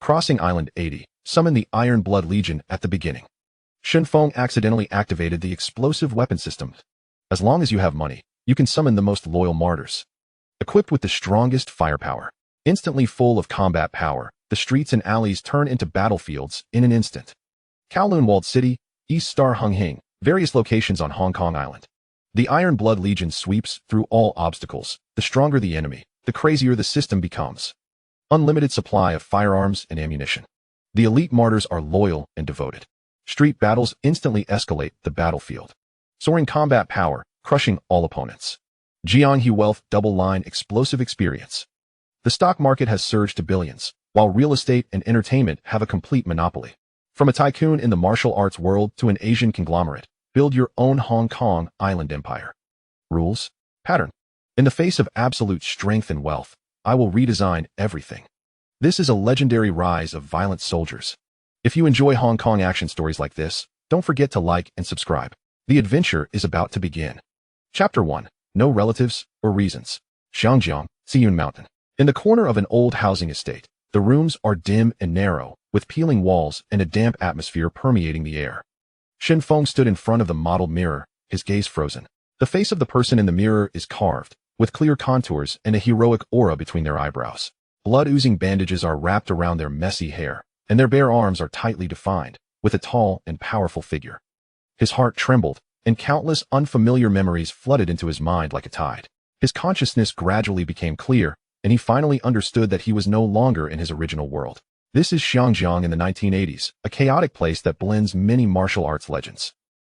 Crossing Island 80, summon the Iron Blood Legion at the beginning. Shen Feng accidentally activated the explosive weapon system. As long as you have money, you can summon the most loyal martyrs. Equipped with the strongest firepower, instantly full of combat power, the streets and alleys turn into battlefields in an instant. Kowloon Walled City, East Star Hung Hing, various locations on Hong Kong Island. The Iron Blood Legion sweeps through all obstacles. The stronger the enemy, the crazier the system becomes. Unlimited supply of firearms and ammunition. The elite martyrs are loyal and devoted. Street battles instantly escalate the battlefield. Soaring combat power, crushing all opponents. Jianghe Wealth Double Line Explosive Experience. The stock market has surged to billions, while real estate and entertainment have a complete monopoly. From a tycoon in the martial arts world to an Asian conglomerate, build your own Hong Kong Island empire. Rules? Pattern. In the face of absolute strength and wealth, I will redesign everything. This is a legendary rise of violent soldiers. If you enjoy Hong Kong action stories like this, don't forget to like and subscribe. The adventure is about to begin. Chapter 1. No relatives or reasons. Xiangjiang, Siyun Mountain. In the corner of an old housing estate, the rooms are dim and narrow, with peeling walls and a damp atmosphere permeating the air. Shen Feng stood in front of the model mirror, his gaze frozen. The face of the person in the mirror is carved, with clear contours and a heroic aura between their eyebrows. Blood-oozing bandages are wrapped around their messy hair, and their bare arms are tightly defined, with a tall and powerful figure. His heart trembled, and countless unfamiliar memories flooded into his mind like a tide. His consciousness gradually became clear, and he finally understood that he was no longer in his original world. This is Xiangjiang in the 1980s, a chaotic place that blends many martial arts legends.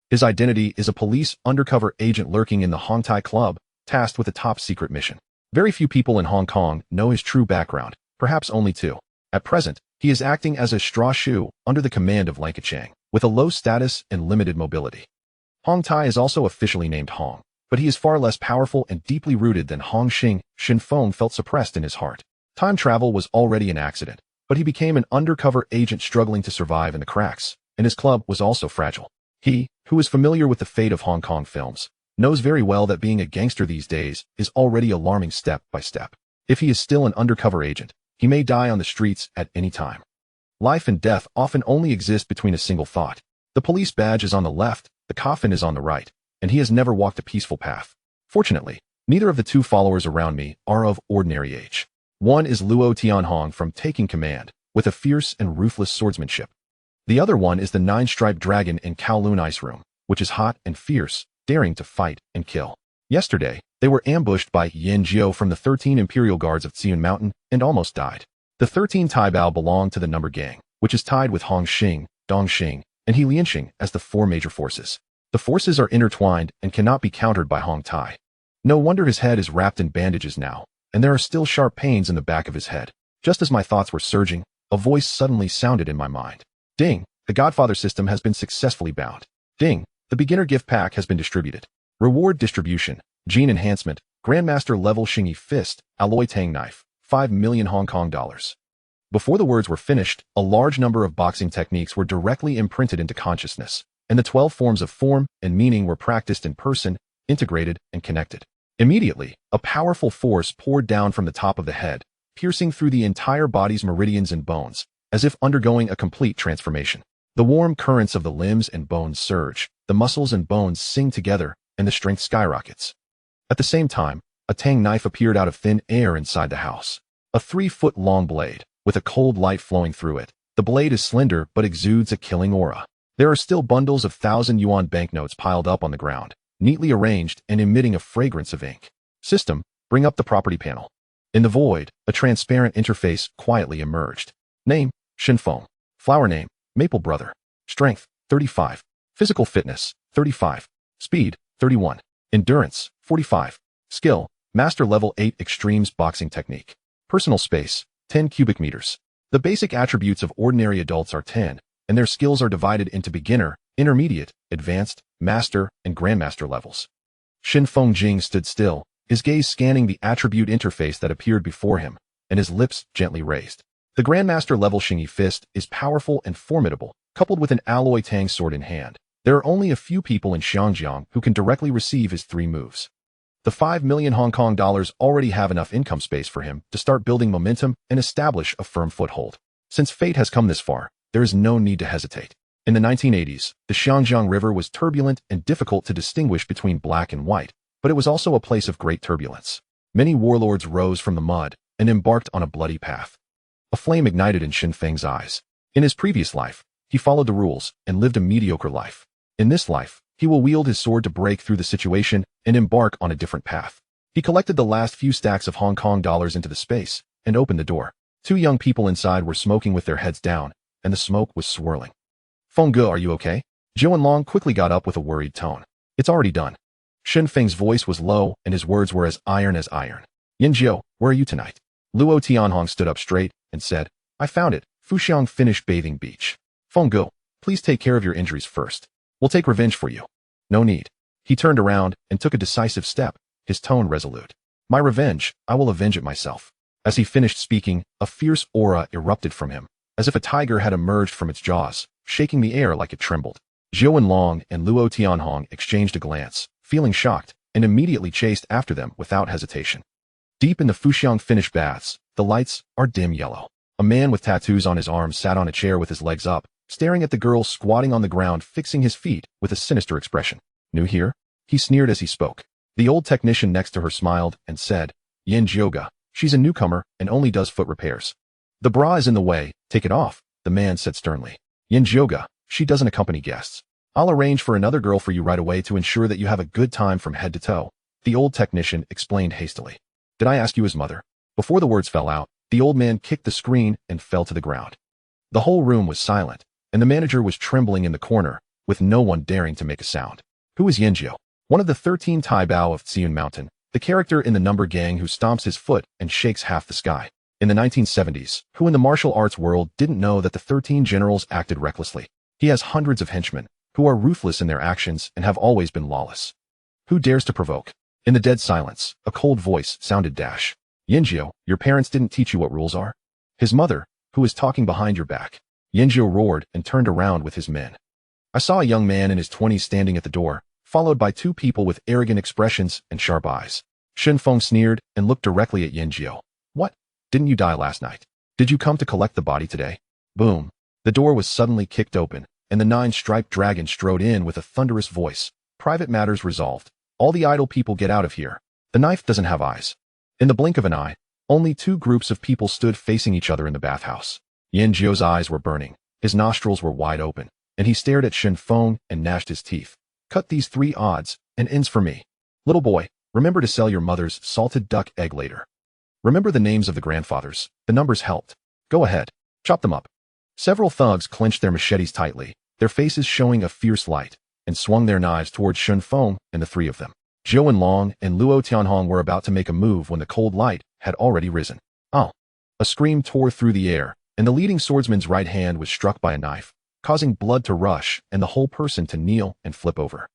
His identity is a police undercover agent lurking in the Hong Tai club, tasked with a top-secret mission. Very few people in Hong Kong know his true background, perhaps only two. At present, he is acting as a straw shoe under the command of Lankachang, with a low status and limited mobility. Hong Tai is also officially named Hong, but he is far less powerful and deeply rooted than Hong Xing. Shen Feng felt suppressed in his heart. Time travel was already an accident, but he became an undercover agent struggling to survive in the cracks, and his club was also fragile. He, who is familiar with the fate of Hong Kong films, knows very well that being a gangster these days is already alarming step by step. If he is still an undercover agent, he may die on the streets at any time. Life and death often only exist between a single thought. The police badge is on the left, the coffin is on the right, and he has never walked a peaceful path. Fortunately, neither of the two followers around me are of ordinary age. One is Luo Tianhong from Taking Command, with a fierce and ruthless swordsmanship. The other one is the nine-striped dragon in Kowloon Ice Room, which is hot and fierce, daring to fight and kill. Yesterday, they were ambushed by Yan Jiao from the 13 Imperial Guards of Siyun Mountain and almost died. The 13 Taibao belong to the number gang, which is tied with Hong Xing, Dong Xing, and He Lianxing as the four major forces. The forces are intertwined and cannot be countered by Hong Tai. No wonder his head is wrapped in bandages now, and there are still sharp pains in the back of his head. Just as my thoughts were surging, a voice suddenly sounded in my mind. Ding! The Godfather system has been successfully bound. Ding! The beginner gift pack has been distributed. Reward distribution, gene enhancement, Grandmaster level Xingyi fist, alloy tang knife, 5 million Hong Kong dollars. Before the words were finished, a large number of boxing techniques were directly imprinted into consciousness, and the 12 forms of form and meaning were practiced in person, integrated, and connected. Immediately, a powerful force poured down from the top of the head, piercing through the entire body's meridians and bones, as if undergoing a complete transformation. The warm currents of the limbs and bones surge, the muscles and bones sing together, and the strength skyrockets. At the same time, a tang knife appeared out of thin air inside the house. A 3-foot-long blade, with a cold light flowing through it. The blade is slender but exudes a killing aura. There are still bundles of 1,000-yuan banknotes piled up on the ground, neatly arranged and emitting a fragrance of ink. System, bring up the property panel. In the void, a transparent interface quietly emerged. Name, Shen Feng. Flower name, Maple Brother. Strength, 35. Physical fitness, 35. Speed, 31. Endurance, 45. Skill, Master Level 8 Extremes Boxing Technique. Personal space, 10 cubic meters. The basic attributes of ordinary adults are 10, and their skills are divided into beginner, intermediate, advanced, master, and grandmaster levels. Shen Feng Jing stood still, his gaze scanning the attribute interface that appeared before him, and his lips gently raised. The grandmaster level Xingyi fist is powerful and formidable, coupled with an alloy tang sword in hand. There are only a few people in Xiangjiang who can directly receive his 3 moves. The 5 million Hong Kong dollars already have enough income space for him to start building momentum and establish a firm foothold. Since fate has come this far, there is no need to hesitate. In the 1980s, the Xiangjiang River was turbulent and difficult to distinguish between black and white, but it was also a place of great turbulence. Many warlords rose from the mud and embarked on a bloody path. A flame ignited in Shen Feng's eyes. In his previous life, he followed the rules and lived a mediocre life. In this life, he will wield his sword to break through the situation and embark on a different path. He collected the last few stacks of Hong Kong dollars into the space and opened the door. Two young people inside were smoking with their heads down, and the smoke was swirling. Feng Ge, are you okay? Zhou Enlong quickly got up with a worried tone. It's already done. Shen Feng's voice was low, and his words were as iron as iron. Yin Jiu, where are you tonight? Luo Tianhong stood up straight and said, I found it, Fuxiang finished bathing beach. Feng Ge, please take care of your injuries first. We'll take revenge for you. No need. He turned around and took a decisive step, his tone resolute. My revenge, I will avenge it myself. As he finished speaking, a fierce aura erupted from him, as if a tiger had emerged from its jaws, shaking the air like it trembled. Zhou Enlong and Luo Tianhong exchanged a glance, feeling shocked, and immediately chased after them without hesitation. Deep in the Fuxiang finished baths, the lights are dim yellow. A man with tattoos on his arms sat on a chair with his legs up, staring at the girl squatting on the ground, fixing his feet with a sinister expression. New here? He sneered as he spoke. The old technician next to her smiled and said, Yin Jioga, she's a newcomer and only does foot repairs. The bra is in the way, take it off, the man said sternly. Yin Jioga, she doesn't accompany guests. I'll arrange for another girl for you right away to ensure that you have a good time from head to toe, the old technician explained hastily. Did I ask you his mother? Before the words fell out, the old man kicked the screen and fell to the ground. The whole room was silent, and the manager was trembling in the corner, with no one daring to make a sound. Who is Yanjiu? One of the 13 Tai Bao of Xian Mountain, the character in the number gang who stomps his foot and shakes half the sky. In the 1970s, who in the martial arts world didn't know that the 13 generals acted recklessly? He has hundreds of henchmen, who are ruthless in their actions and have always been lawless. Who dares to provoke? In the dead silence, a cold voice sounded dash. Yanjiu, your parents didn't teach you what rules are? His mother, who is talking behind your back. Yanjiu roared and turned around with his men. I saw a young man in his 20s standing at the door, followed by two people with arrogant expressions and sharp eyes. Shen Feng sneered and looked directly at Yanjiu. What? Didn't you die last night? Did you come to collect the body today? Boom. The door was suddenly kicked open, and the 9-striped dragon strode in with a thunderous voice. Private matters resolved. All the idle people get out of here. The knife doesn't have eyes. In the blink of an eye, only two groups of people stood facing each other in the bathhouse. Yanjiu's eyes were burning, his nostrils were wide open, and he stared at Shen Feng and gnashed his teeth. Cut these 3 odds and ends for me. Little boy, remember to sell your mother's salted duck egg later. Remember the names of the grandfathers, the numbers helped. Go ahead, chop them up. Several thugs clenched their machetes tightly, their faces showing a fierce light, and swung their knives towards Shen Feng and the 3 of them. Zhou Enlong and Luo Tianhong were about to make a move when the cold light had already risen. Oh! A scream tore through the air, and the leading swordsman's right hand was struck by a knife, causing blood to rush and the whole person to kneel and flip over.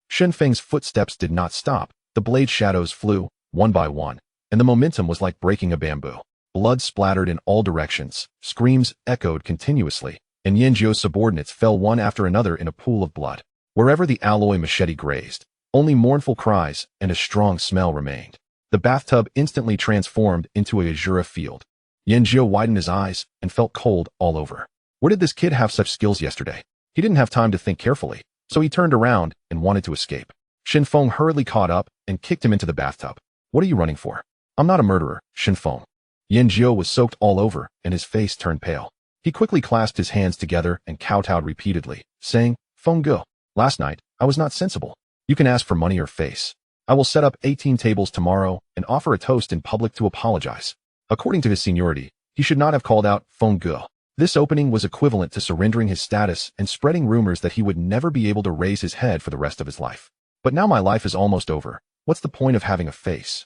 Shen Feng's footsteps did not stop, the blade shadows flew, one by one, and the momentum was like breaking a bamboo. Blood splattered in all directions, screams echoed continuously, and Yanjiu's subordinates fell one after another in a pool of blood. Wherever the alloy machete grazed, only mournful cries and a strong smell remained. The bathtub instantly transformed into a azure field. Yanjiu widened his eyes and felt cold all over. Where did this kid have such skills yesterday? He didn't have time to think carefully, so he turned around and wanted to escape. Shen Feng hurriedly caught up and kicked him into the bathtub. What are you running for? I'm not a murderer, Shen Feng. Yanjiu was soaked all over and his face turned pale. He quickly clasped his hands together and kowtowed repeatedly, saying, Feng Ge, last night, I was not sensible. You can ask for money or face. I will set up 18 tables tomorrow and offer a toast in public to apologize. According to his seniority, he should not have called out Feng Ge. This opening was equivalent to surrendering his status and spreading rumors that he would never be able to raise his head for the rest of his life. But now my life is almost over. What's the point of having a face?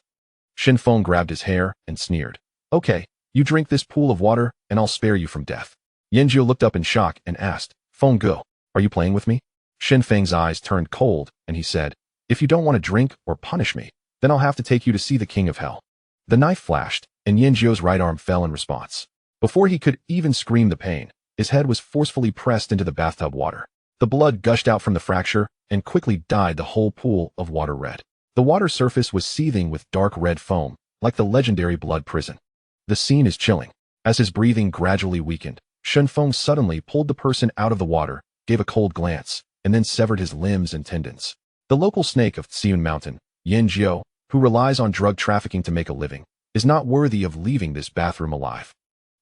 Shen Feng grabbed his hair and sneered. Okay, you drink this pool of water and I'll spare you from death. Yanjiu looked up in shock and asked, Feng Ge, are you playing with me? Shen Feng's eyes turned cold, and he said, if you don't want to drink or punish me, then I'll have to take you to see the king of hell. The knife flashed, and Yanjiu's right arm fell in response. Before he could even scream the pain, his head was forcefully pressed into the bathtub water. The blood gushed out from the fracture and quickly dyed the whole pool of water red. The water surface was seething with dark red foam, like the legendary blood prison. The scene is chilling. As his breathing gradually weakened, Shen Feng suddenly pulled the person out of the water, gave a cold glance, and then severed his limbs and tendons. The local snake of Xiun Mountain, Yin Jiao, who relies on drug trafficking to make a living, is not worthy of leaving this bathroom alive.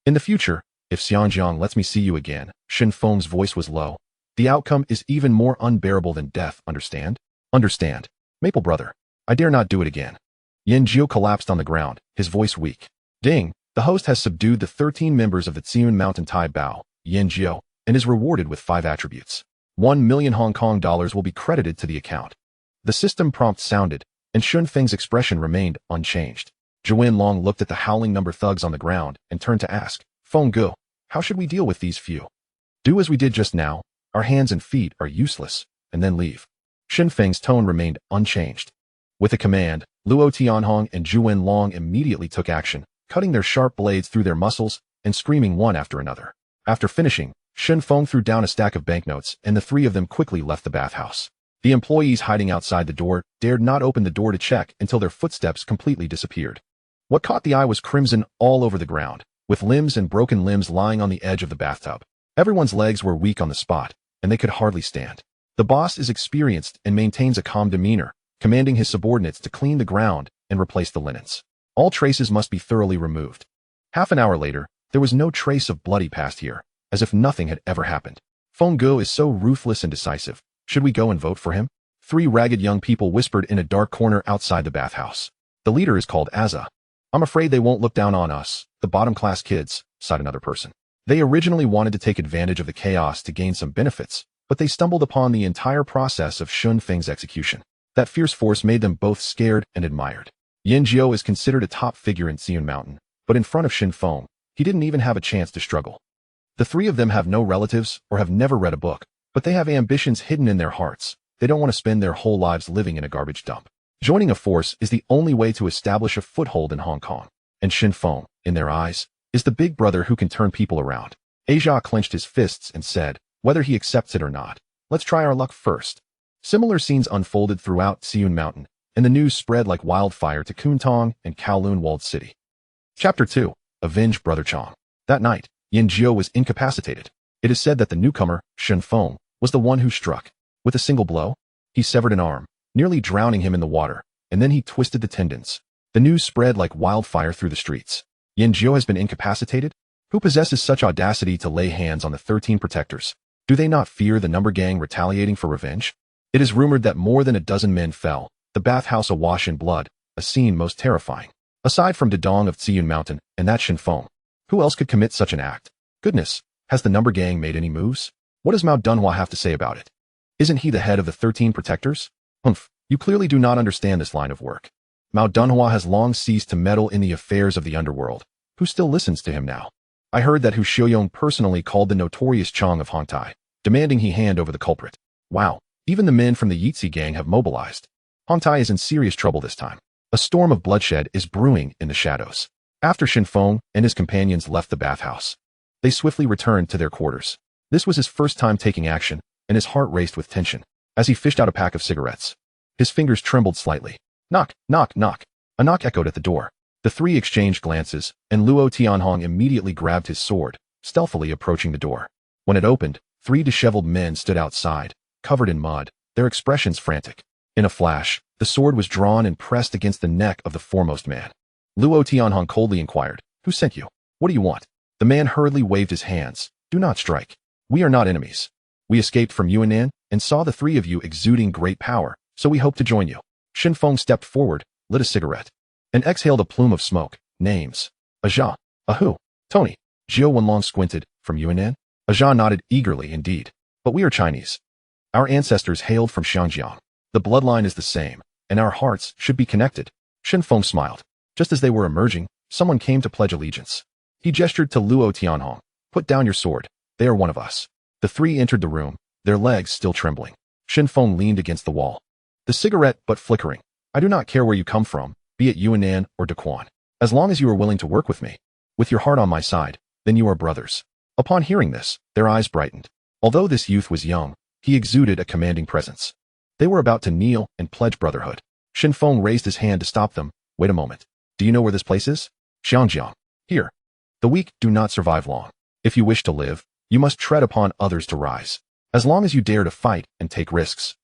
In the future, if Xianjiang lets me see you again, Shen Feng's voice was low, the outcome is even more unbearable than death, understand? Understand. Maple brother. I dare not do it again. Yin Jiao collapsed on the ground, his voice weak. Ding! The host has subdued the 13 members of the Xiun Mountain Tai Bao, Yin Jiao, and is rewarded with 5 attributes. 1 million Hong Kong dollars will be credited to the account. The system prompt sounded, and Shen Feng's expression remained unchanged. Zhuwen Long looked at the howling number thugs on the ground and turned to ask, Feng Gu, how should we deal with these few? Do as we did just now, our hands and feet are useless, and then leave. Shen Feng's tone remained unchanged. With a command, Luo Tianhong and Zhuwen Long immediately took action, cutting their sharp blades through their muscles and screaming one after another. After finishing, Shen Feng threw down a stack of banknotes and the 3 of them quickly left the bathhouse. The employees hiding outside the door dared not open the door to check until their footsteps completely disappeared. What caught the eye was crimson all over the ground, with limbs and broken limbs lying on the edge of the bathtub. Everyone's legs were weak on the spot, and they could hardly stand. The boss is experienced and maintains a calm demeanor, commanding his subordinates to clean the ground and replace the linens. All traces must be thoroughly removed. Half an hour later, there was no trace of bloody past here, as if nothing had ever happened. Feng Gu is so ruthless and decisive. Should we go and vote for him? 3 ragged young people whispered in a dark corner outside the bathhouse. The leader is called Azza. I'm afraid they won't look down on us, the bottom-class kids, sighed another person. They originally wanted to take advantage of the chaos to gain some benefits, but they stumbled upon the entire process of Shen Feng's execution. That fierce force made them both scared and admired. Yin Jiao is considered a top figure in Xiun Mountain, but in front of Shen Feng, he didn't even have a chance to struggle. The 3 of them have no relatives or have never read a book, but they have ambitions hidden in their hearts. They don't want to spend their whole lives living in a garbage dump. Joining a force is the only way to establish a foothold in Hong Kong. And Shen Feng, in their eyes, is the big brother who can turn people around. Asia clenched his fists and said, whether he accepts it or not, let's try our luck first. Similar scenes unfolded throughout Xiun Mountain, and the news spread like wildfire to Kuntong and Kowloon walled city. Chapter 2. Avenge Brother Chong. That night, Yin Jiao was incapacitated. It is said that the newcomer, Shen Feng, was the one who struck. With a single blow, he severed an arm, nearly drowning him in the water, and then he twisted the tendons. The news spread like wildfire through the streets. Yin Jiao has been incapacitated? Who possesses such audacity to lay hands on the 13 protectors? Do they not fear the number gang retaliating for revenge? It is rumored that more than a dozen men fell, the bathhouse awash in blood, a scene most terrifying. Aside from Dedong of Xiun Mountain and that Shen Feng, who else could commit such an act? Goodness, has the number gang made any moves? What does Mao Dunhua have to say about it? Isn't he the head of the 13 protectors? Humph, you clearly do not understand this line of work. Mao Dunhua has long ceased to meddle in the affairs of the underworld. Who still listens to him now? I heard that Hu Xiuyong personally called the notorious Chong of Hong Tai, demanding he hand over the culprit. Wow, even the men from the Yitzi gang have mobilized. Hong Tai is in serious trouble this time. A storm of bloodshed is brewing in the shadows. After Shen Feng and his companions left the bathhouse, they swiftly returned to their quarters. This was his first time taking action, and his heart raced with tension. As he fished out a pack of cigarettes, his fingers trembled slightly. Knock, knock, knock. A knock echoed at the door. The 3 exchanged glances, and Luo Tianhong immediately grabbed his sword, stealthily approaching the door. When it opened, 3 disheveled men stood outside, covered in mud, their expressions frantic. In a flash, the sword was drawn and pressed against the neck of the foremost man. Luo Tianhong coldly inquired, "Who sent you? What do you want?" The man hurriedly waved his hands. "Do not strike. We are not enemies. We escaped from Yunnan and saw the 3 of you exuding great power, so we hope to join you." Shen Feng stepped forward, lit a cigarette, and exhaled a plume of smoke. Names. Aja. Ahu. Tony. Jiao Wenlong squinted. From Yunnan? Aja nodded eagerly indeed. But we are Chinese. Our ancestors hailed from Xianjiang. The bloodline is the same, and our hearts should be connected. Shen Feng smiled. Just as they were emerging, someone came to pledge allegiance. He gestured to Luo Tianhong. "Put down your sword. They are one of us." The 3 entered the room, their legs still trembling. Shen Feng leaned against the wall, the cigarette but flickering. "I do not care where you come from, be it Yunnan or Daquan. As long as you are willing to work with me, with your heart on my side, then you are brothers." Upon hearing this, their eyes brightened. Although this youth was young, he exuded a commanding presence. They were about to kneel and pledge brotherhood. Shen Feng raised his hand to stop them. "Wait a moment. Do you know where this place is?" "Xianjiang. Here. The weak do not survive long. If you wish to live, you must tread upon others to rise. As long as you dare to fight and take risks,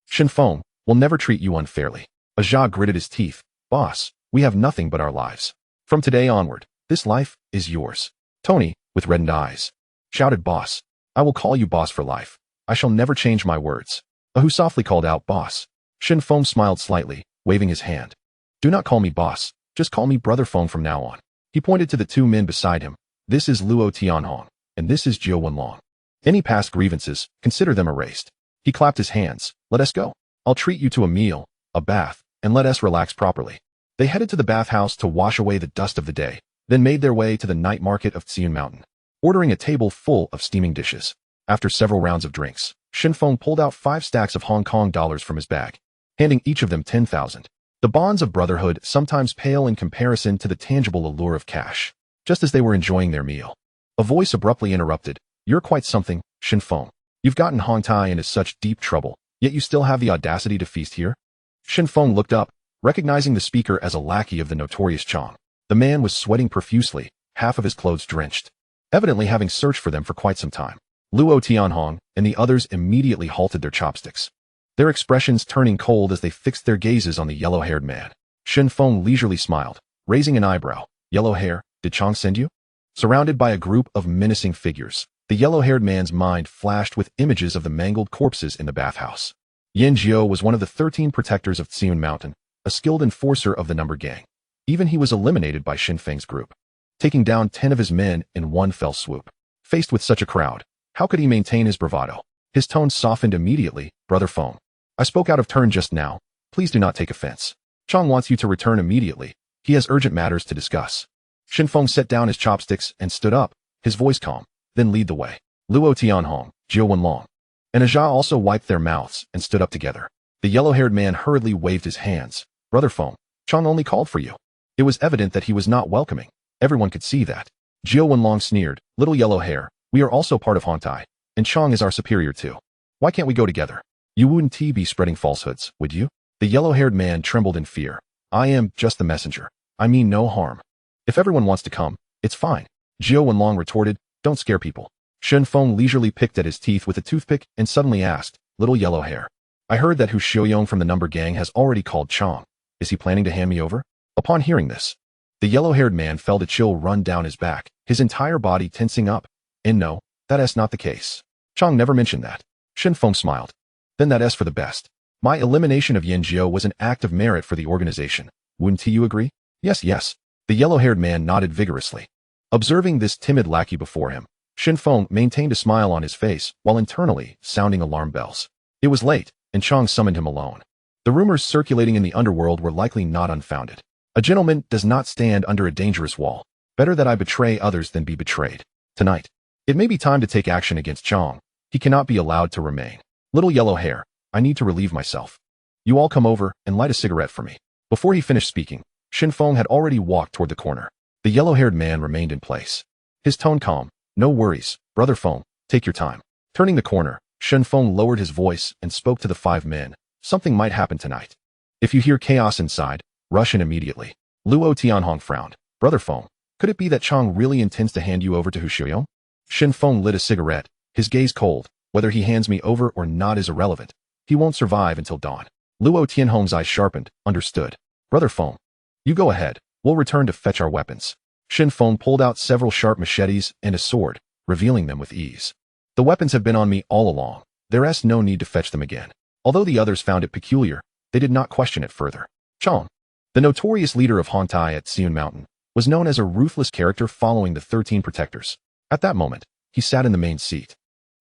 Shen Feng, will never treat you unfairly. Aja gritted his teeth. Boss, we have nothing but our lives. From today onward, this life is yours. Tony, with reddened eyes, shouted boss. I will call you boss for life. I shall never change my words. Ahu softly called out boss. Shen Feng smiled slightly, waving his hand. Do not call me boss, just call me brother Feng from now on. He pointed to the two men beside him. This is Luo Tianhong, and this is Jiu Wenlong. Any past grievances, consider them erased. He clapped his hands. Let us go. I'll treat you to a meal, a bath, and let us relax properly. They headed to the bathhouse to wash away the dust of the day, then made their way to the night market of Xian Mountain, ordering a table full of steaming dishes. After several rounds of drinks, Shen Feng pulled out 5 stacks of Hong Kong dollars from his bag, handing each of them 10,000. The bonds of brotherhood sometimes pale in comparison to the tangible allure of cash. Just as they were enjoying their meal, a voice abruptly interrupted. You're quite something, Shen Feng. You've gotten Hong Tai into such deep trouble, yet you still have the audacity to feast here? Shen Feng looked up, recognizing the speaker as a lackey of the notorious Chong. The man was sweating profusely, half of his clothes drenched, evidently having searched for them for quite some time. Luo Tianhong and the others immediately halted their chopsticks, their expressions turning cold as they fixed their gazes on the yellow-haired man. Shen Feng leisurely smiled, raising an eyebrow. Yellow hair, did Chong send you? Surrounded by a group of menacing figures, the yellow-haired man's mind flashed with images of the mangled corpses in the bathhouse. Yan Jiao was one of the 13 protectors of Xian Mountain, a skilled enforcer of the number gang. Even he was eliminated by Shen Feng's group, taking down 10 of his men in one fell swoop. Faced with such a crowd, how could he maintain his bravado? His tone softened immediately. Brother Feng, I spoke out of turn just now. Please do not take offense. Chong wants you to return immediately. He has urgent matters to discuss. Shen Feng set down his chopsticks and stood up, his voice calm. Then lead the way. Luo Tianhong, Jiu Wenlong, and Aja also wiped their mouths and stood up together. The yellow-haired man hurriedly waved his hands. Brother Feng, Chong only called for you. It was evident that he was not welcoming. Everyone could see that. Jiu Wenlong sneered. Little yellow hair, we are also part of Hong Tai, and Chong is our superior too. Why can't we go together? You wouldn't be spreading falsehoods, would you? The yellow-haired man trembled in fear. I am just the messenger. I mean no harm. If everyone wants to come, it's fine. Jiu Wenlong retorted. Don't scare people. Shen Feng leisurely picked at his teeth with a toothpick and suddenly asked, Little yellow hair, I heard that Hu Xiaoyong from the number gang has already called Chong. Is he planning to hand me over? Upon hearing this, the yellow-haired man felt a chill run down his back, his entire body tensing up. And no, that is not the case. Chong never mentioned that. Shen Feng smiled. Then that is for the best. My elimination of Yan Jiao was an act of merit for the organization. Wouldn't you agree? Yes, yes. The yellow-haired man nodded vigorously. Observing this timid lackey before him, Shen Feng maintained a smile on his face while internally sounding alarm bells. It was late, and Chong summoned him alone. The rumors circulating in the underworld were likely not unfounded. A gentleman does not stand under a dangerous wall. Better that I betray others than be betrayed. Tonight, it may be time to take action against Chong. He cannot be allowed to remain. Little yellow hair, I need to relieve myself. You all come over and light a cigarette for me. Before he finished speaking, Shen Feng had already walked toward the corner. The yellow-haired man remained in place, his tone calm. No worries, Brother Feng, take your time. Turning the corner, Shen Feng lowered his voice and spoke to the 5 men. Something might happen tonight. If you hear chaos inside, rush in immediately. Luo Tianhong frowned. Brother Feng, could it be that Chong really intends to hand you over to Hu Xiaoyong? Shen Feng lit a cigarette, his gaze cold. Whether he hands me over or not is irrelevant. He won't survive until dawn. Luo Tianhong's eyes sharpened. Understood. Brother Feng, you go ahead. We'll return to fetch our weapons. Shen Feng pulled out several sharp machetes and a sword, revealing them with ease. The weapons have been on me all along. There is no need to fetch them again. Although the others found it peculiar, they did not question it further. Chong, the notorious leader of Hong Tai at Xian Mountain, was known as a ruthless character following the 13 protectors. At that moment, he sat in the main seat,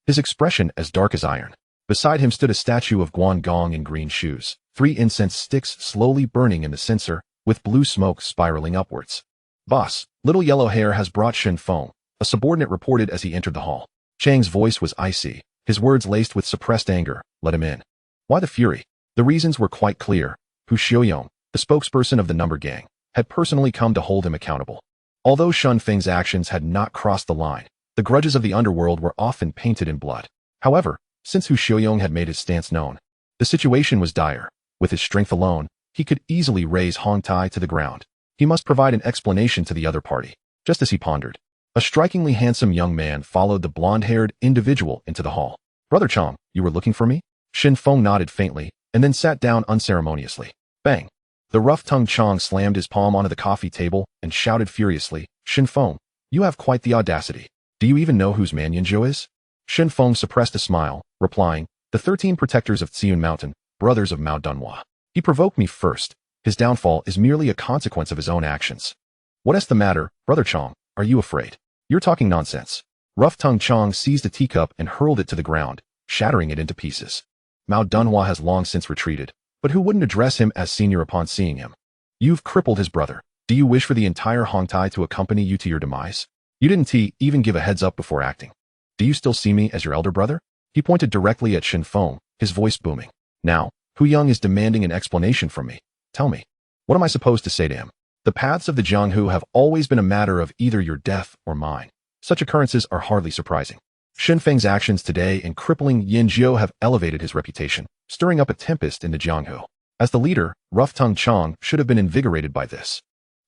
his expression as dark as iron. Beside him stood a statue of Guan Gong in green shoes, 3 incense sticks slowly burning in the censer, with blue smoke spiraling upwards. Boss, Little Yellow Hair has brought Shen Feng, a subordinate reported as he entered the hall. Chang's voice was icy, his words laced with suppressed anger. Let him in. Why the fury? The reasons were quite clear. Hu Xiaoyong, the spokesperson of the number gang, had personally come to hold him accountable. Although Shen Feng's actions had not crossed the line, the grudges of the underworld were often painted in blood. However, since Hu Xiaoyong had made his stance known, the situation was dire. With his strength alone, he could easily raise Hong Tai to the ground. He must provide an explanation to the other party. Just as he pondered, A strikingly handsome young man followed the blonde-haired individual into the hall. "Brother Chong, you were looking for me?" Shen Feng nodded faintly, and then sat down unceremoniously. Bang! The rough-tongued Chong slammed his palm onto the coffee table and shouted furiously, "Shen Feng, you have quite the audacity. Do you even know whose man Yanzhou is?" Shen Feng suppressed a smile, replying, "The 13 protectors of Xiun Mountain, brothers of Mao Dunhua. He provoked me first. His downfall is merely a consequence of his own actions." "What is the matter, Brother Chong? Are you afraid?" "You're talking nonsense." Rough-tongued Chong seized a teacup and hurled it to the ground, shattering it into pieces. Mao Dunhua has long since retreated, but who wouldn't address him as senior upon seeing him? You've crippled his brother. Do you wish for the entire Hong Tai to accompany you to your demise? You didn't even give a heads up before acting. Do you still see me as your elder brother? He pointed directly at Shen Feng, his voice booming. Now, Hu Young is demanding an explanation from me. Tell me, what am I supposed to say to him? The paths of the Jianghu have always been a matter of either your death or mine. Such occurrences are hardly surprising. Shen Feng's actions today in crippling Yanzhou have elevated his reputation, stirring up a tempest in the Jianghu. As the leader, rough-tongued Chong should have been invigorated by this.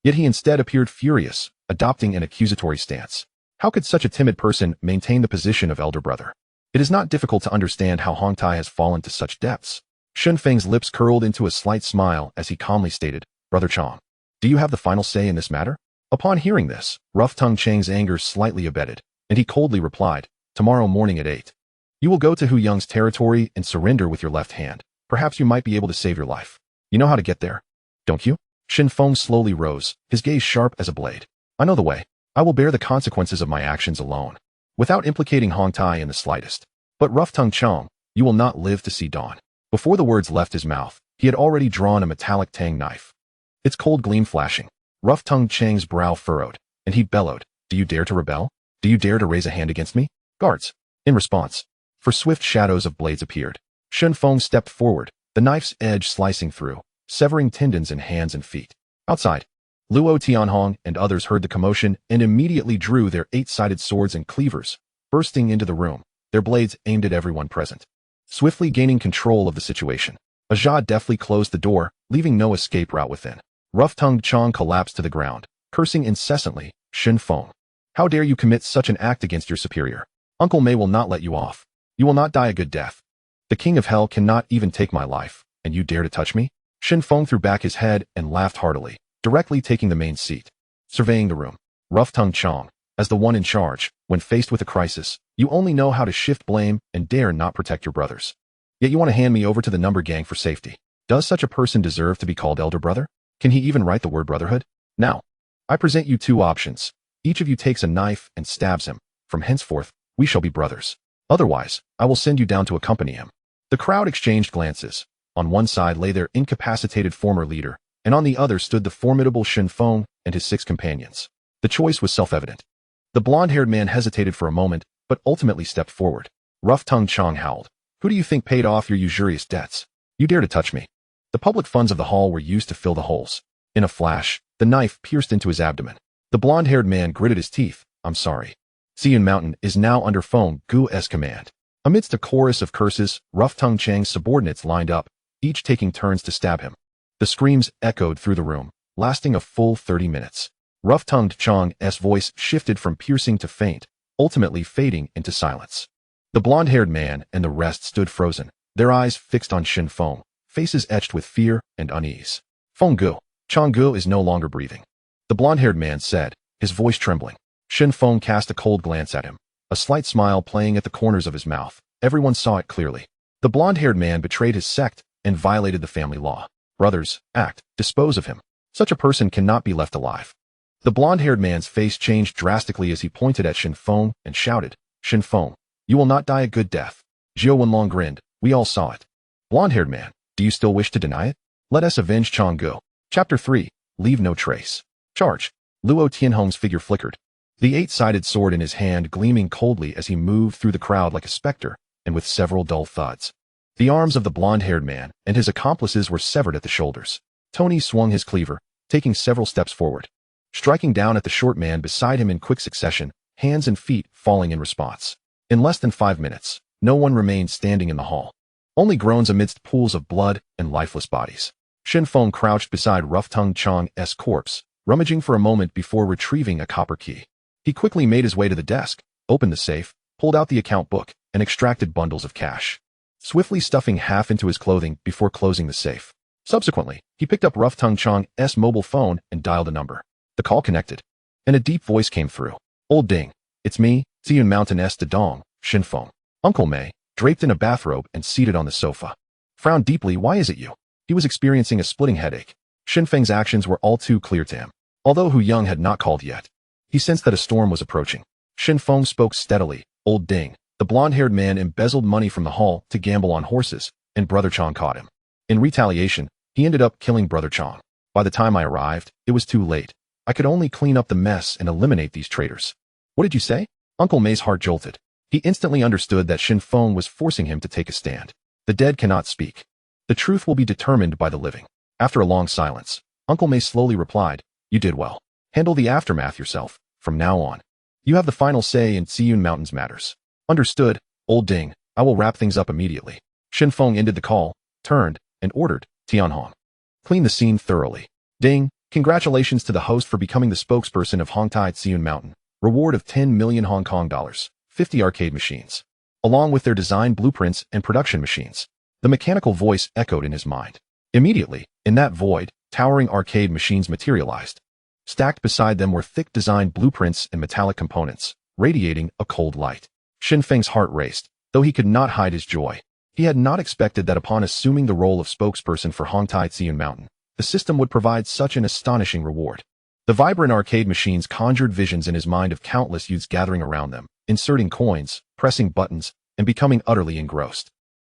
Yet he instead appeared furious, adopting an accusatory stance. How could such a timid person maintain the position of elder brother? It is not difficult to understand how Hong Tai has fallen to such depths. Shen Feng's lips curled into a slight smile as he calmly stated, "Brother Chong, do you have the final say in this matter?" Upon hearing this, rough-tongued Chang's anger slightly abated, and he coldly replied, "Tomorrow morning at 8. You will go to Hu Young's territory and surrender with your left hand. Perhaps you might be able to save your life. You know how to get there, don't you?" Shen Feng slowly rose, his gaze sharp as a blade. "I know the way. I will bear the consequences of my actions alone, without implicating Hong Tai in the slightest. But rough-tongued Chong, you will not live to see dawn." Before the words left his mouth, he had already drawn a metallic tang knife. Its cold gleam flashing. Rough-tongued Chang's brow furrowed, and he bellowed, "Do you dare to rebel? Do you dare to raise a hand against me? Guards!" In response, for swift shadows of blades appeared. Shen Feng stepped forward, the knife's edge slicing through, severing tendons in hands and feet. Outside, Luo Tianhong and others heard the commotion and immediately drew their 8-sided swords and cleavers, bursting into the room, their blades aimed at everyone present. Swiftly gaining control of the situation, Ajah deftly closed the door, leaving no escape route within. Rough-tongued Chong collapsed to the ground, cursing incessantly, "Shen Feng, how dare you commit such an act against your superior? Uncle Mei will not let you off. You will not die a good death. The king of hell cannot even take my life, and you dare to touch me?" Shen Feng threw back his head and laughed heartily, directly taking the main seat. Surveying the room, rough-tongued Chong, as the one in charge, when faced with a crisis, you only know how to shift blame and dare not protect your brothers. Yet you want to hand me over to the number gang for safety. Does such a person deserve to be called elder brother? Can he even write the word brotherhood? Now, I present you 2 options. Each of you takes a knife and stabs him. From henceforth, we shall be brothers. Otherwise, I will send you down to accompany him. The crowd exchanged glances. On one side lay their incapacitated former leader, and on the other stood the formidable Shen Feng and his 6 companions. The choice was self-evident. The blonde-haired man hesitated for a moment, but ultimately stepped forward. Rough-tongued Chong howled, "Who do you think paid off your usurious debts? You dare to touch me?" The public funds of the hall were used to fill the holes. In a flash, the knife pierced into his abdomen. The blonde-haired man gritted his teeth. "I'm sorry. Xiun Mountain is now under Feng Gu's command." Amidst a chorus of curses, rough-tongued Chang's subordinates lined up, each taking turns to stab him. The screams echoed through the room, lasting a full 30 minutes. Rough-tongued Chong's voice shifted from piercing to faint, ultimately fading into silence. The blonde-haired man and the rest stood frozen, their eyes fixed on Shen Feng, faces etched with fear and unease. "Feng Gu, Chong Gu is no longer breathing," the blonde-haired man said, his voice trembling. Shen Feng cast a cold glance at him, a slight smile playing at the corners of his mouth. Everyone saw it clearly. The blonde-haired man betrayed his sect and violated the family law. Brothers, act, dispose of him. Such a person cannot be left alive. The blonde-haired man's face changed drastically as he pointed at Shen Feng and shouted, "Shen Feng, you will not die a good death." Zhou Wenlong grinned. "We all saw it." "Blonde-haired man, do you still wish to deny it? Let us avenge Chong Gu." Chapter 3. Leave no trace. Charge. Luo Tianhong's figure flickered, the 8-sided sword in his hand gleaming coldly as he moved through the crowd like a specter, and with several dull thuds. The arms of the blonde-haired man and his accomplices were severed at the shoulders. Tony swung his cleaver, taking several steps forward, striking down at the short man beside him in quick succession, hands and feet falling in response. In less than 5 minutes, no one remained standing in the hall. Only groans amidst pools of blood and lifeless bodies. Shen Feng crouched beside rough-tongued Chong's corpse, rummaging for a moment before retrieving a copper key. He quickly made his way to the desk, opened the safe, pulled out the account book, and extracted bundles of cash, swiftly stuffing half into his clothing before closing the safe. Subsequently, he picked up Rough Tongue Chong's mobile phone and dialed a number. The call connected, and a deep voice came through. Old Ding, it's me, Ziyun Mountain S. de Dong, Shen Feng. Uncle Mei, draped in a bathrobe and seated on the sofa, frowned deeply. Why is it you? He was experiencing a splitting headache. Shen Feng's actions were all too clear to him. Although Hu Yang had not called yet, he sensed that a storm was approaching. Shen Feng spoke steadily. Old Ding, the blonde-haired man embezzled money from the hall to gamble on horses, and Brother Chong caught him. In retaliation, he ended up killing Brother Chong. By the time I arrived, it was too late. I could only clean up the mess and eliminate these traitors. What did you say? Uncle Mei's heart jolted. He instantly understood that Shen Feng was forcing him to take a stand. The dead cannot speak. The truth will be determined by the living. After a long silence, Uncle Mei slowly replied, you did well. Handle the aftermath yourself. From now on, you have the final say in Ziyun Mountain's matters. Understood, Old Ding. I will wrap things up immediately. Shen Feng ended the call, turned, and ordered, Tianhong, clean the scene thoroughly. Ding, congratulations to the host for becoming the spokesperson of Hong Tai Ziyun Mountain. Reward of 10 million Hong Kong dollars, 50 arcade machines, along with their design blueprints and production machines. The mechanical voice echoed in his mind. Immediately, in that void, towering arcade machines materialized. Stacked beside them were thick design blueprints and metallic components, radiating a cold light. Shen Feng's heart raced, though he could not hide his joy. He had not expected that upon assuming the role of spokesperson for Hong Tai Ziyun Mountain, the system would provide such an astonishing reward. The vibrant arcade machines conjured visions in his mind of countless youths gathering around them, inserting coins, pressing buttons, and becoming utterly engrossed.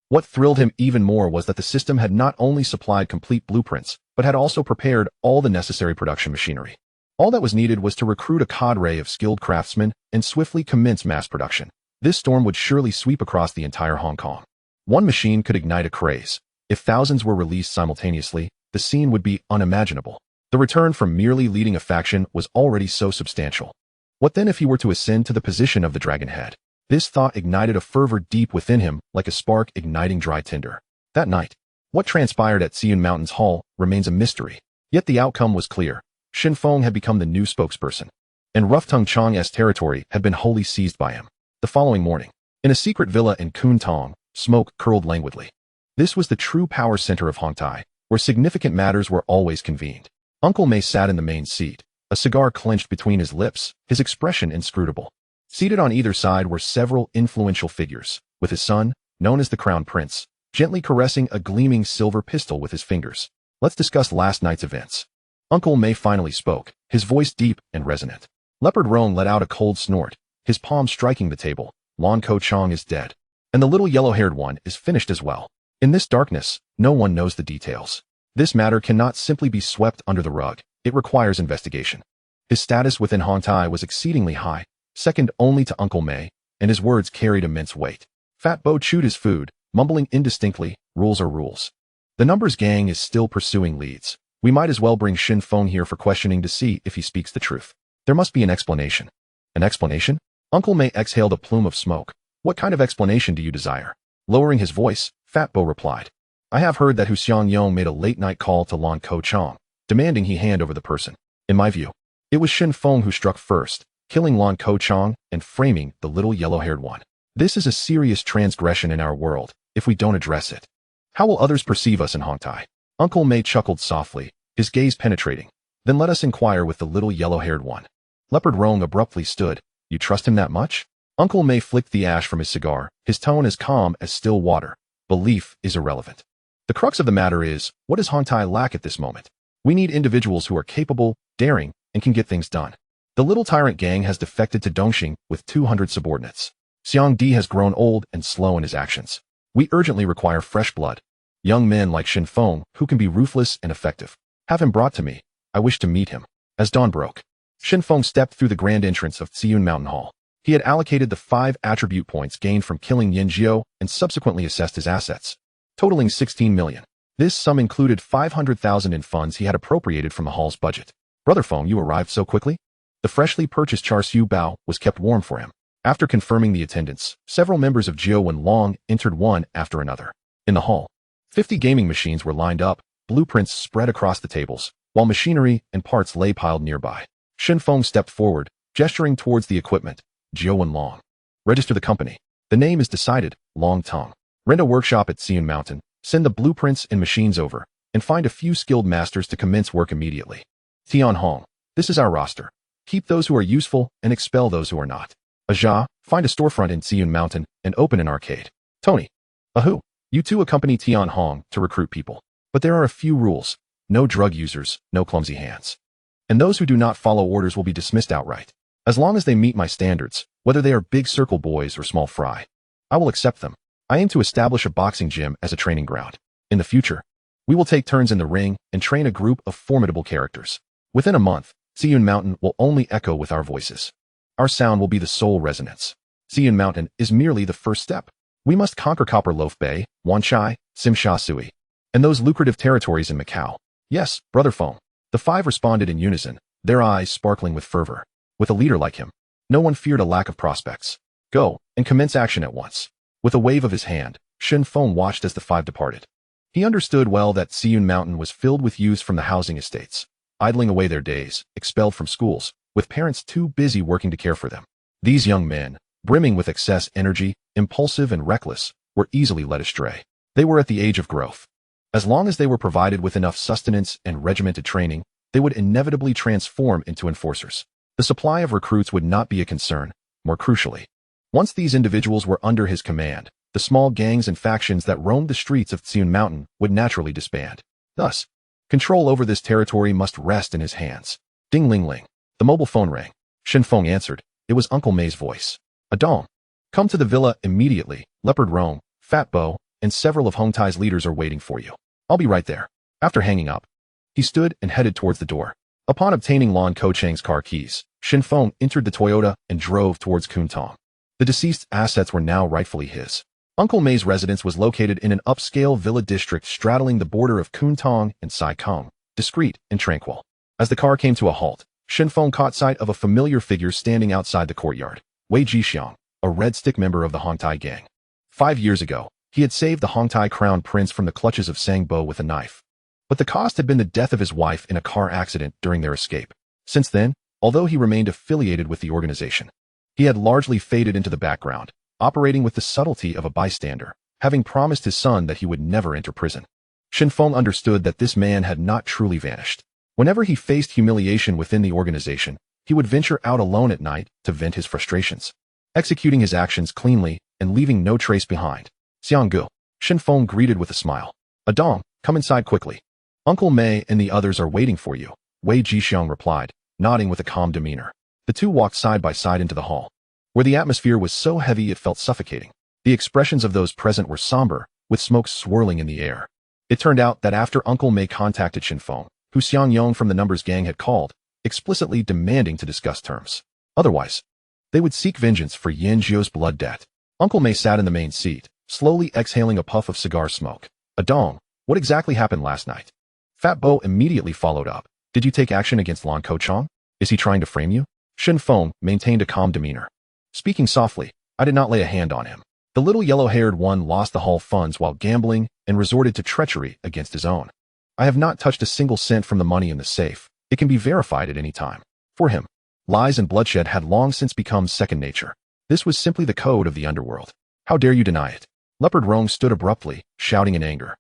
What thrilled him even more was that the system had not only supplied complete blueprints, but had also prepared all the necessary production machinery. All that was needed was to recruit a cadre of skilled craftsmen and swiftly commence mass production. This storm would surely sweep across the entire Hong Kong. One machine could ignite a craze. If thousands were released simultaneously, the scene would be unimaginable. The return from merely leading a faction was already so substantial. What then if he were to ascend to the position of the Dragon Head? This thought ignited a fervor deep within him, like a spark igniting dry tinder. That night, what transpired at Ziyun Mountain's hall remains a mystery. Yet the outcome was clear. Shen Feng had become the new spokesperson, and Rough Tongue Chong's territory had been wholly seized by him. The following morning, in a secret villa in Kowloon Tong, smoke curled languidly. This was the true power center of Hong Tai, where significant matters were always convened. Uncle Mei sat in the main seat, a cigar clenched between his lips, his expression inscrutable. Seated on either side were several influential figures, with his son, known as the Crown Prince, gently caressing a gleaming silver pistol with his fingers. Let's discuss last night's events. Uncle Mei finally spoke, his voice deep and resonant. Leopard Roan let out a cold snort, his palm striking the table. Lon Ko Chong is dead, and the little yellow-haired one is finished as well. In this darkness, no one knows the details. This matter cannot simply be swept under the rug. It requires investigation. His status within Hong Tai was exceedingly high, second only to Uncle Mei, and his words carried immense weight. Fat Bo chewed his food, mumbling indistinctly, rules are rules. The Numbers Gang is still pursuing leads. We might as well bring Shen Feng here for questioning to see if he speaks the truth. There must be an explanation. An explanation? Uncle Mei exhaled a plume of smoke. What kind of explanation do you desire? Lowering his voice, Fat Bo replied. I have heard that Hu Xiangyong made a late-night call to Lon Ko Chong, demanding he hand over the person. In my view, it was Shen Feng who struck first, killing Lon Ko Chong and framing the little yellow-haired one. This is a serious transgression in our world, if we don't address it. How will others perceive us in Hong Tai? Uncle Mei chuckled softly, his gaze penetrating. Then let us inquire with the little yellow-haired one. Leopard Roan abruptly stood. You trust him that much? Uncle Mei flicked the ash from his cigar, his tone as calm as still water. Belief is irrelevant. The crux of the matter is, what does Hong Tai lack at this moment? We need individuals who are capable, daring, and can get things done. The little tyrant gang has defected to Dongxing with 200 subordinates. Xiang Di has grown old and slow in his actions. We urgently require fresh blood. Young men like Shen Feng, who can be ruthless and effective. Have him brought to me. I wish to meet him. As dawn broke, Shen Feng stepped through the grand entrance of Ziyun Mountain Hall. He had allocated the 5 attribute points gained from killing Yin Jiao and subsequently assessed his assets, totaling 16 million. This sum included 500,000 in funds he had appropriated from the hall's budget. Brother Feng, you arrived so quickly? The freshly purchased char siu bao was kept warm for him. After confirming the attendance, several members of Jiao Wenlong entered one after another. In the hall, 50 gaming machines were lined up, blueprints spread across the tables, while machinery and parts lay piled nearby. Shen Feng stepped forward, gesturing towards the equipment. Jiuwen Long. Register the company. The name is decided, Long Tong. Rent a workshop at Siun Mountain, send the blueprints and machines over, and find a few skilled masters to commence work immediately. Tian Hong. This is our roster. Keep those who are useful and expel those who are not. Aja, find a storefront in Siun Mountain and open an arcade. Tony. Ahu. You two accompany Tian Hong to recruit people. But there are a few rules. No drug users, no clumsy hands. And those who do not follow orders will be dismissed outright. As long as they meet my standards, whether they are big circle boys or small fry, I will accept them. I aim to establish a boxing gym as a training ground. In the future, we will take turns in the ring and train a group of formidable characters. Within a month, Siun Mountain will only echo with our voices. Our sound will be the sole resonance. Siun Mountain is merely the first step. We must conquer Copper Loaf Bay, Wanchai, Simsha Sui, and those lucrative territories in Macau. Yes, Brother Feng. The five responded in unison, their eyes sparkling with fervor. With a leader like him, no one feared a lack of prospects. Go, and commence action at once. With a wave of his hand, Shen Feng watched as the five departed. He understood well that Siun Mountain was filled with youths from the housing estates, idling away their days, expelled from schools, with parents too busy working to care for them. These young men, brimming with excess energy, impulsive and reckless, were easily led astray. They were at the age of growth. As long as they were provided with enough sustenance and regimented training, they would inevitably transform into enforcers. The supply of recruits would not be a concern, more crucially. Once these individuals were under his command, the small gangs and factions that roamed the streets of Siun Mountain would naturally disband. Thus, control over this territory must rest in his hands. Ding ling ling. The mobile phone rang. Shen Feng answered. It was Uncle May's voice. Adong. Come to the villa immediately. Leopard Rome, Fat Bo, and several of Hong Tai's leaders are waiting for you. I'll be right there. After hanging up, he stood and headed towards the door. Upon obtaining Lon Ko-chang's car keys, Shen Feng entered the Toyota and drove towards Kuntong. The deceased's assets were now rightfully his. Uncle May's residence was located in an upscale villa district straddling the border of Kuntong and Sai Kung, discreet and tranquil. As the car came to a halt, Shen Feng caught sight of a familiar figure standing outside the courtyard. Wei Jixiang, a Red Stick member of the Hong Tai gang. 5 years ago, he had saved the Hong Tai crown prince from the clutches of Sang Bo with a knife. But the cost had been the death of his wife in a car accident during their escape. Since then, although he remained affiliated with the organization, he had largely faded into the background, operating with the subtlety of a bystander, having promised his son that he would never enter prison. Shen Feng understood that this man had not truly vanished. Whenever he faced humiliation within the organization, he would venture out alone at night to vent his frustrations, executing his actions cleanly and leaving no trace behind. Xianggu, Shen Feng greeted with a smile. Adong, come inside quickly. Uncle May and the others are waiting for you, Wei Jixiang replied, nodding with a calm demeanor. The two walked side by side into the hall, where the atmosphere was so heavy it felt suffocating. The expressions of those present were somber, with smoke swirling in the air. It turned out that after Uncle May contacted Shen Feng, who Xiang Yong from the Numbers gang had called, explicitly demanding to discuss terms. Otherwise, they would seek vengeance for Yan Zhou's blood debt. Uncle May sat in the main seat, slowly exhaling a puff of cigar smoke. Adong, what exactly happened last night? Fat Bo immediately followed up. Did you take action against Lon Ko-chang? Is he trying to frame you? Shen Feng maintained a calm demeanor. Speaking softly, I did not lay a hand on him. The little yellow-haired one lost the Hall funds while gambling and resorted to treachery against his own. I have not touched a single cent from the money in the safe. It can be verified at any time. For him, lies and bloodshed had long since become second nature. This was simply the code of the underworld. How dare you deny it? Leopard Rome stood abruptly, shouting in anger.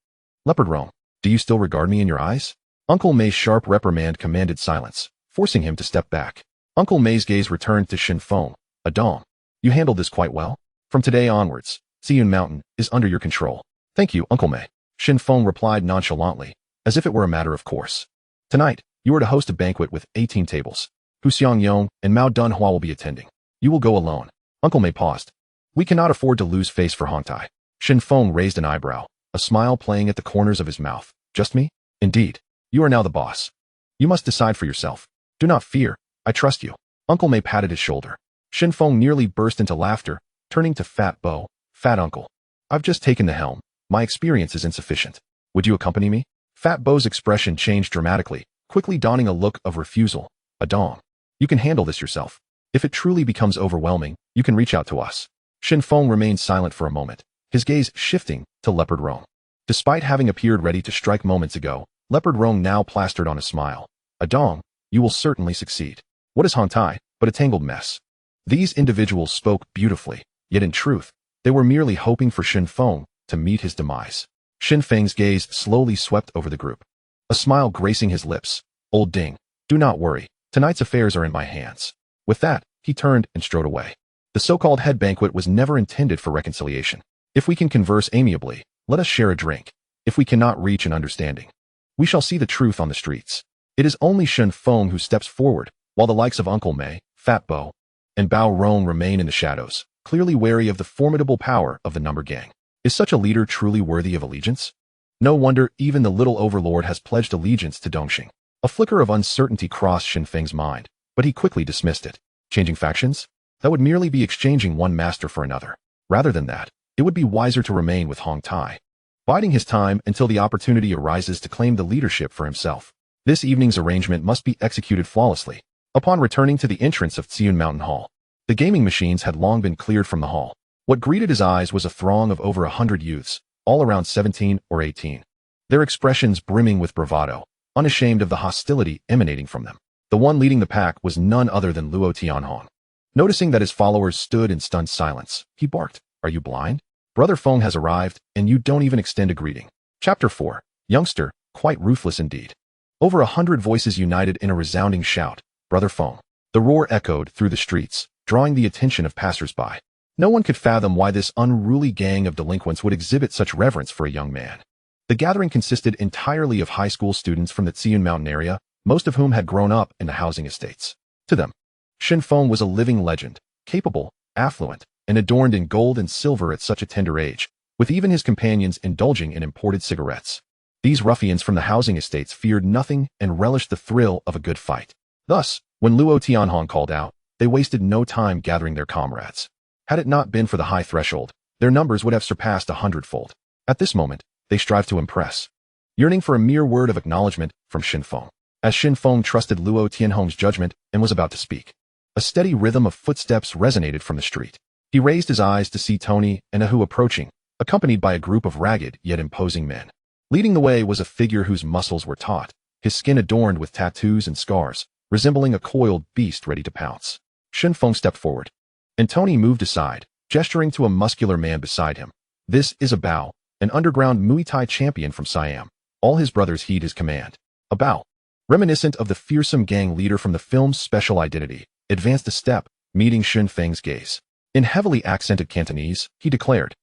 Leopard Rome, do you still regard me in your eyes? Uncle May's sharp reprimand commanded silence, forcing him to step back. Uncle May's gaze returned to Shen Feng. Adong, you handled this quite well. From today onwards, Siun Mountain is under your control. Thank you, Uncle May. Shen Feng replied nonchalantly, as if it were a matter of course. Tonight, you are to host a banquet with 18 tables. Hu Xiang Yong and Mao Dunhua will be attending. You will go alone. Uncle May paused. We cannot afford to lose face for Hong Tai. Shen Feng raised an eyebrow, a smile playing at the corners of his mouth. Just me? Indeed. You are now the boss. You must decide for yourself. Do not fear. I trust you. Uncle May patted his shoulder. Shen Feng nearly burst into laughter, turning to Fat Bo. Fat Uncle. I've just taken the helm. My experience is insufficient. Would you accompany me? Fat Bo's expression changed dramatically, quickly donning a look of refusal. Adong. You can handle this yourself. If it truly becomes overwhelming, you can reach out to us. Shen Feng remained silent for a moment, his gaze shifting to Leopard Rome. Despite having appeared ready to strike moments ago, Leopard Rome now plastered on a smile. Adong, you will certainly succeed. What is Hong Tai? but a tangled mess. These individuals spoke beautifully, yet in truth, they were merely hoping for Shen Feng to meet his demise. Shen Feng's gaze slowly swept over the group, a smile gracing his lips. Old Ding, do not worry, tonight's affairs are in my hands. With that, he turned and strode away. The so-called head banquet was never intended for reconciliation. If we can converse amiably, let us share a drink. If we cannot reach an understanding, we shall see the truth on the streets. It is only Shen Feng who steps forward, while the likes of Uncle Mei, Fat Bo, and Bao Rong remain in the shadows, clearly wary of the formidable power of the number gang. Is such a leader truly worthy of allegiance? No wonder even the little overlord has pledged allegiance to Dongxing. A flicker of uncertainty crossed Shen Feng's mind, but he quickly dismissed it. Changing factions? That would merely be exchanging one master for another. Rather than that, it would be wiser to remain with Hong Tai, biding his time until the opportunity arises to claim the leadership for himself. This evening's arrangement must be executed flawlessly. Upon returning to the entrance of Tsiun Mountain Hall, the gaming machines had long been cleared from the hall. What greeted his eyes was a throng of over 100 youths, all around 17 or 18. Their expressions brimming with bravado, unashamed of the hostility emanating from them. The one leading the pack was none other than Luo Tianhong. Noticing that his followers stood in stunned silence, he barked, "Are you blind? Brother Feng has arrived, and you don't even extend a greeting." Chapter 4. Youngster, quite ruthless indeed. Over 100 voices united in a resounding shout, "Brother Feng." The roar echoed through the streets, drawing the attention of passers-by. No one could fathom why this unruly gang of delinquents would exhibit such reverence for a young man. The gathering consisted entirely of high school students from the Tsiun Mountain area, most of whom had grown up in the housing estates. To them, Shen Feng was a living legend, capable, affluent, and adorned in gold and silver at such a tender age, with even his companions indulging in imported cigarettes. These ruffians from the housing estates feared nothing and relished the thrill of a good fight. Thus, when Luo Tianhong called out, they wasted no time gathering their comrades. Had it not been for the high threshold, their numbers would have surpassed 100-fold. At this moment, they strived to impress, yearning for a mere word of acknowledgement from Shen Feng. As Shen Feng trusted Luo Tianhong's judgment and was about to speak, a steady rhythm of footsteps resonated from the street. He raised his eyes to see Tony and Ahu approaching, accompanied by a group of ragged yet imposing men. Leading the way was a figure whose muscles were taut, his skin adorned with tattoos and scars, resembling a coiled beast ready to pounce. Shen Feng stepped forward, and Tony moved aside, gesturing to a muscular man beside him. "This is a Bao, an underground Muay Thai champion from Siam. All his brothers heed his command." A Bao, reminiscent of the fearsome gang leader from the film's Special Identity, advanced a step, meeting Shen Feng's gaze. In heavily accented Cantonese, he declared,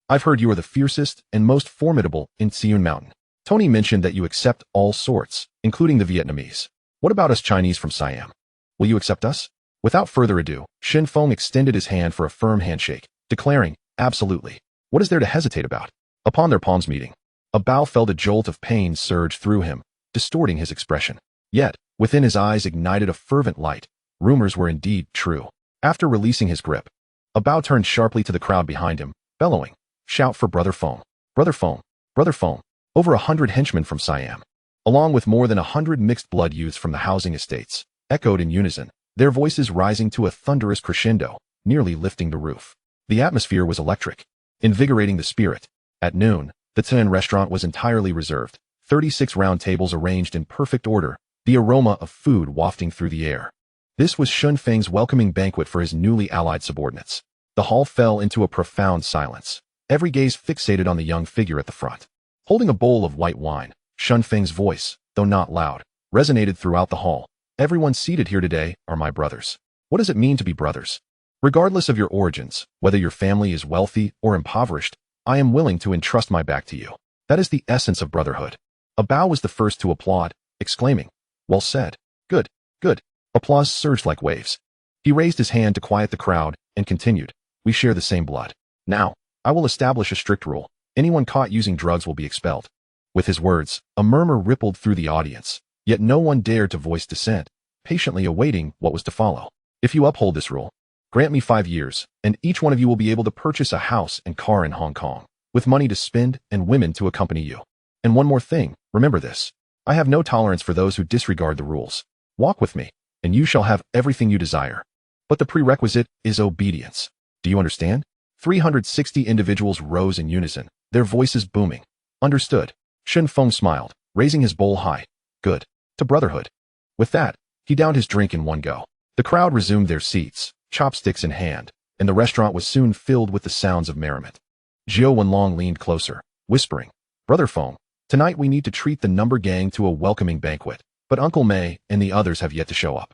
"I've heard you are the fiercest and most formidable in Tsiun Mountain. Tony mentioned that you accept all sorts, including the Vietnamese. What about us Chinese from Siam? Will you accept us?" Without further ado, Shen Feng extended his hand for a firm handshake, declaring, "Absolutely. What is there to hesitate about?" Upon their palms meeting, a Bao felt a jolt of pain surge through him, distorting his expression. Yet, within his eyes ignited a fervent light. Rumors were indeed true. After releasing his grip, a Bao turned sharply to the crowd behind him, bellowing, "Shout for Brother Feng! Brother Feng! Brother Feng!" Over 100 henchmen from Siam, along with more than 100 mixed-blood youths from the housing estates, echoed in unison, their voices rising to a thunderous crescendo, nearly lifting the roof. The atmosphere was electric, invigorating the spirit. At noon, the Tian restaurant was entirely reserved, 36 round tables arranged in perfect order, the aroma of food wafting through the air. This was Shen Feng's welcoming banquet for his newly allied subordinates. The hall fell into a profound silence, every gaze fixated on the young figure at the front. Holding a bowl of white wine, Shen Feng's voice, though not loud, resonated throughout the hall. "Everyone seated here today are my brothers. What does it mean to be brothers? Regardless of your origins, whether your family is wealthy or impoverished, I am willing to entrust my back to you. That is the essence of brotherhood." A Bao was the first to applaud, exclaiming, "Well said. Good, good." Applause surged like waves. He raised his hand to quiet the crowd and continued, "We share the same blood. Now, I will establish a strict rule. Anyone caught using drugs will be expelled." With his words, a murmur rippled through the audience, yet no one dared to voice dissent, patiently awaiting what was to follow. "If you uphold this rule, grant me 5 years, and each one of you will be able to purchase a house and car in Hong Kong, with money to spend and women to accompany you. And one more thing, remember this. I have no tolerance for those who disregard the rules. Walk with me, and you shall have everything you desire. But the prerequisite is obedience. Do you understand?" 360 individuals rose in unison, their voices booming. "Understood." Shen Feng smiled, raising his bowl high. "Good. To brotherhood." With that, he downed his drink in one go. The crowd resumed their seats, chopsticks in hand, and the restaurant was soon filled with the sounds of merriment. Jiao Wenlong leaned closer, whispering, "Brother Feng, tonight we need to treat the number gang to a welcoming banquet, but Uncle Mei and the others have yet to show up."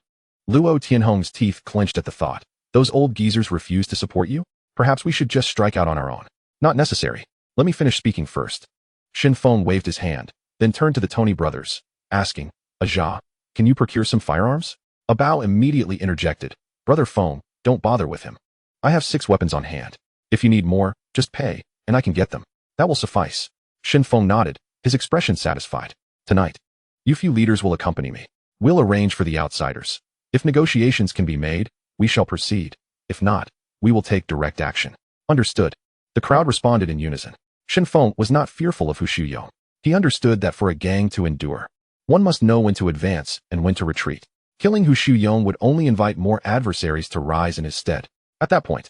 Luo Tianhong's teeth clenched at the thought. "Those old geezers refuse to support you? Perhaps we should just strike out on our own." "Not necessary. Let me finish speaking first." Shen Feng waved his hand, then turned to the Tony brothers, asking, "Ajia, can you procure some firearms?" A Bao immediately interjected, "Brother Feng, don't bother with him. I have 6 weapons on hand. If you need more, just pay, and I can get them. That will suffice." Shen Feng nodded, his expression satisfied. "Tonight, you few leaders will accompany me. We'll arrange for the outsiders. If negotiations can be made, we shall proceed. If not, we will take direct action." "Understood." The crowd responded in unison. Shen Feng was not fearful of Hu Shuyong. He understood that for a gang to endure, one must know when to advance and when to retreat. Killing Hu Shuyong would only invite more adversaries to rise in his stead. At that point,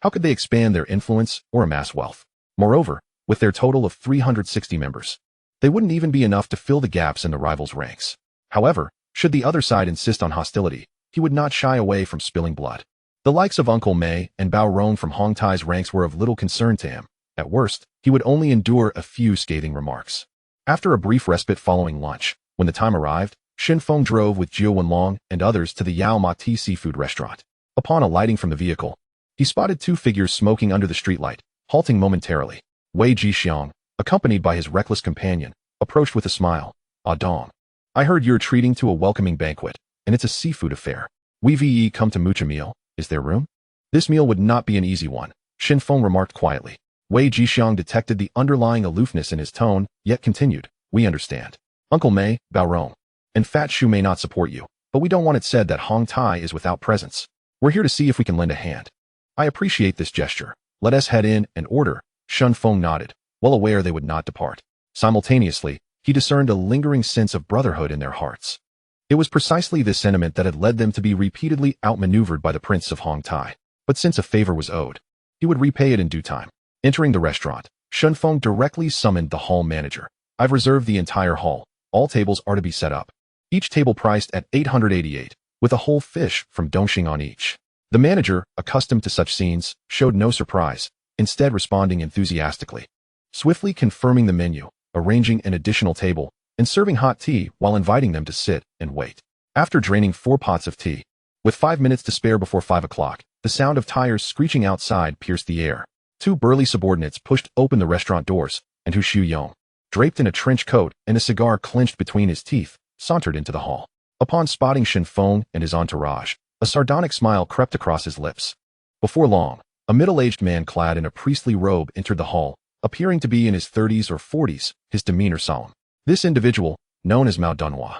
how could they expand their influence or amass wealth? Moreover, with their total of 360 members, they wouldn't even be enough to fill the gaps in the rivals' ranks. However, should the other side insist on hostility, he would not shy away from spilling blood. The likes of Uncle Mei and Bao Rong from Hong Tai's ranks were of little concern to him. At worst, he would only endure a few scathing remarks. After a brief respite following lunch, when the time arrived, Shen Feng drove with Jiao Wenlong and others to the Yao Ma Ti seafood restaurant. Upon alighting from the vehicle, he spotted 2 figures smoking under the streetlight, halting momentarily. Wei Jixiang, accompanied by his reckless companion, approached with a smile. "Ah Dong, I heard you're treating to a welcoming banquet, and it's a seafood affair. We come to mooch a meal. Is there room?" "This meal would not be an easy one," Shen Feng remarked quietly. Wei Jixiang detected the underlying aloofness in his tone, yet continued, "We understand. Uncle Mei, Bao Rong, and Fat Shu may not support you, but we don't want it said that Hong Tai is without presence. We're here to see if we can lend a hand." "I appreciate this gesture. Let us head in and order." Shen Feng nodded, well aware they would not depart. Simultaneously, he discerned a lingering sense of brotherhood in their hearts. It was precisely this sentiment that had led them to be repeatedly outmaneuvered by the Prince of Hong Tai. But since a favor was owed, he would repay it in due time. Entering the restaurant, Shen Feng directly summoned the hall manager. "I've reserved the entire hall. All tables are to be set up. Each table priced at 888, with a whole fish from Dongxing on each." The manager, accustomed to such scenes, showed no surprise, instead responding enthusiastically. Swiftly confirming the menu, arranging an additional table, and serving hot tea while inviting them to sit and wait. After draining 4 pots of tea, with 5 minutes to spare before 5 o'clock, the sound of tires screeching outside pierced the air. 2 burly subordinates pushed open the restaurant doors, and Hu Shuyong, draped in a trench coat and a cigar clenched between his teeth, sauntered into the hall. Upon spotting Shen Feng and his entourage, a sardonic smile crept across his lips. Before long, a middle-aged man clad in a priestly robe entered the hall, appearing to be in his 30s or 40s, his demeanor solemn. This individual, known as Mao Dunhua,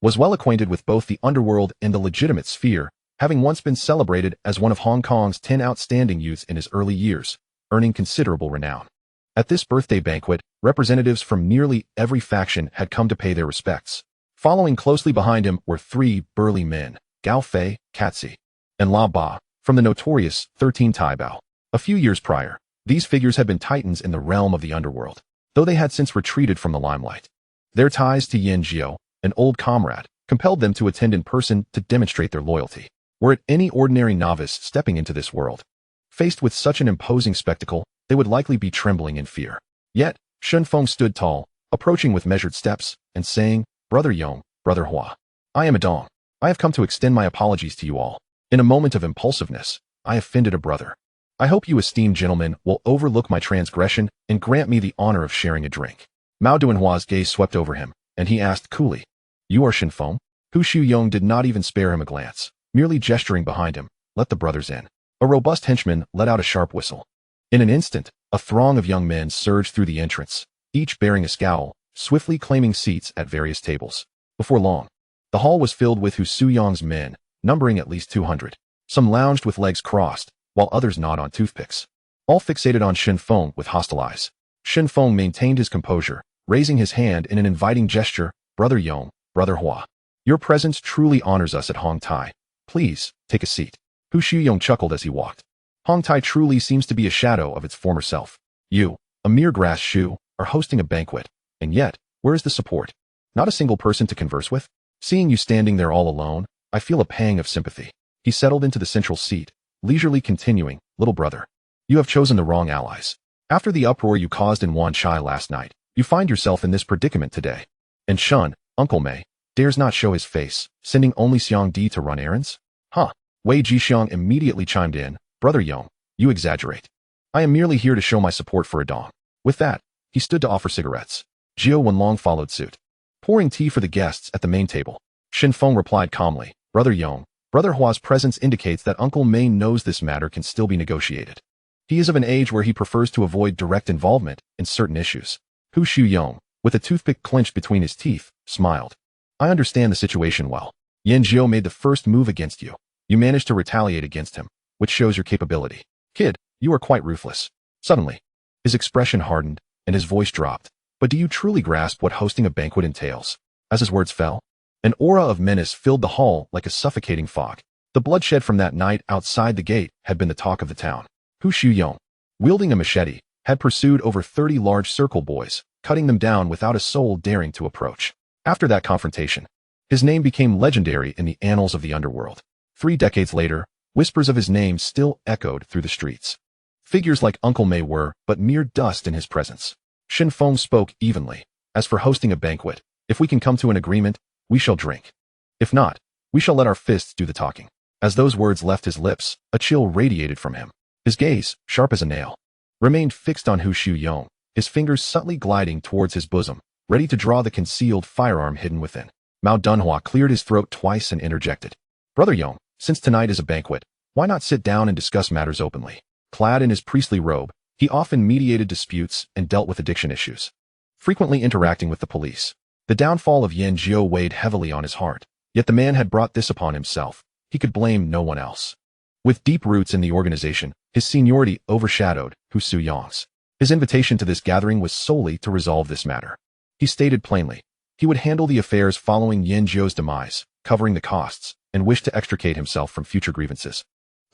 was well acquainted with both the underworld and the legitimate sphere, having once been celebrated as one of Hong Kong's 10 outstanding youths in his early years, earning considerable renown. At this birthday banquet, representatives from nearly every faction had come to pay their respects. Following closely behind him were 3 burly men, Gao Fei, Katzi, and La Ba, from the notorious 13 Tai Bao. A few years prior, these figures had been titans in the realm of the underworld, though they had since retreated from the limelight. Their ties to Yan Jiao, an old comrade, compelled them to attend in person to demonstrate their loyalty. Were it any ordinary novice stepping into this world, faced with such an imposing spectacle, they would likely be trembling in fear. Yet, Shen Feng stood tall, approaching with measured steps, and saying, "Brother Yong, Brother Hua, I am a Dong. I have come to extend my apologies to you all. In a moment of impulsiveness, I offended a brother. I hope you esteemed gentlemen will overlook my transgression and grant me the honor of sharing a drink." Mao Dunhua's gaze swept over him, and he asked coolly, "You are Shen Feng?" Hu Shuyong did not even spare him a glance, merely gesturing behind him, "Let the brothers in." A robust henchman let out a sharp whistle. In an instant, a throng of young men surged through the entrance, each bearing a scowl, swiftly claiming seats at various tables. Before long, the hall was filled with Hu Shuyong's men, numbering at least 200. Some lounged with legs crossed, while others gnawed on toothpicks, all fixated on Shen Feng with hostile eyes. Shen Feng maintained his composure, raising his hand in an inviting gesture, "Brother Yong, Brother Hua, your presence truly honors us at Hong Tai. Please, take a seat." Hu Shuyong chuckled as he walked. Hong Tai truly seems to be a shadow of its former self. You, a mere grass shoe, are hosting a banquet, and yet, where is the support? Not a single person to converse with? Seeing you standing there all alone, I feel a pang of sympathy. He settled into the central seat, leisurely continuing, "Little brother, you have chosen the wrong allies. After the uproar you caused in Wan Chai last night, you find yourself in this predicament today. And Shun, Uncle Mei, dares not show his face, sending only Xiang Di to run errands? Huh." Wei Jixiang immediately chimed in, "Brother Yong, you exaggerate. I am merely here to show my support for Adong." With that, he stood to offer cigarettes. Jiao Wenlong followed suit. Pouring tea for the guests at the main table, Shen Feng replied calmly, "Brother Yong, Brother Hua's presence indicates that Uncle Mei knows this matter can still be negotiated. He is of an age where he prefers to avoid direct involvement in certain issues." Hu Shu Yong, with a toothpick clenched between his teeth, smiled. "I understand the situation well. Yan Jiao made the first move against you. You managed to retaliate against him, which shows your capability. Kid, you are quite ruthless." Suddenly, his expression hardened, and his voice dropped. "But do you truly grasp what hosting a banquet entails?" As his words fell, an aura of menace filled the hall like a suffocating fog. The bloodshed from that night outside the gate had been the talk of the town. Hu Shu Yong, wielding a machete, had pursued over 30 large circle boys, cutting them down without a soul daring to approach. After that confrontation, his name became legendary in the annals of the underworld. 3 decades later, whispers of his name still echoed through the streets. Figures like Uncle Mei were but mere dust in his presence. Shen Feng spoke evenly. "As for hosting a banquet, if we can come to an agreement, we shall drink. If not, we shall let our fists do the talking." As those words left his lips, a chill radiated from him. His gaze, sharp as a nail, remained fixed on Hu Shu Yong, his fingers subtly gliding towards his bosom, ready to draw the concealed firearm hidden within. Mao Dunhua cleared his throat twice and interjected, "Brother Yong, since tonight is a banquet, why not sit down and discuss matters openly?" Clad in his priestly robe, he often mediated disputes and dealt with addiction issues, frequently interacting with the police. The downfall of Yan Jiao weighed heavily on his heart, yet the man had brought this upon himself. He could blame no one else. With deep roots in the organization, his seniority overshadowed Hu Su Yong's. His invitation to this gathering was solely to resolve this matter. He stated plainly, he would handle the affairs following Yan Jiao's demise, covering the costs, and wished to extricate himself from future grievances.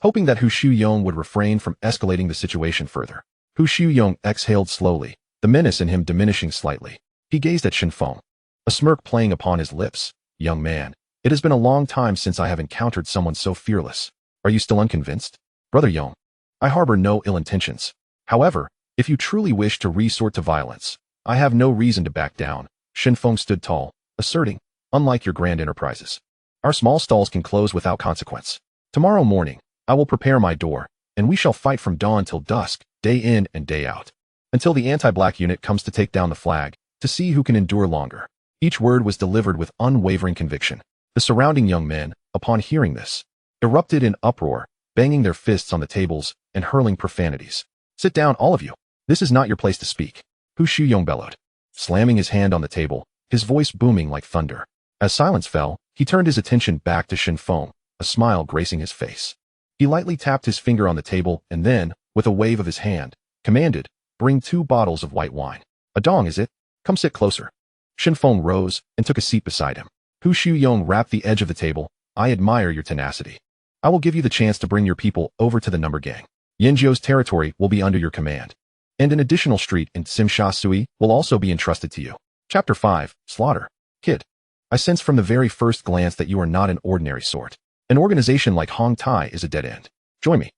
Hoping that Hu Shu Yong would refrain from escalating the situation further, Hu Shu Yong exhaled slowly, the menace in him diminishing slightly. He gazed at Shen Feng, a smirk playing upon his lips. "Young man, it has been a long time since I have encountered someone so fearless. Are you still unconvinced?" "Brother Yong, I harbor no ill intentions. However, if you truly wish to resort to violence, I have no reason to back down." Shen Feng stood tall, asserting, "Unlike your grand enterprises, our small stalls can close without consequence. Tomorrow morning, I will prepare my door, and we shall fight from dawn till dusk, day in and day out, until the anti-black unit comes to take down the flag, to see who can endure longer." Each word was delivered with unwavering conviction. The surrounding young men, upon hearing this, erupted in uproar, banging their fists on the tables and hurling profanities. "Sit down, all of you. This is not your place to speak," Hu Shu Yong bellowed, slamming his hand on the table, his voice booming like thunder. As silence fell, he turned his attention back to Shen Feng, a smile gracing his face. He lightly tapped his finger on the table and then, with a wave of his hand, commanded, "Bring 2 bottles of white wine." "Adong, is it? Come sit closer." Shen Feng rose and took a seat beside him. Hu Shu Yong rapped the edge of the table. "I admire your tenacity. I will give you the chance to bring your people over to the number gang. Yanjiao's territory will be under your command, and an additional street in Simsha Sui will also be entrusted to you." Chapter 5, Slaughter. "Kid, I sense from the very first glance that you are not an ordinary sort. An organization like Hong Tai is a dead end. Join me,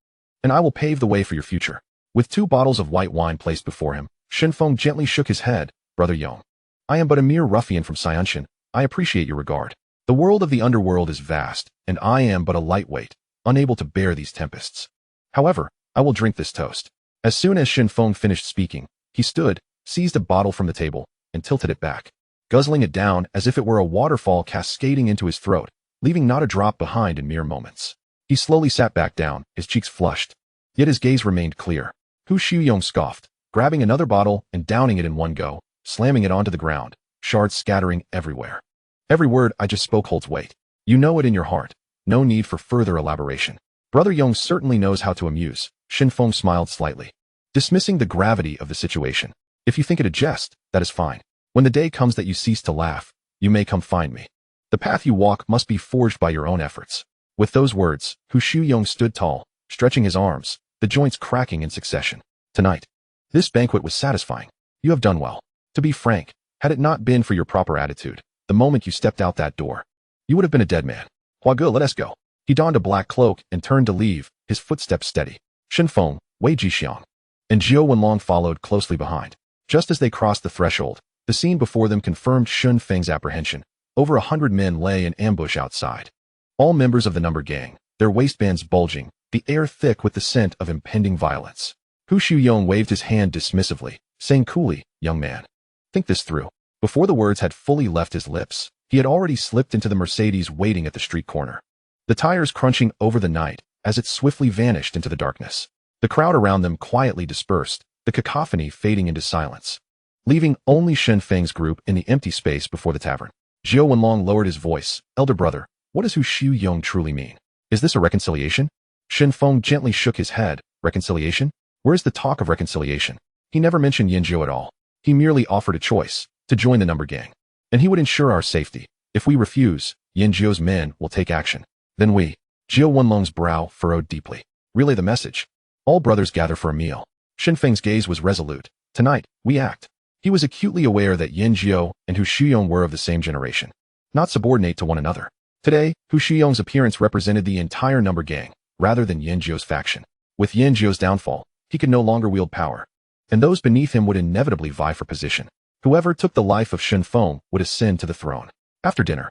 and I will pave the way for your future." With 2 bottles of white wine placed before him, Shen Feng gently shook his head. "Brother Yong, I am but a mere ruffian from Sianshan. I appreciate your regard. The world of the underworld is vast, and I am but a lightweight, unable to bear these tempests. However, I will drink this toast." As soon as Shen Feng finished speaking, he stood, seized a bottle from the table, and tilted it back, guzzling it down as if it were a waterfall cascading into his throat, leaving not a drop behind in mere moments. He slowly sat back down, his cheeks flushed, yet his gaze remained clear. Hu Shu Yong scoffed, grabbing another bottle and downing it in one go, slamming it onto the ground, shards scattering everywhere. "Every word I just spoke holds weight. You know it in your heart. No need for further elaboration. Brother Yong certainly knows how to amuse." Shen Feng smiled slightly, dismissing the gravity of the situation. "If you think it a jest, that is fine. When the day comes that you cease to laugh, you may come find me. The path you walk must be forged by your own efforts." With those words, Hu Shu Yong stood tall, stretching his arms, the joints cracking in succession. "Tonight, this banquet was satisfying. You have done well. To be frank, had it not been for your proper attitude, the moment you stepped out that door, you would have been a dead man. Hua Ge, let us go." He donned a black cloak and turned to leave, his footsteps steady. Shen Feng, Wei Jixiang, and Jiao Wenlong followed closely behind. Just as they crossed the threshold, the scene before them confirmed Shen Feng's apprehension. Over 100 men lay in ambush outside. All members of the number gang, their waistbands bulging, the air thick with the scent of impending violence. Hu Shuyong waved his hand dismissively, saying coolly, "Young man, think this through." Before the words had fully left his lips, he had already slipped into the Mercedes waiting at the street corner. The tires crunching over the night as it swiftly vanished into the darkness. The crowd around them quietly dispersed, the cacophony fading into silence, leaving only Shen Feng's group in the empty space before the tavern. Jiao Wenlong lowered his voice. "Elder brother, what does Hu Shuyong truly mean? Is this a reconciliation?" Shen Feng gently shook his head. "Reconciliation? Where's the talk of reconciliation? He never mentioned Yanjiao at all. He merely offered a choice, to join the number gang. And he would ensure our safety. If we refuse, Yanjiao's men will take action. Then we." Jiao Wenlong's brow furrowed deeply. "Relay the message. All brothers gather for a meal." Shen Feng's gaze was resolute. "Tonight, we act." He was acutely aware that Yanjiao and Hu Shuyong were of the same generation, not subordinate to one another. Today, Hu Shuyong's appearance represented the entire number gang, rather than Yanjiao's faction. With Yanjiao's downfall, he could no longer wield power, and those beneath him would inevitably vie for position. Whoever took the life of Shen Feng would ascend to the throne. After dinner,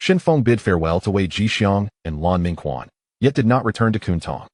Shen Feng bid farewell to Wei Jixiang and Lan Mingquan, yet did not return to Kuntong.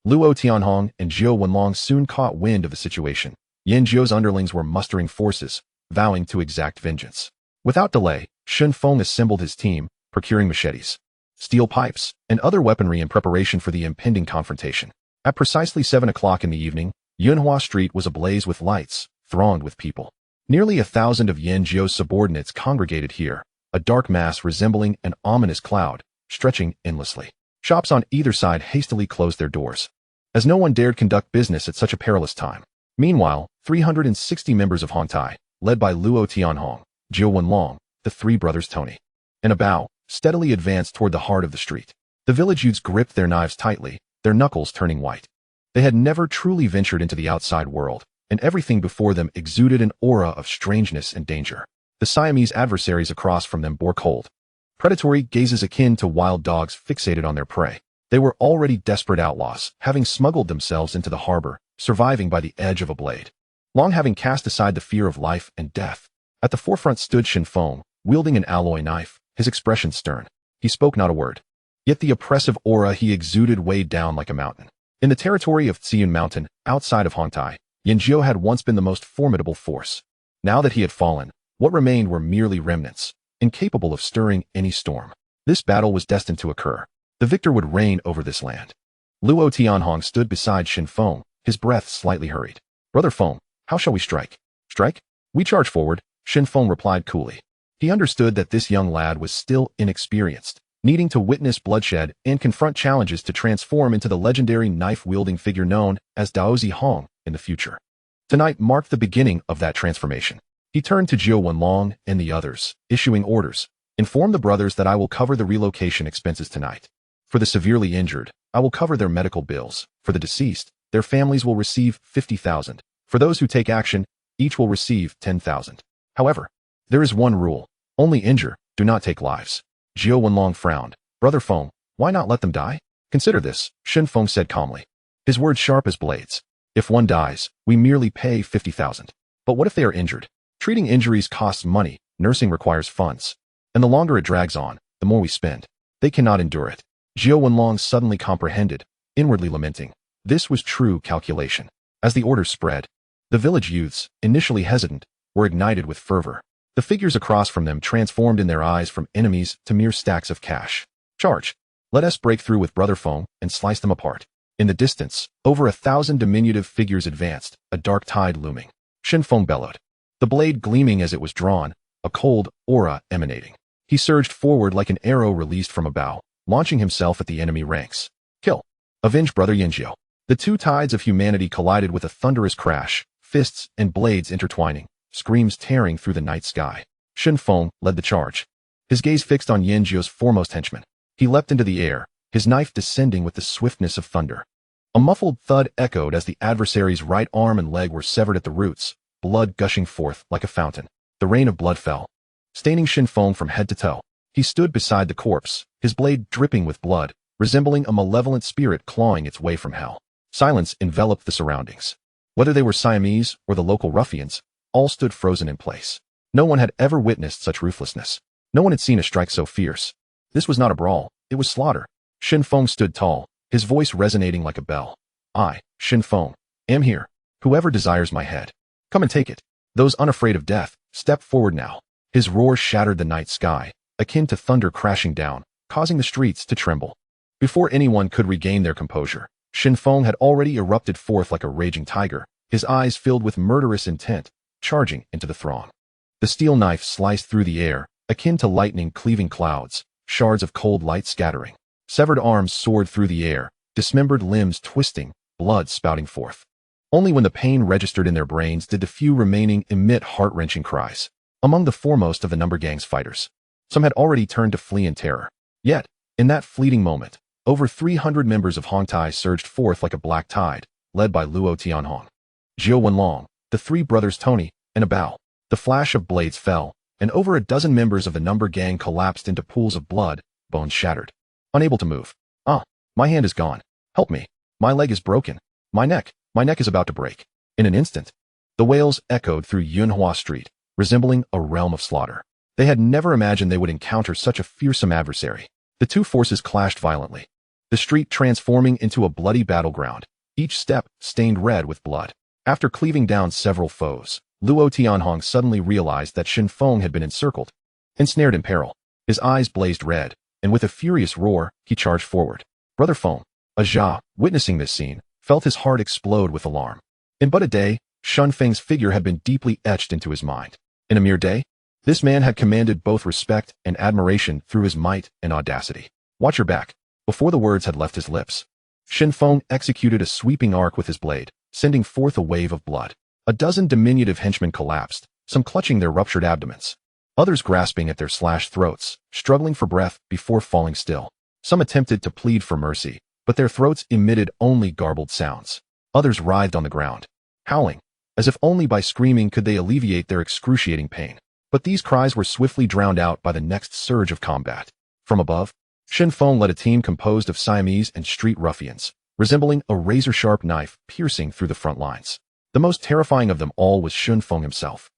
Luo Tianhong and Jiao Wenlong soon caught wind of the situation. Yanjiao's underlings were mustering forces, vowing to exact vengeance. Without delay, Shen Feng assembled his team, procuring machetes, steel pipes, and other weaponry in preparation for the impending confrontation. At precisely 7 o'clock in the evening, Yunhua Street was ablaze with lights, thronged with people. Nearly 1,000 of Yanjiao's subordinates congregated here, a dark mass resembling an ominous cloud, stretching endlessly. Shops on either side hastily closed their doors, as no one dared conduct business at such a perilous time. Meanwhile, 360 members of Hong Tai, led by Luo Tianhong, Jiao Wenlong, the three brothers Tony, and a Bao, steadily advanced toward the heart of the street. The village youths gripped their knives tightly, their knuckles turning white. They had never truly ventured into the outside world, and everything before them exuded an aura of strangeness and danger. The Siamese adversaries across from them bore cold, predatory gazes akin to wild dogs fixated on their prey. They were already desperate outlaws, having smuggled themselves into the harbor, surviving by the edge of a blade, long having cast aside the fear of life and death. At the forefront stood Shen Feng, wielding an alloy knife, his expression stern. He spoke not a word, yet the oppressive aura he exuded weighed down like a mountain. In the territory of Xian Mountain, outside of Hong Tai, Yanjiao had once been the most formidable force. Now that he had fallen, what remained were merely remnants, incapable of stirring any storm. This battle was destined to occur. The victor would reign over this land. Luo Tianhong stood beside Shen Feng, his breath slightly hurried. "Brother Feng, how shall we strike?" "Strike? We charge forward," Shen Feng replied coolly. He understood that this young lad was still inexperienced, needing to witness bloodshed and confront challenges to transform into the legendary knife-wielding figure known as Daozi Hong in the future. Tonight marked the beginning of that transformation. He turned to Jiao Wenlong and the others, issuing orders. "Inform the brothers that I will cover the relocation expenses tonight. For the severely injured, I will cover their medical bills. For the deceased, their families will receive 50,000. For those who take action, each will receive 10,000. However, there is one rule. Only injure, do not take lives." Jiao Wenlong frowned. "Brother Feng, why not let them die?" "Consider this," Shen Feng said calmly, his words sharp as blades. "If one dies, we merely pay 50,000. But what if they are injured? Treating injuries costs money, nursing requires funds. And the longer it drags on, the more we spend. They cannot endure it." Jiao Wenlong suddenly comprehended, inwardly lamenting. This was true calculation. As the orders spread, the village youths, initially hesitant, were ignited with fervor. The figures across from them transformed in their eyes from enemies to mere stacks of cash. "Charge! Let us break through with Brother Feng and slice them apart." In the distance, over 1,000 diminutive figures advanced, a dark tide looming. Shen Feng bellowed, the blade gleaming as it was drawn, a cold aura emanating. He surged forward like an arrow released from a bow, launching himself at the enemy ranks. "Kill! Avenge Brother Yanjiao!" The two tides of humanity collided with a thunderous crash, fists and blades intertwining, screams tearing through the night sky. Shen Feng led the charge, his gaze fixed on Yanjiao's foremost henchman. He leapt into the air, his knife descending with the swiftness of thunder. A muffled thud echoed as the adversary's right arm and leg were severed at the roots, blood gushing forth like a fountain. The rain of blood fell, staining Shen Feng from head to toe. He stood beside the corpse, his blade dripping with blood, resembling a malevolent spirit clawing its way from hell. Silence enveloped the surroundings. Whether they were Siamese or the local ruffians, all stood frozen in place. No one had ever witnessed such ruthlessness. No one had seen a strike so fierce. This was not a brawl, it was slaughter. Shen Feng stood tall, his voice resonating like a bell. I, Shen Feng, am here. Whoever desires my head, come and take it. Those unafraid of death, step forward now. His roar shattered the night sky, akin to thunder crashing down, causing the streets to tremble. Before anyone could regain their composure, Shen Feng had already erupted forth like a raging tiger, his eyes filled with murderous intent, charging into the throng. The steel knife sliced through the air, akin to lightning cleaving clouds, shards of cold light scattering. Severed arms soared through the air, dismembered limbs twisting, blood spouting forth. Only when the pain registered in their brains did the few remaining emit heart-wrenching cries. Among the foremost of the number gang's fighters, some had already turned to flee in terror. Yet, in that fleeting moment, over 300 members of Hong Tai surged forth like a black tide, led by Luo Tianhong, Jiao Wenlong, the three brothers Tony, and Abao. The flash of blades fell, and over a dozen members of the number gang collapsed into pools of blood, bones shattered. Unable to move. My hand is gone. Help me. My leg is broken. My neck is about to break. In an instant, the wails echoed through Yunhua Street, resembling a realm of slaughter. They had never imagined they would encounter such a fearsome adversary. The two forces clashed violently, the street transforming into a bloody battleground, each step stained red with blood. After cleaving down several foes, Luo Tianhong suddenly realized that Shen Feng had been encircled, ensnared in peril. His eyes blazed red, and with a furious roar, he charged forward. Brother Feng, Jia, witnessing this scene, felt his heart explode with alarm. In but a day, Shen Feng's figure had been deeply etched into his mind. In a mere day, this man had commanded both respect and admiration through his might and audacity. Watch your back. Before the words had left his lips, Shen Feng executed a sweeping arc with his blade, sending forth a wave of blood. A dozen diminutive henchmen collapsed, some clutching their ruptured abdomens, others grasping at their slashed throats, struggling for breath before falling still. Some attempted to plead for mercy, but their throats emitted only garbled sounds. Others writhed on the ground, howling, as if only by screaming could they alleviate their excruciating pain. But these cries were swiftly drowned out by the next surge of combat. From above, Shen Feng led a team composed of Siamese and street ruffians, resembling a razor-sharp knife piercing through the front lines. The most terrifying of them all was Shen Feng himself.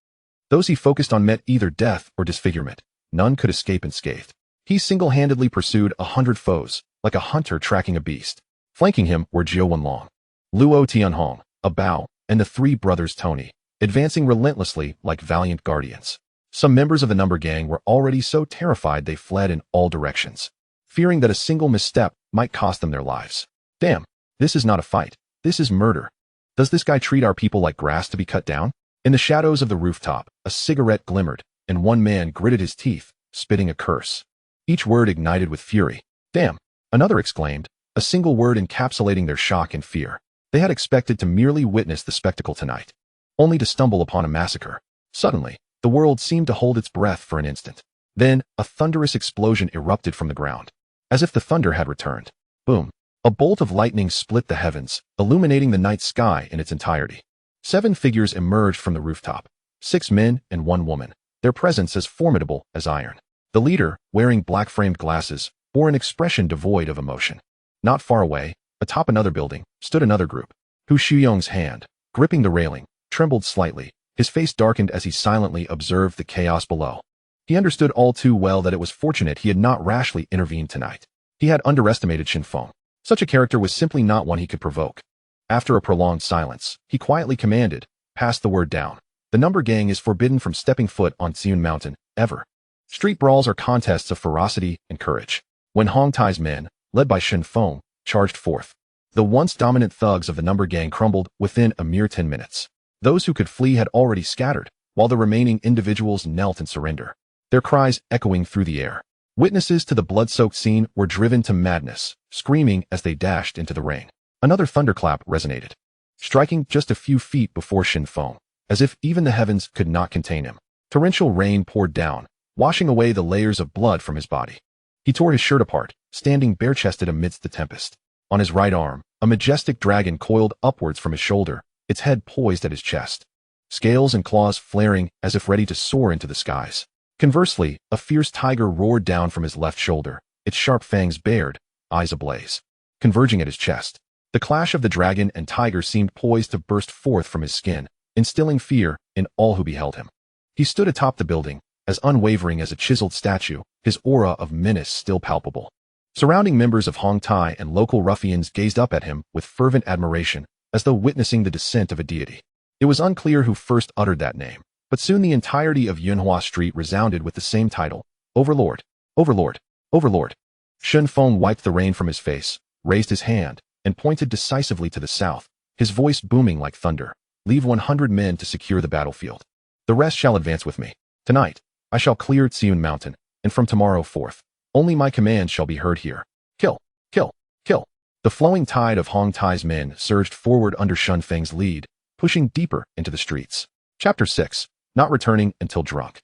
Those he focused on met either death or disfigurement. None could escape unscathed. He single-handedly pursued 100 foes, like a hunter tracking a beast. Flanking him were Jiao Wenlong, Luo Tianhong, Abao, and the three brothers Tony, advancing relentlessly like valiant guardians. Some members of the number gang were already so terrified they fled in all directions, fearing that a single misstep might cost them their lives. Damn, this is not a fight. This is murder. Does this guy treat our people like grass to be cut down? In the shadows of the rooftop, a cigarette glimmered, and one man gritted his teeth, spitting a curse. Each word ignited with fury. Damn, another exclaimed, a single word encapsulating their shock and fear. They had expected to merely witness the spectacle tonight, only to stumble upon a massacre. Suddenly, the world seemed to hold its breath for an instant. Then, a thunderous explosion erupted from the ground, as if the thunder had returned. Boom. A bolt of lightning split the heavens, illuminating the night sky in its entirety. 7 figures emerged from the rooftop, 6 men and 1 woman, their presence as formidable as iron. The leader, wearing black-framed glasses, bore an expression devoid of emotion. Not far away, atop another building, stood another group. Hu Shuyong's hand, gripping the railing, trembled slightly. His face darkened as he silently observed the chaos below. He understood all too well that it was fortunate he had not rashly intervened tonight. He had underestimated Shen Feng. Such a character was simply not one he could provoke. After a prolonged silence, he quietly commanded, "Pass the word down. The number gang is forbidden from stepping foot on Xiun Mountain, ever." Street brawls are contests of ferocity and courage. When Hong Tai's men, led by Shen Feng, charged forth, the once dominant thugs of the number gang crumbled within a mere 10 minutes. Those who could flee had already scattered, while the remaining individuals knelt in surrender, their cries echoing through the air. Witnesses to the blood-soaked scene were driven to madness, screaming as they dashed into the rain. Another thunderclap resonated, striking just a few feet before Shen Feng, as if even the heavens could not contain him. Torrential rain poured down, washing away the layers of blood from his body. He tore his shirt apart, standing bare-chested amidst the tempest. On his right arm, a majestic dragon coiled upwards from his shoulder, its head poised at his chest, scales and claws flaring as if ready to soar into the skies. Conversely, a fierce tiger roared down from his left shoulder, its sharp fangs bared, eyes ablaze, converging at his chest. The clash of the dragon and tiger seemed poised to burst forth from his skin, instilling fear in all who beheld him. He stood atop the building, as unwavering as a chiseled statue, his aura of menace still palpable. Surrounding members of Hong Tai and local ruffians gazed up at him with fervent admiration, as though witnessing the descent of a deity. It was unclear who first uttered that name, but soon the entirety of Yunhua Street resounded with the same title: Overlord, Overlord, Overlord. Shen Feng wiped the rain from his face, raised his hand, and pointed decisively to the south, his voice booming like thunder. Leave 100 men to secure the battlefield. The rest shall advance with me. Tonight, I shall clear Tsiun Mountain, and from tomorrow forth, only my commands shall be heard here. Kill, kill, kill. The flowing tide of Hong Tai's men surged forward under Shen Feng's lead, pushing deeper into the streets. Chapter 6. Not returning until drunk.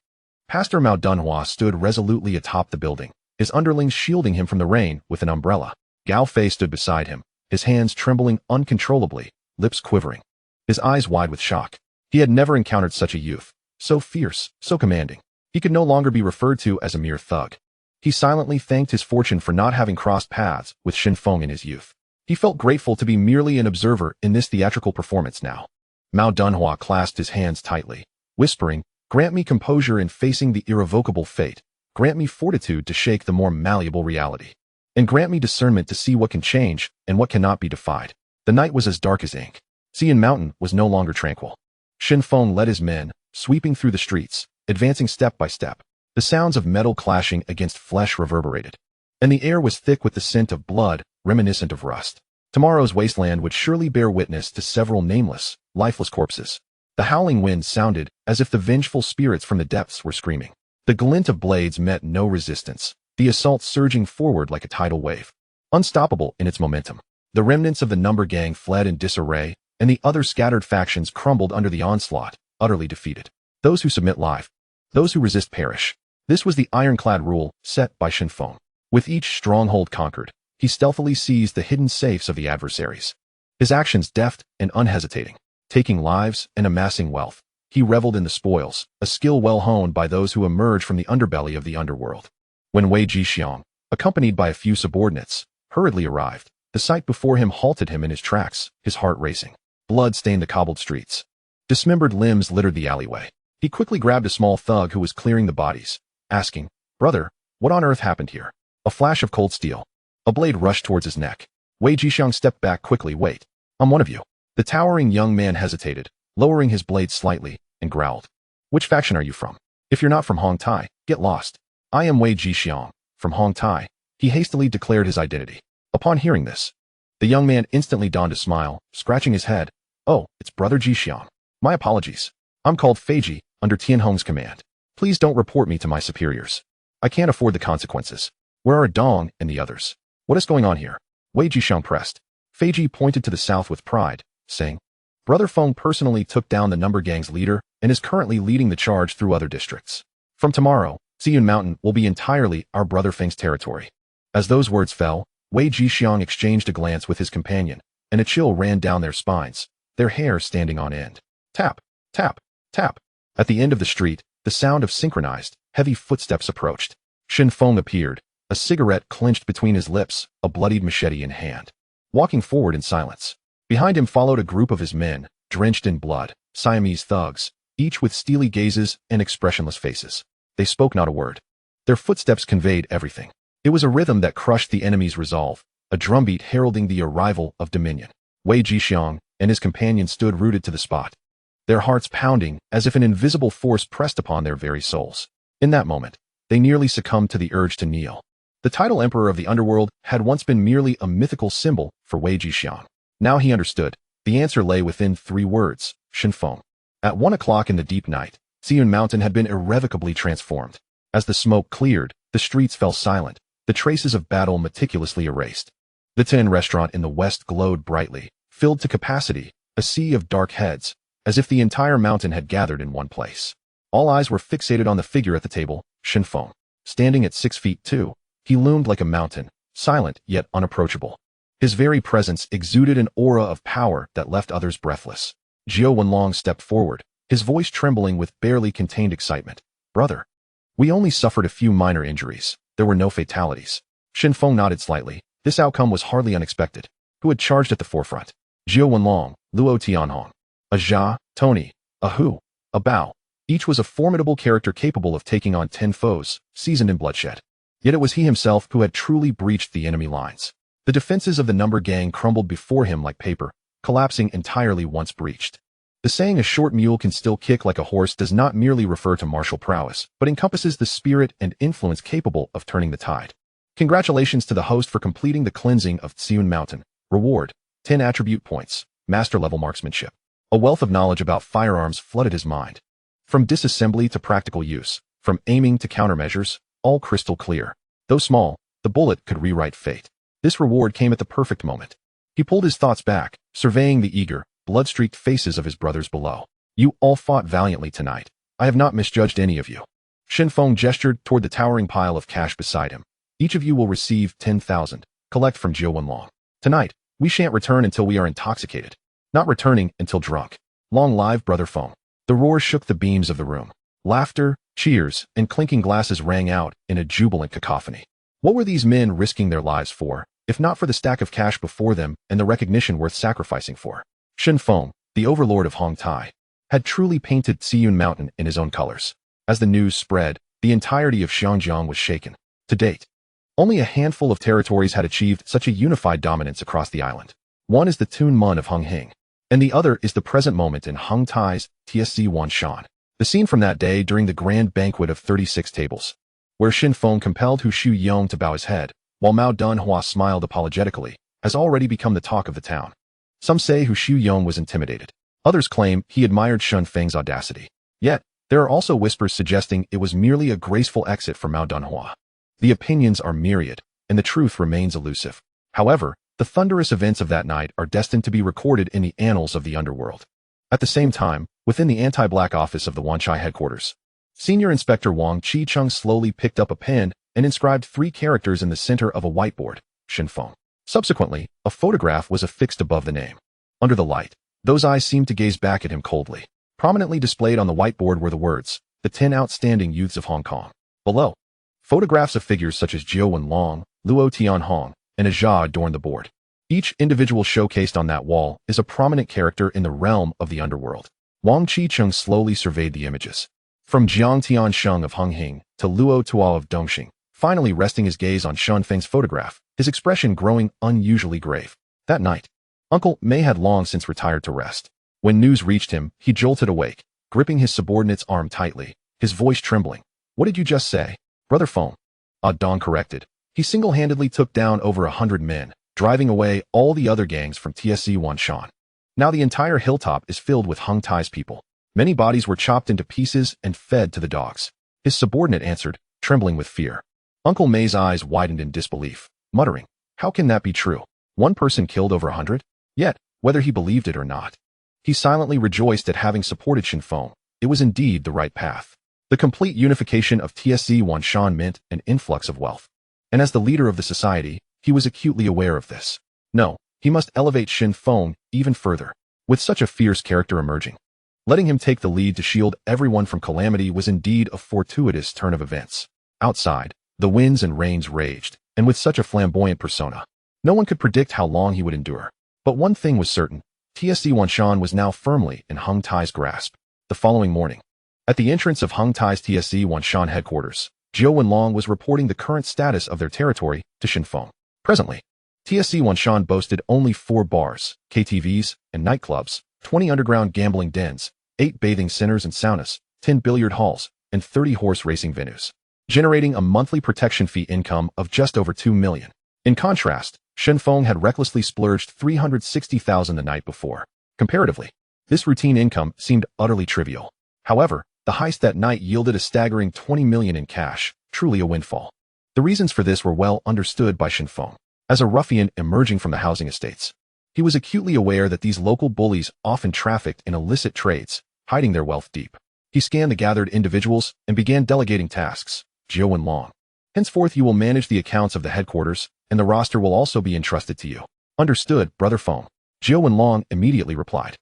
Pastor Mao Dunhua stood resolutely atop the building, his underlings shielding him from the rain with an umbrella. Gao Fei stood beside him, his hands trembling uncontrollably, lips quivering, his eyes wide with shock. He had never encountered such a youth, so fierce, so commanding. He could no longer be referred to as a mere thug. He silently thanked his fortune for not having crossed paths with Shen Feng in his youth. He felt grateful to be merely an observer in this theatrical performance now. Mao Dunhua clasped his hands tightly, whispering, "Grant me composure in facing the irrevocable fate. Grant me fortitude to shake the more malleable reality. And grant me discernment to see what can change and what cannot be defied." The night was as dark as ink. Tsiun Mountain was no longer tranquil. Shen Feng led his men, sweeping through the streets, advancing step by step. The sounds of metal clashing against flesh reverberated, and the air was thick with the scent of blood, reminiscent of rust. Tomorrow's wasteland would surely bear witness to several nameless, lifeless corpses. The howling wind sounded as if the vengeful spirits from the depths were screaming. The glint of blades met no resistance, the assault surging forward like a tidal wave, unstoppable in its momentum. The remnants of the Number Gang fled in disarray, and the other scattered factions crumbled under the onslaught, utterly defeated. Those who submit live, those who resist perish. This was the ironclad rule set by Shen Feng. With each stronghold conquered, he stealthily seized the hidden safes of the adversaries. His actions deft and unhesitating, taking lives and amassing wealth. He reveled in the spoils, a skill well honed by those who emerged from the underbelly of the underworld. When Wei Jixiang, accompanied by a few subordinates, hurriedly arrived, the sight before him halted him in his tracks, his heart racing. Blood stained the cobbled streets. Dismembered limbs littered the alleyway. He quickly grabbed a small thug who was clearing the bodies, asking, "Brother, what on earth happened here?" A flash of cold steel. A blade rushed towards his neck. Wei Jixiang stepped back quickly. "Wait, I'm one of you." The towering young man hesitated, lowering his blade slightly, and growled, "Which faction are you from? If you're not from Hong Tai, get lost." "I am Wei Jixiang, from Hong Tai." He hastily declared his identity. Upon hearing this, the young man instantly donned a smile, scratching his head. "Oh, it's Brother Jixiang. My apologies. I'm called Feiji, under Tian Hong's command. Please don't report me to my superiors. I can't afford the consequences. Where are Dong and the others? What is going on here?" Wei Jixiang pressed. Feiji pointed to the south with pride, saying, "Brother Feng personally took down the Number Gang's leader and is currently leading the charge through other districts. From tomorrow, Tsiun Mountain will be entirely our Brother Feng's territory." As those words fell, Wei Jixiang exchanged a glance with his companion, and a chill ran down their spines, their hair standing on end. Tap, tap, tap. At the end of the street, the sound of synchronized, heavy footsteps approached. Shen Feng appeared, a cigarette clenched between his lips, a bloodied machete in hand, walking forward in silence. Behind him followed a group of his men, drenched in blood, Siamese thugs, each with steely gazes and expressionless faces. They spoke not a word. Their footsteps conveyed everything. It was a rhythm that crushed the enemy's resolve, a drumbeat heralding the arrival of dominion. Wei Jixiang and his companion stood rooted to the spot, their hearts pounding as if an invisible force pressed upon their very souls. In that moment, they nearly succumbed to the urge to kneel. The title Emperor of the Underworld had once been merely a mythical symbol for Wei Jixiang. Now he understood. The answer lay within 3 words: Shen Feng. At 1 o'clock in the deep night, Tsiun Mountain had been irrevocably transformed. As the smoke cleared, the streets fell silent, the traces of battle meticulously erased. The Tin restaurant in the west glowed brightly, filled to capacity, a sea of dark heads, as if the entire mountain had gathered in one place. All eyes were fixated on the figure at the table, Shen Feng. Standing at 6 feet 2, he loomed like a mountain, silent yet unapproachable. His very presence exuded an aura of power that left others breathless. Jiao Wenlong stepped forward, his voice trembling with barely contained excitement. "Brother, we only suffered a few minor injuries. There were no fatalities." Shen Feng nodded slightly, This outcome was hardly unexpected. Who had charged at the forefront? Jiao Wenlong, Luo Tianhong. A Jia, Tony, a Hu, a Bao. Each was a formidable character capable of taking on 10 foes, seasoned in bloodshed. Yet it was he himself who had truly breached the enemy lines. The defenses of the Number Gang crumbled before him like paper, collapsing entirely once breached. The saying "a short mule can still kick like a horse" does not merely refer to martial prowess, but encompasses the spirit and influence capable of turning the tide. Congratulations to the host for completing the cleansing of Tsiun Mountain. Reward: 10 attribute points, master-level marksmanship. A wealth of knowledge about firearms flooded his mind. From disassembly to practical use, from aiming to countermeasures, all crystal clear. Though small, the bullet could rewrite fate. This reward came at the perfect moment. He pulled his thoughts back, surveying the eager, blood-streaked faces of his brothers below. You all fought valiantly tonight. I have not misjudged any of you. Shen Feng gestured toward the towering pile of cash beside him. Each of you will receive 10,000. Collect from Jiao Wenlong. Tonight, we shan't return until we are intoxicated. Not returning until drunk. Long live Brother Feng. The roar shook the beams of the room. Laughter, cheers, and clinking glasses rang out in a jubilant cacophony. What were these men risking their lives for, if not for the stack of cash before them and the recognition worth sacrificing for? Shen Feng, the overlord of Hong Tai, had truly painted Tsiun Mountain in his own colors. As the news spread, the entirety of Xiangjiang was shaken. To date, only a handful of territories had achieved such a unified dominance across the island. One is the Tun Mun of Heng, and the other is the present moment in Hong Tai's TSC Wanshan. The scene from that day during the grand banquet of 36 tables, where Shen Feng compelled Hu Shuyong to bow his head, while Mao Dunhua smiled apologetically, has already become the talk of the town. Some say Hu Shuyong was intimidated. Others claim he admired Shen Feng's audacity. Yet, there are also whispers suggesting it was merely a graceful exit for Mao Dunhua. The opinions are myriad, and the truth remains elusive. However, the thunderous events of that night are destined to be recorded in the annals of the Underworld. At the same time, within the anti-black office of the Wanchai headquarters, Senior Inspector Wang Chi-chung slowly picked up a pen and inscribed 3 characters in the center of a whiteboard: Shen Feng. Subsequently, a photograph was affixed above the name. Under the light, those eyes seemed to gaze back at him coldly. Prominently displayed on the whiteboard were the words, "The 10 outstanding youths of Hong Kong." Below, photographs of figures such as Jiao Wenlong, Luo Tianhong, and Jia adorned the board. Each individual showcased on that wall is a prominent character in the realm of the Underworld. Wang Chi-chung slowly surveyed the images. From Jiang Tiansheng of Heng to Luo Tuo of Dongxing, finally resting his gaze on Shen Feng's photograph, his expression growing unusually grave. That night, Uncle Mei had long since retired to rest. When news reached him, he jolted awake, gripping his subordinate's arm tightly, his voice trembling. "What did you just say?" "Brother Feng," Dong corrected. He single-handedly took down over 100 men, driving away all the other gangs from TSC Wanshan. Now the entire hilltop is filled with Hong Tai's people. Many bodies were chopped into pieces and fed to the dogs. His subordinate answered, trembling with fear. Uncle Mei's eyes widened in disbelief, muttering, "How can that be true? One person killed over 100? Yet, whether he believed it or not, he silently rejoiced at having supported Shen Feng. It was indeed the right path. The complete unification of TSC Wanshan meant an influx of wealth. And as the leader of the society, he was acutely aware of this. No, he must elevate Shen Feng even further. With such a fierce character emerging, letting him take the lead to shield everyone from calamity was indeed a fortuitous turn of events. Outside, the winds and rains raged, and with such a flamboyant persona, no one could predict how long he would endure. But one thing was certain, TSC Wanshan was now firmly in Hong Tai's grasp. The following morning, at the entrance of Hong Tai's TSC Wanshan headquarters, Jiao Wenlong was reporting the current status of their territory to Shen Feng. Presently, TSC Wanshan boasted only 4 bars, KTVs, and nightclubs, 20 underground gambling dens, 8 bathing centers and saunas, 10 billiard halls, and 30 horse racing venues, generating a monthly protection fee income of just over 2 million. In contrast, Shen Feng had recklessly splurged 360,000 the night before. Comparatively, this routine income seemed utterly trivial. However, the heist that night yielded a staggering 20 million in cash, truly a windfall. The reasons for this were well understood by Shen Feng. As a ruffian emerging from the housing estates, he was acutely aware that these local bullies often trafficked in illicit trades, hiding their wealth deep. He scanned the gathered individuals and began delegating tasks. Jiao Wenlong, henceforth you will manage the accounts of the headquarters, and the roster will also be entrusted to you. Understood, Brother Feng. Jiao Wenlong immediately replied.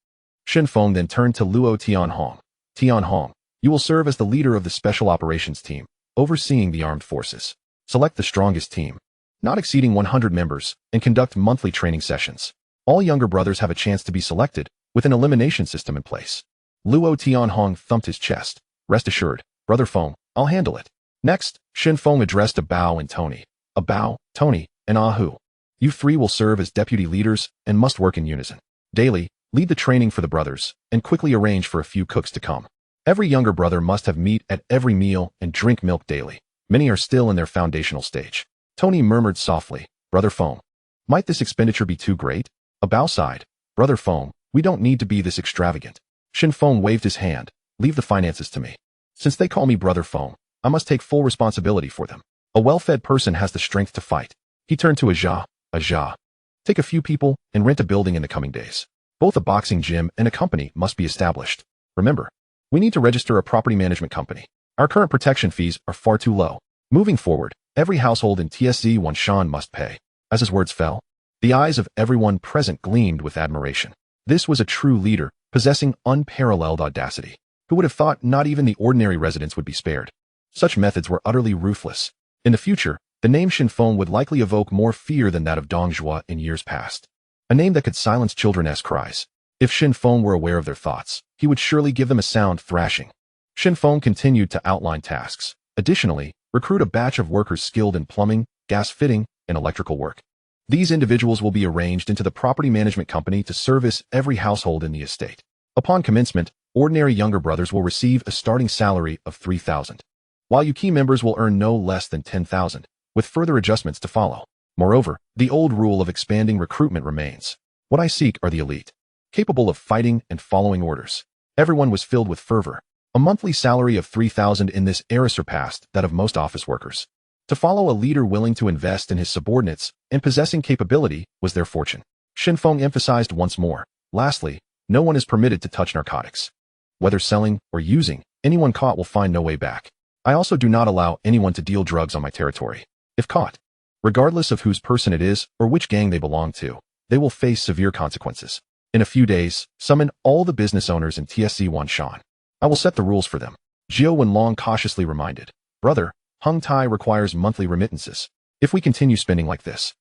Shen Feng then turned to Luo Tianhong. Tianhong, you will serve as the leader of the Special Operations Team, overseeing the armed forces. Select the strongest team. not exceeding 100 members, and conduct monthly training sessions. All younger brothers have a chance to be selected, with an elimination system in place. Luo Tianhong thumped his chest. Rest assured, Brother Feng, I'll handle it. Next, Shen Feng addressed Bao and Tony. Bao, Tony, and Ahu. You three will serve as deputy leaders and must work in unison. Daily, lead the training for the brothers, and quickly arrange for a few cooks to come. Every younger brother must have meat at every meal and drink milk daily. Many are still in their foundational stage. Tony murmured softly, Brother Feng, might this expenditure be too great? Bao sighed, Brother Feng, we don't need to be this extravagant. Shen Feng waved his hand, leave the finances to me. Since they call me Brother Feng, I must take full responsibility for them. A well-fed person has the strength to fight. He turned to Aja. Take a few people and rent a building in the coming days. Both a boxing gym and a company must be established. Remember, we need to register a property management company. Our current protection fees are far too low. Moving forward, every household in TSZ Wanshan must pay. As his words fell, the eyes of everyone present gleamed with admiration. This was a true leader, possessing unparalleled audacity. Who would have thought not even the ordinary residents would be spared? Such methods were utterly ruthless. In the future, the name Shen Feng would likely evoke more fear than that of Dong Zhuo in years past. A name that could silence children's cries. If Shen Feng were aware of their thoughts, he would surely give them a sound thrashing. Shen Feng continued to outline tasks. Additionally, recruit a batch of workers skilled in plumbing, gas fitting, and electrical work. These individuals will be arranged into the property management company to service every household in the estate. Upon commencement, ordinary younger brothers will receive a starting salary of 3,000, while you key members will earn no less than 10,000, with further adjustments to follow. Moreover, the old rule of expanding recruitment remains. What I seek are the elite, capable of fighting and following orders. Everyone was filled with fervor. A monthly salary of 3,000 in this era surpassed that of most office workers. To follow a leader willing to invest in his subordinates and possessing capability was their fortune. Shen Feng emphasized once more. Lastly, no one is permitted to touch narcotics. Whether selling or using, anyone caught will find no way back. I also do not allow anyone to deal drugs on my territory. If caught, regardless of whose person it is or which gang they belong to, they will face severe consequences. In a few days, summon all the business owners in TSC Wanshan. I will set the rules for them. Jiao Wenlong cautiously reminded, Brother, Hong Tai requires monthly remittances. If we continue spending like this,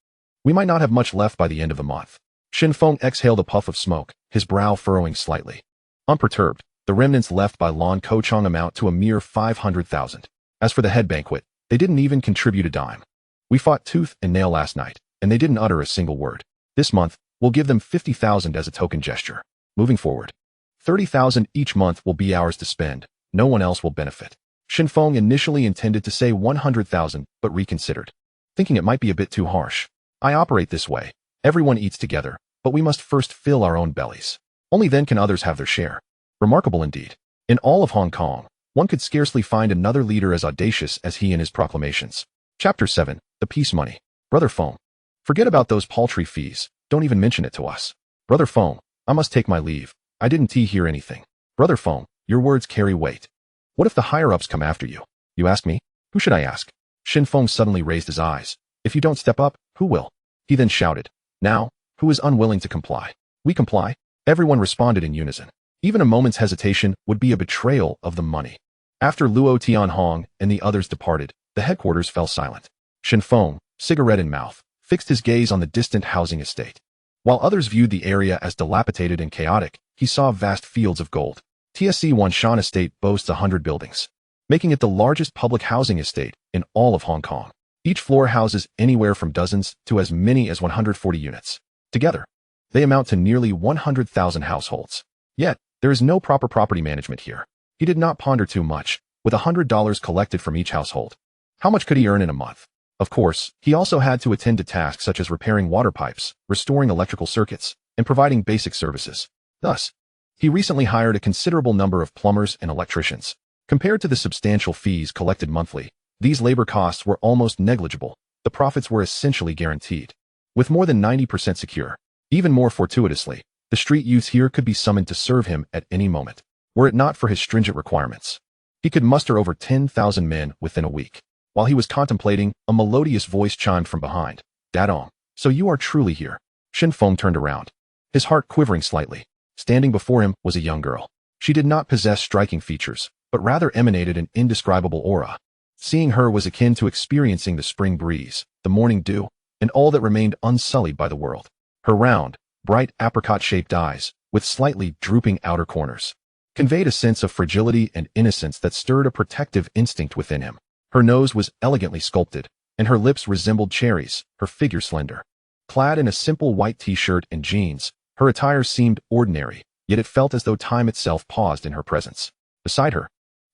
we might not have much left by the end of the month. Shen Feng exhaled a puff of smoke, his brow furrowing slightly. Unperturbed, the remnants left by Lon Kochong amount to a mere 500,000. As for the head banquet, they didn't even contribute a dime. We fought tooth and nail last night, and they didn't utter a single word. This month, we'll give them 50,000 as a token gesture. Moving forward, 30,000 each month will be ours to spend. No one else will benefit. Shen Feng initially intended to say 100,000, but reconsidered, thinking it might be a bit too harsh. I operate this way. Everyone eats together, but we must first fill our own bellies. Only then can others have their share. Remarkable indeed. In all of Hong Kong, one could scarcely find another leader as audacious as he in his proclamations. Chapter 7. The Peace Money. Brother Feng, forget about those paltry fees. Don't even mention it to us. Brother Feng, I must take my leave. I didn't hear anything. Brother Feng, your words carry weight. What if the higher-ups come after you? You ask me? Who should I ask? Shen Feng suddenly raised his eyes. If you don't step up, who will? He then shouted. Now, who is unwilling to comply? We comply. Everyone responded in unison. Even a moment's hesitation would be a betrayal of the money. After Luo Tianhong and the others departed, the headquarters fell silent. Shen Feng, cigarette in mouth, fixed his gaze on the distant housing estate. While others viewed the area as dilapidated and chaotic, he saw vast fields of gold. TSC Wanshan Estate boasts 100 buildings, making it the largest public housing estate in all of Hong Kong. Each floor houses anywhere from dozens to as many as 140 units. Together, they amount to nearly 100,000 households. Yet, there is no proper property management here. He did not ponder too much, with $100 collected from each household. How much could he earn in a month? Of course, he also had to attend to tasks such as repairing water pipes, restoring electrical circuits, and providing basic services. Thus, he recently hired a considerable number of plumbers and electricians. Compared to the substantial fees collected monthly, these labor costs were almost negligible. The profits were essentially guaranteed. With more than 90% secure, even more fortuitously, the street youths here could be summoned to serve him at any moment. Were it not for his stringent requirements, he could muster over 10,000 men within a week. While he was contemplating, a melodious voice chimed from behind. Dadong, so you are truly here. Shen Feng turned around, his heart quivering slightly. Standing before him was a young girl. She did not possess striking features, but rather emanated an indescribable aura. Seeing her was akin to experiencing the spring breeze, the morning dew, and all that remained unsullied by the world. Her round, bright apricot-shaped eyes, with slightly drooping outer corners, conveyed a sense of fragility and innocence that stirred a protective instinct within him. Her nose was elegantly sculpted, and her lips resembled cherries, her figure slender. Clad in a simple white t-shirt and jeans, her attire seemed ordinary, yet it felt as though time itself paused in her presence. Beside her,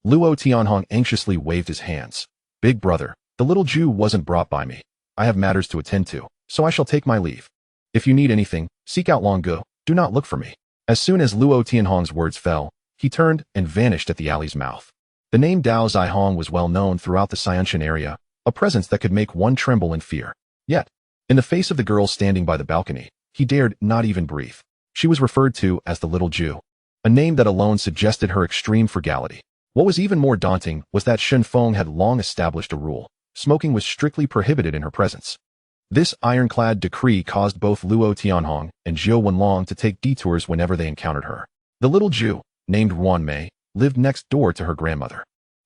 Luo Tianhong anxiously waved his hands. Big brother, the little Jew wasn't brought by me. I have matters to attend to, so I shall take my leave. If you need anything, seek out Long Go, do not look for me. As soon as Luo Tianhong's words fell, he turned and vanished at the alley's mouth. The name Dao Zihong was well known throughout the Xianshan area, a presence that could make one tremble in fear. Yet, in the face of the girl standing by the balcony, he dared not even breathe. She was referred to as the Little Jew, a name that alone suggested her extreme frugality. What was even more daunting was that Shen Feng had long established a rule. Smoking was strictly prohibited in her presence. This ironclad decree caused both Luo Tianhong and Zhou Wenlong to take detours whenever they encountered her. The little Jew, named Ruan Mei, lived next door to her grandmother.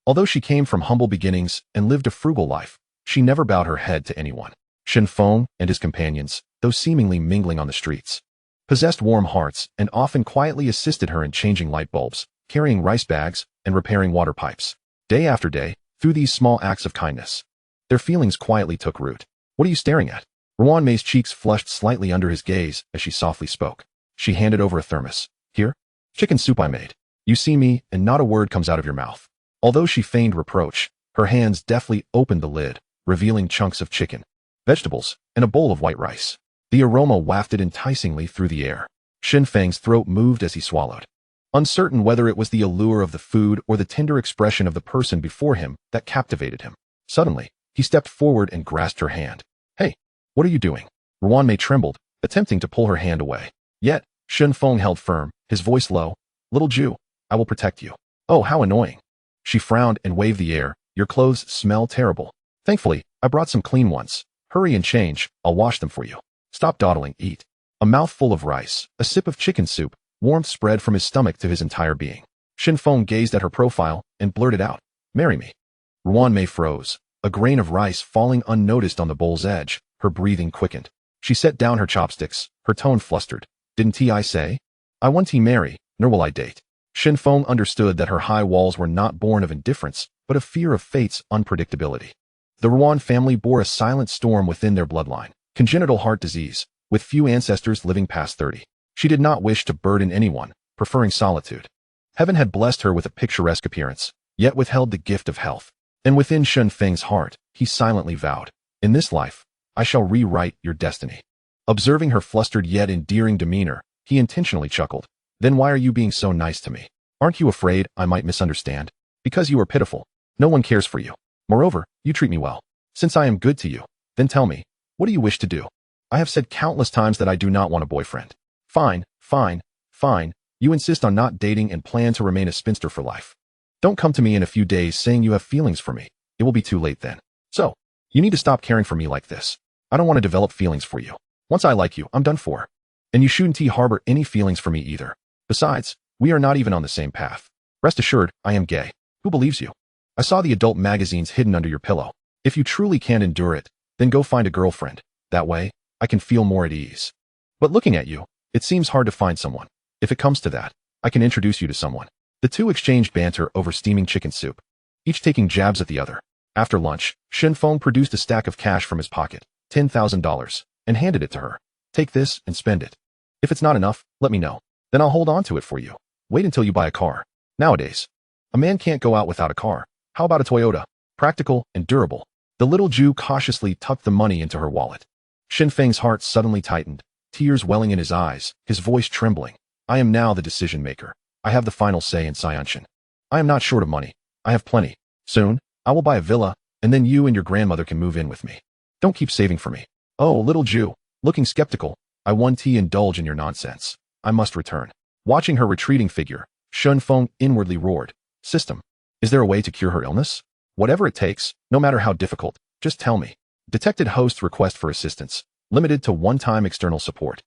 Although she came from humble beginnings and lived a frugal life, she never bowed her head to anyone. Shen Feng and his companions, though seemingly mingling on the streets, possessed warm hearts and often quietly assisted her in changing light bulbs, carrying rice bags, and repairing water pipes. Day after day, through these small acts of kindness, their feelings quietly took root. What are you staring at? Ruan Mei's cheeks flushed slightly under his gaze as she softly spoke. She handed over a thermos. Here? Chicken soup I made. You see me, and not a word comes out of your mouth. Although she feigned reproach, her hands deftly opened the lid, revealing chunks of chicken, vegetables, and a bowl of white rice. The aroma wafted enticingly through the air. Shen Feng's throat moved as he swallowed, uncertain whether it was the allure of the food or the tender expression of the person before him that captivated him. Suddenly, he stepped forward and grasped her hand. Hey, what are you doing? Ruan Mei trembled, attempting to pull her hand away. Yet, Shen Feng held firm, his voice low. Little Jew, I will protect you. Oh, how annoying. She frowned and waved the air. Your clothes smell terrible. Thankfully, I brought some clean ones. Hurry and change, I'll wash them for you. Stop dawdling, eat. A mouthful of rice, a sip of chicken soup, warmth spread from his stomach to his entire being. Shen Feng gazed at her profile and blurted out, marry me. Ruan Mei froze, a grain of rice falling unnoticed on the bowl's edge. Her breathing quickened. She set down her chopsticks, her tone flustered. Didn't I say? I want to marry, nor will I date. Shen Feng understood that her high walls were not born of indifference, but of fear of fate's unpredictability. The Ruan family bore a silent storm within their bloodline, congenital heart disease, with few ancestors living past 30. She did not wish to burden anyone, preferring solitude. Heaven had blessed her with a picturesque appearance, yet withheld the gift of health. And within Shen Feng's heart, he silently vowed, in this life, I shall rewrite your destiny. Observing her flustered yet endearing demeanor, he intentionally chuckled. Then why are you being so nice to me? Aren't you afraid I might misunderstand? Because you are pitiful. No one cares for you. Moreover, you treat me well. Since I am good to you, then tell me, what do you wish to do? I have said countless times that I do not want a boyfriend. Fine, fine, fine. You insist on not dating and plan to remain a spinster for life. Don't come to me in a few days saying you have feelings for me. It will be too late then. So, you need to stop caring for me like this. I don't want to develop feelings for you. Once I like you, I'm done for. And you shouldn't harbor any feelings for me either. Besides, we are not even on the same path. Rest assured, I am gay. Who believes you? I saw the adult magazines hidden under your pillow. If you truly can't endure it, then go find a girlfriend. That way, I can feel more at ease. But looking at you, it seems hard to find someone. If it comes to that, I can introduce you to someone. The two exchanged banter over steaming chicken soup, each taking jabs at the other. After lunch, Shen Feng produced a stack of cash from his pocket, $10,000, and handed it to her. Take this and spend it. If it's not enough, let me know. Then I'll hold on to it for you. Wait until you buy a car. Nowadays, a man can't go out without a car. How about a Toyota? Practical and durable. The little Jew cautiously tucked the money into her wallet. Shen Feng's heart suddenly tightened, tears welling in his eyes, his voice trembling. I am now the decision maker. I have the final say in Xianshan. I am not short of money. I have plenty. Soon, I will buy a villa, and then you and your grandmother can move in with me. Don't keep saving for me. Oh, little Jew, looking skeptical, I want to indulge in your nonsense. I must return. Watching her retreating figure, Shen Feng inwardly roared. System, is there a way to cure her illness? Whatever it takes, no matter how difficult, just tell me. Detected host request for assistance, limited to one-time external support.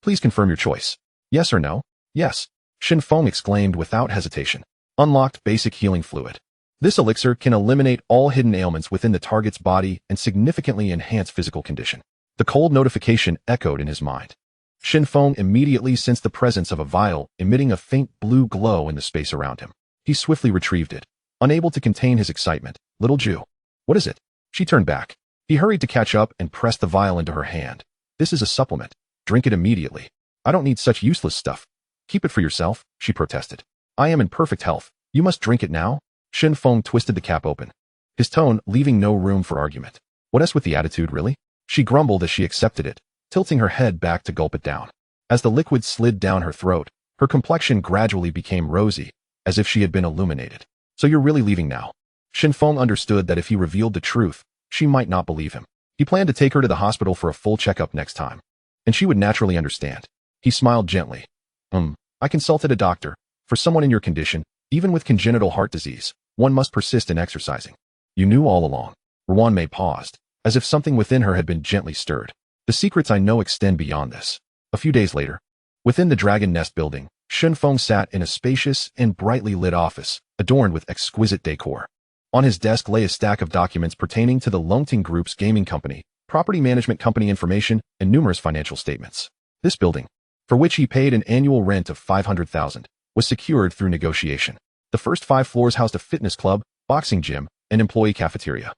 Please confirm your choice. Yes or no? Yes. Shen Feng exclaimed without hesitation. Unlocked basic healing fluid. This elixir can eliminate all hidden ailments within the target's body and significantly enhance physical condition. The cold notification echoed in his mind. Shen Feng immediately sensed the presence of a vial emitting a faint blue glow in the space around him. He swiftly retrieved it, unable to contain his excitement. Little Jew. What is it? She turned back. He hurried to catch up and pressed the vial into her hand. This is a supplement. Drink it immediately. I don't need such useless stuff. Keep it for yourself, she protested. I am in perfect health. You must drink it now? Shen Feng twisted the cap open, his tone leaving no room for argument. What else with the attitude, really? She grumbled as she accepted it, tilting her head back to gulp it down. As the liquid slid down her throat, her complexion gradually became rosy, as if she had been illuminated. So you're really leaving now? Shen Feng understood that if he revealed the truth, she might not believe him. He planned to take her to the hospital for a full checkup next time, and she would naturally understand. He smiled gently. I consulted a doctor. For someone in your condition, even with congenital heart disease, one must persist in exercising. You knew all along. Ruan paused, as if something within her had been gently stirred. The secrets I know extend beyond this. A few days later, within the Dragon Nest building, Shen Feng sat in a spacious and brightly lit office, adorned with exquisite decor. On his desk lay a stack of documents pertaining to the Longting Group's gaming company, property management company information, and numerous financial statements. This building, for which he paid an annual rent of 500,000, was secured through negotiation. The first 5 floors housed a fitness club, boxing gym, and employee cafeteria.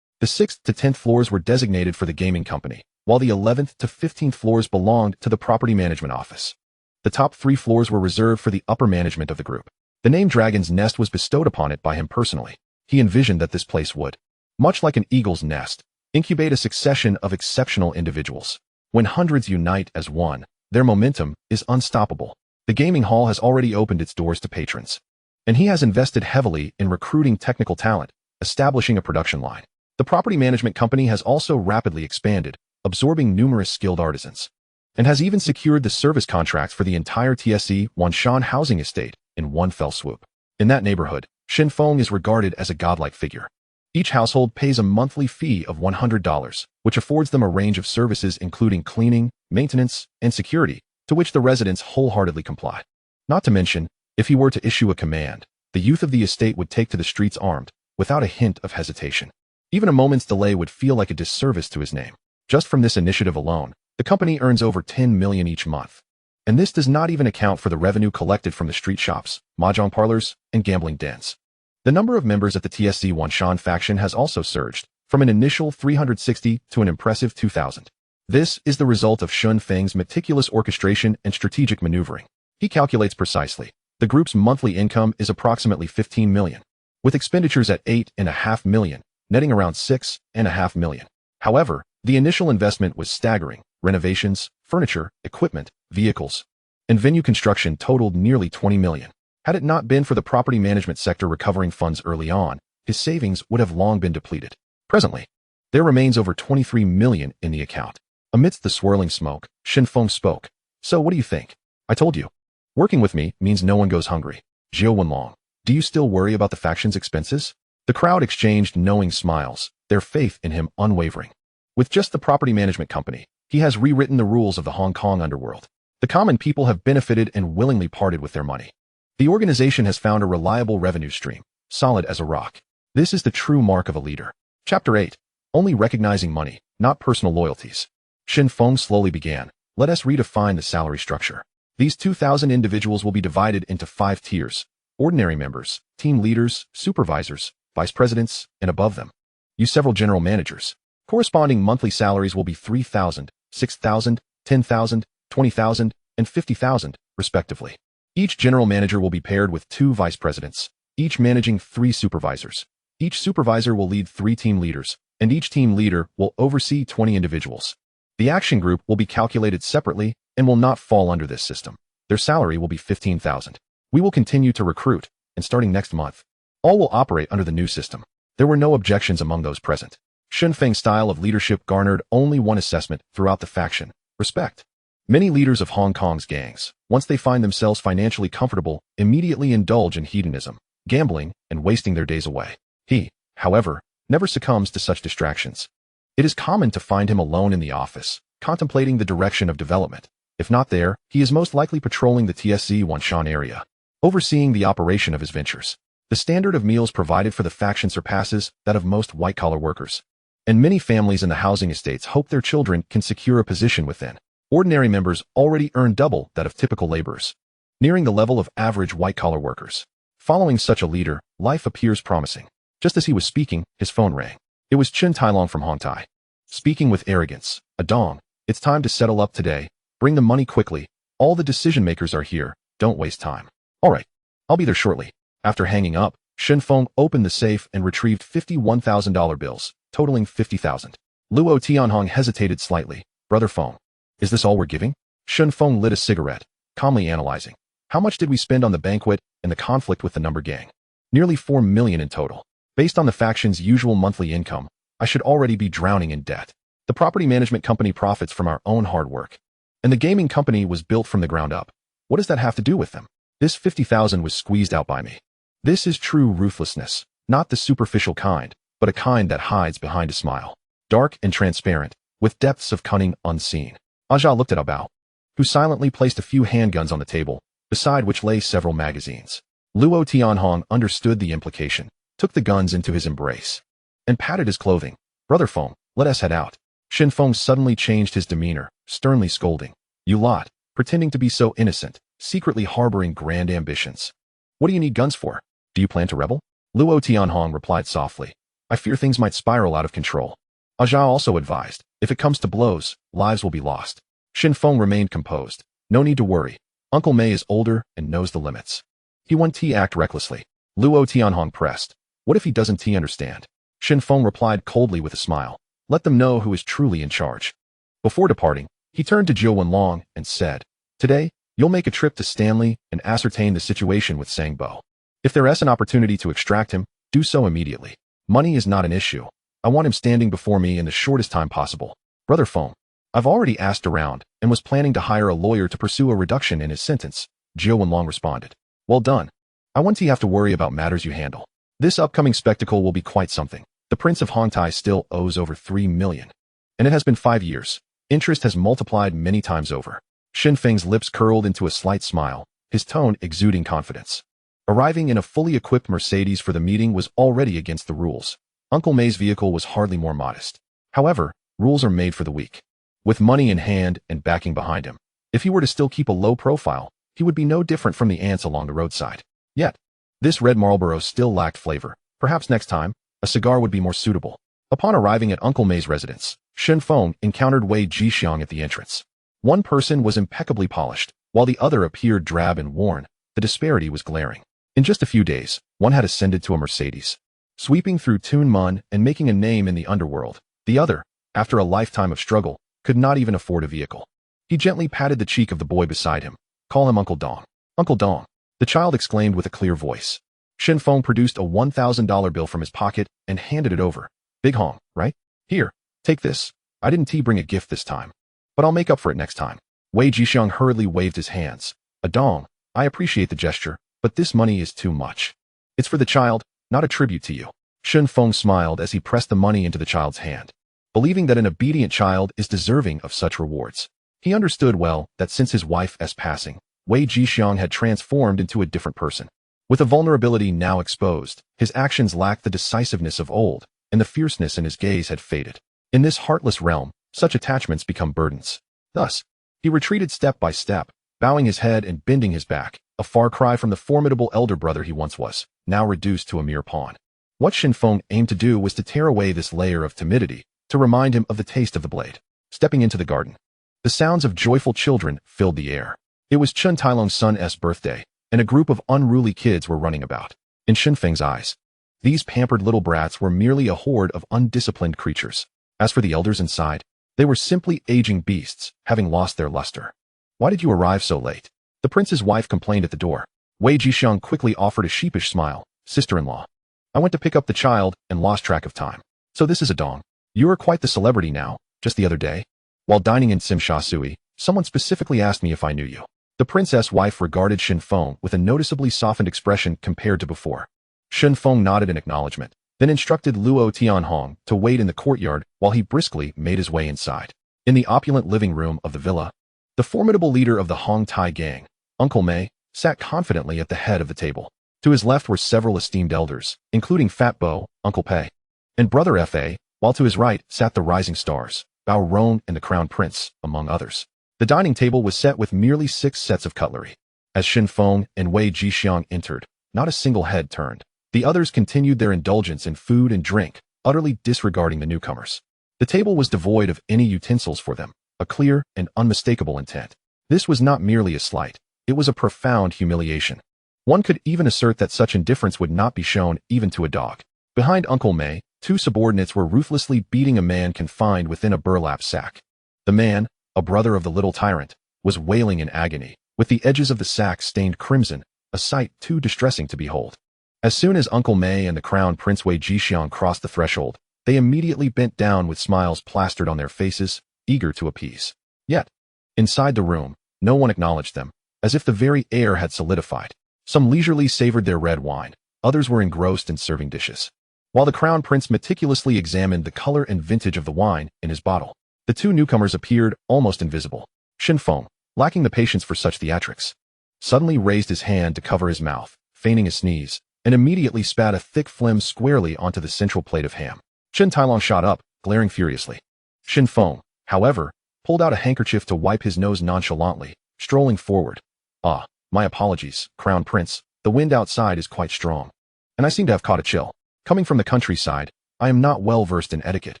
The 6th to 10th floors were designated for the gaming company, while the 11th to 15th floors belonged to the property management office. The top 3 floors were reserved for the upper management of the group. The name Dragon's Nest was bestowed upon it by him personally. He envisioned that this place would, much like an eagle's nest, incubate a succession of exceptional individuals. When hundreds unite as one, their momentum is unstoppable. The gaming hall has already opened its doors to patrons, and he has invested heavily in recruiting technical talent, establishing a production line. The property management company has also rapidly expanded, absorbing numerous skilled artisans, and has even secured the service contracts for the entire TSE Wanshan housing estate in one fell swoop. In that neighborhood, Shen Feng is regarded as a godlike figure. Each household pays a monthly fee of $100, which affords them a range of services including cleaning, maintenance, and security, to which the residents wholeheartedly comply. Not to mention, if he were to issue a command, the youth of the estate would take to the streets armed, without a hint of hesitation. Even a moment's delay would feel like a disservice to his name. Just from this initiative alone, the company earns over 10 million each month. And this does not even account for the revenue collected from the street shops, mahjong parlors, and gambling dens. The number of members at the TSC Wanshan faction has also surged, from an initial 360 to an impressive 2,000. This is the result of Shen Feng's meticulous orchestration and strategic maneuvering. He calculates precisely. The group's monthly income is approximately 15 million, with expenditures at 8.5 million, netting around 6.5 million. However, the initial investment was staggering. Renovations, furniture, equipment, vehicles, and venue construction totaled nearly 20 million. Had it not been for the property management sector recovering funds early on, his savings would have long been depleted. Presently, there remains over 23 million in the account. Amidst the swirling smoke, Shen Feng spoke. So what do you think? I told you. Working with me means no one goes hungry. Jiao Wenlong, do you still worry about the faction's expenses? The crowd exchanged knowing smiles, their faith in him unwavering. With just the property management company, he has rewritten the rules of the Hong Kong underworld. The common people have benefited and willingly parted with their money. The organization has found a reliable revenue stream, solid as a rock. This is the true mark of a leader. Chapter 8. Only recognizing money, not personal loyalties. Shen Feng slowly began. Let us redefine the salary structure. These 2,000 individuals will be divided into 5 tiers. Ordinary members, team leaders, supervisors, vice presidents, and above them, you several general managers. Corresponding monthly salaries will be 3,000, 6,000, 10,000, 20,000, and 50,000, respectively. Each general manager will be paired with 2 vice presidents, each managing 3 supervisors. Each supervisor will lead 3 team leaders, and each team leader will oversee 20 individuals. The action group will be calculated separately and will not fall under this system. Their salary will be 15,000. We will continue to recruit, and starting next month, all will operate under the new system. There were no objections among those present. Shen Feng's style of leadership garnered only one assessment throughout the faction: respect. Many leaders of Hong Kong's gangs, once they find themselves financially comfortable, immediately indulge in hedonism, gambling, and wasting their days away. He, however, never succumbs to such distractions. It is common to find him alone in the office, contemplating the direction of development. If not there, he is most likely patrolling the TSC Wanshan area, overseeing the operation of his ventures. The standard of meals provided for the faction surpasses that of most white-collar workers. And many families in the housing estates hope their children can secure a position within. Ordinary members already earn double that of typical laborers, nearing the level of average white-collar workers. Following such a leader, life appears promising. Just as he was speaking, his phone rang. It was Chen Tailong from Hong Tai. Speaking with arrogance, "Adong, it's time to settle up today. Bring the money quickly. All the decision-makers are here. Don't waste time." "All right, I'll be there shortly." After hanging up, Shen Feng opened the safe and retrieved $51,000 bills, totaling 50,000. Luo Tianhong hesitated slightly. "Brother Feng, is this all we're giving?" Shen Feng lit a cigarette, calmly analyzing. "How much did we spend on the banquet and the conflict with the number gang?" "Nearly 4 million in total. Based on the faction's usual monthly income, I should already be drowning in debt. The property management company profits from our own hard work. And the gaming company was built from the ground up. What does that have to do with them? This 50,000 was squeezed out by me. This is true ruthlessness, not the superficial kind, but a kind that hides behind a smile. Dark and transparent, with depths of cunning unseen." Aja looked at Abao, who silently placed a few handguns on the table, beside which lay several magazines. Luo Tianhong understood the implication, took the guns into his embrace, and patted his clothing. "Brother Feng, let us head out." Shen Feng suddenly changed his demeanor, sternly scolding. "You lot, pretending to be so innocent, secretly harboring grand ambitions. What do you need guns for? Do you plan to rebel?" Luo Tianhong replied softly. "I fear things might spiral out of control." Aja also advised, "If it comes to blows, lives will be lost." Shen Feng remained composed. "No need to worry. Uncle Mei is older and knows the limits. He won't act recklessly." Luo Tianhong pressed. "What if he doesn't understand?" Shen Feng replied coldly with a smile. "Let them know who is truly in charge." Before departing, he turned to Zhou Wenlong and said, "Today, you'll make a trip to Stanley and ascertain the situation with Sangbo. If there is an opportunity to extract him, do so immediately. Money is not an issue. I want him standing before me in the shortest time possible." "Brother Feng, I've already asked around and was planning to hire a lawyer to pursue a reduction in his sentence," Zhou Wenlong responded. "Well done. I won't have to worry about matters you handle. This upcoming spectacle will be quite something. The Prince of Hong Tai still owes over 3 million. And it has been 5 years. Interest has multiplied many times over." Shen Feng's lips curled into a slight smile, his tone exuding confidence. Arriving in a fully equipped Mercedes for the meeting was already against the rules. Uncle Mei's vehicle was hardly more modest. However, rules are made for the weak. With money in hand and backing behind him, if he were to still keep a low profile, he would be no different from the ants along the roadside. Yet, this red Marlboro still lacked flavor. Perhaps next time, a cigar would be more suitable. Upon arriving at Uncle Mei's residence, Shen Feng encountered Wei Jixiang at the entrance. One person was impeccably polished, while the other appeared drab and worn. The disparity was glaring. In just a few days, one had ascended to a Mercedes, sweeping through Tun Mun and making a name in the underworld. The other, after a lifetime of struggle, could not even afford a vehicle. He gently patted the cheek of the boy beside him. "Call him Uncle Dong." "Uncle Dong," the child exclaimed with a clear voice. Shen Feng produced a $1,000 bill from his pocket and handed it over. "Big Hong, right? Here, take this. I didn't bring a gift this time, but I'll make up for it next time." Wei Jixiang hurriedly waved his hands. "Adong, I appreciate the gesture, but this money is too much. It's for the child, not a tribute to you." Shen Feng smiled as he pressed the money into the child's hand, believing that an obedient child is deserving of such rewards. He understood well that since his wife's passing, Wei Jixiang had transformed into a different person. With a vulnerability now exposed, his actions lacked the decisiveness of old, and the fierceness in his gaze had faded. In this heartless realm, such attachments become burdens. Thus, he retreated step by step, bowing his head and bending his back, a far cry from the formidable elder brother he once was, now reduced to a mere pawn. What Shen Feng aimed to do was to tear away this layer of timidity, to remind him of the taste of the blade. Stepping into the garden, the sounds of joyful children filled the air. It was Chen Tailong's son's birthday, and a group of unruly kids were running about. In Shen Feng's eyes, these pampered little brats were merely a horde of undisciplined creatures. As for the elders inside, they were simply aging beasts, having lost their luster. "Why did you arrive so late?" the prince's wife complained at the door. Wei Jixiang quickly offered a sheepish smile. "Sister-in-law, I went to pick up the child and lost track of time. So this is a dong. You are quite the celebrity now. Just the other day, while dining in Sim Sha Sui, someone specifically asked me if I knew you." The princess wife regarded Shen Feng with a noticeably softened expression compared to before. Shen Feng nodded in acknowledgement, then instructed Luo Tianhong to wait in the courtyard while he briskly made his way inside. In the opulent living room of the villa, the formidable leader of the Hong Tai gang, Uncle Mei, sat confidently at the head of the table. To his left were several esteemed elders, including Fat Bo, Uncle Pei, and Brother Fa, while to his right sat the rising stars, Bao Ron and the Crown Prince, among others. The dining table was set with merely 6 sets of cutlery. As Shen Feng and Wei Jixiang entered, not a single head turned. The others continued their indulgence in food and drink, utterly disregarding the newcomers. The table was devoid of any utensils for them, a clear and unmistakable intent. This was not merely a slight, it was a profound humiliation. One could even assert that such indifference would not be shown even to a dog. Behind Uncle Mei, 2 subordinates were ruthlessly beating a man confined within a burlap sack. The man, a brother of the little tyrant, was wailing in agony, with the edges of the sack stained crimson, a sight too distressing to behold. As soon as Uncle Mei and the Crown Prince Wei Jixiang crossed the threshold, they immediately bent down with smiles plastered on their faces, eager to appease. Yet, inside the room, no one acknowledged them, as if the very air had solidified. Some leisurely savored their red wine, others were engrossed in serving dishes. While the Crown Prince meticulously examined the color and vintage of the wine in his bottle, the 2 newcomers appeared almost invisible. Shen Feng, lacking the patience for such theatrics, suddenly raised his hand to cover his mouth, feigning a sneeze, and immediately spat a thick phlegm squarely onto the central plate of ham. Chen Tailong shot up, glaring furiously. Shen Feng, however, pulled out a handkerchief to wipe his nose nonchalantly, strolling forward. "Ah, my apologies, Crown Prince, the wind outside is quite strong, and I seem to have caught a chill. Coming from the countryside, I am not well versed in etiquette.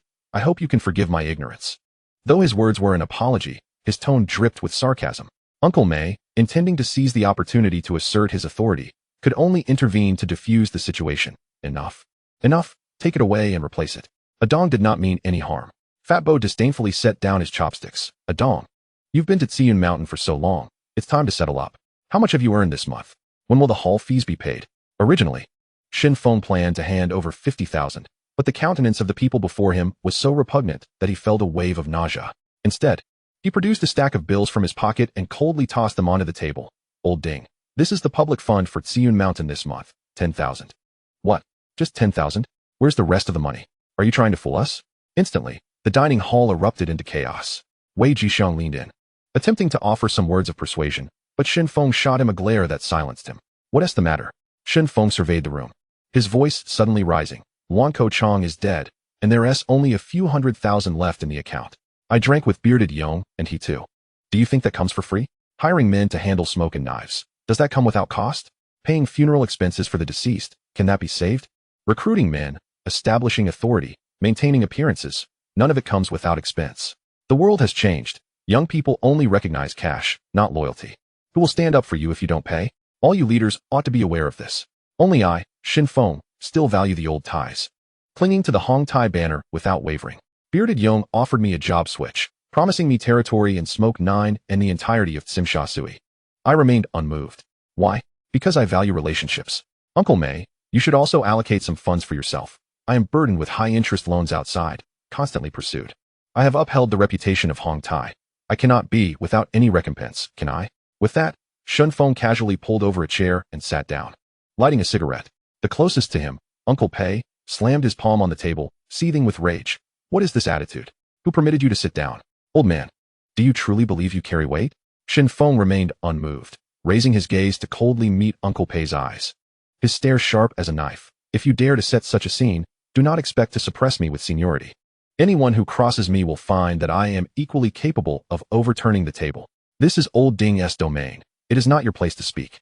I hope you can forgive my ignorance." Though his words were an apology, his tone dripped with sarcasm. Uncle Mei, intending to seize the opportunity to assert his authority, could only intervene to diffuse the situation. "Enough. Enough, take it away and replace it." Adong did not mean any harm. Fat Bo disdainfully set down his chopsticks. "Adong, you've been to Tsiun Mountain for so long, it's time to settle up. How much have you earned this month? When will the hall fees be paid?" Originally, Shen Feng planned to hand over 50,000, but the countenance of the people before him was so repugnant that he felt a wave of nausea. Instead, he produced a stack of bills from his pocket and coldly tossed them onto the table. "Old ding. This is the public fund for Tsiun Mountain this month, 10,000. "What? Just 10,000? Where's the rest of the money? Are you trying to fool us?" Instantly, the dining hall erupted into chaos. Wei Jixiang leaned in, attempting to offer some words of persuasion, but Shen Feng shot him a glare that silenced him. "What's the matter?" Shen Feng surveyed the room, his voice suddenly rising. "Wan Ko Chong is dead, and there's only a few 100,000 left in the account. I drank with Bearded Yong, and he too. Do you think that comes for free? Hiring men to handle smoke and knives, does that come without cost? Paying funeral expenses for the deceased, can that be saved? Recruiting men, establishing authority, maintaining appearances, none of it comes without expense. The world has changed. Young people only recognize cash, not loyalty. Who will stand up for you if you don't pay? All you leaders ought to be aware of this. Only I, Shen Feng, still value the old ties." Clinging to the Hong Tai banner without wavering, Bearded Yong offered me a job switch, promising me territory in Smoke 9 and the entirety of Tsimsha Sui. I remained unmoved. Why? Because I value relationships. "Uncle Mei, you should also allocate some funds for yourself. I am burdened with high-interest loans outside, constantly pursued. I have upheld the reputation of Hong Tai. I cannot be without any recompense, can I?" With that, Shen Feng casually pulled over a chair and sat down, lighting a cigarette. The closest to him, Uncle Pei, slammed his palm on the table, seething with rage. "What is this attitude? Who permitted you to sit down? Old man, do you truly believe you carry weight?" Shen Feng remained unmoved, raising his gaze to coldly meet Uncle Pei's eyes, his stare sharp as a knife. "If you dare to set such a scene, do not expect to suppress me with seniority. Anyone who crosses me will find that I am equally capable of overturning the table. This is Old Ding's domain. It is not your place to speak."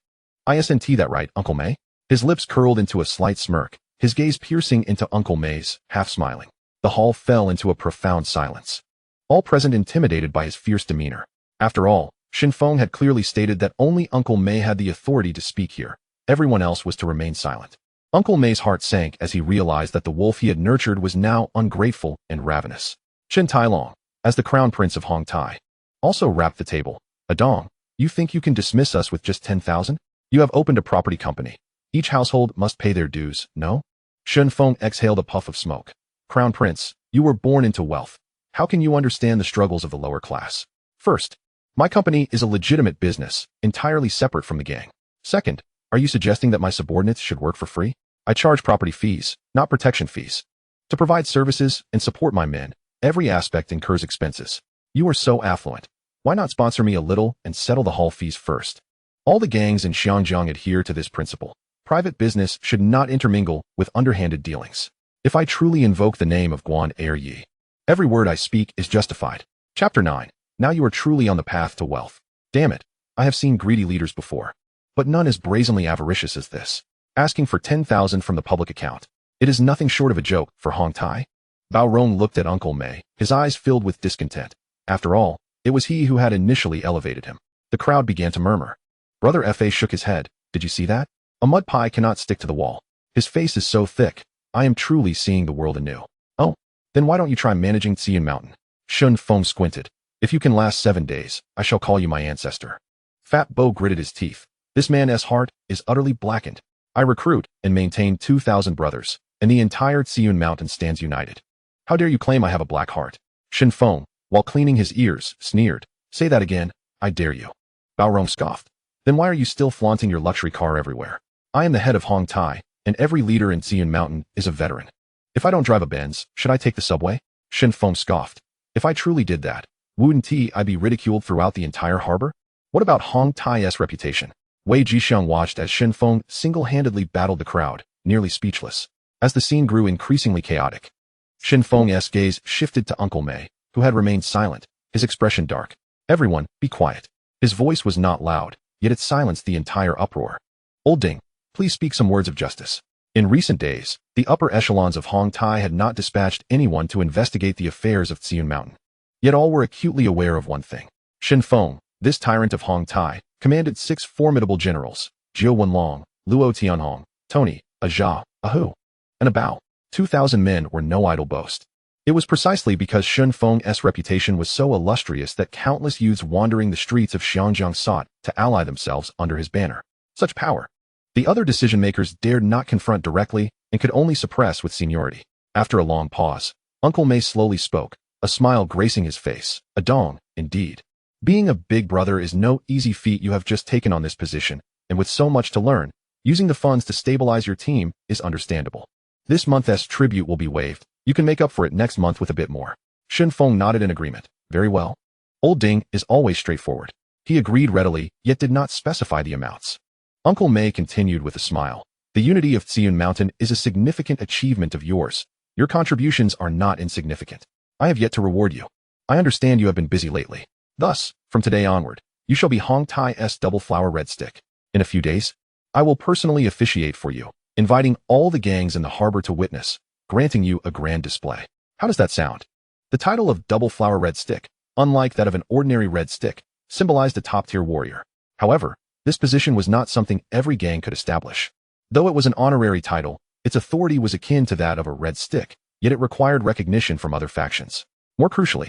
"Isn't that right, Uncle Mei?" His lips curled into a slight smirk, his gaze piercing into Uncle Mei's, half smiling. The hall fell into a profound silence, all present intimidated by his fierce demeanor. After all, Shen Feng had clearly stated that only Uncle Mei had the authority to speak here. Everyone else was to remain silent. Uncle Mei's heart sank as he realized that the wolf he had nurtured was now ungrateful and ravenous. Chen Tailong, as the Crown Prince of Hong Tai, also rapped the table. "Adong, you think you can dismiss us with just 10,000? You have opened a property company. Each household must pay their dues, no?" Shen Feng exhaled a puff of smoke. "Crown Prince, you were born into wealth. How can you understand the struggles of the lower class? First, my company is a legitimate business, entirely separate from the gang. Second, are you suggesting that my subordinates should work for free? I charge property fees, not protection fees. To provide services and support my men, every aspect incurs expenses. You are so affluent. Why not sponsor me a little and settle the hall fees first?" All the gangs in Xiangjiang adhere to this principle. Private business should not intermingle with underhanded dealings. If I truly invoke the name of Guan Er Yi, every word I speak is justified. Chapter 9. Now you are truly on the path to wealth. Damn it, I have seen greedy leaders before, but none as brazenly avaricious as this. Asking for 10,000 from the public account. It is nothing short of a joke for Hong Tai. Bao Rong looked at Uncle Mei, his eyes filled with discontent. After all, it was he who had initially elevated him. The crowd began to murmur. Brother Fa shook his head. Did you see that? A mud pie cannot stick to the wall. His face is so thick. I am truly seeing the world anew. Oh, then why don't you try managing Xian Mountain? Shen Feng squinted. If you can last 7 days, I shall call you my ancestor. Fat Bo gritted his teeth. This man's heart is utterly blackened. I recruit and maintain 2,000 brothers, and the entire Xian Mountain stands united. How dare you claim I have a black heart? Shen Feng, while cleaning his ears, sneered. Say that again, I dare you. Bao Rong scoffed. Then why are you still flaunting your luxury car everywhere? I am the head of Hong Tai, and every leader in Xian Mountain is a veteran. If I don't drive a Benz, should I take the subway? Shen Feng scoffed. If I truly did that, wouldn't I be ridiculed throughout the entire harbor? What about Hong Tai's reputation? Wei Jixiang watched as Shen Feng single-handedly battled the crowd, nearly speechless. As the scene grew increasingly chaotic, Shen Feng's gaze shifted to Uncle Mei, who had remained silent, his expression dark. Everyone, be quiet. His voice was not loud, yet it silenced the entire uproar. Old Ding, please speak some words of justice. In recent days, the upper echelons of Hong Tai had not dispatched anyone to investigate the affairs of Xian Mountain. Yet all were acutely aware of one thing. Shen Feng, this tyrant of Hong Tai, commanded 6 formidable generals, Jiu Wenlong, Luo Tianhong, Tony, a Zhao, a Hu, and a Bao. 2,000 men were no idle boast. It was precisely because Shen Feng's reputation was so illustrious that countless youths wandering the streets of Xiangjiang sought to ally themselves under his banner. Such power. The other decision-makers dared not confront directly and could only suppress with seniority. After a long pause, Uncle Mei slowly spoke, a smile gracing his face. A dong, indeed. Being a big brother is no easy feat. You have just taken on this position, and with so much to learn, using the funds to stabilize your team is understandable. This month's tribute will be waived. You can make up for it next month with a bit more. Shen Feng nodded in agreement. Very well. Old Ding is always straightforward. He agreed readily, yet did not specify the amounts. Uncle Mei continued with a smile. The unity of Xian Mountain is a significant achievement of yours. Your contributions are not insignificant. I have yet to reward you. I understand you have been busy lately. Thus, from today onward, you shall be Hong Tai's double flower red stick. In a few days, I will personally officiate for you, inviting all the gangs in the harbor to witness, granting you a grand display. How does that sound? The title of double flower red stick, unlike that of an ordinary red stick, symbolized a top-tier warrior. However, this position was not something every gang could establish. Though it was an honorary title, its authority was akin to that of a red stick, yet it required recognition from other factions. More crucially,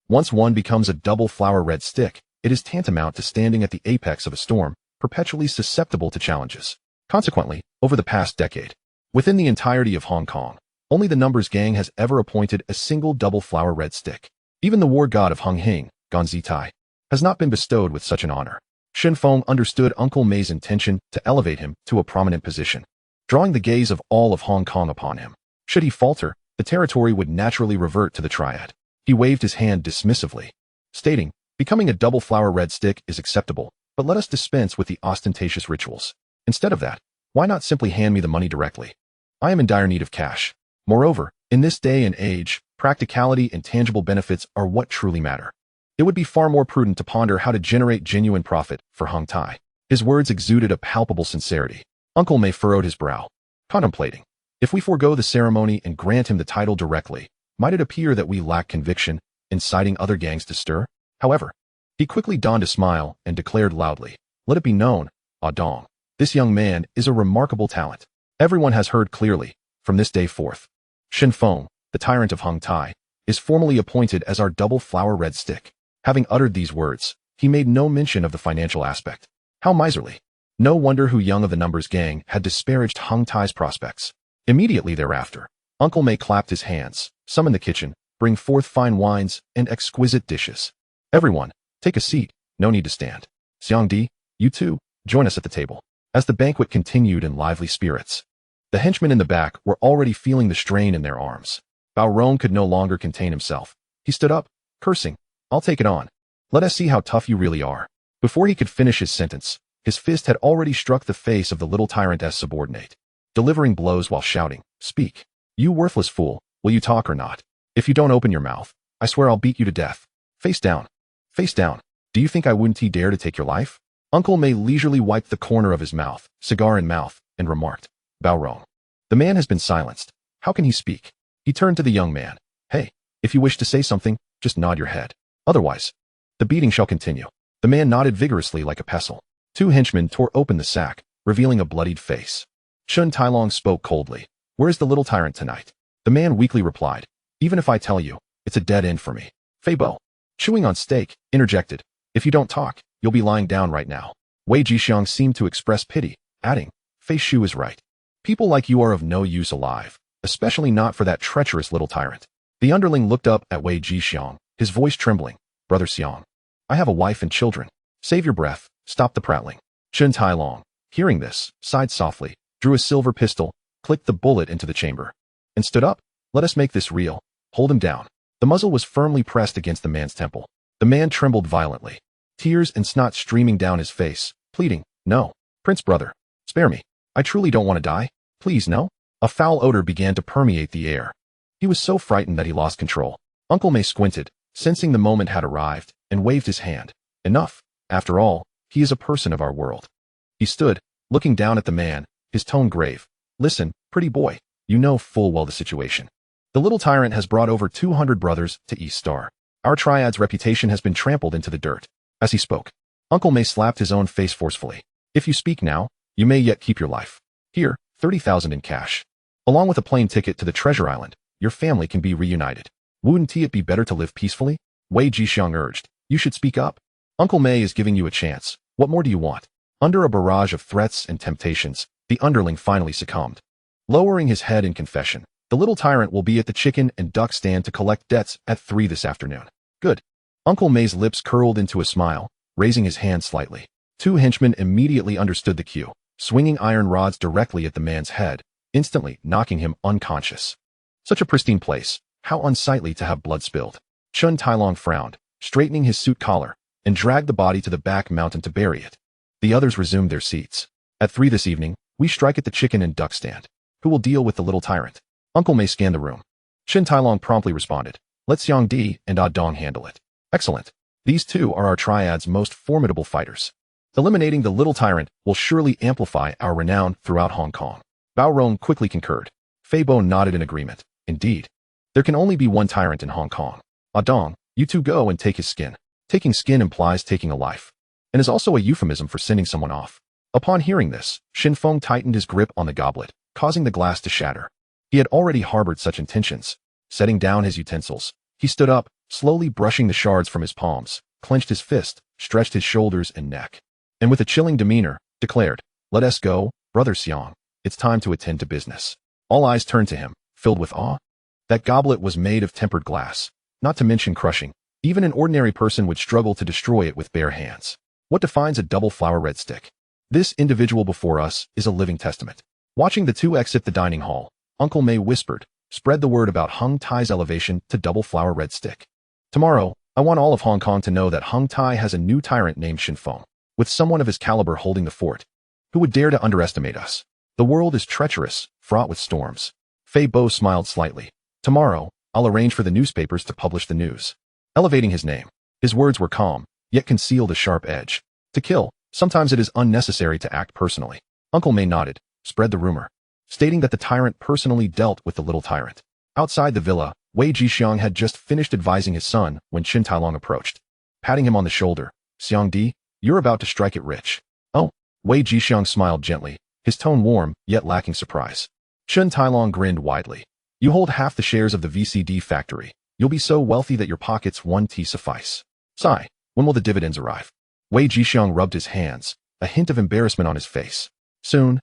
once one becomes a double flower red stick, it is tantamount to standing at the apex of a storm, perpetually susceptible to challenges. Consequently, over the past decade, within the entirety of Hong Kong, only the Numbers Gang has ever appointed a single double flower red stick. Even the war god of Hung Hing, Gan Tai, has not been bestowed with such an honor. Shen Feng understood Uncle Mei's intention to elevate him to a prominent position, drawing the gaze of all of Hong Kong upon him. Should he falter, the territory would naturally revert to the Triad. He waved his hand dismissively, stating, becoming a double flower red stick is acceptable, but let us dispense with the ostentatious rituals. Instead of that, why not simply hand me the money directly? I am in dire need of cash. Moreover, in this day and age, practicality and tangible benefits are what truly matter. It would be far more prudent to ponder how to generate genuine profit for Hong Tai. His words exuded a palpable sincerity. Uncle Mei furrowed his brow, contemplating. If we forego the ceremony and grant him the title directly, might it appear that we lack conviction, inciting other gangs to stir? However, he quickly donned a smile and declared loudly, let it be known, Ah Dong, this young man is a remarkable talent. Everyone has heard clearly, from this day forth. Shen Feng, the tyrant of Hong Tai, is formally appointed as our double flower red stick. Having uttered these words, he made no mention of the financial aspect. How miserly. No wonder Hu Young of the Numbers Gang had disparaged Hong Tai's prospects. Immediately thereafter, Uncle Mei clapped his hands, summon the kitchen, bring forth fine wines and exquisite dishes. Everyone, take a seat, no need to stand. Xiang Di, you too, join us at the table. As the banquet continued in lively spirits, the henchmen in the back were already feeling the strain in their arms. Bao Rong could no longer contain himself. He stood up, cursing, I'll take it on. Let us see how tough you really are. Before he could finish his sentence, His fist had already struck the face of the little tyrant's subordinate, delivering blows while shouting, "Speak! You worthless fool, will you talk or not? If you don't open your mouth, I swear I'll beat you to death. Face down. Face down. Do you think I wouldn't dare to take your life?" Uncle May leisurely wiped the corner of his mouth, cigar in mouth, and remarked, "Bao Rong. The man has been silenced. How can he speak?" He turned to the young man. "Hey, if you wish to say something, just nod your head. Otherwise, the beating shall continue." The man nodded vigorously like a pestle. Two henchmen tore open the sack, revealing a bloodied face. Shen Tailong spoke coldly. "Where's the little tyrant tonight?" The man weakly replied, "Even if I tell you, it's a dead end for me." Fei Bo, chewing on steak, interjected, "If you don't talk, you'll be lying down right now." Wei Jixiang seemed to express pity, adding, "Fei Shu is right. People like you are of no use alive, especially not for that treacherous little tyrant." The underling looked up at Wei Jixiang, his voice trembling. "Brother Xiang, I have a wife and children. Save your breath, stop the prattling." Shen Tailong, hearing this, sighed softly, drew a silver pistol, clicked the bullet into the chamber, and stood up. "Let us make this real. Hold him down." The muzzle was firmly pressed against the man's temple. The man trembled violently, tears and snot streaming down his face, pleading, "No, Prince brother, spare me. I truly don't want to die. Please, no." A foul odor began to permeate the air. He was so frightened that he lost control. Uncle May squinted, sensing the moment had arrived, and waved his hand. "Enough. After all, he is a person of our world." He stood, looking down at the man, his tone grave. "Listen, pretty boy, you know full well the situation. The little tyrant has brought over 200 brothers to East Star. Our Triad's reputation has been trampled into the dirt." As he spoke, Uncle May slapped his own face forcefully. "If you speak now, you may yet keep your life. Here, 30,000 in cash. Along with a plane ticket to the Treasure Island, your family can be reunited. Wouldn't it be better to live peacefully?" Wei Jixiang urged. "You should speak up. Uncle May is giving you a chance. What more do you want?" Under a barrage of threats and temptations, the underling finally succumbed. Lowering his head in confession, "The little tyrant will be at the chicken and duck stand to collect debts at 3 this afternoon." "Good." Uncle May's lips curled into a smile, raising his hand slightly. Two henchmen immediately understood the cue, swinging iron rods directly at the man's head, instantly knocking him unconscious. Such a pristine place, how unsightly to have blood spilled. Shen Tailong frowned, straightening his suit collar, and dragged the body to the back mountain to bury it. The others resumed their seats. "At 3 this evening, we strike at the chicken and duck stand. Who will deal with the little tyrant?" Uncle May scanned the room. Shen Tailong promptly responded, "Let Xiang Di and Ah Dong handle it." "Excellent. These two are our Triad's most formidable fighters. Eliminating the little tyrant will surely amplify our renown throughout Hong Kong." Bao Rong quickly concurred. Fei Bo nodded in agreement. "Indeed. There can only be one tyrant in Hong Kong. Ah Dong, you two go and take his skin." Taking skin implies taking a life, and is also a euphemism for sending someone off. Upon hearing this, Shen Feng tightened his grip on the goblet, causing the glass to shatter. He had already harbored such intentions. Setting down his utensils, he stood up, slowly brushing the shards from his palms, clenched his fist, stretched his shoulders and neck, and with a chilling demeanor, declared, "Let us go, Brother Xiang. It's time to attend to business." All eyes turned to him, filled with awe. That goblet was made of tempered glass, not to mention crushing. Even an ordinary person would struggle to destroy it with bare hands. What defines a double flower red stick? This individual before us is a living testament. Watching the two exit the dining hall, Uncle May whispered, "Spread the word about Hong Tai's elevation to double flower red stick. Tomorrow, I want all of Hong Kong to know that Hong Tai has a new tyrant named Shen Feng, with someone of his caliber holding the fort. Who would dare to underestimate us? The world is treacherous, fraught with storms." Fei Bo smiled slightly. "Tomorrow, I'll arrange for the newspapers to publish the news, elevating his name." His words were calm, yet concealed a sharp edge. To kill, sometimes it is unnecessary to act personally. Uncle May nodded, spread the rumor, stating that the tyrant personally dealt with the little tyrant. Outside the villa, Wei Jixiang had just finished advising his son when Shen Tailong approached. Patting him on the shoulder, "Xiang Di, you're about to strike it rich." "Oh." Wei Jixiang smiled gently, his tone warm, yet lacking surprise. Shen Tailong grinned widely. "You hold half the shares of the VCD factory. You'll be so wealthy that your pockets 1T suffice. Sigh, when will the dividends arrive?" Wei Jixiang rubbed his hands, a hint of embarrassment on his face. Soon,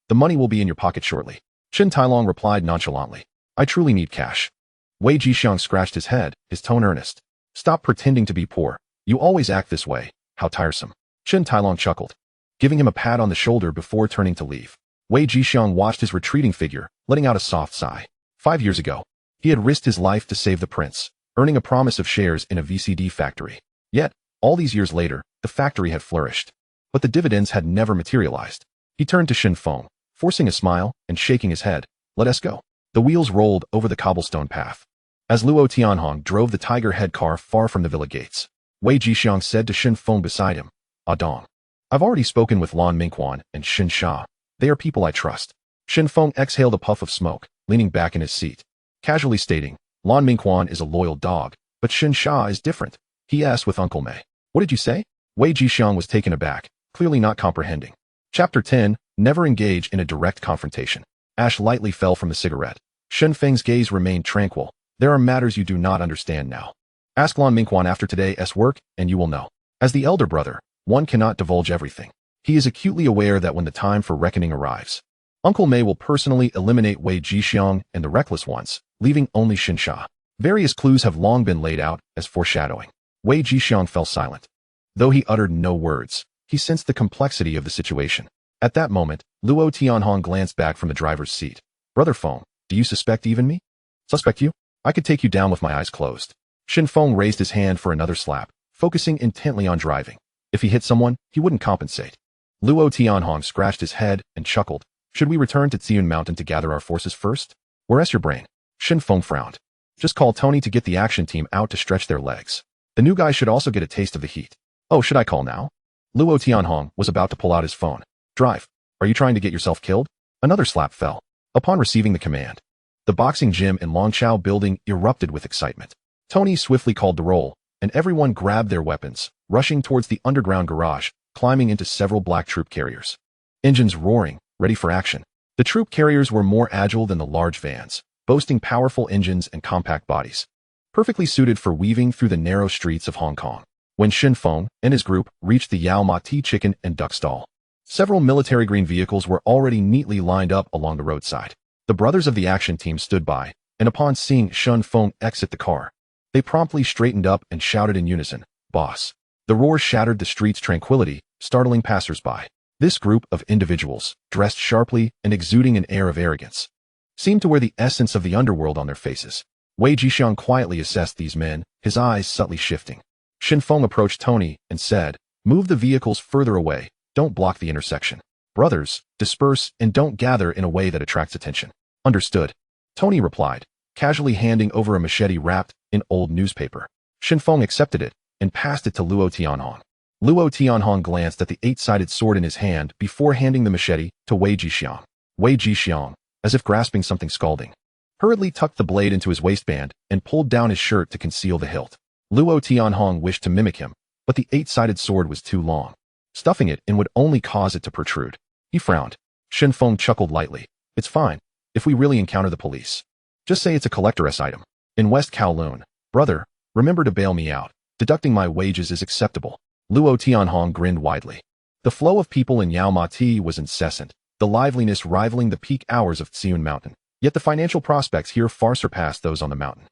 the money will be in your pocket shortly." Shen Tailong replied nonchalantly, "I truly need cash." Wei Jixiang scratched his head, his tone earnest. "Stop pretending to be poor. You always act this way. How tiresome." Shen Tailong chuckled, giving him a pat on the shoulder before turning to leave. Wei Jixiang watched his retreating figure, letting out a soft sigh. 5 years ago, he had risked his life to save the prince, earning a promise of shares in a VCD factory. Yet, all these years later, the factory had flourished. but the dividends had never materialized. He turned to Shen Feng, forcing a smile and shaking his head. Let us go. The wheels rolled over the cobblestone path. As Luo Tianhong drove the tiger head car far from the villa gates, Wei Jixiang said to Shen Feng beside him, "Ah Dong. I've already spoken with Lan Mingquan and Shen Sha. They are people I trust." Shen Feng exhaled a puff of smoke, leaning back in his seat, casually stating, "Lan Mingquan is a loyal dog, but Shen Sha is different." He asked with Uncle Mei, "What did you say?" Wei Jixiang was taken aback, clearly not comprehending. Chapter 10, Never engage in a direct confrontation. Ash lightly fell from the cigarette. Shen Feng's gaze remained tranquil. "There are matters you do not understand now. Ask Lan Mingquan after today's work, and you will know. As the elder brother, one cannot divulge everything. He is acutely aware that when the time for reckoning arrives, Uncle Mei will personally eliminate Wei Jixiang and the reckless ones, leaving only Shen Sha. Various clues have long been laid out as foreshadowing." Wei Jixiang fell silent. Though he uttered no words, he sensed the complexity of the situation. At that moment, Luo Tianhong glanced back from the driver's seat. "Brother Feng, do you suspect even me?" "Suspect you? I could take you down with my eyes closed." Shen Feng raised his hand for another slap, focusing intently on driving. If he hit someone, he wouldn't compensate. Luo Tianhong scratched his head and chuckled. "Should we return to Tsiun Mountain to gather our forces first? Where's your brain?" Shen Feng frowned. "Just call Tony to get the action team out to stretch their legs. The new guy should also get a taste of the heat." "Oh, should I call now?" Luo Tianhong was about to pull out his phone. "Drive. Are you trying to get yourself killed?" Another slap fell. Upon receiving the command, the boxing gym in Longchao building erupted with excitement. Tony swiftly called the roll, and everyone grabbed their weapons, rushing towards the underground garage, climbing into several black troop carriers. Engines roaring, ready for action. The troop carriers were more agile than the large vans, boasting powerful engines and compact bodies, perfectly suited for weaving through the narrow streets of Hong Kong. When Shen Feng and his group reached the Yao Ma Ti chicken and duck stall, several military green vehicles were already neatly lined up along the roadside. The brothers of the action team stood by, and upon seeing Shen Feng exit the car, they promptly straightened up and shouted in unison, "Boss." The roar shattered the street's tranquility, startling passers-by. This group of individuals, dressed sharply and exuding an air of arrogance, seemed to wear the essence of the underworld on their faces. Wei Jixiang quietly assessed these men, his eyes subtly shifting. Shen Feng approached Tony and said, "Move the vehicles further away. Don't block the intersection. Brothers, disperse and don't gather in a way that attracts attention." "Understood," Tony replied, casually handing over a machete wrapped in old newspaper. Shen Feng accepted it and passed it to Luo Tianhong. Luo Tianhong glanced at the 8-sided sword in his hand before handing the machete to Wei Jixiang. Wei Jixiang, as if grasping something scalding, hurriedly tucked the blade into his waistband and pulled down his shirt to conceal the hilt. Luo Tianhong wished to mimic him, but the 8-sided sword was too long. Stuffing it in would only cause it to protrude. He frowned. Shen Feng chuckled lightly. "It's fine, if we really encounter the police. Just say it's a collector's item. In West Kowloon, brother, remember to bail me out. Deducting my wages is acceptable." Luo Tianhong grinned widely. The flow of people in Yao Ma Ti was incessant, the liveliness rivaling the peak hours of Tsiun Mountain. Yet the financial prospects here far surpassed those on the mountain.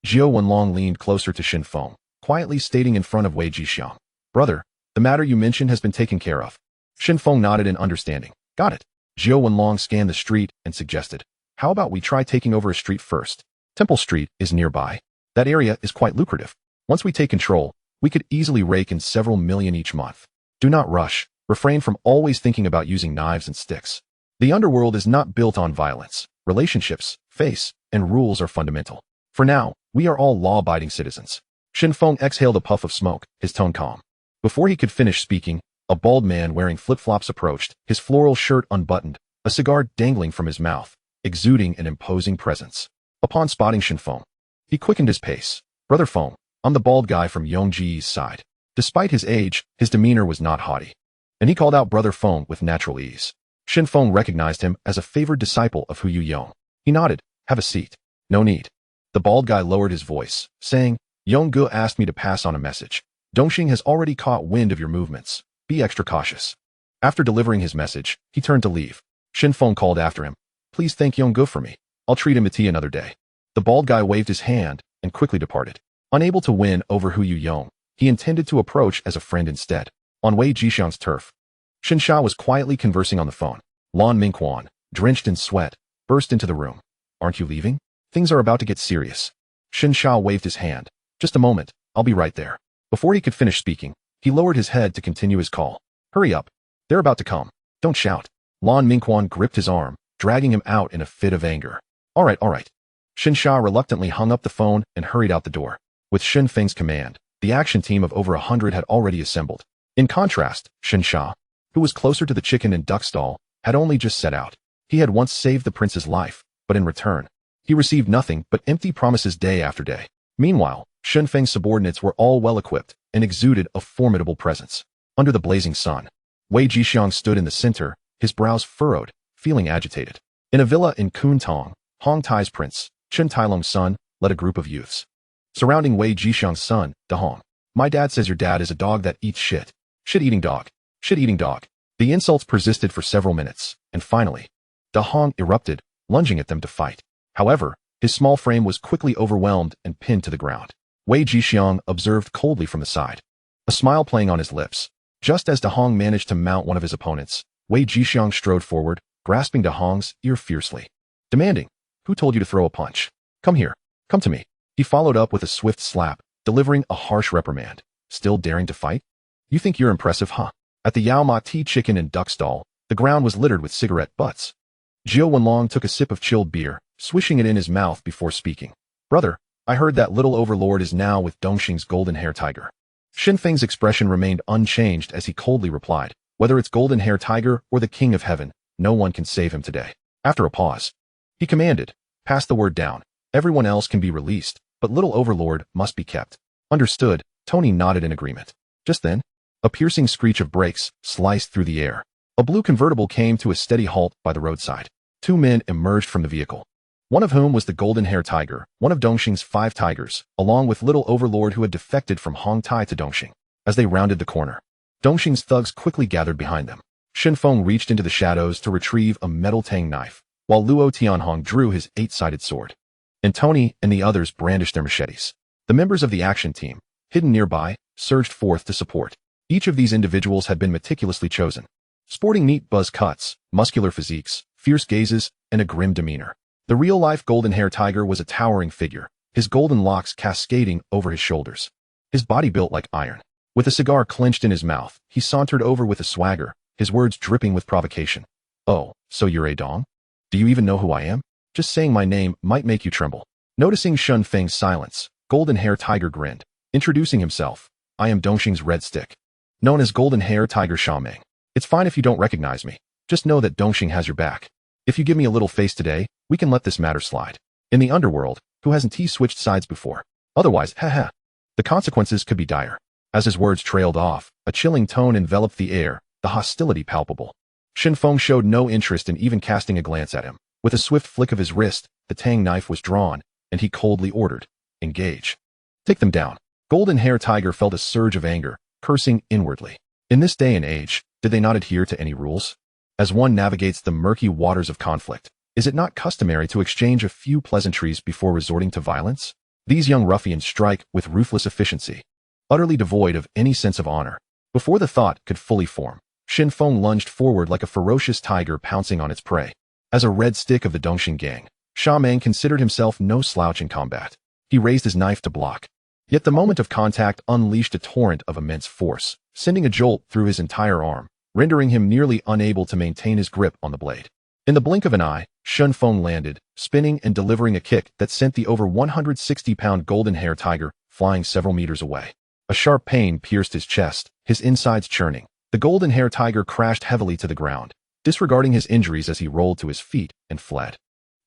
Zhou Wenlong leaned closer to Shen Feng, quietly stating in front of Wei Jixiang, "Brother, the matter you mentioned has been taken care of." Shen Feng nodded in understanding. "Got it." Zhou Wenlong scanned the street and suggested, "How about we try taking over a street first? Temple Street is nearby. That area is quite lucrative. Once we take control, we could easily rake in several million each month. Do not rush. Refrain from always thinking about using knives and sticks. The underworld is not built on violence. Relationships, face, and rules are fundamental. For now, we are all law-abiding citizens." Shen Feng exhaled a puff of smoke, his tone calm. Before he could finish speaking, a bald man wearing flip-flops approached, his floral shirt unbuttoned, a cigar dangling from his mouth, exuding an imposing presence. Upon spotting Shen Feng, he quickened his pace. "Brother Feng, I'm the bald guy from Yongji's side." Despite his age, his demeanor was not haughty, and he called out Brother Feng with natural ease. Shen Feng recognized him as a favored disciple of Hu Yong. He nodded. "Have a seat." "No need." The bald guy lowered his voice, saying, "Yongge asked me to pass on a message. Dongxing has already caught wind of your movements. Be extra cautious." After delivering his message, he turned to leave. Shen Feng called after him, "Please thank Yongge for me. I'll treat him to tea another day." The bald guy waved his hand and quickly departed. Unable to win over Hu Yong, he intended to approach as a friend instead. On Wei Jixiang's turf, Shen Sha was quietly conversing on the phone. Lan Mingquan, drenched in sweat, burst into the room. "Aren't you leaving? Things are about to get serious." Shen Sha waved his hand. "Just a moment, I'll be right there." Before he could finish speaking, he lowered his head to continue his call. Hurry up. They're about to come. Don't shout. Lan Mingquan gripped his arm, dragging him out in a fit of anger. All right. Shen Sha reluctantly hung up the phone and hurried out the door. With Shen Feng's command, the action team of over 100 had already assembled. In contrast, Shen Sha, who was closer to the chicken and duck stall, had only just set out. He had once saved the prince's life, but in return, he received nothing but empty promises day after day. Meanwhile, Shen Feng's subordinates were all well-equipped and exuded a formidable presence. Under the blazing sun, Wei Jixiang stood in the center, his brows furrowed, feeling agitated. In a villa in Kuntong, Hong Tai's prince, Chen Tailong's son, led a group of youths. Surrounding Wei Jixiang's son, Da Hong. My dad says your dad is a dog that eats shit. Shit-eating dog. Shit-eating dog. The insults persisted for several minutes, and finally, Da Hong erupted, lunging at them to fight. However, his small frame was quickly overwhelmed and pinned to the ground. Wei Jixiang observed coldly from the side, a smile playing on his lips. Just as Da Hong managed to mount one of his opponents, Wei Jixiang strode forward, grasping Da Hong's ear fiercely, demanding, "Who told you to throw a punch? Come here. Come to me." He followed up with a swift slap, delivering a harsh reprimand. Still daring to fight? You think you're impressive, huh? At the Yao Ma Tea chicken and duck stall, the ground was littered with cigarette butts. Jiao Wenlong took a sip of chilled beer, swishing it in his mouth before speaking. Brother, I heard that little overlord is now with Dongxing's golden hair tiger. Shen Feng's expression remained unchanged as he coldly replied, whether it's golden hair tiger or the king of heaven, no one can save him today. After a pause, he commanded, pass the word down. Everyone else can be released, but little overlord must be kept. Understood. Tony nodded in agreement. Just then, a piercing screech of brakes sliced through the air. A blue convertible came to a steady halt by the roadside. Two men emerged from the vehicle, one of whom was the golden hair tiger, one of Dongxing's 5 tigers, along with little overlord who had defected from Hong Tai to Dongxing. As they rounded the corner, Dongxing's thugs quickly gathered behind them. Shen Feng reached into the shadows to retrieve a metal tang knife, while Luo Tianhong drew his 8-sided sword. And Tony and the others brandished their machetes. The members of the action team, hidden nearby, surged forth to support. Each of these individuals had been meticulously chosen, sporting neat buzz cuts, muscular physiques, fierce gazes, and a grim demeanor. The real-life golden hair tiger was a towering figure, his golden locks cascading over his shoulders. His body built like iron. With a cigar clenched in his mouth, he sauntered over with a swagger, his words dripping with provocation. Oh, so you're a Dong? Do you even know who I am? Just saying my name might make you tremble. Noticing Shen Feng's silence, golden hair tiger grinned, introducing himself. I am Dongxing's red stick, known as golden hair tiger Xiameng. It's fine if you don't recognize me. Just know that Dongxing has your back. If you give me a little face today, we can let this matter slide. In the underworld, who hasn't switched sides before? Otherwise, haha. The consequences could be dire. As his words trailed off, a chilling tone enveloped the air, the hostility palpable. Shen Feng showed no interest in even casting a glance at him. With a swift flick of his wrist, the tang knife was drawn, and he coldly ordered, engage. Take them down. Golden hair tiger felt a surge of anger, cursing inwardly. In this day and age, did they not adhere to any rules? As one navigates the murky waters of conflict, is it not customary to exchange a few pleasantries before resorting to violence? These young ruffians strike with ruthless efficiency, utterly devoid of any sense of honor. Before the thought could fully form, Shen Feng lunged forward like a ferocious tiger pouncing on its prey. As a red stick of the Dongxing gang, Xiameng considered himself no slouch in combat. He raised his knife to block. Yet the moment of contact unleashed a torrent of immense force, sending a jolt through his entire arm, rendering him nearly unable to maintain his grip on the blade. In the blink of an eye, Shen Feng landed, spinning and delivering a kick that sent the over 160-pound golden hair tiger flying several meters away. A sharp pain pierced his chest, his insides churning. The golden hair tiger crashed heavily to the ground, disregarding his injuries as he rolled to his feet and fled,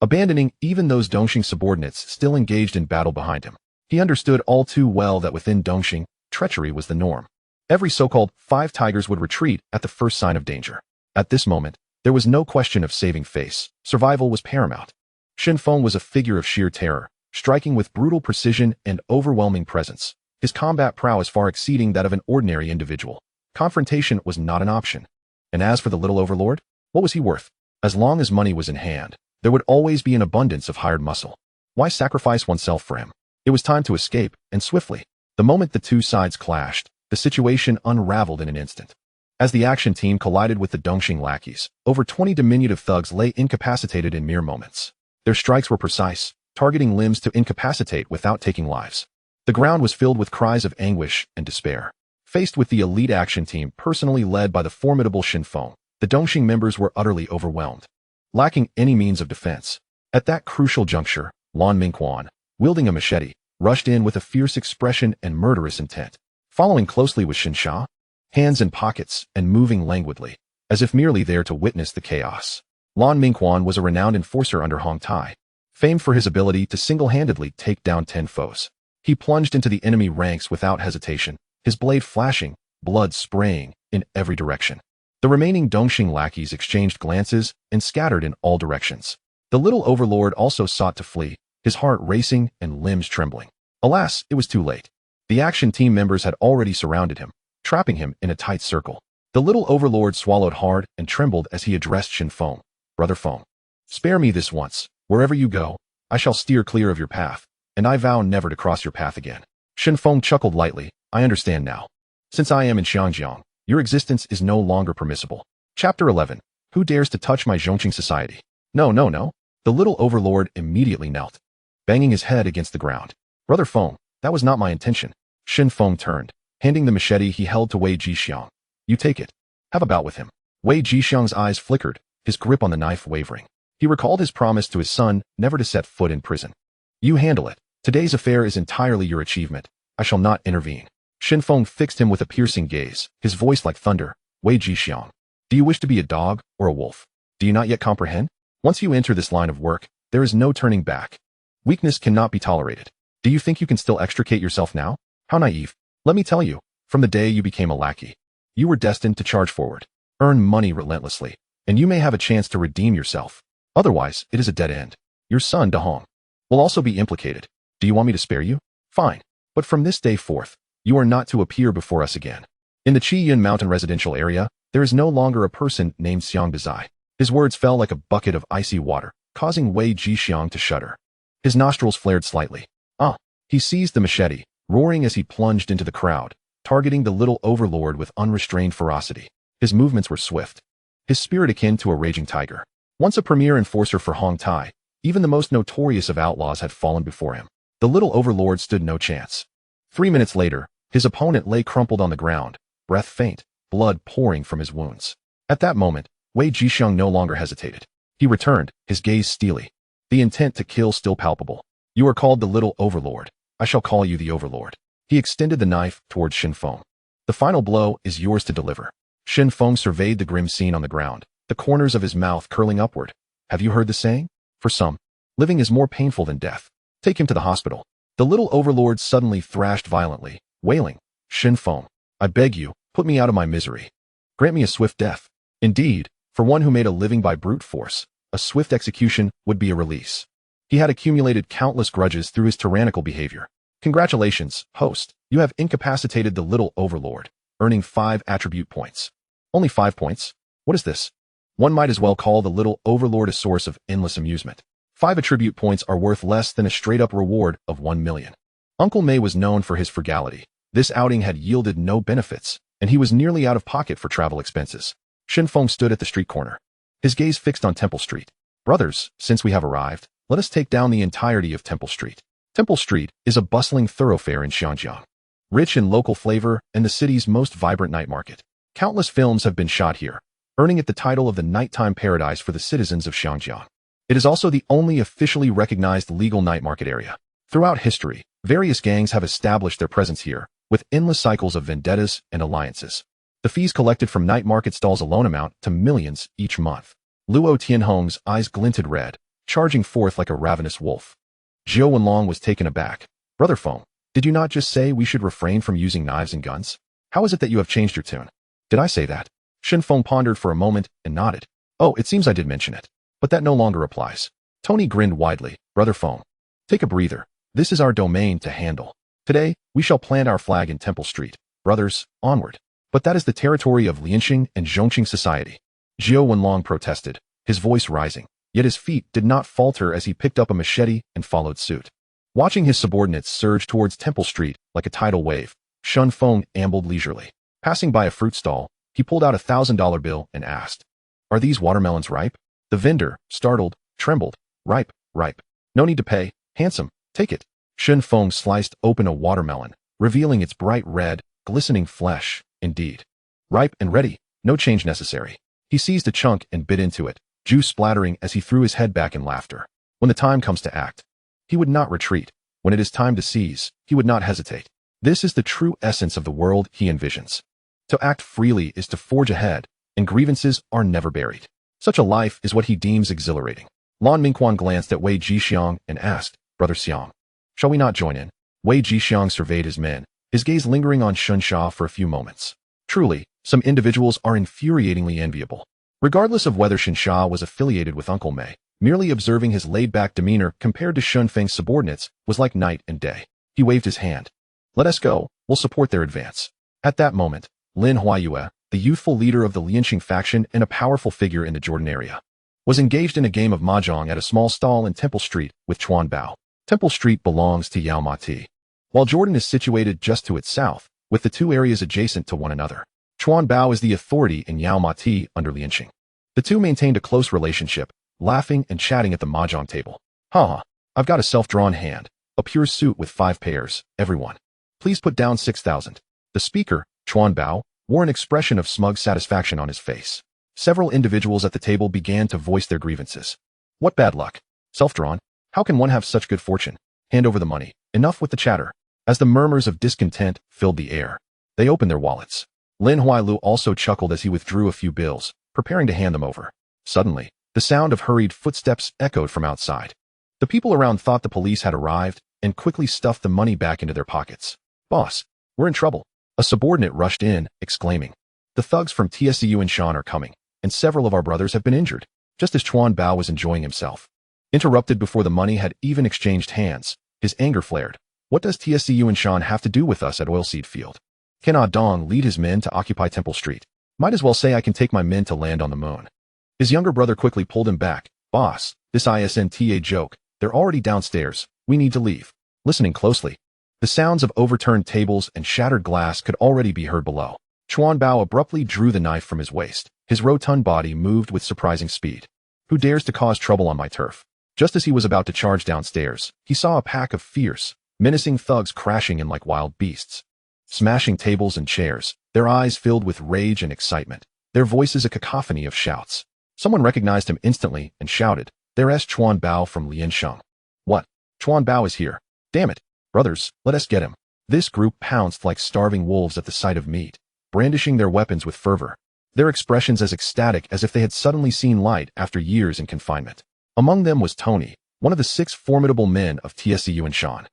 abandoning even those Dongxing subordinates still engaged in battle behind him. He understood all too well that within Dongxing, treachery was the norm. Every so-called 5 tigers would retreat at the first sign of danger. At this moment, there was no question of saving face. Survival was paramount. Shen Feng was a figure of sheer terror, striking with brutal precision and overwhelming presence, his combat prowess far exceeding that of an ordinary individual. Confrontation was not an option. And as for the little overlord, what was he worth? As long as money was in hand, there would always be an abundance of hired muscle. Why sacrifice oneself for him? It was time to escape, and swiftly. The moment the two sides clashed, the situation unraveled in an instant. As the action team collided with the Dongxing lackeys, over 20 diminutive thugs lay incapacitated in mere moments. Their strikes were precise, targeting limbs to incapacitate without taking lives. The ground was filled with cries of anguish and despair. Faced with the elite action team personally led by the formidable Shen Feng, the Dongxing members were utterly overwhelmed, lacking any means of defense. At that crucial juncture, Lan Mingquan, wielding a machete, rushed in with a fierce expression and murderous intent. Following closely was Shen Sha, hands in pockets and moving languidly, as if merely there to witness the chaos. Lan Mingquan was a renowned enforcer under Hong Tai, famed for his ability to single-handedly take down 10 foes. He plunged into the enemy ranks without hesitation, his blade flashing, blood spraying in every direction. The remaining Dongxing lackeys exchanged glances and scattered in all directions. The little overlord also sought to flee, his heart racing and limbs trembling. Alas, it was too late. The action team members had already surrounded him, trapping him in a tight circle. The little overlord swallowed hard and trembled as he addressed Shen Feng. Brother Feng, spare me this once. Wherever you go, I shall steer clear of your path, and I vow never to cross your path again. Shen Feng chuckled lightly. I understand now. Since I am in Xiangjiang, your existence is no longer permissible. Chapter 11. Who dares to touch my Zhongqing society? No, no, no. The little overlord immediately knelt, banging his head against the ground. Brother Feng, that was not my intention. Shen Feng turned, handing the machete he held to Wei Jixiang. You take it. Have a bout with him. Wei Jixiang's eyes flickered, his grip on the knife wavering. He recalled his promise to his son never to set foot in prison. You handle it. Today's affair is entirely your achievement. I shall not intervene. Shen Feng fixed him with a piercing gaze, his voice like thunder. Wei Jixiang, do you wish to be a dog or a wolf? Do you not yet comprehend? Once you enter this line of work, there is no turning back. Weakness cannot be tolerated. Do you think you can still extricate yourself now? How naive. Let me tell you, from the day you became a lackey, you were destined to charge forward, earn money relentlessly, and you may have a chance to redeem yourself. Otherwise, it is a dead end. Your son, De Hong, will also be implicated. Do you want me to spare you? Fine. But from this day forth, you are not to appear before us again. In the Qiyun Mountain residential area, there is no longer a person named Xiang Bezai. His words fell like a bucket of icy water, causing Wei Jixiang to shudder. His nostrils flared slightly. He seized the machete, roaring as he plunged into the crowd, targeting the little overlord with unrestrained ferocity. His movements were swift, his spirit akin to a raging tiger. Once a premier enforcer for Hong Tai, even the most notorious of outlaws had fallen before him. The little overlord stood no chance. 3 minutes later, his opponent lay crumpled on the ground, breath faint, blood pouring from his wounds. At that moment, Wei Jixiang no longer hesitated. He returned, his gaze steely, the intent to kill still palpable. You are called the little overlord. I shall call you the overlord. He extended the knife towards Shen Feng. The final blow is yours to deliver. Shen Feng surveyed the grim scene on the ground, the corners of his mouth curling upward. Have you heard the saying? For some, living is more painful than death. Take him to the hospital. The little overlord suddenly thrashed violently, wailing, Shen Feng, I beg you, put me out of my misery. Grant me a swift death. Indeed, for one who made a living by brute force, a swift execution would be a release. He had accumulated countless grudges through his tyrannical behavior. Congratulations, host. You have incapacitated the little overlord, earning 5 attribute points. Only 5 points? What is this? One might as well call the little overlord a source of endless amusement. 5 attribute points are worth less than a straight-up reward of 1 million. Uncle May was known for his frugality. This outing had yielded no benefits, and he was nearly out of pocket for travel expenses. Shen Feng stood at the street corner, his gaze fixed on Temple Street. Brothers, since we have arrived, let us take down the entirety of Temple Street. Temple Street is a bustling thoroughfare in Xiangjiang, rich in local flavor and the city's most vibrant night market. Countless films have been shot here, earning it the title of the nighttime paradise for the citizens of Xiangjiang. It is also the only officially recognized legal night market area. Throughout history, various gangs have established their presence here, with endless cycles of vendettas and alliances. The fees collected from night market stalls alone amount to millions each month. Luo Tianhong's eyes glinted red, charging forth like a ravenous wolf. Zhou Wenlong was taken aback. Brother Feng, did you not just say we should refrain from using knives and guns? How is it that you have changed your tune? Did I say that? Shen Feng pondered for a moment and nodded. Oh, it seems I did mention it. But that no longer applies. Tony grinned widely. Brother Feng, take a breather. This is our domain to handle. Today, we shall plant our flag in Temple Street. Brothers, onward. But that is the territory of Lianxing and Zhongqing society. Zhou Wenlong protested, his voice rising. Yet his feet did not falter as he picked up a machete and followed suit. Watching his subordinates surge towards Temple Street like a tidal wave, Shen Feng ambled leisurely. Passing by a fruit stall, he pulled out a $1,000 bill and asked, Are these watermelons ripe? The vendor, startled, trembled. Ripe, ripe. No need to pay. Handsome. Take it. Shen Feng sliced open a watermelon, revealing its bright red, glistening flesh, indeed. Ripe and ready, no change necessary. He seized a chunk and bit into it, juice splattering as he threw his head back in laughter. When the time comes to act, he would not retreat. When it is time to seize, he would not hesitate. This is the true essence of the world he envisions. To act freely is to forge ahead, and grievances are never buried. Such a life is what he deems exhilarating. Lan Mingquan glanced at Wei Jixiang and asked, Brother Xiang, shall we not join in? Wei Jixiang surveyed his men, his gaze lingering on Shun Sha for a few moments. Truly, some individuals are infuriatingly enviable. Regardless of whether Shen Sha was affiliated with Uncle Mei, merely observing his laid-back demeanor compared to Shen Feng's subordinates was like night and day. He waved his hand. Let us go, we'll support their advance. At that moment, Lin Huayue, the youthful leader of the Lianxing faction and a powerful figure in the Jordan area, was engaged in a game of mahjong at a small stall in Temple Street with Chuan Bao. Temple Street belongs to Yao Mati, while Jordan is situated just to its south, with the two areas adjacent to one another. Chuan Bao is the authority in Yao Mati under Lianxing. The two maintained a close relationship, laughing and chatting at the mahjong table. I've got a self-drawn hand, a pure suit with 5 pairs, everyone. Please put down 6,000. The speaker, Chuan Bao, wore an expression of smug satisfaction on his face. Several individuals at the table began to voice their grievances. What bad luck. Self-drawn? How can one have such good fortune? Hand over the money. Enough with the chatter. As the murmurs of discontent filled the air, they opened their wallets. Lin Huailu also chuckled as he withdrew a few bills, preparing to hand them over. Suddenly, the sound of hurried footsteps echoed from outside. The people around thought the police had arrived and quickly stuffed the money back into their pockets. Boss, we're in trouble. A subordinate rushed in, exclaiming, the thugs from TSCU and Shan are coming, and several of our brothers have been injured, just as Chuan Bao was enjoying himself. Interrupted before the money had even exchanged hands, his anger flared. What does TSCU and Shan have to do with us at Oilseed Field? Can Ah Dong lead his men to occupy Temple Street? Might as well say I can take my men to land on the moon. His younger brother quickly pulled him back. Boss, this isn't a joke. They're already downstairs. We need to leave. Listening closely, the sounds of overturned tables and shattered glass could already be heard below. Chuan Bao abruptly drew the knife from his waist. His rotund body moved with surprising speed. Who dares to cause trouble on my turf? Just as he was about to charge downstairs, he saw a pack of fierce, menacing thugs crashing in like wild beasts, smashing tables and chairs, their eyes filled with rage and excitement, their voices a cacophony of shouts. Someone recognized him instantly and shouted, There's Chuan Bao from Liansheng. What? Chuan Bao is here. Damn it. Brothers, let us get him. This group pounced like starving wolves at the sight of meat, brandishing their weapons with fervor, their expressions as ecstatic as if they had suddenly seen light after years in confinement. Among them was Tony, one of the 6 formidable men of TSCU and Shan.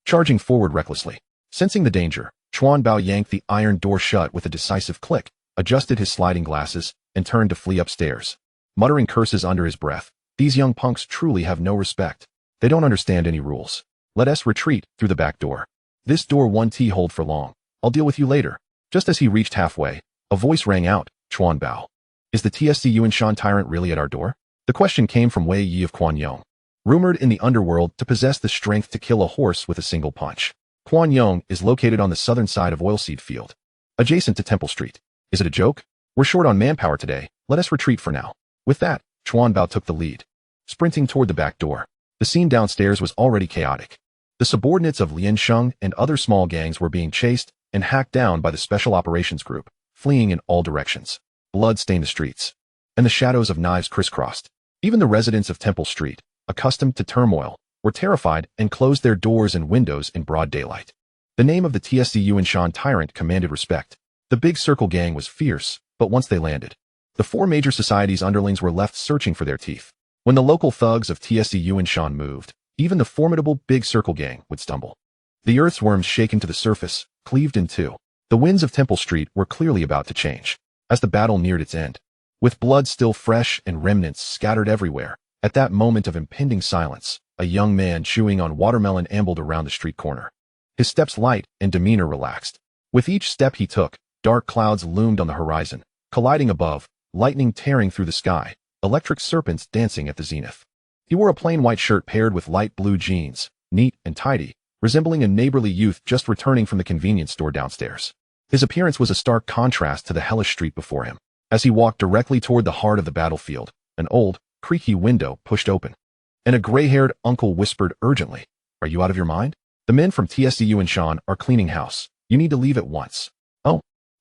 Charging forward recklessly. Sensing the danger, Chuan Bao yanked the iron door shut with a decisive click, adjusted his sliding glasses, and turned to flee upstairs. Muttering curses under his breath, these young punks truly have no respect. They don't understand any rules. Let us retreat through the back door. This door won't hold for long. I'll deal with you later. Just as he reached halfway, a voice rang out, Chuan Bao. Is the TSCU and Shan tyrant really at our door? The question came from Wei Yi of Kuan Yong, rumored in the underworld to possess the strength to kill a horse with a single punch. Kuan Yong is located on the southern side of Oilseed Field, adjacent to Temple Street. Is it a joke? We're short on manpower today. Let us retreat for now. With that, Chuan Bao took the lead, sprinting toward the back door. The scene downstairs was already chaotic. The subordinates of Liansheng and other small gangs were being chased and hacked down by the Special Operations Group, fleeing in all directions. Blood stained the streets, and the shadows of knives crisscrossed. Even the residents of Temple Street, accustomed to turmoil, were terrified and closed their doors and windows in broad daylight. The name of the TSCU and Shan tyrant commanded respect. The Big Circle gang was fierce, but once they landed, the 4 major societies' underlings were left searching for their teeth. When the local thugs of TSCU and Shan moved, even the formidable Big Circle gang would stumble. The earth's worms shaken to the surface, cleaved in two. The winds of Temple Street were clearly about to change, as the battle neared its end. With blood still fresh and remnants scattered everywhere, at that moment of impending silence, a young man chewing on watermelon ambled around the street corner. His steps light and demeanor relaxed. With each step he took, dark clouds loomed on the horizon, colliding above, lightning tearing through the sky, electric serpents dancing at the zenith. He wore a plain white shirt paired with light blue jeans, neat and tidy, resembling a neighborly youth just returning from the convenience store downstairs. His appearance was a stark contrast to the hellish street before him. As he walked directly toward the heart of the battlefield, an old, creaky window pushed open, and a gray-haired uncle whispered urgently, "Are you out of your mind? The men from TSCU and Shan are cleaning house. You need to leave at once."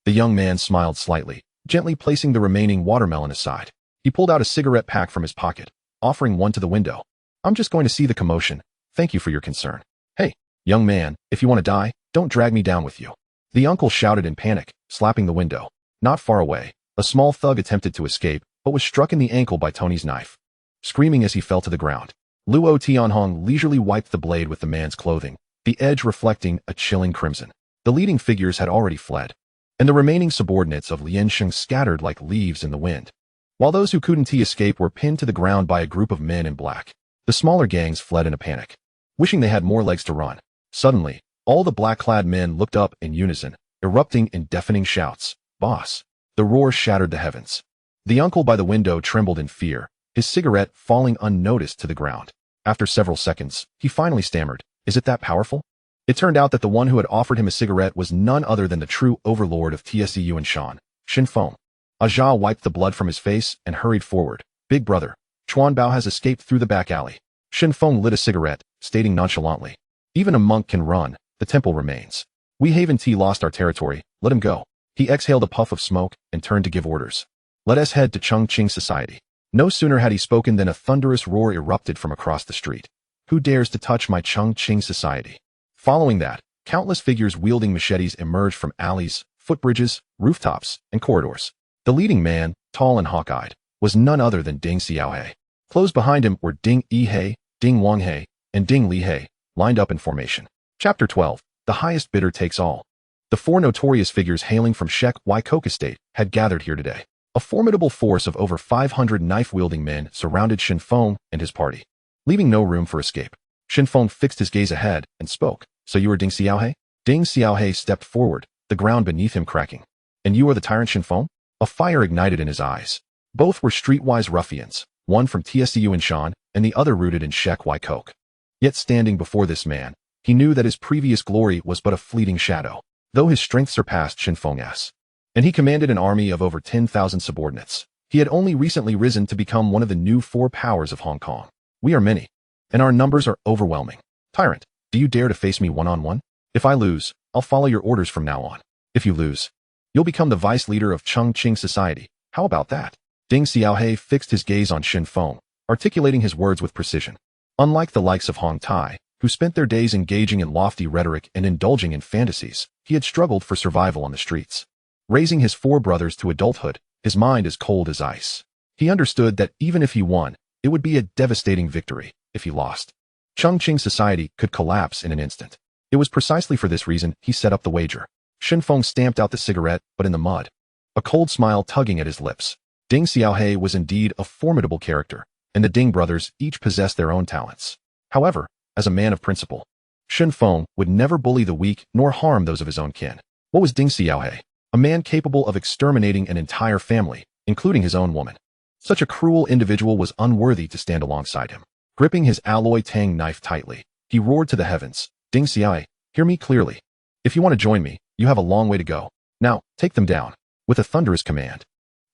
The young man smiled slightly, gently placing the remaining watermelon aside. He pulled out a cigarette pack from his pocket, offering one to the window. I'm just going to see the commotion. Thank you for your concern. Hey, young man, if you want to die, don't drag me down with you. The uncle shouted in panic, slapping the window. Not far away, a small thug attempted to escape, but was struck in the ankle by Tony's knife. Screaming as he fell to the ground, Luo Tianhong leisurely wiped the blade with the man's clothing, the edge reflecting a chilling crimson. The leading figures had already fled, and the remaining subordinates of Lien Sheng scattered like leaves in the wind. While those who couldn't escape were pinned to the ground by a group of men in black, the smaller gangs fled in a panic, wishing they had more legs to run. Suddenly, all the black-clad men looked up in unison, erupting in deafening shouts. Boss! The roar shattered the heavens. The uncle by the window trembled in fear, his cigarette falling unnoticed to the ground. After several seconds, he finally stammered, "Is it that powerful?" It turned out that the one who had offered him a cigarette was none other than the true overlord of TSEU and Shan, Shen Feng. Aja wiped the blood from his face and hurried forward. "Big brother, Chuan Bao has escaped through the back alley." Shen Feng lit a cigarette, stating nonchalantly, "Even a monk can run, the temple remains. We haven't lost our territory, let him go." He exhaled a puff of smoke and turned to give orders. "Let us head to Chongqing Society." No sooner had he spoken than a thunderous roar erupted from across the street. "Who dares to touch my Chongqing Society?" Following that, countless figures wielding machetes emerged from alleys, footbridges, rooftops, and corridors. The leading man, tall and hawk-eyed, was none other than Ding Xiaohe. Close behind him were Ding Yihe, Ding Wanghe, and Ding Lihe, lined up in formation. Chapter 12. The highest bidder takes all. The four notorious figures hailing from Shek Wai Kok Estate had gathered here today. A formidable force of over 500 knife-wielding men surrounded Shen Feng and his party, leaving no room for escape. Shen Feng fixed his gaze ahead and spoke. "So you are Ding Xiaohe?" Ding Xiaohe stepped forward, the ground beneath him cracking. "And you are the tyrant Shen Feng?" A fire ignited in his eyes. Both were streetwise ruffians, one from TSEU and Shan, and the other rooted in Shek Wai Kok. Yet standing before this man, he knew that his previous glory was but a fleeting shadow, though his strength surpassed Shen Feng's. And he commanded an army of over 10,000 subordinates. He had only recently risen to become one of the new four powers of Hong Kong. "We are many, and our numbers are overwhelming. Tyrant, do you dare to face me one-on-one? If I lose, I'll follow your orders from now on. If you lose, you'll become the vice leader of Chongqing Society. How about that?" Ding Xiaohe fixed his gaze on Shen Feng, articulating his words with precision. Unlike the likes of Hong Tai, who spent their days engaging in lofty rhetoric and indulging in fantasies, he had struggled for survival on the streets. Raising his four brothers to adulthood, his mind as cold as ice. He understood that even if he won, it would be a devastating victory. If he lost, Chongqing Society could collapse in an instant. It was precisely for this reason he set up the wager. Shen Feng stamped out the cigarette, but in the mud, a cold smile tugging at his lips. Ding Xiaohe was indeed a formidable character, and the Ding brothers each possessed their own talents. However, as a man of principle, Shen Feng would never bully the weak nor harm those of his own kin. What was Ding Xiaohe? A man capable of exterminating an entire family, including his own woman. Such a cruel individual was unworthy to stand alongside him. Gripping his alloy tang knife tightly, he roared to the heavens, "Ding Xiaohe, hear me clearly. If you want to join me, you have a long way to go. Now, take them down." With a thunderous command,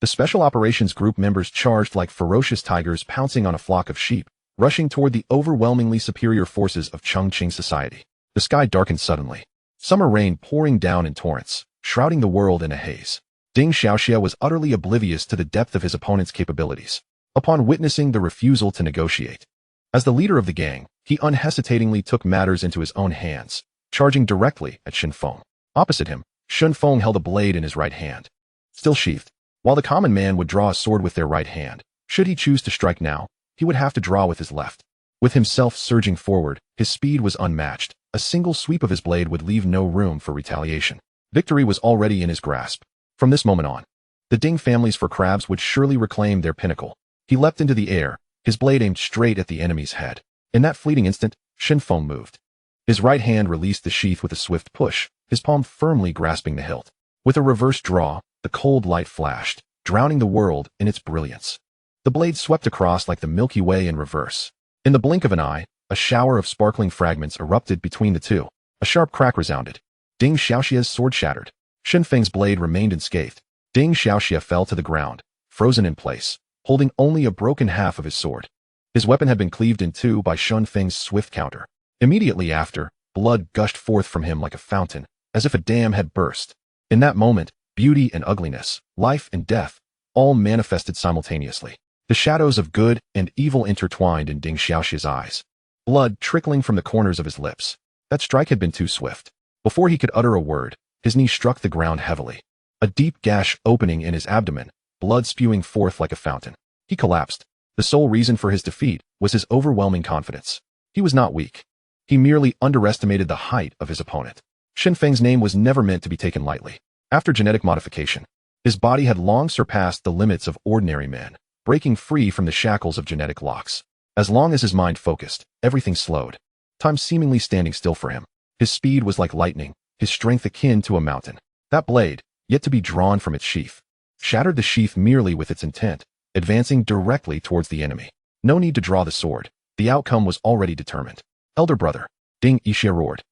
the Special Operations Group members charged like ferocious tigers pouncing on a flock of sheep, rushing toward the overwhelmingly superior forces of Chongqing Society. The sky darkened suddenly. Summer rain pouring down in torrents, shrouding the world in a haze. Ding Xiaoxia was utterly oblivious to the depth of his opponent's capabilities. Upon witnessing the refusal to negotiate, as the leader of the gang, he unhesitatingly took matters into his own hands, charging directly at Shen Feng. Opposite him, Shen Feng held a blade in his right hand, still sheathed. While the common man would draw a sword with their right hand, should he choose to strike now, he would have to draw with his left. With himself surging forward, his speed was unmatched. A single sweep of his blade would leave no room for retaliation. Victory was already in his grasp. From this moment on, the Ding families for crabs would surely reclaim their pinnacle. He leapt into the air, his blade aimed straight at the enemy's head. In that fleeting instant, Shen Feng moved. His right hand released the sheath with a swift push, his palm firmly grasping the hilt. With a reverse draw, the cold light flashed, drowning the world in its brilliance. The blade swept across like the Milky Way in reverse. In the blink of an eye, a shower of sparkling fragments erupted between the two. A sharp crack resounded. Ding Xiaoxia's sword shattered. Shen Feng's blade remained unscathed. Ding Xiaoxia fell to the ground, frozen in place, holding only a broken half of his sword. His weapon had been cleaved in two by Shen Feng's swift counter. Immediately after, blood gushed forth from him like a fountain, as if a dam had burst. In that moment, Beauty and ugliness, life and death, all manifested simultaneously. The shadows of good and evil intertwined in Ding Xiaoxi's eyes. Blood trickling from the corners of his lips. That strike had been too swift. Before he could utter a word, his knee struck the ground heavily. A deep gash opening in his abdomen, blood spewing forth like a fountain. He collapsed. The sole reason for his defeat was his overwhelming confidence. He was not weak. He merely underestimated the height of his opponent. Shen Feng's name was never meant to be taken lightly. After genetic modification, his body had long surpassed the limits of ordinary men, breaking free from the shackles of genetic locks. As long as his mind focused, everything slowed. Time seemingly standing still for him. His speed was like lightning, his strength akin to a mountain. That blade, yet to be drawn from its sheath, shattered the sheath merely with its intent, advancing directly towards the enemy. No need to draw the sword. The outcome was already determined. Elder brother, Ding Yixia roared,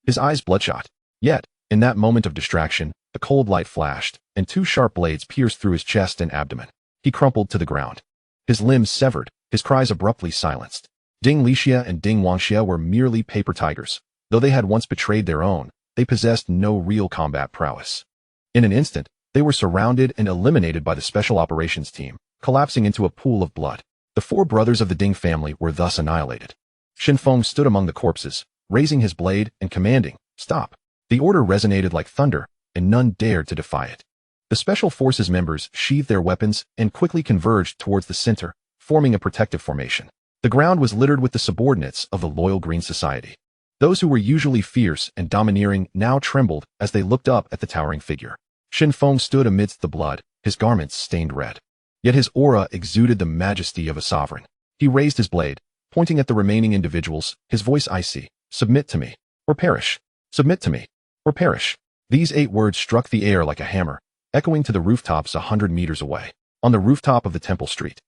his eyes bloodshot. Yet, in that moment of distraction, a cold light flashed, and two sharp blades pierced through his chest and abdomen. He crumpled to the ground. His limbs severed, his cries abruptly silenced. Ding Lixia and Ding Wangxia were merely paper tigers. Though they had once betrayed their own, they possessed no real combat prowess. In an instant, they were surrounded and eliminated by the Special Operations Team, collapsing into a pool of blood. The four brothers of the Ding family were thus annihilated. Shen Feng stood among the corpses, raising his blade and commanding, "Stop." The order resonated like thunder, and none dared to defy it. The Special Forces members sheathed their weapons and quickly converged towards the center, forming a protective formation. The ground was littered with the subordinates of the loyal Green Society. Those who were usually fierce and domineering now trembled as they looked up at the towering figure. Shen Feng stood amidst the blood, his garments stained red. Yet his aura exuded the majesty of a sovereign. He raised his blade, pointing at the remaining individuals, his voice icy, "Submit to me, or perish. Submit to me, or perish." These 8 words struck the air like a hammer, echoing to the rooftops 100 meters away. On the rooftop of the Temple Street,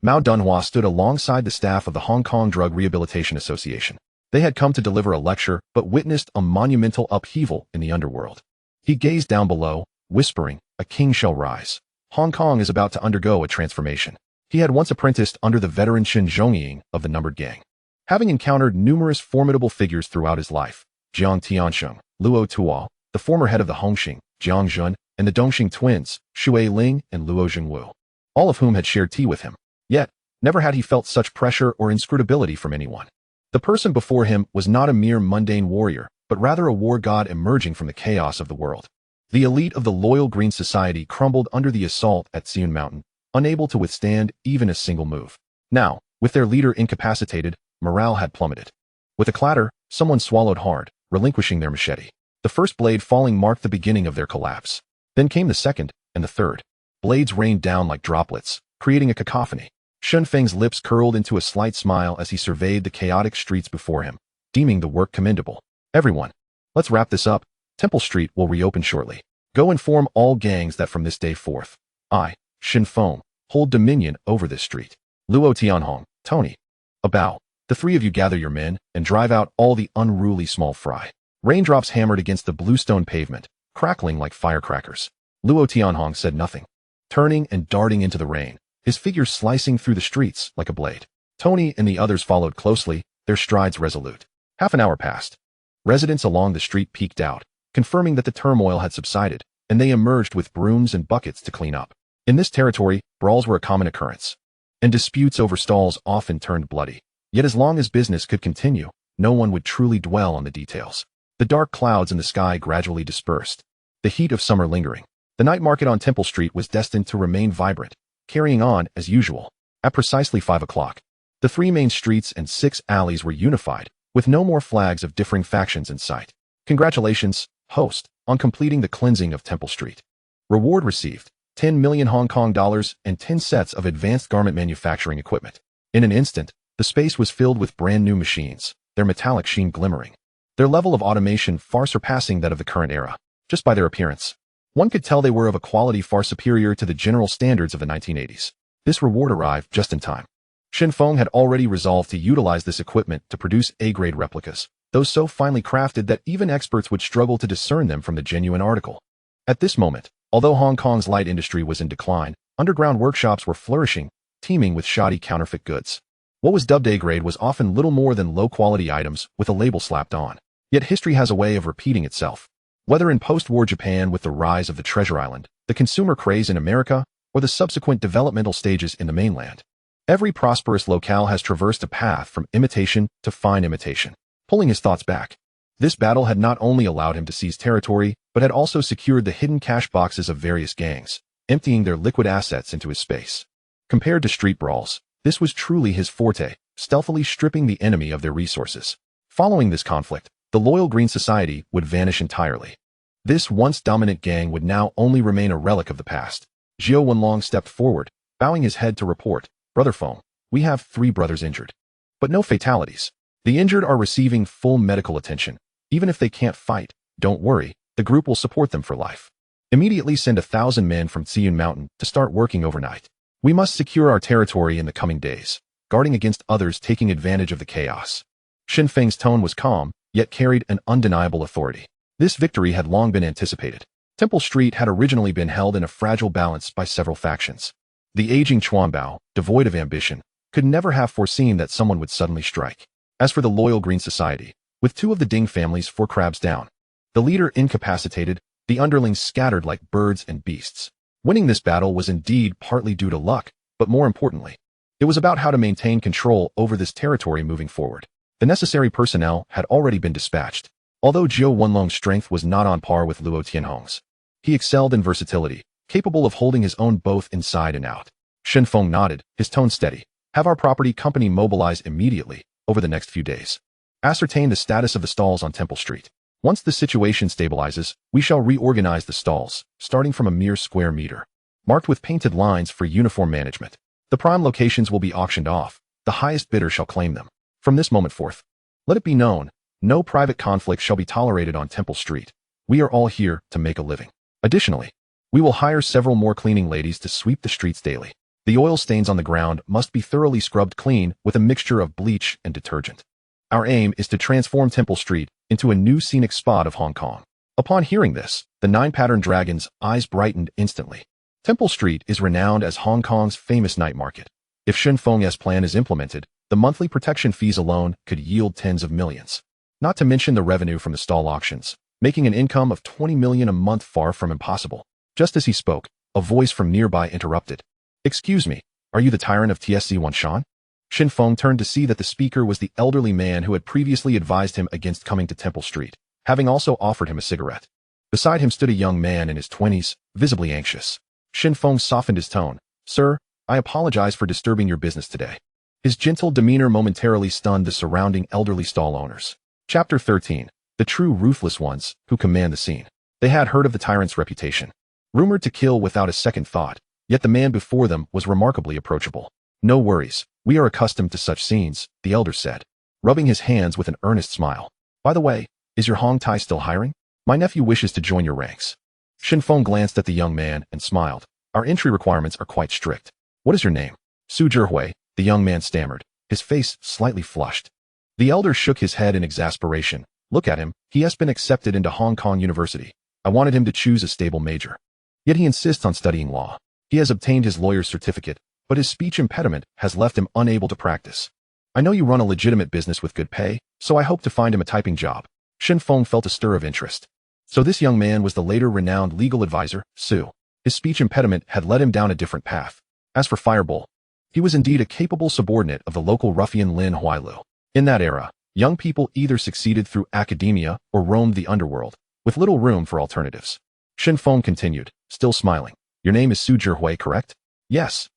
Mao Dunhua stood alongside the staff of the Hong Kong Drug Rehabilitation Association. They had come to deliver a lecture, but witnessed a monumental upheaval in the underworld. He gazed down below, whispering, "A king shall rise. Hong Kong is about to undergo a transformation." He had once apprenticed under the veteran Shen Zhongying of the Numbered Gang. Having encountered numerous formidable figures throughout his life, Jiang Tiansheng, Luo Tuo, the former head of the Hongxing, Jiang Jun, and the Dongxing twins, Xue Ling and Luo Jingwu, all of whom had shared tea with him. Yet, never had he felt such pressure or inscrutability from anyone. The person before him was not a mere mundane warrior, but rather a war god emerging from the chaos of the world. The elite of the loyal Green Society crumbled under the assault at Xian Mountain, unable to withstand even a single move. Now, with their leader incapacitated, morale had plummeted. With a clatter, someone swallowed hard, relinquishing their machete. The first blade falling marked the beginning of their collapse. Then came the second, and the third. Blades rained down like droplets, creating a cacophony. Shen Feng's lips curled into a slight smile as he surveyed the chaotic streets before him, deeming the work commendable. "Everyone, let's wrap this up. Temple Street will reopen shortly. Go inform all gangs that from this day forth, I, Shen Feng, hold dominion over this street. Luo Tianhong, Tony, a bow. The 3 of you gather your men and drive out all the unruly small fry." Raindrops hammered against the bluestone pavement, crackling like firecrackers. Luo Tianhong said nothing, turning and darting into the rain, his figure slicing through the streets like a blade. Tony and the others followed closely, their strides resolute. Half an hour passed. Residents along the street peeked out, confirming that the turmoil had subsided, and they emerged with brooms and buckets to clean up. In this territory, brawls were a common occurrence, and disputes over stalls often turned bloody. Yet as long as business could continue, no one would truly dwell on the details. The dark clouds in the sky gradually dispersed, the heat of summer lingering. The night market on Temple Street was destined to remain vibrant, carrying on as usual. At precisely 5 o'clock, the 3 main streets and 6 alleys were unified, with no more flags of differing factions in sight. Congratulations, host, on completing the cleansing of Temple Street. Reward received, 10 million Hong Kong dollars and 10 sets of advanced garment manufacturing equipment. In an instant, the space was filled with brand new machines, their metallic sheen glimmering, their level of automation far surpassing that of the current era. Just by their appearance, one could tell they were of a quality far superior to the general standards of the 1980s. This reward arrived just in time. Shen Feng had already resolved to utilize this equipment to produce A-grade replicas, those so finely crafted that even experts would struggle to discern them from the genuine article. At this moment, although Hong Kong's light industry was in decline, underground workshops were flourishing, teeming with shoddy counterfeit goods. What was dubbed A-grade was often little more than low-quality items with a label slapped on. Yet history has a way of repeating itself. Whether in post-war Japan with the rise of the Treasure Island, the consumer craze in America, or the subsequent developmental stages in the mainland. Every prosperous locale has traversed a path from imitation to fine imitation. Pulling his thoughts back, this battle had not only allowed him to seize territory, but had also secured the hidden cash boxes of various gangs, emptying their liquid assets into his space. Compared to street brawls, this was truly his forte, stealthily stripping the enemy of their resources. Following this conflict, the loyal Green Society would vanish entirely. This once dominant gang would now only remain a relic of the past. Zhou Wenlong stepped forward, bowing his head to report, "Brother Feng, we have 3 brothers injured. But no fatalities. The injured are receiving full medical attention. Even if they can't fight, don't worry, the group will support them for life. Immediately send 1,000 men from Tsiyun Mountain to start working overnight. We must secure our territory in the coming days, guarding against others taking advantage of the chaos." Shen Feng's tone was calm, yet carried an undeniable authority. This victory had long been anticipated. Temple Street had originally been held in a fragile balance by several factions. The aging Chuanbao, devoid of ambition, could never have foreseen that someone would suddenly strike. As for the loyal Green Society, with 2 of the Ding families 4 crabs down, the leader incapacitated, the underlings scattered like birds and beasts. Winning this battle was indeed partly due to luck, but more importantly, it was about how to maintain control over this territory moving forward. The necessary personnel had already been dispatched. Although Zhou Wenlong's strength was not on par with Luo Tianhong's, he excelled in versatility, capable of holding his own both inside and out. Shen Feng nodded, his tone steady. "Have our property company mobilize immediately, over the next few days. Ascertain the status of the stalls on Temple Street. Once the situation stabilizes, we shall reorganize the stalls, starting from a mere square meter, marked with painted lines for uniform management. The prime locations will be auctioned off. The highest bidder shall claim them. From this moment forth, let it be known, no private conflict shall be tolerated on Temple Street. We are all here to make a living. Additionally, we will hire several more cleaning ladies to sweep the streets daily. The oil stains on the ground must be thoroughly scrubbed clean with a mixture of bleach and detergent. Our aim is to transform Temple Street into a new scenic spot of Hong Kong." Upon hearing this, the 9-patterned dragon's eyes brightened instantly. Temple Street is renowned as Hong Kong's famous night market. If Shen Feng's plan is implemented, the monthly protection fees alone could yield tens of millions. Not to mention the revenue from the stall auctions, making an income of 20 million a month far from impossible. Just as he spoke, a voice from nearby interrupted. "Excuse me, are you the tyrant of TSC Wanshan?" Shen Feng turned to see that the speaker was the elderly man who had previously advised him against coming to Temple Street, having also offered him a cigarette. Beside him stood a young man in his 20s, visibly anxious. Shen Feng softened his tone. "Sir, I apologize for disturbing your business today." His gentle demeanor momentarily stunned the surrounding elderly stall owners. Chapter 13. The true ruthless ones who command the scene. They had heard of the tyrant's reputation. Rumored to kill without a second thought, yet the man before them was remarkably approachable. "No worries, we are accustomed to such scenes," the elder said, rubbing his hands with an earnest smile. "By the way, is your Hong Tai still hiring? My nephew wishes to join your ranks." Shen Feng glanced at the young man and smiled. "Our entry requirements are quite strict. What is your name?" "Su Zhihui," the young man stammered, his face slightly flushed. The elder shook his head in exasperation. "Look at him, he has been accepted into Hong Kong University. I wanted him to choose a stable major. Yet he insists on studying law. He has obtained his lawyer's certificate, but his speech impediment has left him unable to practice. I know you run a legitimate business with good pay, so I hope to find him a typing job." Shen Feng felt a stir of interest. So this young man was the later renowned legal advisor, Su. His speech impediment had led him down a different path. As for Fireball, he was indeed a capable subordinate of the local ruffian Lin Huailu. In that era, young people either succeeded through academia or roamed the underworld, with little room for alternatives. Shen Feng continued, still smiling. "Your name is Su Zhihui, correct?" "Yes,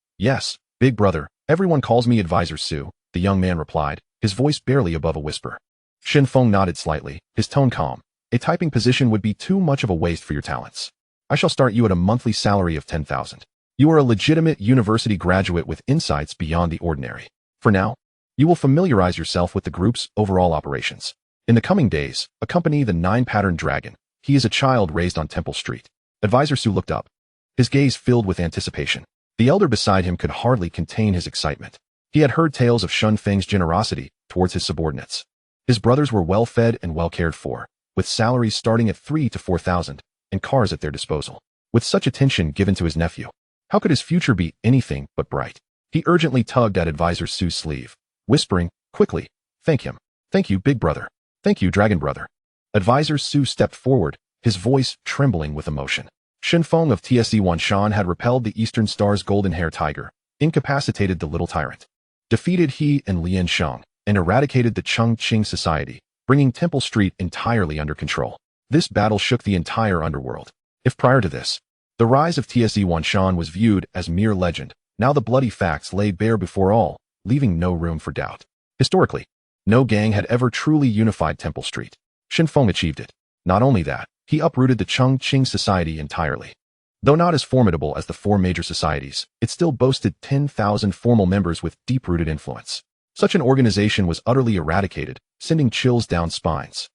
big brother. Everyone calls me Advisor Su," the young man replied, his voice barely above a whisper. Shen Feng nodded slightly, his tone calm. "A typing position would be too much of a waste for your talents. I shall start you at a monthly salary of 10,000. You are a legitimate university graduate with insights beyond the ordinary. For now, you will familiarize yourself with the group's overall operations. In the coming days, accompany the 9-patterned dragon. He is a child raised on Temple Street." Advisor Su looked up, his gaze filled with anticipation. The elder beside him could hardly contain his excitement. He had heard tales of Shen Feng's generosity towards his subordinates. His brothers were well fed and well cared for, with salaries starting at 3,000 to 4,000, and cars at their disposal. With such attention given to his nephew, how could his future be anything but bright? He urgently tugged at Advisor Su's sleeve, whispering, quickly, "Thank him. Thank you, big brother. Thank you, dragon brother." Advisor Su stepped forward, his voice trembling with emotion. Shen Feng of TSE Wanshan had repelled the Eastern Star's golden-haired tiger, incapacitated the little tyrant, defeated he and Lian Sheng, and eradicated the Chongqing society, bringing Temple Street entirely under control. This battle shook the entire underworld. If prior to this, the rise of TSE Wanshan was viewed as mere legend, now the bloody facts lay bare before all, leaving no room for doubt. Historically, no gang had ever truly unified Temple Street. Shen Feng achieved it. Not only that, he uprooted the Chongqing society entirely. Though not as formidable as the four major societies, it still boasted 10,000 formal members with deep-rooted influence. Such an organization was utterly eradicated, sending chills down spines.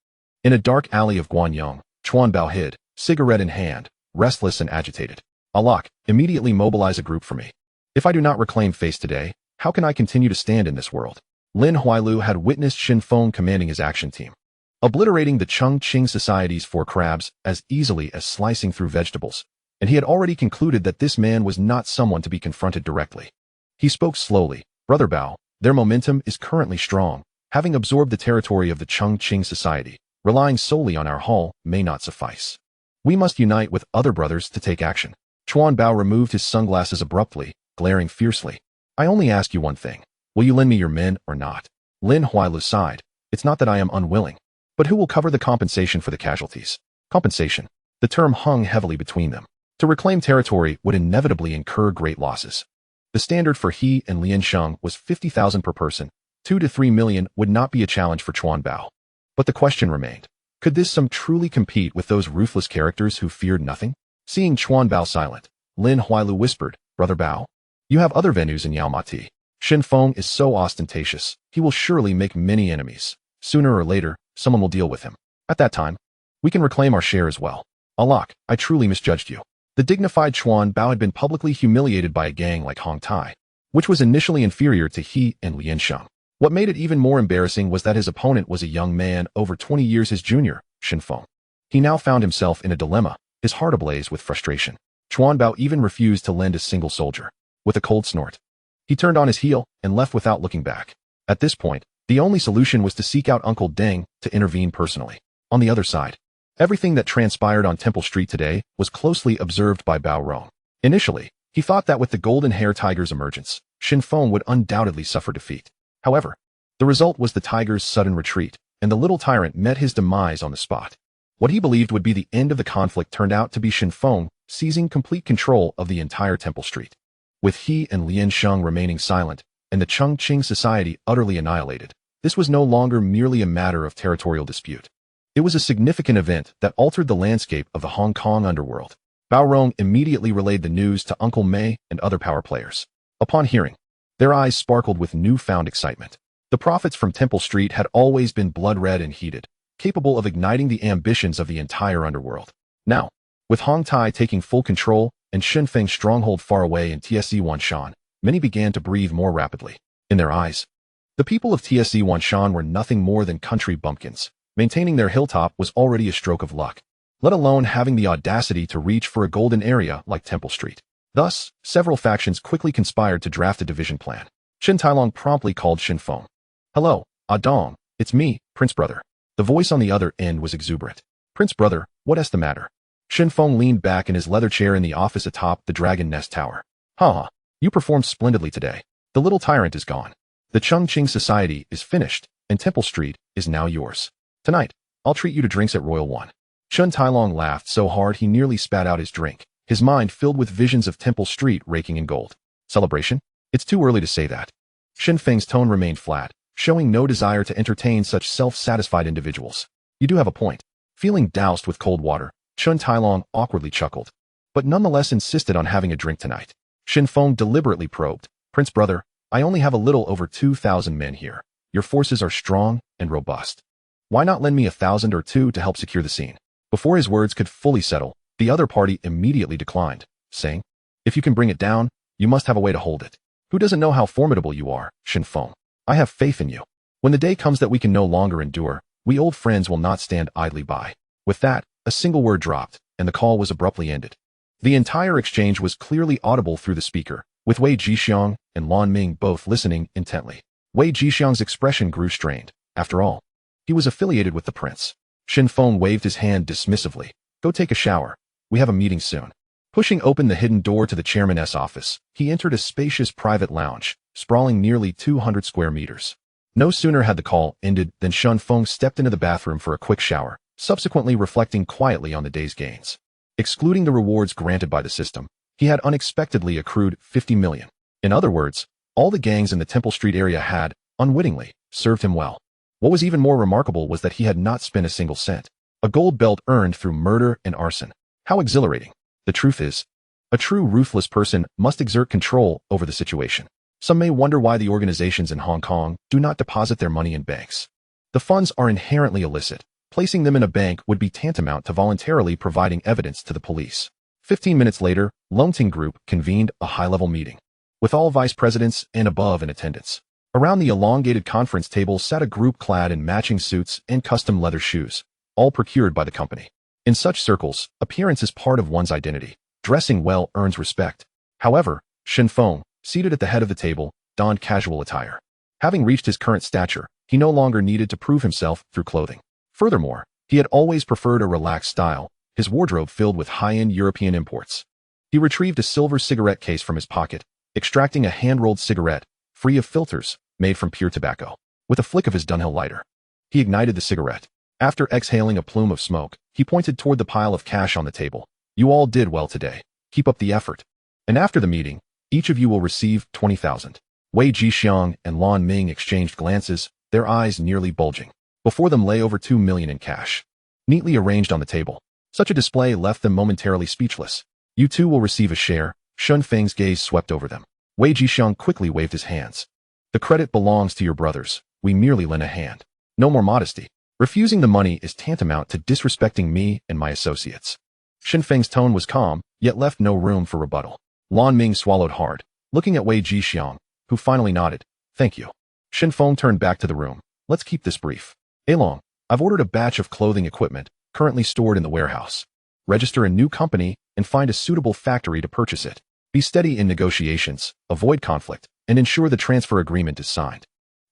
In a dark alley of Guanyang, Chuan Bao hid, cigarette in hand, restless and agitated. Alok, immediately mobilize a group for me. If I do not reclaim face today, how can I continue to stand in this world? Lin Huailu had witnessed Shen Feng commanding his action team, obliterating the Chongqing society's four crabs as easily as slicing through vegetables, and he had already concluded that this man was not someone to be confronted directly. He spoke slowly. Brother Bao, their momentum is currently strong. Having absorbed the territory of the Chongqing society, relying solely on our hall may not suffice. We must unite with other brothers to take action. Chuan Bao removed his sunglasses abruptly, glaring fiercely. I only ask you one thing. Will you lend me your men or not? Lin Huailu sighed. It's not that I am unwilling. But who will cover the compensation for the casualties? Compensation. The term hung heavily between them. To reclaim territory would inevitably incur great losses. The standard for he and Lian Sheng was 50,000 per person. 2 to 3 million would not be a challenge for Chuan Bao. But the question remained. Could this sum truly compete with those ruthless characters who feared nothing? Seeing Chuan Bao silent, Lin Huailu whispered, Brother Bao, you have other venues in Yaomati. Shen Feng is so ostentatious, he will surely make many enemies. Sooner or later, someone will deal with him. At that time, we can reclaim our share as well. Alok, I truly misjudged you. The dignified Chuan Bao had been publicly humiliated by a gang like Hong Tai, which was initially inferior to he and Lian Sheng. What made it even more embarrassing was that his opponent was a young man over 20 years his junior, Shen Feng. He now found himself in a dilemma, his heart ablaze with frustration. Chuan Bao even refused to lend a single soldier. With a cold snort, he turned on his heel and left without looking back. At this point, the only solution was to seek out Uncle Deng to intervene personally. On the other side, everything that transpired on Temple Street today was closely observed by Bao Rong. Initially, he thought that with the golden hair tiger's emergence, Shen Feng would undoubtedly suffer defeat. However, the result was the tiger's sudden retreat, and the little tyrant met his demise on the spot. What he believed would be the end of the conflict turned out to be Shen Feng seizing complete control of the entire Temple Street. With he and Lian Sheng remaining silent, and the Chongqing society utterly annihilated, this was no longer merely a matter of territorial dispute. It was a significant event that altered the landscape of the Hong Kong underworld. Bao Rong immediately relayed the news to Uncle Mei and other power players. Upon hearing, their eyes sparkled with newfound excitement. The prophets from Temple Street had always been blood-red and heated, capable of igniting the ambitions of the entire underworld. Now, with Hong Tai taking full control and Shen Feng's stronghold far away in TSE Wanshan, many began to breathe more rapidly. In their eyes, the people of TSE Wanshan were nothing more than country bumpkins. Maintaining their hilltop was already a stroke of luck, let alone having the audacity to reach for a golden area like Temple Street. Thus, several factions quickly conspired to draft a division plan. Chen Tailong promptly called Shen Feng. Hello, Dong, it's me, Prince Brother. The voice on the other end was exuberant. Prince Brother, what's the matter? Shen Feng leaned back in his leather chair in the office atop the Dragon Nest Tower. You performed splendidly today. The little tyrant is gone. The Chongqing society is finished, and Temple Street is now yours. Tonight, I'll treat you to drinks at Royal One. Chen Tailong laughed so hard he nearly spat out his drink, his mind filled with visions of Temple Street raking in gold. Celebration? It's too early to say that. Shen Feng's tone remained flat, showing no desire to entertain such self-satisfied individuals. You do have a point. Feeling doused with cold water, Chen Tailong awkwardly chuckled, but nonetheless insisted on having a drink tonight. Shen Feng deliberately probed. Prince Brother, I only have a little over 2,000 men here. Your forces are strong and robust. Why not lend me 1,000 or 2 to help secure the scene? Before his words could fully settle, the other party immediately declined, saying, If you can bring it down, you must have a way to hold it. Who doesn't know how formidable you are, Shen Feng? I have faith in you. When the day comes that we can no longer endure, we old friends will not stand idly by. With that, a single word dropped, and the call was abruptly ended. The entire exchange was clearly audible through the speaker, with Wei Jixiang and Lan Ming both listening intently. Wei Jixiang's expression grew strained. After all, he was affiliated with the prince. Shen Feng waved his hand dismissively. Go take a shower. We have a meeting soon. Pushing open the hidden door to the chairman's office, he entered a spacious private lounge, sprawling nearly 200 square meters. No sooner had the call ended than Shen Feng stepped into the bathroom for a quick shower, subsequently reflecting quietly on the day's gains. Excluding the rewards granted by the system, he had unexpectedly accrued 50 million. In other words, all the gangs in the Temple Street area had, unwittingly, served him well. What was even more remarkable was that he had not spent a single cent. A gold belt earned through murder and arson. How exhilarating. The truth is, a true ruthless person must exert control over the situation. Some may wonder why the organizations in Hong Kong do not deposit their money in banks. The funds are inherently illicit. Placing them in a bank would be tantamount to voluntarily providing evidence to the police. 15 minutes later, Longting Group convened a high-level meeting, with all vice presidents and above in attendance. Around the elongated conference table sat a group clad in matching suits and custom leather shoes, all procured by the company. In such circles, appearance is part of one's identity. Dressing well earns respect. However, Shen Feng, seated at the head of the table, donned casual attire. Having reached his current stature, he no longer needed to prove himself through clothing. Furthermore, he had always preferred a relaxed style, his wardrobe filled with high-end European imports. He retrieved a silver cigarette case from his pocket, extracting a hand-rolled cigarette, free of filters, made from pure tobacco. With a flick of his Dunhill lighter, he ignited the cigarette. After exhaling a plume of smoke, he pointed toward the pile of cash on the table. You all did well today. Keep up the effort. And after the meeting, each of you will receive 20,000. Wei Jixiang and Lan Ming exchanged glances, their eyes nearly bulging. Before them lay over 2 million in cash, neatly arranged on the table. Such a display left them momentarily speechless. You too will receive a share. Shen Feng's gaze swept over them. Wei Jixiang quickly waved his hands. The credit belongs to your brothers. We merely lend a hand. No more modesty. Refusing the money is tantamount to disrespecting me and my associates. Shen Feng's tone was calm, yet left no room for rebuttal. Lan Ming swallowed hard, looking at Wei Jixiang, who finally nodded. Thank you. Shen Feng turned back to the room. Let's keep this brief. Along, I've ordered a batch of clothing equipment, currently stored in the warehouse. Register a new company and find a suitable factory to purchase it. Be steady in negotiations, avoid conflict, and ensure the transfer agreement is signed.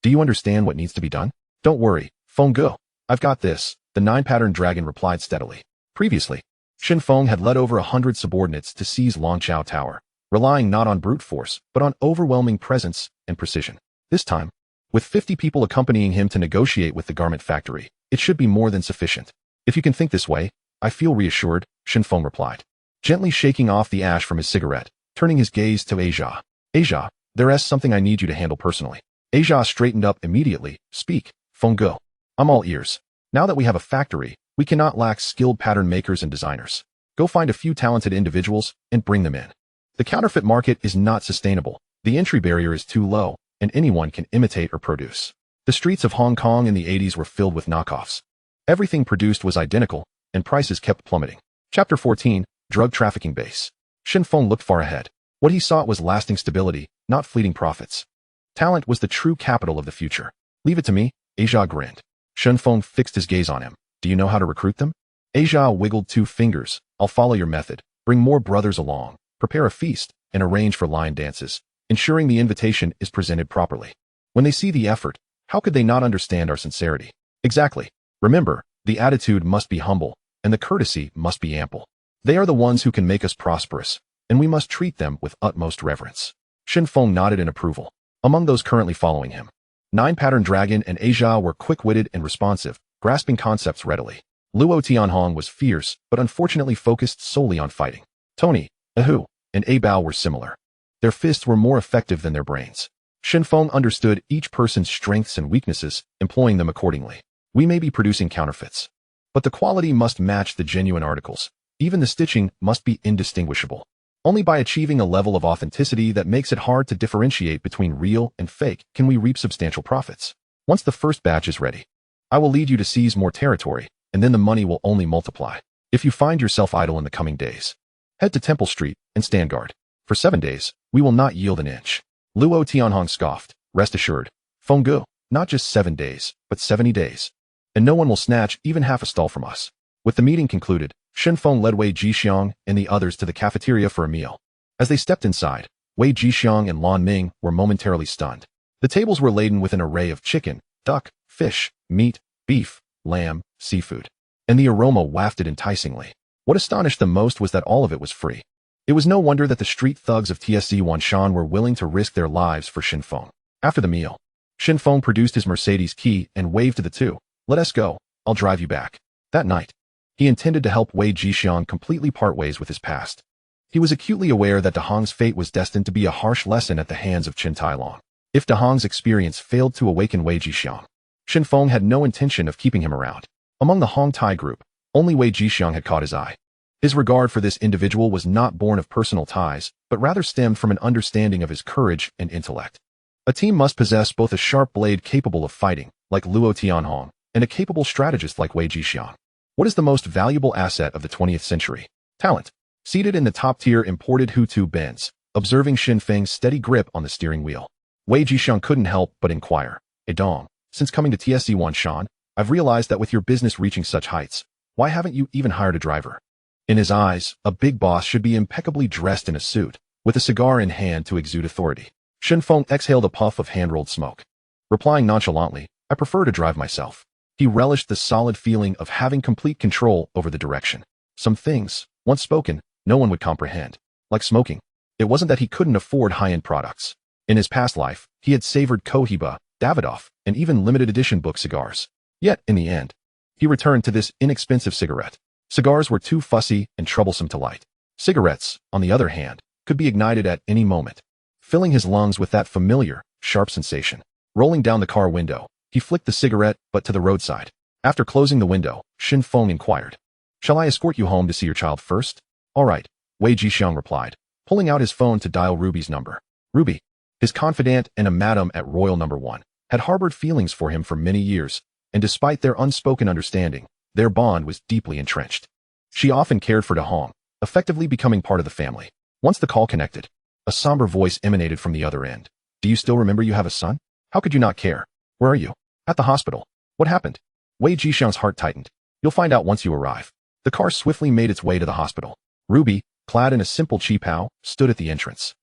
Do you understand what needs to be done? Don't worry, Feng Ge. I've got this, the 9-pattern dragon replied steadily. Previously, Shen Feng had led over 100 subordinates to seize Longchao Tower, relying not on brute force, but on overwhelming presence and precision. This time, with 50 people accompanying him to negotiate with the garment factory, it should be more than sufficient. If you can think this way, I feel reassured, Shen Feng replied, gently shaking off the ash from his cigarette, turning his gaze to Asia. Asia, there's something I need you to handle personally. Asia straightened up immediately. Speak, Feng Ge. I'm all ears. Now that we have a factory, we cannot lack skilled pattern makers and designers. Go find a few talented individuals and bring them in. The counterfeit market is not sustainable. The entry barrier is too low, and anyone can imitate or produce. The streets of Hong Kong in the 80s were filled with knockoffs. Everything produced was identical, and prices kept plummeting. Chapter 14, Drug Trafficking Base. Shen Feng looked far ahead. What he sought was lasting stability, not fleeting profits. Talent was the true capital of the future. Leave it to me, Asia grinned. Shen Feng fixed his gaze on him. Do you know how to recruit them? Asia wiggled 2 fingers. I'll follow your method. Bring more brothers along. Prepare a feast, and arrange for lion dances, ensuring the invitation is presented properly. When they see the effort, how could they not understand our sincerity? Exactly. Remember, the attitude must be humble, and the courtesy must be ample. They are the ones who can make us prosperous, and we must treat them with utmost reverence. Shen Feng nodded in approval. Among those currently following him, 9-pattern dragon and Asia were quick-witted and responsive, grasping concepts readily. Luo Tianhong was fierce, but unfortunately focused solely on fighting. Tony, Ahu, and Abao were similar. Their fists were more effective than their brains. Shen Feng understood each person's strengths and weaknesses, employing them accordingly. We may be producing counterfeits, but the quality must match the genuine articles. Even the stitching must be indistinguishable. Only by achieving a level of authenticity that makes it hard to differentiate between real and fake can we reap substantial profits. Once the first batch is ready, I will lead you to seize more territory, and then the money will only multiply. If you find yourself idle in the coming days, head to Temple Street and stand guard. For 7 days, we will not yield an inch. Luo Tianhong scoffed. Rest assured, Feng Ge, not just 7 days, but 70 days. And no one will snatch even half a stall from us. With the meeting concluded, Shen Feng led Wei Jixiang and the others to the cafeteria for a meal. As they stepped inside, Wei Jixiang and Lan Ming were momentarily stunned. The tables were laden with an array of chicken, duck, fish, meat, beef, lamb, seafood, and the aroma wafted enticingly. What astonished them most was that all of it was free. It was no wonder that the street thugs of TSC Wanshan were willing to risk their lives for Shen Feng. After the meal, Shen Feng produced his Mercedes key and waved to the two. "Let us go. I'll drive you back." That night, he intended to help Wei Jixiang completely part ways with his past. He was acutely aware that De Hong's fate was destined to be a harsh lesson at the hands of Chen Tailong. If De Hong's experience failed to awaken Wei Jixiang, Shen Feng had no intention of keeping him around. Among the Hong Tai group, only Wei Jixiang had caught his eye. His regard for this individual was not born of personal ties, but rather stemmed from an understanding of his courage and intellect. A team must possess both a sharp blade capable of fighting, like Luo Tianhong, and a capable strategist like Wei Jixiang. What is the most valuable asset of the 20th century? Talent. Seated in the top-tier imported Hutu Benz, observing Shen Feng's steady grip on the steering wheel, Wei Jixiang couldn't help but inquire, "Dong, since coming to TSC Wanshan, I've realized that with your business reaching such heights, why haven't you even hired a driver?" In his eyes, a big boss should be impeccably dressed in a suit, with a cigar in hand to exude authority. Shen Feng exhaled a puff of hand-rolled smoke. Replying nonchalantly, "I prefer to drive myself." He relished the solid feeling of having complete control over the direction. Some things, once spoken, no one would comprehend. Like smoking. It wasn't that he couldn't afford high-end products. In his past life, he had savored Cohiba, Davidoff, and even limited-edition book cigars. Yet, in the end, he returned to this inexpensive cigarette. Cigars were too fussy and troublesome to light. Cigarettes, on the other hand, could be ignited at any moment, filling his lungs with that familiar, sharp sensation. Rolling down the car window, he flicked the cigarette, but to the roadside. After closing the window, Shen Feng inquired, "Shall I escort you home to see your child first?" "All right," Wei Jixiang replied, pulling out his phone to dial Ruby's number. Ruby, his confidant and a madam at Royal No. 1, had harbored feelings for him for many years, and despite their unspoken understanding, their bond was deeply entrenched. She often cared for De Hong, effectively becoming part of the family. Once the call connected, a somber voice emanated from the other end. "Do you still remember you have a son? How could you not care? Where are you?" "At the hospital." "What happened?" Wei Jixiang's heart tightened. "You'll find out once you arrive." The car swiftly made its way to the hospital. Ruby, clad in a simple qipao, stood at the entrance,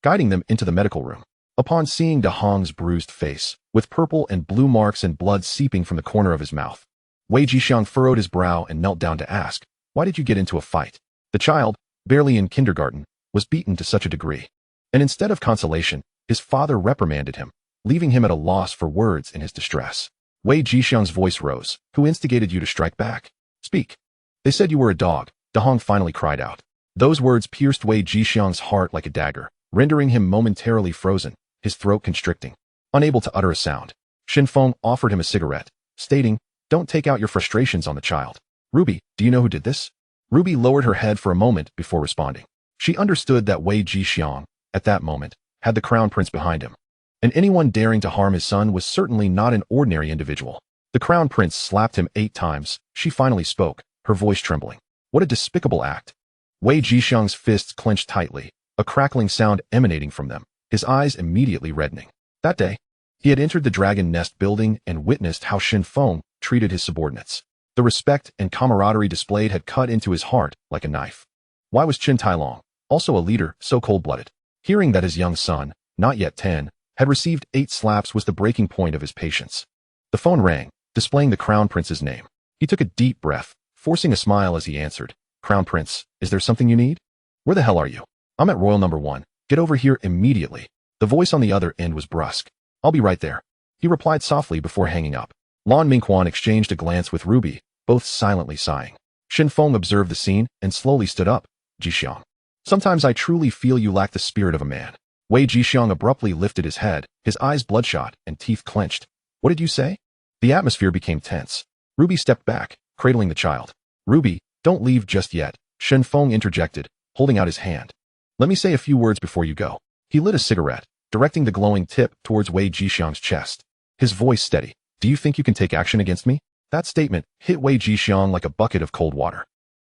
guiding them into the medical room. Upon seeing De Hong's bruised face, with purple and blue marks and blood seeping from the corner of his mouth, Wei Jixiang furrowed his brow and knelt down to ask, "Why did you get into a fight?" The child, barely in kindergarten, was beaten to such a degree. And instead of consolation, his father reprimanded him, leaving him at a loss for words in his distress. Wei Jixiang's voice rose. "Who instigated you to strike back? Speak." "They said you were a dog," De Hong finally cried out. Those words pierced Wei Jixiang's heart like a dagger, rendering him momentarily frozen, his throat constricting. Unable to utter a sound, Shen Feng offered him a cigarette, stating, "Don't take out your frustrations on the child." "Ruby, do you know who did this?" Ruby lowered her head for a moment before responding. She understood that Wei Jixiang, at that moment, had the crown prince behind him. And anyone daring to harm his son was certainly not an ordinary individual. The crown prince slapped him 8 times. She finally spoke, her voice trembling. What a despicable act. Wei Jixiang's fists clenched tightly, a crackling sound emanating from them, his eyes immediately reddening. That day, he had entered the Dragon Nest building and witnessed how Shen Feng treated his subordinates. The respect and camaraderie displayed had cut into his heart like a knife. Why was Chen Tailong, also a leader, so cold-blooded? Hearing that his young son, not yet 10, had received 8 slaps was the breaking point of his patience. The phone rang, displaying the Crown Prince's name. He took a deep breath, forcing a smile as he answered. "Crown Prince, is there something you need?" "Where the hell are you?" "I'm at Royal No. 1. Get over here immediately." The voice on the other end was brusque. "I'll be right there," he replied softly before hanging up. Lan Mingquan exchanged a glance with Ruby, both silently sighing. Shen Feng observed the scene and slowly stood up. "Jixiang, sometimes I truly feel you lack the spirit of a man." Wei Jixiang abruptly lifted his head, his eyes bloodshot and teeth clenched. "What did you say?" The atmosphere became tense. Ruby stepped back, cradling the child. "Ruby, don't leave just yet," Shen Feng interjected, holding out his hand. "Let me say a few words before you go." He lit a cigarette, directing the glowing tip towards Wei Jixiang's chest. His voice steady. "Do you think you can take action against me?" That statement hit Wei Jixiang like a bucket of cold water,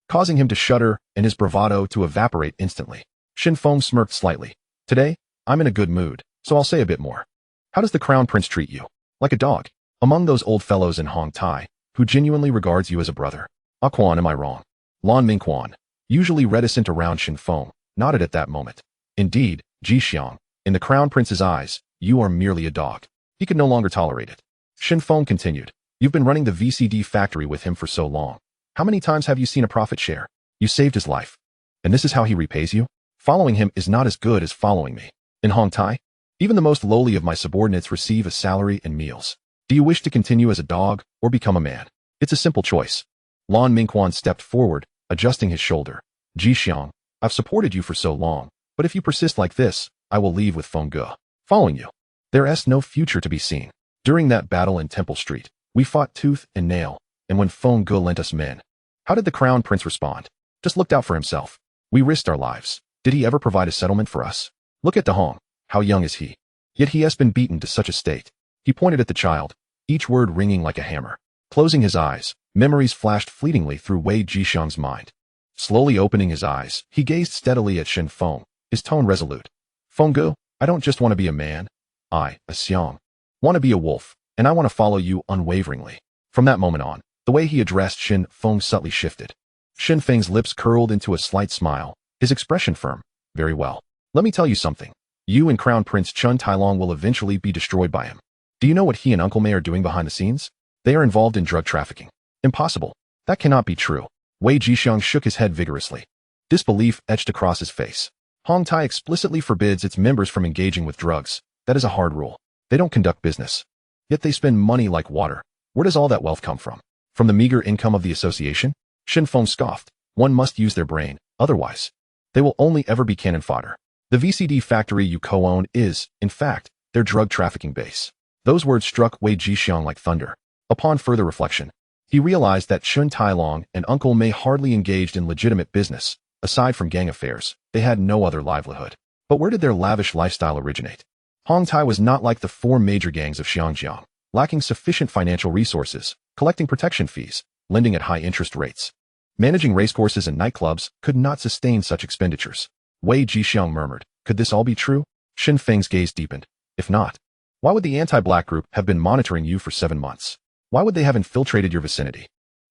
causing him to shudder and his bravado to evaporate instantly. Shen Feng smirked slightly. "Today, I'm in a good mood, so I'll say a bit more. How does the Crown Prince treat you? Like a dog? Among those old fellows in Hong Tai, who genuinely regards you as a brother? Quan, am I wrong?" Lan Mingquan, usually reticent around Shen Feng, nodded at that moment. "Indeed, Jixiang, in the Crown Prince's eyes, you are merely a dog." He could no longer tolerate it. Shen Feng continued. "You've been running the VCD factory with him for so long. How many times have you seen a profit share? You saved his life. And this is how he repays you?" Following him is not as good as following me. In Hong Tai, even the most lowly of my subordinates receive a salary and meals. Do you wish to continue as a dog or become a man? It's a simple choice. Lan Mingquan stepped forward, adjusting his shoulder. Ji Xiang, I've supported you for so long, but if you persist like this, I will leave with Feng Ge. Following you. There's no future to be seen. During that battle in Temple Street, we fought tooth and nail, and when Feng Ge lent us men, how did the Crown Prince respond? Just looked out for himself. We risked our lives. Did he ever provide a settlement for us? Look at De Hong. How young is he? Yet he has been beaten to such a state. He pointed at the child, each word ringing like a hammer. Closing his eyes, memories flashed fleetingly through Wei Jixiang's mind. Slowly opening his eyes, he gazed steadily at Shen Feng, his tone resolute. Feng Ge, I don't just want to be a man. I, a Xiang, want to be a wolf, and I want to follow you unwaveringly. From that moment on, the way he addressed Shen Feng subtly shifted. Shen Feng's lips curled into a slight smile, his expression firm. Very well. Let me tell you something. You and Crown Prince Chun Tailong will eventually be destroyed by him. Do you know what he and Uncle May are doing behind the scenes? They are involved in drug trafficking. Impossible. That cannot be true. Wei Jixiang shook his head vigorously. Disbelief etched across his face. Hong Tai explicitly forbids its members from engaging with drugs. That is a hard rule. They don't conduct business. Yet they spend money like water. Where does all that wealth come from? From the meager income of the association? Shen Feng scoffed. One must use their brain, otherwise they will only ever be cannon fodder. The VCD factory you co-own is, in fact, their drug trafficking base. Those words struck Wei Jixiang like thunder. Upon further reflection, he realized that Chun Tailong and Uncle May hardly engaged in legitimate business. Aside from gang affairs, they had no other livelihood. But where did their lavish lifestyle originate? Hong Tai was not like the four major gangs of Xiangjiang, lacking sufficient financial resources, collecting protection fees, lending at high interest rates. Managing racecourses and nightclubs could not sustain such expenditures. Wei Jixiang murmured, could this all be true? Shen Feng's gaze deepened. If not, why would the anti-black group have been monitoring you for 7 months? Why would they have infiltrated your vicinity?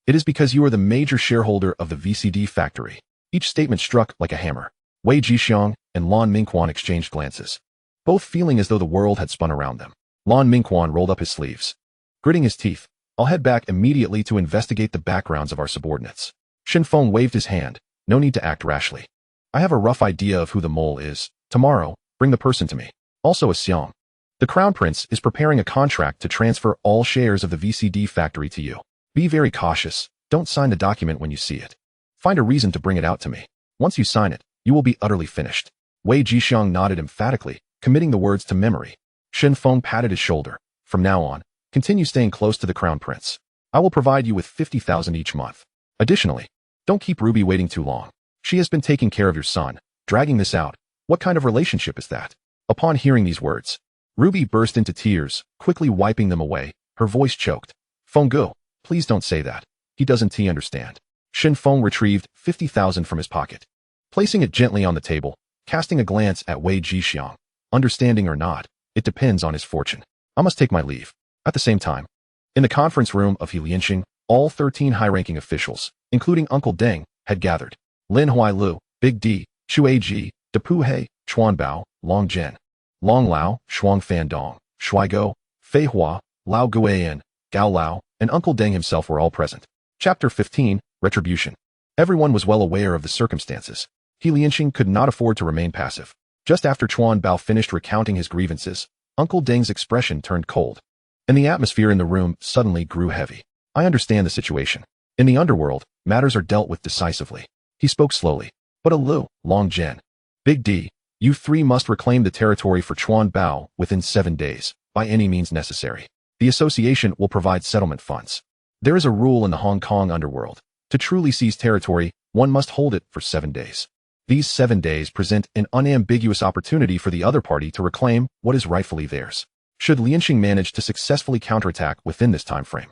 It is because you are the major shareholder of the VCD factory. Each statement struck like a hammer. Wei Jixiang and Lan Mingquan exchanged glances, both feeling as though the world had spun around them. Lan Mingquan rolled up his sleeves. Gritting his teeth, I'll head back immediately to investigate the backgrounds of our subordinates. Shen Feng waved his hand. No need to act rashly. I have a rough idea of who the mole is. Tomorrow, bring the person to me. Also a Xiang. The Crown Prince is preparing a contract to transfer all shares of the VCD factory to you. Be very cautious. Don't sign the document when you see it. Find a reason to bring it out to me. Once you sign it, you will be utterly finished. Wei Jixiang nodded emphatically, committing the words to memory. Shen Feng patted his shoulder. From now on, continue staying close to the Crown Prince. I will provide you with 50,000 each month. Additionally, don't keep Ruby waiting too long. She has been taking care of your son. Dragging this out. What kind of relationship is that? Upon hearing these words, Ruby burst into tears, quickly wiping them away. Her voice choked. Feng Ge, please don't say that. He doesn't understand. Shen Feng retrieved 50,000 from his pocket, placing it gently on the table, casting a glance at Wei Jixiang. Understanding or not, it depends on his fortune. I must take my leave. At the same time, in the conference room of Lianxing, all 13 high-ranking officials, including Uncle Deng, had gathered. Lin Huailu, Big D, Chu Aji, Depu He, Chuan Bao, Long Zhen, Long Lao, Shuang Fandong, Shui Go, Fei Hua, Lao Guian, Gao Lao, and Uncle Deng himself were all present. Chapter 15, Retribution. Everyone was well aware of the circumstances. He Lianxing could not afford to remain passive. Just after Chuan Bao finished recounting his grievances, Uncle Deng's expression turned cold, and the atmosphere in the room suddenly grew heavy. I understand the situation. In the underworld, matters are dealt with decisively. He spoke slowly. But Lu, Long Zhen, Big D, you three must reclaim the territory for Chuan Bao within 7 days, by any means necessary. The association will provide settlement funds. There is a rule in the Hong Kong underworld. To truly seize territory, one must hold it for 7 days. These 7 days present an unambiguous opportunity for the other party to reclaim what is rightfully theirs. Should Lianxing manage to successfully counterattack within this time frame,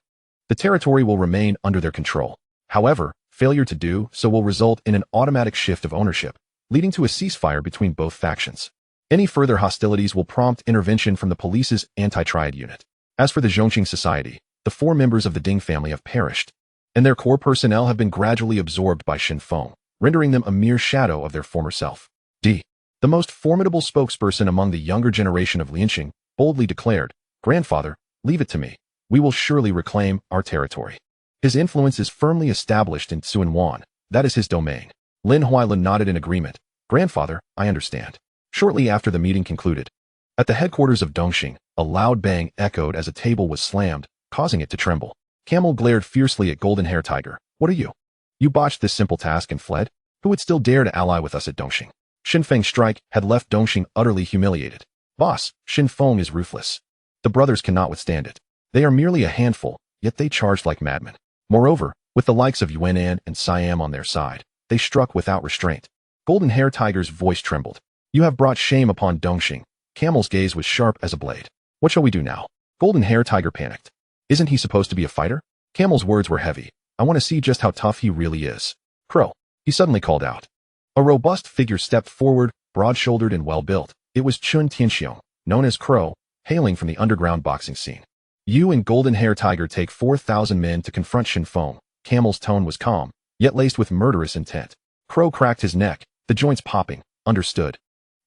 the territory will remain under their control. However, failure to do so will result in an automatic shift of ownership, leading to a ceasefire between both factions. Any further hostilities will prompt intervention from the police's anti-Triad unit. As for the Zhongqing Society, the 4 members of the Ding family have perished, and their core personnel have been gradually absorbed by Shen Feng, rendering them a mere shadow of their former self. D, the most formidable spokesperson among the younger generation of Lianxing, boldly declared, Grandfather, leave it to me. We will surely reclaim our territory. His influence is firmly established in Suanwan. That is his domain. Lin Huailan nodded in agreement. Grandfather, I understand. Shortly after the meeting concluded, at the headquarters of Dongxing, a loud bang echoed as a table was slammed, causing it to tremble. Camel glared fiercely at Golden Hair Tiger. What are you? You botched this simple task and fled? Who would still dare to ally with us at Dongxing? Shen Feng's strike had left Dongxing utterly humiliated. Boss, Shen Feng is ruthless. The brothers cannot withstand it. They are merely a handful, yet they charged like madmen. Moreover, with the likes of Yuanan and Siam on their side, they struck without restraint. Golden Hair Tiger's voice trembled. You have brought shame upon Dongxing. Camel's gaze was sharp as a blade. What shall we do now? Golden Hair Tiger panicked. Isn't he supposed to be a fighter? Camel's words were heavy. I want to see just how tough he really is. Crow. He suddenly called out. A robust figure stepped forward, broad-shouldered and well-built. It was Chun Tianxiong, known as Crow, hailing from the underground boxing scene. You and Golden Hair Tiger take 4,000 men to confront Shen Feng. Camel's tone was calm, yet laced with murderous intent. Crow cracked his neck, the joints popping. Understood.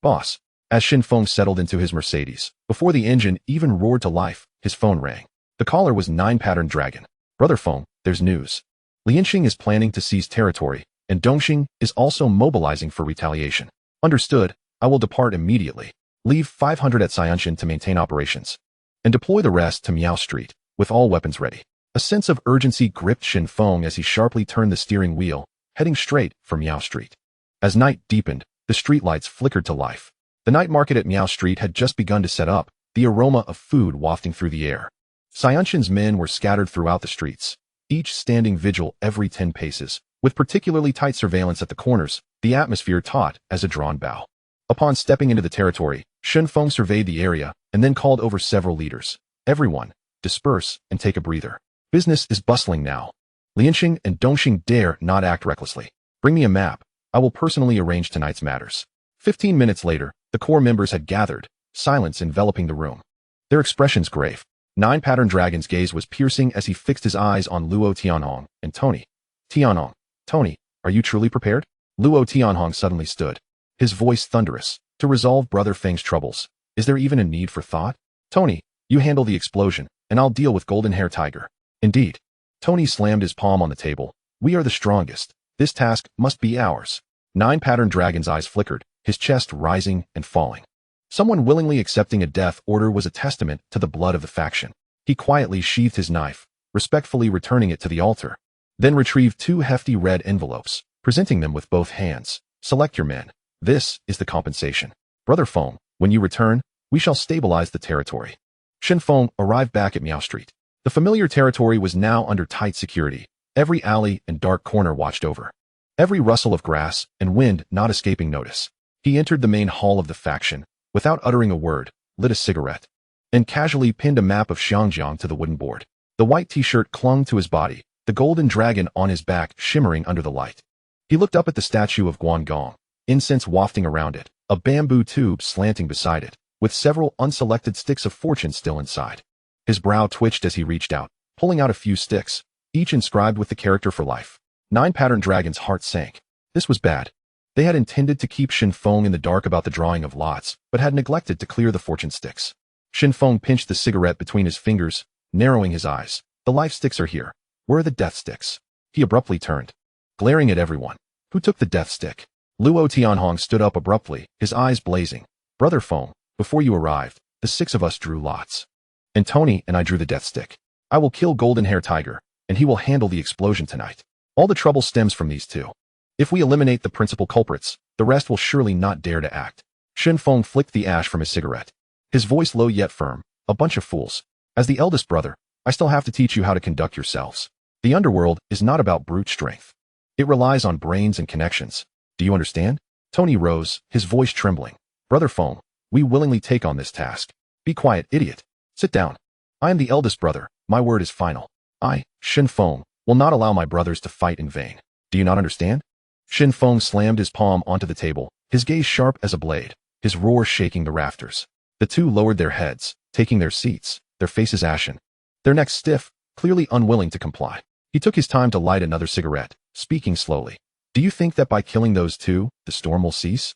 Boss. As Shen Feng settled into his Mercedes, before the engine even roared to life, his phone rang. The caller was 9-Pattern Dragon. Brother Feng, there's news. Lianxing is planning to seize territory, and Dongxing is also mobilizing for retaliation. Understood. I will depart immediately. Leave 500 at Xianshan to maintain operations, and deploy the rest to Miao Street, with all weapons ready. A sense of urgency gripped Shen Feng as he sharply turned the steering wheel, heading straight for Miao Street. As night deepened, the streetlights flickered to life. The night market at Miao Street had just begun to set up, the aroma of food wafting through the air. Xianshan's men were scattered throughout the streets, each standing vigil every 10 paces, with particularly tight surveillance at the corners, the atmosphere taut as a drawn bow. Upon stepping into the territory, Shen Feng surveyed the area and then called over several leaders. Everyone, disperse and take a breather. Business is bustling now. Lianxing and Dongxing dare not act recklessly. Bring me a map. I will personally arrange tonight's matters. 15 minutes later, the core members had gathered, silence enveloping the room. Their expressions grave. 9-Pattern Dragon's gaze was piercing as he fixed his eyes on Luo Tianhong and Tony. Tianhong, Tony, are you truly prepared? Luo Tianhong suddenly stood, his voice thunderous. To resolve Brother Feng's troubles, is there even a need for thought? Tony, you handle the explosion, and I'll deal with Golden Hair Tiger. Indeed. Tony slammed his palm on the table. We are the strongest. This task must be ours. 9-Pattern Dragon's eyes flickered, his chest rising and falling. Someone willingly accepting a death order was a testament to the blood of the faction. He quietly sheathed his knife, respectfully returning it to the altar, then retrieved 2 hefty red envelopes, presenting them with both hands. Select your men. This is the compensation. Brother Feng, when you return, we shall stabilize the territory. Shen Feng arrived back at Miao Street. The familiar territory was now under tight security. Every alley and dark corner watched over. Every rustle of grass and wind not escaping notice. He entered the main hall of the faction, without uttering a word, lit a cigarette, and casually pinned a map of Xiangjiang to the wooden board. The white t-shirt clung to his body, the golden dragon on his back shimmering under the light. He looked up at the statue of Guangong, incense wafting around it, a bamboo tube slanting beside it, with several unselected sticks of fortune still inside. His brow twitched as he reached out, pulling out a few sticks, each inscribed with the character for life. 9-Pattern Dragon's heart sank. This was bad. They had intended to keep Shen Feng in the dark about the drawing of lots, but had neglected to clear the fortune sticks. Shen Feng pinched the cigarette between his fingers, narrowing his eyes. The life sticks are here. Where are the death sticks? He abruptly turned, glaring at everyone. Who took the death stick? Luo Tianhong stood up abruptly, his eyes blazing. Brother Feng, before you arrived, the 6 of us drew lots. And Tony and I drew the death stick. I will kill Golden Hair Tiger, and he will handle the explosion tonight. All the trouble stems from these 2. If we eliminate the principal culprits, the rest will surely not dare to act. Shen Feng flicked the ash from his cigarette. His voice low yet firm. A bunch of fools. As the eldest brother, I still have to teach you how to conduct yourselves. The Underworld is not about brute strength. It relies on brains and connections. Do you understand? Tony rose, his voice trembling. Brother Feng, we willingly take on this task. Be quiet, idiot. Sit down. I am the eldest brother. My word is final. I, Shen Feng, will not allow my brothers to fight in vain. Do you not understand? Shen Feng slammed his palm onto the table, his gaze sharp as a blade, his roar shaking the rafters. The 2 lowered their heads, taking their seats, their faces ashen, their necks stiff, clearly unwilling to comply. He took his time to light another cigarette, speaking slowly. Do you think that by killing those 2, the storm will cease?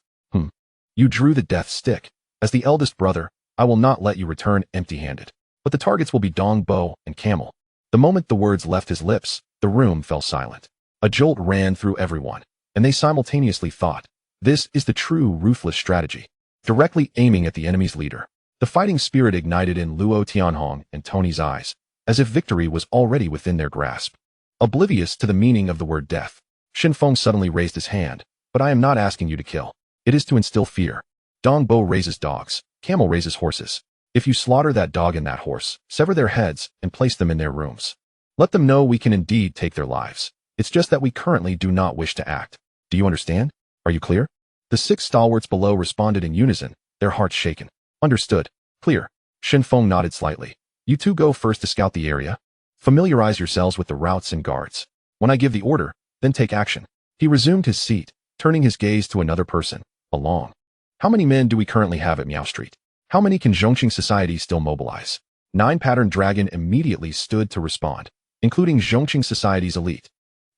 You drew the death stick. As the eldest brother, I will not let you return empty-handed. But the targets will be Dong Bo and Camel. The moment the words left his lips, the room fell silent. A jolt ran through everyone, and they simultaneously thought, This is the true ruthless strategy, directly aiming at the enemy's leader. The fighting spirit ignited in Luo Tianhong and Tony's eyes, as if victory was already within their grasp. Oblivious to the meaning of the word death, Shen Feng suddenly raised his hand. But I am not asking you to kill. It is to instill fear. Dong Bo raises dogs, Camel raises horses. If you slaughter that dog and that horse, sever their heads, and place them in their rooms. Let them know we can indeed take their lives. It's just that we currently do not wish to act. Do you understand? Are you clear? The 6 stalwarts below responded in unison, their hearts shaken. Understood. Clear. Shen Feng nodded slightly. You two go first to scout the area. Familiarize yourselves with the routes and guards. When I give the order, then take action. He resumed his seat, turning his gaze to another person, Along. How many men do we currently have at Meow Street? How many can Zhongqing societies still mobilize? 9 Patterned Dragon immediately stood to respond, including Zhongqing society's elite.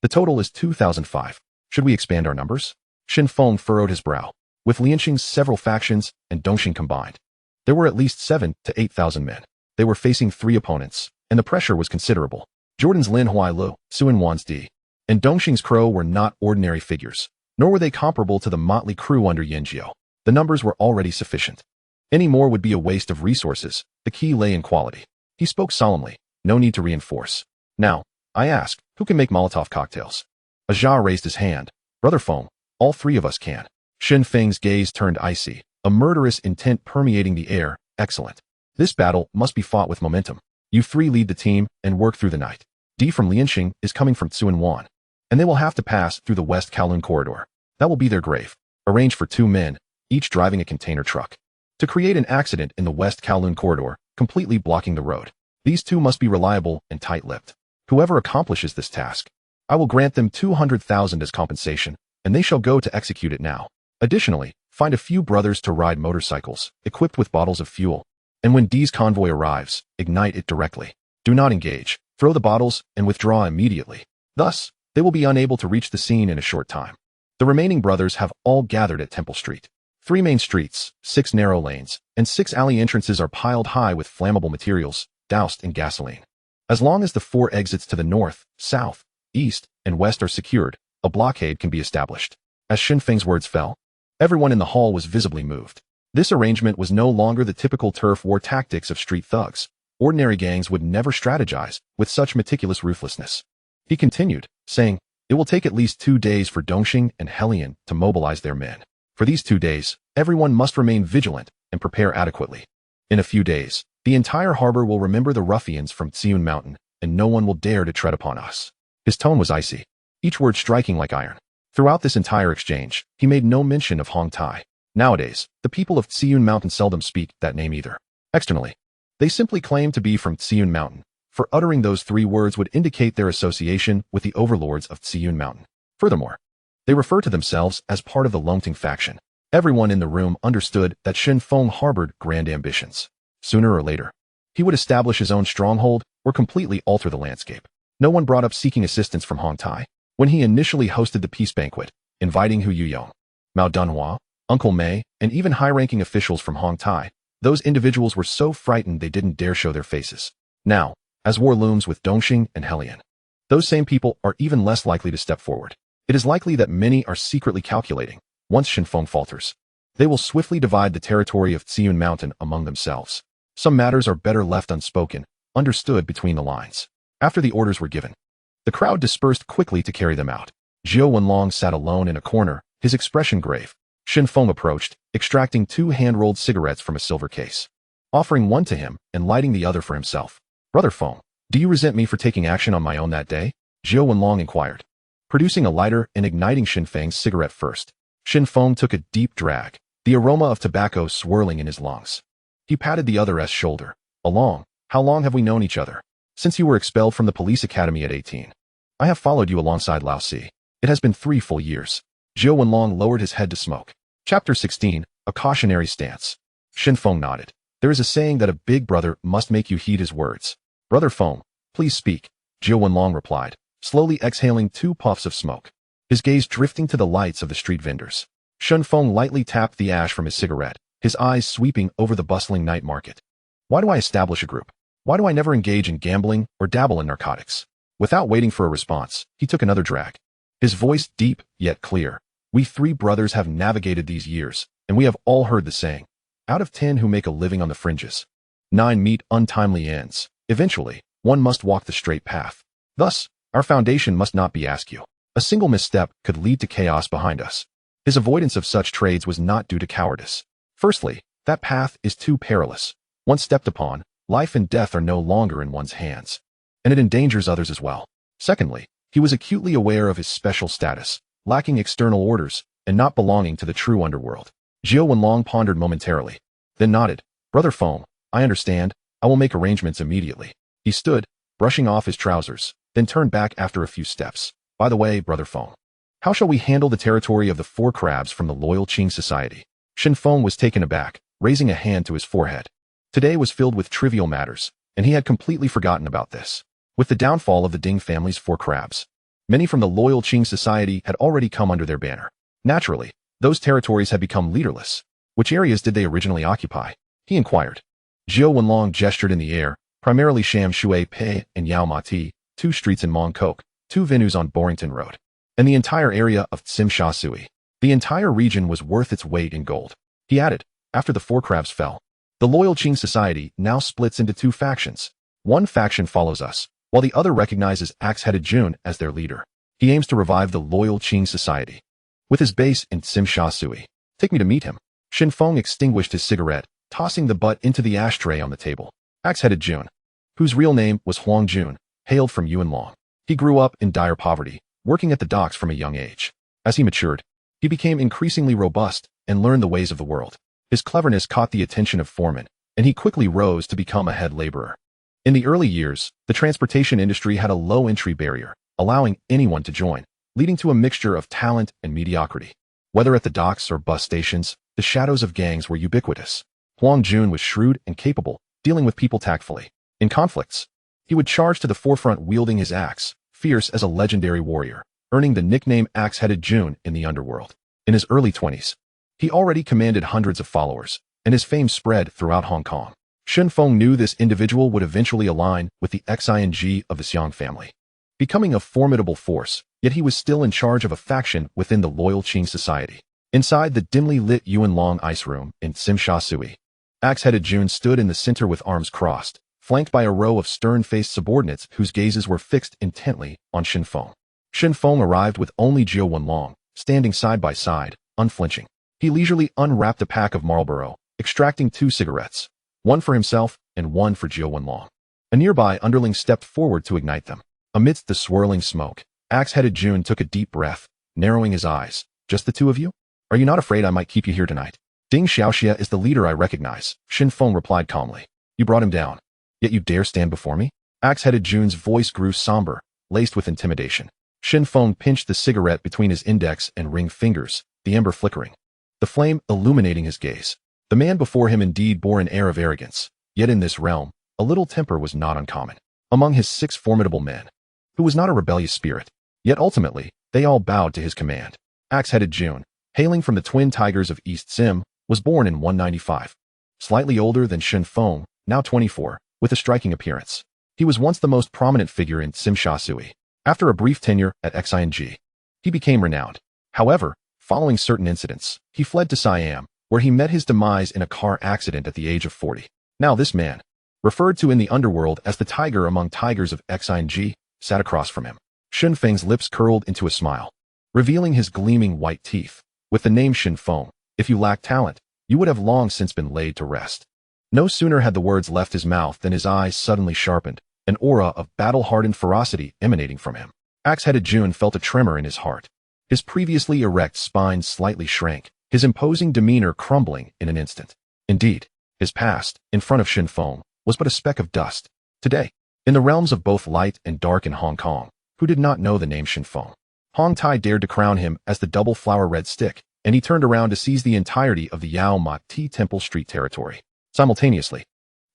The total is 2,005. Should we expand our numbers? Shen Feng furrowed his brow. With Lianxing's several factions and Dongqing combined, there were at least 7 to 8,000 men. They were facing 3 opponents, and the pressure was considerable. Jordan's Lin Huailu, Suan Wan's Di, and Dongqing's Crow were not ordinary figures, nor were they comparable to the motley crew under Yanjiao. The numbers were already sufficient. Any more would be a waste of resources. The key lay in quality. He spoke solemnly. No need to reinforce. Now, I ask, who can make Molotov cocktails? Ajah raised his hand. Brother Feng, all 3 of us can. Shen Feng's gaze turned icy, a murderous intent permeating the air. Excellent. This battle must be fought with momentum. You 3 lead the team and work through the night. D from Lianxing is coming from Suan Wan, and they will have to pass through the West Kowloon corridor. That will be their grave. Arrange for 2 men, each driving a container truck, to create an accident in the West Kowloon corridor, completely blocking the road. These 2 must be reliable and tight-lipped. Whoever accomplishes this task, I will grant them 200,000 as compensation, and they shall go to execute it now. Additionally, find a few brothers to ride motorcycles, equipped with bottles of fuel, and when D's convoy arrives, ignite it directly. Do not engage, throw the bottles, and withdraw immediately. Thus, they will be unable to reach the scene in a short time. The remaining brothers have all gathered at Temple Street. 3 main streets, 6 narrow lanes, and 6 alley entrances are piled high with flammable materials, doused in gasoline. As long as the 4 exits to the north, south, east, and west are secured, a blockade can be established. As Shen Feng's words fell, everyone in the hall was visibly moved. This arrangement was no longer the typical turf war tactics of street thugs. Ordinary gangs would never strategize with such meticulous ruthlessness. He continued, saying, it will take at least 2 days for Dongqing and Helian to mobilize their men. For these 2 days, everyone must remain vigilant and prepare adequately. In a few days, the entire harbor will remember the ruffians from Tsiun Mountain, and no one will dare to tread upon us. His tone was icy, each word striking like iron. Throughout this entire exchange, he made no mention of Hong Tai. Nowadays, the people of Tsiun Mountain seldom speak that name either. Externally, they simply claim to be from Tsiun Mountain, for uttering those 3 words would indicate their association with the overlords of Tsiun Mountain. Furthermore, they refer to themselves as part of the Longting faction. Everyone in the room understood that Shen Feng harbored grand ambitions. Sooner or later, he would establish his own stronghold or completely alter the landscape. No one brought up seeking assistance from Hong Tai when he initially hosted the peace banquet, inviting Hu Yuyong, Mao Dunhua, Uncle Mei, and even high-ranking officials from Hong Tai. Those individuals were so frightened they didn't dare show their faces. Now, as war looms with Dongqing and Helian, those same people are even less likely to step forward. It is likely that many are secretly calculating. Once Shen Feng falters, they will swiftly divide the territory of Tsiun Mountain among themselves. Some matters are better left unspoken, understood between the lines. After the orders were given, the crowd dispersed quickly to carry them out. Zhou Wenlong sat alone in a corner, his expression grave. Shen Feng approached, extracting 2 hand-rolled cigarettes from a silver case, offering one to him and lighting the other for himself. Brother Feng, do you resent me for taking action on my own that day? Zhou Wenlong inquired, producing a lighter and igniting Shen Feng's cigarette first. Shen Feng took a deep drag, the aroma of tobacco swirling in his lungs. He patted the other's shoulder. Along, how long have we known each other? Since you were expelled from the police academy at 18. I have followed you alongside Lao Si. It has been 3 full years. Zhou Wenlong lowered his head to smoke. Chapter 16, A Cautionary Stance. Shen Feng nodded. There is a saying that a big brother must make you heed his words. Brother Feng, please speak, Zhou Wenlong replied, slowly exhaling 2 puffs of smoke, his gaze drifting to the lights of the street vendors. Shen Feng lightly tapped the ash from his cigarette, his eyes sweeping over the bustling night market. Why do I establish a group? Why do I never engage in gambling or dabble in narcotics? Without waiting for a response, he took another drag, his voice deep yet clear. We 3 brothers have navigated these years, and we have all heard the saying, out of 10 who make a living on the fringes, 9 meet untimely ends. Eventually, one must walk the straight path. Thus, our foundation must not be askew. A single misstep could lead to chaos behind us. His avoidance of such trades was not due to cowardice. Firstly, that path is too perilous. Once stepped upon, life and death are no longer in one's hands, and it endangers others as well. Secondly, he was acutely aware of his special status, lacking external orders, and not belonging to the true underworld. Jiao Wenlong pondered momentarily, then nodded. Brother Feng, I understand. I will make arrangements immediately. He stood, brushing off his trousers, then turned back after a few steps. By the way, Brother Feng, how shall we handle the territory of the 4 crabs from the loyal Qing society? Shen Feng was taken aback, raising a hand to his forehead. Today was filled with trivial matters, and he had completely forgotten about this. With the downfall of the Ding family's 4 crabs, many from the loyal Qing society had already come under their banner. Naturally, those territories had become leaderless. Which areas did they originally occupy? He inquired. Jiao Wenlong gestured in the air, primarily Sham Shui Pei and Yao Ma Ti, 2 streets in Mong Kok, 2 venues on Borington Road, and the entire area of Tsim Sha Sui. The entire region was worth its weight in gold. He added, after the 4 crabs fell, the loyal Qing society now splits into 2 factions. One faction follows us, while the other recognizes Axe-Headed Jun as their leader. He aims to revive the loyal Qing society, with his base in Tsim Sha Sui. Take me to meet him. Shen Feng extinguished his cigarette, tossing the butt into the ashtray on the table. Axe-Headed Jun, whose real name was Huang Jun, hailed from Yuanlong. He grew up in dire poverty, working at the docks from a young age. As he matured, he became increasingly robust and learned the ways of the world. His cleverness caught the attention of foremen, and he quickly rose to become a head laborer. In the early years, the transportation industry had a low entry barrier, allowing anyone to join, leading to a mixture of talent and mediocrity. Whether at the docks or bus stations, the shadows of gangs were ubiquitous. Huang Jun was shrewd and capable, dealing with people tactfully. In conflicts, he would charge to the forefront wielding his axe, fierce as a legendary warrior, earning the nickname Axe-Headed Jun in the underworld. In his early 20s, he already commanded hundreds of followers, and his fame spread throughout Hong Kong. Shen Feng knew this individual would eventually align with the Xing of the Xiang family, becoming a formidable force, yet he was still in charge of a faction within the loyal Qing society. Inside the dimly lit Yuanlong ice room in Tsim Sha Sui, Axe-Headed Jun stood in the center with arms crossed, flanked by a row of stern-faced subordinates whose gazes were fixed intently on Shen Feng. Shen Feng arrived with only Jiao Wenlong, standing side by side, unflinching. He leisurely unwrapped a pack of Marlboro, extracting 2 cigarettes, one for himself and one for Jiao Wenlong. A nearby underling stepped forward to ignite them. Amidst the swirling smoke, Axe-Headed Jun took a deep breath, narrowing his eyes. Just the 2 of you? Are you not afraid I might keep you here tonight? Ding Xiaoxia is the leader I recognize, Shen Feng replied calmly. You brought him down, yet you dare stand before me? Axe-Headed Jun's voice grew somber, laced with intimidation. Shen Feng pinched the cigarette between his index and ring fingers, the ember flickering, the flame illuminating his gaze. The man before him indeed bore an air of arrogance, yet in this realm, a little temper was not uncommon. Among his 6 formidable men, who was not a rebellious spirit, yet ultimately, they all bowed to his command. Axe-Headed Jun, hailing from the twin tigers of East Tsim, was born in 195. Slightly older than Shen Feng, now 24, with a striking appearance. He was once the most prominent figure in Tsim Sha Sui. After a brief tenure at Xing, he became renowned. However, following certain incidents, he fled to Siam, where he met his demise in a car accident at the age of 40. Now this man, referred to in the underworld as the tiger among tigers of Xing, sat across from him. Shen Feng's lips curled into a smile, revealing his gleaming white teeth. With the name Shen Feng, if you lack talent, you would have long since been laid to rest. No sooner had the words left his mouth than his eyes suddenly sharpened, an aura of battle-hardened ferocity emanating from him. Axe-Headed Jun felt a tremor in his heart. His previously erect spine slightly shrank, his imposing demeanor crumbling in an instant. Indeed, his past, in front of Shen Feng, was but a speck of dust. Today, in the realms of both light and dark in Hong Kong, who did not know the name Shen Feng? Hong Tai dared to crown him as the double flower red stick, and he turned around to seize the entirety of the Yao Ma Ti Temple Street territory. Simultaneously,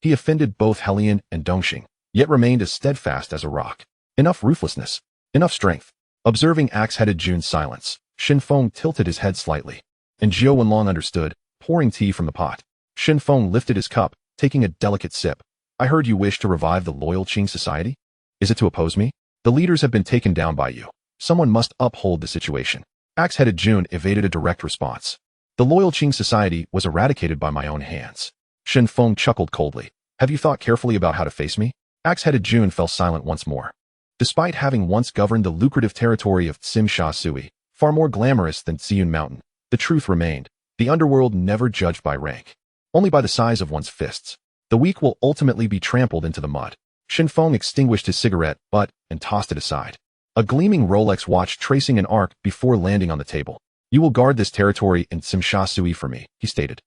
he offended both Helian and Dongxing, yet remained as steadfast as a rock. Enough ruthlessness, enough strength. Observing Axe-Headed Jun's silence, Shen Feng tilted his head slightly, and Jiao Wenlong understood, pouring tea from the pot. Shen Feng lifted his cup, taking a delicate sip. I heard you wish to revive the loyal Qing society? Is it to oppose me? The leaders have been taken down by you. Someone must uphold the situation. Axe-headed June evaded a direct response. The loyal Qing society was eradicated by my own hands. Shen Feng chuckled coldly. Have you thought carefully about how to face me? Axe-headed June fell silent once more. Despite having once governed the lucrative territory of Tsim Sha Sui, far more glamorous than Xiun Mountain, the truth remained. The underworld never judged by rank, only by the size of one's fists. The weak will ultimately be trampled into the mud. Shen Feng extinguished his cigarette butt and tossed it aside. A gleaming Rolex watch tracing an arc before landing on the table. You will guard this territory in Tsim Sha Sui for me, he stated.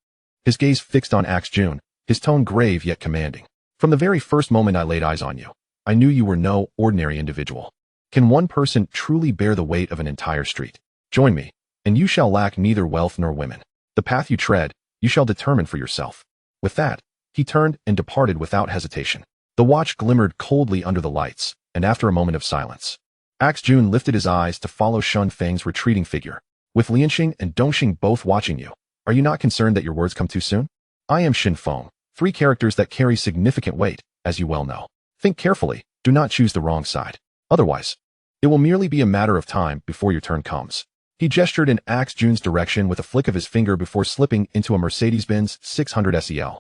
His gaze fixed on Axe June, his tone grave yet commanding. From the very first moment I laid eyes on you, I knew you were no ordinary individual. Can one person truly bear the weight of an entire street? Join me, and you shall lack neither wealth nor women. The path you tread, you shall determine for yourself. With that, he turned and departed without hesitation. The watch glimmered coldly under the lights, and after a moment of silence, Axe June lifted his eyes to follow Shen Feng's retreating figure. With Lianxing and Dongxing both watching you, are you not concerned that your words come too soon? I am Shen Feng, 3 characters that carry significant weight, as you well know. Think carefully, do not choose the wrong side. Otherwise, it will merely be a matter of time before your turn comes. He gestured in Axe June's direction with a flick of his finger before slipping into a Mercedes-Benz 600 SEL.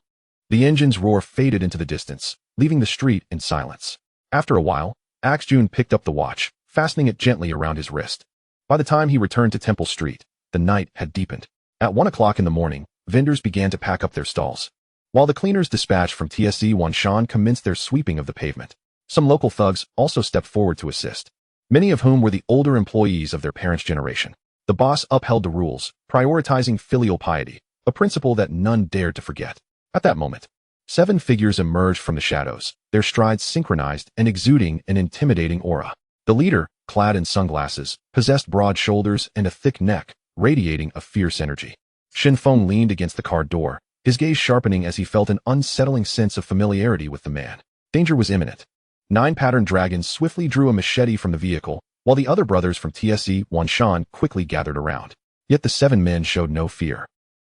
The engine's roar faded into the distance, leaving the street in silence. After a while, Axe June picked up the watch, fastening it gently around his wrist. By the time he returned to Temple Street, the night had deepened. At 1 o'clock in the morning, vendors began to pack up their stalls, while the cleaners dispatched from TSE Wanshan commenced their sweeping of the pavement. Some local thugs also stepped forward to assist, many of whom were the older employees of their parents' generation. The boss upheld the rules, prioritizing filial piety, a principle that none dared to forget. At that moment, 7 figures emerged from the shadows, their strides synchronized and exuding an intimidating aura. The leader, clad in sunglasses, possessed broad shoulders and a thick neck, radiating a fierce energy. Shen Feng leaned against the car door, his gaze sharpening as he felt an unsettling sense of familiarity with the man. Danger was imminent. 9 patterned dragons swiftly drew a machete from the vehicle, while the other brothers from TSE Wanshan quickly gathered around. Yet the 7 men showed no fear.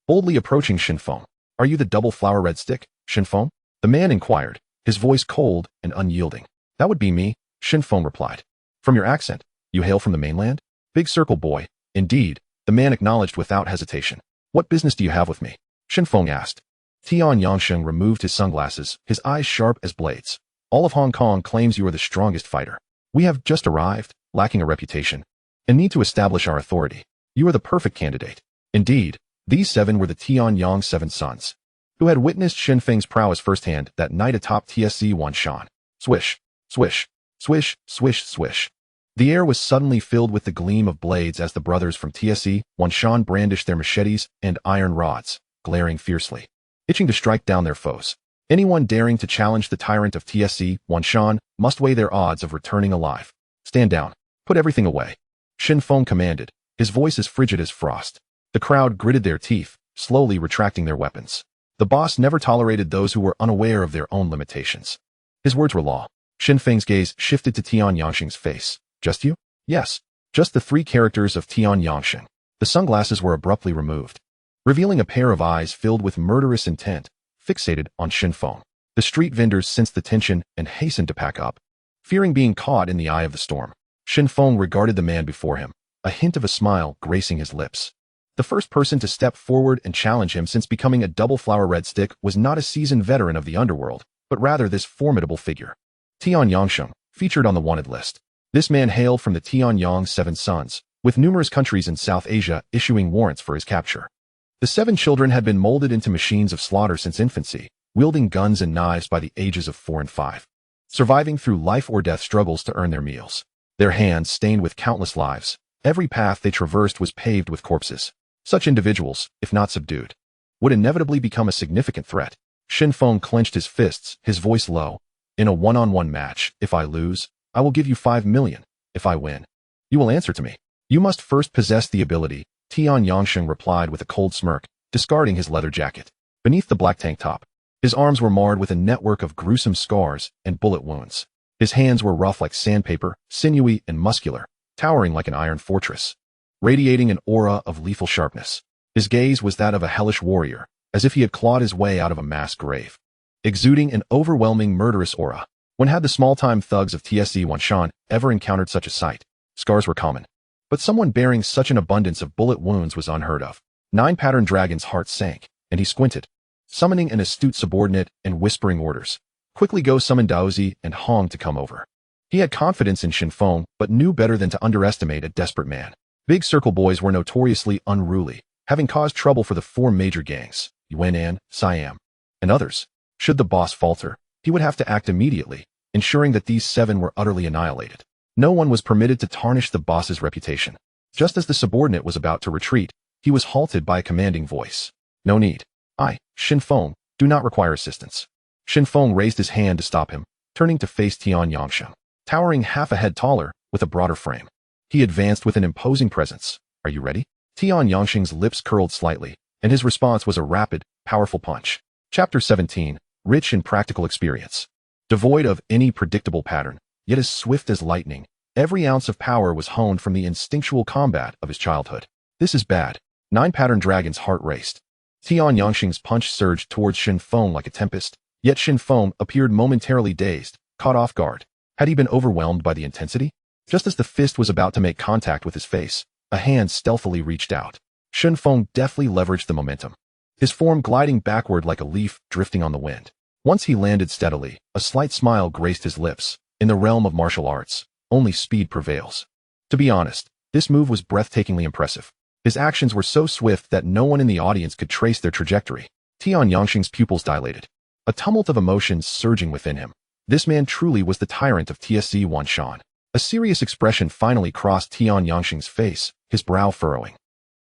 Boldly approaching Shen Feng, "Are you the double flower red stick, Shen Feng?" the man inquired, his voice cold and unyielding. "That would be me," Shen Feng replied. "From your accent, you hail from the mainland?" "Big Circle Boy." "Indeed," the man acknowledged without hesitation. "What business do you have with me?" Shen Feng asked. Tian Yangsheng removed his sunglasses, his eyes sharp as blades. "All of Hong Kong claims you are the strongest fighter. We have just arrived, lacking a reputation, and need to establish our authority. You are the perfect candidate." Indeed, these 7 were the Tian Yang's 7 sons, who had witnessed Shen Feng's prowess firsthand that night atop TSE Wanshan. Swish, swish, swish, swish, swish. The air was suddenly filled with the gleam of blades as the brothers from TSE Wanshan brandished their machetes and iron rods, glaring fiercely, itching to strike down their foes. Anyone daring to challenge the tyrant of TSE Wanshan must weigh their odds of returning alive. "Stand down. Put everything away," Shen Feng commanded, his voice as frigid as frost. The crowd gritted their teeth, slowly retracting their weapons. The boss never tolerated those who were unaware of their own limitations. His words were law. Shen Feng's gaze shifted to Tian Yangsheng's face. "Just you?" "Yes, just the 3 characters of Tian Yangsheng." The sunglasses were abruptly removed, revealing a pair of eyes filled with murderous intent, fixated on Shen Feng. The street vendors sensed the tension and hastened to pack up, fearing being caught in the eye of the storm. Shen Feng regarded the man before him, a hint of a smile gracing his lips. The first person to step forward and challenge him since becoming a double flower red stick was not a seasoned veteran of the underworld, but rather this formidable figure. Tian Yangsheng, featured on the wanted list. This man hailed from the Tian Yang's 7 sons, with numerous countries in South Asia issuing warrants for his capture. The 7 children had been molded into machines of slaughter since infancy, wielding guns and knives by the ages of 4 and 5, surviving through life or death struggles to earn their meals. Their hands stained with countless lives, every path they traversed was paved with corpses. Such individuals, if not subdued, would inevitably become a significant threat. Shen Feng clenched his fists, his voice low. "In a one-on-one match, if I lose, I will give you 5 million. If I win, you will answer to me. You must first possess the ability," Tian Yangsheng replied with a cold smirk, discarding his leather jacket. Beneath the black tank top, his arms were marred with a network of gruesome scars and bullet wounds. His hands were rough like sandpaper, sinewy and muscular, towering like an iron fortress, radiating an aura of lethal sharpness. His gaze was that of a hellish warrior, as if he had clawed his way out of a mass grave, exuding an overwhelming murderous aura. When had the small-time thugs of TSE Wanshan ever encountered such a sight? Scars were common, But someone bearing such an abundance of bullet wounds was unheard of. Nine-Pattern Dragon's heart sank, and he squinted, summoning an astute subordinate and whispering orders. Quickly go summon Daozi and Hong to come over. He had confidence in Shen Feng, but knew better than to underestimate a desperate man. Big Circle boys were notoriously unruly, having caused trouble for the 4 major gangs, Yuanan, Siam, and others. Should the boss falter, he would have to act immediately, ensuring that these 7 were utterly annihilated. No one was permitted to tarnish the boss's reputation. Just as the subordinate was about to retreat, he was halted by a commanding voice. No need. I, Shen Feng, do not require assistance. Shen Feng raised his hand to stop him, turning to face Tian Yangsheng, towering half a head taller, with a broader frame. He advanced with an imposing presence. Are you ready? Tian Yangsheng's lips curled slightly, and his response was a rapid, powerful punch. Chapter 17, rich in practical experience. Devoid of any predictable pattern, yet as swift as lightning, every ounce of power was honed from the instinctual combat of his childhood. This is bad. Nine-Pattern Dragon's heart raced. Tian Yangsheng's punch surged towards Shen Feng like a tempest, yet Shen Feng appeared momentarily dazed, caught off guard. Had he been overwhelmed by the intensity? Just as the fist was about to make contact with his face, a hand stealthily reached out. Shen Feng deftly leveraged the momentum, his form gliding backward like a leaf drifting on the wind. Once he landed steadily, a slight smile graced his lips. In the realm of martial arts, only speed prevails. To be honest, this move was breathtakingly impressive. His actions were so swift that no one in the audience could trace their trajectory. Tian Yangsheng's pupils dilated, a tumult of emotions surging within him. This man truly was the tyrant of TSC Wanshan. A serious expression finally crossed Tian Yangsheng's face, his brow furrowing.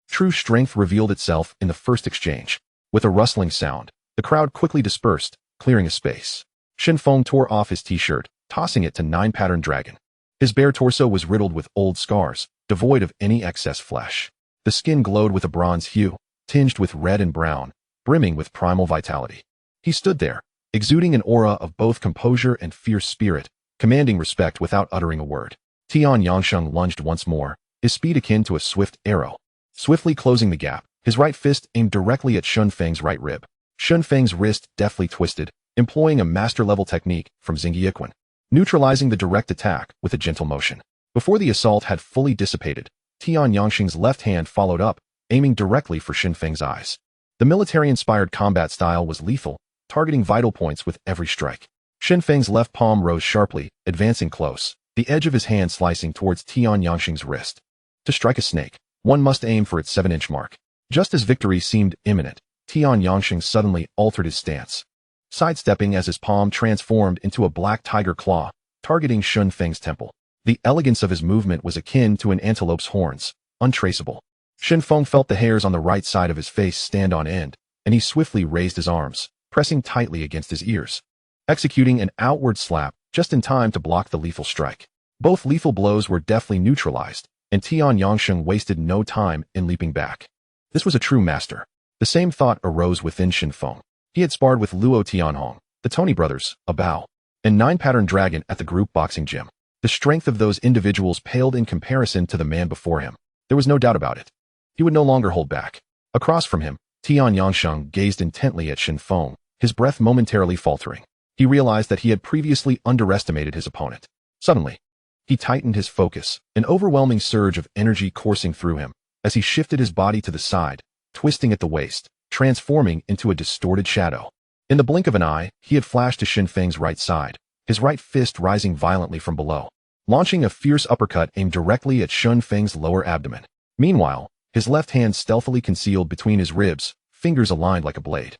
True strength revealed itself in the first exchange. With a rustling sound, the crowd quickly dispersed, clearing a space. Shen Feng tore off his t-shirt, tossing it to Nine-Pattern Dragon. His bare torso was riddled with old scars, devoid of any excess flesh. The skin glowed with a bronze hue, tinged with red and brown, brimming with primal vitality. He stood there, exuding an aura of both composure and fierce spirit, commanding respect without uttering a word. Tian Yangsheng lunged once more, his speed akin to a swift arrow. Swiftly closing the gap, his right fist aimed directly at Shen Feng's right rib. Shen Feng's wrist deftly twisted, employing a master-level technique from Xingyiquan, neutralizing the direct attack with a gentle motion. Before the assault had fully dissipated, Tian Yangsheng's left hand followed up, aiming directly for Shen Feng's eyes. The military-inspired combat style was lethal, targeting vital points with every strike. Shen Feng's left palm rose sharply, advancing close, the edge of his hand slicing towards Tian Yangsheng's wrist. To strike a snake, one must aim for its 7-inch mark. Just as victory seemed imminent, Tian Yangsheng suddenly altered his stance, sidestepping as his palm transformed into a black tiger claw, targeting Shen Feng's temple. The elegance of his movement was akin to an antelope's horns, untraceable. Shen Feng felt the hairs on the right side of his face stand on end, and he swiftly raised his arms, pressing tightly against his ears, executing an outward slap just in time to block the lethal strike. Both lethal blows were deftly neutralized, and Tian Yangsheng wasted no time in leaping back. This was a true master. The same thought arose within Shen Feng. He had sparred with Luo Tianhong, the Tony brothers, a Bao, and Nine-Pattern Dragon at the group boxing gym. The strength of those individuals paled in comparison to the man before him. There was no doubt about it. He would no longer hold back. Across from him, Tian Yangsheng gazed intently at Shen Feng, his breath momentarily faltering. He realized that he had previously underestimated his opponent. Suddenly, he tightened his focus, an overwhelming surge of energy coursing through him, as he shifted his body to the side, twisting at the waist, transforming into a distorted shadow. In the blink of an eye, he had flashed to Shen Feng's right side, his right fist rising violently from below, launching a fierce uppercut aimed directly at Shen Feng's lower abdomen. Meanwhile, his left hand stealthily concealed between his ribs, fingers aligned like a blade,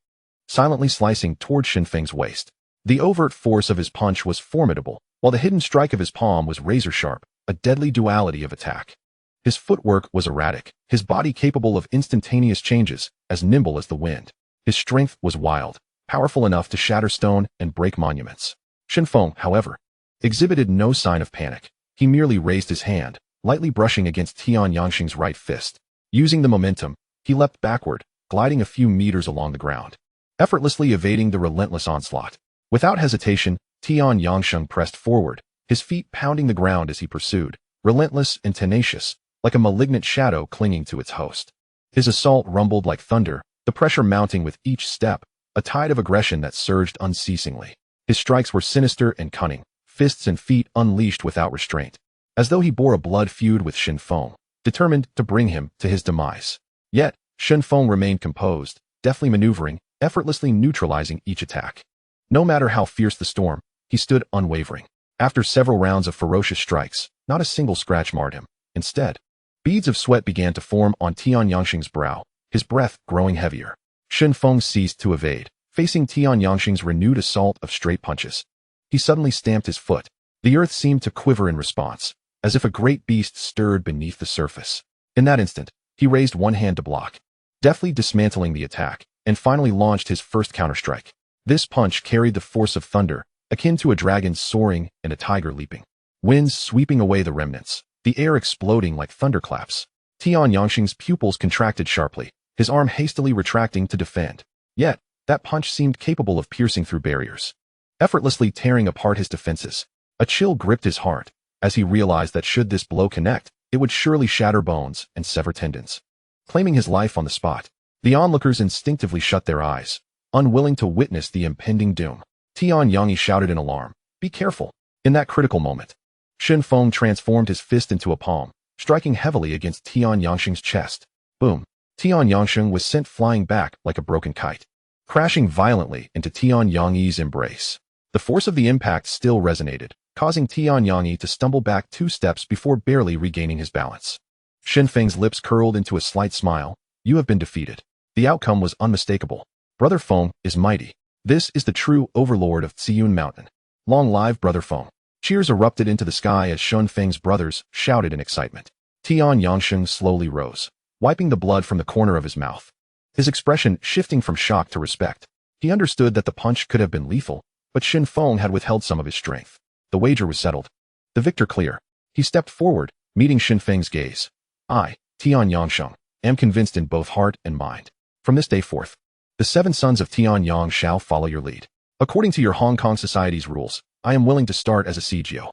silently slicing toward Shen Feng's waist. The overt force of his punch was formidable, while the hidden strike of his palm was razor-sharp, a deadly duality of attack. His footwork was erratic, his body capable of instantaneous changes, as nimble as the wind. His strength was wild, powerful enough to shatter stone and break monuments. Shen Feng, however, exhibited no sign of panic. He merely raised his hand, lightly brushing against Tian Yangsheng's right fist. Using the momentum, he leapt backward, gliding a few meters along the ground, effortlessly evading the relentless onslaught. Without hesitation, Tian Yangsheng pressed forward, his feet pounding the ground as he pursued, relentless and tenacious, like a malignant shadow clinging to its host. His assault rumbled like thunder, the pressure mounting with each step, a tide of aggression that surged unceasingly. His strikes were sinister and cunning, fists and feet unleashed without restraint. As though he bore a blood feud with Shen Feng, determined to bring him to his demise. Yet, Shen Feng remained composed, deftly maneuvering, effortlessly neutralizing each attack. No matter how fierce the storm, he stood unwavering. After several rounds of ferocious strikes, not a single scratch marred him. Instead, beads of sweat began to form on Tian Yangxing's brow, his breath growing heavier. Shen Feng ceased to evade, facing Tian Yangxing's renewed assault of straight punches. He suddenly stamped his foot. The earth seemed to quiver in response, as if a great beast stirred beneath the surface. In that instant, he raised one hand to block, deftly dismantling the attack, and finally launched his first counterstrike. This punch carried the force of thunder, akin to a dragon soaring and a tiger leaping. Winds sweeping away the remnants, the air exploding like thunderclaps. Tian Yangxing's pupils contracted sharply, his arm hastily retracting to defend. Yet, that punch seemed capable of piercing through barriers, effortlessly tearing apart his defenses. A chill gripped his heart, as he realized that should this blow connect, it would surely shatter bones and sever tendons. Claiming his life on the spot, the onlookers instinctively shut their eyes, unwilling to witness the impending doom. Tian Yangxi shouted in alarm, "Be careful!" In that critical moment, Shen Feng transformed his fist into a palm, striking heavily against Tian Yangxing's chest. Boom! Tian Yangxing was sent flying back like a broken kite, crashing violently into Tian Yangxi's embrace. The force of the impact still resonated, causing Tian Yangxi to stumble back 2 steps before barely regaining his balance. Shen Feng's lips curled into a slight smile. "You have been defeated." The outcome was unmistakable. Brother Feng is mighty. This is the true overlord of Ziyun Mountain. Long live Brother Feng. Cheers erupted into the sky as Shen Feng's brothers shouted in excitement. Tian Yangxing slowly rose, wiping the blood from the corner of his mouth, his expression shifting from shock to respect. He understood that the punch could have been lethal, but Shen Feng had withheld some of his strength. The wager was settled. The victor clear. He stepped forward, meeting Shen Feng's gaze. "I, Tian Yangxing, am convinced in both heart and mind. From this day forth, the 7 sons of Tian Yang shall follow your lead. According to your Hong Kong society's rules, I am willing to start as a CGO.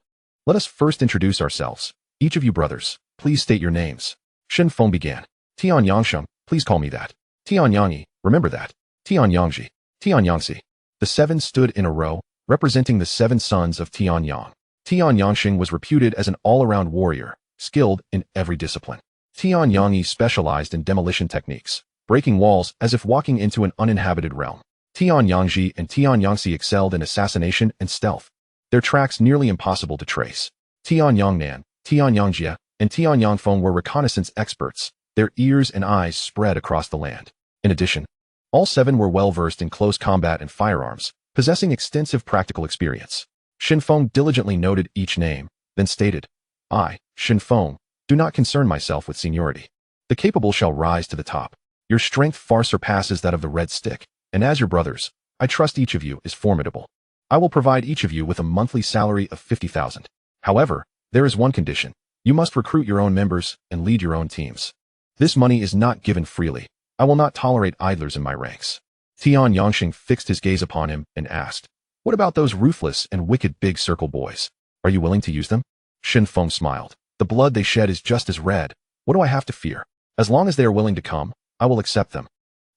Let us first introduce ourselves. Each of you brothers, please state your names." Shen Feng began. "Tian Yangxing, please call me that. Tian Yangxi, remember that. Tian Yangxi, Tian Yangxi." The 7 stood in a row, representing the 7 sons of Tian Yang. Tian Yangxing was reputed as an all-around warrior, skilled in every discipline. Tian Yangxi specialized in demolition techniques, breaking walls as if walking into an uninhabited realm. Tian Yangxi and Tian Yangxi excelled in assassination and stealth, their tracks nearly impossible to trace. Tian Yangnan, Tian Yangjia, and Tian Yangfeng were reconnaissance experts, their ears and eyes spread across the land. In addition, all 7 were well-versed in close combat and firearms, possessing extensive practical experience. Shen Feng diligently noted each name, then stated, "I, Shen Feng, do not concern myself with seniority. The capable shall rise to the top. Your strength far surpasses that of the Red Stick, and as your brothers, I trust each of you is formidable. I will provide each of you with a monthly salary of 50,000. However, there is one condition. You must recruit your own members and lead your own teams. This money is not given freely. I will not tolerate idlers in my ranks." Tian Yangxing fixed his gaze upon him and asked, "What about those ruthless and wicked big circle boys? Are you willing to use them?" Shen Feng smiled. "The blood they shed is just as red. What do I have to fear? As long as they are willing to come, I will accept them.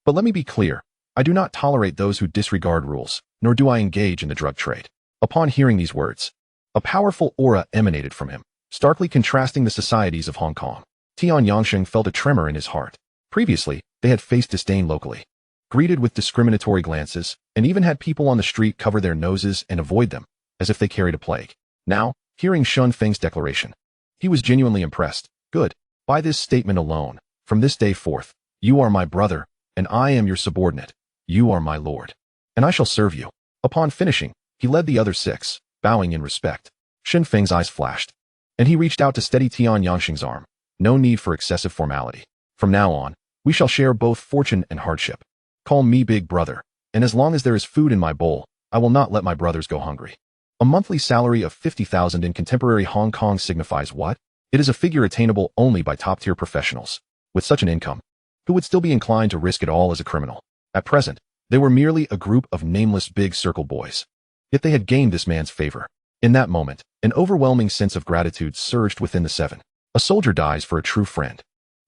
But let me be clear. I do not tolerate those who disregard rules, nor do I engage in the drug trade." Upon hearing these words, a powerful aura emanated from him, starkly contrasting the societies of Hong Kong. Tian Yangxing felt a tremor in his heart. Previously, they had faced disdain locally, greeted with discriminatory glances, and even had people on the street cover their noses and avoid them, as if they carried a plague. Now, hearing Shen Feng's declaration, he was genuinely impressed. "Good. By this statement alone, from this day forth, you are my brother, and I am your subordinate. You are my lord, and I shall serve you." Upon finishing, he led the other 6, bowing in respect. Shen Feng's eyes flashed, and he reached out to steady Tian Yangxing's arm. No need for excessive formality. From now on, we shall share both fortune and hardship. Call me Big Brother, and as long as there is food in my bowl, I will not let my brothers go hungry. A monthly salary of 50,000 in contemporary Hong Kong signifies what? It is a figure attainable only by top-tier professionals. With such an income, who would still be inclined to risk it all as a criminal? At present, they were merely a group of nameless big circle boys. Yet they had gained this man's favor. In that moment, an overwhelming sense of gratitude surged within the 7. A soldier dies for a true friend.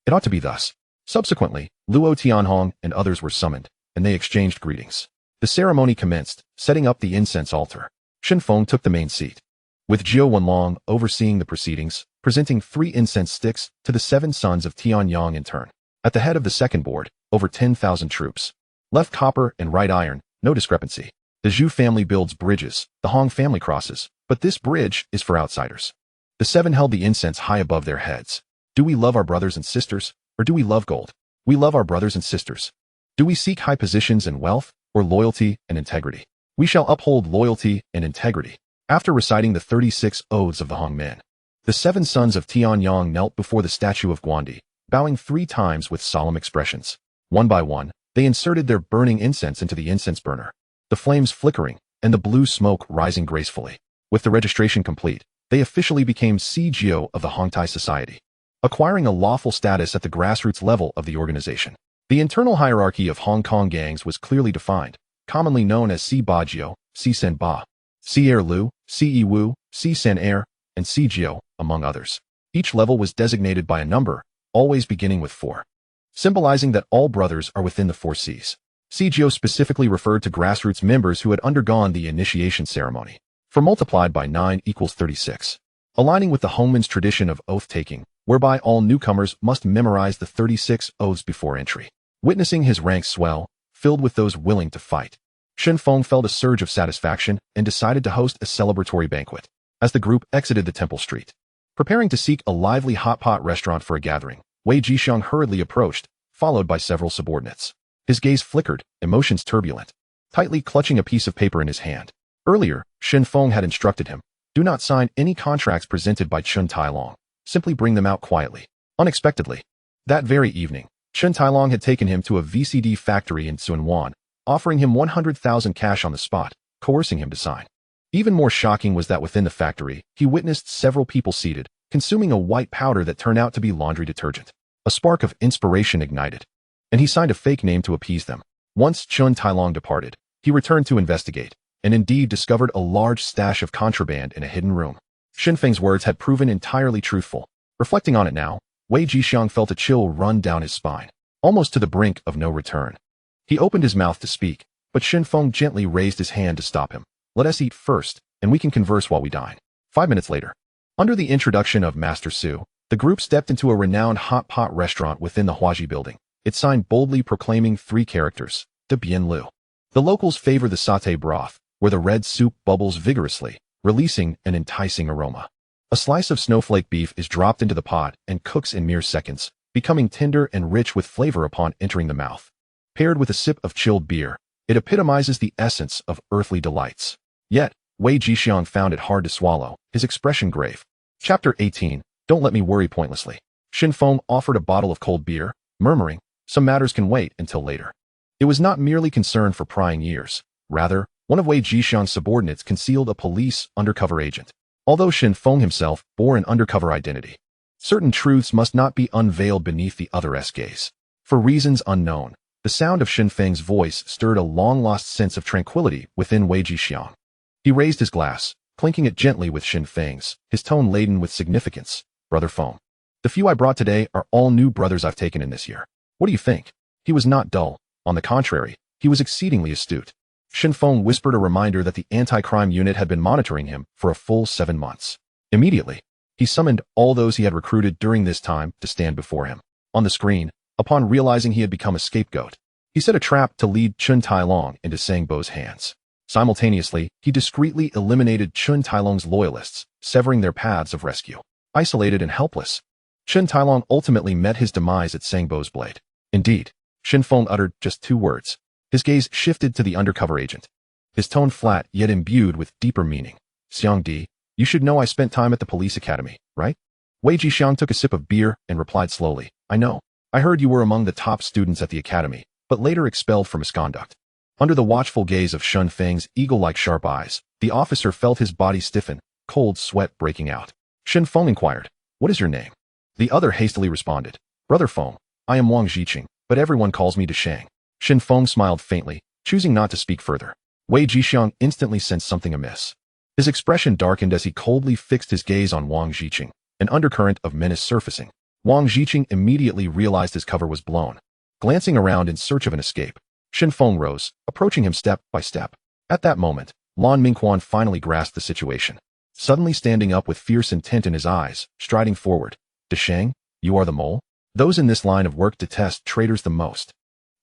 It ought to be thus. Subsequently, Luo Tianhong and others were summoned, and they exchanged greetings. The ceremony commenced, setting up the incense altar. Shen Feng took the main seat, with Jiu Wenlong overseeing the proceedings, presenting 3 incense sticks to the 7 sons of Tianyang in turn. At the head of the second board, over 10,000 troops. Left copper and right iron, no discrepancy. The Zhu family builds bridges, the Hong family crosses, but this bridge is for outsiders. The 7 held the incense high above their heads. Do we love our brothers and sisters, or do we love gold? We love our brothers and sisters. Do we seek high positions and wealth, or loyalty and integrity? We shall uphold loyalty and integrity. After reciting the 36 oaths of the Hong men, the 7 sons of Tianyang knelt before the statue of Guandi, bowing 3 times with solemn expressions. One by one, they inserted their burning incense into the incense burner, the flames flickering and the blue smoke rising gracefully. With the registration complete, they officially became CGO of the Hong Tai society, acquiring a lawful status at the grassroots level of the organization. The internal hierarchy of Hong Kong gangs was clearly defined, commonly known as Si Ba Jiao, Si Sen Ba, Si Er Lu, Si Yi Wu, Si Sen Er, and Si Jiao, among others. Each level was designated by a number, always beginning with 4, symbolizing that all brothers are within the 4 Cs. CGO specifically referred to grassroots members who had undergone the initiation ceremony. 4 multiplied by 9 equals 36, aligning with the Hongman's tradition of oath-taking, whereby all newcomers must memorize the 36 oaths before entry. Witnessing his ranks swell, filled with those willing to fight, Shen Feng felt a surge of satisfaction and decided to host a celebratory banquet. As the group exited the temple street, preparing to seek a lively hot pot restaurant for a gathering, Wei Jixiang hurriedly approached, followed by several subordinates. His gaze flickered, emotions turbulent, tightly clutching a piece of paper in his hand. Earlier, Shen Feng had instructed him, do not sign any contracts presented by Chun Tailong. Simply bring them out quietly. Unexpectedly, that very evening, Chun Tailong had taken him to a VCD factory in Sunwan, offering him 100,000 cash on the spot, coercing him to sign. Even more shocking was that within the factory, he witnessed several people seated, consuming a white powder that turned out to be laundry detergent. A spark of inspiration ignited, and he signed a fake name to appease them. Once Chun Tailong departed, he returned to investigate, and indeed discovered a large stash of contraband in a hidden room. Shen Feng's words had proven entirely truthful. Reflecting on it now, Wei Jixiang felt a chill run down his spine, almost to the brink of no return. He opened his mouth to speak, but Shen Feng gently raised his hand to stop him. Let us eat first, and we can converse while we dine. 5 minutes later, under the introduction of Master Su, the group stepped into a renowned hot pot restaurant within the Huaji building, its sign boldly proclaiming 3 characters, De Bien Lu. The locals favor the sauté broth, where the red soup bubbles vigorously, releasing an enticing aroma. A slice of snowflake beef is dropped into the pot and cooks in mere seconds, becoming tender and rich with flavor upon entering the mouth. Paired with a sip of chilled beer, it epitomizes the essence of earthly delights. Yet, Wei Jixiang found it hard to swallow, his expression grave. Chapter 18, Don't Let Me Worry Pointlessly. Shen Feng offered a bottle of cold beer, murmuring, some matters can wait until later. It was not merely concern for prying ears. Rather, one of Wei Jixiang's subordinates concealed a police undercover agent. Although Shen Feng himself bore an undercover identity, certain truths must not be unveiled beneath the other's gaze. For reasons unknown, the sound of Shen Feng's voice stirred a long-lost sense of tranquility within Wei Jixiang. He raised his glass, clinking it gently with Shen Feng's, his tone laden with significance. Brother Feng, the few I brought today are all new brothers I've taken in this year. What do you think? He was not dull. On the contrary, he was exceedingly astute. Shen Feng whispered a reminder that the anti-crime unit had been monitoring him for a full 7 months. Immediately, he summoned all those he had recruited during this time to stand before him. On the screen, upon realizing he had become a scapegoat, he set a trap to lead Chun Tailong into Sangbo's hands. Simultaneously, he discreetly eliminated Chun Tailong's loyalists, severing their paths of rescue. Isolated and helpless, Chun Tailong ultimately met his demise at Sangbo's blade. Indeed, Shen Feng uttered just 2 words. His gaze shifted to the undercover agent, his tone flat yet imbued with deeper meaning. Xiang Di, you should know I spent time at the police academy, right? Wei Jixiang took a sip of beer and replied slowly, I know. I heard you were among the top students at the academy, but later expelled for misconduct. Under the watchful gaze of Shen Feng's eagle-like sharp eyes, the officer felt his body stiffen, cold sweat breaking out. Shen Feng inquired, what is your name? The other hastily responded, Brother Feng, I am Wang Jiqing, but everyone calls me Deshang. Shen Feng smiled faintly, choosing not to speak further. Wei Jixiang instantly sensed something amiss. His expression darkened as he coldly fixed his gaze on Wang Jiqing, an undercurrent of menace surfacing. Wang Jiqing immediately realized his cover was blown. Glancing around in search of an escape, Shen Feng rose, approaching him step by step. At that moment, Lan Mingquan finally grasped the situation. suddenly standing up with fierce intent in his eyes, striding forward. "Desheng, you are the mole?" Those in this line of work detest traitors the most.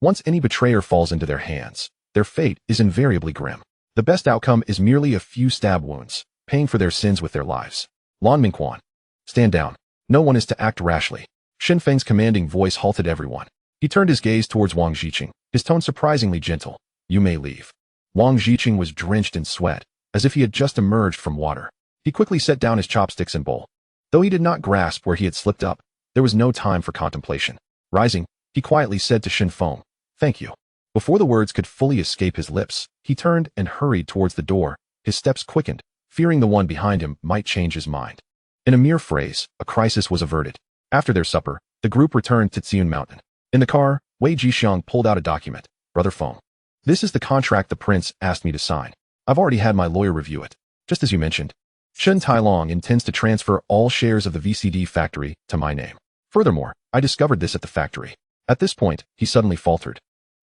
Once any betrayer falls into their hands, their fate is invariably grim. The best outcome is merely a few stab wounds, paying for their sins with their lives. "Lan Mingquan, stand down. No one is to act rashly." Shen Feng's commanding voice halted everyone. He turned his gaze towards Wang Jiqing, his tone surprisingly gentle. "You may leave." Wang Jiqing was drenched in sweat, as if he had just emerged from water. He quickly set down his chopsticks and bowl. Though he did not grasp where he had slipped up, there was no time for contemplation. Rising, he quietly said to Shen Feng, "Thank you." Before the words could fully escape his lips, he turned and hurried towards the door, his steps quickened, fearing the one behind him might change his mind. In a mere phrase, a crisis was averted. After their supper, the group returned to Tsiun Mountain. In the car, Wei Jixiang pulled out a document. "Brother Feng, this is the contract the prince asked me to sign. I've already had my lawyer review it. Just as you mentioned, Shen Tailong intends to transfer all shares of the VCD factory to my name. Furthermore, I discovered this at the factory." At this point, he suddenly faltered,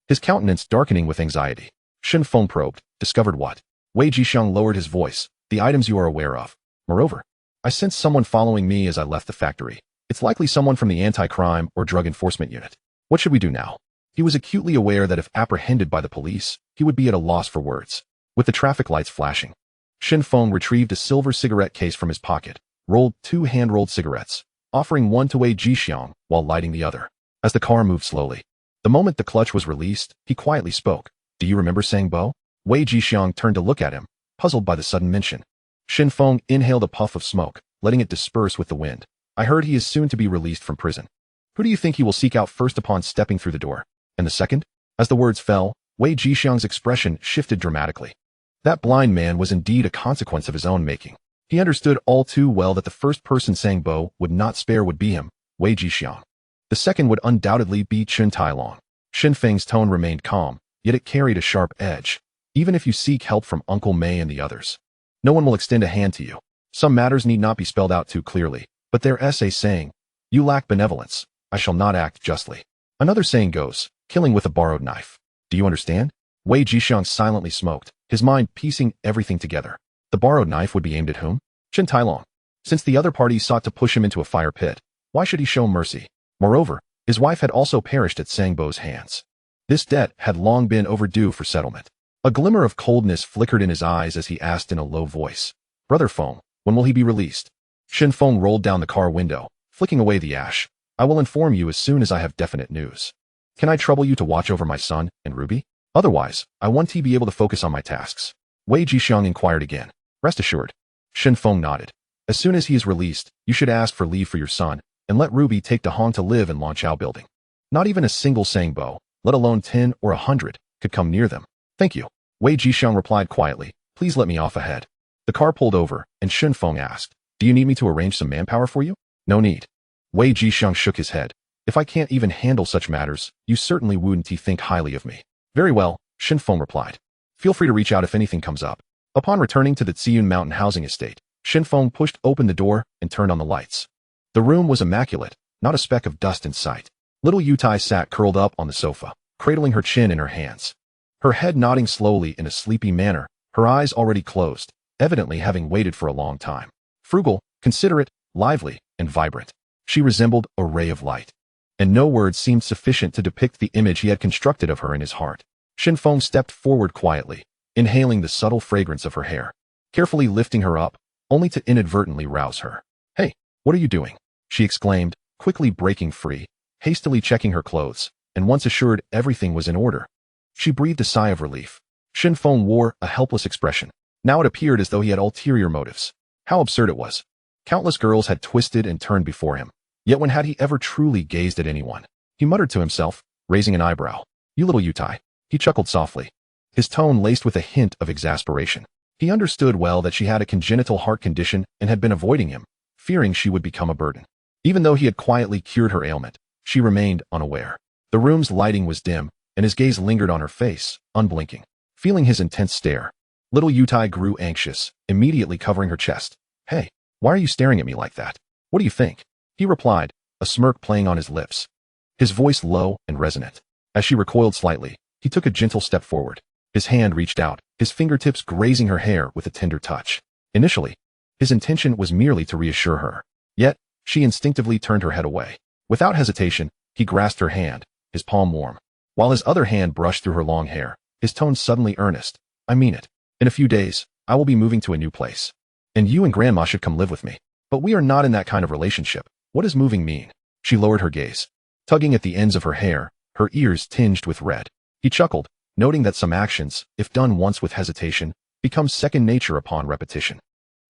his countenance darkening with anxiety. Shen Feng probed. "Discovered what?" Wei Jixiang lowered his voice. "The items you are aware of. Moreover, I sensed someone following me as I left the factory. It's likely someone from the anti-crime or drug enforcement unit. What should we do now?" He was acutely aware that if apprehended by the police, he would be at a loss for words. With the traffic lights flashing, Shen Feng retrieved a silver cigarette case from his pocket, rolled 2 hand-rolled cigarettes, offering one to Wei Jixiang while lighting the other. As the car moved slowly, the moment the clutch was released, he quietly spoke. "Do you remember Sang Bo?" Wei Jixiang turned to look at him, puzzled by the sudden mention. Shen Feng inhaled a puff of smoke, letting it disperse with the wind. "I heard he is soon to be released from prison. Who do you think he will seek out first upon stepping through the door? And the second?" As the words fell, Wei Jixiang's expression shifted dramatically. That blind man was indeed a consequence of his own making. He understood all too well that the first person Sang Bo would not spare would be him, Wei Jixiang. The second would undoubtedly be Chen Tailong. Shen Feng's tone remained calm, yet it carried a sharp edge. "Even if you seek help from Uncle Mei and the others, no one will extend a hand to you. Some matters need not be spelled out too clearly, but their essay saying, 'You lack benevolence, I shall not act justly.' Another saying goes, 'Killing with a borrowed knife.' Do you understand?" Wei Jixiang silently smoked, his mind piecing everything together. The borrowed knife would be aimed at whom? Chen Tailong. Since the other party sought to push him into a fire pit, why should he show mercy? Moreover, his wife had also perished at Sang Bo's hands. This debt had long been overdue for settlement. A glimmer of coldness flickered in his eyes as he asked in a low voice, "Brother Feng, when will he be released?" Shen Feng rolled down the car window, flicking away the ash. "I will inform you as soon as I have definite news. Can I trouble you to watch over my son and Ruby? Otherwise, I want to be able to focus on my tasks." Wei Jixiang inquired again. "Rest assured." Shen Feng nodded. "As soon as he is released, you should ask for leave for your son, and let Ruby take to Hong to live in Lanchao building. Not even a single Sang Bo, let alone 10 or 100, could come near them." "Thank you." Wei Jixiang replied quietly. "Please let me off ahead." The car pulled over, and Shen Feng asked, "Do you need me to arrange some manpower for you?" "No need." Wei Jixiang shook his head. "If I can't even handle such matters, you certainly wouldn't think highly of me." "Very well," Shen Feng replied. "Feel free to reach out if anything comes up." Upon returning to the Tsiun Mountain housing estate, Shen Feng pushed open the door and turned on the lights. The room was immaculate, not a speck of dust in sight. Little Yu Tai sat curled up on the sofa, cradling her chin in her hands, her head nodding slowly in a sleepy manner, her eyes already closed, evidently having waited for a long time. Frugal, considerate, lively, and vibrant, she resembled a ray of light, and no words seemed sufficient to depict the image he had constructed of her in his heart. Shen Feng stepped forward quietly, inhaling the subtle fragrance of her hair, carefully lifting her up, only to inadvertently rouse her. "Hey, what are you doing?" she exclaimed, quickly breaking free, hastily checking her clothes, and once assured everything was in order, she breathed a sigh of relief. Shen Feng wore a helpless expression. Now it appeared as though he had ulterior motives. How absurd it was. Countless girls had twisted and turned before him, yet when had he ever truly gazed at anyone? He muttered to himself, raising an eyebrow. "You little Yu Tai." He chuckled softly, his tone laced with a hint of exasperation. He understood well that she had a congenital heart condition and had been avoiding him, fearing she would become a burden. Even though he had quietly cured her ailment, she remained unaware. The room's lighting was dim, and his gaze lingered on her face, unblinking. Feeling his intense stare, little Yu Tai grew anxious, immediately covering her chest. "Hey, why are you staring at me like that? What do you think?" he replied, a smirk playing on his lips, his voice low and resonant. As she recoiled slightly, he took a gentle step forward. His hand reached out, his fingertips grazing her hair with a tender touch. Initially, His intention was merely to reassure her. Yet, she instinctively turned her head away. Without hesitation, he grasped her hand, his palm warm. While his other hand brushed through her long hair, his tone suddenly earnest. I mean it. In a few days, I will be moving to a new place. And you and Grandma should come live with me. But we are not in that kind of relationship. What does moving mean? She lowered her gaze, tugging at the ends of her hair, her ears tinged with red. He chuckled, noting that some actions, if done once with hesitation, become second nature upon repetition.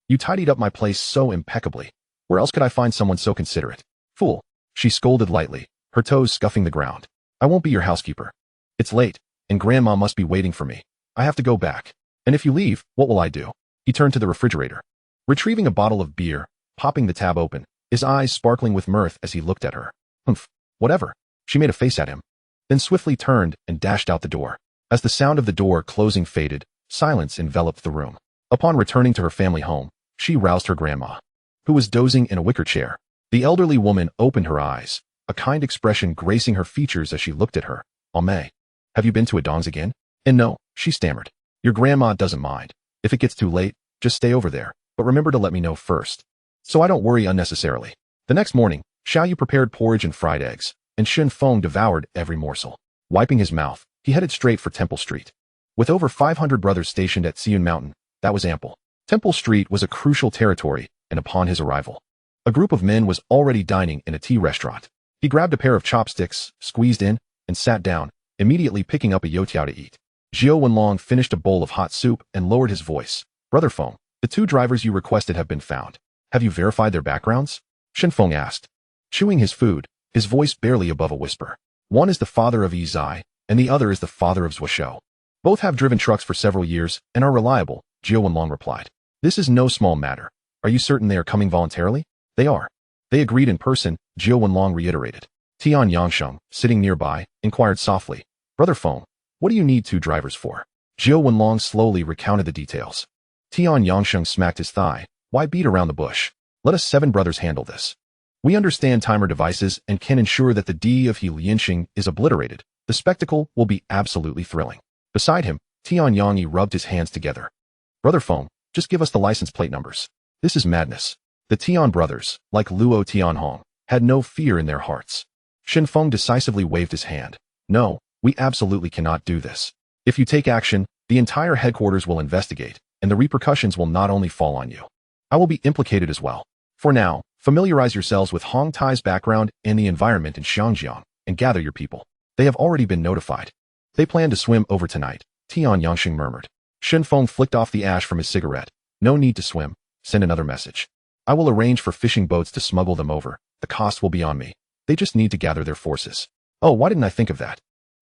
You tidied up my place so impeccably. Where else could I find someone so considerate? Fool. She scolded lightly, her toes scuffing the ground. I won't be your housekeeper. It's late, and Grandma must be waiting for me. I have to go back. And if you leave, what will I do? He turned to the refrigerator, retrieving a bottle of beer, popping the tab open, his eyes sparkling with mirth as he looked at her. Humph, whatever. She made a face at him, then swiftly turned and dashed out the door. As the sound of the door closing faded, silence enveloped the room. Upon returning to her family home, she roused her grandma, who was dozing in a wicker chair. The elderly woman opened her eyes, a kind expression gracing her features as she looked at her. May, have you been to a dong's again? And no, she stammered. Your grandma doesn't mind. If it gets too late, just stay over there, but remember to let me know first, so I don't worry unnecessarily. The next morning, Xiaoyu prepared porridge and fried eggs, and Shen Feng devoured every morsel. Wiping his mouth, he headed straight for Temple Street. With over 500 brothers stationed at Siun Mountain, that was ample. Temple Street was a crucial territory, and upon his arrival, a group of men was already dining in a tea restaurant. He grabbed a pair of chopsticks, squeezed in, and sat down, immediately picking up a youtiao to eat. Zhou Wenlong finished a bowl of hot soup and lowered his voice. Brother Feng, the 2 drivers you requested have been found. Have you verified their backgrounds? Shen Feng asked, chewing his food, his voice barely above a whisper. One is the father of Yi Zai, and the other is the father of Zhuo. Both have driven trucks for several years and are reliable, Zhou Wenlong replied. This is no small matter. Are you certain they are coming voluntarily? They are. They agreed in person, Zhou Wenlong reiterated. Tian Yangsheng, sitting nearby, inquired softly. Brother Feng, what do you need 2 drivers for? Zhou Wenlong slowly recounted the details. Tian Yangsheng smacked his thigh. Why beat around the bush? Let us 7 brothers handle this. We understand timer devices and can ensure that the D of He Lianxing is obliterated. The spectacle will be absolutely thrilling. Beside him, Tian Yangyi rubbed his hands together. Brother Feng, just give us the license plate numbers. This is madness. The Tian brothers, like Luo Tianhong, had no fear in their hearts. Shen Feng decisively waved his hand. No, we absolutely cannot do this. If you take action, the entire headquarters will investigate, and the repercussions will not only fall on you. I will be implicated as well. For now, familiarize yourselves with Hong Tai's background and the environment in Xiangjiang, and gather your people. They have already been notified. They plan to swim over tonight, Tian Yangxing murmured. Shen Feng flicked off the ash from his cigarette. No need to swim. Send another message. I will arrange for fishing boats to smuggle them over. The cost will be on me. They just need to gather their forces. Oh, why didn't I think of that?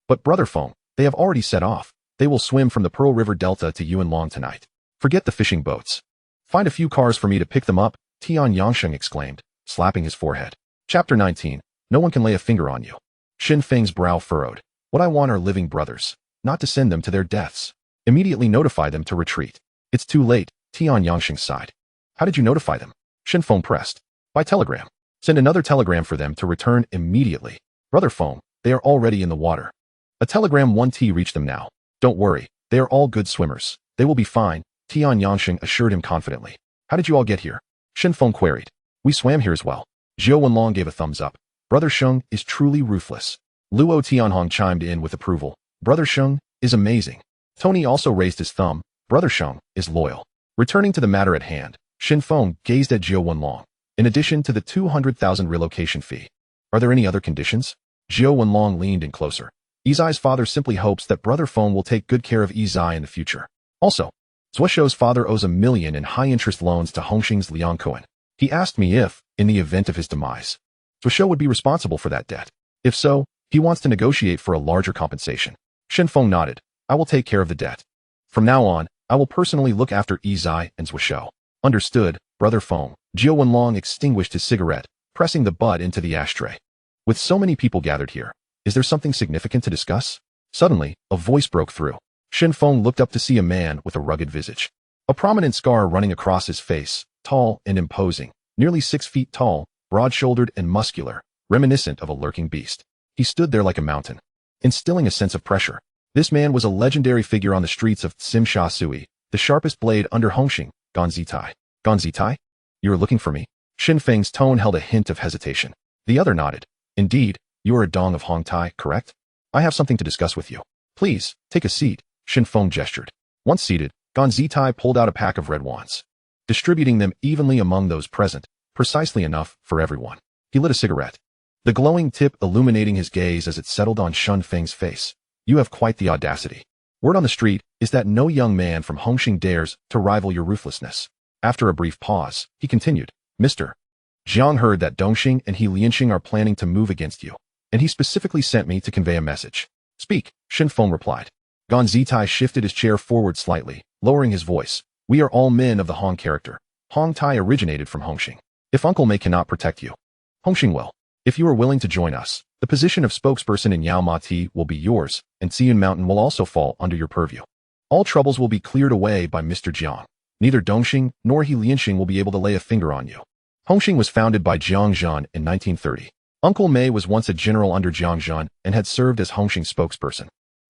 But Brother Feng, they have already set off. They will swim from the Pearl River Delta to Yuanlong tonight. Forget the fishing boats. Find a few cars for me to pick them up, Tian Yangsheng exclaimed, slapping his forehead. Chapter 19. No one can lay a finger on you. Shen Feng's brow furrowed. What I want are living brothers, not to send them to their deaths. Immediately notify them to retreat. It's too late, Tian Yangsheng sighed. How did you notify them? Shen Feng pressed. By telegram. Send another telegram for them to return immediately. Brother Feng, they are already in the water. A telegram 1T reached them now. Don't worry, they are all good swimmers. They will be fine, Tian Yangsheng assured him confidently. How did you all get here? Shen Feng queried. We swam here as well. Zhou Wenlong gave a thumbs up. Brother Sheng is truly ruthless. Luo Tianhong chimed in with approval. Brother Sheng is amazing. Tony also raised his thumb. Brother Sheng is loyal. Returning to the matter at hand, Shen Feng gazed at Zhou Wenlong. In addition to the 200,000 relocation fee, are there any other conditions? Zhou Wenlong leaned in closer. Izai's father simply hopes that Brother Feng will take good care of Izai in the future. Also, Zhuo's father owes $1 million in high-interest loans to Hongxing's Liang Kuan. He asked me if, in the event of his demise, Zhuo would be responsible for that debt. If so, he wants to negotiate for a larger compensation. Shen Feng nodded. I will take care of the debt. From now on, I will personally look after Izai and Zhuo. Understood, Brother Feng. Zhou Wenlong extinguished his cigarette, pressing the butt into the ashtray. With so many people gathered here, is there something significant to discuss? Suddenly, a voice broke through. Shen Feng looked up to see a man with a rugged visage. A prominent scar running across his face, tall and imposing, nearly 6 feet tall, broad-shouldered and muscular, reminiscent of a lurking beast. He stood there like a mountain, instilling a sense of pressure. This man was a legendary figure on the streets of Tsim Sha Sui, the sharpest blade under Hongxing, Ganzi Tai. Gunfight? You are looking for me? Shen Feng's tone held a hint of hesitation. The other nodded. Indeed, you are a dong of Hong Tai, correct? I have something to discuss with you. Please, take a seat, Shen Feng gestured. Once seated, Gunfight pulled out a pack of red wands, distributing them evenly among those present, precisely enough for everyone. He lit a cigarette, the glowing tip illuminating his gaze as it settled on Shen Feng's face. You have quite the audacity. Word on the street is that no young man from Hongxing dares to rival your ruthlessness. After a brief pause, he continued, Mr. Jiang heard that Dongxing and he Lianxing are planning to move against you, and he specifically sent me to convey a message. Speak, Shen Feng replied. Gunfight shifted his chair forward slightly, lowering his voice. We are all men of the Hong character. Hong Tai originated from Hongxing. If Uncle Mei cannot protect you, Hongxing will. If you are willing to join us, the position of spokesperson in Yao Ma Ti will be yours, and Xian Mountain will also fall under your purview. All troubles will be cleared away by Mr. Jiang. Neither Dongxing nor he Lianxing will be able to lay a finger on you. Hongxing was founded by Jiang Zhan in 1930. Uncle Mei was once a general under Jiang Zhan and had served as Hongxing spokesperson,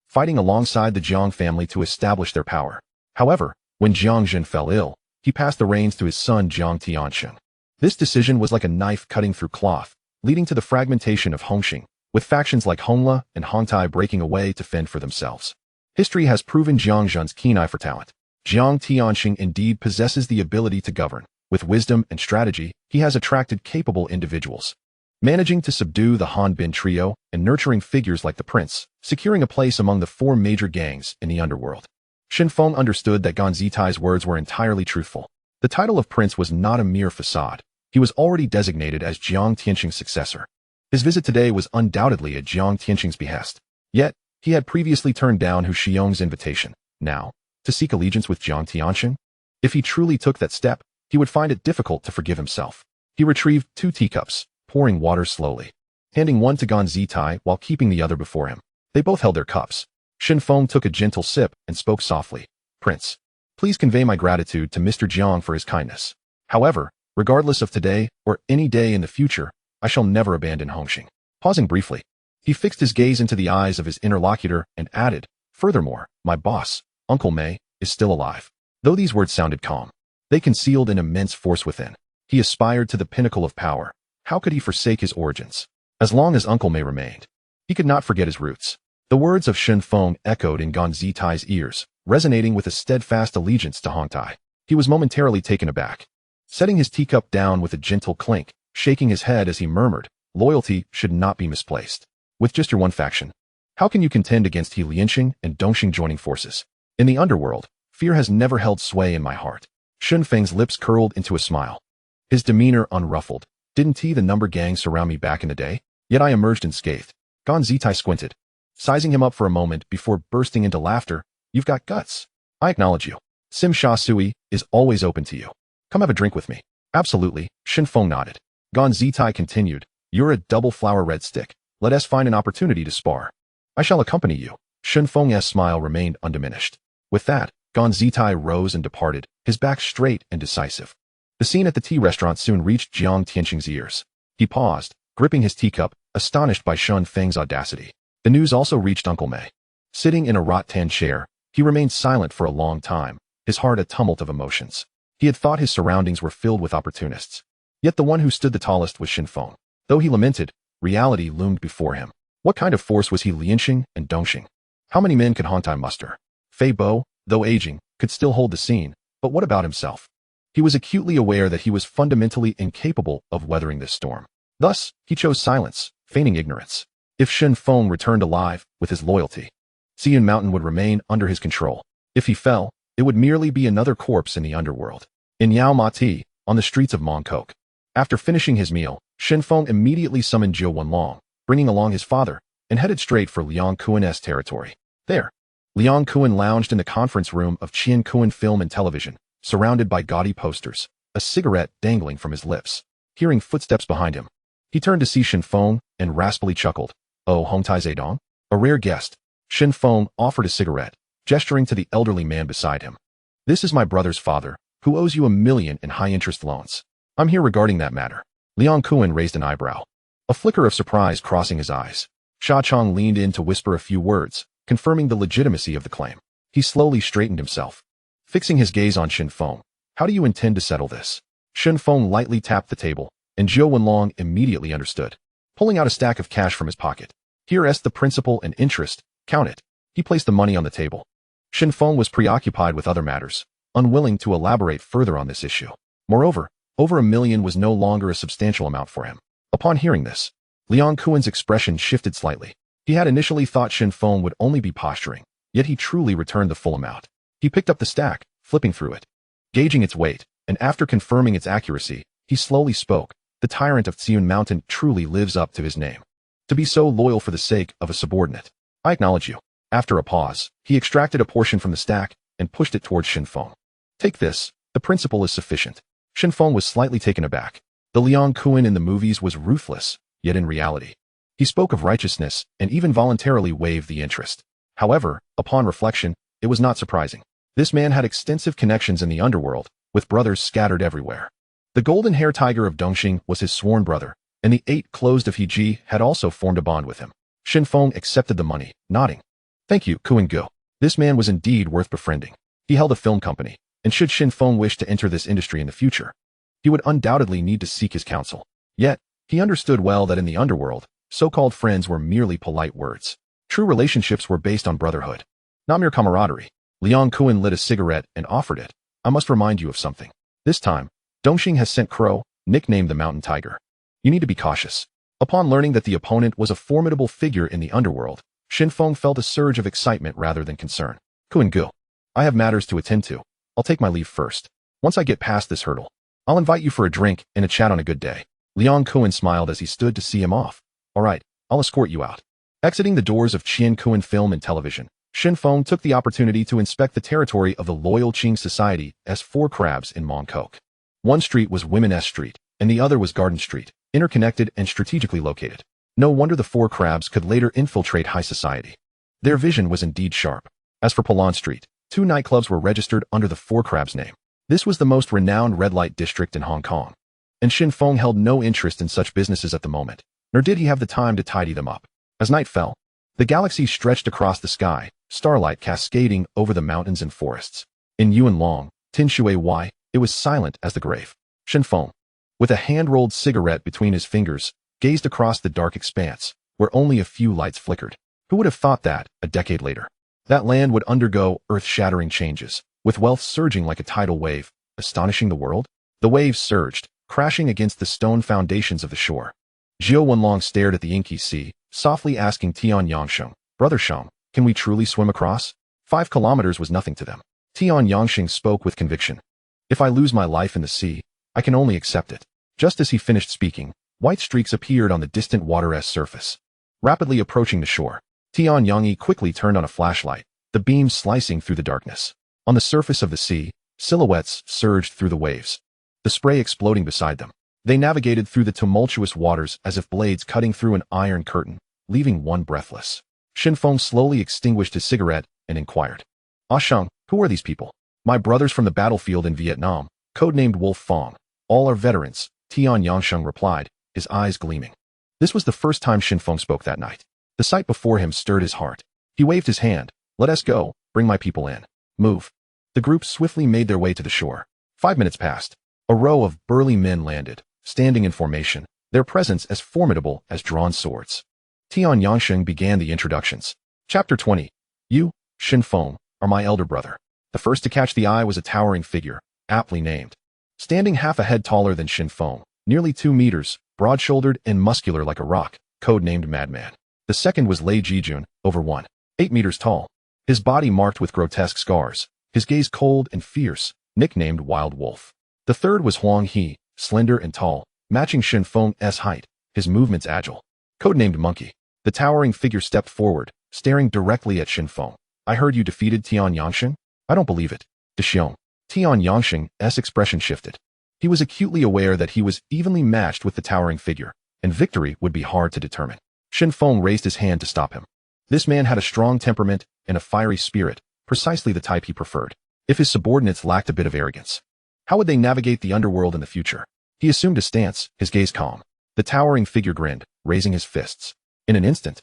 fighting alongside the Jiang family to establish their power. However, when Jiang Zhan fell ill, he passed the reins to his son Jiang Tianxing. This decision was like a knife cutting through cloth, leading to the fragmentation of Hongxing, with factions like Hongla and Hong Tai breaking away to fend for themselves. History has proven Jiang Zhan's keen eye for talent. Jiang Tianxing indeed possesses the ability to govern. With wisdom and strategy, he has attracted capable individuals, managing to subdue the Han Bin trio and nurturing figures like the prince, securing a place among the 4 major gangs in the underworld. Shen Feng understood that Gunfight's words were entirely truthful. The title of prince was not a mere facade. He was already designated as Jiang Tianxing's successor. His visit today was undoubtedly at Jiang Tianxing's behest. Yet, he had previously turned down Hu Xiong's invitation. Now, to seek allegiance with Jiang Tianxing? If he truly took that step, he would find it difficult to forgive himself. He retrieved 2 teacups, pouring water slowly, handing one to Gunfight while keeping the other before him. They both held their cups. Shen Feng took a gentle sip and spoke softly. Prince, please convey my gratitude to Mr. Jiang for his kindness. However, regardless of today or any day in the future, I shall never abandon Hongxing. Pausing briefly, he fixed his gaze into the eyes of his interlocutor and added, furthermore, my boss, Uncle Mei, is still alive. Though these words sounded calm, they concealed an immense force within. He aspired to the pinnacle of power. How could he forsake his origins? As long as Uncle Mei remained, he could not forget his roots. The words of Shen Feng echoed in Gunfight's ears, resonating with a steadfast allegiance to Hong Tai. He was momentarily taken aback, setting his teacup down with a gentle clink, shaking his head as he murmured, loyalty should not be misplaced. With just your one faction, how can you contend against He Lianxing and Dongxing joining forces? In the underworld, fear has never held sway in my heart. Shen Feng's lips curled into a smile, his demeanor unruffled. Didn't the number gang surround me back in the day? Yet I emerged unscathed. Gunfight squinted, sizing him up for a moment before bursting into laughter. You've got guts. I acknowledge you. Sim Sha Sui is always open to you. Come have a drink with me. Absolutely, Shen Feng nodded. Gunfight continued. You're a double flower red stick. Let us find an opportunity to spar. I shall accompany you. Shen Feng's smile remained undiminished. With that, Gunfight rose and departed, his back straight and decisive. The scene at the tea restaurant soon reached Jiang Tianxing's ears. He paused, gripping his teacup, astonished by Shen Feng's audacity. The news also reached Uncle Mei. Sitting in a rattan chair, he remained silent for a long time, his heart a tumult of emotions. He had thought his surroundings were filled with opportunists. Yet the one who stood the tallest was Shen Feng. Though he lamented, reality loomed before him. What kind of force was he Lianxing and Dongxing? How many men could Hong Tai muster? Fei Bo, though aging, could still hold the scene, but what about himself? He was acutely aware that he was fundamentally incapable of weathering this storm. Thus, he chose silence, feigning ignorance. If Shen Feng returned alive with his loyalty, Xian Mountain would remain under his control. If he fell, it would merely be another corpse in the underworld. In Yao Ma Ti, on the streets of Mongkok. After finishing his meal, Shen Feng immediately summoned Zhou Wenlong, bringing along his father, and headed straight for Liang Kuan's territory. There, Liang Kuan lounged in the conference room of Qian Kuan Film and Television, surrounded by gaudy posters, a cigarette dangling from his lips. Hearing footsteps behind him, he turned to see Shen Feng and raspily chuckled. Oh, Hong Tai Zedong? A rare guest. Shen Feng offered a cigarette, gesturing to the elderly man beside him. This is my brother's father, who owes you $1 million in high-interest loans. I'm here regarding that matter. Liang Kuan raised an eyebrow, a flicker of surprise crossing his eyes. Sha Chong leaned in to whisper a few words, confirming the legitimacy of the claim. He slowly straightened himself, fixing his gaze on Shen Feng. How do you intend to settle this? Shen Feng lightly tapped the table, and Zhou Wenlong immediately understood. Pulling out a stack of cash from his pocket. Here's the principal and interest. Count it. He placed the money on the table. Shen Feng was preoccupied with other matters, unwilling to elaborate further on this issue. Moreover, over $1 million was no longer a substantial amount for him. Upon hearing this, Liang Kuen's expression shifted slightly. He had initially thought Shen Feng would only be posturing, yet he truly returned the full amount. He picked up the stack, flipping through it. Gauging its weight, and after confirming its accuracy, he slowly spoke. The tyrant of Tsiun Mountain truly lives up to his name. To be so loyal for the sake of a subordinate. I acknowledge you. After a pause, he extracted a portion from the stack and pushed it towards Shen Feng. Take this. The principle is sufficient. Shen Feng was slightly taken aback. The Liang Kuen in the movies was ruthless, yet in reality, he spoke of righteousness and even voluntarily waived the interest. However, upon reflection, it was not surprising. This man had extensive connections in the underworld, with brothers scattered everywhere. The golden hair tiger of Dongxing was his sworn brother, and the 8 closed of Heji had also formed a bond with him. Shen Feng accepted the money, nodding. Thank you, Kuen Gu. This man was indeed worth befriending. He held a film company, and should Shen Feng wish to enter this industry in the future, he would undoubtedly need to seek his counsel. Yet, he understood well that in the underworld, so-called friends were merely polite words. True relationships were based on brotherhood, not mere camaraderie. Liang Kuen lit a cigarette and offered it. I must remind you of something. This time, Dongxing has sent Crow, nicknamed the Mountain Tiger. You need to be cautious. Upon learning that the opponent was a formidable figure in the underworld, Shen Feng felt a surge of excitement rather than concern. Kuen Gu, I have matters to attend to. I'll take my leave first. Once I get past this hurdle, I'll invite you for a drink and a chat on a good day. Liang Kuen smiled as he stood to see him off. All right, I'll escort you out. Exiting the doors of Qian Kuen Film and Television, Shen Feng took the opportunity to inspect the territory of the loyal Qing Society as 4 crabs in Mongkok. One street was Women's Street, and the other was Garden Street, interconnected and strategically located. No wonder the 4 crabs could later infiltrate high society. Their vision was indeed sharp. As for Polon Street, 2 nightclubs were registered under the 4 crabs name. This was the most renowned red light district in Hong Kong. And Shen Feng held no interest in such businesses at the moment, nor did he have the time to tidy them up. As night fell, the galaxy stretched across the sky, starlight cascading over the mountains and forests. In Yuan Long, Tin Shui Y, it was silent as the grave. Shen Feng, with a hand-rolled cigarette between his fingers, gazed across the dark expanse, where only a few lights flickered. Who would have thought that, a decade later, that land would undergo earth-shattering changes, with wealth surging like a tidal wave, astonishing the world? The waves surged, crashing against the stone foundations of the shore. Zhou Wenlong stared at the inky sea, softly asking Tian Yangsheng, Brother Sheng, can we truly swim across? 5 kilometers was nothing to them. Tian Yangsheng spoke with conviction. If I lose my life in the sea, I can only accept it. Just as he finished speaking, white streaks appeared on the distant water's surface. Rapidly approaching the shore, Tian Yangyi quickly turned on a flashlight, the beam slicing through the darkness. On the surface of the sea, silhouettes surged through the waves, the spray exploding beside them. They navigated through the tumultuous waters as if blades cutting through an iron curtain, leaving one breathless. Shen Feng slowly extinguished his cigarette and inquired. Ah Sheng, who are these people? My brothers from the battlefield in Vietnam, codenamed Wolf Fong. All are veterans, Tian Yangsheng replied, his eyes gleaming. This was the first time Shen Feng spoke that night. The sight before him stirred his heart. He waved his hand. Let us go, bring my people in. Move. The group swiftly made their way to the shore. 5 minutes passed. A row of burly men landed, standing in formation, their presence as formidable as drawn swords. Tian Yangsheng began the introductions. Chapter 20. You, Shen Feng, are my elder brother. The first to catch the eye was a towering figure, aptly named. Standing half a head taller than Shen Feng, nearly 2 meters, broad-shouldered and muscular like a rock, codenamed Madman. The second was Lei Jijun, over 1.8 meters tall. His body marked with grotesque scars, his gaze cold and fierce, nicknamed Wild Wolf. The third was Huang He, slender and tall, matching Shen Feng's height, his movements agile. Codenamed Monkey. The towering figure stepped forward, staring directly at Shen Feng. I heard you defeated Tian Yangsheng? I don't believe it. Xiong. Tian Yangsheng's expression shifted. He was acutely aware that he was evenly matched with the towering figure, and victory would be hard to determine. Shen Feng raised his hand to stop him. This man had a strong temperament and a fiery spirit, precisely the type he preferred. If his subordinates lacked a bit of arrogance, how would they navigate the underworld in the future? He assumed a stance, his gaze calm. The towering figure grinned, raising his fists. In an instant,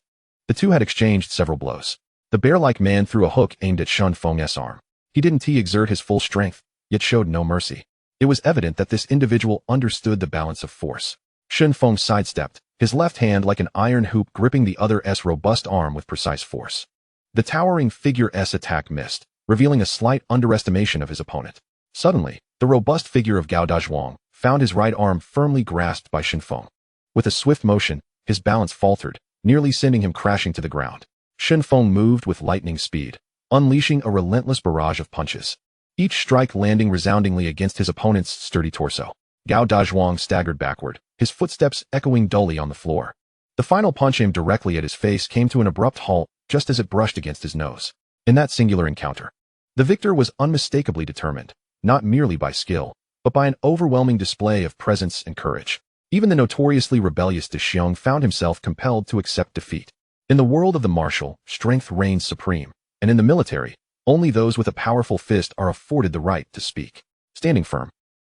the two had exchanged several blows. The bear-like man threw a hook aimed at Shen Feng's arm. He didn't exert his full strength, yet showed no mercy. It was evident that this individual understood the balance of force. Shen Feng sidestepped, his left hand like an iron hoop gripping the other's robust arm with precise force. The towering figure's attack missed, revealing a slight underestimation of his opponent. Suddenly, the robust figure of Gao Dazhuang found his right arm firmly grasped by Shen Feng. With a swift motion, his balance faltered, nearly sending him crashing to the ground. Shen Feng moved with lightning speed, unleashing a relentless barrage of punches, each strike landing resoundingly against his opponent's sturdy torso. Gao Dazhuang staggered backward, his footsteps echoing dully on the floor. The final punch aimed directly at his face came to an abrupt halt just as it brushed against his nose. In that singular encounter, the victor was unmistakably determined, not merely by skill, but by an overwhelming display of presence and courage. Even the notoriously rebellious De Xiong found himself compelled to accept defeat. In the world of the martial, strength reigns supreme, and in the military, only those with a powerful fist are afforded the right to speak. Standing firm,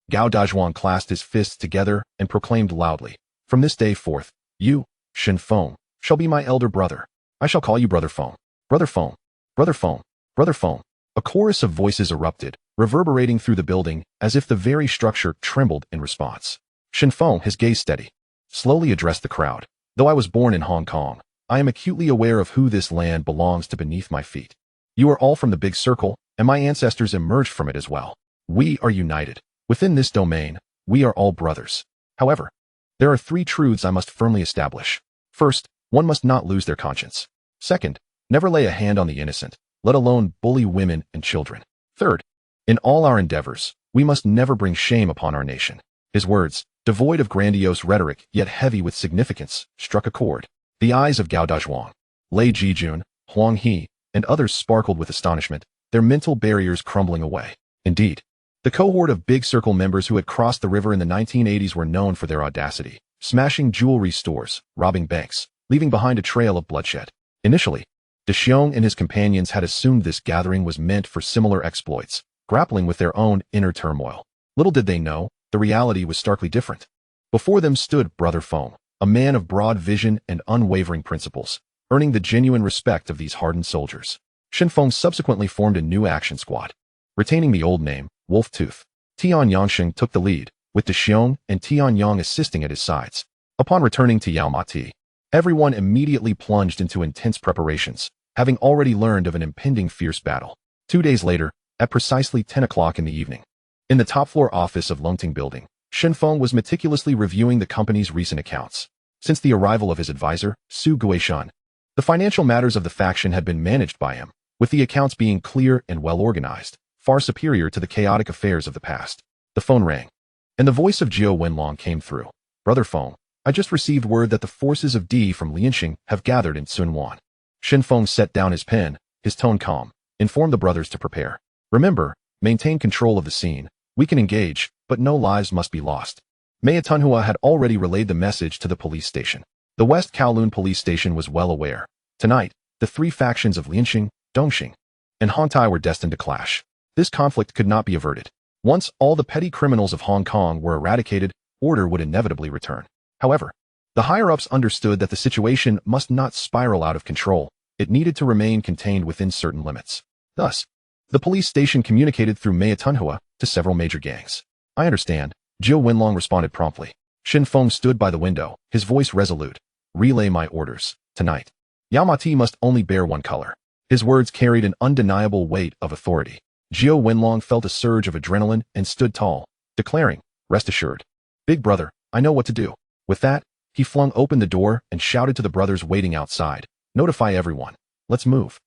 Gao Dazhuang clasped his fists together and proclaimed loudly, "From this day forth, you, Shen Feng, shall be my elder brother. I shall call you Brother Feng. Brother Feng. Brother Feng. Brother Feng." A chorus of voices erupted, reverberating through the building as if the very structure trembled in response. Shen Feng, his gaze steady, slowly addressed the crowd. "Though I was born in Hong Kong, I am acutely aware of who this land belongs to beneath my feet. You are all from the big circle, and my ancestors emerged from it as well. We are united. Within this domain, we are all brothers. However, there are three truths I must firmly establish. First, one must not lose their conscience. Second, never lay a hand on the innocent, let alone bully women and children. Third, in all our endeavors, we must never bring shame upon our nation." His words, devoid of grandiose rhetoric yet heavy with significance, struck a chord. The eyes of Gao Dazhuang, Lei Jijun, Huang He, and others sparkled with astonishment, their mental barriers crumbling away. Indeed, the cohort of Big Circle members who had crossed the river in the 1980s were known for their audacity, smashing jewelry stores, robbing banks, leaving behind a trail of bloodshed. Initially, De Xiong and his companions had assumed this gathering was meant for similar exploits, grappling with their own inner turmoil. Little did they know, the reality was starkly different. Before them stood Brother Feng, a man of broad vision and unwavering principles, earning the genuine respect of these hardened soldiers. Shen Feng subsequently formed a new action squad. Retaining the old name, Wolf Tooth, Tian Yangsheng took the lead, with De Xiong and Tian Yang assisting at his sides. Upon returning to Yao Mati, everyone immediately plunged into intense preparations, having already learned of an impending fierce battle. 2 days later, at precisely 10 o'clock in the evening, in the top-floor office of Longting Building, Shen Feng was meticulously reviewing the company's recent accounts. Since the arrival of his advisor, Su Guishan, the financial matters of the faction had been managed by him, with the accounts being clear and well-organized, far superior to the chaotic affairs of the past. The phone rang, and the voice of Jiao Wenlong came through. "Brother Feng, I just received word that the forces of D from Lianxing have gathered in Sunwan." Shen Feng set down his pen, his tone calm, informed the brothers to prepare. "Remember, maintain control of the scene. We can engage, but no lives must be lost." Maya Tunhua had already relayed the message to the police station. The West Kowloon police station was well aware. Tonight, the three factions of Lianxing, Dongxing, and Hong Tai were destined to clash. This conflict could not be averted. Once all the petty criminals of Hong Kong were eradicated, order would inevitably return. However, the higher-ups understood that the situation must not spiral out of control. It needed to remain contained within certain limits. Thus, the police station communicated through Maya Tunhua to several major gangs. "I understand," Jiao Wenlong responded promptly. Shen Feng stood by the window, his voice resolute. "Relay my orders. Tonight, Yao Mati must only bear one color." His words carried an undeniable weight of authority. Jiao Wenlong felt a surge of adrenaline and stood tall, declaring, "Rest assured. Big brother, I know what to do." With that, he flung open the door and shouted to the brothers waiting outside, "Notify everyone. Let's move."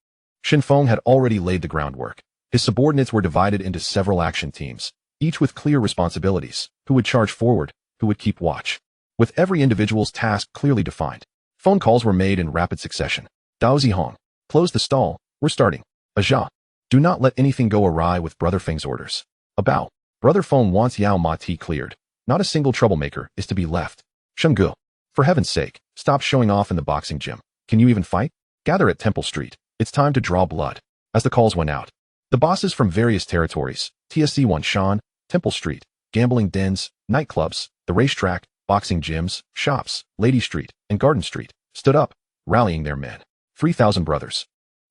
Shen Feng had already laid the groundwork. His subordinates were divided into several action teams, each with clear responsibilities: who would charge forward, who would keep watch. With every individual's task clearly defined, phone calls were made in rapid succession. "Dao Zihong, close the stall, we're starting." "Aja, do not let anything go awry with Brother Feng's orders." "About, Brother Feng wants Yao Mati cleared. Not a single troublemaker is to be left." "Shenggu, for heaven's sake, stop showing off in the boxing gym. Can you even fight? Gather at Temple Street. It's time to draw blood." As the calls went out, the bosses from various territories, TSC Wanshan, Temple Street, gambling dens, nightclubs, the racetrack, boxing gyms, shops, Lady Street, and Garden Street, stood up, rallying their men. 3,000 brothers,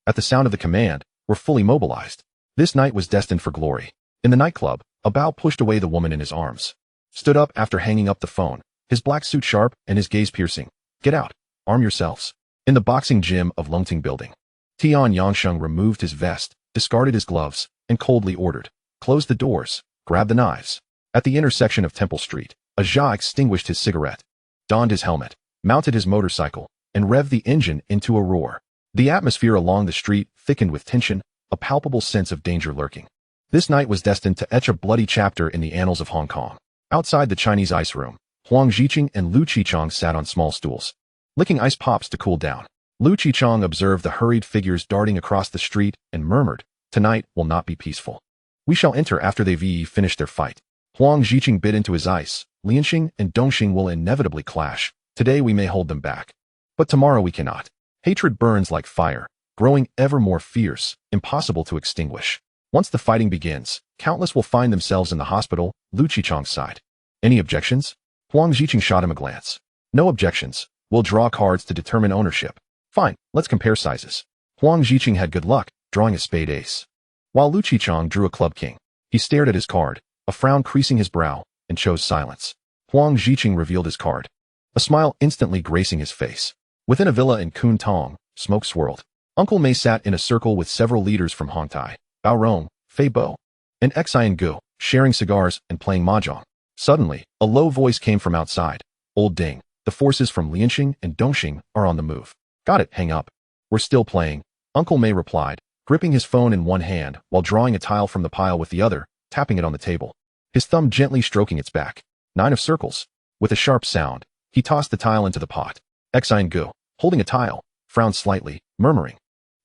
at the sound of the command, were fully mobilized. This night was destined for glory. In the nightclub, a Bao pushed away the woman in his arms. Stood up after hanging up the phone, his black suit sharp and his gaze piercing. Get out. Arm yourselves. In the boxing gym of Longting building, Tian Yangsheng removed his vest, discarded his gloves, and coldly ordered, close the doors, grab the knives. At the intersection of Temple Street, a Jia extinguished his cigarette, donned his helmet, mounted his motorcycle, and revved the engine into a roar. The atmosphere along the street thickened with tension, a palpable sense of danger lurking. This night was destined to etch a bloody chapter in the annals of Hong Kong. Outside the Chinese ice room, Huang Jiqing and Lu Qichong sat on small stools, licking ice pops to cool down. Lu Qichong observed the hurried figures darting across the street and murmured, "Tonight will not be peaceful. We shall enter after they've finished their fight." Huang Jiqing bit into his ice. Lianxing and Dongxing will inevitably clash. Today we may hold them back, but tomorrow we cannot. Hatred burns like fire, growing ever more fierce, impossible to extinguish. Once the fighting begins, countless will find themselves in the hospital. Lu Qichong sighed. Any objections? Huang Jiqing shot him a glance. No objections. We'll draw cards to determine ownership. Fine, let's compare sizes. Huang Jiqing had good luck, drawing a spade ace, while Lu Qichong drew a club king. He stared at his card, a frown creasing his brow, and chose silence. Huang Jiqing revealed his card, a smile instantly gracing his face. Within a villa in Kun Tong, smoke swirled. Uncle Mei sat in a circle with several leaders from Hong Tai, Bao Rong, Fei Bo, and Xian Gu, sharing cigars and playing mahjong. Suddenly, a low voice came from outside. Old Ding, the forces from Lianxing and Dongxing are on the move. Got it, hang up. We're still playing, Uncle Mei replied, gripping his phone in one hand while drawing a tile from the pile with the other, tapping it on the table. His thumb gently stroking its back. 9 of circles. With a sharp sound, he tossed the tile into the pot. Xian Gu, holding a tile, frowned slightly, murmuring,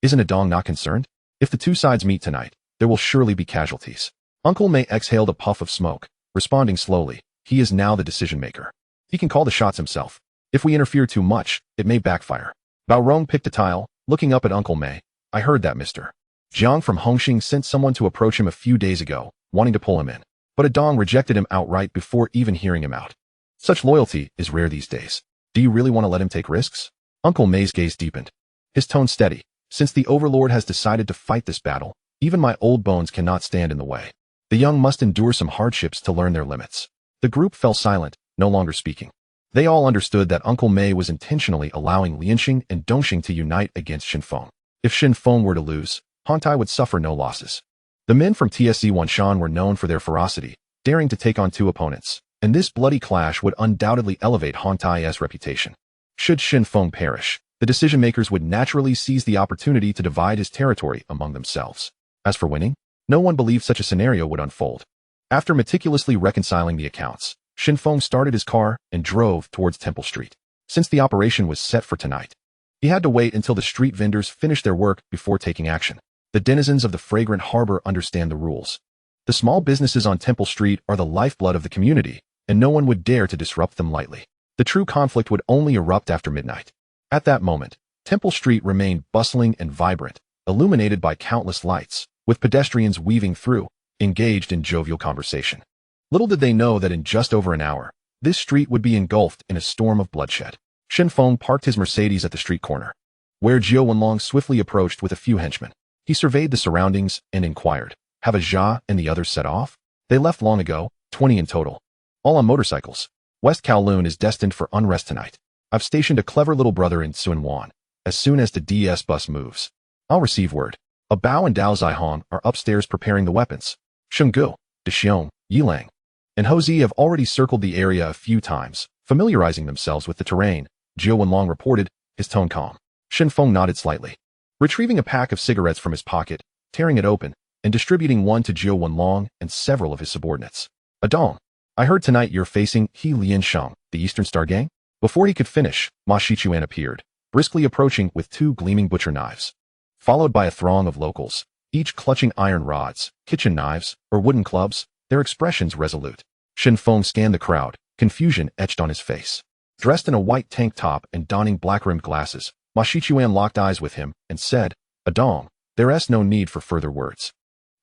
"Isn't a dong not concerned? If the two sides meet tonight, there will surely be casualties." Uncle Mei exhaled a puff of smoke, responding slowly, "He is now the decision-maker. He can call the shots himself. If we interfere too much, it may backfire." Bao Rong picked a tile, looking up at Uncle Mei. "I heard that, Mr. Jiang from Hongxing sent someone to approach him a few days ago, wanting to pull him in. But a dong rejected him outright before even hearing him out. Such loyalty is rare these days. Do you really want to let him take risks?" Uncle Mei's gaze deepened, his tone steady. "Since the Overlord has decided to fight this battle, even my old bones cannot stand in the way. The young must endure some hardships to learn their limits." The group fell silent, no longer speaking. They all understood that Uncle Mei was intentionally allowing Lianxing and Dongxing to unite against Shen Feng. If Shen Feng were to lose, Hong Tai would suffer no losses. The men from TSC Wanshan were known for their ferocity, daring to take on two opponents, and this bloody clash would undoubtedly elevate Hong Tai's reputation. Should Shen Feng perish, the decision-makers would naturally seize the opportunity to divide his territory among themselves. As for winning, no one believed such a scenario would unfold. After meticulously reconciling the accounts, Shen Feng started his car and drove towards Temple Street. Since the operation was set for tonight, he had to wait until the street vendors finished their work before taking action. The denizens of the fragrant harbor understand the rules. The small businesses on Temple Street are the lifeblood of the community, and no one would dare to disrupt them lightly. The true conflict would only erupt after midnight. At that moment, Temple Street remained bustling and vibrant, illuminated by countless lights, with pedestrians weaving through, engaged in jovial conversation. Little did they know that in just over an hour, this street would be engulfed in a storm of bloodshed. Shen Feng parked his Mercedes at the street corner, where Jiao Wenlong swiftly approached with a few henchmen. He surveyed the surroundings and inquired, "Have a Jia and the others set off?" "They left long ago, 20 in total. All on motorcycles. West Kowloon is destined for unrest tonight. I've stationed a clever little brother in Suanwan. As soon as the DS bus moves, I'll receive word. A Bao and Dao Zihong are upstairs preparing the weapons. Shenggu, Dexiong, Yilang, and Hozi have already circled the area a few times, familiarizing themselves with the terrain," Jiao Wenlong reported, his tone calm. Shen Feng nodded slightly, retrieving a pack of cigarettes from his pocket, tearing it open, and distributing one to Jiao Wenlong and several of his subordinates. "A dong. I heard tonight you're facing He Liansheng, the Eastern Star Gang?" Before he could finish, Ma Shichuan appeared, briskly approaching with 2 gleaming butcher knives, followed by a throng of locals, each clutching iron rods, kitchen knives, or wooden clubs, their expressions resolute. Shen Feng scanned the crowd, confusion etched on his face. Dressed in a white tank top and donning black-rimmed glasses, Ma Shichuan locked eyes with him and said, "A dong, there's no need for further words.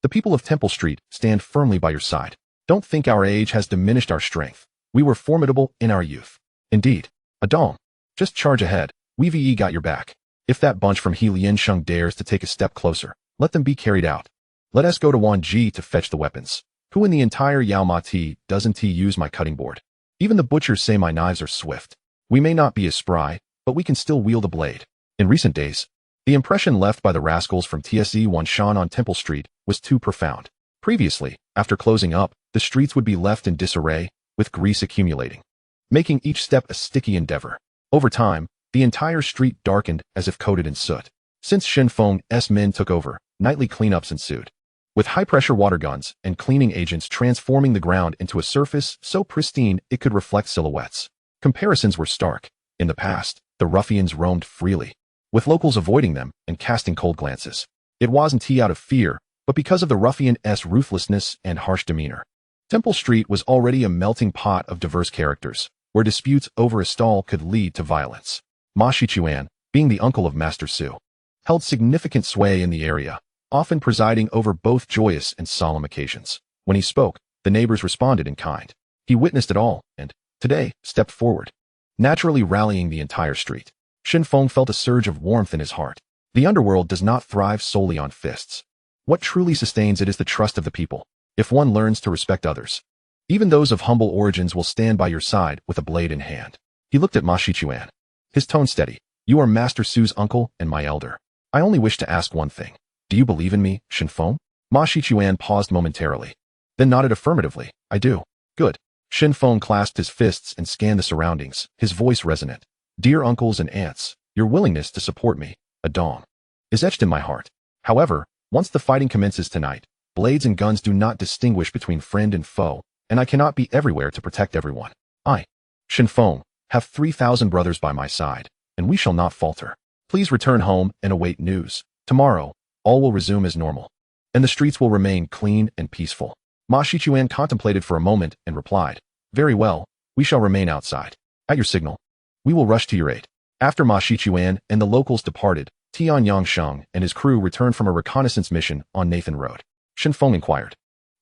The people of Temple Street stand firmly by your side. Don't think our age has diminished our strength. We were formidable in our youth. Indeed, a dong. Just charge ahead. We've got your back. If that bunch from He Liansheng dares to take a step closer, let them be carried out." Let us go to Wanji to fetch the weapons. Who in the entire Yao Ma Ti doesn't use my cutting board? Even the butchers say my knives are swift. We may not be as spry, but we can still wield a blade. In recent days, the impression left by the rascals from TSE Wanshan on Temple Street was too profound. Previously, after closing up, the streets would be left in disarray, with grease accumulating, making each step a sticky endeavor. Over time, the entire street darkened as if coated in soot. Since Shen Feng's men took over, nightly cleanups ensued, with high-pressure water guns and cleaning agents transforming the ground into a surface so pristine it could reflect silhouettes. Comparisons were stark. In the past, the ruffians roamed freely, with locals avoiding them and casting cold glances. It wasn't out of fear, but because of the ruffian's ruthlessness and harsh demeanor. Temple Street was already a melting pot of diverse characters, where disputes over a stall could lead to violence. Ma Shichuan, being the uncle of Master Su, held significant sway in the area, often presiding over both joyous and solemn occasions. When he spoke, the neighbors responded in kind. He witnessed it all, and, today, stepped forward, naturally rallying the entire street. Shen Feng felt a surge of warmth in his heart. The underworld does not thrive solely on fists. What truly sustains it is the trust of the people. If one learns to respect others, even those of humble origins will stand by your side with a blade in hand. He looked at Ma Shichuan, his tone steady. You are Master Su's uncle and my elder. I only wish to ask one thing. Do you believe in me, Shen Feng? Ma Shichuan paused momentarily, then nodded affirmatively. I do. Good. Shen Feng clasped his fists and scanned the surroundings, his voice resonant. Dear uncles and aunts, your willingness to support me, a dong, is etched in my heart. However, once the fighting commences tonight, blades and guns do not distinguish between friend and foe, and I cannot be everywhere to protect everyone. I, Shen Feng, have 3,000 brothers by my side, and we shall not falter. Please return home and await news. Tomorrow, all will resume as normal, and the streets will remain clean and peaceful. Ma Shichuan contemplated for a moment and replied, Very well, we shall remain outside. At your signal, we will rush to your aid. After Ma Shichuan and the locals departed, Tian Yangsheng and his crew returned from a reconnaissance mission on Nathan Road. Shen Feng inquired,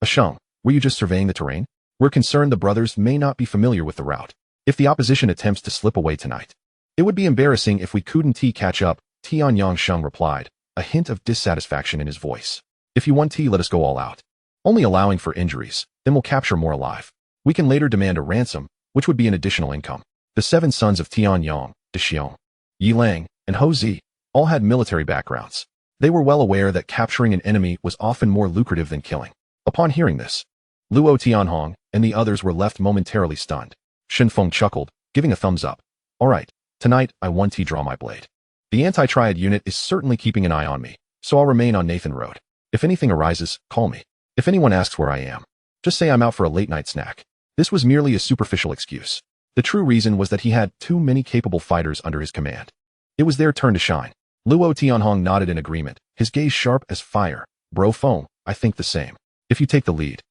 Sheng, were you just surveying the terrain? We're concerned the brothers may not be familiar with the route. If the opposition attempts to slip away tonight, it would be embarrassing if we couldn't catch up, Tian Yangsheng replied, a hint of dissatisfaction in his voice. If you want let us go all out. Only allowing for injuries, then we'll capture more alive. We can later demand a ransom, which would be an additional income. The 7 sons of Tian Yang, De Xiong, Yi Lang, and Ho Zi all had military backgrounds. They were well aware that capturing an enemy was often more lucrative than killing. Upon hearing this, Luo Tianhong and the others were left momentarily stunned. Shen Feng chuckled, giving a thumbs up. All right, tonight I want to draw my blade. The anti-Triad unit is certainly keeping an eye on me, so I'll remain on Nathan Road. If anything arises, call me. If anyone asks where I am, just say I'm out for a late-night snack. This was merely a superficial excuse. The true reason was that he had too many capable fighters under his command. It was their turn to shine. Luo Tianhong nodded in agreement, his gaze sharp as fire. Bro Feng, I think the same. If you take the lead,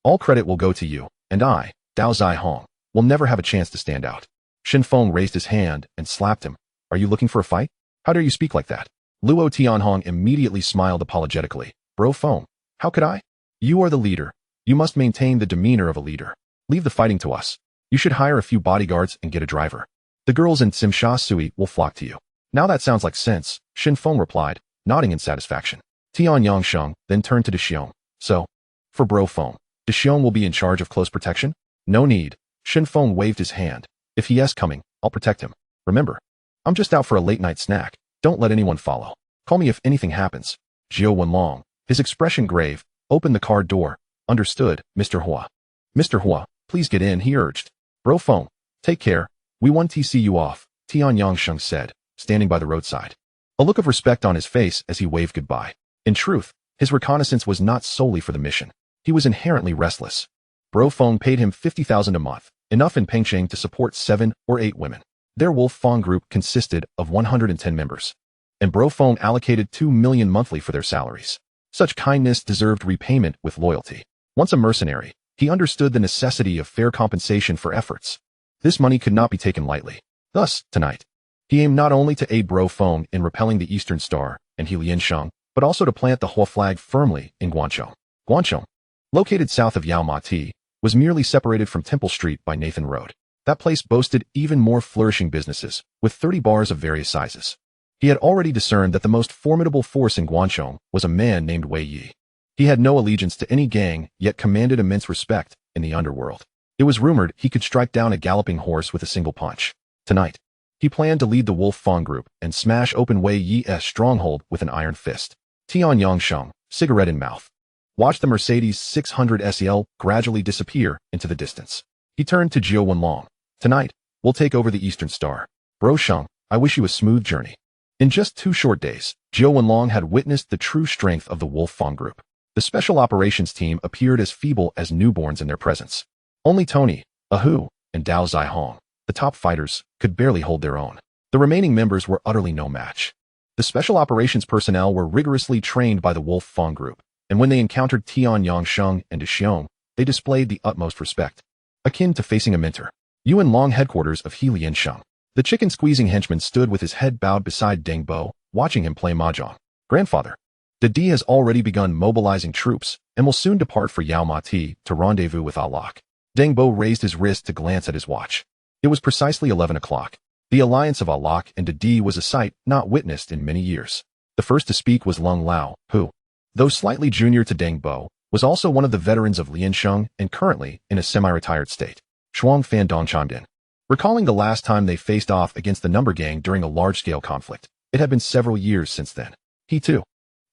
all credit will go to you, and I, Dao Zai Hong, will never have a chance to stand out. Shen Feng raised his hand and slapped him. Are you looking for a fight? How dare you speak like that? Luo Tianhong immediately smiled apologetically. Bro Feng, how could I? You are the leader. You must maintain the demeanor of a leader. Leave the fighting to us. You should hire a few bodyguards and get a driver. The girls in Simsha Sui will flock to you. Now that sounds like sense, Shen Feng replied, nodding in satisfaction. Tian Yangsheng then turned to De Xiong. So, for Bro Feng, De Xiong will be in charge of close protection? No need. Shen Feng waved his hand. If he is coming, I'll protect him. Remember, I'm just out for a late-night snack. Don't let anyone follow. Call me if anything happens. Jiao Wenlong, his expression grave, opened the car door. Understood, Mr. Hua. Mr. Hua, please get in, he urged. Bro Feng, take care. We want to see you off, Tian Yangsheng said, standing by the roadside. A look of respect on his face as he waved goodbye. In truth, his reconnaissance was not solely for the mission. He was inherently restless. Bro Feng paid him 50,000 a month, enough in Pengcheng to support 7 or 8 women. Their Wolf Fong group consisted of 110 members, and Bro Feng allocated 2 million monthly for their salaries. Such kindness deserved repayment with loyalty. Once a mercenary, he understood the necessity of fair compensation for efforts. This money could not be taken lightly. Thus, tonight, he aimed not only to aid Bro Feng in repelling the Eastern Star and Liansheng, but also to plant the Hua flag firmly in Guangzhou. Guangzhou, located south of Yao Ma Ti, was merely separated from Temple Street by Nathan Road. That place boasted even more flourishing businesses, with 30 bars of various sizes. He had already discerned that the most formidable force in Guangzhou was a man named Wei Yi. He had no allegiance to any gang, yet commanded immense respect in the underworld. It was rumored he could strike down a galloping horse with a single punch. Tonight, he planned to lead the Wolf Fong group and smash open Wei Yi's stronghold with an iron fist. Tian Yangsheng, cigarette in mouth, watched the Mercedes 600 SEL gradually disappear into the distance. He turned to Jiao Wenlong. Tonight, we'll take over the Eastern Star. Bro Sheng, I wish you a smooth journey. In just 2 short days, Jiao Wenlong had witnessed the true strength of the Wolf Fong group. The special operations team appeared as feeble as newborns in their presence. Only Tony, Ahu, and Dao Zihong, the top fighters, could barely hold their own. The remaining members were utterly no match. The special operations personnel were rigorously trained by the Wolf Fong group, and when they encountered Tian Yangsheng and Xiong, they displayed the utmost respect, akin to facing a mentor. Yuan Long headquarters of He Liansheng. The chicken-squeezing henchman stood with his head bowed beside Deng Bo, watching him play mahjong. Grandfather, the D has already begun mobilizing troops and will soon depart for Yao Ma Ti to rendezvous with Alok. Deng Bo raised his wrist to glance at his watch. It was precisely 11 o'clock. The alliance of Alok and Didi was a sight not witnessed in many years. The first to speak was Lung Lao, who, though slightly junior to Deng Bo, was also one of the veterans of Liansheng and currently in a semi-retired state. Shuang Fan Dong chimed in. Recalling the last time they faced off against the number gang during a large-scale conflict, it had been several years since then. He, too,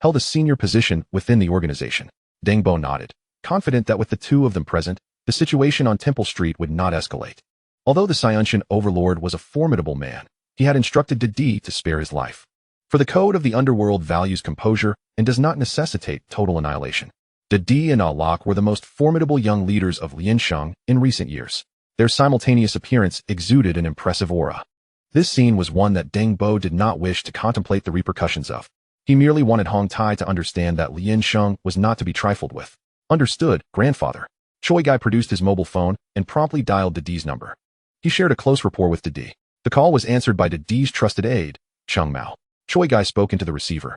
held a senior position within the organization. Deng Bo nodded, confident that with the 2 of them present, the situation on Temple Street would not escalate. Although the Siamese overlord was a formidable man, he had instructed Didi to spare his life. For the code of the underworld values composure and does not necessitate total annihilation. Didi and Alok were the most formidable young leaders of Liansheng in recent years. Their simultaneous appearance exuded an impressive aura. This scene was one that Deng Bo did not wish to contemplate the repercussions of. He merely wanted Hong Tai to understand that Liansheng was not to be trifled with. Understood, grandfather. Choi Guy produced his mobile phone and promptly dialed Didi's number. He shared a close rapport with Didi. The call was answered by Didi's trusted aide, Chung Mao. Choi Guy spoke into the receiver.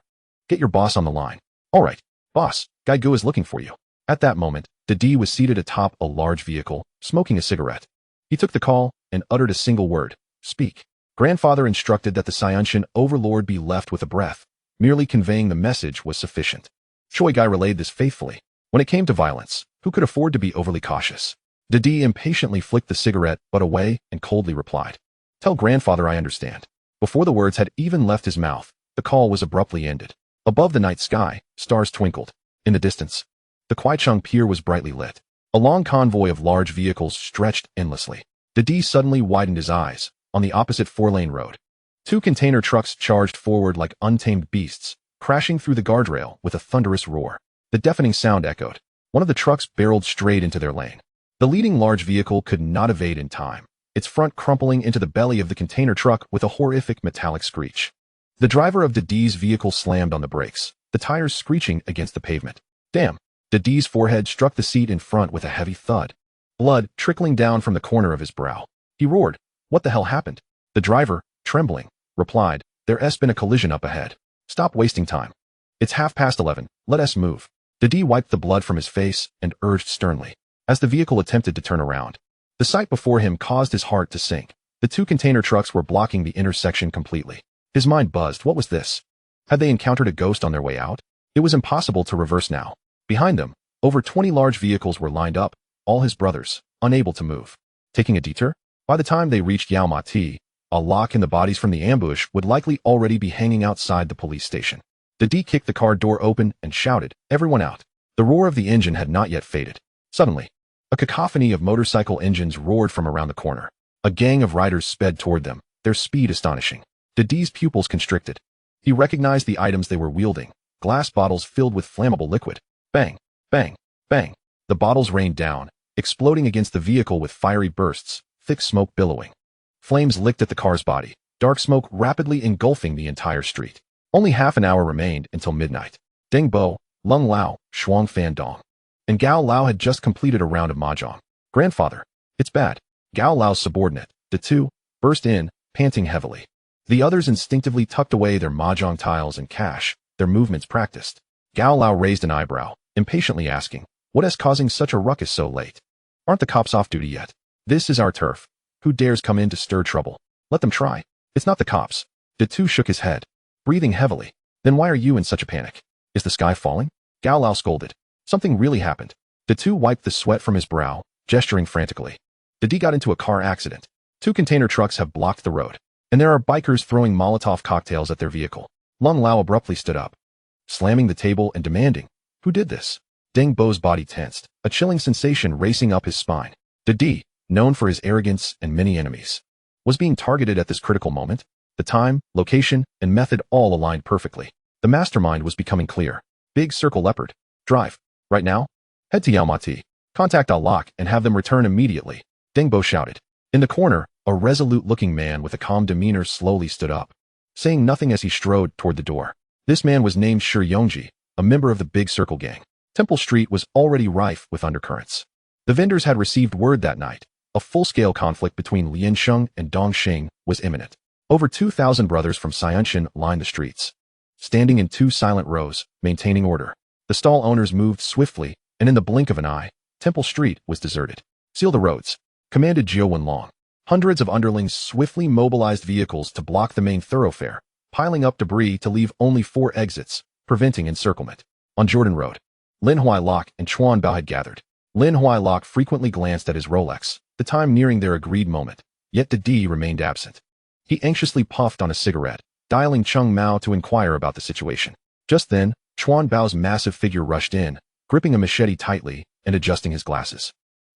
Get your boss on the line. All right, boss, Guy Gu is looking for you. At that moment, Didi was seated atop a large vehicle, smoking a cigarette. He took the call and uttered a single word, speak. Grandfather instructed that the Siamese overlord be left with a breath. Merely conveying the message was sufficient. Choi Guy relayed this faithfully. When it came to violence, who could afford to be overly cautious? Didi impatiently flicked the cigarette butt away and coldly replied. Tell grandfather I understand. Before the words had even left his mouth, the call was abruptly ended. Above the night sky, stars twinkled. In the distance, the Kwaichung Pier was brightly lit. A long convoy of large vehicles stretched endlessly. Didi suddenly widened his eyes. On the opposite 4-lane road, 2 container trucks charged forward like untamed beasts, crashing through the guardrail with a thunderous roar. The deafening sound echoed. One of the trucks barreled straight into their lane. The leading large vehicle could not evade in time, its front crumpling into the belly of the container truck with a horrific metallic screech. The driver of Didi's vehicle slammed on the brakes, the tires screeching against the pavement. Damn! Didi's forehead struck the seat in front with a heavy thud. Blood trickling down from the corner of his brow. He roared. What the hell happened? The driver, trembling, replied, There's been a collision up ahead. Stop wasting time. It's 11:30, let us move. Didi wiped the blood from his face and urged sternly. As the vehicle attempted to turn around, the sight before him caused his heart to sink. The 2 container trucks were blocking the intersection completely. His mind buzzed. What was this? Had they encountered a ghost on their way out? It was impossible to reverse now. Behind them, over 20 large vehicles were lined up, all his brothers, unable to move. Taking a detour? By the time they reached Yao Ma Ti, Alok and the bodies from the ambush would likely already be hanging outside the police station. Didi kicked the car door open and shouted, Everyone out. The roar of the engine had not yet faded. Suddenly, a cacophony of motorcycle engines roared from around the corner. A gang of riders sped toward them, their speed astonishing. Didi's pupils constricted. He recognized the items they were wielding, glass bottles filled with flammable liquid. Bang, bang, bang. The bottles rained down, exploding against the vehicle with fiery bursts, thick smoke billowing. Flames licked at the car's body, dark smoke rapidly engulfing the entire street. Only half an hour remained until midnight. Deng Bo, Lung Lao, Shuang Fan Dong, and Gao Lao had just completed a round of mahjong. Grandfather, it's bad. Gao Lao's subordinate, the 2, burst in, panting heavily. The others instinctively tucked away their mahjong tiles and cash, their movements practiced. Gao Lao raised an eyebrow, impatiently asking, What is causing such a ruckus so late? Aren't the cops off duty yet? This is our turf. Who dares come in to stir trouble? Let them try. It's not the cops. The 2 shook his head, breathing heavily. Then why are you in such a panic? Is the sky falling? Gao Lao scolded. Something really happened. The two wiped the sweat from his brow, gesturing frantically. The D got into a car accident. 2 container trucks have blocked the road, and there are bikers throwing Molotov cocktails at their vehicle. Lung Lao abruptly stood up, slamming the table and demanding, "Who did this?" Deng Bo's body tensed, a chilling sensation racing up his spine. The D, known for his arrogance and many enemies, was being targeted at this critical moment. The time, location, and method all aligned perfectly. The mastermind was becoming clear. Big Circle Leopard. Drive. Right now? Head to Yaomati. Contact Al-Lak and have them return immediately. Deng Bo shouted. In the corner, a resolute-looking man with a calm demeanor slowly stood up, saying nothing as he strode toward the door. This man was named Shi Yongji, a member of the Big Circle gang. Temple Street was already rife with undercurrents. The vendors had received word that night. A full-scale conflict between Lian Sheng and Dong Xing was imminent. Over 2,000 brothers from Xianshan lined the streets, standing in 2 silent rows, maintaining order. The stall owners moved swiftly, and in the blink of an eye, Temple Street was deserted. "Seal the roads," commanded Jiao Wenlong. Hundreds of underlings swiftly mobilized vehicles to block the main thoroughfare, piling up debris to leave only 4 exits, preventing encirclement. On Jordan Road, Lin Huailok and Chuan Bao had gathered. Lin Huailok frequently glanced at his Rolex, the time nearing their agreed moment, yet the D remained absent. He anxiously puffed on a cigarette, dialing Chung Mao to inquire about the situation. Just then, Chuan Bao's massive figure rushed in, gripping a machete tightly and adjusting his glasses.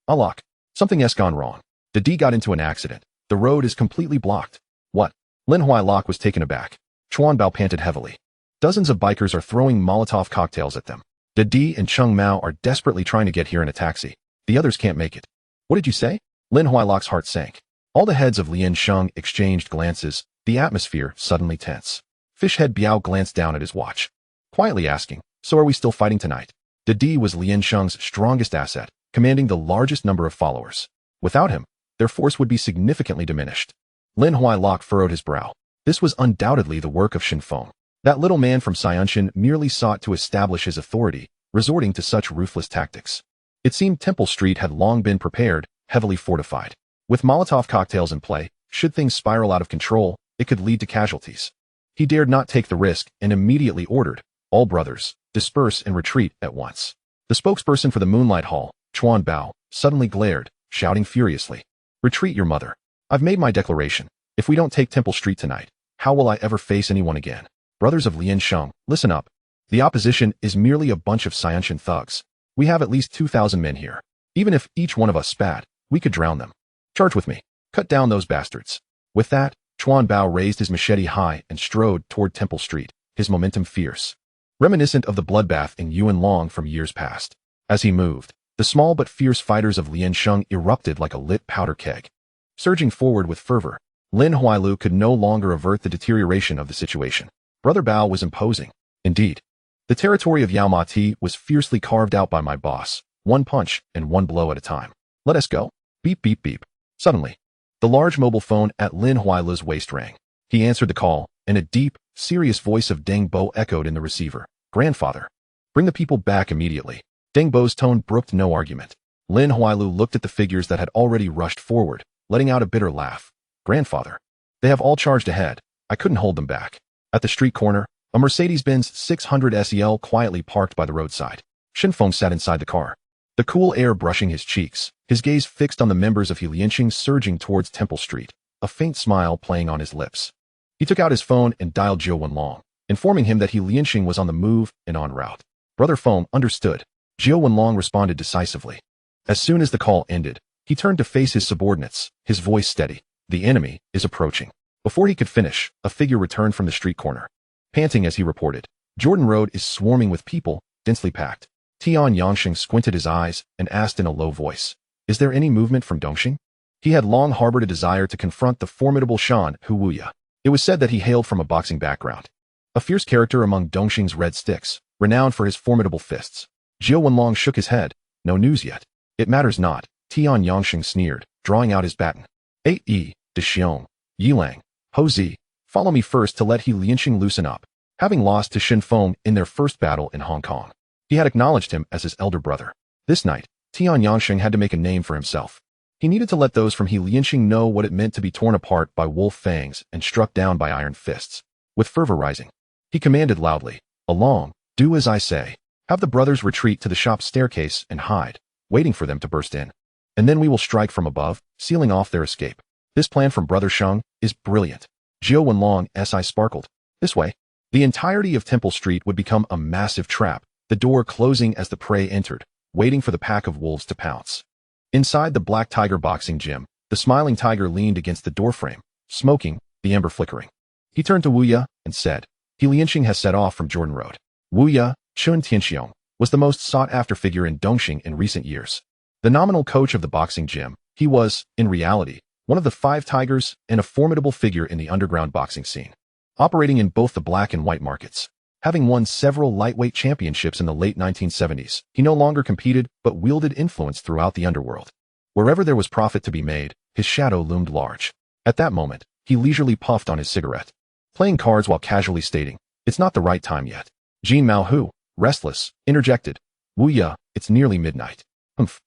"Alok, something's gone wrong. The D got into an accident. The road is completely blocked." "What?" Lin Huailok was taken aback. Chuan Bao panted heavily. "Dozens of bikers are throwing Molotov cocktails at them. The D and Chung Mao are desperately trying to get here in a taxi. The others can't make it." "What did you say?" Lin Huailok's heart sank. All the heads of Lian Sheng exchanged glances, the atmosphere suddenly tense. Fishhead Biao glanced down at his watch, quietly asking, "So are we still fighting tonight?" The D was Lian Sheng's strongest asset, commanding the largest number of followers. Without him, their force would be significantly diminished. Lin Huailok furrowed his brow. This was undoubtedly the work of Shen Feng. That little man from Xianshan merely sought to establish his authority, resorting to such ruthless tactics. It seemed Temple Street had long been prepared, heavily fortified. With Molotov cocktails in play, should things spiral out of control, it could lead to casualties. He dared not take the risk and immediately ordered, "All brothers, disperse and retreat at once." The spokesperson for the Moonlight Hall, Chuan Bao, suddenly glared, shouting furiously, "Retreat your mother. I've made my declaration. If we don't take Temple Street tonight, how will I ever face anyone again? Brothers of Lian Sheng, listen up. The opposition is merely a bunch of Xianshan thugs. We have at least 2,000 men here. Even if each one of us spat, we could drown them. Charge with me. Cut down those bastards." With that, Chuan Bao raised his machete high and strode toward Temple Street, his momentum fierce, reminiscent of the bloodbath in Yuan Long from years past. As he moved, the small but fierce fighters of Lian Sheng erupted like a lit powder keg. Surging forward with fervor, Lin Huailu could no longer avert the deterioration of the situation. Brother Bao was imposing. Indeed, the territory of Yaomati was fiercely carved out by my boss, one punch and one blow at a time. "Let us go." Beep beep beep. Suddenly, the large mobile phone at Lin Huailu's waist rang. He answered the call, and a deep, serious voice of Deng Bo echoed in the receiver. "Grandfather, bring the people back immediately." Deng Bo's tone brooked no argument. Lin Huailu looked at the figures that had already rushed forward, letting out a bitter laugh. "Grandfather, they have all charged ahead. I couldn't hold them back." At the street corner, a Mercedes-Benz 600 SEL quietly parked by the roadside. Shen Feng sat inside the car, the cool air brushing his cheeks, his gaze fixed on the members of Lianqing surging towards Temple Street, a faint smile playing on his lips. He took out his phone and dialed Jiao Wenlong, informing him that Lianqing was on the move and en route. Brother Feng understood. Jiao Wenlong responded decisively. As soon as the call ended, he turned to face his subordinates, his voice steady. "The enemy is approaching." Before he could finish, a figure returned from the street corner, panting as he reported. "Jordan Road is swarming with people, densely packed." Tian Yangsheng squinted his eyes and asked in a low voice, "Is there any movement from Dongxing?" He had long harbored a desire to confront the formidable Shan Huwuya. It was said that he hailed from a boxing background, a fierce character among Dongxing's red sticks, renowned for his formidable fists. Jiao Wenlong shook his head. "No news yet." "It matters not," Tian Yangsheng sneered, drawing out his baton. "8E, De Xiong, Yilang, Ho Zi, follow me first to let Lianqing loosen up." Having lost to Shen Feng in their first battle in Hong Kong, he had acknowledged him as his elder brother. This night, Tian Yangsheng had to make a name for himself. He needed to let those from Lianqing know what it meant to be torn apart by wolf fangs and struck down by iron fists. With fervor rising, he commanded loudly, "Along, do as I say." Have the brothers retreat to the shop staircase and hide, waiting for them to burst in. And then we will strike from above, sealing off their escape. This plan from Brother Sheng is brilliant. Jiao Wenlong's eye sparkled. This way, the entirety of Temple Street would become a massive trap, the door closing as the prey entered, waiting for the pack of wolves to pounce. Inside the Black Tiger boxing gym, the smiling tiger leaned against the doorframe, smoking, the ember flickering. He turned to Wu Ye and said, He Lianxing has set off from Jordan Road. Wu Ye, Chun Tianxiong, was the most sought-after figure in Dongxing in recent years. The nominal coach of the boxing gym, he was, in reality, one of the 5 tigers and a formidable figure in the underground boxing scene. Operating in both the black and white markets. Having won several lightweight championships in the late 1970s, he no longer competed but wielded influence throughout the underworld. Wherever there was profit to be made, his shadow loomed large. At that moment, he leisurely puffed on his cigarette, playing cards while casually stating, It's not the right time yet. Jean Mao Hu, restless, interjected, Wu Ye, it's nearly midnight. Humph.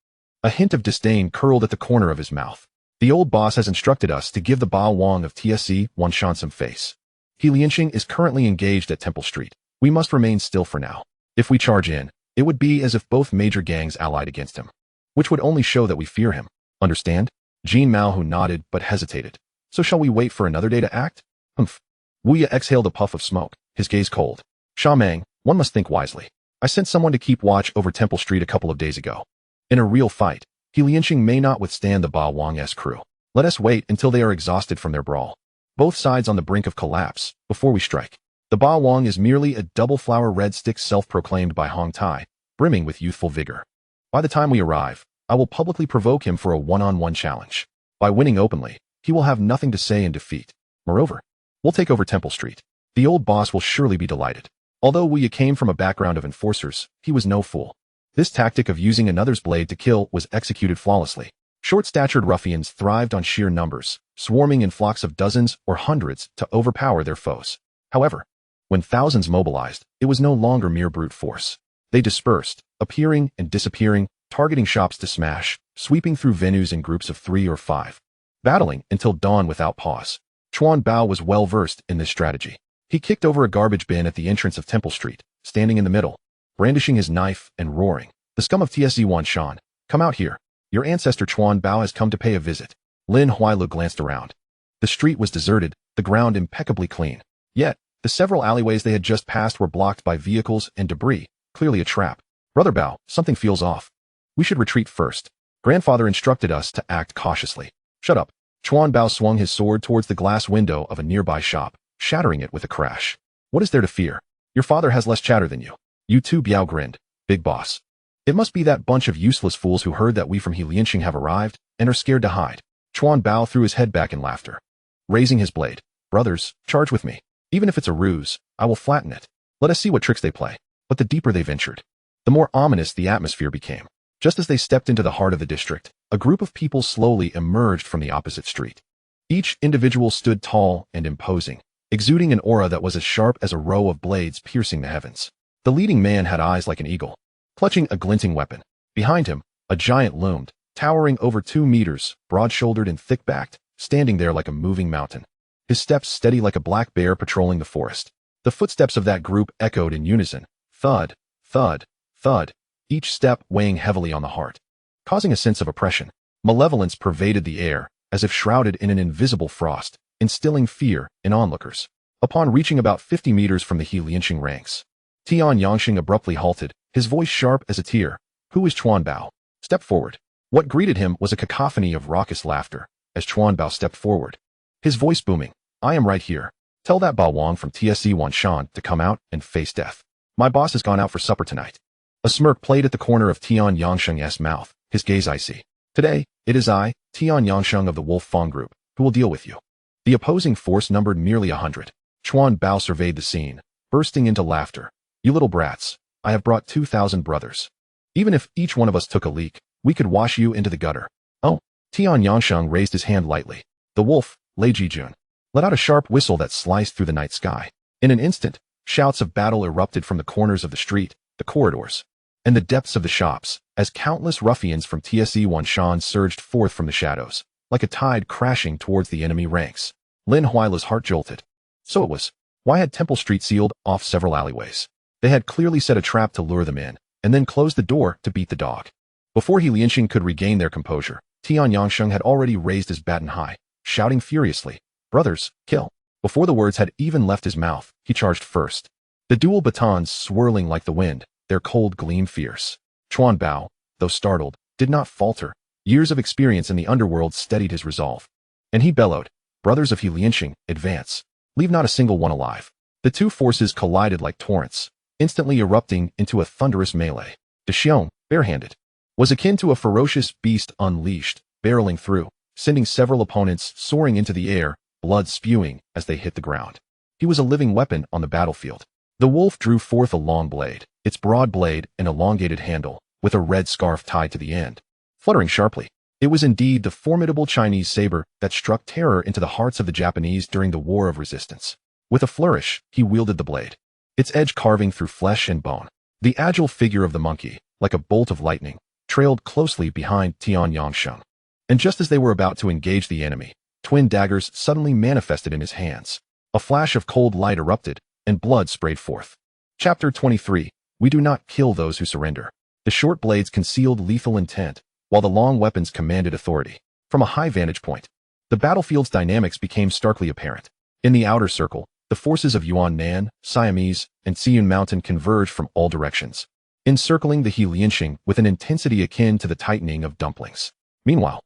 A hint of disdain curled at the corner of his mouth. The old boss has instructed us to give the Bao Wang of TSC Wanshan some face. He Lianxing is currently engaged at Temple Street. We must remain still for now. If we charge in, it would be as if both major gangs allied against him, which would only show that we fear him. Understand? Jean Mao Hu nodded but hesitated. So shall we wait for another day to act? Humph. Wu Ye exhaled a puff of smoke, his gaze cold. Sha Meng, one must think wisely. I sent someone to keep watch over Temple Street a couple of days ago. In a real fight, He Lianxing may not withstand the Bao Wang's crew. Let us wait until they are exhausted from their brawl. Both sides on the brink of collapse, before we strike. The Bao Wang is merely a double-flower red stick self-proclaimed by Hong Tai, brimming with youthful vigor. By the time we arrive, I will publicly provoke him for a one-on-one challenge. By winning openly, he will have nothing to say in defeat. Moreover, we'll take over Temple Street. The old boss will surely be delighted. Although Wu Ye came from a background of enforcers, he was no fool. This tactic of using another's blade to kill was executed flawlessly. Short-statured ruffians thrived on sheer numbers, swarming in flocks of dozens or hundreds to overpower their foes. However, when thousands mobilized, it was no longer mere brute force. They dispersed, appearing and disappearing, targeting shops to smash, sweeping through venues in groups of 3 or 5, battling until dawn without pause. Chuan Bao was well-versed in this strategy. He kicked over a garbage bin at the entrance of Temple Street, standing in the middle, brandishing his knife and roaring, The scum of TSC Wanshan, come out here. Your ancestor Chuan Bao has come to pay a visit. Lin Huailu glanced around. The street was deserted, the ground impeccably clean. Yet, the several alleyways they had just passed were blocked by vehicles and debris, clearly a trap. Brother Bao, something feels off. We should retreat first. Grandfather instructed us to act cautiously. Shut up. Chuan Bao swung his sword towards the glass window of a nearby shop, shattering it with a crash. What is there to fear? Your father has less chatter than you. You too, Biao grinned. Big boss. It must be that bunch of useless fools who heard that we from He Lianxing have arrived and are scared to hide. Chuan Bao threw his head back in laughter, raising his blade. Brothers, charge with me. Even if it's a ruse, I will flatten it. Let us see what tricks they play. But the deeper they ventured, the more ominous the atmosphere became. Just as they stepped into the heart of the district, a group of people slowly emerged from the opposite street. Each individual stood tall and imposing, exuding an aura that was as sharp as a row of blades piercing the heavens. The leading man had eyes like an eagle, clutching a glinting weapon. Behind him, a giant loomed, towering over 2 meters, broad-shouldered and thick-backed, standing there like a moving mountain. His steps steady like a black bear patrolling the forest. The footsteps of that group echoed in unison. Thud, thud, thud, each step weighing heavily on the heart, causing a sense of oppression. Malevolence pervaded the air, as if shrouded in an invisible frost, instilling fear in onlookers. Upon reaching about 50 meters from the He Lianxing ranks, Tian Yangxing abruptly halted, his voice sharp as a tear. Who is Chuan Bao? Step forward. What greeted him was a cacophony of raucous laughter, as Chuan Bao stepped forward, his voice booming. I am right here. Tell that Bao Wang from TSC Wanshan to come out and face death. My boss has gone out for supper tonight. A smirk played at the corner of Tian Yangsheng's mouth, his gaze icy. Today, it is I, Tian Yangsheng of the Wolf Fong Group, who will deal with you. The opposing force numbered merely 100. Chuan Bao surveyed the scene, bursting into laughter. You little brats, I have brought 2,000 brothers. Even if each one of us took a leak, we could wash you into the gutter. Oh, Tian Yangsheng raised his hand lightly. The wolf, Lei Jijun, let out a sharp whistle that sliced through the night sky. In an instant, shouts of battle erupted from the corners of the street, the corridors, and the depths of the shops, as countless ruffians from TSC Wanshan surged forth from the shadows, like a tide crashing towards the enemy ranks. Lin Huailu's heart jolted. So it was. Why had Temple Street sealed off several alleyways? They had clearly set a trap to lure them in, and then closed the door to beat the dog. Before He Lianxing could regain their composure, Tian Yangsheng had already raised his baton high, shouting furiously, "Brothers, kill!" Before the words had even left his mouth, he charged first. The dual batons swirling like the wind, their cold gleam fierce. Chuan Bao, though startled, did not falter. Years of experience in the underworld steadied his resolve. And he bellowed, "Brothers of He Lianxing, advance. Leave not a single one alive." The two forces collided like torrents, instantly erupting into a thunderous melee. De Xiong, barehanded, was akin to a ferocious beast unleashed, barreling through, sending several opponents soaring into the air, blood spewing as they hit the ground. He was a living weapon on the battlefield. The wolf drew forth a long blade, its broad blade an elongated handle, with a red scarf tied to the end, fluttering sharply. It was indeed the formidable Chinese saber that struck terror into the hearts of the Japanese during the War of Resistance. With a flourish, he wielded the blade, its edge carving through flesh and bone. The agile figure of the monkey, like a bolt of lightning, trailed closely behind Tian Yangsheng. And just as they were about to engage the enemy, twin daggers suddenly manifested in his hands. A flash of cold light erupted, and blood sprayed forth. Chapter 23. We do not kill those who surrender. The short blades concealed lethal intent, while the long weapons commanded authority. From a high vantage point, the battlefield's dynamics became starkly apparent. In the outer circle, the forces of Yuan-Nan, Siamese, and Siyun Mountain converged from all directions, encircling the He Lianxing with an intensity akin to the tightening of dumplings. Meanwhile,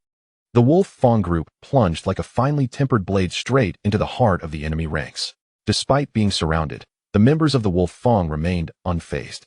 the Wolf Fong group plunged like a finely tempered blade straight into the heart of the enemy ranks. Despite being surrounded, the members of the Wolf Fong remained unfazed.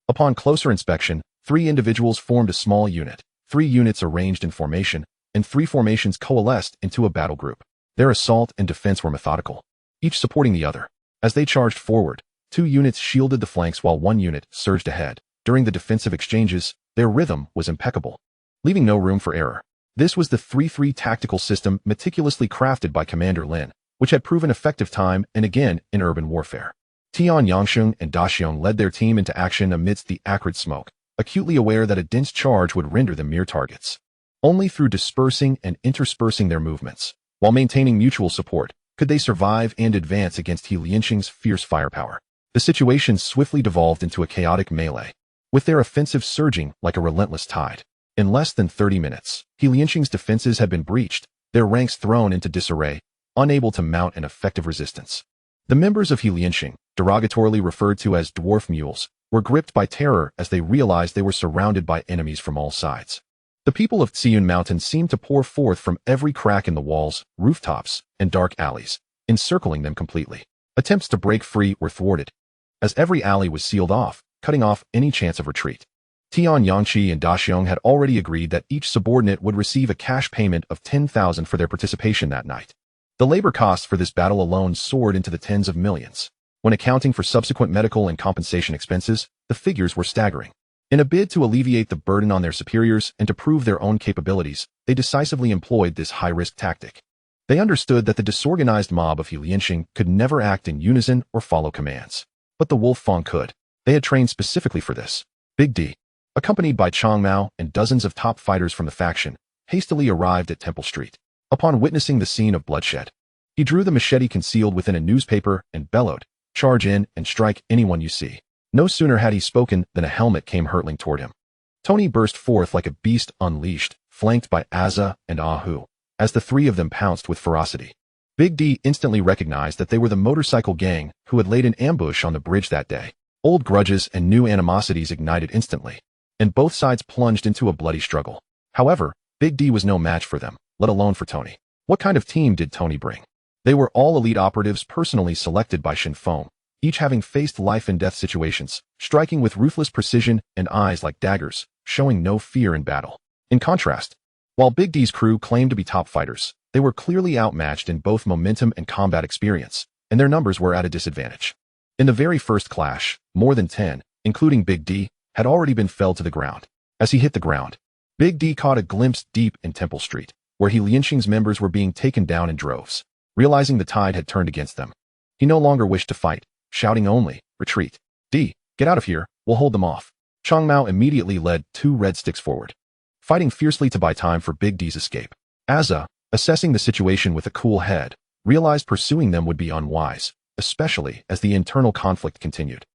Upon closer inspection, 3 individuals formed a small unit, 3 units arranged in formation, and 3 formations coalesced into a battle group. Their assault and defense were methodical, each supporting the other. As they charged forward, 2 units shielded the flanks while 1 unit surged ahead. During the defensive exchanges, their rhythm was impeccable, leaving no room for error. This was the 3-3 tactical system meticulously crafted by Commander Lin, which had proven effective time and again in urban warfare. Tian Yangsheng and Da Xiong led their team into action amidst the acrid smoke, acutely aware that a dense charge would render them mere targets. Only through dispersing and interspersing their movements, while maintaining mutual support, could they survive and advance against He Lianxing's fierce firepower. The situation swiftly devolved into a chaotic melee, with their offensive surging like a relentless tide. In less than 30 minutes, He Lianxing's defenses had been breached, their ranks thrown into disarray, unable to mount an effective resistance. The members of He Lianxing, derogatorily referred to as dwarf mules, were gripped by terror as they realized they were surrounded by enemies from all sides. The people of Siyun Mountain seemed to pour forth from every crack in the walls, rooftops, and dark alleys, encircling them completely. Attempts to break free were thwarted, as every alley was sealed off, cutting off any chance of retreat. Tian Yangqi and Da Xiong had already agreed that each subordinate would receive a cash payment of 10,000 for their participation that night. The labor costs for this battle alone soared into the tens of millions. When accounting for subsequent medical and compensation expenses, the figures were staggering. In a bid to alleviate the burden on their superiors and to prove their own capabilities, they decisively employed this high-risk tactic. They understood that the disorganized mob of He Lianxing could never act in unison or follow commands. But the Wolf Fong could. They had trained specifically for this. Big D, accompanied by Chang Mao and dozens of top fighters from the faction, hastily arrived at Temple Street. Upon witnessing the scene of bloodshed, he drew the machete concealed within a newspaper and bellowed, "Charge in and strike anyone you see." No sooner had he spoken than a helmet came hurtling toward him. Tony burst forth like a beast unleashed, flanked by Azza and Ahu, as the 3 of them pounced with ferocity. Big D instantly recognized that they were the motorcycle gang who had laid an ambush on the bridge that day. Old grudges and new animosities ignited instantly, and both sides plunged into a bloody struggle. However, Big D was no match for them, let alone for Tony. What kind of team did Tony bring? They were all elite operatives personally selected by Shen Feng, each having faced life-and-death situations, striking with ruthless precision and eyes like daggers, showing no fear in battle. In contrast, while Big D's crew claimed to be top fighters, they were clearly outmatched in both momentum and combat experience, and their numbers were at a disadvantage. In the very first clash, more than 10, including Big D, had already been felled to the ground. As he hit the ground, Big D caught a glimpse deep in Temple Street, where He Lianxing's members were being taken down in droves. Realizing the tide had turned against them, he no longer wished to fight, shouting only, "Retreat. D, get out of here, we'll hold them off." Chang Mao immediately led 2 red sticks forward, fighting fiercely to buy time for Big D's escape. Azza, assessing the situation with a cool head, realized pursuing them would be unwise, especially as the internal conflict continued.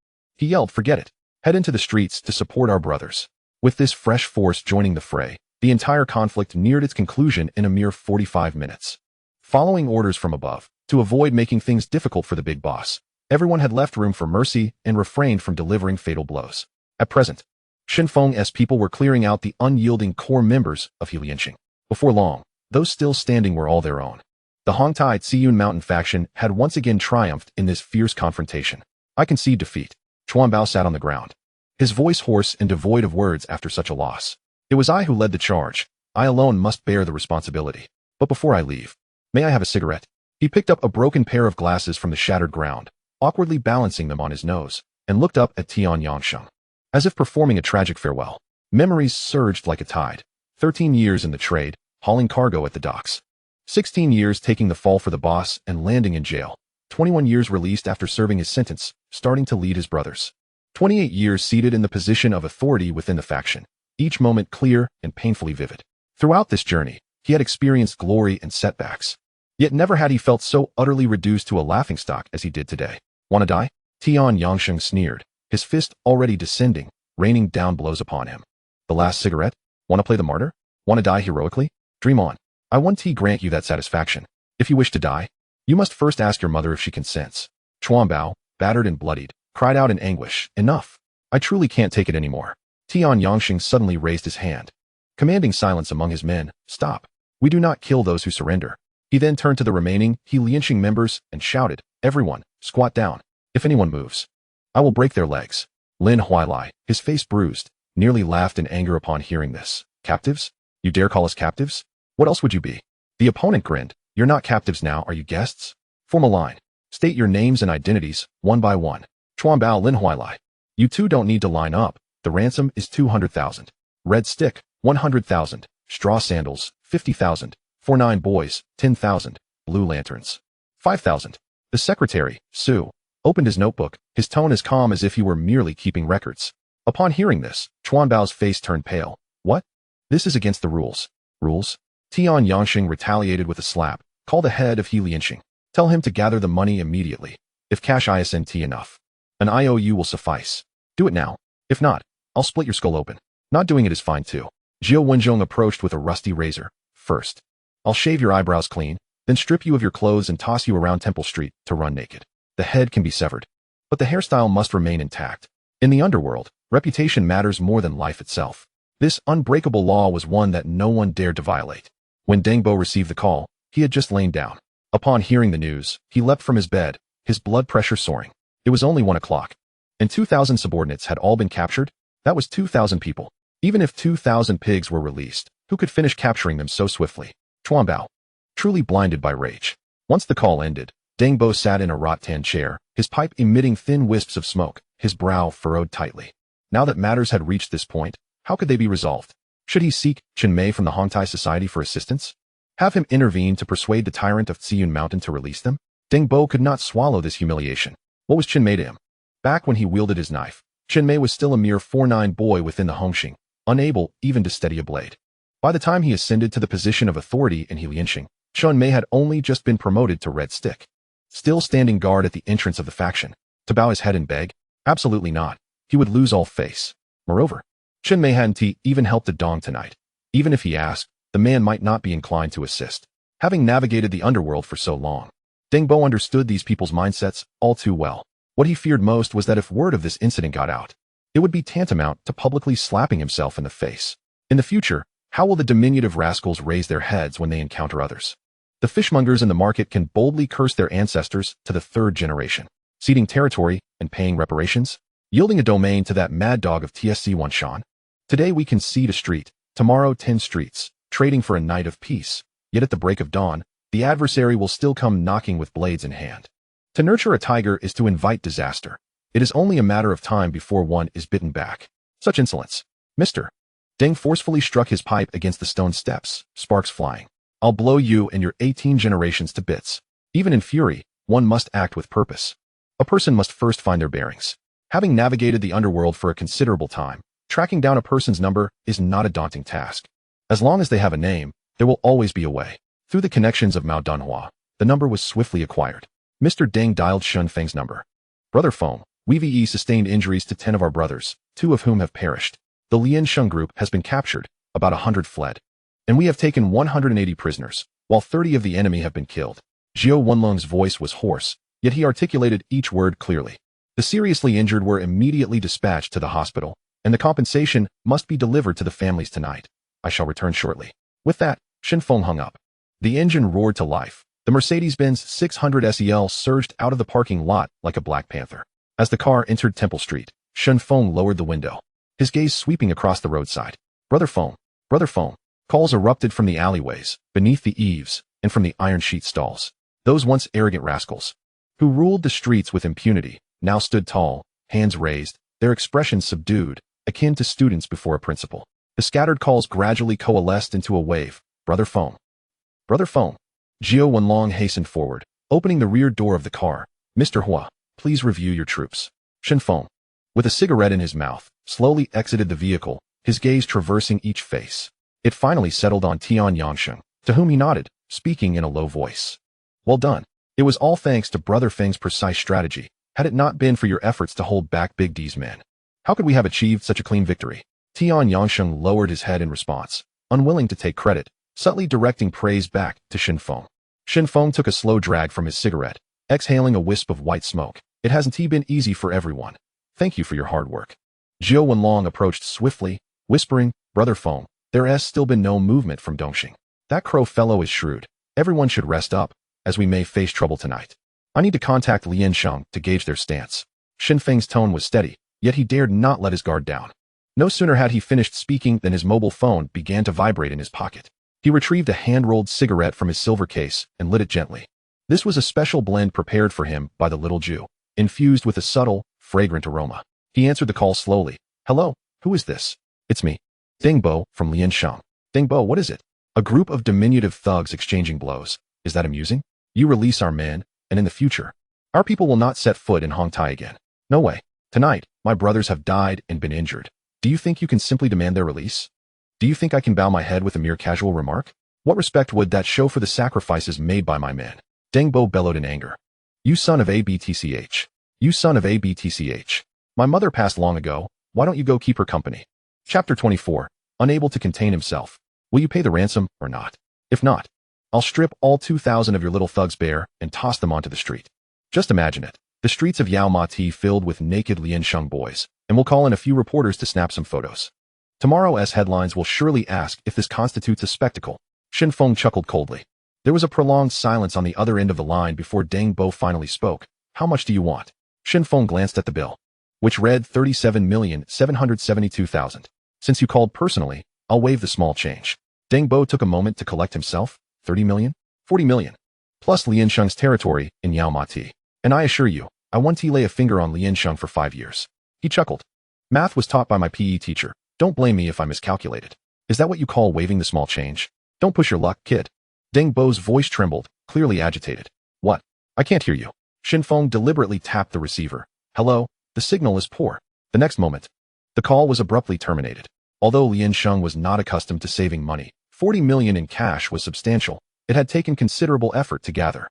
He yelled, "Forget it. Head into the streets to support our brothers." With this fresh force joining the fray, the entire conflict neared its conclusion in a mere 45 minutes. Following orders from above, to avoid making things difficult for the big boss, everyone had left room for mercy and refrained from delivering fatal blows. At present, Shen Feng's people were clearing out the unyielding core members of Lianqing. Before long, those still standing were all their own. The Hong Tai Kowloon Mountain faction had once again triumphed in this fierce confrontation. I concede defeat. Chuan Bao sat on the ground, his voice hoarse and devoid of words after such a loss. It was I who led the charge. I alone must bear the responsibility. But before I leave, may I have a cigarette? He picked up a broken pair of glasses from the shattered ground, awkwardly balancing them on his nose, and looked up at Tian Yangsheng. As if performing a tragic farewell, memories surged like a tide. 13 years in the trade, hauling cargo at the docks. 16 years taking the fall for the boss and landing in jail. 21 years released after serving his sentence, starting to lead his brothers. 28 years seated in the position of authority within the faction, each moment clear and painfully vivid. Throughout this journey, he had experienced glory and setbacks. Yet never had he felt so utterly reduced to a laughingstock as he did today. "Wanna die?" Tian Yangsheng sneered, his fist already descending, raining down blows upon him. "The last cigarette? Wanna play the martyr? Wanna die heroically? Dream on. I won't grant you that satisfaction. If you wish to die, you must first ask your mother if she consents." Chuan Bao, battered and bloodied, cried out in anguish, "Enough! I truly can't take it anymore." Tian Yangsheng suddenly raised his hand, commanding silence among his men. "Stop. We do not kill those who surrender." He then turned to the remaining Lianqing members and shouted, "Everyone, squat down. If anyone moves, I will break their legs." Lin Huailai, his face bruised, nearly laughed in anger upon hearing this. "Captives? You dare call us captives? What else would you be?" The opponent grinned. "You're not captives now, are you guests? Form a line. State your names and identities, one by one." Chuan Bao, Lin Huailai. "You two don't need to line up. The ransom is 200,000. Red stick, 100,000. Straw sandals, 50,000. 49 boys, 10,000. Blue lanterns, 5,000. The secretary, Su, opened his notebook, his tone as calm as if he were merely keeping records. Upon hearing this, Chuan Bao's face turned pale. "What? This is against the rules." "Rules?" Tian Yangsheng retaliated with a slap. "Call the head of Lianqing. Tell him to gather the money immediately. If cash isn't enough, an IOU will suffice. Do it now. If not, I'll split your skull open. Not doing it is fine too." Jiao Wenzhong approached with a rusty razor. "First, I'll shave your eyebrows clean, then strip you of your clothes and toss you around Temple Street to run naked. The head can be severed, but the hairstyle must remain intact. In the underworld, reputation matters more than life itself. This unbreakable law was one that no one dared to violate." When Deng Bo received the call, he had just lain down. Upon hearing the news, he leapt from his bed, his blood pressure soaring. It was only 1 o'clock, and 2,000 subordinates had all been captured. That was 2,000 people. Even if 2,000 pigs were released, who could finish capturing them so swiftly? Chuan Bao, truly blinded by rage. Once the call ended, Deng Bo sat in a rattan chair, his pipe emitting thin wisps of smoke, his brow furrowed tightly. Now that matters had reached this point, how could they be resolved? Should he seek Chen Mei from the Hong Tai Society for assistance? Have him intervene to persuade the tyrant of Kowloon Mountain to release them? Deng Bo could not swallow this humiliation. What was Chen Mei to him? Back when he wielded his knife, Chen Mei was still a mere 4'9" boy within the Hongxing, unable even to steady a blade. By the time he ascended to the position of authority in Lianqing, Chen Mei had only just been promoted to Red Stick. Still standing guard at the entrance of the faction, to bow his head and beg? Absolutely not. He would lose all face. Moreover, Chen Mei hadn't even helped the Dong tonight. Even if he asked, the man might not be inclined to assist. Having navigated the underworld for so long, Deng Bo understood these people's mindsets all too well. What he feared most was that if word of this incident got out, it would be tantamount to publicly slapping himself in the face. In the future, how will the diminutive rascals raise their heads when they encounter others? The fishmongers in the market can boldly curse their ancestors to the 3rd generation, ceding territory and paying reparations, yielding a domain to that mad dog of TSC Wanshan. Today we can cede a street, tomorrow 10 streets, trading for a night of peace. Yet at the break of dawn, the adversary will still come knocking with blades in hand. To nurture a tiger is to invite disaster. It is only a matter of time before one is bitten back. Such insolence. "Mr." Deng forcefully struck his pipe against the stone steps, sparks flying. "I'll blow you and your 18 generations to bits." Even in fury, one must act with purpose. A person must first find their bearings. Having navigated the underworld for a considerable time, tracking down a person's number is not a daunting task. As long as they have a name, there will always be a way. Through the connections of Mao Dunhua, the number was swiftly acquired. Mr. Deng dialed Shen Feng's number. "Brother Feng, We've sustained injuries to 10 of our brothers, 2 of whom have perished. The Lian Sheng group has been captured, about 100 fled. And we have taken 180 prisoners, while 30 of the enemy have been killed. Zhou Wenlong's voice was hoarse, yet he articulated each word clearly. The seriously injured were immediately dispatched to the hospital, and the compensation must be delivered to the families tonight. I shall return shortly. With that, Shen Feng hung up. The engine roared to life. The Mercedes-Benz 600 SEL surged out of the parking lot like a black panther. As the car entered Temple Street, Shen Feng lowered the window, his gaze sweeping across the roadside. Brother Feng, Brother Feng. Calls erupted from the alleyways, beneath the eaves, and from the iron sheet stalls. Those once arrogant rascals, who ruled the streets with impunity, now stood tall, hands raised, their expressions subdued, akin to students before a principal. The scattered calls gradually coalesced into a wave. Brother Feng. Brother Feng. Zhou Wenlong hastened forward, opening the rear door of the car. Mr. Hua, please review your troops. Shen Feng, with a cigarette in his mouth, slowly exited the vehicle, his gaze traversing each face. It finally settled on Tian Yangsheng, to whom he nodded, speaking in a low voice. Well done. It was all thanks to Brother Feng's precise strategy. Had it not been for your efforts to hold back Big D's men, how could we have achieved such a clean victory? Tian Yangsheng lowered his head in response, unwilling to take credit, subtly directing praise back to Shen Feng. Shen Feng took a slow drag from his cigarette, exhaling a wisp of white smoke. It hasn't been easy for everyone. Thank you for your hard work. Zhou Wenlong approached swiftly, whispering, Brother Feng, there has still been no movement from Dongxing. That crow fellow is shrewd. Everyone should rest up, as we may face trouble tonight. I need to contact Lian Sheng to gauge their stance. Shen Feng's tone was steady, yet he dared not let his guard down. No sooner had he finished speaking than his mobile phone began to vibrate in his pocket. He retrieved a hand-rolled cigarette from his silver case and lit it gently. This was a special blend prepared for him by the little Jew, infused with a subtle, fragrant aroma. He answered the call slowly. Hello, who is this? It's me. Dingbo, from Lian Sheng. Dingbo, what is it? A group of diminutive thugs exchanging blows. Is that amusing? You release our men, and in the future, our people will not set foot in Hong Tai again. No way. Tonight, my brothers have died and been injured. Do you think you can simply demand their release? Do you think I can bow my head with a mere casual remark? What respect would that show for the sacrifices made by my men? Dengbo bellowed in anger. You son of ABTCH. You son of ABTCH. My mother passed long ago. Why don't you go keep her company? Chapter 24. Unable to contain himself. Will you pay the ransom or not? If not, I'll strip all 2,000 of your little thugs bare and toss them onto the street. Just imagine it. The streets of Yao Ma Ti filled with naked Lian Sheng boys, and we'll call in a few reporters to snap some photos. Tomorrow's headlines will surely ask if this constitutes a spectacle. Shen Feng chuckled coldly. There was a prolonged silence on the other end of the line before Deng Bo finally spoke. How much do you want? Shen Feng glanced at the bill, which read 37,772,000. Since you called personally, I'll waive the small change. Deng Bo took a moment to collect himself. 30 million? 40 million. Plus Lian Sheng's territory in Yao Ma Ti. And I assure you, I won't lay a finger on Lian Sheng for 5 years. He chuckled. Math was taught by my PE teacher. Don't blame me if I miscalculated. Is that what you call waiving the small change? Don't push your luck, kid. Deng Bo's voice trembled, clearly agitated. What? I can't hear you. Shen Feng deliberately tapped the receiver. Hello? The signal is poor. The next moment, the call was abruptly terminated. Although Lian Sheng was not accustomed to saving money, 40 million in cash was substantial. It had taken considerable effort to gather.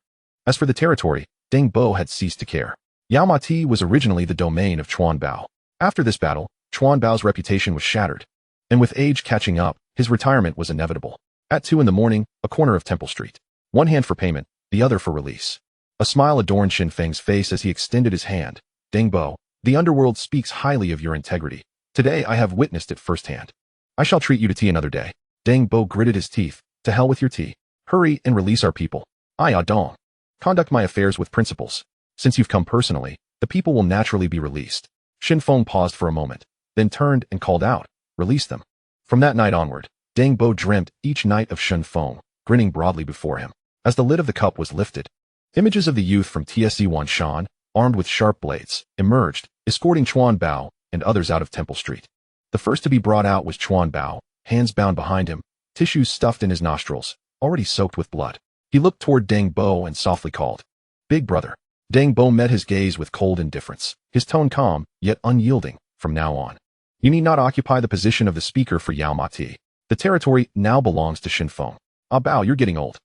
As for the territory, Deng Bo had ceased to care. Yao Ma Ti was originally the domain of Chuan Bao. After this battle, Chuan Bao's reputation was shattered, and with age catching up, his retirement was inevitable. At 2 in the morning, a corner of Temple Street. One hand for payment, the other for release. A smile adorned Shen Feng's face as he extended his hand. Deng Bo, the Underworld speaks highly of your integrity. Today I have witnessed it firsthand. I shall treat you to tea another day. Deng Bo gritted his teeth. To hell with your tea. Hurry and release our people. I Dong. Conduct my affairs with principles. Since you've come personally, the people will naturally be released. Shen Feng paused for a moment, then turned and called out, release them. From that night onward, Deng Bo dreamt each night of Shen Feng, grinning broadly before him. As the lid of the cup was lifted, images of the youth from TSC Wanshan, armed with sharp blades, emerged, escorting Chuan Bao and others out of Temple Street. The first to be brought out was Chuan Bao, hands bound behind him, tissues stuffed in his nostrils, already soaked with blood. He looked toward Deng Bo and softly called, Big brother. Deng Bo met his gaze with cold indifference, his tone calm, yet unyielding. From now on, you need not occupy the position of the speaker for Yao Ma Ti. The territory now belongs to Shen Feng. Ah Bao, you're getting old.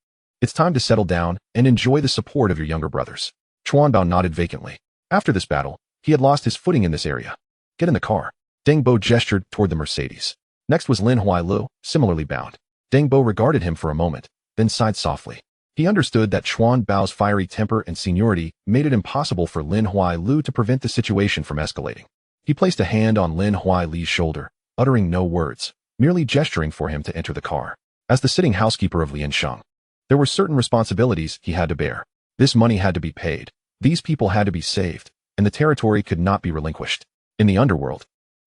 It's time to settle down and enjoy the support of your younger brothers. Chuan Bao nodded vacantly. After this battle, He had lost his footing in this area. Get in the car. Deng Bo gestured toward the Mercedes. Next was Lin Huailu, similarly bound. Deng Bo regarded him for a moment, then sighed softly. He understood that Chuan Bao's fiery temper and seniority made it impossible for Lin Huailu to prevent the situation from escalating. He placed a hand on Lin Huailu's shoulder, uttering no words, merely gesturing for him to enter the car. As the sitting housekeeper of Liansheng, there were certain responsibilities he had to bear. This money had to be paid, these people had to be saved, and the territory could not be relinquished. In the underworld,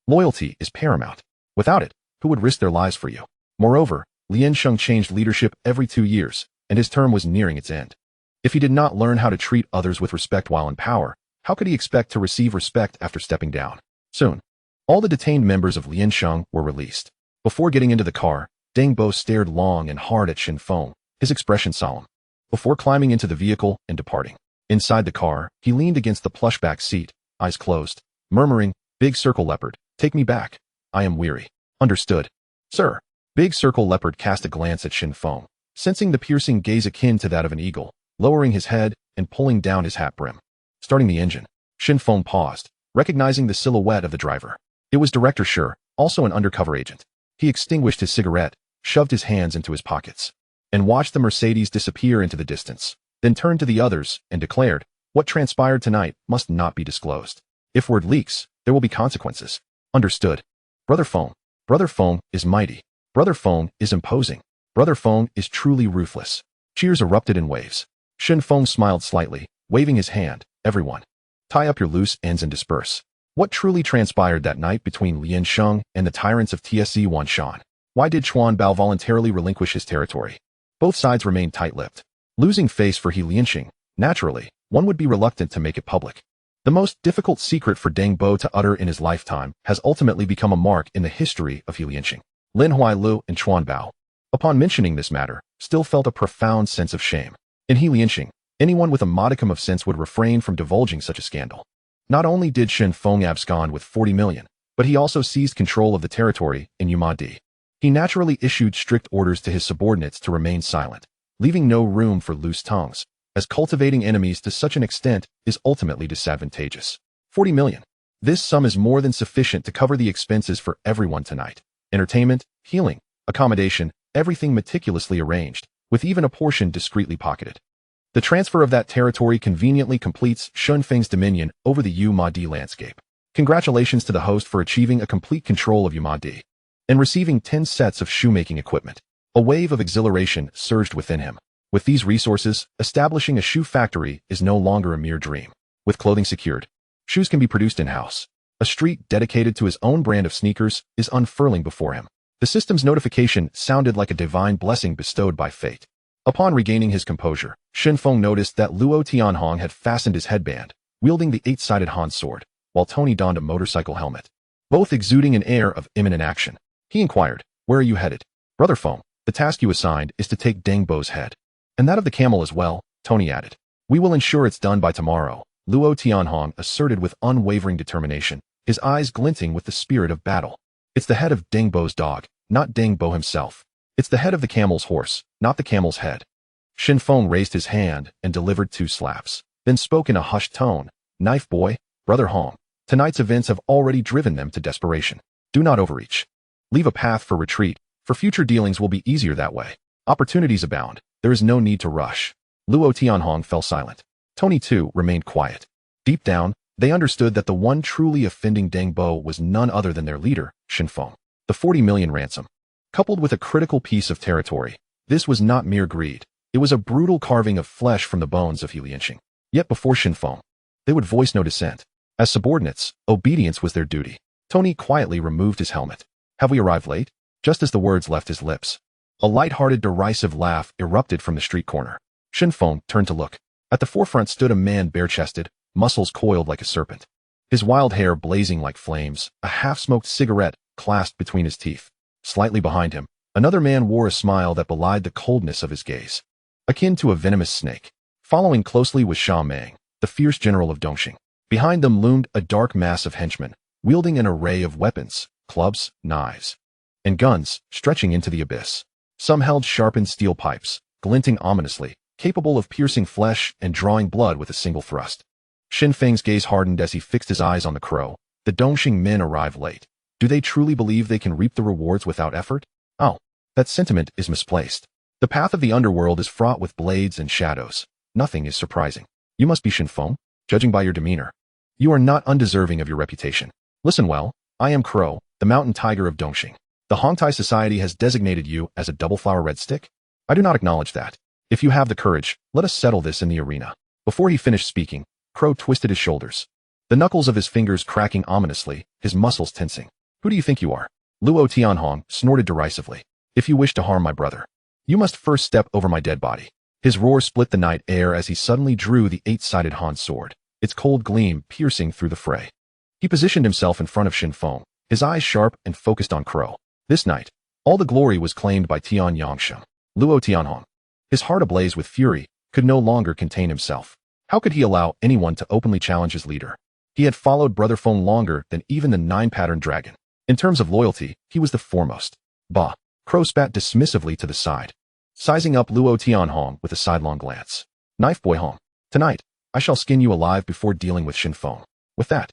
loyalty is paramount. Without it, who would risk their lives for you? Moreover, Liansheng changed leadership every 2 years, and his term was nearing its end. If he did not learn how to treat others with respect while in power, how could he expect to receive respect after stepping down? Soon, all the detained members of Liansheng were released. Before getting into the car, Deng Bo stared long and hard at Shen Feng, his expression solemn. Before climbing into the vehicle and departing, inside the car, he leaned against the plush back seat, eyes closed, murmuring, "Big Circle Leopard, take me back. I am weary." Understood. Sir. Big Circle Leopard cast a glance at Shen Feng, sensing the piercing gaze akin to that of an eagle, lowering his head and pulling down his hat brim. Starting the engine, Shen Feng paused, recognizing the silhouette of the driver. It was Director Shi, also an undercover agent. He extinguished his cigarette, shoved his hands into his pockets, and watched the Mercedes disappear into the distance, then turned to the others and declared, "What transpired tonight must not be disclosed. If word leaks, there will be consequences." Understood. Brother Feng is mighty. Brother Feng is imposing. Brother Feng is truly ruthless. Cheers erupted in waves. Shen Feng smiled slightly, waving his hand. "Everyone, tie up your loose ends and disperse." What truly transpired that night between Liansheng and the tyrants of TSE Wanshan? Why did Chuan Bao voluntarily relinquish his territory? Both sides remained tight-lipped. Losing face for He Liansheng, naturally, one would be reluctant to make it public. The most difficult secret for Deng Bo to utter in his lifetime has ultimately become a mark in the history of He Liansheng. Lin Huailu and Chuan Bao, upon mentioning this matter, still felt a profound sense of shame. In He Liansheng, anyone with a modicum of sense would refrain from divulging such a scandal. Not only did Shen Feng abscond with 40 million, but he also seized control of the territory in Yumadi. He naturally issued strict orders to his subordinates to remain silent, leaving no room for loose tongues, as cultivating enemies to such an extent is ultimately disadvantageous. 40 million. This sum is more than sufficient to cover the expenses for everyone tonight. Entertainment, healing, accommodation, everything meticulously arranged, with even a portion discreetly pocketed. The transfer of that territory conveniently completes Shen Feng's dominion over the Yumadi landscape. Congratulations to the host for achieving a complete control of Yumadi and receiving 10 sets of shoemaking equipment. A wave of exhilaration surged within him. With these resources, establishing a shoe factory is no longer a mere dream. With clothing secured, shoes can be produced in-house. A street dedicated to his own brand of sneakers is unfurling before him. The system's notification sounded like a divine blessing bestowed by fate. Upon regaining his composure, Shen Feng noticed that Luo Tianhong had fastened his headband, wielding the 8-sided Han sword, while Tony donned a motorcycle helmet, both exuding an air of imminent action. He inquired, "Where are you headed?" "Brother Feng, the task you assigned is to take Deng Bo's head. And that of the camel as well," Tony added. "We will ensure it's done by tomorrow," Luo Tianhong asserted with unwavering determination, his eyes glinting with the spirit of battle. "It's the head of Deng Bo's dog, not Deng Bo himself. It's the head of the camel's horse, not the camel's head." Shen Feng raised his hand and delivered 2 slaps, then spoke in a hushed tone, "Knife boy, Brother Hong, tonight's events have already driven them to desperation. Do not overreach. Leave a path for retreat, for future dealings will be easier that way. Opportunities abound, there is no need to rush." Luo Tianhong fell silent. Tony too remained quiet. Deep down, they understood that the one truly offending Deng Bo was none other than their leader, Shen Feng. The 40 million ransom, coupled with a critical piece of territory, this was not mere greed. It was a brutal carving of flesh from the bones of He Liansheng. Yet before Shen Feng, they would voice no dissent. As subordinates, obedience was their duty. Tony quietly removed his helmet. "Have we arrived late?" Just as the words left his lips, a light-hearted derisive laugh erupted from the street corner. Shen Feng turned to look. At the forefront stood a man bare-chested, muscles coiled like a serpent, his wild hair blazing like flames, a half-smoked cigarette clasped between his teeth. Slightly behind him, another man wore a smile that belied the coldness of his gaze, akin to a venomous snake. Following closely was Sha Meng, the fierce general of Dongxing. Behind them loomed a dark mass of henchmen, wielding an array of weapons, clubs, knives, and guns, stretching into the abyss. Some held sharpened steel pipes, glinting ominously, capable of piercing flesh and drawing blood with a single thrust. Shen Feng's gaze hardened as he fixed his eyes on the crow. The Dongxing men arrive late. Do they truly believe they can reap the rewards without effort? Oh, that sentiment is misplaced. The path of the underworld is fraught with blades and shadows. Nothing is surprising. You must be Shen Feng, judging by your demeanor. You are not undeserving of your reputation. Listen well, I am Crow, the mountain tiger of Dongxing. The Hong Tai society has designated you as a double-flower red stick? I do not acknowledge that. If you have the courage, let us settle this in the arena. Before he finished speaking, Crow twisted his shoulders, the knuckles of his fingers cracking ominously, his muscles tensing. Who do you think you are? Luo Tianhong snorted derisively. If you wish to harm my brother, you must first step over my dead body. His roar split the night air as he suddenly drew the eight-sided Han sword, its cold gleam piercing through the fray. He positioned himself in front of Shen Feng, his eyes sharp and focused on Crow. This night, all the glory was claimed by Tian Yangsheng. Luo Tianhong, his heart ablaze with fury, could no longer contain himself. How could he allow anyone to openly challenge his leader? He had followed Brother Feng longer than even the nine-pattern dragon. In terms of loyalty, he was the foremost. Bah! Crow spat dismissively to the side, sizing up Luo Tianhong with a sidelong glance. Knife boy Hong, tonight, I shall skin you alive before dealing with Shen Feng. With that,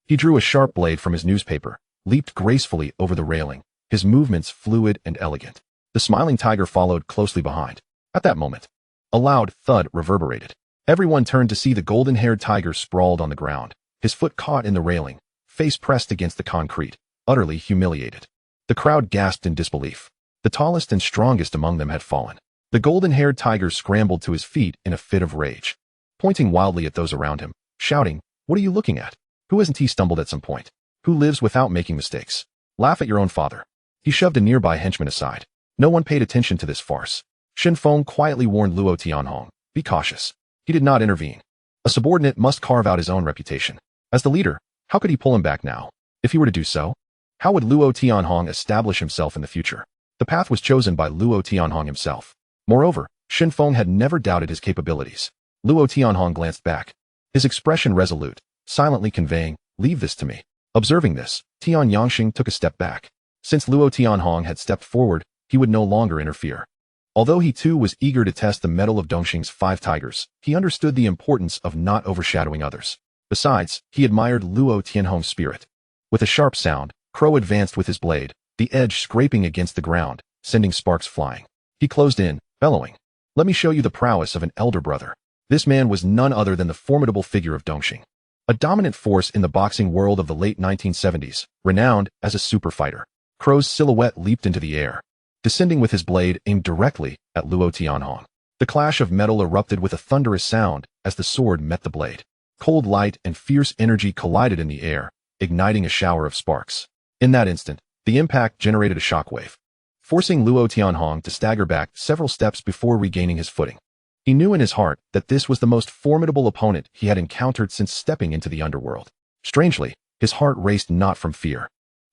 he drew a sharp blade from his newspaper, leaped gracefully over the railing, his movements fluid and elegant. The smiling tiger followed closely behind. At that moment, a loud thud reverberated. Everyone turned to see the golden-haired tiger sprawled on the ground, his foot caught in the railing, face pressed against the concrete, utterly humiliated. The crowd gasped in disbelief. The tallest and strongest among them had fallen. The golden-haired tiger scrambled to his feet in a fit of rage, pointing wildly at those around him, shouting, "What are you looking at? Who hasn't he stumbled at some point? Who lives without making mistakes? Laugh at your own father." He shoved a nearby henchman aside. No one paid attention to this farce. Shen Feng quietly warned Luo Tianhong, "Be cautious." He did not intervene. A subordinate must carve out his own reputation. As the leader, how could he pull him back now? If he were to do so, how would Luo Tianhong establish himself in the future? The path was chosen by Luo Tianhong himself. Moreover, Shen Feng had never doubted his capabilities. Luo Tianhong glanced back, his expression resolute, silently conveying, "Leave this to me." Observing this, Tian Yangxing took a step back. Since Luo Tianhong had stepped forward, he would no longer interfere. Although he too was eager to test the mettle of Dongxing's 5 tigers, he understood the importance of not overshadowing others. Besides, he admired Luo Tianhong's spirit. With a sharp sound, Crow advanced with his blade, the edge scraping against the ground, sending sparks flying. He closed in, bellowing, "Let me show you the prowess of an elder brother." This man was none other than the formidable figure of Dongxing, a dominant force in the boxing world of the late 1970s, renowned as a super fighter. Crow's silhouette leaped into the air, descending with his blade aimed directly at Luo Tianhong. The clash of metal erupted with a thunderous sound as the sword met the blade. Cold light and fierce energy collided in the air, igniting a shower of sparks. In that instant, the impact generated a shockwave, forcing Luo Tianhong to stagger back several steps before regaining his footing. He knew in his heart that this was the most formidable opponent he had encountered since stepping into the underworld. Strangely, his heart raced not from fear,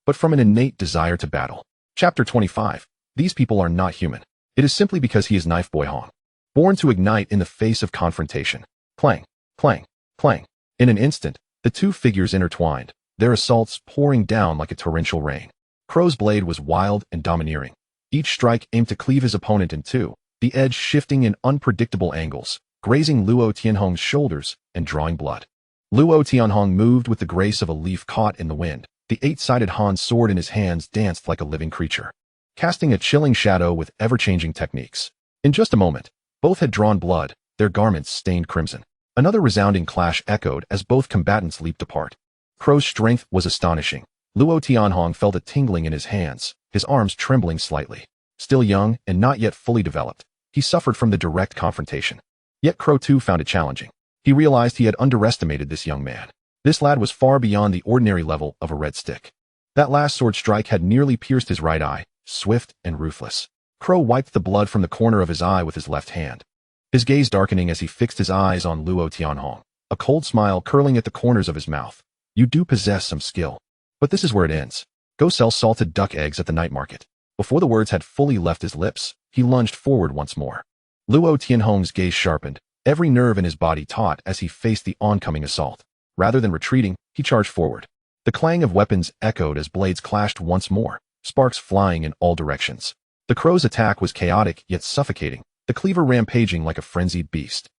but from an innate desire to battle. Chapter 25. These people are not human. It is simply because he is Knife Boy Hong, born to ignite in the face of confrontation. Clang, clang, clang. In an instant, the two figures intertwined, their assaults pouring down like a torrential rain. Crow's blade was wild and domineering. Each strike aimed to cleave his opponent in two, the edge shifting in unpredictable angles, grazing Luo Tianhong's shoulders and drawing blood. Luo Tianhong moved with the grace of a leaf caught in the wind. The eight-sided Han sword in his hands danced like a living creature, casting a chilling shadow with ever-changing techniques. In just a moment, both had drawn blood, their garments stained crimson. Another resounding clash echoed as both combatants leaped apart. Crow's strength was astonishing. Luo Tianhong felt a tingling in his hands, his arms trembling slightly. Still young and not yet fully developed, he suffered from the direct confrontation. Yet Crow too found it challenging. He realized he had underestimated this young man. This lad was far beyond the ordinary level of a red stick. That last sword strike had nearly pierced his right eye, swift and ruthless. Crow wiped the blood from the corner of his eye with his left hand, his gaze darkening as he fixed his eyes on Luo Tianhong, a cold smile curling at the corners of his mouth. "You do possess some skill. But this is where it ends. Go sell salted duck eggs at the night market." Before the words had fully left his lips, he lunged forward once more. Luo Tianhong's gaze sharpened, every nerve in his body taut as he faced the oncoming assault. Rather than retreating, he charged forward. The clang of weapons echoed as blades clashed once more, sparks flying in all directions. The crow's attack was chaotic yet suffocating, the cleaver rampaging like a frenzied beast.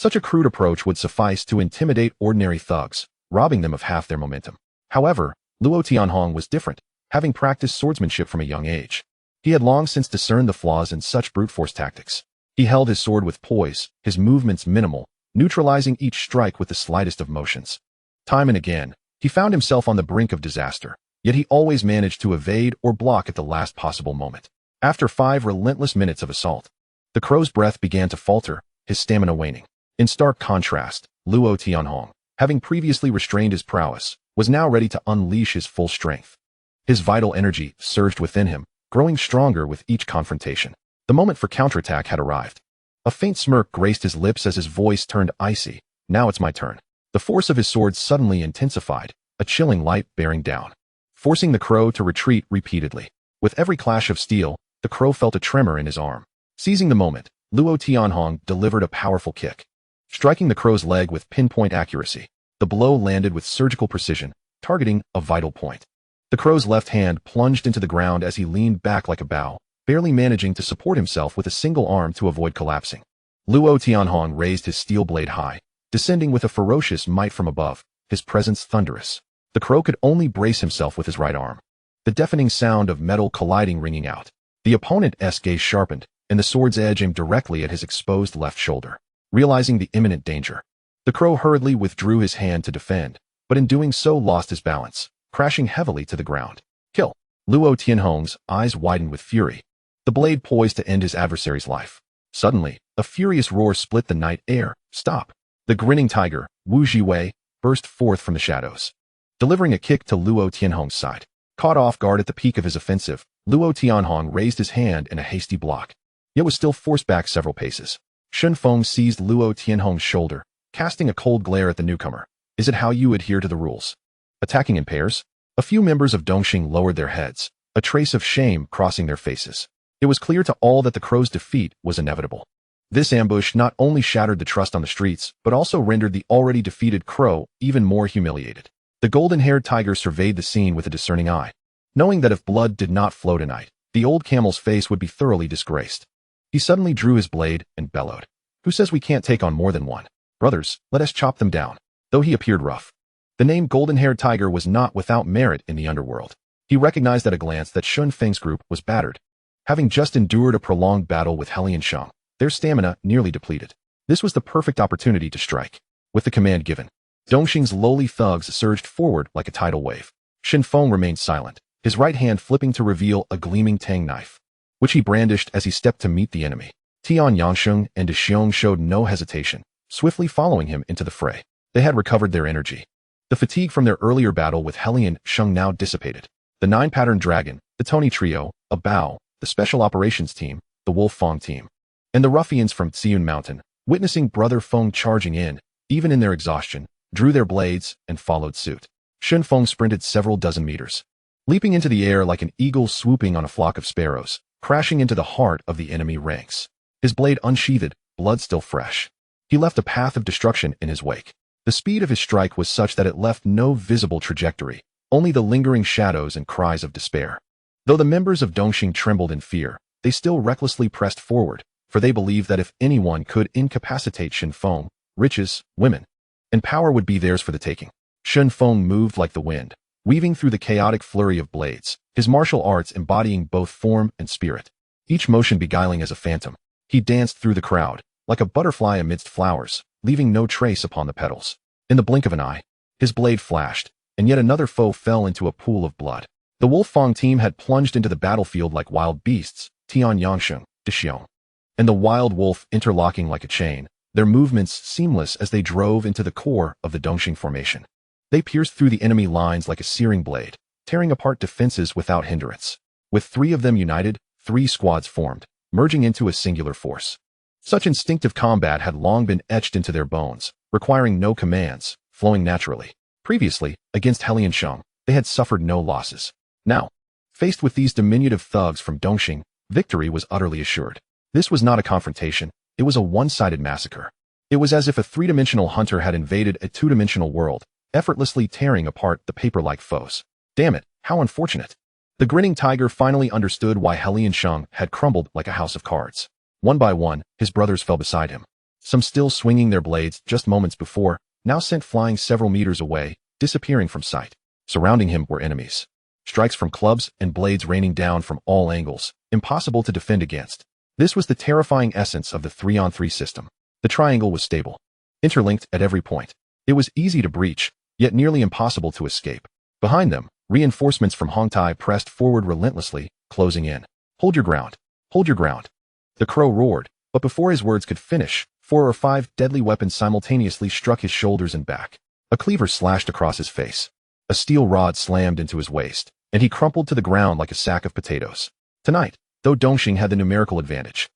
Such a crude approach would suffice to intimidate ordinary thugs, robbing them of half their momentum. However, Luo Tianhong was different, having practiced swordsmanship from a young age. He had long since discerned the flaws in such brute force tactics. He held his sword with poise, his movements minimal, neutralizing each strike with the slightest of motions. Time and again, he found himself on the brink of disaster, yet he always managed to evade or block at the last possible moment. After 5 relentless minutes of assault, the crow's breath began to falter, his stamina waning. In stark contrast, Luo Tianhong, having previously restrained his prowess, was now ready to unleash his full strength. His vital energy surged within him, growing stronger with each confrontation. The moment for counterattack had arrived. A faint smirk graced his lips as his voice turned icy. Now it's my turn. The force of his sword suddenly intensified, a chilling light bearing down, forcing the crow to retreat repeatedly. With every clash of steel, the crow felt a tremor in his arm. Seizing the moment, Luo Tianhong delivered a powerful kick, striking the crow's leg with pinpoint accuracy. The blow landed with surgical precision, targeting a vital point. The crow's left hand plunged into the ground as he leaned back like a bow, barely managing to support himself with a single arm to avoid collapsing. Luo Tianhong raised his steel blade high, descending with a ferocious might from above, his presence thunderous. The crow could only brace himself with his right arm. The deafening sound of metal colliding ringing out. The opponent's gaze sharpened, and the sword's edge aimed directly at his exposed left shoulder. Realizing the imminent danger, the crow hurriedly withdrew his hand to defend, but in doing so lost his balance, crashing heavily to the ground. Kill! Luo Tianhong's eyes widened with fury, the blade poised to end his adversary's life. Suddenly, a furious roar split the night air. Stop! The grinning tiger, Wu Jiwei, burst forth from the shadows, delivering a kick to Luo Tianhong's side. Caught off guard at the peak of his offensive, Luo Tianhong raised his hand in a hasty block, yet was still forced back several paces. Shen Feng seized Luo Tianhong's shoulder, casting a cold glare at the newcomer. Is it how you adhere to the rules? Attacking in pairs? A few members of Dongxing lowered their heads, a trace of shame crossing their faces. It was clear to all that the crow's defeat was inevitable. This ambush not only shattered the trust on the streets, but also rendered the already defeated crow even more humiliated. The golden-haired tiger surveyed the scene with a discerning eye, knowing that if blood did not flow tonight, the old camel's face would be thoroughly disgraced. He suddenly drew his blade and bellowed. Who says we can't take on more than one? Brothers, let us chop them down. Though he appeared rough, the name golden-haired tiger was not without merit in the underworld. He recognized at a glance that Shen Feng's group was battered, having just endured a prolonged battle with Helian Shang, their stamina nearly depleted. This was the perfect opportunity to strike. With the command given, Dongxing's lowly thugs surged forward like a tidal wave. Shen Feng remained silent, his right hand flipping to reveal a gleaming tang knife, which he brandished as he stepped to meet the enemy. Tian Yangsheng and De Xiong showed no hesitation, swiftly following him into the fray. They had recovered their energy. The fatigue from their earlier battle with Helian Sheng now dissipated. The 9-pattern dragon, the Tony Trio, a Bao, the Special Operations Team, the Wolf Fong Team, and the ruffians from Xiun Mountain, witnessing Brother Feng charging in, even in their exhaustion, drew their blades and followed suit. Shen Feng sprinted several dozen meters, leaping into the air like an eagle swooping on a flock of sparrows, crashing into the heart of the enemy ranks. His blade unsheathed, blood still fresh. He left a path of destruction in his wake. The speed of his strike was such that it left no visible trajectory, only the lingering shadows and cries of despair. Though the members of Dongxing trembled in fear, they still recklessly pressed forward, for they believed that if anyone could incapacitate Shen Feng, riches, women, and power would be theirs for the taking. Shen Feng moved like the wind, weaving through the chaotic flurry of blades, his martial arts embodying both form and spirit, each motion beguiling as a phantom. He danced through the crowd, like a butterfly amidst flowers, leaving no trace upon the petals. In the blink of an eye, his blade flashed, and yet another foe fell into a pool of blood. The Wolf Fong team had plunged into the battlefield like wild beasts, Tian Yangsheng, De Xiong, and the wild wolf interlocking like a chain, their movements seamless as they drove into the core of the Dongxing formation. They pierced through the enemy lines like a searing blade, tearing apart defenses without hindrance. With 3 of them united, 3 squads formed, merging into a singular force. Such instinctive combat had long been etched into their bones, requiring no commands, flowing naturally. Previously, against Helian Shang, they had suffered no losses. Now, faced with these diminutive thugs from Dongxing, victory was utterly assured. This was not a confrontation, it was a one-sided massacre. It was as if a 3-dimensional hunter had invaded a 2-dimensional world, effortlessly tearing apart the paper-like foes. Damn it, how unfortunate. The grinning tiger finally understood why Helian Shang had crumbled like a house of cards. One by one, his brothers fell beside him. Some still swinging their blades just moments before, now sent flying several meters away, disappearing from sight. Surrounding him were enemies. Strikes from clubs and blades raining down from all angles, impossible to defend against. This was the terrifying essence of the 3-on-3 system. The triangle was stable, interlinked at every point. It was easy to breach, yet nearly impossible to escape. Behind them, reinforcements from Hong Tai pressed forward relentlessly, closing in. Hold your ground. Hold your ground. The crow roared, but before his words could finish, 4 or 5 deadly weapons simultaneously struck his shoulders and back. A cleaver slashed across his face. A steel rod slammed into his waist, and he crumpled to the ground like a sack of potatoes. Tonight, though Dongxing had the numerical advantage,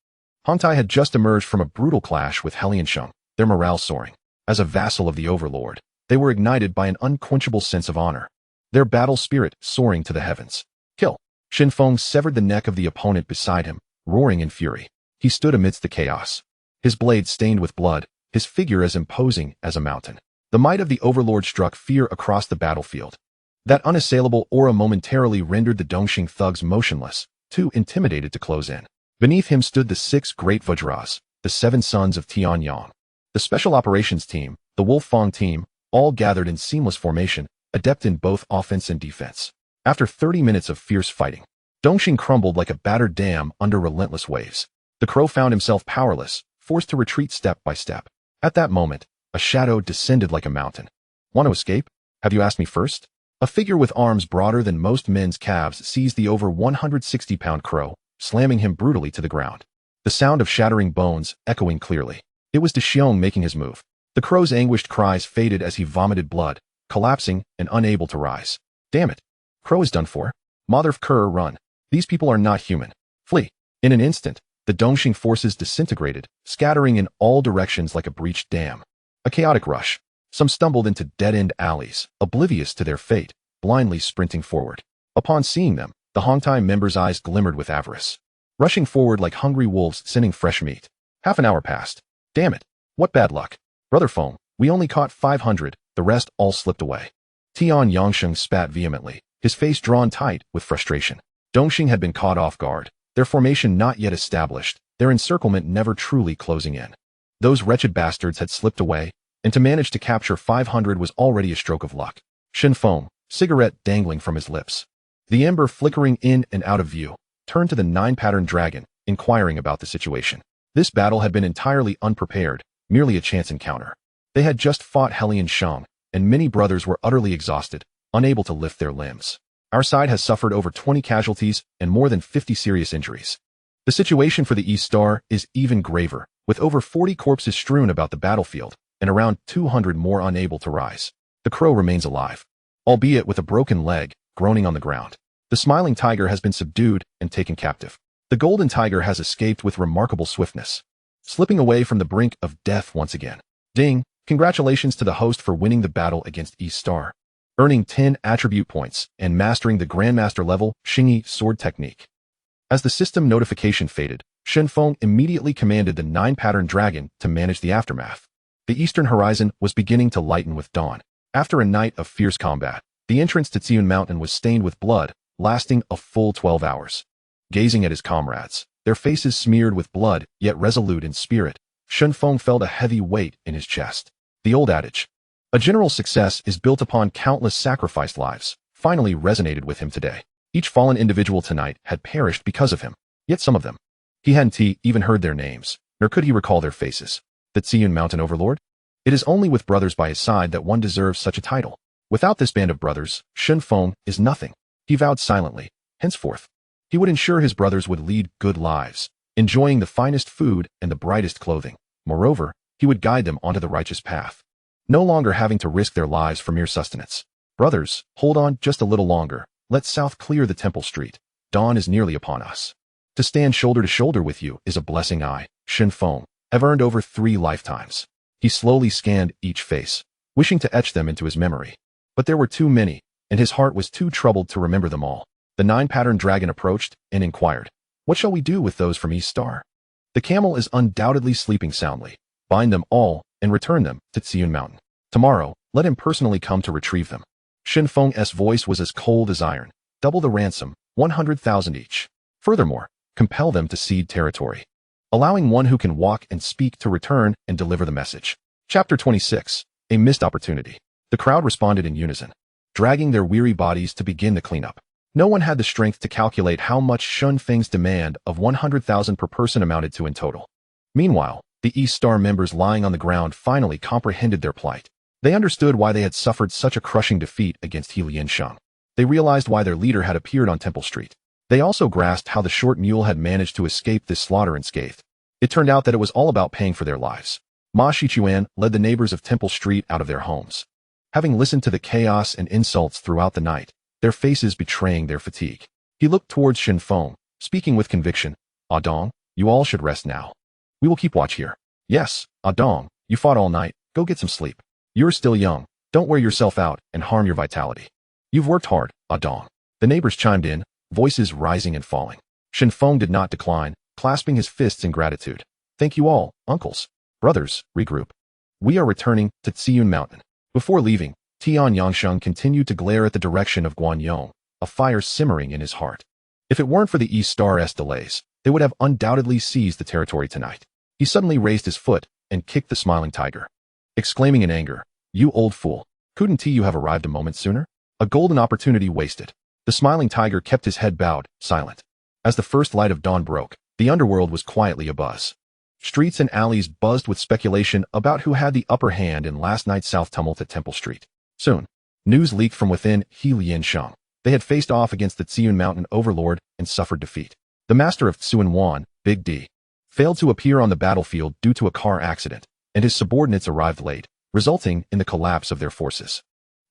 Hong Tai had just emerged from a brutal clash with Heliansheng, their morale soaring. As a vassal of the overlord, they were ignited by an unquenchable sense of honor, their battle spirit soaring to the heavens. Kill! Shen Feng severed the neck of the opponent beside him, roaring in fury. He stood amidst the chaos, his blade stained with blood, his figure as imposing as a mountain. The might of the overlord struck fear across the battlefield. That unassailable aura momentarily rendered the Dongxing thugs motionless, too intimidated to close in. Beneath him stood the 6 great Vajras, the 7 sons of Tianyang. The Special Operations Team, the Wolfang Team, all gathered in seamless formation, adept in both offense and defense. After 30 minutes of fierce fighting, Dongxing crumbled like a battered dam under relentless waves. The crow found himself powerless, forced to retreat step by step. At that moment, a shadow descended like a mountain. Want to escape? Have you asked me first? A figure with arms broader than most men's calves seized the over 160-pound crow, slamming him brutally to the ground. The sound of shattering bones echoing clearly. It was De Xiong making his move. The crow's anguished cries faded as he vomited blood, collapsing and unable to rise. Damn it. Crow is done for. Mother of Kerr, run. These people are not human. Flee. In an instant, the Dongxing forces disintegrated, scattering in all directions like a breached dam. A chaotic rush. Some stumbled into dead-end alleys, oblivious to their fate, blindly sprinting forward. Upon seeing them, the Hong Tai members' eyes glimmered with avarice, rushing forward like hungry wolves scenting fresh meat. Half an hour passed. Damn it. What bad luck. Brother Feng, we only caught 500, the rest all slipped away. Tian Yangsheng spat vehemently, his face drawn tight with frustration. Dongxing had been caught off guard, their formation not yet established, their encirclement never truly closing in. Those wretched bastards had slipped away, and to manage to capture 500 was already a stroke of luck. Shen Feng, cigarette dangling from his lips, the ember flickering in and out of view, turned to the 9-pattern dragon, inquiring about the situation. This battle had been entirely unprepared, merely a chance encounter. They had just fought Heliansheng, and many brothers were utterly exhausted, unable to lift their limbs. Our side has suffered over 20 casualties and more than 50 serious injuries. The situation for the East Star is even graver, with over 40 corpses strewn about the battlefield, and around 200 more unable to rise. The crow remains alive, albeit with a broken leg, groaning on the ground. The smiling tiger has been subdued and taken captive. The golden tiger has escaped with remarkable swiftness, slipping away from the brink of death once again. Ding! Congratulations to the host for winning the battle against East Star, earning 10 attribute points and mastering the Grandmaster level Xingyi sword technique. As the system notification faded, Shen Feng immediately commanded the 9-pattern dragon to manage the aftermath. The eastern horizon was beginning to lighten with dawn. After a night of fierce combat, the entrance to Tsiun Mountain was stained with blood, lasting a full 12 hours. Gazing at his comrades, their faces smeared with blood, yet resolute in spirit, Shen Feng felt a heavy weight in his chest. The old adage, a general's success is built upon countless sacrificed lives, finally resonated with him today. Each fallen individual tonight had perished because of him, yet some of them, he hadn't even heard their names, nor could he recall their faces. The Tsiun Mountain Overlord? It is only with brothers by his side that one deserves such a title. Without this band of brothers, Shen Feng is nothing. He vowed silently, henceforth, he would ensure his brothers would lead good lives, enjoying the finest food and the brightest clothing. Moreover, he would guide them onto the righteous path, no longer having to risk their lives for mere sustenance. Brothers, hold on just a little longer. Let South clear the temple street. Dawn is nearly upon us. To stand shoulder to shoulder with you is a blessing I, Shen Feng, have earned over 3 lifetimes. He slowly scanned each face, wishing to etch them into his memory. But there were too many, and his heart was too troubled to remember them all. The 9-pattern dragon approached and inquired, "What shall we do with those from East Star?" "The camel is undoubtedly sleeping soundly. Bind them all and return them to Tsiun Mountain. Tomorrow, let him personally come to retrieve them." Shen Feng's voice was as cold as iron. "Double the ransom, 100,000 each. Furthermore, compel them to cede territory." allowing one who can walk and speak to return and deliver the message. Chapter 26. A Missed Opportunity. The crowd responded in unison, dragging their weary bodies to begin the cleanup. No one had the strength to calculate how much Shen Feng's demand of 100,000 per person amounted to in total. Meanwhile, the East Star members lying on the ground finally comprehended their plight. They understood why they had suffered such a crushing defeat against He Liansheng. They realized why their leader had appeared on Temple Street. They also grasped how the short mule had managed to escape this slaughter unscathed. It turned out that it was all about paying for their lives. Ma Shichuan led the neighbors of Temple Street out of their homes. Having listened to the chaos and insults throughout the night, their faces betraying their fatigue, he looked towards Shen Feng, speaking with conviction. "Ah Dong, you all should rest now. We will keep watch here." "Yes, Ah Dong, you fought all night, go get some sleep. You're still young, don't wear yourself out and harm your vitality. You've worked hard, Ah Dong." The neighbors chimed in, voices rising and falling. Shen Feng did not decline, clasping his fists in gratitude. "Thank you all, uncles. Brothers, regroup. We are returning to Tsiun Mountain." Before leaving, Tian Yangsheng continued to glare at the direction of Guanyong, a fire simmering in his heart. If it weren't for the East Star's delays, they would have undoubtedly seized the territory tonight. He suddenly raised his foot and kicked the smiling tiger, exclaiming in anger, "You old fool, couldn't you have arrived a moment sooner?" A golden opportunity wasted. The smiling tiger kept his head bowed, silent. As the first light of dawn broke, the underworld was quietly abuzz. Streets and alleys buzzed with speculation about who had the upper hand in last night's South tumult at Temple Street. Soon, news leaked from within He Liansheng. They had faced off against the Tsiun Mountain overlord and suffered defeat. The master of Tsuan Wan, Big D, failed to appear on the battlefield due to a car accident, and his subordinates arrived late, resulting in the collapse of their forces.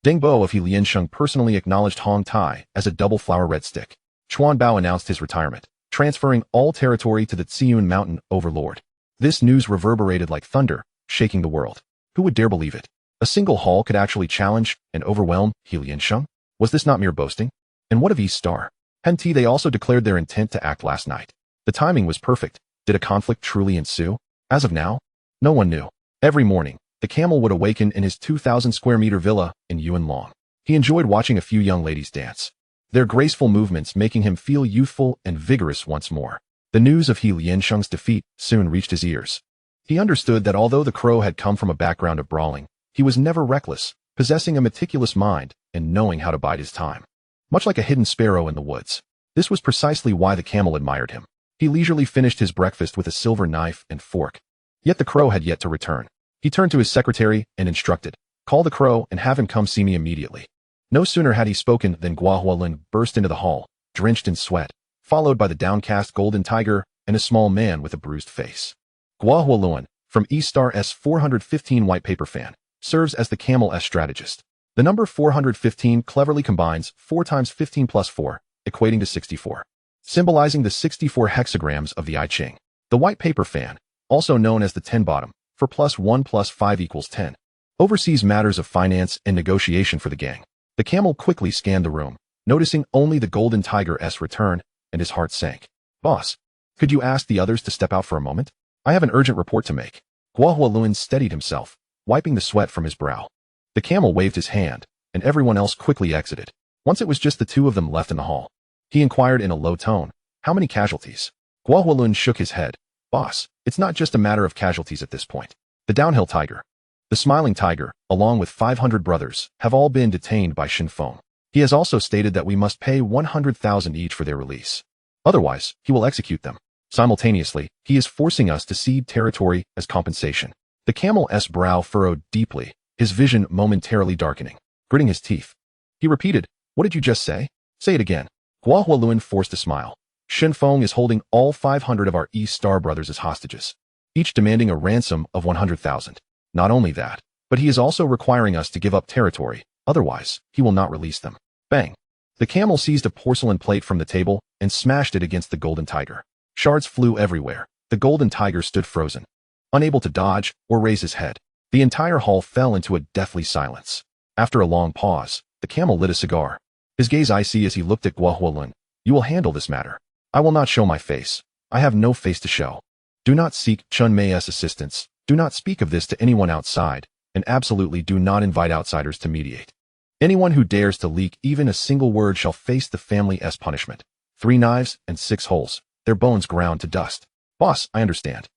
Deng Bo of He Liansheng personally acknowledged Hong Tai as a double flower red stick. Chuan Bao announced his retirement, transferring all territory to the Tsiun Mountain overlord. This news reverberated like thunder, shaking the world. Who would dare believe it? A single hall could actually challenge and overwhelm He Liansheng? Was this not mere boasting? And what of East Star? Henti they also declared their intent to act last night. The timing was perfect. Did a conflict truly ensue? As of now, no one knew. Every morning, the camel would awaken in his 2,000 square meter villa in Yuanlong. He enjoyed watching a few young ladies dance, their graceful movements making him feel youthful and vigorous once more. The news of He Liansheng's defeat soon reached his ears. He understood that although the crow had come from a background of brawling, he was never reckless, possessing a meticulous mind and knowing how to bide his time. Much like a hidden sparrow in the woods. This was precisely why the camel admired him. He leisurely finished his breakfast with a silver knife and fork. Yet the crow had yet to return. He turned to his secretary and instructed, "Call the crow and have him come see me immediately." No sooner had he spoken than Kowloon burst into the hall, drenched in sweat, followed by the downcast golden tiger and a small man with a bruised face. Kowloon, from East Star's 415 white paper fan, serves as the Camel S strategist. The number 415 cleverly combines 4 times 15 plus 4, equating to 64, symbolizing the 64 hexagrams of the I Ching. The white paper fan, also known as the 10 bottom, for +1 + 5 = 10, oversees matters of finance and negotiation for the gang. The camel quickly scanned the room, noticing only the golden tiger's return, and his heart sank. "Boss, could you ask the others to step out for a moment? I have an urgent report to make." Kowloon steadied himself, wiping the sweat from his brow. The camel waved his hand, and everyone else quickly exited. Once it was just the two of them left in the hall. He inquired in a low tone, "How many casualties?" Kowloon shook his head. "Boss, it's not just a matter of casualties at this point. The downhill tiger, the smiling tiger, along with 500 brothers, have all been detained by Shen Feng. He has also stated that we must pay 100,000 each for their release. Otherwise, he will execute them. Simultaneously, he is forcing us to cede territory as compensation." The camel's brow furrowed deeply, his vision momentarily darkening. Gritting his teeth, he repeated, "What did you just say? Say it again." Kowloon forced a smile. "Shen Feng is holding all 500 of our East Star brothers as hostages, each demanding a ransom of 100,000. Not only that, but he is also requiring us to give up territory, otherwise, he will not release them." Bang! The camel seized a porcelain plate from the table and smashed it against the golden tiger. Shards flew everywhere. The golden tiger stood frozen, unable to dodge or raise his head. The entire hall fell into a deathly silence. After a long pause, the camel lit a cigar. His gaze icy as he looked at Kowloon. "You will handle this matter. I will not show my face. I have no face to show. Do not seek Chun Mei's assistance. Do not speak of this to anyone outside, and absolutely do not invite outsiders to mediate. Anyone who dares to leak even a single word shall face the family's punishment. 3 knives and 6 holes, their bones ground to dust." Boss, I understand.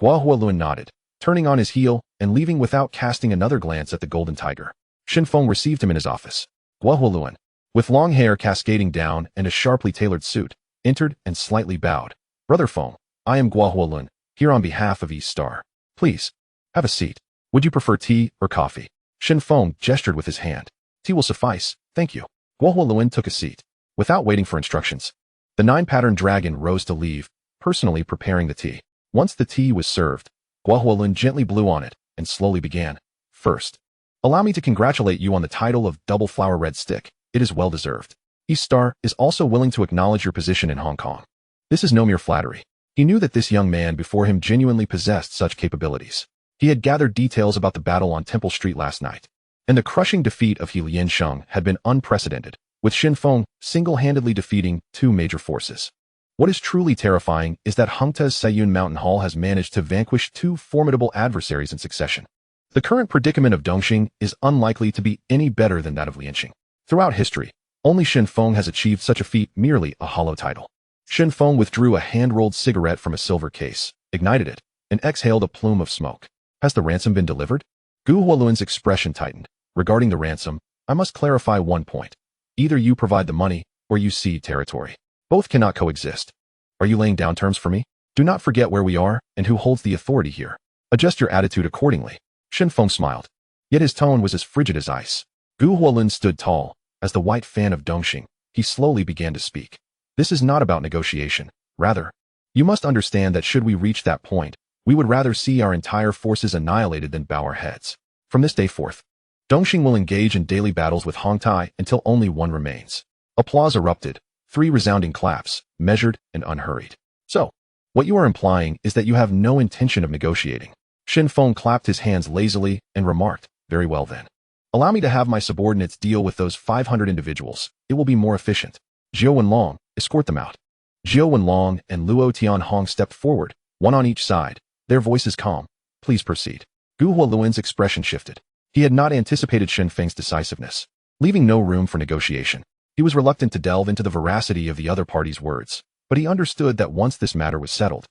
Kowloon nodded, turning on his heel and leaving without casting another glance at the golden tiger. Shen Feng received him in his office. Kowloon, with long hair cascading down and a sharply tailored suit, entered and slightly bowed. Brother Feng, I am Kowloon, here on behalf of East Star. Please, have a seat. Would you prefer tea or coffee? Shen Feng gestured with his hand. Tea will suffice, thank you. Kowloon took a seat. Without waiting for instructions, the 9-patterned dragon rose to leave, personally preparing the tea. Once the tea was served, Kowloon gently blew on it and slowly began. First, allow me to congratulate you on the title of Double Flower Red Stick. It is well deserved. East Star is also willing to acknowledge your position in Hong Kong. This is no mere flattery. He knew that this young man before him genuinely possessed such capabilities. He had gathered details about the battle on Temple Street last night, and the crushing defeat of He Liansheng had been unprecedented, with Shen Feng single-handedly defeating 2 major forces. What is truly terrifying is that Hong Tai's Sayun Mountain Hall has managed to vanquish 2 formidable adversaries in succession. The current predicament of Dongxing is unlikely to be any better than that of Lianxing. Throughout history, only Shen Feng has achieved such a feat, merely a hollow title. Shen Feng withdrew a hand-rolled cigarette from a silver case, ignited it, and exhaled a plume of smoke. Has the ransom been delivered? Kowloon's expression tightened. Regarding the ransom, I must clarify one point. Either you provide the money, or you cede territory. Both cannot coexist. Are you laying down terms for me? Do not forget where we are, and who holds the authority here. Adjust your attitude accordingly. Shen Feng smiled. Yet his tone was as frigid as ice. Kowloon stood tall. As the white fan of Dongxing, he slowly began to speak. This is not about negotiation. Rather, you must understand that should we reach that point, we would rather see our entire forces annihilated than bow our heads. From this day forth, Dongxing will engage in daily battles with Hong Tai until only one remains. Applause erupted, 3 resounding claps, measured and unhurried. So, what you are implying is that you have no intention of negotiating. Shen Feng clapped his hands lazily and remarked, very well then. Allow me to have my subordinates deal with those 500 individuals. It will be more efficient. Zhou Wenlong, escort them out. Zhou Wenlong and Luo Tianhong stepped forward, one on each side, their voices calm. Please proceed. Kowloon's expression shifted. He had not anticipated Shen Feng's decisiveness, leaving no room for negotiation. He was reluctant to delve into the veracity of the other party's words, but he understood that once this matter was settled,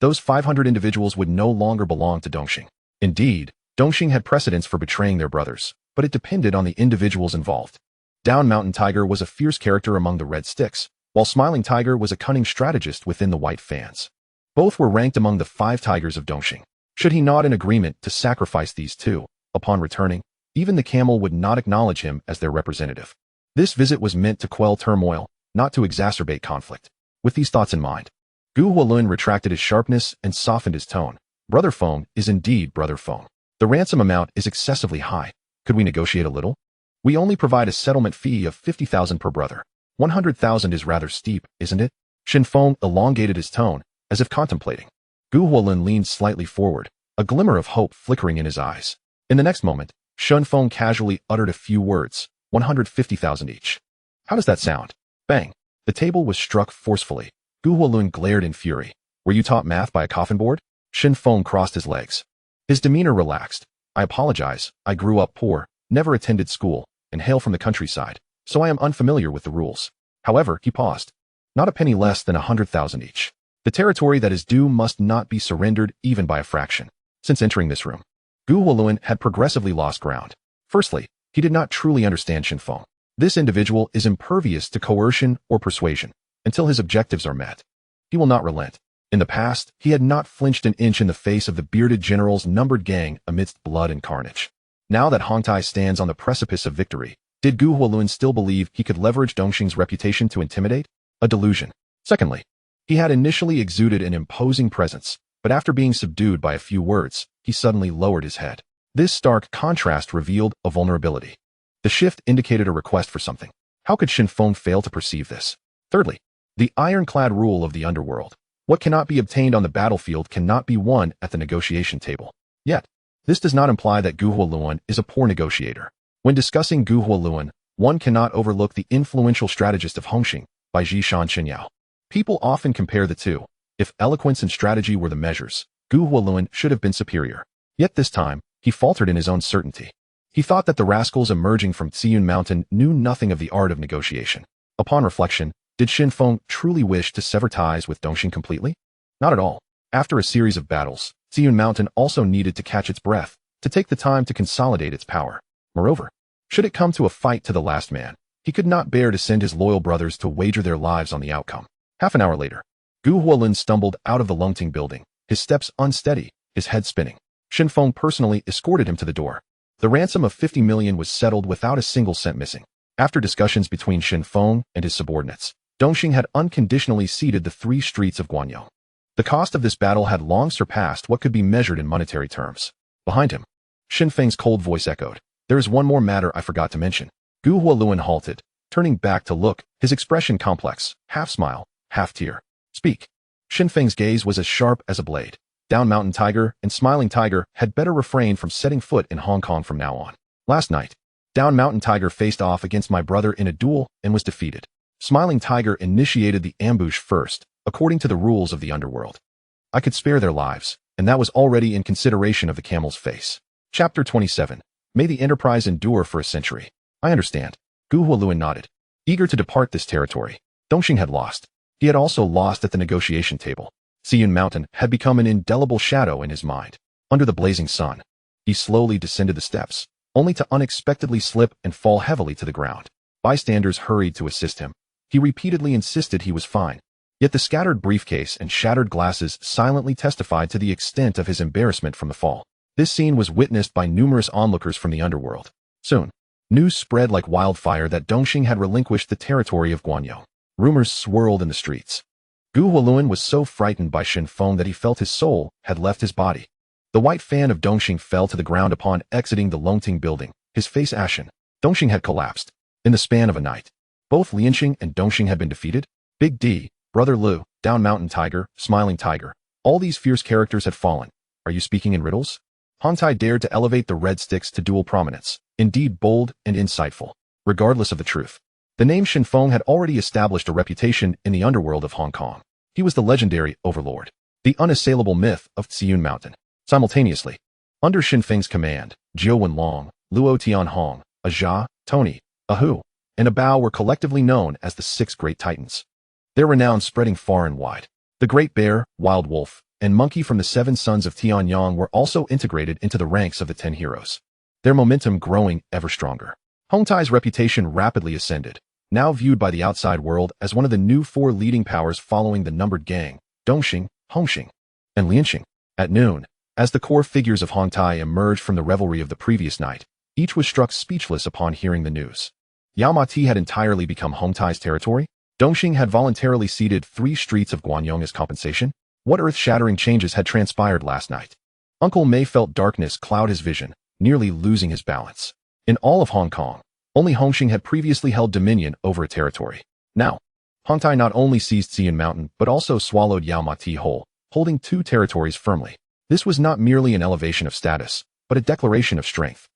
those 500 individuals would no longer belong to Dongxing. Indeed, Dongxing had precedents for betraying their brothers, but it depended on the individuals involved. Down Mountain Tiger was a fierce character among the Red Sticks, while Smiling Tiger was a cunning strategist within the White Fans. Both were ranked among the 5 tigers of Dongxing. Should he nod in agreement to sacrifice these 2, upon returning, even the camel would not acknowledge him as their representative. This visit was meant to quell turmoil, not to exacerbate conflict. With these thoughts in mind, Kowloon retracted his sharpness and softened his tone. Brother Feng is indeed Brother Feng. The ransom amount is excessively high. Could we negotiate a little? We only provide a settlement fee of 50,000 per brother. 100,000 is rather steep, isn't it? Shen Feng elongated his tone, as if contemplating. Kowloon leaned slightly forward, a glimmer of hope flickering in his eyes. In the next moment, Shen Feng casually uttered a few words, 150,000 each. How does that sound? Bang. The table was struck forcefully. Kowloon glared in fury. Were you taught math by a coffin board? Shen Feng crossed his legs. His demeanor relaxed. I apologize. I grew up poor, never attended school, and hail from the countryside, so I am unfamiliar with the rules. However, he paused. Not a penny less than 100,000 each. The territory that is due must not be surrendered even by a fraction. Since entering this room, Kowloon had progressively lost ground. Firstly, he did not truly understand Shen Feng. This individual is impervious to coercion or persuasion until his objectives are met. He will not relent. In the past, he had not flinched an inch in the face of the bearded general's numbered gang amidst blood and carnage. Now that Hong Tai stands on the precipice of victory, did Kowloon still believe he could leverage Dongxing's reputation to intimidate? A delusion. Secondly, he had initially exuded an imposing presence, but after being subdued by a few words, he suddenly lowered his head. This stark contrast revealed a vulnerability. The shift indicated a request for something. How could Shen Feng fail to perceive this? Thirdly, the ironclad rule of the Underworld. What cannot be obtained on the battlefield cannot be won at the negotiation table. Yet, this does not imply that Kowloon is a poor negotiator. When discussing Kowloon, one cannot overlook the influential strategist of Hongxing, by Zhishan Qinyao. People often compare the two. If eloquence and strategy were the measures, Kowloon should have been superior. Yet this time, he faltered in his own certainty. He thought that the rascals emerging from Sayun Mountain knew nothing of the art of negotiation. Upon reflection, did Shen Feng truly wish to sever ties with Dongxing completely? Not at all. After a series of battles, Xiun Mountain also needed to catch its breath, to take the time to consolidate its power. Moreover, should it come to a fight to the last man, he could not bear to send his loyal brothers to wager their lives on the outcome. Half an hour later, Kowloon stumbled out of the Longting building, his steps unsteady, his head spinning. Shen Feng personally escorted him to the door. The ransom of 50 million was settled without a single cent missing. After discussions between Shen Feng and his subordinates, Dongxing had unconditionally ceded the 3 streets of Guanyou. The cost of this battle had long surpassed what could be measured in monetary terms. Behind him, Shen Feng's cold voice echoed. There is one more matter I forgot to mention. Kowloon halted, turning back to look, his expression complex, half smile, half tear. Speak. Shen Feng's gaze was as sharp as a blade. Down Mountain Tiger and Smiling Tiger had better refrain from setting foot in Hong Kong from now on. Last night, Down Mountain Tiger faced off against my brother in a duel and was defeated. Smiling Tiger initiated the ambush first, according to the rules of the Underworld. I could spare their lives, and that was already in consideration of the camel's face. Chapter 27. May the Enterprise endure for a century. I understand. Kowloon nodded. Eager to depart this territory, Dongxing had lost. He had also lost at the negotiation table. Xiun Mountain had become an indelible shadow in his mind. Under the blazing sun, he slowly descended the steps, only to unexpectedly slip and fall heavily to the ground. Bystanders hurried to assist him. He repeatedly insisted he was fine. Yet the scattered briefcase and shattered glasses silently testified to the extent of his embarrassment from the fall. This scene was witnessed by numerous onlookers from the underworld. Soon, news spread like wildfire that Dongxing had relinquished the territory of Guanyou. Rumors swirled in the streets. Kowloon was so frightened by Shen Feng that he felt his soul had left his body. The white fan of Dongxing fell to the ground upon exiting the Longting building, his face ashen. Dongxing had collapsed. In the span of a night, both Lianxing and Dongxing had been defeated. Big D, Brother Lu, Down Mountain Tiger, Smiling Tiger, all these fierce characters had fallen. Are you speaking in riddles? Hong Tai dared to elevate the Red Sticks to dual prominence, indeed bold and insightful, regardless of the truth. The name Shen Feng had already established a reputation in the underworld of Hong Kong. He was the legendary overlord, the unassailable myth of Xiun Mountain. Simultaneously, under Shen Feng's command, Jiu Wenlong, Luo Tianhong, a Jia, Tony, a Hu, and a Bao were collectively known as the 6 Great Titans. Their renown spreading far and wide. The Great Bear, Wild Wolf, and Monkey from the 7 Sons of Tianyang were also integrated into the ranks of the 10 heroes. Their momentum growing ever stronger. Hong Tai's reputation rapidly ascended, now viewed by the outside world as one of the new 4 leading powers following the numbered gang, Dongxing, Hongxing, and Lianxing. At noon, as the core figures of Hong Tai emerged from the revelry of the previous night, each was struck speechless upon hearing the news. Yao Mati had entirely become Hong Tai's territory. Dongxing had voluntarily ceded 3 streets of Guanyou as compensation. What earth-shattering changes had transpired last night? Uncle May felt darkness cloud his vision, nearly losing his balance. In all of Hong Kong, only Hongxing had previously held dominion over a territory. Now, Hong Tai not only seized Xian Mountain but also swallowed Yao Mati whole, holding 2 territories firmly. This was not merely an elevation of status, but a declaration of strength.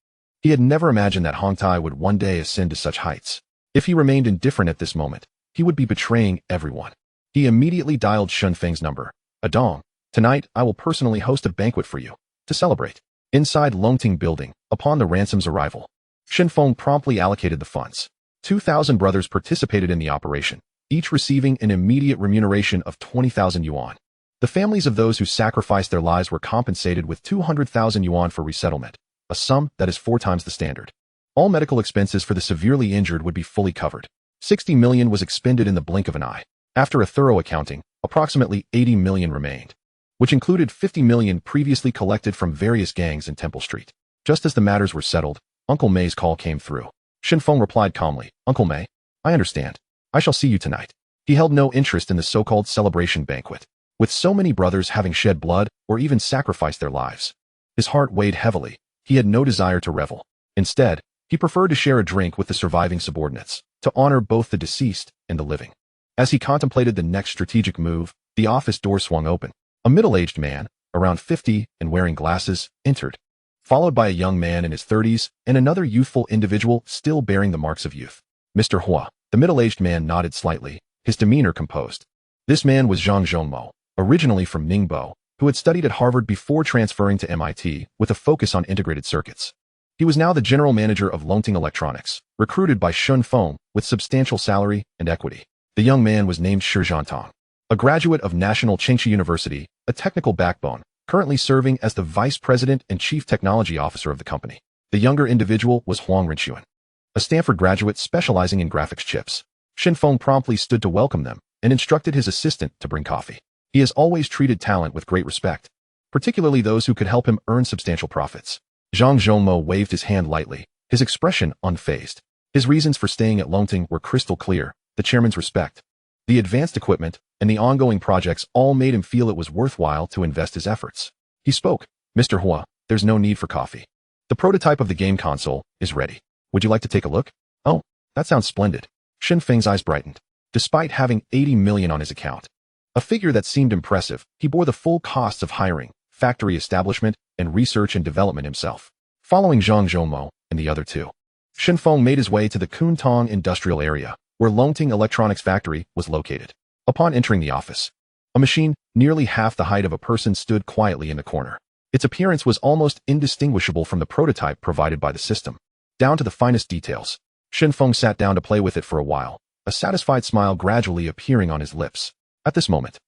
He had never imagined that Hong Tai would one day ascend to such heights. If he remained indifferent at this moment, he would be betraying everyone. He immediately dialed Shen Feng's number. Adong, tonight I will personally host a banquet for you, to celebrate. Inside Longting building, upon the ransom's arrival, Shen Feng promptly allocated the funds. 2,000 brothers participated in the operation, each receiving an immediate remuneration of 20,000 yuan. The families of those who sacrificed their lives were compensated with 200,000 yuan for resettlement, a sum that is 4 times the standard. All medical expenses for the severely injured would be fully covered. 60 million was expended in the blink of an eye. After a thorough accounting, approximately 80 million remained, which included 50 million previously collected from various gangs in Temple Street. Just as the matters were settled, Uncle May's call came through. Shen Feng replied calmly, Uncle May, I understand. I shall see you tonight. He held no interest in the so-called celebration banquet, with so many brothers having shed blood or even sacrificed their lives. His heart weighed heavily. He had no desire to revel. Instead, he preferred to share a drink with the surviving subordinates, to honor both the deceased and the living. As he contemplated the next strategic move, the office door swung open. A middle-aged man, around 50 and wearing glasses, entered, followed by a young man in his 30s and another youthful individual still bearing the marks of youth. Mr. Hua, the middle-aged man nodded slightly, his demeanor composed. This man was Zhang Zhongmo, originally from Ningbo, who had studied at Harvard before transferring to MIT with a focus on integrated circuits. He was now the general manager of Longting Electronics, recruited by Shen Feng with substantial salary and equity. The young man was named Shi Zhantong. a graduate of National Tsinghua University, a technical backbone, currently serving as the vice president and chief technology officer of the company. The younger individual was Huang Renxuan, a Stanford graduate specializing in graphics chips. Shen Feng promptly stood to welcome them and instructed his assistant to bring coffee. He has always treated talent with great respect, particularly those who could help him earn substantial profits. Zhang Zhongmo waved his hand lightly, his expression unfazed. His reasons for staying at Longting were crystal clear: the chairman's respect, the advanced equipment, and the ongoing projects all made him feel it was worthwhile to invest his efforts. He spoke. Mr. Hua, there's no need for coffee. The prototype of the game console is ready. Would you like to take a look? Oh, that sounds splendid. Shen Feng's eyes brightened. Despite having 80 million on his account, a figure that seemed impressive, he bore the full costs of hiring, factory establishment, and research and development himself. Following Zhang Zhongmo and the other two, Shen Feng made his way to the Kuntong industrial area, where Longting Electronics Factory was located. Upon entering the office, a machine nearly half the height of a person stood quietly in the corner. Its appearance was almost indistinguishable from the prototype provided by the system, down to the finest details. Shen Feng sat down to play with it for a while, a satisfied smile gradually appearing on his lips. At this moment,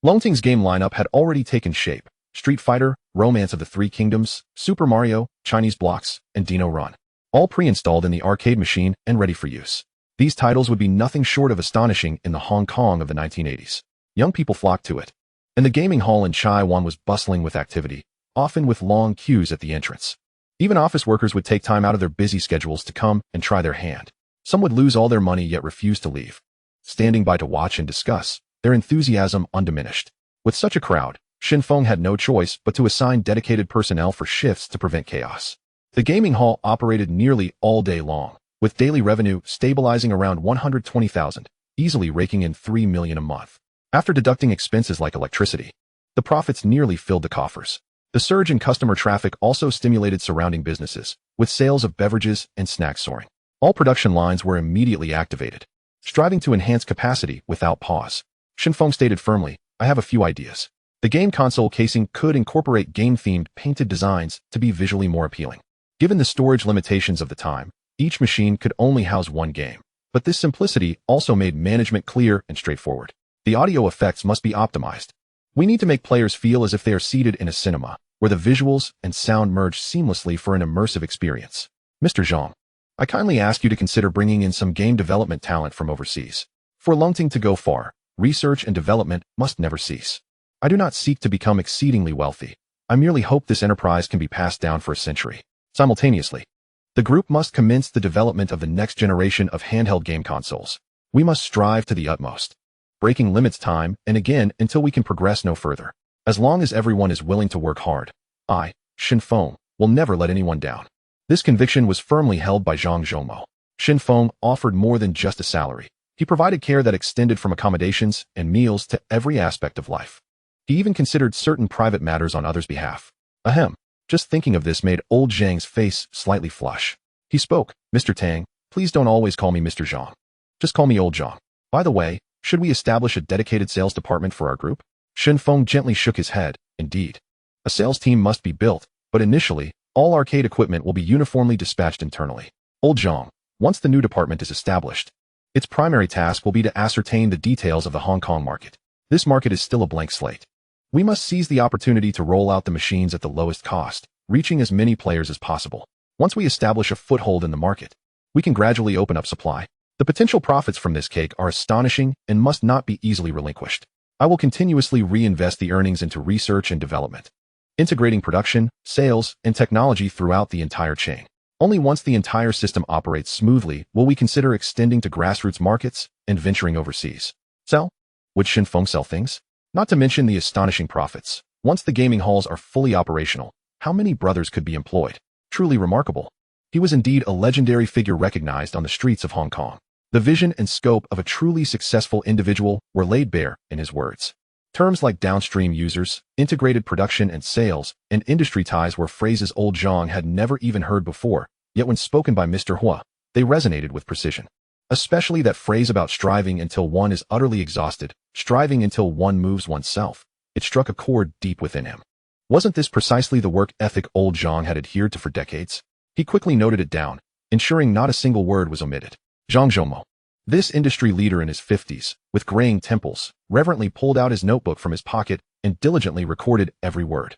Longting's game lineup had already taken shape: Street Fighter, Romance of the Three Kingdoms, Super Mario, Chinese Blocks, and Dino Run, all pre-installed in the arcade machine and ready for use. These titles would be nothing short of astonishing in the Hong Kong of the 1980s. Young people flocked to it, and the gaming hall in Chai Wan was bustling with activity, often with long queues at the entrance. Even office workers would take time out of their busy schedules to come and try their hand. Some would lose all their money yet refuse to leave, standing by to watch and discuss, their enthusiasm undiminished. With such a crowd, Shen Feng had no choice but to assign dedicated personnel for shifts to prevent chaos. The gaming hall operated nearly all day long, with daily revenue stabilizing around 120,000, easily raking in 3 million a month. After deducting expenses like electricity, the profits nearly filled the coffers. The surge in customer traffic also stimulated surrounding businesses, with sales of beverages and snacks soaring. All production lines were immediately activated, striving to enhance capacity without pause. Shen Feng stated firmly, I have a few ideas. The game console casing could incorporate game-themed painted designs to be visually more appealing. Given the storage limitations of the time, each machine could only house one game, but this simplicity also made management clear and straightforward. The audio effects must be optimized. We need to make players feel as if they are seated in a cinema, where the visuals and sound merge seamlessly for an immersive experience. Mr. Zhang, I kindly ask you to consider bringing in some game development talent from overseas. For Longting to go far, research and development must never cease. I do not seek to become exceedingly wealthy. I merely hope this enterprise can be passed down for a century. Simultaneously, the group must commence the development of the next generation of handheld game consoles. We must strive to the utmost, breaking limits time and again until we can progress no further. As long as everyone is willing to work hard, I, Shen Feng, will never let anyone down. This conviction was firmly held by Zhang Zhongmo. Shen Feng offered more than just a salary. He provided care that extended from accommodations and meals to every aspect of life. He even considered certain private matters on others' behalf. Ahem. Just thinking of this made old Zhang's face slightly flush. He spoke, Mr. Tang, please don't always call me Mr. Zhang. Just call me old Zhang. By the way, should we establish a dedicated sales department for our group? Shen Feng gently shook his head. Indeed. A sales team must be built, but initially, all arcade equipment will be uniformly dispatched internally. Old Zhang, once the new department is established, its primary task will be to ascertain the details of the Hong Kong market. This market is still a blank slate. We must seize the opportunity to roll out the machines at the lowest cost, reaching as many players as possible. Once we establish a foothold in the market, we can gradually open up supply. The potential profits from this cake are astonishing and must not be easily relinquished. I will continuously reinvest the earnings into research and development, integrating production, sales, and technology throughout the entire chain. Only once the entire system operates smoothly will we consider extending to grassroots markets and venturing overseas. Sell? Would Shen Feng sell things? Not to mention the astonishing profits. Once the gaming halls are fully operational, how many brothers could be employed? Truly remarkable. He was indeed a legendary figure recognized on the streets of Hong Kong. The vision and scope of a truly successful individual were laid bare in his words. Terms like downstream users, integrated production and sales, and industry ties were phrases old Zhang had never even heard before, yet when spoken by Mr. Hua, they resonated with precision. Especially that phrase about striving until one is utterly exhausted, striving until one moves oneself. It struck a chord deep within him. Wasn't this precisely the work ethic old Zhang had adhered to for decades? He quickly noted it down, ensuring not a single word was omitted. Zhang Zhongmo, This industry leader in his 50s, with graying temples, reverently pulled out his notebook from his pocket and diligently recorded every word.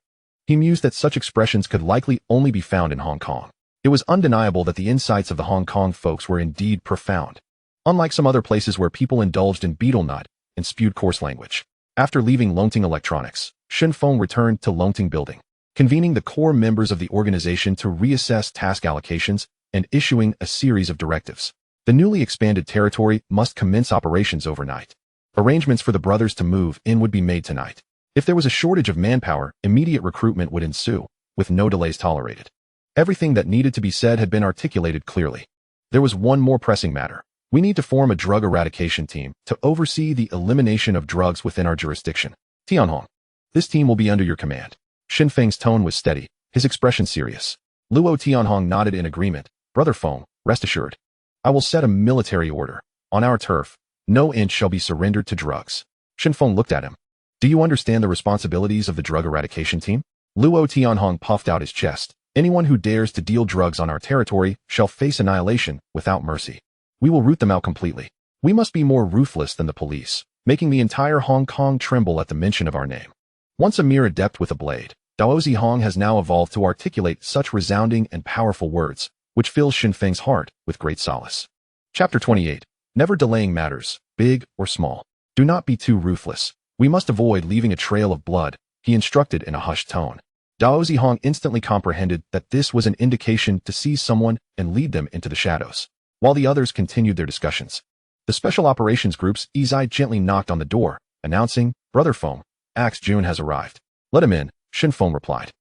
He mused that such expressions could likely only be found in Hong Kong. It was undeniable that the insights of the Hong Kong folks were indeed profound. Unlike some other places where people indulged in betel nut and spewed coarse language. After leaving Longting Electronics, Shen Feng returned to Longting Building, convening the core members of the organization to reassess task allocations and issuing a series of directives. The newly expanded territory must commence operations overnight. Arrangements for the brothers to move in would be made tonight. If there was a shortage of manpower, immediate recruitment would ensue, with no delays tolerated. Everything that needed to be said had been articulated clearly. There was one more pressing matter. We need to form a drug eradication team to oversee the elimination of drugs within our jurisdiction. Tianhong. This team will be under your command. Shen Feng's tone was steady, his expression serious. Luo Tianhong nodded in agreement. Brother Feng, rest assured. I will set a military order. On our turf, no inch shall be surrendered to drugs. Shen Feng looked at him. Do you understand the responsibilities of the drug eradication team? Luo Tianhong puffed out his chest. Anyone who dares to deal drugs on our territory shall face annihilation without mercy. We will root them out completely. We must be more ruthless than the police, making the entire Hong Kong tremble at the mention of our name. Once a mere adept with a blade, Daozi Hong has now evolved to articulate such resounding and powerful words, which fills Shen Feng's heart with great solace. Chapter 28. Never delaying matters, big or small. Do not be too ruthless. We must avoid leaving a trail of blood, he instructed in a hushed tone. Daozi Hong instantly comprehended that this was an indication to seize someone and lead them into the shadows. While the others continued their discussions, the Special Operations Group's Izai gently knocked on the door, announcing, Brother Feng, Axe Jun has arrived. Let him in, Shen Feng replied,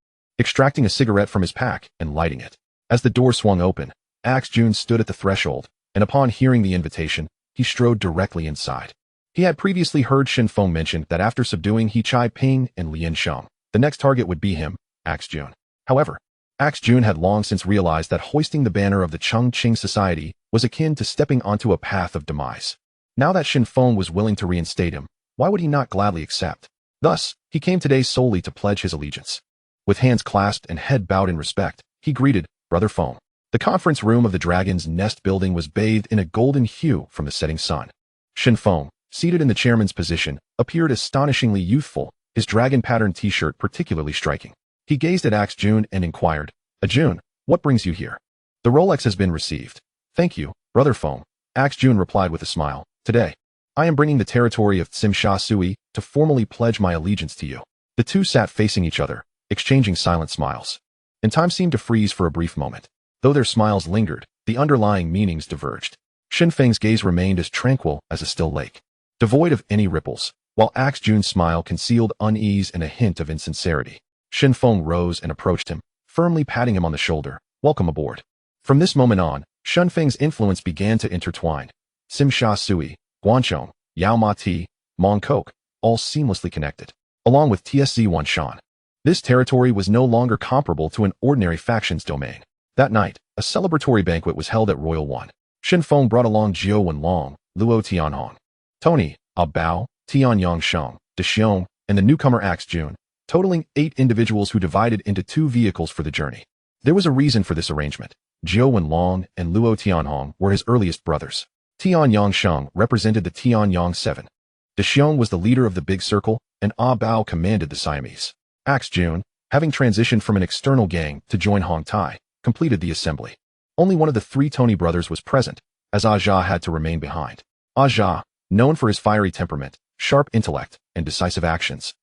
extracting a cigarette from his pack and lighting it. As the door swung open, Axe Jun stood at the threshold, and upon hearing the invitation, he strode directly inside. He had previously heard Shen Feng mention that after subduing He Chai Ping and Lian Sheng, the next target would be him, Axe Jun. However, Axe Jun had long since realized that hoisting the banner of the Chung Ching Society was akin to stepping onto a path of demise. Now that Shen Feng was willing to reinstate him, why would he not gladly accept? Thus, he came today solely to pledge his allegiance. With hands clasped and head bowed in respect, he greeted, Brother Feng. The conference room of the Dragon's Nest building was bathed in a golden hue from the setting sun. Shen Feng, seated in the chairman's position, appeared astonishingly youthful, his dragon-patterned t-shirt particularly striking. He gazed at Axe Jun and inquired, Jun, what brings you here? The Rolex has been received. Thank you, Brother Feng, Axe Jun replied with a smile. Today, I am bringing the territory of Tsim Sha Sui to formally pledge my allegiance to you. The two sat facing each other, exchanging silent smiles. And time seemed to freeze for a brief moment. Though their smiles lingered, the underlying meanings diverged. Shen Feng's gaze remained as tranquil as a still lake, devoid of any ripples, while Axe Jun's smile concealed unease and a hint of insincerity. Shen Feng rose and approached him, firmly patting him on the shoulder. Welcome aboard. From this moment on, Shen Feng's influence began to intertwine. Tsim Sha Sui, Guanchong, Yao Ma Ti, Mong Kok, all seamlessly connected, along with TSZ Wan Shan. This territory was no longer comparable to an ordinary faction's domain. That night, a celebratory banquet was held at Royal One. Shen Feng brought along Jiu Wenlong, Luo Tianhong, Tony, A Bao, Tian Yangsheng, De Xiong, and the newcomer Axe Jun, totaling 8 individuals who divided into 2 vehicles for the journey. There was a reason for this arrangement. Jiu Wenlong and Luo Tianhong were his earliest brothers. Tian Yangsheng represented the Tian Yang 7. De Xiong was the leader of the Big Circle, and A Bao commanded the Siamese. Axe Jun, having transitioned from an external gang to join Hong Tai, completed the assembly. Only one of the 3 Tony brothers was present, as Jia had to remain behind. Jia, known for his fiery temperament, sharp intellect, and decisive actions,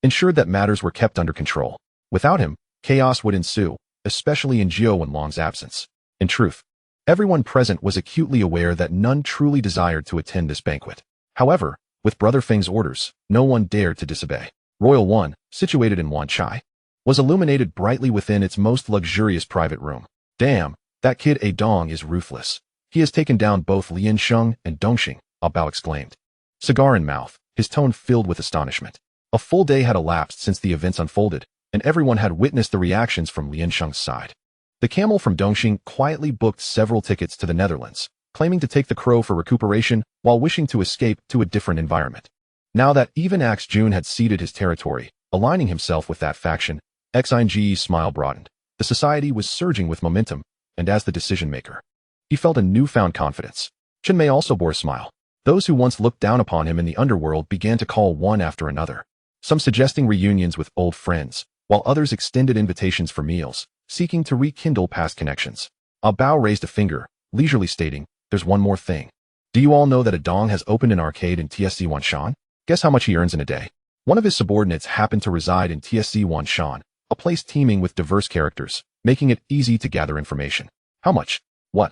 ensured that matters were kept under control. Without him, chaos would ensue, especially in Jiu Wenlong's absence. In truth, everyone present was acutely aware that none truly desired to attend this banquet. However, with Brother Feng's orders, no one dared to disobey. Royal One, situated in Wan Chai, was illuminated brightly within its most luxurious private room. Damn, that kid A Dong is ruthless. He has taken down both Lian Sheng and Dongxing, A Bao exclaimed. Cigar in mouth, his tone filled with astonishment. A full day had elapsed since the events unfolded, and everyone had witnessed the reactions from Lian Sheng's side. The camel from Dongxing quietly booked several tickets to the Netherlands, claiming to take the crow for recuperation while wishing to escape to a different environment. Now that even Axe Jun had ceded his territory, aligning himself with that faction, Xing's smile broadened. The society was surging with momentum, and as the decision-maker, he felt a newfound confidence. Chen Mei also bore a smile. Those who once looked down upon him in the underworld began to call one after another, some suggesting reunions with old friends, while others extended invitations for meals, seeking to rekindle past connections. A Bao raised a finger, leisurely stating, "There's one more thing. Do you all know that a Dong has opened an arcade in TSC Wanshan? Guess how much he earns in a day?" One of his subordinates happened to reside in TSC Wanshan, a place teeming with diverse characters, making it easy to gather information. How much? What?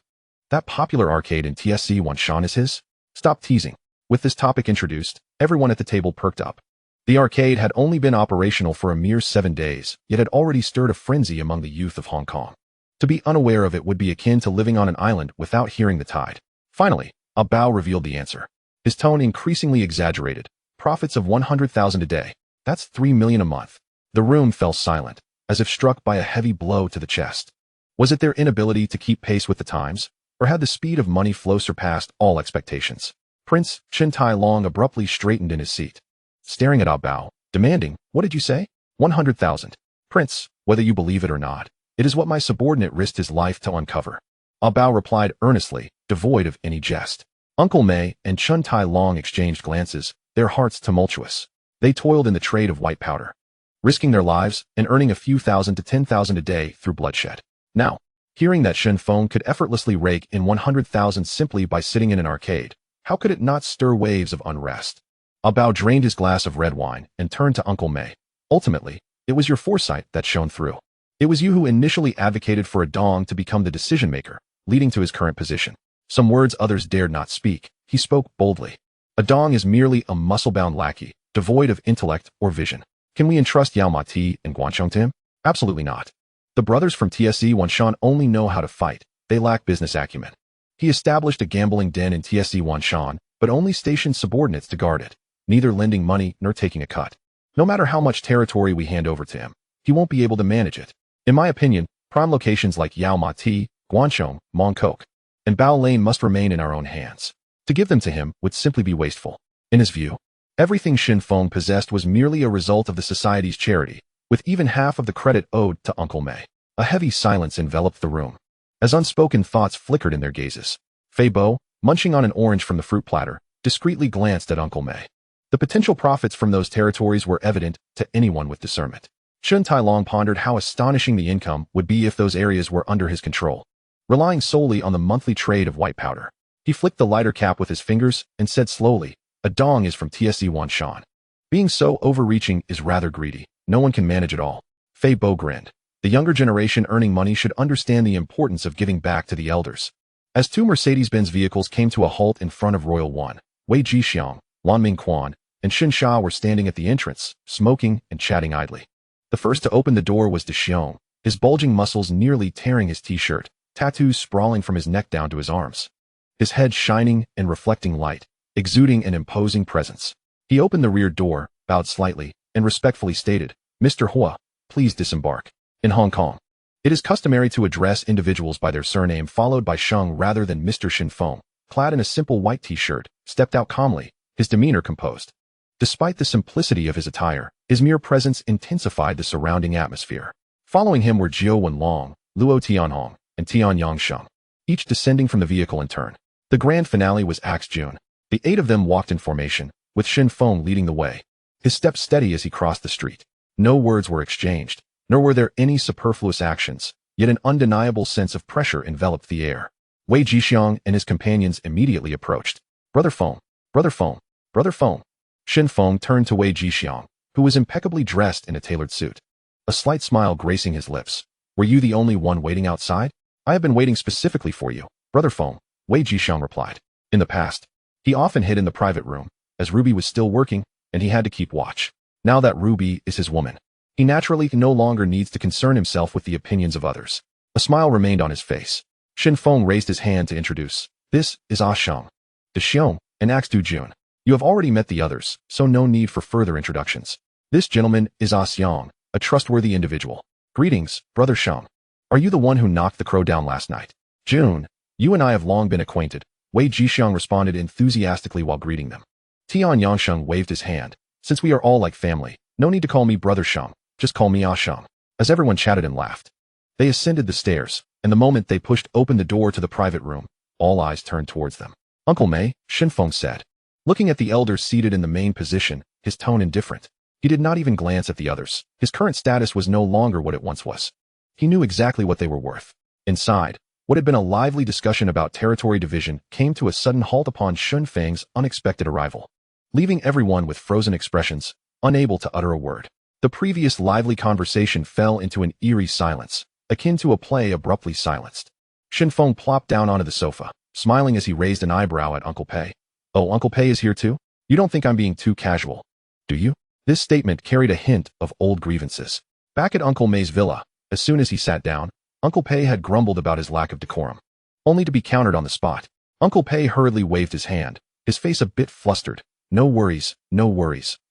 That popular arcade in TSC Wanshan is his? Stop teasing. With this topic introduced, everyone at the table perked up. The arcade had only been operational for a mere 7 days, yet had already stirred a frenzy among the youth of Hong Kong. To be unaware of it would be akin to living on an island without hearing the tide. Finally, a Bao revealed the answer. His tone increasingly exaggerated. Profits of 100,000 a day. That's 3 million a month. The room fell silent, as if struck by a heavy blow to the chest. Was it their inability to keep pace with the times, or had the speed of money flow surpassed all expectations? Prince Chen Tai Long abruptly straightened in his seat, staring at Ah Bao, demanding, "What did you say?" 100,000. Prince, whether you believe it or not, it is what my subordinate risked his life to uncover. Ah Bao replied earnestly, devoid of any jest. Uncle Mei and Chen Tai Long exchanged glances, their hearts tumultuous. They toiled in the trade of white powder, risking their lives and earning a few thousand to 10,000 a day through bloodshed. Now, hearing that Shen Feng could effortlessly rake in 100,000 simply by sitting in an arcade, how could it not stir waves of unrest? Ah Bao drained his glass of red wine and turned to Uncle Mei. Ultimately, it was your foresight that shone through. It was you who initially advocated for a Dong to become the decision-maker, leading to his current position. Some words others dared not speak. He spoke boldly. A Dong is merely a muscle-bound lackey, devoid of intellect or vision. Can we entrust Yao Mati and Guanchong to him? Absolutely not. The brothers from TSC Wanshan only know how to fight. They lack business acumen. He established a gambling den in TSC Wanshan, but only stationed subordinates to guard it, neither lending money nor taking a cut. No matter how much territory we hand over to him, he won't be able to manage it. In my opinion, prime locations like Yao Mati, Guanchong, Mongkok, and Bao Lane must remain in our own hands. To give them to him would simply be wasteful. In his view, everything Shen Feng possessed was merely a result of the society's charity, with even half of the credit owed to Uncle Mei. A heavy silence enveloped the room, as unspoken thoughts flickered in their gazes. Fei Bo, munching on an orange from the fruit platter, discreetly glanced at Uncle Mei. The potential profits from those territories were evident to anyone with discernment. Chen Tai Long pondered how astonishing the income would be if those areas were under his control, relying solely on the monthly trade of white powder. He flicked the lighter cap with his fingers and said slowly, "A Dong is from TSC Wanshan. Being so overreaching is rather greedy. No one can manage it all." Fei Bo grinned. The younger generation earning money should understand the importance of giving back to the elders. As 2 Mercedes-Benz vehicles came to a halt in front of Royal One, Wei Jixiang, Lan Mingquan, and Xin Sha were standing at the entrance, smoking and chatting idly. The first to open the door was De Xiong, his bulging muscles nearly tearing his t-shirt, tattoos sprawling from his neck down to his arms. His head shining and reflecting light, exuding an imposing presence. He opened the rear door, bowed slightly, and respectfully stated, "Mr. Hua, please disembark." In Hong Kong, it is customary to address individuals by their surname followed by Sheng rather than Mr. Shen Feng, clad in a simple white t-shirt, stepped out calmly, his demeanor composed. Despite the simplicity of his attire, his mere presence intensified the surrounding atmosphere. Following him were Jiu Wenlong, Luo Tianhong, and Tian Yangsheng, each descending from the vehicle in turn. The grand finale was Axe June. The 8 of them walked in formation, with Shen Feng leading the way, his steps steady as he crossed the street. No words were exchanged, nor were there any superfluous actions, yet an undeniable sense of pressure enveloped the air. Wei Jixiang and his companions immediately approached. "Brother Feng, Brother Feng, Brother Feng." Shen Feng turned to Wei Jixiang, who was impeccably dressed in a tailored suit, a slight smile gracing his lips. "Were you the only one waiting outside?" "I have been waiting specifically for you, Brother Feng," Wei Jixiang replied. In the past, he often hid in the private room, as Ruby was still working, and he had to keep watch. Now that Ruby is his woman, he naturally no longer needs to concern himself with the opinions of others. A smile remained on his face. Shen Feng raised his hand to introduce. "This is Ah Sheng, De Xiong, and Axe Du Jun. You have already met the others, so no need for further introductions. This gentleman is Ah Xiang, a trustworthy individual. Greetings, Brother Sheng. Are you the one who knocked the crow down last night?" "June, you and I have long been acquainted," Wei Jixiang responded enthusiastically while greeting them. Tian Yangsheng waved his hand. "Since we are all like family, no need to call me Brother Sheng, just call me Ah Sheng." As everyone chatted and laughed, they ascended the stairs, and the moment they pushed open the door to the private room, all eyes turned towards them. Uncle May, Shen Feng said. Looking at the elder seated in the main position, his tone indifferent. He did not even glance at the others. His current status was no longer what it once was. He knew exactly what they were worth. Inside, what had been a lively discussion about territory division came to a sudden halt upon Shen Feng's unexpected arrival, leaving everyone with frozen expressions, unable to utter a word. The previous lively conversation fell into an eerie silence, akin to a play abruptly silenced. Shen Feng plopped down onto the sofa, smiling as he raised an eyebrow at Uncle Pei. Oh, Uncle Pei is here too? You don't think I'm being too casual, do you? This statement carried a hint of old grievances. Back at Uncle May's villa, as soon as he sat down, Uncle Pei had grumbled about his lack of decorum, only to be countered on the spot. Uncle Pei hurriedly waved his hand, his face a bit flustered. No worries,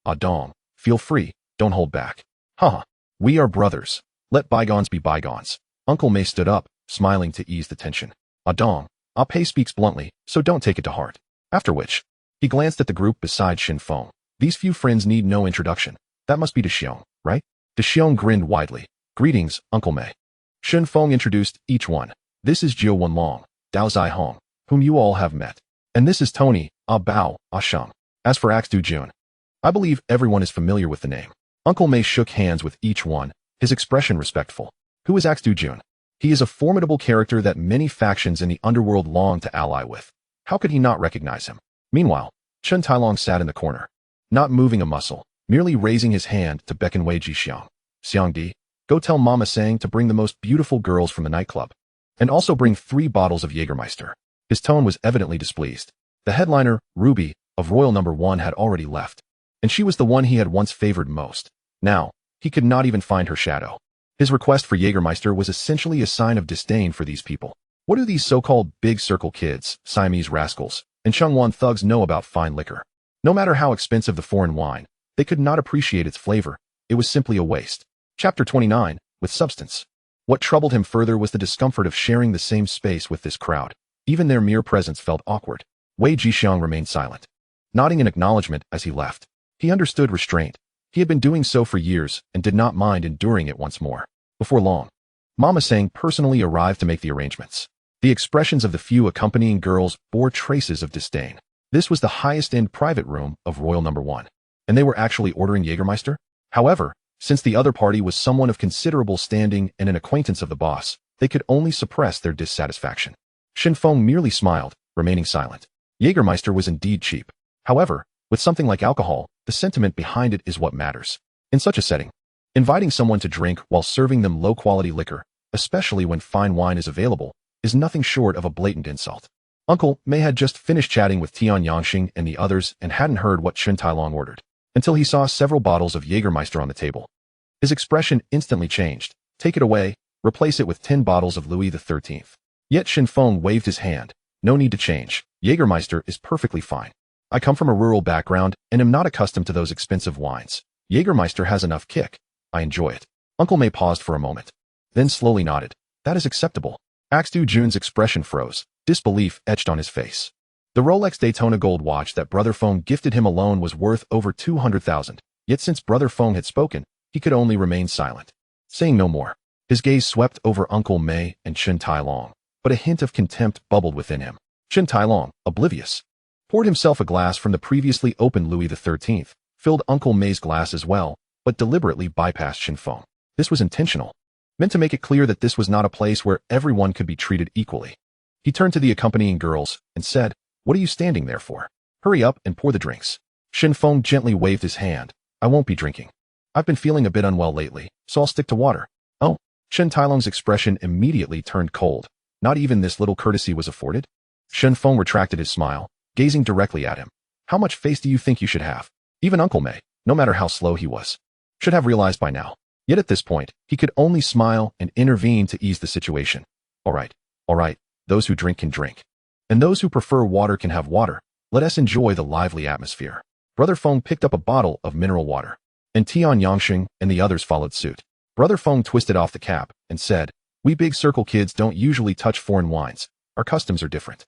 ah dong. Feel free, don't hold back. Haha, we are brothers. Let bygones be bygones. Uncle May stood up, smiling to ease the tension. Ah dong, Ah Pei speaks bluntly, so don't take it to heart. After which, he glanced at the group beside Shen Feng. These few friends need no introduction. That must be De Xiong, right? De Xiong grinned widely. Greetings, Uncle May. Shen Feng introduced each one. This is Jiu Wenlong, Dao Zai Hong, whom you all have met. And this is Tony, Ah Bao, Ah Sheng. As for Axe Du Jun, I believe everyone is familiar with the name. Uncle May shook hands with each one, his expression respectful. Who is Axe Du Jun? He is a formidable character that many factions in the underworld long to ally with. How could he not recognize him? Meanwhile, Chen Tailong sat in the corner, not moving a muscle, merely raising his hand to beckon Wei Jixiang. Xiangdi, go tell Mama Sang to bring the most beautiful girls from the nightclub. And also bring 3 bottles of Jägermeister. His tone was evidently displeased. The headliner, Ruby, of Royal No. 1 had already left, and she was the one he had once favored most. Now, he could not even find her shadow. His request for Jägermeister was essentially a sign of disdain for these people. What do these so-called big circle kids, Siamese rascals, and Chengwan thugs know about fine liquor? No matter how expensive the foreign wine, they could not appreciate its flavor. It was simply a waste. Chapter 29, with substance. What troubled him further was the discomfort of sharing the same space with this crowd. Even their mere presence felt awkward. Wei Jixiang remained silent, nodding in acknowledgement as he left. He understood restraint. He had been doing so for years and did not mind enduring it once more. Before long, Mama Sang personally arrived to make the arrangements. The expressions of the few accompanying girls bore traces of disdain. This was the highest-end private room of Royal No. 1, and they were actually ordering Jägermeister? However, since the other party was someone of considerable standing and an acquaintance of the boss, they could only suppress their dissatisfaction. Shen Feng merely smiled, remaining silent. Jägermeister was indeed cheap. However, with something like alcohol, the sentiment behind it is what matters. In such a setting, inviting someone to drink while serving them low-quality liquor, especially when fine wine is available, is nothing short of a blatant insult. Uncle May had just finished chatting with Tian Yangxing and the others and hadn't heard what Chen Tailong ordered, until he saw several bottles of Jägermeister on the table. His expression instantly changed. Take it away, replace it with 10 bottles of Louis XIII. Yet Shen Feng waved his hand. No need to change. Jägermeister is perfectly fine. I come from a rural background and am not accustomed to those expensive wines. Jägermeister has enough kick. I enjoy it. Uncle May paused for a moment, then slowly nodded. That is acceptable. Axe Du Jun's expression froze. Disbelief etched on his face. The Rolex Daytona gold watch that Brother Feng gifted him alone was worth over 200,000. Yet since Brother Feng had spoken, he could only remain silent. Saying no more, his gaze swept over Uncle May and Chen Tailong, but a hint of contempt bubbled within him. Chen Tailong, oblivious, poured himself a glass from the previously opened Louis XIII, filled Uncle May's glass as well, but deliberately bypassed Shen Feng. This was intentional, meant to make it clear that this was not a place where everyone could be treated equally. He turned to the accompanying girls and said, "What are you standing there for? Hurry up and pour the drinks." Shen Feng gently waved his hand. "I won't be drinking. I've been feeling a bit unwell lately, so I'll stick to water." "Oh." Chen Tailong's expression immediately turned cold. Not even this little courtesy was afforded? Shen Feng retracted his smile, gazing directly at him. "How much face do you think you should have?" Even Uncle May, no matter how slow he was, should have realized by now. Yet at this point, he could only smile and intervene to ease the situation. All right, those who drink can drink. And those who prefer water can have water. Let us enjoy the lively atmosphere. Brother Feng picked up a bottle of mineral water, and Tian Yangxing and the others followed suit. Brother Feng twisted off the cap and said, "We big circle kids don't usually touch foreign wines. Our customs are different."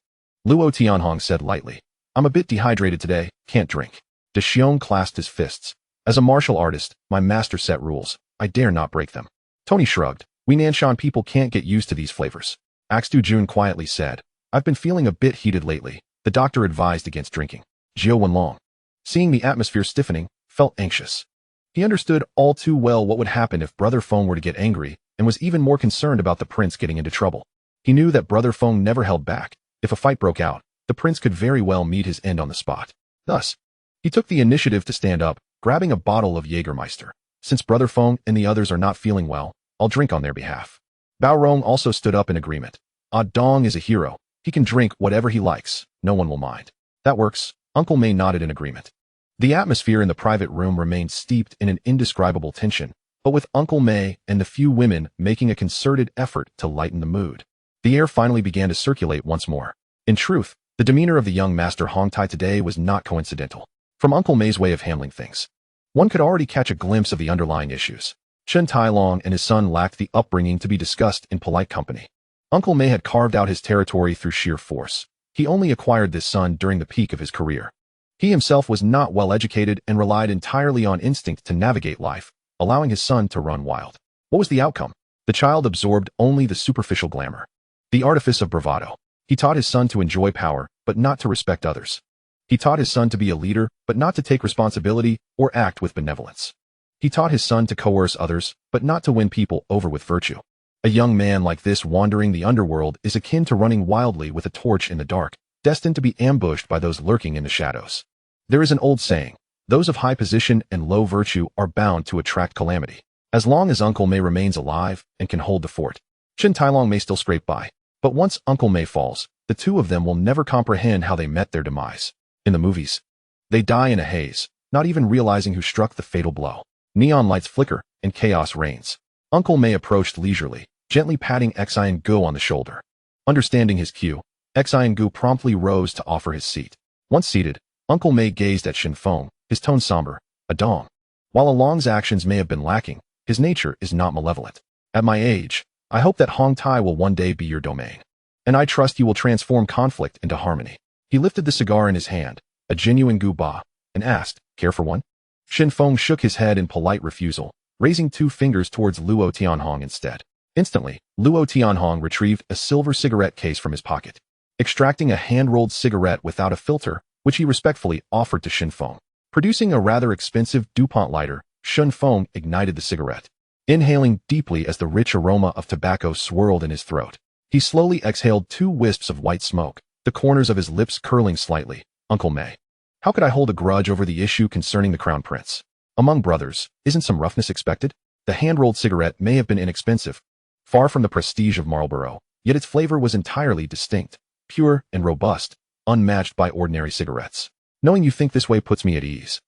Luo Tianhong said lightly, "I'm a bit dehydrated today, can't drink." De Xiong clasped his fists. "As a martial artist, my master set rules. I dare not break them." Tony shrugged. "We Nanshan people can't get used to these flavors." Axe Du Jun quietly said, "I've been feeling a bit heated lately. The doctor advised against drinking. Jiao Wenlong, seeing the atmosphere stiffening, felt anxious. He understood all too well what would happen if Brother Feng were to get angry, and was even more concerned about the prince getting into trouble. He knew that Brother Feng never held back. If a fight broke out, the prince could very well meet his end on the spot. Thus, he took the initiative to stand up, grabbing a bottle of Jägermeister. Since Brother Feng and the others are not feeling well, I'll drink on their behalf. Bao Rong also stood up in agreement. Ah Dong is a hero. He can drink whatever he likes. No one will mind. That works. Uncle May nodded in agreement. The atmosphere in the private room remained steeped in an indescribable tension, but with Uncle May and the few women making a concerted effort to lighten the mood, the air finally began to circulate once more. In truth, the demeanor of the young master Hong Tai today was not coincidental. From Uncle May's way of handling things, one could already catch a glimpse of the underlying issues. Chen Tailong and his son lacked the upbringing to be discussed in polite company. Uncle May had carved out his territory through sheer force. He only acquired this son during the peak of his career. He himself was not well educated and relied entirely on instinct to navigate life, allowing his son to run wild. What was the outcome? The child absorbed only the superficial glamour, the artifice of bravado. He taught his son to enjoy power, but not to respect others. He taught his son to be a leader, but not to take responsibility or act with benevolence. He taught his son to coerce others, but not to win people over with virtue. A young man like this wandering the underworld is akin to running wildly with a torch in the dark, destined to be ambushed by those lurking in the shadows. There is an old saying, those of high position and low virtue are bound to attract calamity. As long as Uncle May remains alive and can hold the fort, Chen Tailong may still scrape by. But once Uncle May falls, the two of them will never comprehend how they met their demise. In the movies, they die in a haze, not even realizing who struck the fatal blow. Neon lights flicker, and chaos reigns. Uncle May approached leisurely, gently patting Xian Gu on the shoulder. Understanding his cue, Xian Gu promptly rose to offer his seat. Once seated, Uncle May gazed at Shen Feng, his tone somber. A dong. While Along's actions may have been lacking, his nature is not malevolent. At my age, I hope that Hong Tai will one day be your domain. And I trust you will transform conflict into harmony. He lifted the cigar in his hand, a genuine Gu Ba, and asked, care for one? Shen Feng shook his head in polite refusal, raising 2 fingers towards Luo Tianhong instead. Instantly, Luo Tianhong retrieved a silver cigarette case from his pocket, extracting a hand-rolled cigarette without a filter, which he respectfully offered to Shen Feng. Producing a rather expensive DuPont lighter, Shen Feng ignited the cigarette. Inhaling deeply as the rich aroma of tobacco swirled in his throat, he slowly exhaled 2 wisps of white smoke, the corners of his lips curling slightly. Uncle May, how could I hold a grudge over the issue concerning the crown prince? Among brothers, isn't some roughness expected? The hand-rolled cigarette may have been inexpensive, far from the prestige of Marlboro, yet its flavor was entirely distinct, pure and robust, unmatched by ordinary cigarettes. Knowing you think this way puts me at ease.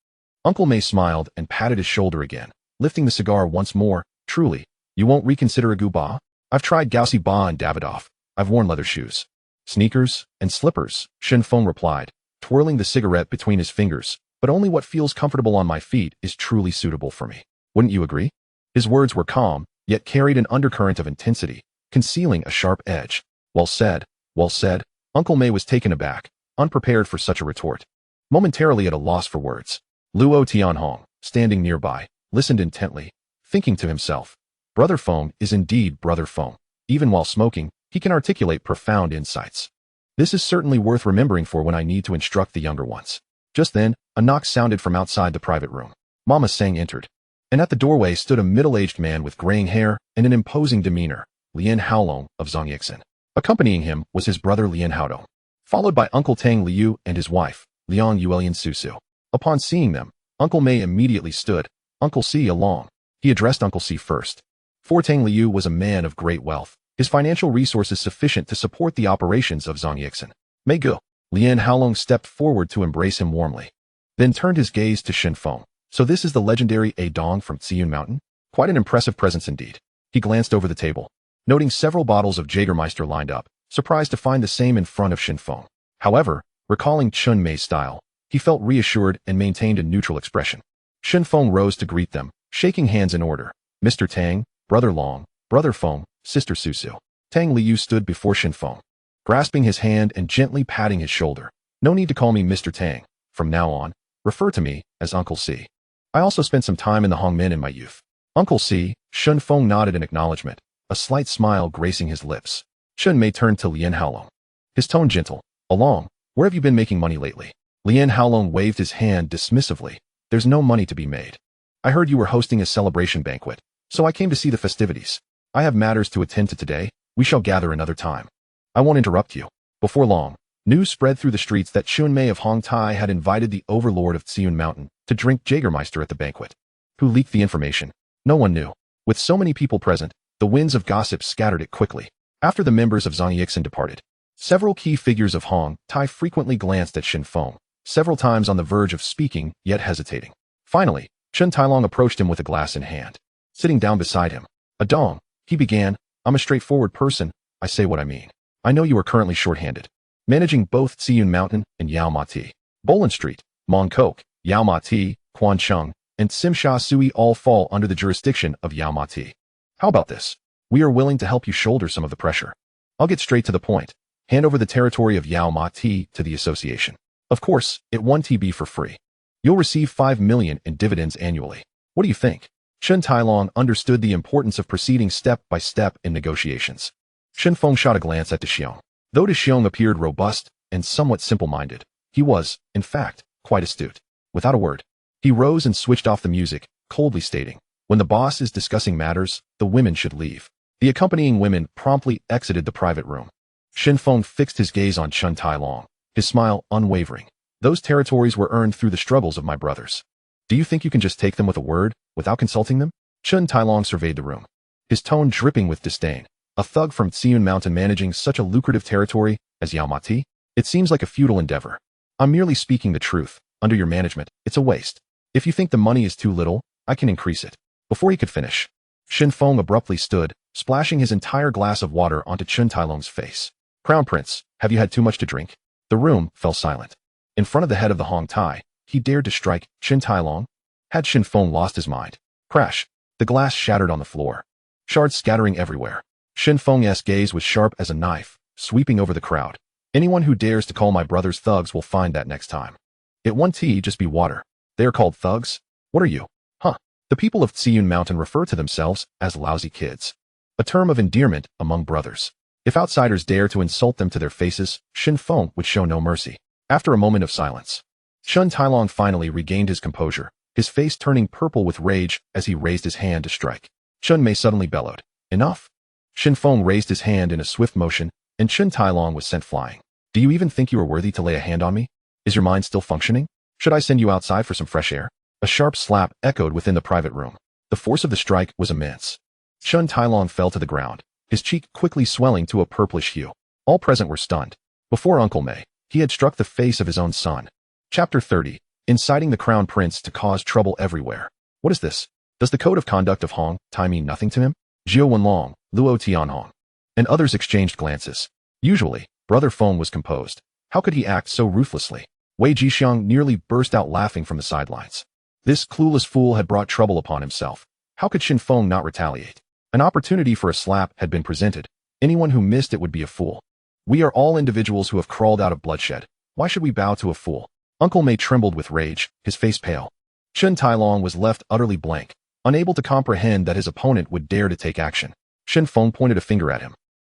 Uncle May smiled and patted his shoulder again, lifting the cigar once more. Truly, you won't reconsider a Gu Ba? I've tried Gaoxi Ba and Davidoff. I've worn leather shoes, sneakers, and slippers, Shen Feng replied, twirling the cigarette between his fingers, but only what feels comfortable on my feet is truly suitable for me. Wouldn't you agree? His words were calm, yet carried an undercurrent of intensity, concealing a sharp edge. Well said, well said. Uncle May was taken aback, unprepared for such a retort. Momentarily at a loss for words, Luo Tianhong, standing nearby, listened intently, thinking to himself, Brother Feng is indeed Brother Feng. Even while smoking, he can articulate profound insights. This is certainly worth remembering for when I need to instruct the younger ones. Just then, a knock sounded from outside the private room. Mama Sang entered, and at the doorway stood a middle-aged man with graying hair and an imposing demeanor, Lian Haolong of Zongyixin. Accompanying him was his brother Lian Haodong, followed by Uncle Tang Liu and his wife, Liang Yuelian Susu. Upon seeing them, Uncle May immediately stood. Uncle Si along. He addressed Uncle Si first. For Tang Liu was a man of great wealth, his financial resources sufficient to support the operations of Zongyixin. May Gu. Lian Haolong stepped forward to embrace him warmly, then turned his gaze to Shen Feng. So this is the legendary A Dong from Ziyun Mountain? Quite an impressive presence indeed. He glanced over the table, noting several bottles of Jägermeister lined up, surprised to find the same in front of Shen Feng. However, recalling Chun Mei's style, he felt reassured and maintained a neutral expression. Shen Feng rose to greet them, shaking hands in order. Mr. Tang, Brother Long, Brother Feng, Sister Susu. Tang Liu stood before Shen Feng, grasping his hand and gently patting his shoulder. No need to call me Mr. Tang. From now on, refer to me as Uncle Si. I also spent some time in the Hongmen in my youth. Uncle Si. Shen Feng nodded in acknowledgement, a slight smile gracing his lips. Chun Mei turned to Lian Haolong, his tone gentle. Along, Where have you been making money lately? Lien Haolong waved his hand dismissively. There's no money to be made. I heard you were hosting a celebration banquet, so I came to see the festivities. I have matters to attend to today. We shall gather another time. I won't interrupt you. Before long, news spread through the streets that Chun Mei of Hong Tai had invited the overlord of Xiun Mountain to drink Jägermeister at the banquet. Who leaked the information? No one knew. With so many people present, the winds of gossip scattered it quickly. After the members of Zhang Yixin departed, several key figures of Hong Tai frequently glanced at Shen Feng, several times on the verge of speaking, yet hesitating. Finally, Chen Tailong approached him with a glass in hand. Sitting down beside him, Adong, he began, I'm a straightforward person, I say what I mean. I know you are currently short-handed, managing both Xiun Mountain and Yao Ma Ti. Bolan Street, Mong Kok, Yao Ma Ti, Quan Chung, and Sim Sha Sui all fall under the jurisdiction of Yao Ma Ti. How about this? We are willing to help you shoulder some of the pressure. I'll get straight to the point. Hand over the territory of Yao Ma Ti to the association. Of course, it won't be for free. You'll receive 5 million in dividends annually. What do you think? Chen Tailong understood the importance of proceeding step by step in negotiations. Shen Feng shot a glance at De Xiong. Though De Xiong appeared robust and somewhat simple-minded, he was, in fact, quite astute. Without a word, he rose and switched off the music, coldly stating, when the boss is discussing matters, the women should leave. The accompanying women promptly exited the private room. Shen Feng fixed his gaze on Chen Tailong, his smile unwavering. Those territories were earned through the struggles of my brothers. Do you think you can just take them with a word, without consulting them? Chen Tailong surveyed the room, his tone dripping with disdain. A thug from Xiun Mountain managing such a lucrative territory as Yao Ma Ti? It seems like a futile endeavor. I'm merely speaking the truth. Under your management, it's a waste. If you think the money is too little, I can increase it. Before he could finish, Shen Feng abruptly stood, splashing his entire glass of water onto Chen Tailong's face. Crown Prince, have you had too much to drink? The room fell silent. In front of the head of the Hong Tai, he dared to strike Chen Tailong. Had Shen Feng lost his mind? Crash! The glass shattered on the floor, shards scattering everywhere. Shen Feng's gaze was sharp as a knife, sweeping over the crowd. Anyone who dares to call my brothers thugs will find that next time. It won't just be water. They are called thugs? What are you? Huh. The people of Xiun Mountain refer to themselves as lousy kids. A term of endearment among brothers. If outsiders dare to insult them to their faces, Shen Feng would show no mercy. After a moment of silence, Chen Tailong finally regained his composure, his face turning purple with rage as he raised his hand to strike. Chun Mei suddenly bellowed, Enough! Shen Feng raised his hand in a swift motion, and Chen Tailong was sent flying. Do you even think you are worthy to lay a hand on me? Is your mind still functioning? Should I send you outside for some fresh air? A sharp slap echoed within the private room. The force of the strike was immense. Chen Tailong fell to the ground, his cheek quickly swelling to a purplish hue. All present were stunned. Before Uncle Mei, he had struck the face of his own son. Chapter 30. Inciting the Crown Prince to cause trouble everywhere. What is this? Does the code of conduct of Hong Tai mean nothing to him? Jiao Wenlong, Luo Tianhong, and others exchanged glances. Usually, Brother Feng was composed. How could he act so ruthlessly? Wei Jixiang nearly burst out laughing from the sidelines. This clueless fool had brought trouble upon himself. How could Shen Feng not retaliate? An opportunity for a slap had been presented. Anyone who missed it would be a fool. We are all individuals who have crawled out of bloodshed. Why should we bow to a fool? Uncle Mei trembled with rage, his face pale. Chen Tailong was left utterly blank, unable to comprehend that his opponent would dare to take action. Shen Feng pointed a finger at him.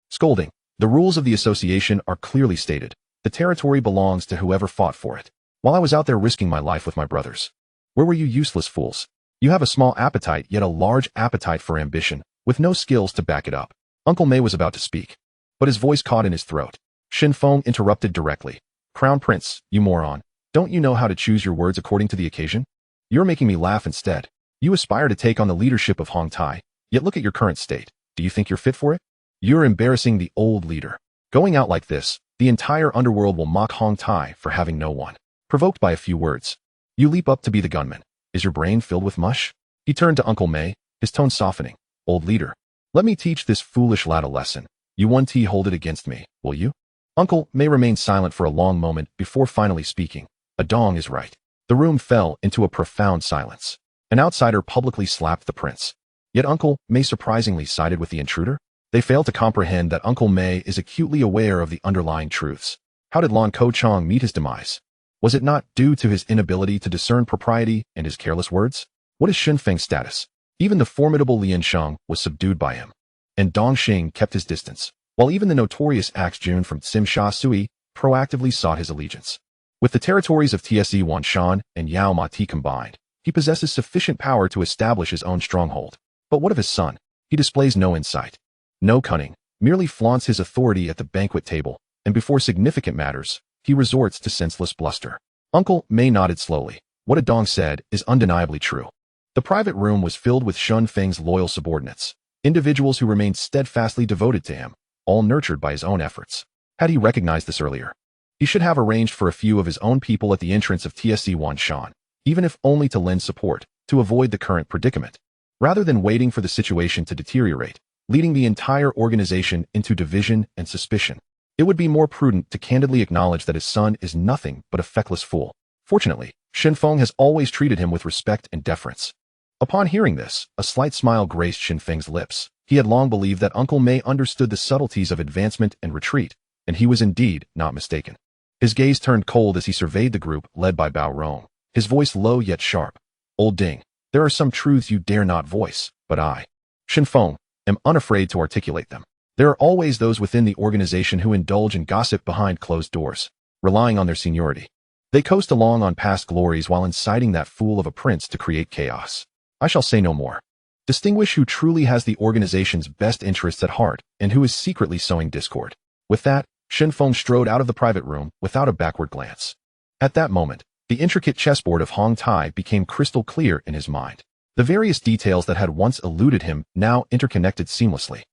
Scolding, the rules of the association are clearly stated. The territory belongs to whoever fought for it. While I was out there risking my life with my brothers. Where were you useless fools? You have a small appetite yet a large appetite for ambition, with no skills to back it up. Uncle Mei was about to speak, but his voice caught in his throat. Shen Feng interrupted directly. Crown Prince, you moron. Don't you know how to choose your words according to the occasion? You're making me laugh instead. You aspire to take on the leadership of Hong Tai, yet look at your current state. Do you think you're fit for it? You're embarrassing the old leader. Going out like this, the entire underworld will mock Hong Tai for having no one. Provoked by a few words, you leap up to be the gunman. Is your brain filled with mush? He turned to Uncle Mei, his tone softening. Old leader, let me teach this foolish lad a lesson. You hold it against me, will you? Uncle Mei remained silent for a long moment before finally speaking. Adong is right. The room fell into a profound silence. An outsider publicly slapped the prince. Yet Uncle Mei surprisingly sided with the intruder. They failed to comprehend that Uncle Mei is acutely aware of the underlying truths. How did Lon Ko Chong meet his demise? Was it not due to his inability to discern propriety and his careless words? What is Shen Feng's status? Even the formidable Lian Sheng was subdued by him. And Dong Xing kept his distance, while even the notorious Axe Jun from Sim Sha Sui proactively sought his allegiance. With the territories of Tse Wanshan and Yao Ma Ti combined, he possesses sufficient power to establish his own stronghold. But what of his son? He displays no insight, no cunning, merely flaunts his authority at the banquet table, and before significant matters, he resorts to senseless bluster. Uncle Mei nodded slowly. What Adong said is undeniably true. The private room was filled with Shen Feng's loyal subordinates, individuals who remained steadfastly devoted to him, all nurtured by his own efforts. Had he recognized this earlier, he should have arranged for a few of his own people at the entrance of Tse Wanshan, even if only to lend support, to avoid the current predicament. Rather than waiting for the situation to deteriorate, leading the entire organization into division and suspicion, it would be more prudent to candidly acknowledge that his son is nothing but a feckless fool. Fortunately, Shen Feng has always treated him with respect and deference. Upon hearing this, a slight smile graced Shen Feng's lips. He had long believed that Uncle Mei understood the subtleties of advancement and retreat, and he was indeed not mistaken. His gaze turned cold as he surveyed the group led by Bao Rong, his voice low yet sharp. Old Ding, there are some truths you dare not voice, but I, Shen Feng, am unafraid to articulate them. There are always those within the organization who indulge in gossip behind closed doors, relying on their seniority. They coast along on past glories while inciting that fool of a prince to create chaos. I shall say no more. Distinguish who truly has the organization's best interests at heart and who is secretly sowing discord. With that, Shen Feng strode out of the private room without a backward glance. At that moment, the intricate chessboard of Hong Tai became crystal clear in his mind. The various details that had once eluded him now interconnected seamlessly.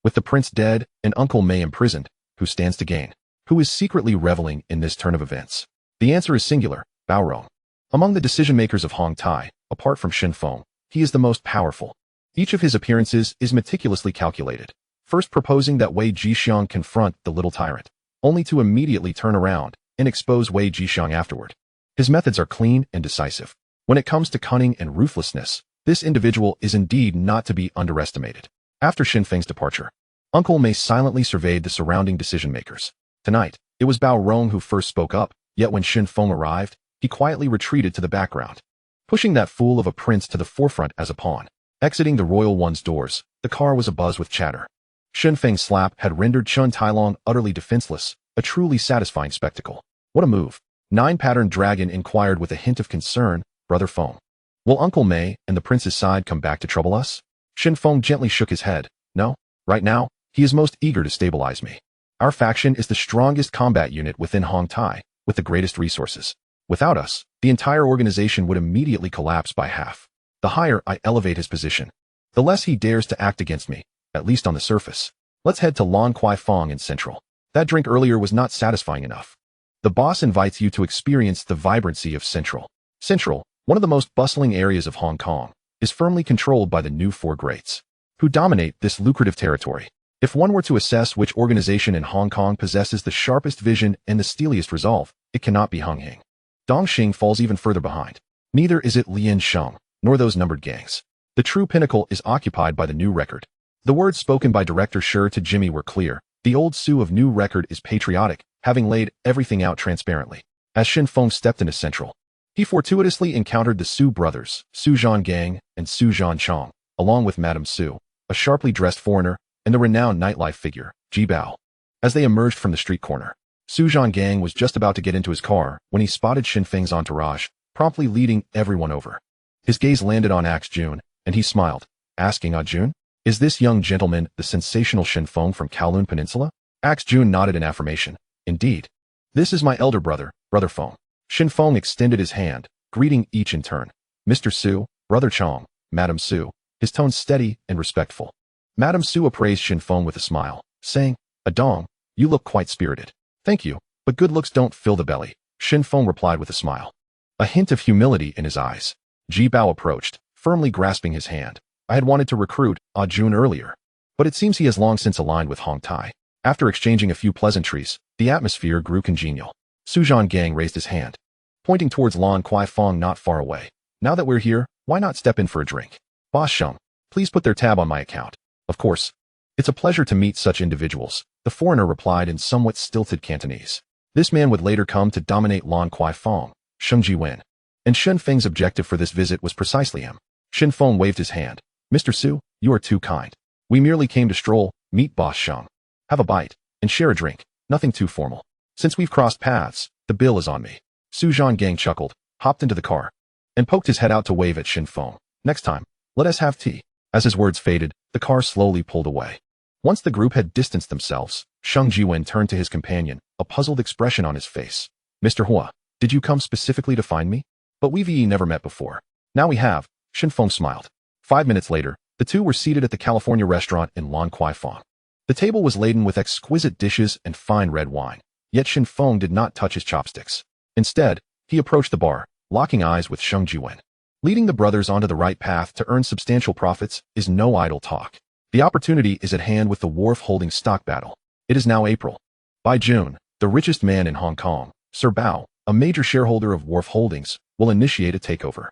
With the prince dead and Uncle Mei imprisoned, who stands to gain? Who is secretly reveling in this turn of events? The answer is singular, Bao Rong. Among the decision-makers of Hong Tai, apart from Shen Feng, he is the most powerful. Each of his appearances is meticulously calculated, first proposing that Wei Jixiang confront the little tyrant, only to immediately turn around and expose Wei Jixiang afterward. His methods are clean and decisive. When it comes to cunning and ruthlessness, this individual is indeed not to be underestimated. After Shen Feng's departure, Uncle Mei silently surveyed the surrounding decision-makers. Tonight, it was Bao Rong who first spoke up, yet when Shen Feng arrived, he quietly retreated to the background, pushing that fool of a prince to the forefront as a pawn. Exiting the royal one's doors, the car was abuzz with chatter. Shen Feng's slap had rendered Chun Tailong utterly defenseless, a truly satisfying spectacle. What a move! Nine-patterned dragon inquired with a hint of concern, Brother Feng. Will Uncle Mei and the prince's side come back to trouble us? Shen Feng gently shook his head. No, right now, he is most eager to stabilize me. Our faction is the strongest combat unit within Hong Tai, with the greatest resources. Without us, the entire organization would immediately collapse by half. The higher I elevate his position, the less he dares to act against me, at least on the surface. Let's head to Lan Kwai Fong in Central. That drink earlier was not satisfying enough. The boss invites you to experience the vibrancy of Central. Central, one of the most bustling areas of Hong Kong, is firmly controlled by the new four greats, who dominate this lucrative territory. If one were to assess which organization in Hong Kong possesses the sharpest vision and the steeliest resolve, it cannot be Hung Hing. Dongxing falls even further behind. Neither is it Lian Sheng, nor those numbered gangs. The true pinnacle is occupied by the New Record. The words spoken by Director Shi to Jimmy were clear. The old Su of New Record is patriotic, having laid everything out transparently. As Shen Feng stepped into Central, he fortuitously encountered the Su brothers, Su Zhanggang and Su Zhanchong, along with Madame Su, a sharply dressed foreigner, and the renowned nightlife figure, Ji Bao. As they emerged from the street corner, Su Zhanggang was just about to get into his car when he spotted Shen Feng's entourage, promptly leading everyone over. His gaze landed on Axe Jun, and he smiled, asking, Jun, is this young gentleman the sensational Shen Feng from Kowloon Peninsula? Axe Jun nodded in affirmation. Indeed. This is my elder brother, Brother Feng. Shen Feng extended his hand, greeting each in turn. Mr. Su, Brother Chong, Madame Su, his tone steady and respectful. Madame Su appraised Shen Feng with a smile, saying, Adong, you look quite spirited. Thank you, but good looks don't fill the belly. Shen Feng replied with a smile, a hint of humility in his eyes. Ji Bao approached, firmly grasping his hand. I had wanted to recruit Jun earlier, but it seems he has long since aligned with Hong Tai. After exchanging a few pleasantries, the atmosphere grew congenial. Su Zhangang raised his hand, pointing towards Lan Kwai Fong not far away. Now that we're here, why not step in for a drink? Boss Sheng, please put their tab on my account. Of course. It's a pleasure to meet such individuals, the foreigner replied in somewhat stilted Cantonese. This man would later come to dominate Lan Kwai Fong, Sheng Jiwen. And Shen Feng's objective for this visit was precisely him. Shen Feng waved his hand. Mr. Su, you are too kind. We merely came to stroll, meet Boss Sheng, have a bite, and share a drink, nothing too formal. Since we've crossed paths, the bill is on me. Su Zhanggang chuckled, hopped into the car, and poked his head out to wave at Shen Feng. Next time, let us have tea. As his words faded, the car slowly pulled away. Once the group had distanced themselves, Sheng Jiwen turned to his companion, a puzzled expression on his face. Mr. Hua, did you come specifically to find me? But we've never met before. Now we have. Shen Feng smiled. 5 minutes later, the two were seated at the California restaurant in Lan Kwai Fong. The table was laden with exquisite dishes and fine red wine, yet Shen Feng did not touch his chopsticks. Instead, he approached the bar, locking eyes with Sheng Jiwen. Leading the brothers onto the right path to earn substantial profits is no idle talk. The opportunity is at hand with the Wharf Holdings stock battle. It is now April. By June, the richest man in Hong Kong, Sir Bao, a major shareholder of Wharf Holdings, will initiate a takeover.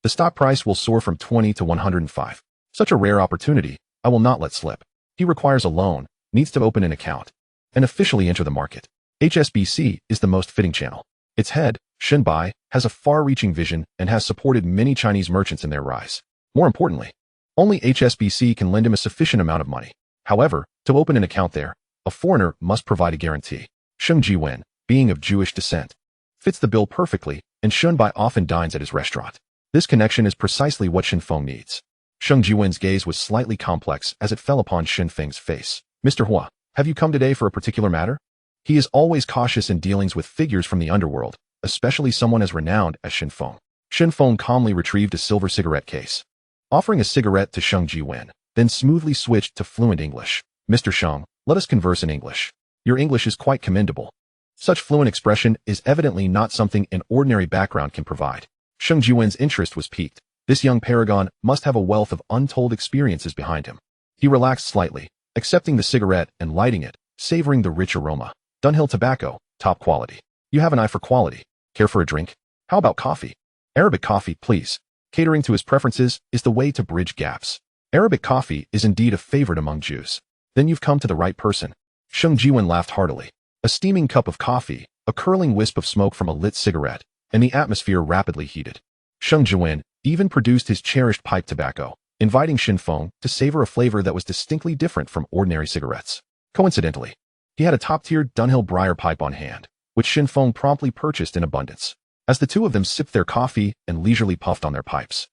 The stock price will soar from 20 to 105. Such a rare opportunity, I will not let slip. He requires a loan, needs to open an account, and officially enter the market. HSBC is the most fitting channel. Its head, Shen Bai, has a far-reaching vision and has supported many Chinese merchants in their rise. More importantly, only HSBC can lend him a sufficient amount of money. However, to open an account there, a foreigner must provide a guarantee. Sheng Jiwen, being of Jewish descent, fits the bill perfectly, and Shen Bai often dines at his restaurant. This connection is precisely what Shen Feng needs. Sheng Jiwen's gaze was slightly complex as it fell upon Shen Feng's face. Mr. Hua, have you come today for a particular matter? He is always cautious in dealings with figures from the underworld, especially someone as renowned as Shen Feng. Shen Feng calmly retrieved a silver cigarette case, offering a cigarette to Sheng Jiwen, then smoothly switched to fluent English. Mr. Sheng, let us converse in English. Your English is quite commendable. Such fluent expression is evidently not something an ordinary background can provide. Sheng Jiwen's interest was piqued. This young paragon must have a wealth of untold experiences behind him. He relaxed slightly, accepting the cigarette and lighting it, savoring the rich aroma. Dunhill tobacco, top quality. You have an eye for quality. Care for a drink? How about coffee? Arabic coffee, please. Catering to his preferences is the way to bridge gaps. Arabic coffee is indeed a favorite among Jews. Then you've come to the right person. Sheng Jiwen laughed heartily. A steaming cup of coffee, a curling wisp of smoke from a lit cigarette, and the atmosphere rapidly heated. Sheng Jiwen even produced his cherished pipe tobacco, inviting Shen Feng to savor a flavor that was distinctly different from ordinary cigarettes. Coincidentally, he had a top-tier Dunhill briar pipe on hand, which Shen Feng promptly purchased in abundance. As the two of them sipped their coffee and leisurely puffed on their pipes,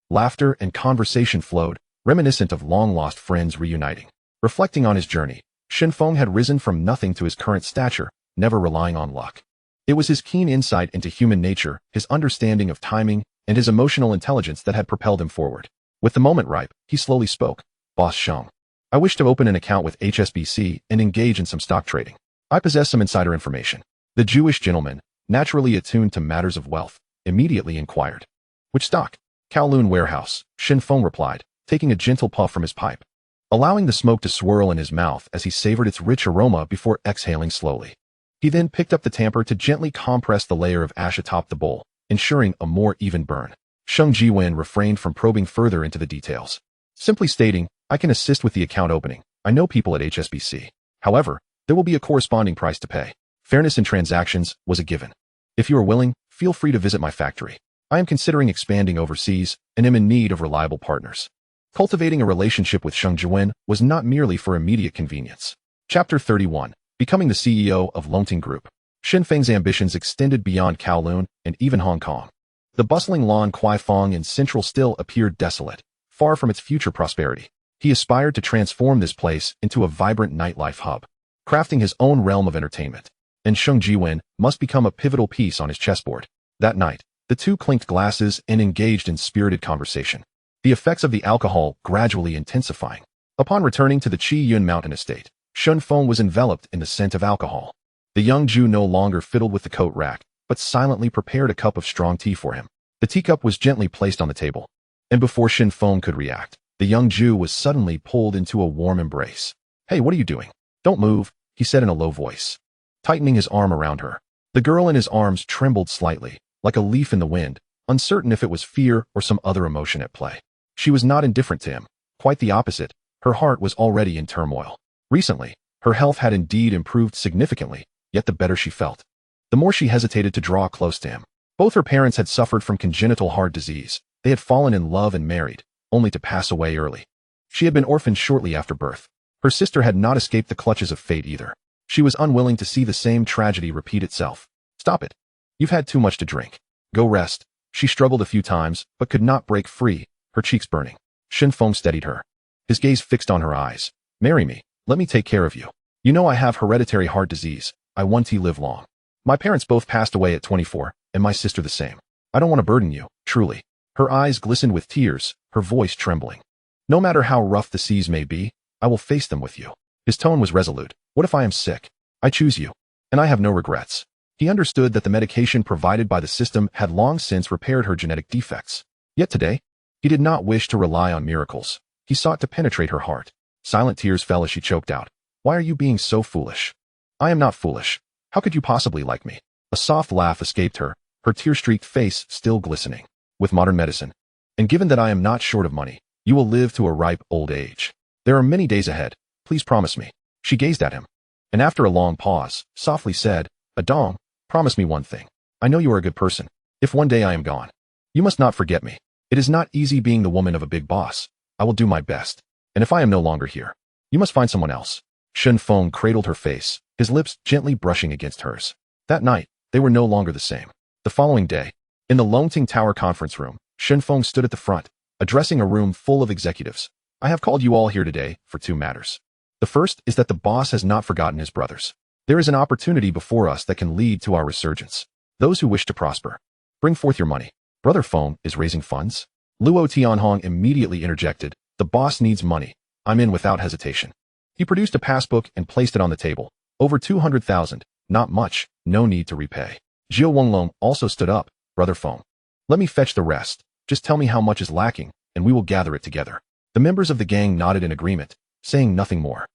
laughter and conversation flowed, reminiscent of long-lost friends reuniting. Reflecting on his journey, Shen Feng had risen from nothing to his current stature, never relying on luck. It was his keen insight into human nature, his understanding of timing, and his emotional intelligence that had propelled him forward. With the moment ripe, he slowly spoke. Boss Sheng, I wish to open an account with HSBC and engage in some stock trading. I possess some insider information. The Jewish gentleman, naturally attuned to matters of wealth, immediately inquired. Which stock? Kowloon Warehouse, Shen Feng replied, taking a gentle puff from his pipe, allowing the smoke to swirl in his mouth as he savored its rich aroma before exhaling slowly. He then picked up the tamper to gently compress the layer of ash atop the bowl, ensuring a more even burn. Sheng Jiwen refrained from probing further into the details, simply stating, I can assist with the account opening. I know people at HSBC. However, there will be a corresponding price to pay. Fairness in transactions was a given. If you are willing, feel free to visit my factory. I am considering expanding overseas and am in need of reliable partners. Cultivating a relationship with Sheng Jiwen was not merely for immediate convenience. Chapter 31. Becoming the CEO of Longting Group. Shen Feng's ambitions extended beyond Kowloon and even Hong Kong. The bustling Lan Kwai Fong in Central still appeared desolate, far from its future prosperity. He aspired to transform this place into a vibrant nightlife hub, crafting his own realm of entertainment. And Sheng Jiwen must become a pivotal piece on his chessboard. That night, the two clinked glasses and engaged in spirited conversation, the effects of the alcohol gradually intensifying. Upon returning to the Chi Yun Mountain estate, Shen Feng was enveloped in the scent of alcohol. The young Jew no longer fiddled with the coat rack, but silently prepared a cup of strong tea for him. The teacup was gently placed on the table, and before Shen Feng could react, the young Jew was suddenly pulled into a warm embrace. Hey, what are you doing? Don't move, he said in a low voice, tightening his arm around her. The girl in his arms trembled slightly, like a leaf in the wind, uncertain if it was fear or some other emotion at play. She was not indifferent to him. Quite the opposite, her heart was already in turmoil. Recently, her health had indeed improved significantly, yet the better she felt, the more she hesitated to draw close to him. Both her parents had suffered from congenital heart disease. They had fallen in love and married, only to pass away early. She had been orphaned shortly after birth. Her sister had not escaped the clutches of fate either. She was unwilling to see the same tragedy repeat itself. Stop it. You've had too much to drink. Go rest. She struggled a few times, but could not break free, her cheeks burning. Shen Feng steadied her. His gaze fixed on her eyes. Marry me. Let me take care of you. You know I have hereditary heart disease. I want to live long. My parents both passed away at 24, and my sister the same. I don't want to burden you, truly. Her eyes glistened with tears, her voice trembling. No matter how rough the seas may be, I will face them with you. His tone was resolute. What if I am sick? I choose you. And I have no regrets. He understood that the medication provided by the system had long since repaired her genetic defects. Yet today, he did not wish to rely on miracles. He sought to penetrate her heart. Silent tears fell as she choked out. Why are you being so foolish? I am not foolish. How could you possibly like me? A soft laugh escaped her, her tear-streaked face still glistening. With modern medicine, and given that I am not short of money, you will live to a ripe old age. There are many days ahead. Please promise me. She gazed at him, and after a long pause, softly said, Adong, promise me one thing. I know you are a good person. If one day I am gone, you must not forget me. It is not easy being the woman of a big boss. I will do my best. And if I am no longer here, you must find someone else. Shen Feng cradled her face, his lips gently brushing against hers. That night, they were no longer the same. The following day, in the Longting Tower conference room, Shen Feng stood at the front, addressing a room full of executives. I have called you all here today for two matters. The first is that the boss has not forgotten his brothers. There is an opportunity before us that can lead to our resurgence. Those who wish to prosper, bring forth your money. Brother Feng is raising funds? Luo Tianhong immediately interjected. The boss needs money. I'm in without hesitation. He produced a passbook and placed it on the table. Over 200,000. Not much. No need to repay. Jiao Wenglong also stood up. Brother Feng, let me fetch the rest. Just tell me how much is lacking, and we will gather it together. The members of the gang nodded in agreement, saying nothing more.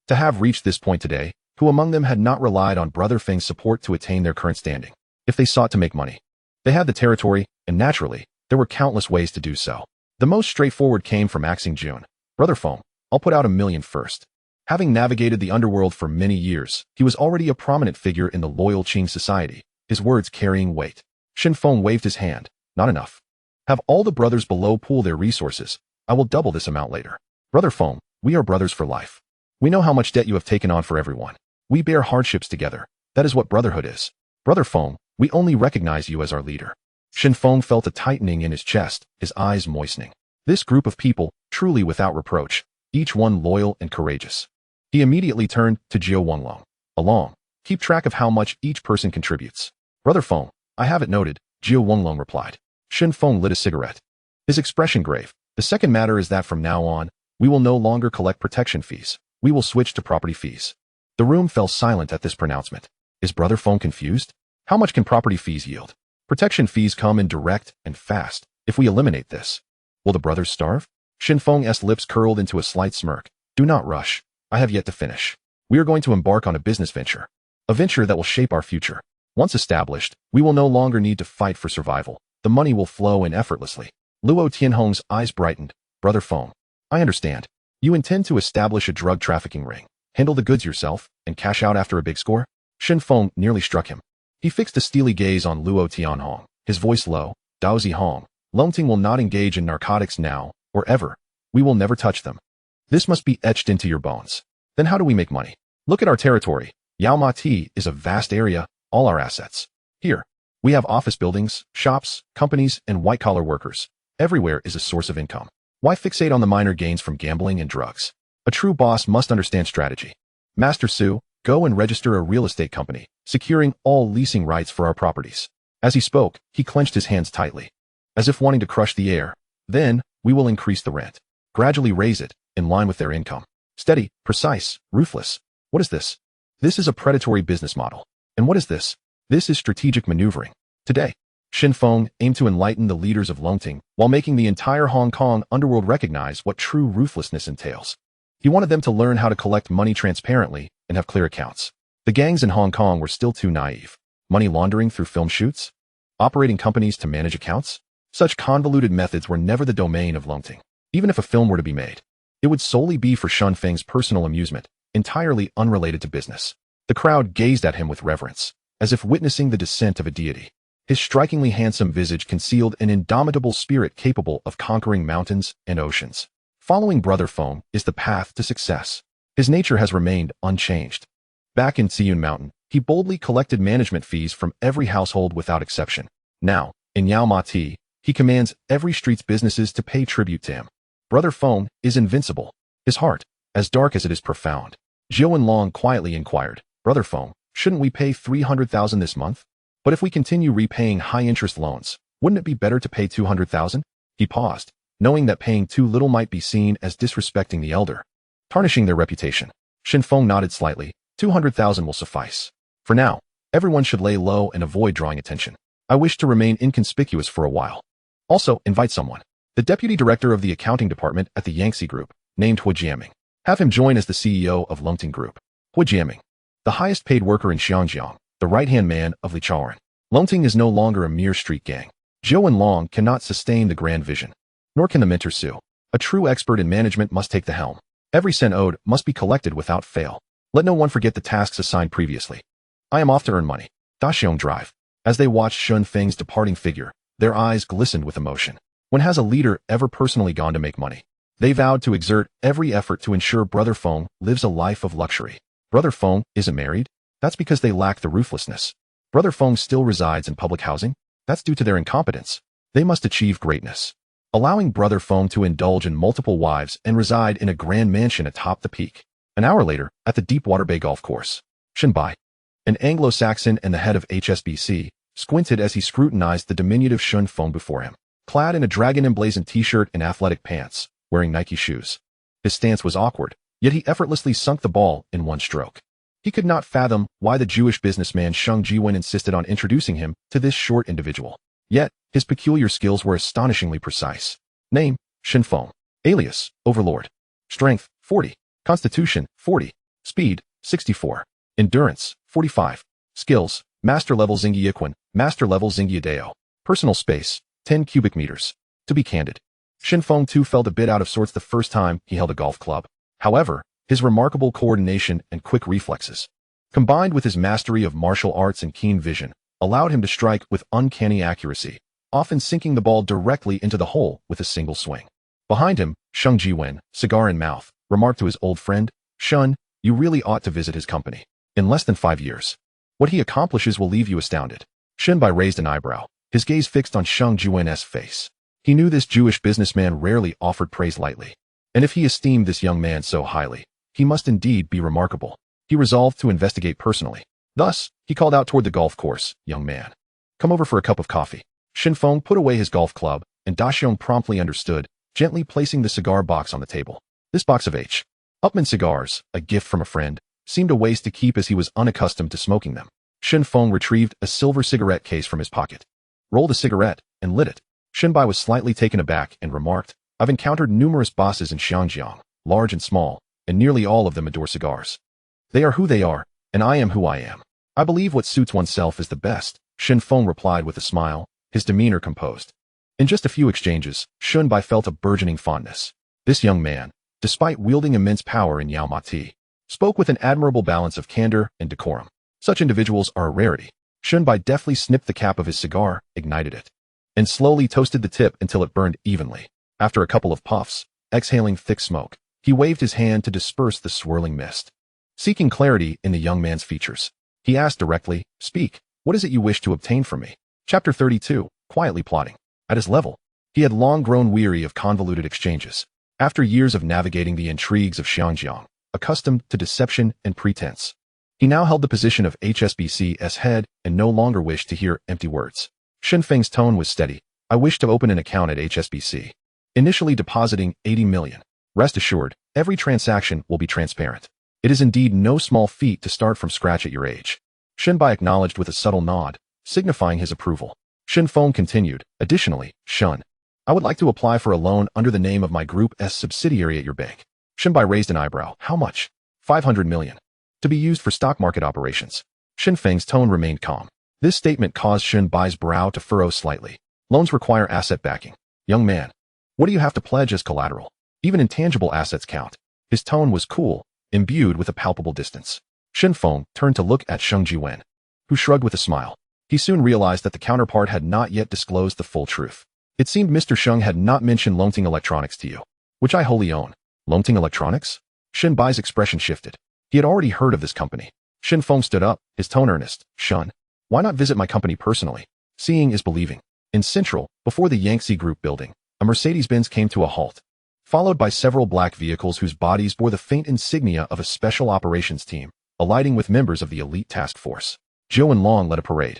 To have reached this point today, who among them had not relied on Brother Feng's support to attain their current standing? If they sought to make money, they had the territory, and naturally, there were countless ways to do so. The most straightforward came from Axing Jun. Brother Feng, I'll put out $1 million first. Having navigated the underworld for many years, he was already a prominent figure in the loyal Qing society, his words carrying weight. Shen Feng waved his hand. Not enough. Have all the brothers below pool their resources. I will double this amount later. Brother Feng, we are brothers for life. We know how much debt you have taken on for everyone. We bear hardships together. That is what brotherhood is. Brother Feng, we only recognize you as our leader. Shen Feng felt a tightening in his chest, his eyes moistening. This group of people, truly without reproach, each one loyal and courageous. He immediately turned to Jiao Wenglong. Along, keep track of how much each person contributes. Brother Feng, I have it noted, Jiao Wenglong replied. Shen Feng lit a cigarette. His expression grave. The second matter is that from now on, we will no longer collect protection fees. We will switch to property fees. The room fell silent at this pronouncement. Is Brother Feng confused? How much can property fees yield? Protection fees come in direct and fast. If we eliminate this, will the brothers starve? Shen Feng's lips curled into a slight smirk. Do not rush. I have yet to finish. We are going to embark on a business venture. A venture that will shape our future. Once established, we will no longer need to fight for survival. The money will flow in effortlessly. Luo Tianhong's eyes brightened. Brother Feng, I understand. You intend to establish a drug trafficking ring, handle the goods yourself, and cash out after a big score? Shen Feng nearly struck him. He fixed a steely gaze on Luo Tianhong, his voice low. Daozi Hong, Longting will not engage in narcotics now, or ever. We will never touch them. This must be etched into your bones. Then how do we make money? Look at our territory. Yao Ma Ti is a vast area, all our assets. Here, we have office buildings, shops, companies, and white-collar workers. Everywhere is a source of income. Why fixate on the minor gains from gambling and drugs? A true boss must understand strategy. Master Su, go and register a real estate company, securing all leasing rights for our properties. As he spoke, he clenched his hands tightly, as if wanting to crush the air. Then, we will increase the rent. Gradually raise it, in line with their income. Steady, precise, ruthless. What is this? This is a predatory business model. And what is this? This is strategic maneuvering. Today, Shen Feng aimed to enlighten the leaders of Longting while making the entire Hong Kong underworld recognize what true ruthlessness entails. He wanted them to learn how to collect money transparently and have clear accounts. The gangs in Hong Kong were still too naive. Money laundering through film shoots? Operating companies to manage accounts? Such convoluted methods were never the domain of Longting. Even if a film were to be made, it would solely be for Shen Feng's personal amusement, entirely unrelated to business. The crowd gazed at him with reverence, as if witnessing the descent of a deity. His strikingly handsome visage concealed an indomitable spirit capable of conquering mountains and oceans. Following Brother Feng is the path to success. His nature has remained unchanged. Back in Kowloon Mountain, he boldly collected management fees from every household without exception. Now, in Yao Ma Ti, he commands every street's businesses to pay tribute to him. Brother Feng is invincible. His heart, as dark as it is profound. Zhou Long quietly inquired, Brother Feng, shouldn't we pay 300,000 this month? But if we continue repaying high-interest loans, wouldn't it be better to pay 200,000? He paused, knowing that paying too little might be seen as disrespecting the elder, tarnishing their reputation. Shen Feng nodded slightly. 200,000 will suffice. For now, everyone should lay low and avoid drawing attention. I wish to remain inconspicuous for a while. Also, invite someone. The deputy director of the accounting department at the Yangtze Group, named Hu Jiaming. Have him join as the CEO of Longting Group. Hu Jiaming, the highest paid worker in Xiangjiang, the right-hand man of Li Chaoren. Longting is no longer a mere street gang. Zhou Long cannot sustain the grand vision. Nor can the mentor Su. A true expert in management must take the helm. Every cent owed must be collected without fail. Let no one forget the tasks assigned previously. I am off to earn money. Daxiong drive. As they watched Shen Feng's departing figure, their eyes glistened with emotion. When has a leader ever personally gone to make money? They vowed to exert every effort to ensure Brother Feng lives a life of luxury. Brother Feng isn't married? That's because they lack the ruthlessness. Brother Feng still resides in public housing? That's due to their incompetence. They must achieve greatness. Allowing Brother Feng to indulge in multiple wives and reside in a grand mansion atop the peak. An hour later, at the Deepwater Bay Golf Course, Shen Bai, an Anglo-Saxon and the head of HSBC, squinted as he scrutinized the diminutive Shen Feng before him. Clad in a dragon-emblazoned t-shirt and athletic pants, wearing Nike shoes. His stance was awkward, yet he effortlessly sunk the ball in one stroke. He could not fathom why the Jewish businessman Sheng Jiwen insisted on introducing him to this short individual. Yet, his peculiar skills were astonishingly precise. Name, Shen Feng. Alias, Overlord. Strength, 40. Constitution, 40. Speed, 64. Endurance, 45. Skills, Master Level Xingyi Master Level Xingyi Dao. Personal space, 10 cubic meters. To be candid, Shen Feng too felt a bit out of sorts the first time he held a golf club. However, his remarkable coordination and quick reflexes, combined with his mastery of martial arts and keen vision, allowed him to strike with uncanny accuracy, often sinking the ball directly into the hole with a single swing. Behind him, Sheng Jiwen, cigar in mouth, remarked to his old friend, Shun, you really ought to visit his company. In less than 5 years, what he accomplishes will leave you astounded. Shen Bai raised an eyebrow, his gaze fixed on Sheng Jiwen's face. He knew this Jewish businessman rarely offered praise lightly. And if he esteemed this young man so highly, he must indeed be remarkable. He resolved to investigate personally. Thus, he called out toward the golf course, young man. Come over for a cup of coffee. Shen Feng put away his golf club, and Daxiong promptly understood, gently placing the cigar box on the table. This box of H. Upmann cigars, a gift from a friend, seemed a waste to keep as he was unaccustomed to smoking them. Shen Feng retrieved a silver cigarette case from his pocket, rolled a cigarette, and lit it. Shen Bai was slightly taken aback and remarked, I've encountered numerous bosses in Xiangjiang, large and small, and nearly all of them adore cigars. They are who they are, and I am who I am. I believe what suits oneself is the best, Shen Feng replied with a smile, his demeanor composed. In just a few exchanges, Shen Bai felt a burgeoning fondness. This young man, despite wielding immense power in Yao Ma Ti, spoke with an admirable balance of candor and decorum. Such individuals are a rarity. Shen Bai deftly snipped the cap of his cigar, ignited it, and slowly toasted the tip until it burned evenly. After a couple of puffs, exhaling thick smoke, he waved his hand to disperse the swirling mist. Seeking clarity in the young man's features, he asked directly, Speak, what is it you wish to obtain from me? Chapter 32, quietly plotting. At his level, he had long grown weary of convoluted exchanges. After years of navigating the intrigues of Xiangjiang, accustomed to deception and pretense, he now held the position of HSBC's head and no longer wished to hear empty words. Shen Feng's tone was steady. I wish to open an account at HSBC. Initially depositing 80 million. Rest assured, every transaction will be transparent. It is indeed no small feat to start from scratch at your age. Shen Bai acknowledged with a subtle nod, signifying his approval. Shen Feng continued, Additionally, Shun, I would like to apply for a loan under the name of my Group's subsidiary at your bank. Shen Bai raised an eyebrow. How much? 500 million. To be used for stock market operations. Shen Feng's tone remained calm. This statement caused Shen Bai's brow to furrow slightly. Loans require asset backing. Young man, what do you have to pledge as collateral? Even intangible assets count. His tone was cool, imbued with a palpable distance. Shen Feng turned to look at Sheng Jiwen, who shrugged with a smile. He soon realized that the counterpart had not yet disclosed the full truth. It seemed Mr. Sheng had not mentioned Longting Electronics to you, which I wholly own. Longting Electronics? Shen Bai's expression shifted. He had already heard of this company. Shen Feng stood up, his tone earnest. Shun, why not visit my company personally? Seeing is believing. In Central, before the Yangtze Group building, a Mercedes-Benz came to a halt, followed by several black vehicles whose bodies bore the faint insignia of a special operations team, alighting with members of the elite task force. Zhou and Long led a parade,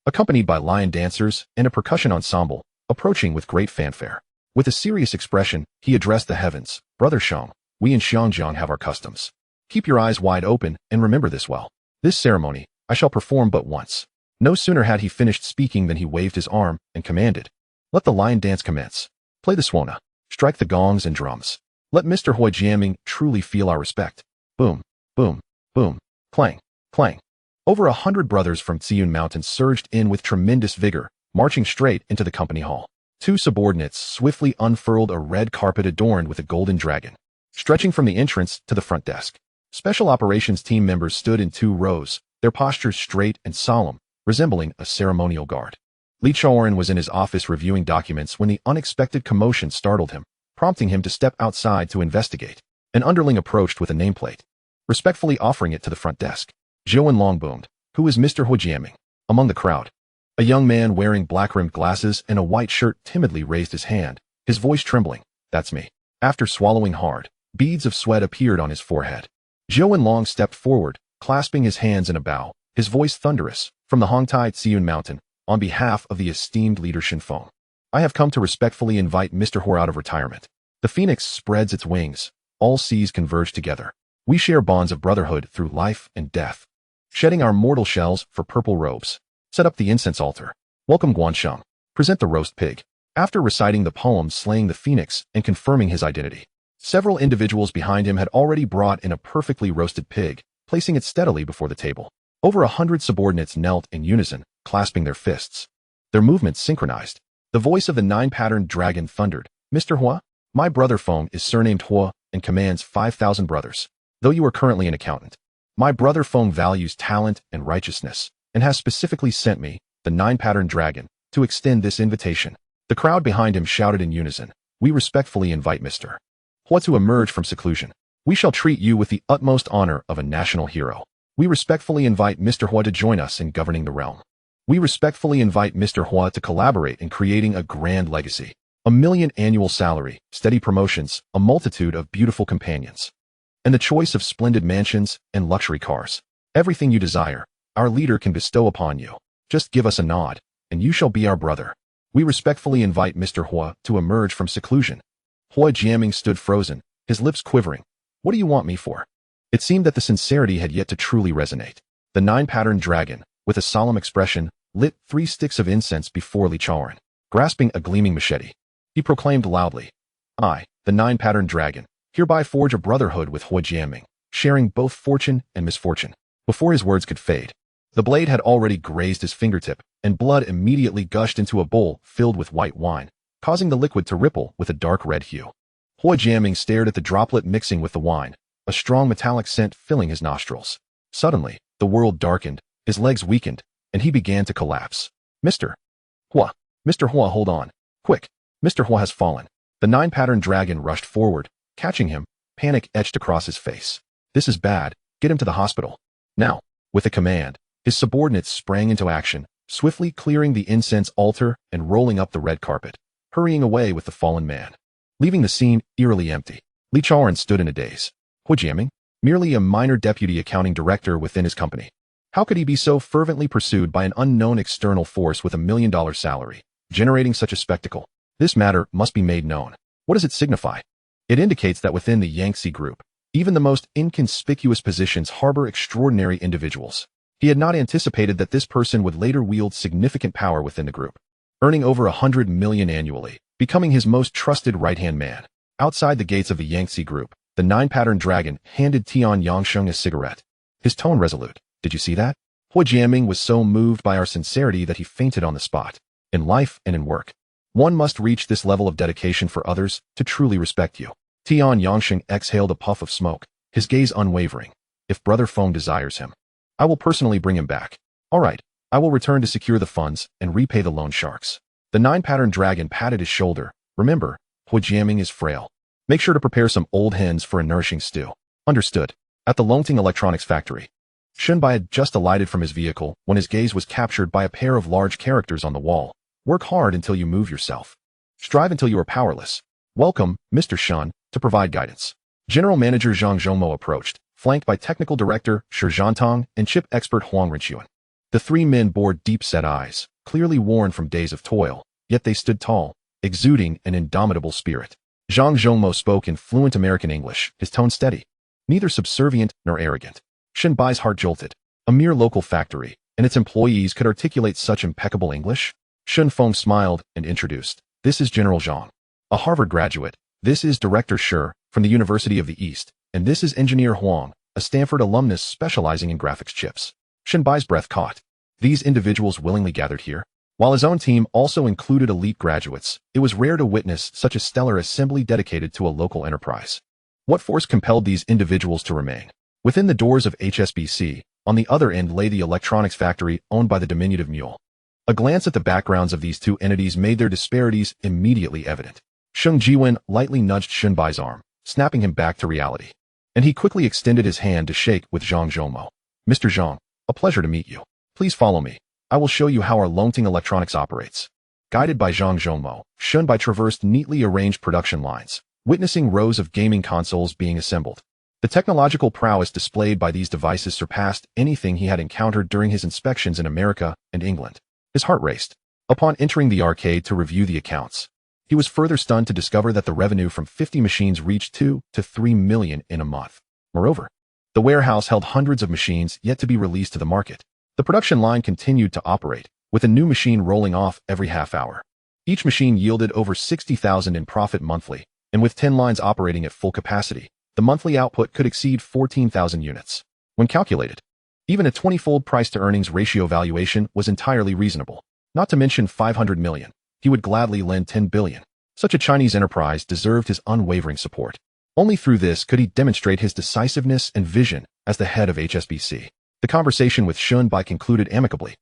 accompanied by lion dancers and a percussion ensemble, approaching with great fanfare. With a serious expression, he addressed the heavens. Brother Shang, we in Xiangjiang have our customs. Keep your eyes wide open and remember this well. This ceremony, I shall perform but once. No sooner had he finished speaking than he waved his arm and commanded, let the lion dance commence. Play the swana. Strike the gongs and drums. Let Mr. Hui Jiaming truly feel our respect. Boom, boom, boom, clang, clang. Over 100 brothers from Ziyun Mountain surged in with tremendous vigor, marching straight into the company hall. Two subordinates swiftly unfurled a red carpet adorned with a golden dragon, stretching from the entrance to the front desk. Special operations team members stood in 2 rows, their postures straight and solemn, resembling a ceremonial guard. Li Chaoran was in his office reviewing documents when the unexpected commotion startled him, prompting him to step outside to investigate. An underling approached with a nameplate, respectfully offering it to the front desk. Zhou and Long boomed, who is Mr. Hui Jiaming? Among the crowd, a young man wearing black-rimmed glasses and a white shirt timidly raised his hand, his voice trembling. That's me. After swallowing hard, beads of sweat appeared on his forehead. Zhou and Long stepped forward, clasping his hands in a bow, his voice thunderous, from the Hong Tai Ziyun Mountain, on behalf of the esteemed leader Shen Feng. I have come to respectfully invite Mr. Hui out of retirement. The phoenix spreads its wings. All seas converge together. We share bonds of brotherhood through life and death. Shedding our mortal shells for purple robes. Set up the incense altar. Welcome Guansheng. Present the roast pig. After reciting the poem slaying the phoenix and confirming his identity, several individuals behind him had already brought in a perfectly roasted pig, placing it steadily before the table. Over 100 subordinates knelt in unison, clasping their fists. Their movements synchronized. The voice of the 9-patterned dragon thundered. Mr. Hua, my brother Feng is surnamed Hua and commands 5,000 brothers. Though you are currently an accountant, my brother Feng values talent and righteousness, and has specifically sent me, the 9-patterned dragon, to extend this invitation. The crowd behind him shouted in unison. We respectfully invite Mr. Hua to emerge from seclusion. We shall treat you with the utmost honor of a national hero. We respectfully invite Mr. Hua to join us in governing the realm. We respectfully invite Mr. Hua to collaborate in creating a grand legacy. 1 million annual salary, steady promotions, a multitude of beautiful companions, and the choice of splendid mansions and luxury cars. Everything you desire, our leader can bestow upon you. Just give us a nod, and you shall be our brother. We respectfully invite Mr. Hua to emerge from seclusion. Hui Jiaming stood frozen, his lips quivering. What do you want me for? It seemed that the sincerity had yet to truly resonate. The 9-patterned dragon, with a solemn expression, lit 3 sticks of incense before Li Chaoran. Grasping a gleaming machete, he proclaimed loudly, I, the 9-patterned dragon, hereby forge a brotherhood with Hui Jiaming, sharing both fortune and misfortune. Before his words could fade, the blade had already grazed his fingertip, and blood immediately gushed into a bowl filled with white wine, causing the liquid to ripple with a dark red hue. Hui Jiaming stared at the droplet mixing with the wine, a strong metallic scent filling his nostrils. Suddenly, the world darkened, his legs weakened, and he began to collapse. Mr. Hua, hold on. Quick, Mr. Hua has fallen. The 9-patterned dragon rushed forward, catching him, panic etched across his face. This is bad, get him to the hospital. Now, with a command, his subordinates sprang into action, swiftly clearing the incense altar and rolling up the red carpet, hurrying away with the fallen man. Leaving the scene eerily empty, Li Chaoran stood in a daze. Hui Jiaming, merely a minor deputy accounting director within his company. How could he be so fervently pursued by an unknown external force with $1 million salary, generating such a spectacle? This matter must be made known. What does it signify? It indicates that within the Yangtze Group, even the most inconspicuous positions harbor extraordinary individuals. He had not anticipated that this person would later wield significant power within the group, earning over 100 million annually, becoming his most trusted right-hand man. Outside the gates of the Yangtze Group, the 9-patterned dragon handed Tian Yangsheng a cigarette. His tone resolute. Did you see that? Hui Jiaming was so moved by our sincerity that he fainted on the spot. In life and in work, one must reach this level of dedication for others to truly respect you. Tian Yangsheng exhaled a puff of smoke, his gaze unwavering. If Brother Feng desires him, I will personally bring him back. All right, I will return to secure the funds and repay the loan sharks. The 9-patterned dragon patted his shoulder. Remember, Hui Jiaming is frail. Make sure to prepare some old hens for a nourishing stew. Understood. At the Longting Electronics Factory, Shen Bai had just alighted from his vehicle when his gaze was captured by a pair of large characters on the wall. Work hard until you move yourself. Strive until you are powerless. Welcome, Mr. Shen, to provide guidance. General Manager Zhang Zhongmo approached, flanked by Technical Director Shi Zhantong and Chip Expert Huang Renchuan. The three men bore deep-set eyes, clearly worn from days of toil, yet they stood tall, exuding an indomitable spirit. Zhang Zhongmo spoke in fluent American English, his tone steady, neither subservient nor arrogant. Shen Bai's heart jolted. A mere local factory, and its employees could articulate such impeccable English? Shen Feng smiled and introduced. This is General Zhang, a Harvard graduate. This is Director Shi from the University of the East, and this is Engineer Huang, a Stanford alumnus specializing in graphics chips. Shen Bai's breath caught. These individuals willingly gathered here. While his own team also included elite graduates, it was rare to witness such a stellar assembly dedicated to a local enterprise. What force compelled these individuals to remain? Within the doors of HSBC, on the other end lay the electronics factory owned by the diminutive mule. A glance at the backgrounds of these two entities made their disparities immediately evident. Sheng Jiwen lightly nudged Shen Bai's arm, snapping him back to reality. And he quickly extended his hand to shake with Zhang Zhongmo. Mr. Zhang, a pleasure to meet you. Please follow me. I will show you how our Longting Electronics operates. Guided by Zhang Zhongmo, Shen Bai traversed neatly arranged production lines, witnessing rows of gaming consoles being assembled. The technological prowess displayed by these devices surpassed anything he had encountered during his inspections in America and England. His heart raced. Upon entering the arcade to review the accounts, he was further stunned to discover that the revenue from 50 machines reached 2 to 3 million in a month. Moreover, the warehouse held hundreds of machines yet to be released to the market. The production line continued to operate, with a new machine rolling off every half hour. Each machine yielded over 60,000 in profit monthly, and with 10 lines operating at full capacity, the monthly output could exceed 14,000 units. When calculated, even a 20-fold price-to-earnings ratio valuation was entirely reasonable. Not to mention 500 million. He would gladly lend 10 billion. Such a Chinese enterprise deserved his unwavering support. Only through this could he demonstrate his decisiveness and vision as the head of HSBC. The conversation with Shen Bai concluded amicably.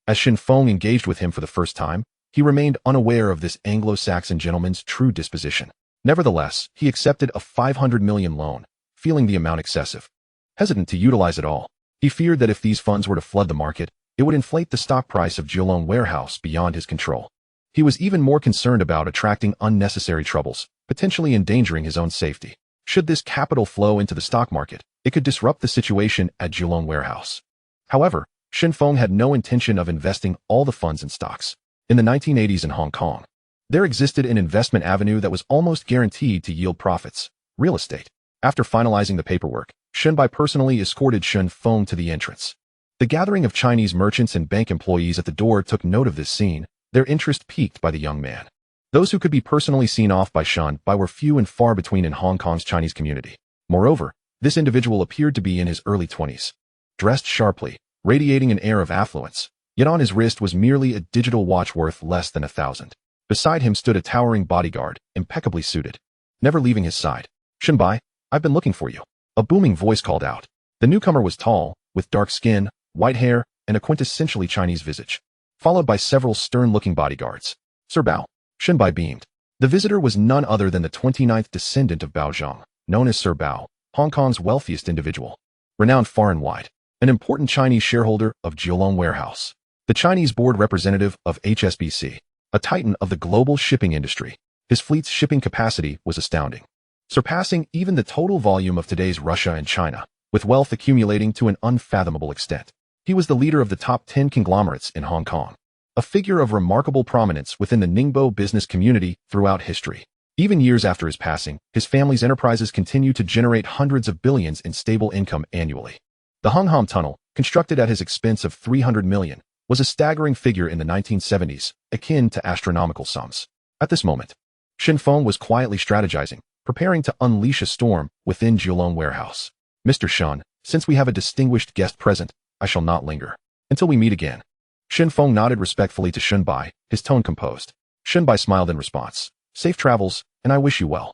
As Shen Feng engaged with him for the first time, he remained unaware of this Anglo-Saxon gentleman's true disposition. Nevertheless, he accepted a 500 million loan, feeling the amount excessive. Hesitant to utilize it all, he feared that if these funds were to flood the market, it would inflate the stock price of Kowloon warehouse beyond his control. He was even more concerned about attracting unnecessary troubles, potentially endangering his own safety. Should this capital flow into the stock market, it could disrupt the situation at Kowloon warehouse. However, Shen Feng had no intention of investing all the funds in stocks. In the 1980s in Hong Kong, there existed an investment avenue that was almost guaranteed to yield profits: real estate. After finalizing the paperwork, Shen Bai personally escorted Shen Feng to the entrance. The gathering of Chinese merchants and bank employees at the door took note of this scene, their interest piqued by the young man. Those who could be personally seen off by Shen Bai were few and far between in Hong Kong's Chinese community. Moreover, this individual appeared to be in his early 20s. Dressed sharply, radiating an air of affluence, yet on his wrist was merely a digital watch worth less than 1,000. Beside him stood a towering bodyguard, impeccably suited. Never leaving his side. Shen Bai, I've been looking for you. A booming voice called out. The newcomer was tall, with dark skin, white hair, and a quintessentially Chinese visage, followed by several stern-looking bodyguards. Sir Bao. Shen Bai beamed. The visitor was none other than the 29th descendant of Bao Zhang, known as Sir Bao, Hong Kong's wealthiest individual. Renowned far and wide. An important Chinese shareholder of Kowloon Warehouse. The Chinese board representative of HSBC. A titan of the global shipping industry. His fleet's shipping capacity was astounding, surpassing even the total volume of today's Russia and China, with wealth accumulating to an unfathomable extent. He was the leader of the top 10 conglomerates in Hong Kong, a figure of remarkable prominence within the Ningbo business community throughout history. Even years after his passing, his family's enterprises continue to generate hundreds of billions in stable income annually. The Hung Hom Tunnel, constructed at his expense of 300 million, was a staggering figure in the 1970s, akin to astronomical sums. At this moment, Shen Feng was quietly strategizing, preparing to unleash a storm within Kowloon Warehouse. Mr. Shen, since we have a distinguished guest present, I shall not linger. Until we meet again. Shen Feng nodded respectfully to Shen Bai, his tone composed. Shen Bai smiled in response. Safe travels, and I wish you well.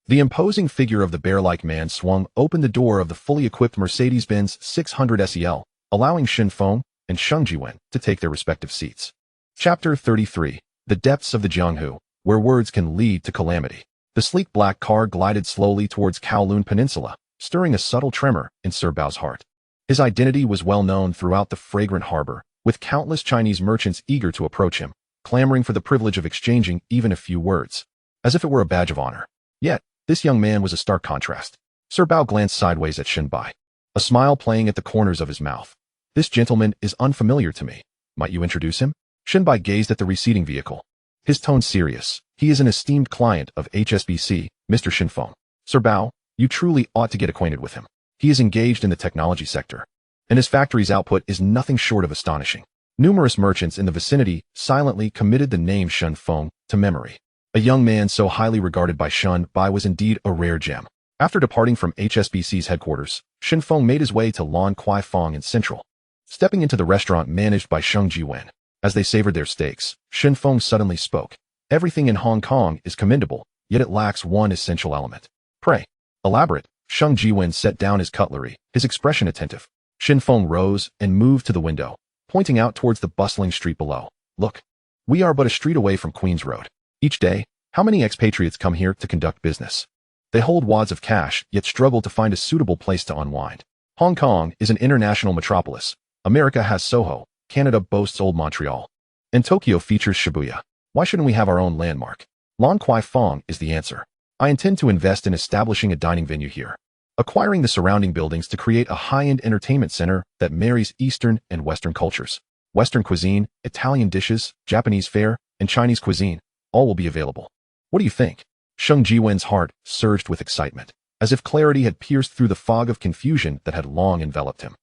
The imposing figure of the bear-like man swung open the door of the fully equipped Mercedes-Benz 600 SEL, allowing Shen Feng and Sheng Jiwen to take their respective seats. Chapter 33. The Depths of the Jianghu, Where Words Can Lead to Calamity. The sleek black car glided slowly towards Kowloon Peninsula, stirring a subtle tremor in Sir Bao's heart. His identity was well known throughout the fragrant harbor, with countless Chinese merchants eager to approach him, clamoring for the privilege of exchanging even a few words, as if it were a badge of honor. Yet, this young man was a stark contrast. Sir Bao glanced sideways at Shen Bai, a smile playing at the corners of his mouth. This gentleman is unfamiliar to me. Might you introduce him? Shen Bai gazed at the receding vehicle, his tone serious. He is an esteemed client of HSBC, Mr. Shen Feng. Sir Bao, you truly ought to get acquainted with him. He is engaged in the technology sector, and his factory's output is nothing short of astonishing. Numerous merchants in the vicinity silently committed the name Shen Feng to memory. A young man so highly regarded by Shen Bai was indeed a rare gem. After departing from HSBC's headquarters, Shen Feng made his way to Lan Kwai Fong in Central, stepping into the restaurant managed by Sheng Jiwen. As they savored their steaks, Shen Feng suddenly spoke. Everything in Hong Kong is commendable, yet it lacks one essential element. Pray, elaborate. Sheng Jiwen set down his cutlery, his expression attentive. Shen Feng rose and moved to the window, pointing out towards the bustling street below. Look, we are but a street away from Queen's Road. Each day, how many expatriates come here to conduct business? They hold wads of cash, yet struggle to find a suitable place to unwind. Hong Kong is an international metropolis. America has Soho, Canada boasts Old Montreal, and Tokyo features Shibuya. Why shouldn't we have our own landmark? Lan Kwai Fong is the answer. I intend to invest in establishing a dining venue here, acquiring the surrounding buildings to create a high-end entertainment center that marries Eastern and Western cultures. Western cuisine, Italian dishes, Japanese fare, and Chinese cuisine, all will be available. What do you think? Sheng Jiwen's heart surged with excitement, as if clarity had pierced through the fog of confusion that had long enveloped him.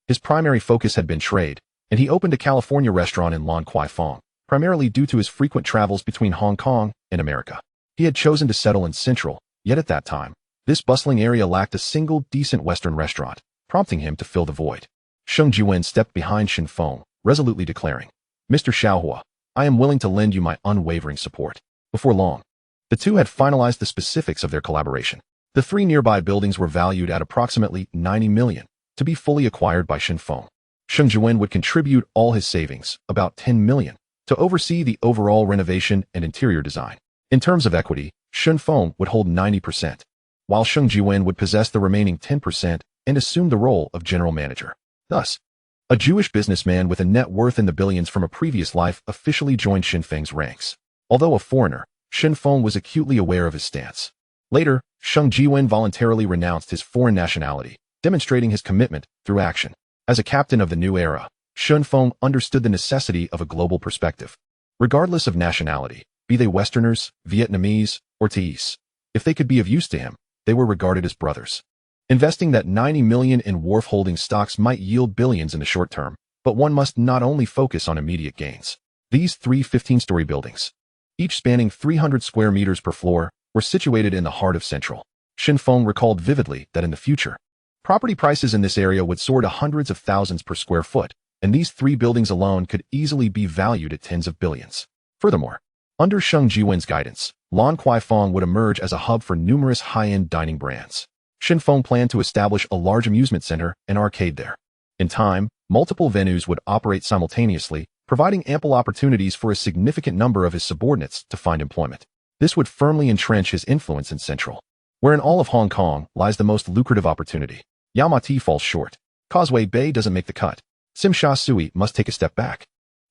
His primary focus had been trade, and he opened a California restaurant in Lan Kwai Fong, primarily due to his frequent travels between Hong Kong and America. He had chosen to settle in Central, yet at that time, this bustling area lacked a single decent Western restaurant, prompting him to fill the void. Sheng Jiwen stepped behind Shen Feng, resolutely declaring, Mr. Xiaohua, I am willing to lend you my unwavering support. Before long, the two had finalized the specifics of their collaboration. The three nearby buildings were valued at approximately 90 million, to be fully acquired by Shen Feng. Sheng Jiwen would contribute all his savings, about 10 million, to oversee the overall renovation and interior design. In terms of equity, Shen Feng would hold 90%, while Sheng Jiwen would possess the remaining 10% and assume the role of general manager. Thus, a Jewish businessman with a net worth in the billions from a previous life officially joined Shen Feng's ranks. Although a foreigner, Shen Feng was acutely aware of his stance. Later, Sheng Jiwen voluntarily renounced his foreign nationality, demonstrating his commitment through action. As a captain of the new era, Shen Feng understood the necessity of a global perspective. Regardless of nationality, be they Westerners, Vietnamese, or Thais, if they could be of use to him, they were regarded as brothers. Investing that 90 million in Wharf Holdings stocks might yield billions in the short term, but one must not only focus on immediate gains. These three 15-story buildings, each spanning 300 square meters per floor, were situated in the heart of Central. Shen Feng recalled vividly that in the future, property prices in this area would soar to hundreds of thousands per square foot, and these three buildings alone could easily be valued at tens of billions. Furthermore, under Sheng Jiwen's guidance, Lan Kwai Fong would emerge as a hub for numerous high-end dining brands. Shen Feng planned to establish a large amusement center and arcade there. In time, multiple venues would operate simultaneously, providing ample opportunities for a significant number of his subordinates to find employment. This would firmly entrench his influence in Central, where in all of Hong Kong lies the most lucrative opportunity. Yau Ma Ti falls short. Causeway Bay doesn't make the cut. Tsim Sha Tsui must take a step back.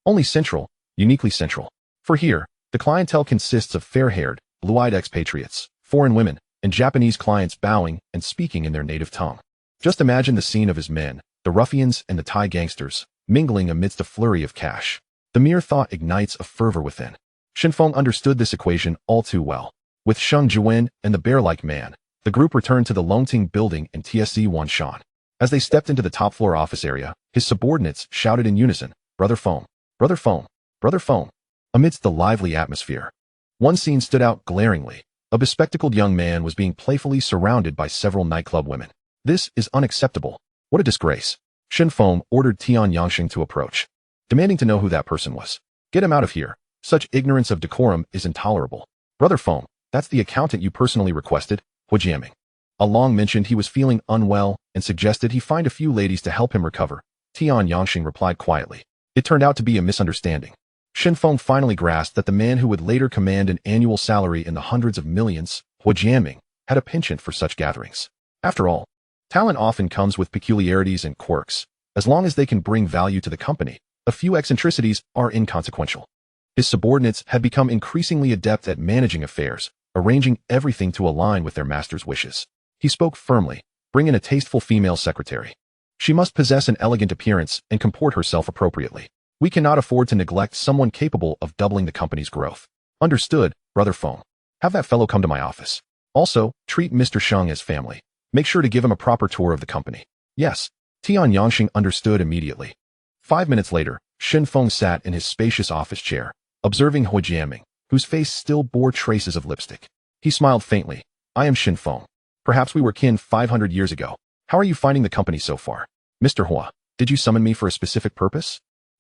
Only Central, uniquely Central. For here, the clientele consists of fair-haired, blue-eyed expatriates, foreign women, and Japanese clients bowing and speaking in their native tongue. Just imagine the scene of his men, the ruffians and the Thai gangsters, mingling amidst a flurry of cash. The mere thought ignites a fervor within. Shen Feng understood this equation all too well. With Sheng Jiwen and the bear-like man, the group returned to the Longting building in TSC Wanshan. As they stepped into the top-floor office area, his subordinates shouted in unison, Brother Feng, Brother Feng, Brother Feng. Amidst the lively atmosphere, one scene stood out glaringly. A bespectacled young man was being playfully surrounded by several nightclub women. This is unacceptable. What a disgrace. Shen Feng ordered Tian Yangxing to approach, demanding to know who that person was. Get him out of here. Such ignorance of decorum is intolerable. Brother Feng, that's the accountant you personally requested, Hu Jiaming. Along mentioned he was feeling unwell and suggested he find a few ladies to help him recover. Tian Yangxing replied quietly. It turned out to be a misunderstanding. Shen Feng finally grasped that the man who would later command an annual salary in the hundreds of millions, Hu Jiaming, had a penchant for such gatherings. After all, Talent often comes with peculiarities and quirks. As long as they can bring value to the company, a few eccentricities are inconsequential. His subordinates had become increasingly adept at managing affairs, arranging everything to align with their master's wishes. He spoke firmly, "Bring in a tasteful female secretary. She must possess an elegant appearance and comport herself appropriately. We cannot afford to neglect someone capable of doubling the company's growth." "Understood, Brother Feng. Have that fellow come to my office. Also, treat Mr. Sheng as family. Make sure to give him a proper tour of the company." "Yes." Tian Yangxing understood immediately. 5 minutes later, Shen Feng sat in his spacious office chair, observing Hu Jiaming, whose face still bore traces of lipstick. He smiled faintly. "I am Shen Feng. Perhaps we were kin 500 years ago. How are you finding the company so far?" "Mr. Hua, did you summon me for a specific purpose?"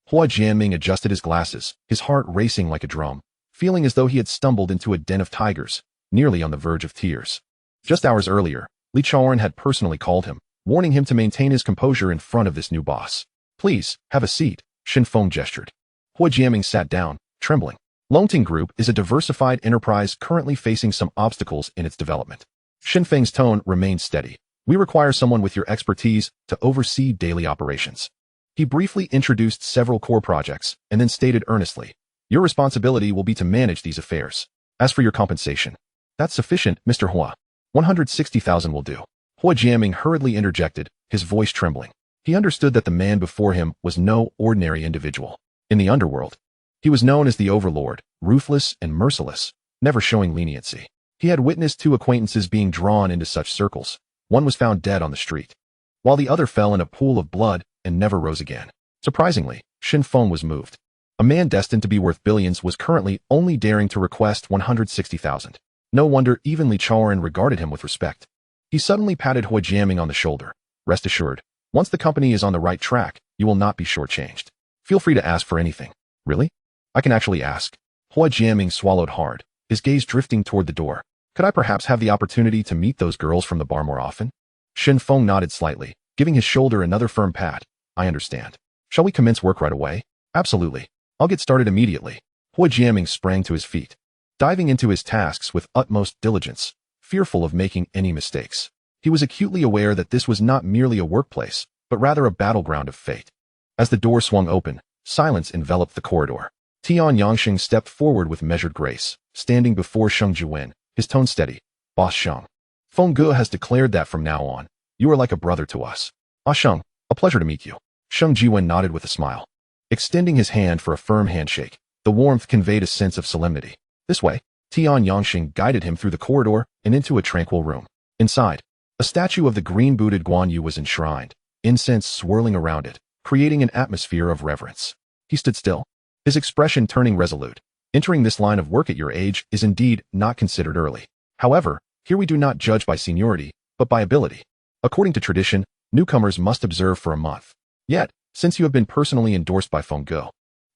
Hua Jiaming adjusted his glasses, his heart racing like a drum, feeling as though he had stumbled into a den of tigers, nearly on the verge of tears. Just hours earlier, Li Chaoran had personally called him, warning him to maintain his composure in front of this new boss. "Please, have a seat," Shen Feng gestured. Hua Jiaming sat down, trembling. Longting Group is a diversified enterprise currently facing some obstacles in its development. Shen Feng's tone remained steady. "We require someone with your expertise to oversee daily operations." He briefly introduced several core projects and then stated earnestly, "Your responsibility will be to manage these affairs. As for your compensation." "That's sufficient, Mr. Hua. 160,000 will do." Hua Jiaming hurriedly interjected, his voice trembling. He understood that the man before him was no ordinary individual. In the Underworld, he was known as the Overlord, ruthless and merciless, never showing leniency. He had witnessed 2 acquaintances being drawn into such circles. One was found dead on the street, while the other fell in a pool of blood and never rose again. Surprisingly, Shen Feng was moved. A man destined to be worth billions was currently only daring to request 160,000. No wonder even Li Chaoran regarded him with respect. He suddenly patted Hua Jiaming on the shoulder. "Rest assured, once the company is on the right track, you will not be shortchanged. Feel free to ask for anything." "Really? I can actually ask." Hua Jiaming swallowed hard, his gaze drifting toward the door. "Could I perhaps have the opportunity to meet those girls from the bar more often?" Shen Feng nodded slightly, giving his shoulder another firm pat. "I understand. Shall we commence work right away?" "Absolutely. I'll get started immediately." Hua Jiaming sprang to his feet, diving into his tasks with utmost diligence, fearful of making any mistakes. He was acutely aware that this was not merely a workplace, but rather a battleground of fate. As the door swung open, silence enveloped the corridor. Tian Yangxing stepped forward with measured grace, standing before Sheng Jiwen, his tone steady. "Boss Sheng, Feng Ge has declared that from now on, you are like a brother to us." "Ah Sheng, a pleasure to meet you." Sheng Jiwen nodded with a smile. Extending his hand for a firm handshake, the warmth conveyed a sense of solemnity. "This way." Tian Yangxing guided him through the corridor and into a tranquil room. Inside, a statue of the green-booted Guan Yu was enshrined, incense swirling around it, creating an atmosphere of reverence. He stood still, his expression turning resolute. Entering this line of work at your age is indeed not considered early. However, here we do not judge by seniority, but by ability. According to tradition, newcomers must observe for a month. Yet, since you have been personally endorsed by Feng Ge,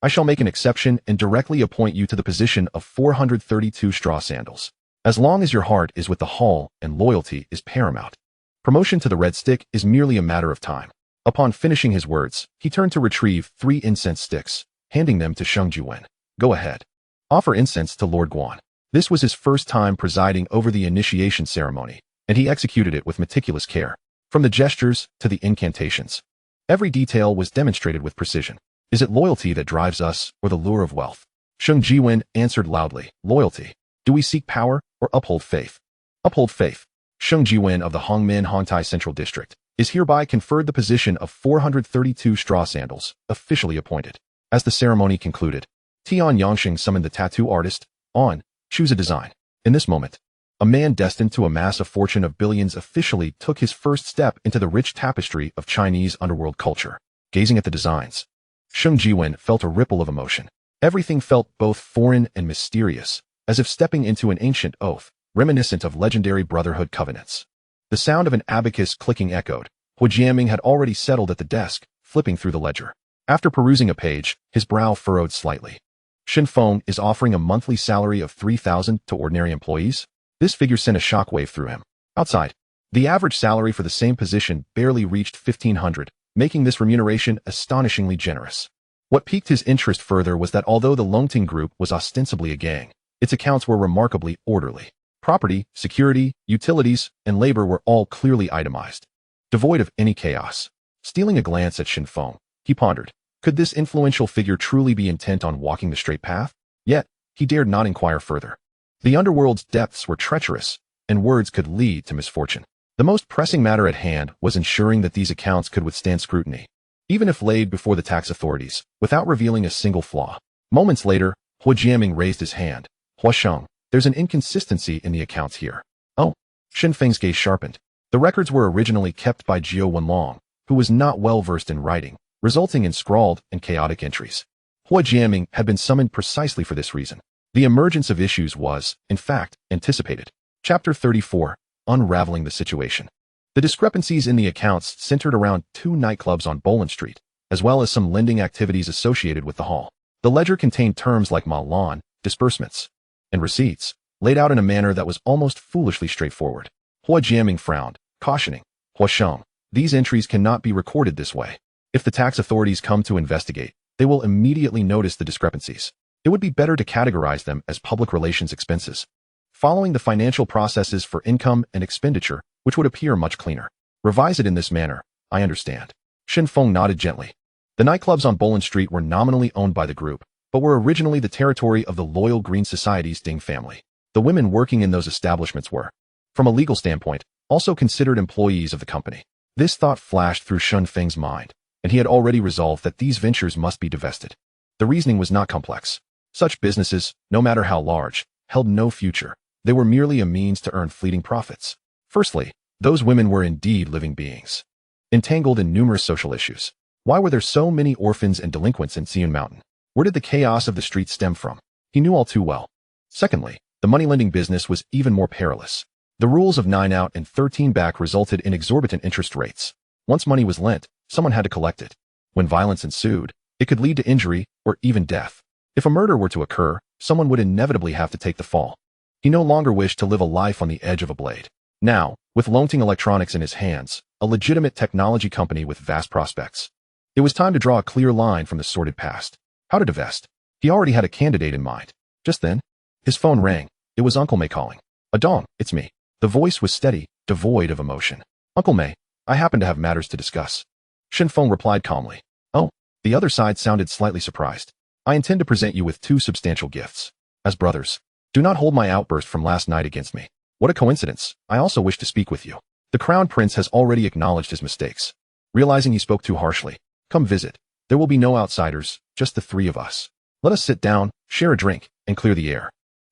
I shall make an exception and directly appoint you to the position of 432 straw sandals. As long as your heart is with the hall and loyalty is paramount. Promotion to the red stick is merely a matter of time. Upon finishing his words, he turned to retrieve 3 incense sticks, handing them to Sheng Jiwen. "Go ahead. Offer incense to Lord Guan." This was his first time presiding over the initiation ceremony, and he executed it with meticulous care. From the gestures to the incantations, every detail was demonstrated with precision. "Is it loyalty that drives us, or the lure of wealth?" Sheng Jiwen answered loudly, "Loyalty. Do we seek power, or uphold faith?" "Uphold faith." Sheng Jiwen of the Hong Tai Central District is hereby conferred the position of 432 straw sandals, officially appointed. As the ceremony concluded, Tian Yangxing summoned the tattoo artist. "On, choose a design." In this moment, a man destined to amass a fortune of billions officially took his first step into the rich tapestry of Chinese underworld culture. Gazing at the designs, Sheng Jiwen felt a ripple of emotion. Everything felt both foreign and mysterious, as if stepping into an ancient oath, reminiscent of legendary brotherhood covenants. The sound of an abacus clicking echoed. Hua Jiaming had already settled at the desk, flipping through the ledger. After perusing a page, his brow furrowed slightly. Shen Feng is offering a monthly salary of 3,000 to ordinary employees? This figure sent a shockwave through him. Outside, the average salary for the same position barely reached 1,500, making this remuneration astonishingly generous. What piqued his interest further was that although the Longting Group was ostensibly a gang, its accounts were remarkably orderly. Property, security, utilities, and labor were all clearly itemized. devoid of any chaos. Stealing a glance at Shen Feng, he pondered, could this influential figure truly be intent on walking the straight path? Yet, he dared not inquire further. The underworld's depths were treacherous, and words could lead to misfortune. The most pressing matter at hand was ensuring that these accounts could withstand scrutiny, even if laid before the tax authorities, without revealing a single flaw. Moments later, Hua Jiaming raised his hand. Hua Sheng, there's an inconsistency in the accounts here. Oh, Shen Feng's gaze sharpened. The records were originally kept by Jiao Wenlong, who was not well versed in writing, resulting in scrawled and chaotic entries. Hua Jiaming had been summoned precisely for this reason. The emergence of issues was, in fact, anticipated. Chapter 34. Unraveling the situation. The discrepancies in the accounts centered around 2 nightclubs on Boland Street, as well as some lending activities associated with the hall. The ledger contained terms like malan, disbursements, and receipts, laid out in a manner that was almost foolishly straightforward. Hua Jiaming frowned, cautioning, Hua Sheng, these entries cannot be recorded this way. If the tax authorities come to investigate, they will immediately notice the discrepancies. It would be better to categorize them as public relations expenses, following the financial processes for income and expenditure, which would appear much cleaner. Revise it in this manner, I understand. Shen Feng nodded gently. The nightclubs on Boland Street were nominally owned by the group, but were originally the territory of the loyal Green Society's Ding family. The women working in those establishments were, from a legal standpoint, also considered employees of the company. This thought flashed through Shen Feng's mind, and he had already resolved that these ventures must be divested. The reasoning was not complex. Such businesses, no matter how large, held no future. They were merely a means to earn fleeting profits. Firstly, those women were indeed living beings, entangled in numerous social issues. Why were there so many orphans and delinquents in Xian Mountain? Where did the chaos of the streets stem from? He knew all too well. Secondly, the money-lending business was even more perilous. The rules of 9 out and 13 back resulted in exorbitant interest rates. Once money was lent, someone had to collect it. When violence ensued, it could lead to injury or even death. If a murder were to occur, someone would inevitably have to take the fall. He no longer wished to live a life on the edge of a blade. Now, with Longting Electronics in his hands, a legitimate technology company with vast prospects, it was time to draw a clear line from the sordid past. How to divest? He already had a candidate in mind. Just then, his phone rang. It was Uncle May calling. Adong, it's me. The voice was steady, devoid of emotion. Uncle May, I happen to have matters to discuss. Shen Feng replied calmly. Oh, the other side sounded slightly surprised. I intend to present you with 2 substantial gifts. As brothers, do not hold my outburst from last night against me. What a coincidence. I also wish to speak with you. The Crown Prince has already acknowledged his mistakes. Realizing he spoke too harshly, come visit. There will be no outsiders, just the 3 of us. Let us sit down, share a drink, and clear the air.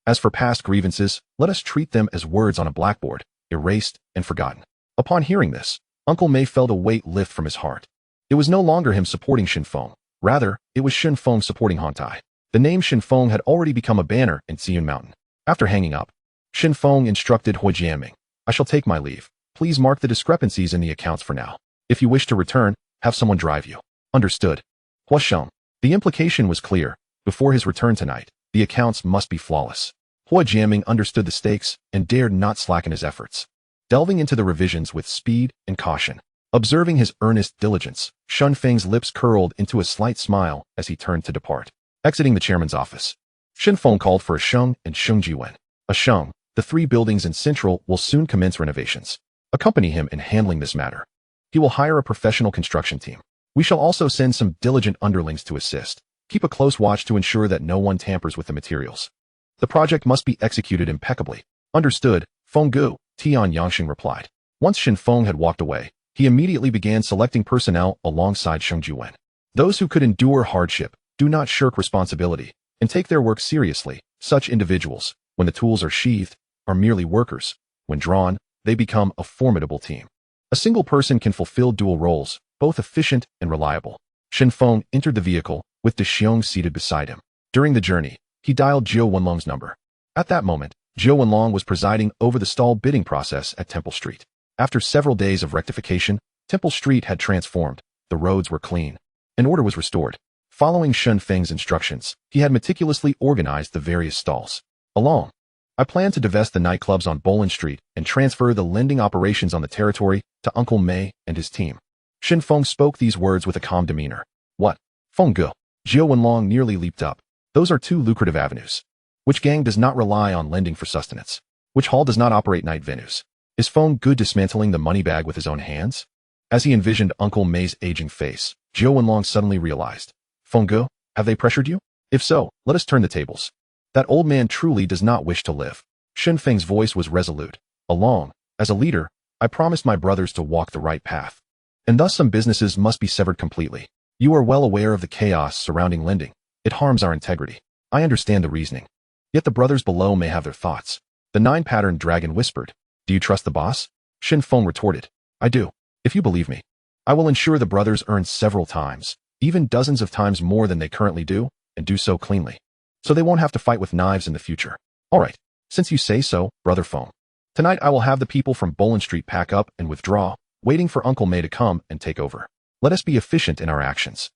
As for past grievances, let us treat them as words on a blackboard, erased and forgotten. Upon hearing this, Uncle May felt a weight lift from his heart. It was no longer him supporting Shen Feng. Rather, it was Shen Feng supporting Hong Tai. The name Shen Feng had already become a banner in Xian Mountain. After hanging up, Shen Feng instructed Hua Jiaming, I shall take my leave. Please mark the discrepancies in the accounts for now. If you wish to return, have someone drive you. Understood. Hua Sheng. The implication was clear. Before his return tonight, the accounts must be flawless. Hua Jiaming understood the stakes and dared not slacken his efforts. Delving into the revisions with speed and caution. Observing his earnest diligence, Shen Feng's lips curled into a slight smile as he turned to depart. Exiting the chairman's office, Shen Feng called for a Sheng and Sheng Jiwen. A Sheng, the 3 buildings in Central will soon commence renovations. Accompany him in handling this matter. He will hire a professional construction team. We shall also send some diligent underlings to assist. Keep a close watch to ensure that no one tampers with the materials. The project must be executed impeccably. Understood, Feng Gu, Tian Yangxing replied. Once Shen Feng had walked away, he immediately began selecting personnel alongside Sheng Jiwen. Those who could endure hardship, do not shirk responsibility, and take their work seriously. Such individuals, when the tools are sheathed, are merely workers. When drawn, they become a formidable team. A single person can fulfill dual roles, both efficient and reliable. Shen Feng entered the vehicle, with De Xiong seated beside him. During the journey, he dialed Jiao Wenlong's number. At that moment, Jiao Wenlong was presiding over the stall bidding process at Temple Street. After several days of rectification, Temple Street had transformed. The roads were clean. An order was restored. Following Shen Feng's instructions, he had meticulously organized the various stalls. Along, I plan to divest the nightclubs on Boland Street and transfer the lending operations on the territory to Uncle May and his team. Shen Feng spoke these words with a calm demeanor. What? Feng Ge. Jiao Wenlong nearly leaped up. Those are 2 lucrative avenues. Which gang does not rely on lending for sustenance? Which hall does not operate night venues? Is Feng Ge dismantling the money bag with his own hands? As he envisioned Uncle May's aging face, Zhou Wenlong suddenly realized, Fengge, have they pressured you? If so, let us turn the tables. That old man truly does not wish to live. Shen Feng's voice was resolute. Along, as a leader, I promised my brothers to walk the right path. And thus some businesses must be severed completely. You are well aware of the chaos surrounding lending. It harms our integrity. I understand the reasoning. Yet the brothers below may have their thoughts. The nine-patterned dragon whispered. Do you trust the boss? Shen Feng retorted. I do. If you believe me, I will ensure the brothers earn several times, even dozens of times more than they currently do, and do so cleanly. So they won't have to fight with knives in the future. All right, since you say so, Brother Feng. Tonight I will have the people from Bolin Street pack up and withdraw, waiting for Uncle May to come and take over. Let us be efficient in our actions.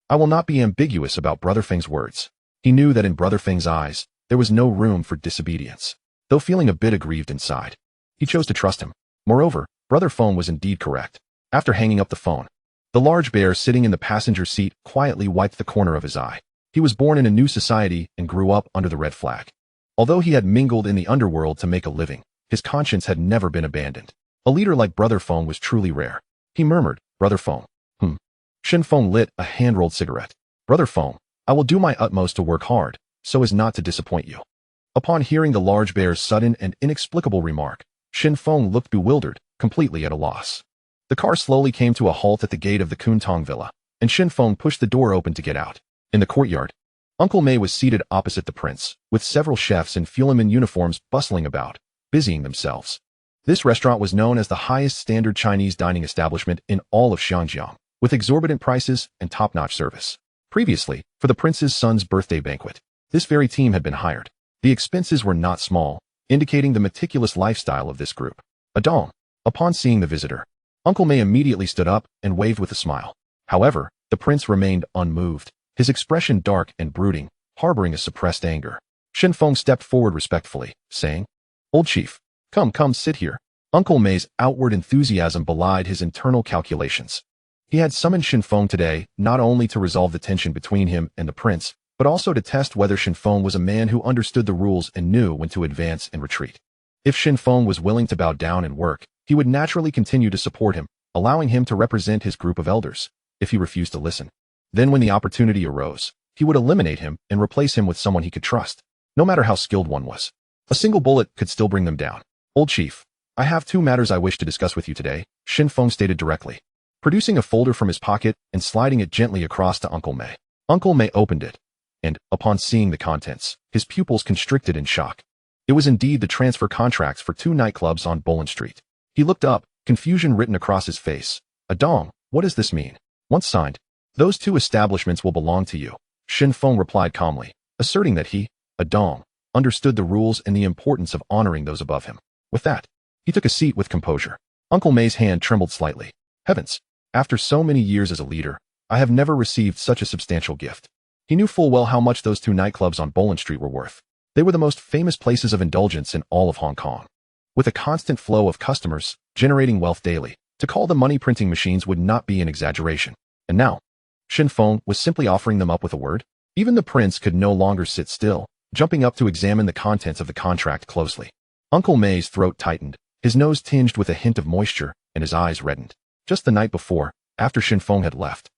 I will not be ambiguous about Brother Feng's words. He knew that in Brother Feng's eyes, there was no room for disobedience. Though feeling a bit aggrieved inside, he chose to trust him. Moreover, Brother Feng was indeed correct. After hanging up the phone, the large bear sitting in the passenger seat quietly wiped the corner of his eye. He was born in a new society and grew up under the red flag. Although he had mingled in the underworld to make a living, his conscience had never been abandoned. A leader like Brother Feng was truly rare. He murmured, Brother Feng. Shen Feng lit a hand-rolled cigarette. Brother Feng, I will do my utmost to work hard, so as not to disappoint you. Upon hearing the large bear's sudden and inexplicable remark, Shen Feng looked bewildered, completely at a loss. The car slowly came to a halt at the gate of the Kuntong villa, and Shen Feng pushed the door open to get out. In the courtyard, Uncle May was seated opposite the prince, with several chefs in Fulemin uniforms bustling about, busying themselves. This restaurant was known as the highest standard Chinese dining establishment in all of Xinjiang, with exorbitant prices and top-notch service. Previously, for the prince's son's birthday banquet, this very team had been hired. The expenses were not small, indicating the meticulous lifestyle of this group. Adong. Upon seeing the visitor, Uncle May immediately stood up and waved with a smile. However, the prince remained unmoved, his expression dark and brooding, harboring a suppressed anger. Shen Feng stepped forward respectfully, saying, Old chief, come, sit here. Uncle May's outward enthusiasm belied his internal calculations. He had summoned Shen Feng today not only to resolve the tension between him and the prince, but also to test whether Shen Feng was a man who understood the rules and knew when to advance and retreat. If Shen Feng was willing to bow down and work, he would naturally continue to support him, allowing him to represent his group of elders. If he refused to listen, then when the opportunity arose, he would eliminate him and replace him with someone he could trust, no matter how skilled one was. A single bullet could still bring them down. Old chief, I have two matters I wish to discuss with you today, Shen Feng stated directly, producing a folder from his pocket and sliding it gently across to Uncle May. Uncle May opened it, and, upon seeing the contents, his pupils constricted in shock. It was indeed the transfer contracts for 2 nightclubs on Bolin Street. He looked up, confusion written across his face. Adong, what does this mean? Once signed, those 2 establishments will belong to you. Shen Feng replied calmly, asserting that he, Adong, understood the rules and the importance of honoring those above him. With that, he took a seat with composure. Uncle May's hand trembled slightly. Heavens, after so many years as a leader, I have never received such a substantial gift. He knew full well how much those 2 nightclubs on Bolin Street were worth. They were the most famous places of indulgence in all of Hong Kong. With a constant flow of customers, generating wealth daily, to call them money-printing machines would not be an exaggeration. And now, Shen Feng was simply offering them up with a word. Even the prince could no longer sit still, jumping up to examine the contents of the contract closely. Uncle May's throat tightened, his nose tinged with a hint of moisture, and his eyes reddened. Just the night before, after Shen Feng had left,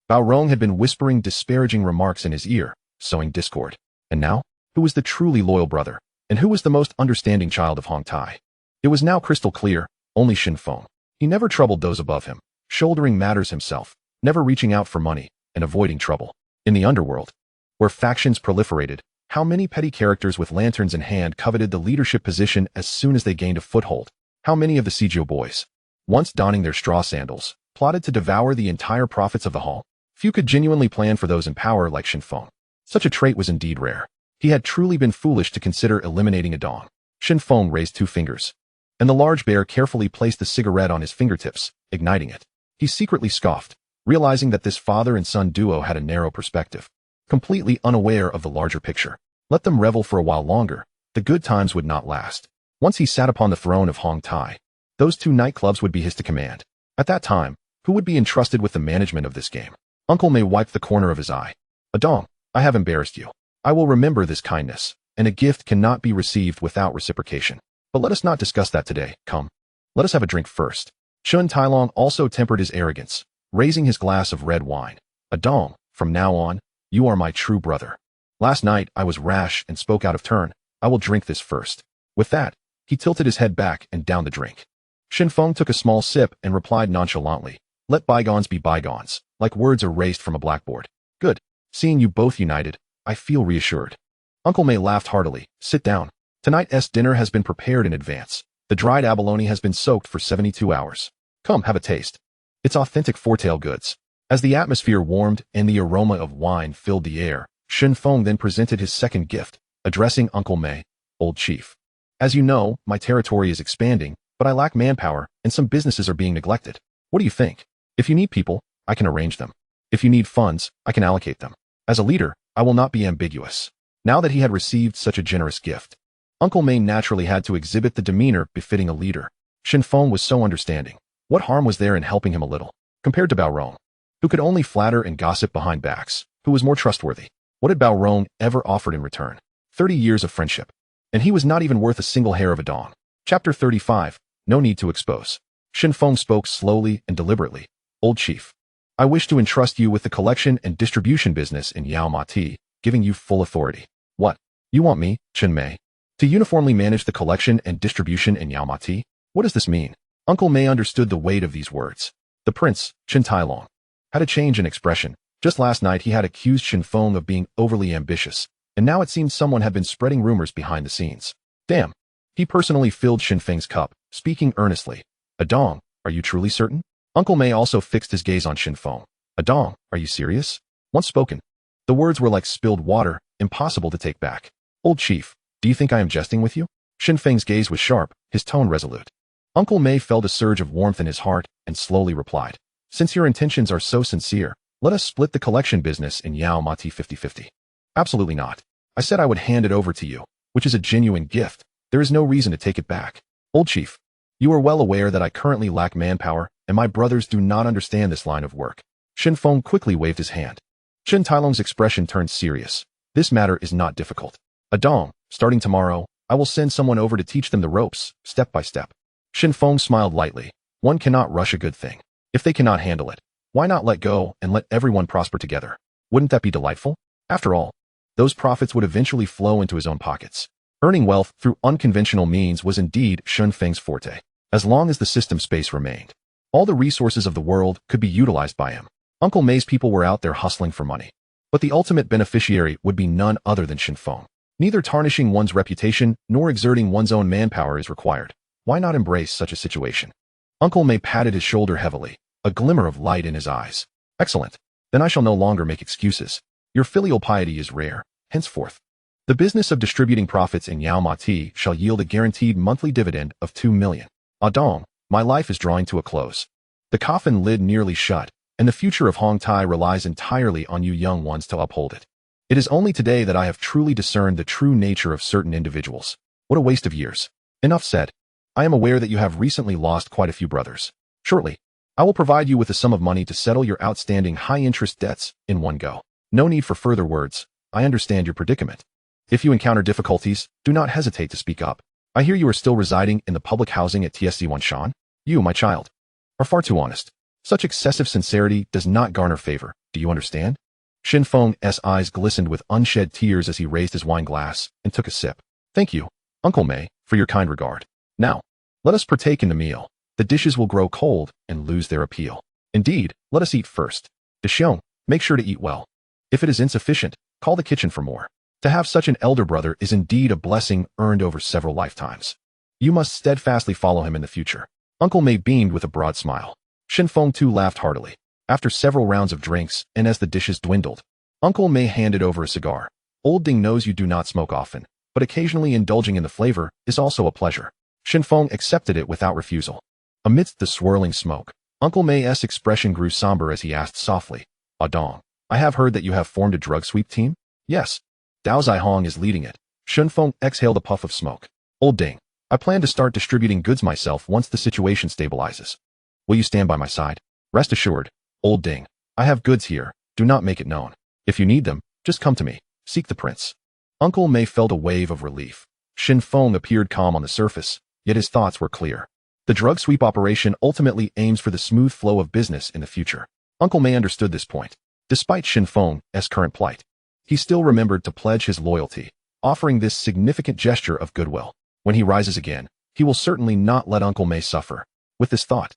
Bao Rong had been whispering disparaging remarks in his ear, sowing discord. And now, who was the truly loyal brother, and who was the most understanding child of Hong Tai? It was now crystal clear, only Shen Feng. He never troubled those above him, shouldering matters himself, never reaching out for money, and avoiding trouble. In the underworld, where factions proliferated, how many petty characters with lanterns in hand coveted the leadership position as soon as they gained a foothold? How many of the Sijio boys, once donning their straw sandals, plotted to devour the entire profits of the hall? Few could genuinely plan for those in power like Shen Feng. Such a trait was indeed rare. He had truly been foolish to consider eliminating Adong. Shen Feng raised 2 fingers, and the large bear carefully placed the cigarette on his fingertips, igniting it. He secretly scoffed, realizing that this father and son duo had a narrow perspective, completely unaware of the larger picture. Let them revel for a while longer, the good times would not last. Once he sat upon the throne of Hong Tai, those 2 nightclubs would be his to command. At that time, who would be entrusted with the management of this game? Uncle May wiped the corner of his eye. Adong, I have embarrassed you. I will remember this kindness, and a gift cannot be received without reciprocation. But let us not discuss that today. Come. Let us have a drink first. Chun Tai also tempered his arrogance, raising his glass of red wine. Adong, from now on, you are my true brother. Last night I was rash and spoke out of turn. I will drink this first. With that, he tilted his head back and downed the drink. Shen Feng took a small sip and replied nonchalantly, let bygones be bygones, like words erased from a blackboard. Good. Seeing you both united, I feel reassured. Uncle May laughed heartily. Sit down. Tonight's dinner has been prepared in advance. The dried abalone has been soaked for 72 hours. Come, have a taste. It's authentic foretale goods. As the atmosphere warmed and the aroma of wine filled the air, Shen Feng then presented his second gift, addressing Uncle May, Old Chief. As you know, my territory is expanding, but I lack manpower and some businesses are being neglected. What do you think? If you need people, I can arrange them. If you need funds, I can allocate them. As a leader, I will not be ambiguous. Now that he had received such a generous gift, Uncle May naturally had to exhibit the demeanor befitting a leader. Shen Feng was so understanding. What harm was there in helping him a little? Compared to Bao Rong, who could only flatter and gossip behind backs, who was more trustworthy? What had Bao Rong ever offered in return? 30 years of friendship. And he was not even worth a single hair of a dong. Chapter 35. No need to expose. Shen Feng spoke slowly and deliberately. Old Chief, I wish to entrust you with the collection and distribution business in Yao Ma Ti, giving you full authority. What? You want me, Chen Mei, to uniformly manage the collection and distribution in Yao Ma Ti? What does this mean? Uncle May understood the weight of these words. The prince, Chen Tai, had a change in expression. Just last night he had accused Shen Feng of being overly ambitious, and now it seemed someone had been spreading rumors behind the scenes. Damn. He personally filled Shen Feng's cup, speaking earnestly. Adong, are you truly certain? Uncle May also fixed his gaze on Shen Feng. Adong, are you serious? Once spoken. The words were like spilled water, impossible to take back. Old Chief, do you think I am jesting with you? Shen Feng's gaze was sharp, his tone resolute. Uncle May felt a surge of warmth in his heart and slowly replied. Since your intentions are so sincere, let us split the collection business in Yao Ma Ti 50-50. Absolutely not. I said I would hand it over to you, which is a genuine gift. There is no reason to take it back. Old Chief, you are well aware that I currently lack manpower, and my brothers do not understand this line of work. Shen Feng quickly waved his hand. Chen Tailong's expression turned serious. This matter is not difficult. Adong, starting tomorrow, I will send someone over to teach them the ropes, step by step. Shen Feng smiled lightly. One cannot rush a good thing. If they cannot handle it, why not let go and let everyone prosper together? Wouldn't that be delightful? After all, those profits would eventually flow into his own pockets. Earning wealth through unconventional means was indeed Shen Feng's forte. As long as the system space remained, all the resources of the world could be utilized by him. Uncle May's people were out there hustling for money. But the ultimate beneficiary would be none other than Shen Feng. Neither tarnishing one's reputation nor exerting one's own manpower is required. Why not embrace such a situation? Uncle May patted his shoulder heavily, a glimmer of light in his eyes. Excellent. Then I shall no longer make excuses. Your filial piety is rare. Henceforth, the business of distributing profits in Yao Ma Ti shall yield a guaranteed monthly dividend of 2 million. Adong, my life is drawing to a close. The coffin lid nearly shut, and the future of Hong Tai relies entirely on you young ones to uphold it. It is only today that I have truly discerned the true nature of certain individuals. What a waste of years. Enough said. I am aware that you have recently lost quite a few brothers. Shortly, I will provide you with a sum of money to settle your outstanding high-interest debts in one go. No need for further words. I understand your predicament. If you encounter difficulties, do not hesitate to speak up. I hear you are still residing in the public housing at TSC Wanshan. You, my child, are far too honest. Such excessive sincerity does not garner favor. Do you understand? Shen Feng's eyes glistened with unshed tears as he raised his wine glass and took a sip. Thank you, Uncle May, for your kind regard. Now, let us partake in the meal. The dishes will grow cold and lose their appeal. Indeed, let us eat first. Deshiong, make sure to eat well. If it is insufficient, call the kitchen for more. To have such an elder brother is indeed a blessing earned over several lifetimes. You must steadfastly follow him in the future. Uncle May beamed with a broad smile. Shen Feng too laughed heartily. After several rounds of drinks, and as the dishes dwindled, Uncle May handed over a cigar. Old Ding knows you do not smoke often, but occasionally indulging in the flavor is also a pleasure. Shen Feng accepted it without refusal. Amidst the swirling smoke, Uncle May's expression grew somber as he asked softly, Adong, I have heard that you have formed a drug sweep team? Yes. Dao Zihong is leading it. Shen Feng exhaled a puff of smoke. Old Ding, I plan to start distributing goods myself once the situation stabilizes. Will you stand by my side? Rest assured, Old Ding, I have goods here. Do not make it known. If you need them, just come to me. Seek the prince. Uncle May felt a wave of relief. Shen Feng appeared calm on the surface, yet his thoughts were clear. The drug sweep operation ultimately aims for the smooth flow of business in the future. Uncle May understood this point. Despite Shen Feng's current plight, he still remembered to pledge his loyalty, offering this significant gesture of goodwill. When he rises again, he will certainly not let Uncle May suffer. With this thought,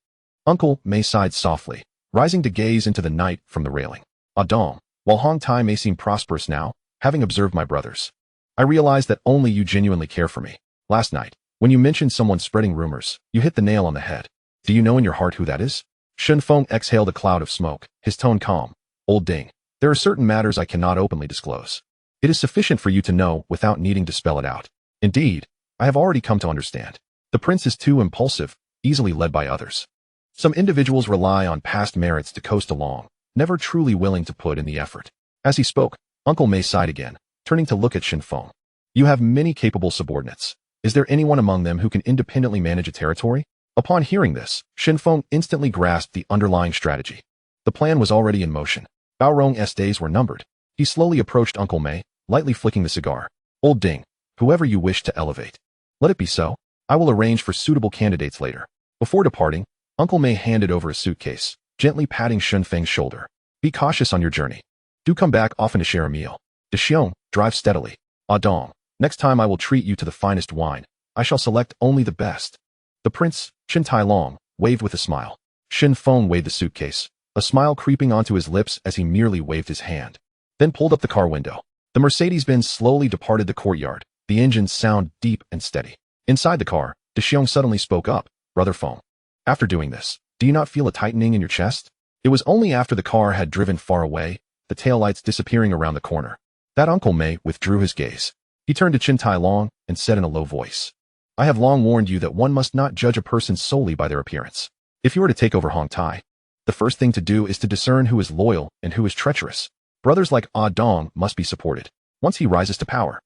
Uncle May sighed softly, rising to gaze into the night from the railing. Dong, while Hong Tai may seem prosperous now, having observed my brothers, I realize that only you genuinely care for me. Last night, when you mentioned someone spreading rumors, you hit the nail on the head. Do you know in your heart who that is? Shen Feng exhaled a cloud of smoke, his tone calm. Old Ding, there are certain matters I cannot openly disclose. It is sufficient for you to know without needing to spell it out. Indeed, I have already come to understand. The prince is too impulsive, easily led by others. Some individuals rely on past merits to coast along, never truly willing to put in the effort. As he spoke, Uncle May sighed again, turning to look at Shen Feng. You have many capable subordinates. Is there anyone among them who can independently manage a territory? Upon hearing this, Shen Feng instantly grasped the underlying strategy. The plan was already in motion. Bao Rong's days were numbered. He slowly approached Uncle May, lightly flicking the cigar. Old Ding, whoever you wish to elevate. Let it be so. I will arrange for suitable candidates later. Before departing, Uncle May handed over a suitcase, gently patting Shen Feng's shoulder. Be cautious on your journey. Do come back often to share a meal. De Xiong, drive steadily. Dong, next time I will treat you to the finest wine. I shall select only the best. The prince, Chen Tai Long, waved with a smile. Shen Feng weighed the suitcase, a smile creeping onto his lips as he merely waved his hand, then pulled up the car window. The Mercedes-Benz slowly departed the courtyard, the engine's sound deep and steady. Inside the car, De Xiong suddenly spoke up. Brother Feng, after doing this, do you not feel a tightening in your chest? It was only after the car had driven far away, the taillights disappearing around the corner, that Uncle May withdrew his gaze. He turned to Chen Tai Long and said in a low voice, I have long warned you that one must not judge a person solely by their appearance. If you are to take over Hong Tai, the first thing to do is to discern who is loyal and who is treacherous. Brothers like Dong must be supported. Once he rises to power,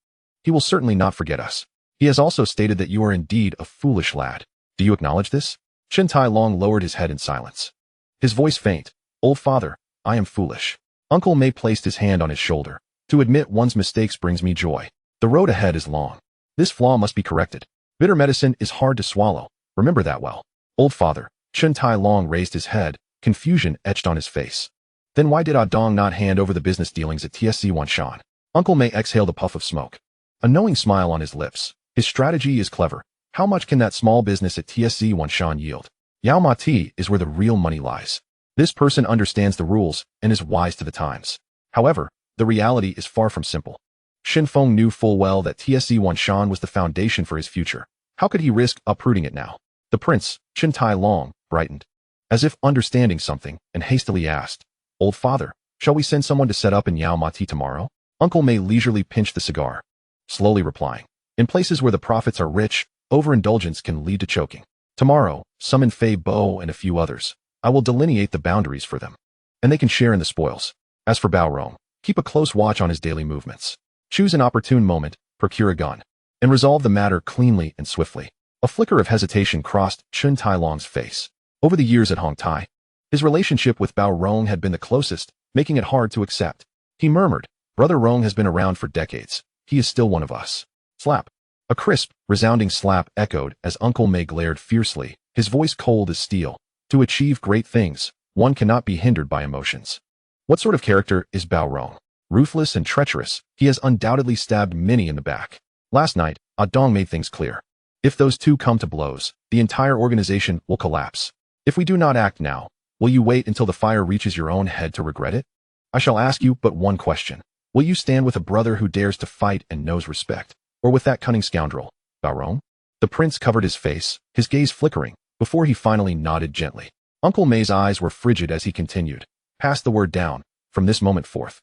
he will certainly not forget us. He has also stated that you are indeed a foolish lad. Do you acknowledge this? Chen Tai Long lowered his head in silence. His voice faint. Old father, I am foolish. Uncle May placed his hand on his shoulder. To admit one's mistakes brings me joy. The road ahead is long. This flaw must be corrected. Bitter medicine is hard to swallow. Remember that well. Old father, Chen Tai Long raised his head, confusion etched on his face. Then why did Dong not hand over the business dealings at TSC Wanshan? Uncle May exhaled a puff of smoke. A knowing smile on his lips. His strategy is clever. How much can that small business at TSC Wanshan yield? Yao Ma Ti is where the real money lies. This person understands the rules and is wise to the times. However, the reality is far from simple. Shen Feng knew full well that TSC Wanshan was the foundation for his future. How could he risk uprooting it now? The prince, Chen Tai Long, brightened, as if understanding something, and hastily asked, Old father, shall we send someone to set up in Yao Ma Ti tomorrow? Uncle May leisurely pinched the cigar, slowly replying, in places where the profits are rich, overindulgence can lead to choking. Tomorrow, summon Fei Bo and a few others. I will delineate the boundaries for them, and they can share in the spoils. As for Bao Rong, keep a close watch on his daily movements. Choose an opportune moment, procure a gun, and resolve the matter cleanly and swiftly. A flicker of hesitation crossed Chen Tai Long's face. Over the years at Hong Tai, his relationship with Bao Rong had been the closest, making it hard to accept. He murmured, Brother Rong has been around for decades. He is still one of us. Slap. A crisp, resounding slap echoed as Uncle May glared fiercely, his voice cold as steel. To achieve great things, one cannot be hindered by emotions. What sort of character is Bao Rong? Ruthless and treacherous, he has undoubtedly stabbed many in the back. Last night, Dong made things clear. If those two come to blows, the entire organization will collapse. If we do not act now, will you wait until the fire reaches your own head to regret it? I shall ask you but one question. Will you stand with a brother who dares to fight and knows respect, or with that cunning scoundrel, Bao Rong? The prince covered his face, his gaze flickering, before he finally nodded gently. Uncle May's eyes were frigid as he continued. Pass the word down, from this moment forth.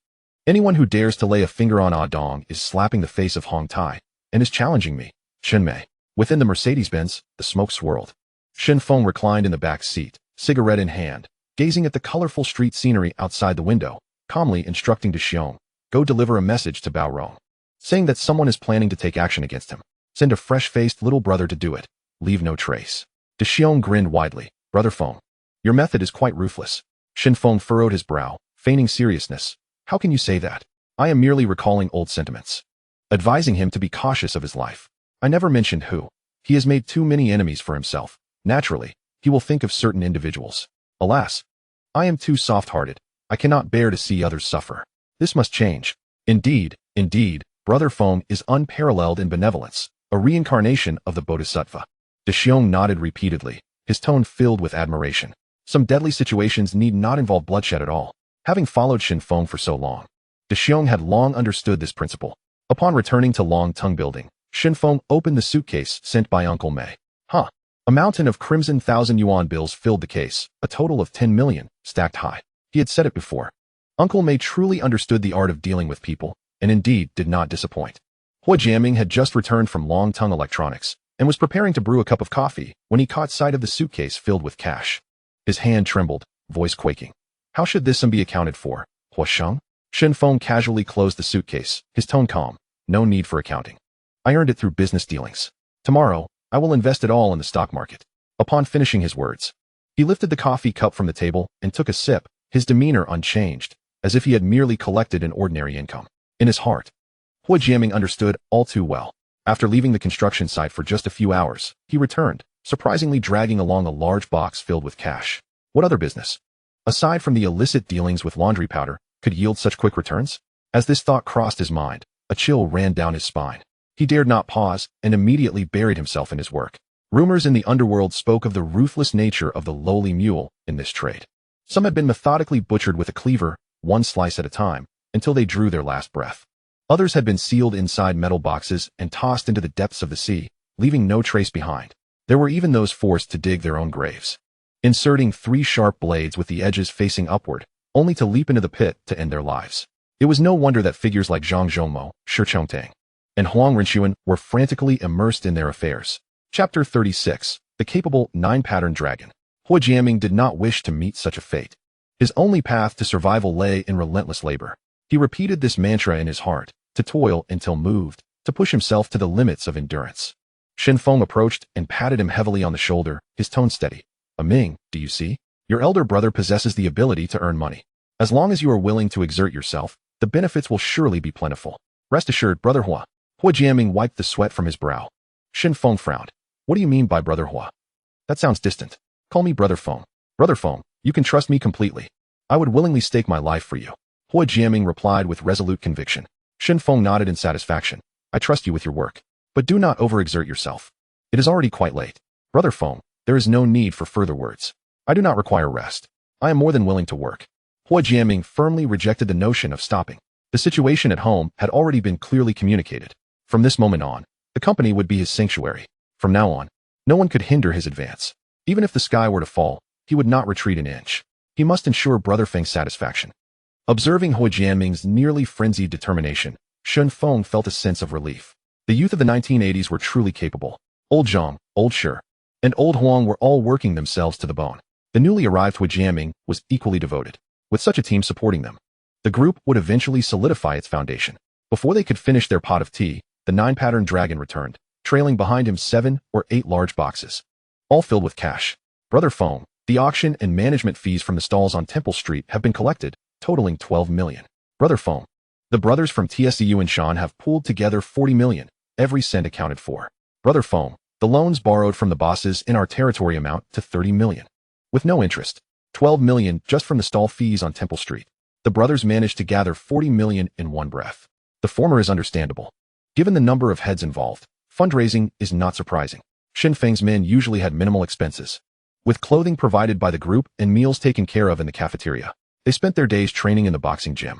Anyone who dares to lay a finger on Dong is slapping the face of Hong Tai, and is challenging me, Shen Mei. Within the Mercedes-Benz, the smoke swirled. Shen Feng reclined in the back seat, cigarette in hand, gazing at the colorful street scenery outside the window, calmly instructing De Xiong, go deliver a message to Bao Rong, saying that someone is planning to take action against him. Send a fresh-faced little brother to do it. Leave no trace. De Xiong grinned widely. Brother Feng, your method is quite ruthless. Shen Feng furrowed his brow, feigning seriousness. How can you say that? I am merely recalling old sentiments, advising him to be cautious of his life. I never mentioned who. He has made too many enemies for himself. Naturally, he will think of certain individuals. Alas, I am too soft-hearted. I cannot bear to see others suffer. This must change. Indeed, Brother Feng is unparalleled in benevolence, a reincarnation of the Bodhisattva. De Xiong nodded repeatedly, his tone filled with admiration. Some deadly situations need not involve bloodshed at all. Having followed Shen Feng for so long, De Xiong had long understood this principle. Upon returning to Long Tung Building, Shen Feng opened the suitcase sent by Uncle Mei. A mountain of crimson 1,000 yuan bills filled the case, a total of 10 million, stacked high. He had said it before. Uncle Mei truly understood the art of dealing with people, and indeed did not disappoint. Hua Jiaming had just returned from Long Tung Electronics, and was preparing to brew a cup of coffee when he caught sight of the suitcase filled with cash. His hand trembled, voice quaking. How should this sum be accounted for, Hua Sheng? Shen Feng casually closed the suitcase, his tone calm. No need for accounting. I earned it through business dealings. Tomorrow, I will invest it all in the stock market. Upon finishing his words, he lifted the coffee cup from the table and took a sip, his demeanor unchanged, as if he had merely collected an ordinary income. In his heart, Hua Jiaming understood all too well. After leaving the construction site for just a few hours, he returned, surprisingly dragging along a large box filled with cash. What other business, aside from the illicit dealings with laundry powder, could yield such quick returns? As this thought crossed his mind, a chill ran down his spine. He dared not pause and immediately buried himself in his work. Rumors in the underworld spoke of the ruthless nature of the lowly mule in this trade. Some had been methodically butchered with a cleaver, one slice at a time, until they drew their last breath. Others had been sealed inside metal boxes and tossed into the depths of the sea, leaving no trace behind. There were even those forced to dig their own graves, inserting 3 sharp blades with the edges facing upward, only to leap into the pit to end their lives. It was no wonder that figures like Zhang Zhongmo, Shi Chongtang, and Huang Renxuan were frantically immersed in their affairs. Chapter 36. The Capable 9-Pattern Dragon. Hua Jiaming did not wish to meet such a fate. His only path to survival lay in relentless labor. He repeated this mantra in his heart, to toil until moved, to push himself to the limits of endurance. Shen Feng approached and patted him heavily on the shoulder, his tone steady. Ming, do you see? Your elder brother possesses the ability to earn money. As long as you are willing to exert yourself, the benefits will surely be plentiful. Rest assured, Brother Hua. Hua Jiaming wiped the sweat from his brow. Shen Feng frowned. What do you mean by Brother Hua? That sounds distant. Call me Brother Feng. Brother Feng, you can trust me completely. I would willingly stake my life for you. Hua Jiaming replied with resolute conviction. Shen Feng nodded in satisfaction. I trust you with your work. But do not overexert yourself. It is already quite late. Brother Feng, there is no need for further words. I do not require rest. I am more than willing to work. Hua Jiaming firmly rejected the notion of stopping. The situation at home had already been clearly communicated. From this moment on, the company would be his sanctuary. From now on, no one could hinder his advance. Even if the sky were to fall, he would not retreat an inch. He must ensure Brother Feng's satisfaction. Observing Hua Jiaming's nearly frenzied determination, Shen Feng felt a sense of relief. The youth of the 1980s were truly capable. Old Zhang, Old Shi, and Old Huang were all working themselves to the bone. The newly arrived Hua Jiaming was equally devoted. With such a team supporting them, the group would eventually solidify its foundation. Before they could finish their pot of tea, the 9-Pattern Dragon returned, trailing behind him 7 or 8 large boxes, all filled with cash. Brother Feng, the auction and management fees from the stalls on Temple Street have been collected, totaling 12 million. Brother Feng, the brothers from TSCU and Shan have pooled together 40 million, every cent accounted for. Brother Feng, the loans borrowed from the bosses in our territory amount to 30 million. With no interest, 12 million just from the stall fees on Temple Street. The brothers managed to gather 40 million in one breath. The former is understandable. Given the number of heads involved, fundraising is not surprising. Shen Feng's men usually had minimal expenses, with clothing provided by the group and meals taken care of in the cafeteria. They spent their days training in the boxing gym,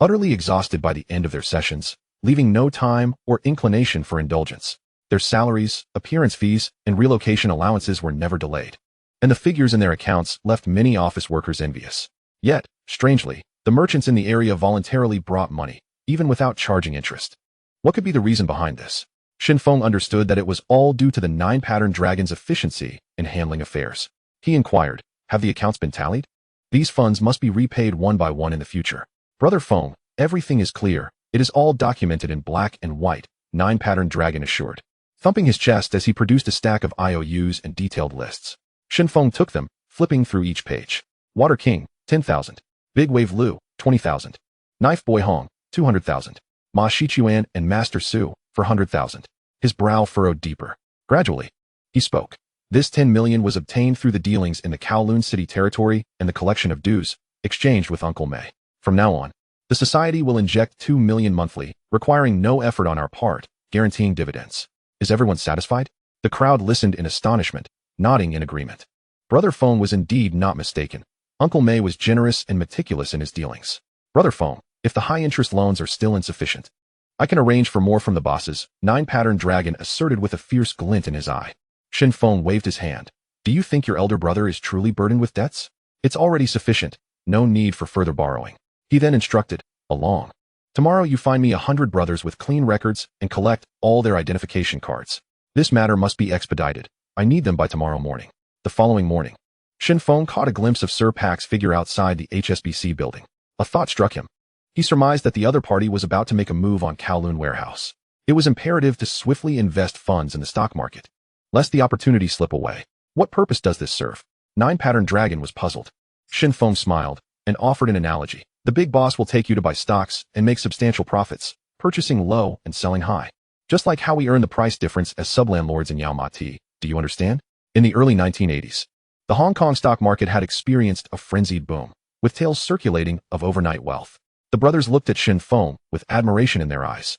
utterly exhausted by the end of their sessions, leaving no time or inclination for indulgence. Their salaries, appearance fees, and relocation allowances were never delayed, and the figures in their accounts left many office workers envious. Yet, strangely, the merchants in the area voluntarily brought money, even without charging interest. What could be the reason behind this? Shen Feng understood that it was all due to the 9-Pattern Dragon's efficiency in handling affairs. He inquired, have the accounts been tallied? These funds must be repaid one by one in the future. Brother Feng, everything is clear. It is all documented in black and white, 9-Pattern Dragon assured, thumping his chest as he produced a stack of IOUs and detailed lists. Shen Feng took them, flipping through each page. Water King, 10,000. Big Wave Lu, 20,000. Knife Boy Hong, 200,000. Ma Shichuan and Master Su, for 100,000. His brow furrowed deeper. Gradually, he spoke. This 10 million was obtained through the dealings in the Kowloon city territory and the collection of dues, exchanged with Uncle May. From now on, the society will inject 2 million monthly, requiring no effort on our part, guaranteeing dividends. Is everyone satisfied? The crowd listened in astonishment, nodding in agreement. Brother Feng was indeed not mistaken. Uncle May was generous and meticulous in his dealings. Brother Feng, if the high-interest loans are still insufficient, I can arrange for more from the bosses, Nine-Pattern Dragon asserted with a fierce glint in his eye. Shen Feng waved his hand. Do you think your elder brother is truly burdened with debts? It's already sufficient. No need for further borrowing. He then instructed, along. Tomorrow you find me 100 brothers with clean records and collect all their identification cards. This matter must be expedited. I need them by tomorrow morning. The following morning, Shen Feng caught a glimpse of Sir Pak's figure outside the HSBC building. A thought struck him. He surmised that the other party was about to make a move on Kowloon warehouse. It was imperative to swiftly invest funds in the stock market, lest the opportunity slip away. What purpose does this serve? Nine-Pattern Dragon was puzzled. Shen Feng smiled and offered an analogy. The big boss will take you to buy stocks and make substantial profits, purchasing low and selling high. Just like how we earn the price difference as sublandlords in Yao Ma Ti. Do you understand? In the early 1980s, the Hong Kong stock market had experienced a frenzied boom, with tales circulating of overnight wealth. The brothers looked at Shen Feng with admiration in their eyes.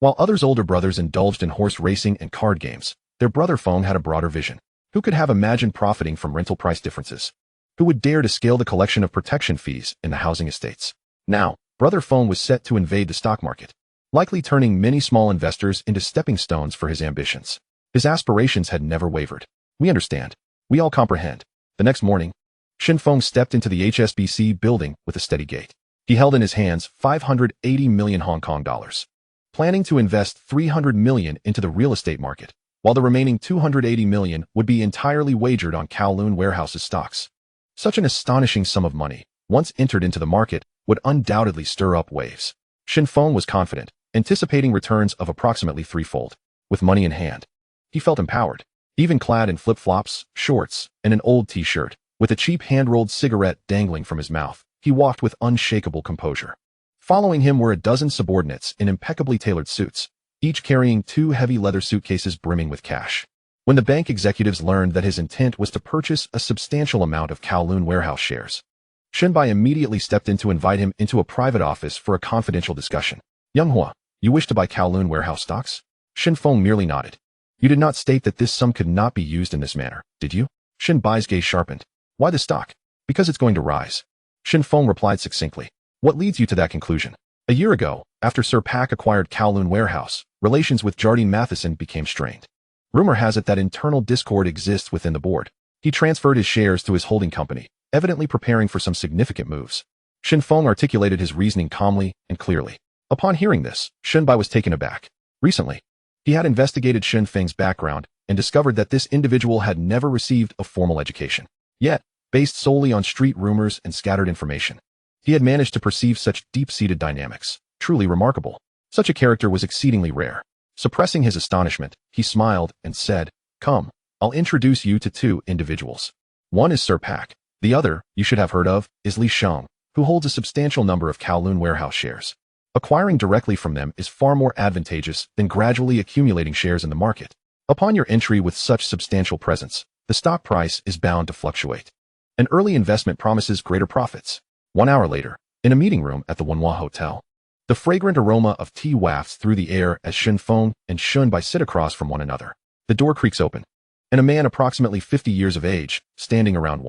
While others' older brothers indulged in horse racing and card games, their brother Feng had a broader vision. Who could have imagined profiting from rental price differences? Who would dare to scale the collection of protection fees in the housing estates? Now, brother Feng was set to invade the stock market, likely turning many small investors into stepping stones for his ambitions. His aspirations had never wavered. We understand. We all comprehend. The next morning, Shen Feng stepped into the HSBC building with a steady gait. He held in his hands 580 million Hong Kong dollars, planning to invest 300 million into the real estate market, while the remaining 280 million would be entirely wagered on Kowloon Warehouse's stocks. Such an astonishing sum of money, once entered into the market, would undoubtedly stir up waves. Shen Feng was confident, anticipating returns of approximately threefold. With money in hand, he felt empowered. Even clad in flip-flops, shorts, and an old t-shirt, with a cheap hand-rolled cigarette dangling from his mouth, he walked with unshakable composure. Following him were a dozen subordinates in impeccably tailored suits, each carrying 2 heavy leather suitcases brimming with cash. When the bank executives learned that his intent was to purchase a substantial amount of Kowloon warehouse shares, Shen Bai immediately stepped in to invite him into a private office for a confidential discussion. Young Hua, you wish to buy Kowloon warehouse stocks? Shen Feng merely nodded. You did not state that this sum could not be used in this manner, did you? Shen Bai's gaze sharpened. Why the stock? Because it's going to rise. Shen Feng replied succinctly. What leads you to that conclusion? A year ago, after Sir Pak acquired Kowloon warehouse, relations with Jardine Matheson became strained. Rumor has it that internal discord exists within the board. He transferred his shares to his holding company, evidently preparing for some significant moves. Shen Feng articulated his reasoning calmly and clearly. Upon hearing this, Shen Bai was taken aback. Recently, he had investigated Shen Feng's background and discovered that this individual had never received a formal education. Yet, based solely on street rumors and scattered information, he had managed to perceive such deep-seated dynamics. Truly remarkable. Such a character was exceedingly rare. Suppressing his astonishment, he smiled and said, Come, I'll introduce you to 2 individuals. One is Sir Pak. The other, you should have heard of, is Li Sheng, who holds a substantial number of Kowloon warehouse shares. Acquiring directly from them is far more advantageous than gradually accumulating shares in the market. Upon your entry with such substantial presence, the stock price is bound to fluctuate. An early investment promises greater profits. 1 hour later, in a meeting room at the Wanhua Hotel, the fragrant aroma of tea wafts through the air as Shen Feng and Shen Bai sit across from one another. The door creaks open, and a man approximately 50 years of age, standing around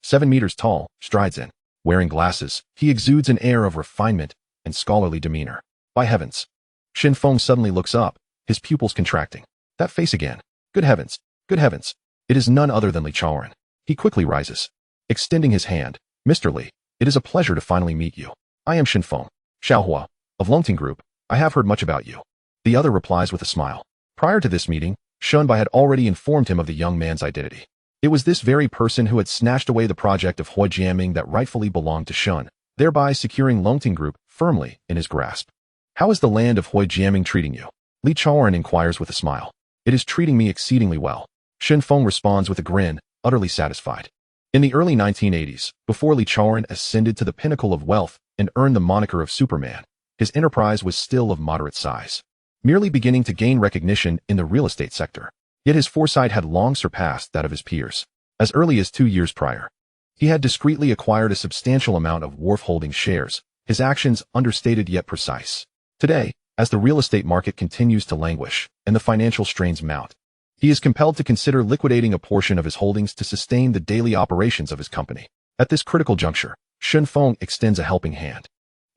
7 meters tall, strides in. Wearing glasses, he exudes an air of refinement and scholarly demeanor. By heavens! Shen Feng suddenly looks up, his pupils contracting. That face again. Good heavens! Good heavens! It is none other than Li Chaoren. He quickly rises, extending his hand. Mr. Li, it is a pleasure to finally meet you. I am Shen Feng, Xiaohua, of Longting Group. I have heard much about you. The other replies with a smile. Prior to this meeting, Shen Bai had already informed him of the young man's identity. It was this very person who had snatched away the project of Hui Jiaming that rightfully belonged to Shen, thereby securing Longting Group firmly in his grasp. How is the land of Hui Jiaming treating you? Li Chaoren inquires with a smile. It is treating me exceedingly well. Shen Feng responds with a grin, utterly satisfied. In the early 1980s, before Li Chaoren ascended to the pinnacle of wealth and earned the moniker of Superman, his enterprise was still of moderate size, merely beginning to gain recognition in the real estate sector. Yet his foresight had long surpassed that of his peers. As early as 2 years prior, he had discreetly acquired a substantial amount of Wharf Holdings shares, his actions understated yet precise. Today, as the real estate market continues to languish and the financial strains mount, he is compelled to consider liquidating a portion of his holdings to sustain the daily operations of his company. At this critical juncture, Shen Feng extends a helping hand.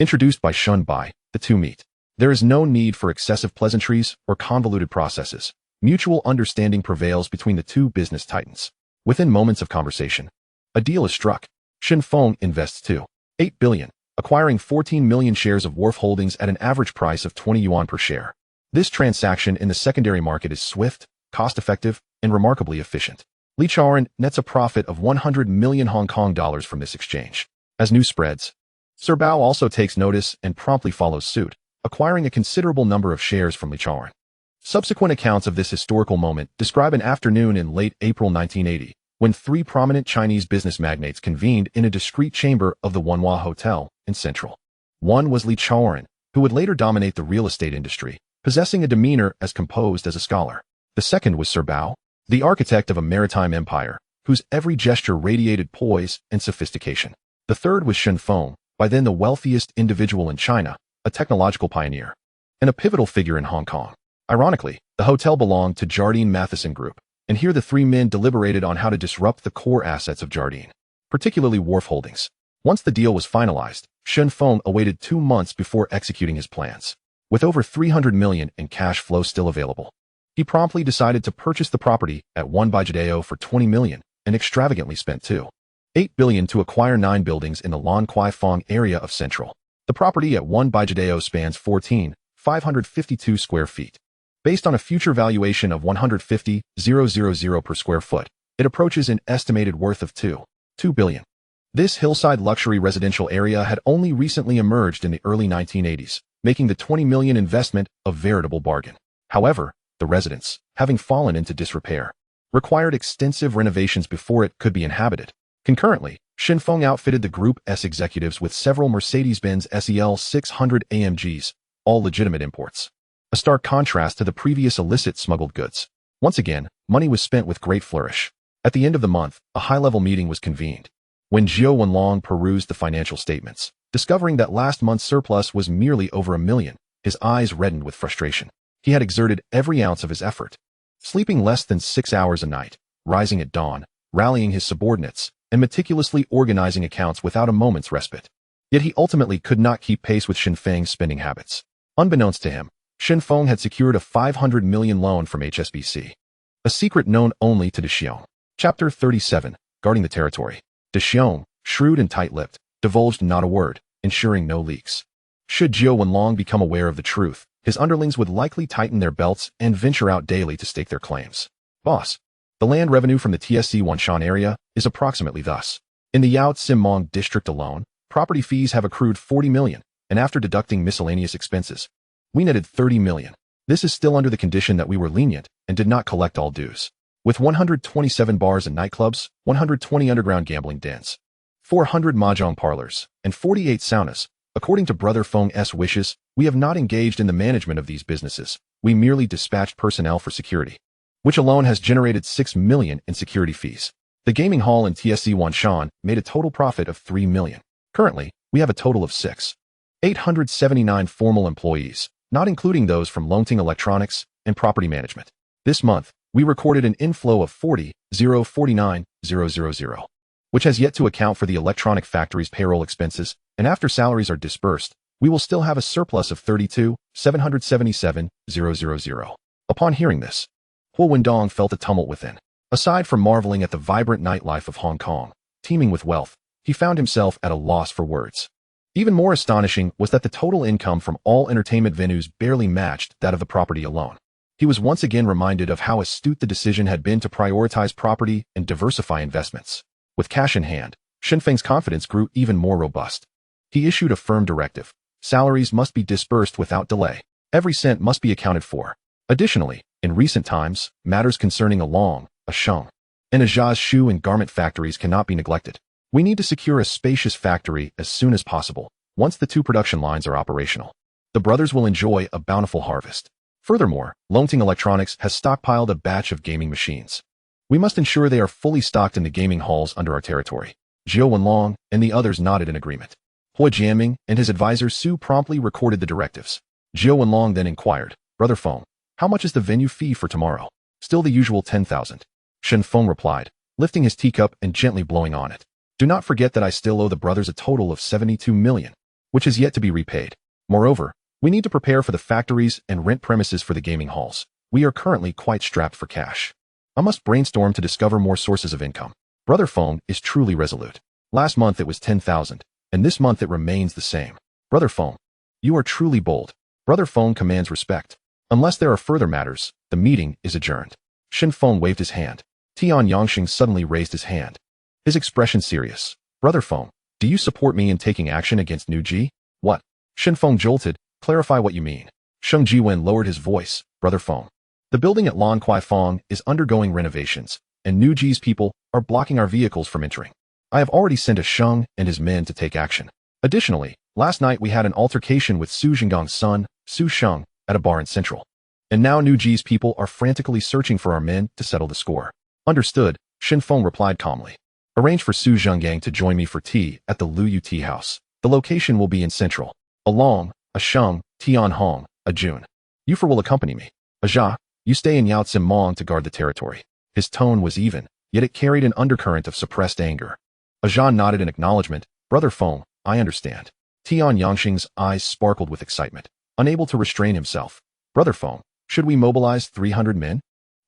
Introduced by Shen Bai, the two meet. There is no need for excessive pleasantries or convoluted processes. Mutual understanding prevails between the two business titans. Within moments of conversation, a deal is struck. Shen Feng invests 2.8 billion, acquiring 14 million shares of Wharf Holdings at an average price of 20 yuan per share. This transaction in the secondary market is swift, cost-effective, and remarkably efficient. Li Chaoran nets a profit of 100 million Hong Kong dollars from this exchange. As news spreads, Sir Bao also takes notice and promptly follows suit, acquiring a considerable number of shares from Li Chaoran. Subsequent accounts of this historical moment describe an afternoon in late April 1980, when 3 prominent Chinese business magnates convened in a discreet chamber of the Wanhua Hotel in Central. One was Li Chaoran, who would later dominate the real estate industry, possessing a demeanor as composed as a scholar. The second was Sir Bao, the architect of a maritime empire, whose every gesture radiated poise and sophistication. The third was Shen Feng, by then the wealthiest individual in China, a technological pioneer, and a pivotal figure in Hong Kong. Ironically, the hotel belonged to Jardine Matheson Group, and here the 3 men deliberated on how to disrupt the core assets of Jardine, particularly Wharf Holdings. Once the deal was finalized, Shen Feng awaited 2 months before executing his plans. With over 300 million in cash flow still available, he promptly decided to purchase the property at 1 Baijidao for 20 million and extravagantly spent 2.8 billion to acquire 9 buildings in the Lan Kwai Fong area of Central. The property at 1 Baijidao spans 14,552 square feet. Based on a future valuation of 150,000 per square foot, it approaches an estimated worth of 2 billion. This hillside luxury residential area had only recently emerged in the early 1980s, making the 20 million investment a veritable bargain. However, the residence, having fallen into disrepair, required extensive renovations before it could be inhabited. Concurrently, Shen Feng outfitted the Group S executives with several Mercedes-Benz SEL 600 AMGs, all legitimate imports. A stark contrast to the previous illicit smuggled goods. Once again, money was spent with great flourish. At the end of the month, a high-level meeting was convened. When Zhou Wenlong perused the financial statements, discovering that last month's surplus was merely over 1 million, his eyes reddened with frustration. He had exerted every ounce of his effort, sleeping less than 6 hours a night, rising at dawn, rallying his subordinates, and meticulously organizing accounts without a moment's respite. Yet he ultimately could not keep pace with Shen Feng's spending habits. Unbeknownst to him, Shen Feng had secured a 500 million loan from HSBC, a secret known only to De Xiong. Chapter 37, Guarding the Territory. De Xiong, shrewd and tight-lipped, divulged not a word, ensuring no leaks. Should Zhou Wenlong become aware of the truth, his underlings would likely tighten their belts and venture out daily to stake their claims. Boss, the land revenue from the TSC Wanshan area is approximately thus. In the Yao Tsim district alone, property fees have accrued 40 million, and after deducting miscellaneous expenses, we netted 30 million. This is still under the condition that we were lenient and did not collect all dues. With 127 bars and nightclubs, 120 underground gambling dens, 400 mahjong parlors, and 48 saunas, according to Brother Feng's wishes, we have not engaged in the management of these businesses. We merely dispatched personnel for security, which alone has generated 6 million in security fees. The gaming hall in TSC Wanshan made a total profit of 3 million. Currently, we have a total of 6,879 formal employees, not including those from Longting Electronics and Property Management. This month, we recorded an inflow of 40,049,000, which has yet to account for the electronic factory's payroll expenses, and after salaries are disbursed, we will still have a surplus of 32,777,000. Upon hearing this, Huo Wendong felt a tumult within. Aside from marveling at the vibrant nightlife of Hong Kong, teeming with wealth, he found himself at a loss for words. Even more astonishing was that the total income from all entertainment venues barely matched that of the property alone. He was once again reminded of how astute the decision had been to prioritize property and diversify investments. With cash in hand, Shen Feng's confidence grew even more robust. He issued a firm directive. Salaries must be disbursed without delay. Every cent must be accounted for. Additionally, in recent times, matters concerning a Long, a Sheng, and a Zha's shoe and garment factories cannot be neglected. We need to secure a spacious factory as soon as possible. Once the 2 production lines are operational, the brothers will enjoy a bountiful harvest. Furthermore, Longting Electronics has stockpiled a batch of gaming machines. We must ensure they are fully stocked in the gaming halls under our territory. Jiao Wenlong and the others nodded in agreement. Hui Jianming and his advisor Su promptly recorded the directives. Jiao Wenlong then inquired, Brother Feng, how much is the venue fee for tomorrow? Still the usual 10,000. Shen Feng replied, lifting his teacup and gently blowing on it. Do not forget that I still owe the brothers a total of 72 million, which is yet to be repaid. Moreover, we need to prepare for the factories and rent premises for the gaming halls. We are currently quite strapped for cash. I must brainstorm to discover more sources of income. Brother Feng is truly resolute. Last month it was 10,000, and this month it remains the same. Brother Feng, you are truly bold. Brother Feng commands respect. Unless there are further matters, the meeting is adjourned. Shen Feng waved his hand. Tian Yangxing suddenly raised his hand. His expression serious. Brother Feng, do you support me in taking action against Nu Ji? What? Shen Feng jolted. Clarify what you mean. Sheng Jiwen lowered his voice. Brother Feng, the building at Lan Kwai Fong is undergoing renovations, and Nu Ji's people are blocking our vehicles from entering. I have already sent a Sheng and his men to take action. Additionally, last night we had an altercation with Su Jinggong's son, Su Sheng, at a bar in Central. And now Nu Ji's people are frantically searching for our men to settle the score. Understood, Shen Feng replied calmly. Arrange for Su Zhenggang to join me for tea at the Lu Yu Tea House. The location will be in Central. A Long, a Sheng, Tian Hong, a Jun. Euphor will accompany me. A Jia, you stay in Yao Mong to guard the territory. His tone was even, yet it carried an undercurrent of suppressed anger. A Jia nodded in acknowledgement. Brother Feng, I understand. Tian Yangxing's eyes sparkled with excitement, unable to restrain himself. Brother Feng, should we mobilize 300 men?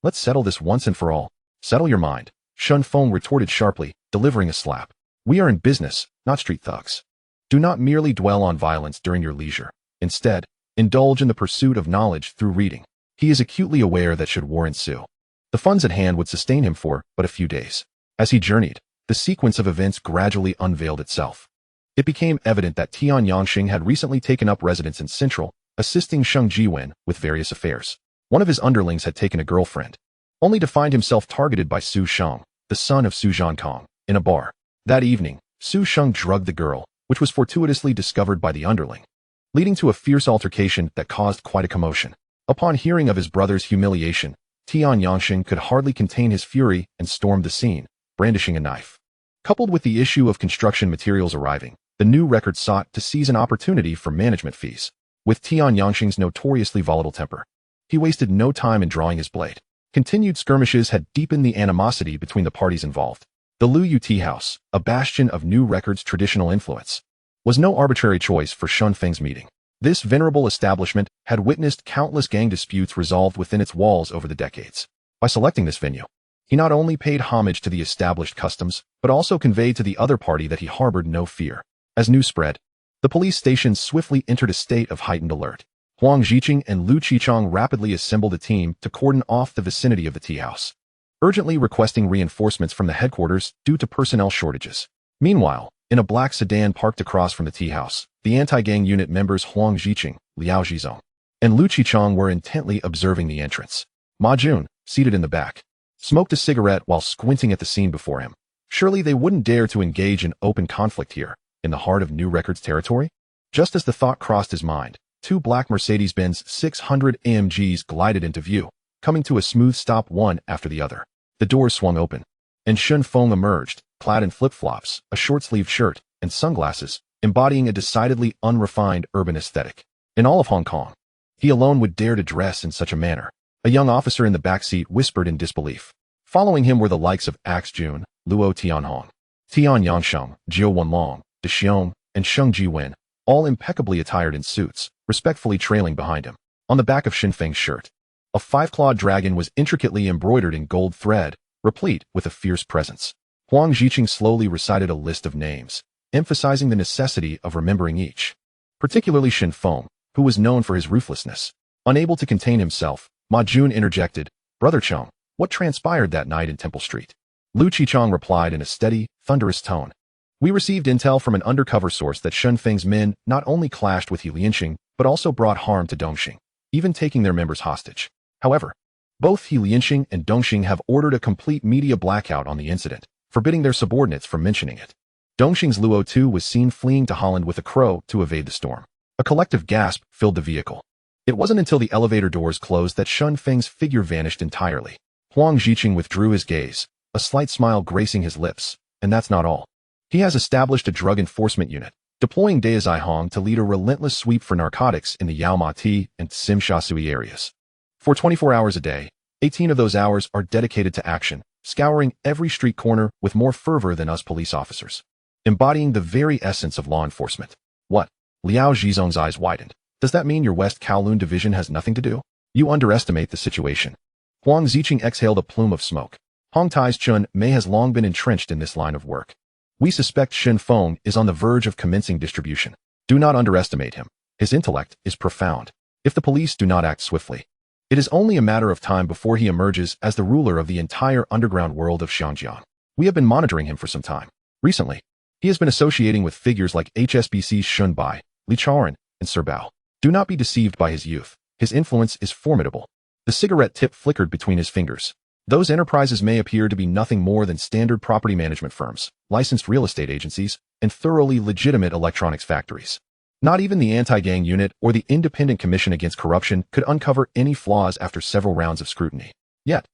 Let's settle this once and for all. Settle your mind. Shen Feng retorted sharply, delivering a slap. We are in business, not street thugs. Do not merely dwell on violence during your leisure. Instead, indulge in the pursuit of knowledge through reading. He is acutely aware that should war ensue, the funds at hand would sustain him for but a few days. As he journeyed, the sequence of events gradually unveiled itself. It became evident that Tian Yangxing had recently taken up residence in Central, assisting Sheng Jiwen with various affairs. One of his underlings had taken a girlfriend, only to find himself targeted by Su Sheng, the son of Su Zhankong, in a bar. That evening, Su Sheng drugged the girl, which was fortuitously discovered by the underling, leading to a fierce altercation that caused quite a commotion. Upon hearing of his brother's humiliation, Tian Yangxing could hardly contain his fury and stormed the scene, brandishing a knife. Coupled with the issue of construction materials arriving, the new record sought to seize an opportunity for management fees. With Tian Yangxing's notoriously volatile temper, he wasted no time in drawing his blade. Continued skirmishes had deepened the animosity between the parties involved. The Lu Yu Tea House, a bastion of new record's traditional influence, was no arbitrary choice for Shen Feng's meeting. This venerable establishment had witnessed countless gang disputes resolved within its walls over the decades. By selecting this venue, he not only paid homage to the established customs, but also conveyed to the other party that he harbored no fear. As news spread, the police stations swiftly entered a state of heightened alert. Huang Jiqing and Lu Qichong rapidly assembled a team to cordon off the vicinity of the tea house, urgently requesting reinforcements from the headquarters due to personnel shortages. Meanwhile, in a black sedan parked across from the tea house, the anti-gang unit members Huang Jiqing, Liao Zhizong, and Lu Qichong were intently observing the entrance. Ma Jun, seated in the back, smoked a cigarette while squinting at the scene before him. Surely they wouldn't dare to engage in open conflict here, in the heart of New Record's territory? Just as the thought crossed his mind, two black Mercedes-Benz 600 AMGs glided into view, coming to a smooth stop one after the other. The doors swung open, and Shen Feng emerged, clad in flip-flops, a short-sleeved shirt, and sunglasses, embodying a decidedly unrefined urban aesthetic. In all of Hong Kong, he alone would dare to dress in such a manner. A young officer in the back seat whispered in disbelief. Following him were the likes of Ax Jun, Luo Tianhong, Tian Yangsheng, Jiao Wenlong, De Xiong, and Sheng Jiwen, all impeccably attired in suits, respectfully trailing behind him. On the back of Shen Feng's shirt, a five-clawed dragon was intricately embroidered in gold thread, replete with a fierce presence. Huang Jiqing slowly recited a list of names, emphasizing the necessity of remembering each. Particularly Shen Feng, who was known for his ruthlessness. Unable to contain himself, Ma Jun interjected, Brother Chong, what transpired that night in Temple Street? Lu Qichong replied in a steady, thunderous tone. We received intel from an undercover source that Shen Feng's men not only clashed with He Lianxing, but also brought harm to Dongxing, even taking their members hostage. However, both He Lianxing and Dongxing have ordered a complete media blackout on the incident, forbidding their subordinates from mentioning it. Dongxing's Luo Tu was seen fleeing to Holland with a crow to evade the storm. A collective gasp filled the vehicle. It wasn't until the elevator doors closed that Shen Feng's figure vanished entirely. Huang Ziqing withdrew his gaze, a slight smile gracing his lips, and that's not all. He has established a drug enforcement unit, deploying Dai Hong to lead a relentless sweep for narcotics in the Yao Ma Ti and Sim Sha Sui areas. For 24 hours a day, 18 of those hours are dedicated to action, scouring every street corner with more fervor than us police officers. Embodying the very essence of law enforcement. What? Liao Zhizong's eyes widened. Does that mean your West Kowloon division has nothing to do? You underestimate the situation. Huang Ziqing exhaled a plume of smoke. Hong Tai's Chun Mei has long been entrenched in this line of work. We suspect Shen Feng is on the verge of commencing distribution. Do not underestimate him. His intellect is profound. If the police do not act swiftly, it is only a matter of time before he emerges as the ruler of the entire underground world of Xiangjiang. We have been monitoring him for some time. Recently, he has been associating with figures like HSBC's Shun Bai, Li Chaoran, and Sir Bao. Do not be deceived by his youth. His influence is formidable. The cigarette tip flickered between his fingers. Those enterprises may appear to be nothing more than standard property management firms, licensed real estate agencies, and thoroughly legitimate electronics factories. Not even the anti-gang unit or the Independent Commission Against Corruption could uncover any flaws after several rounds of scrutiny. Yet,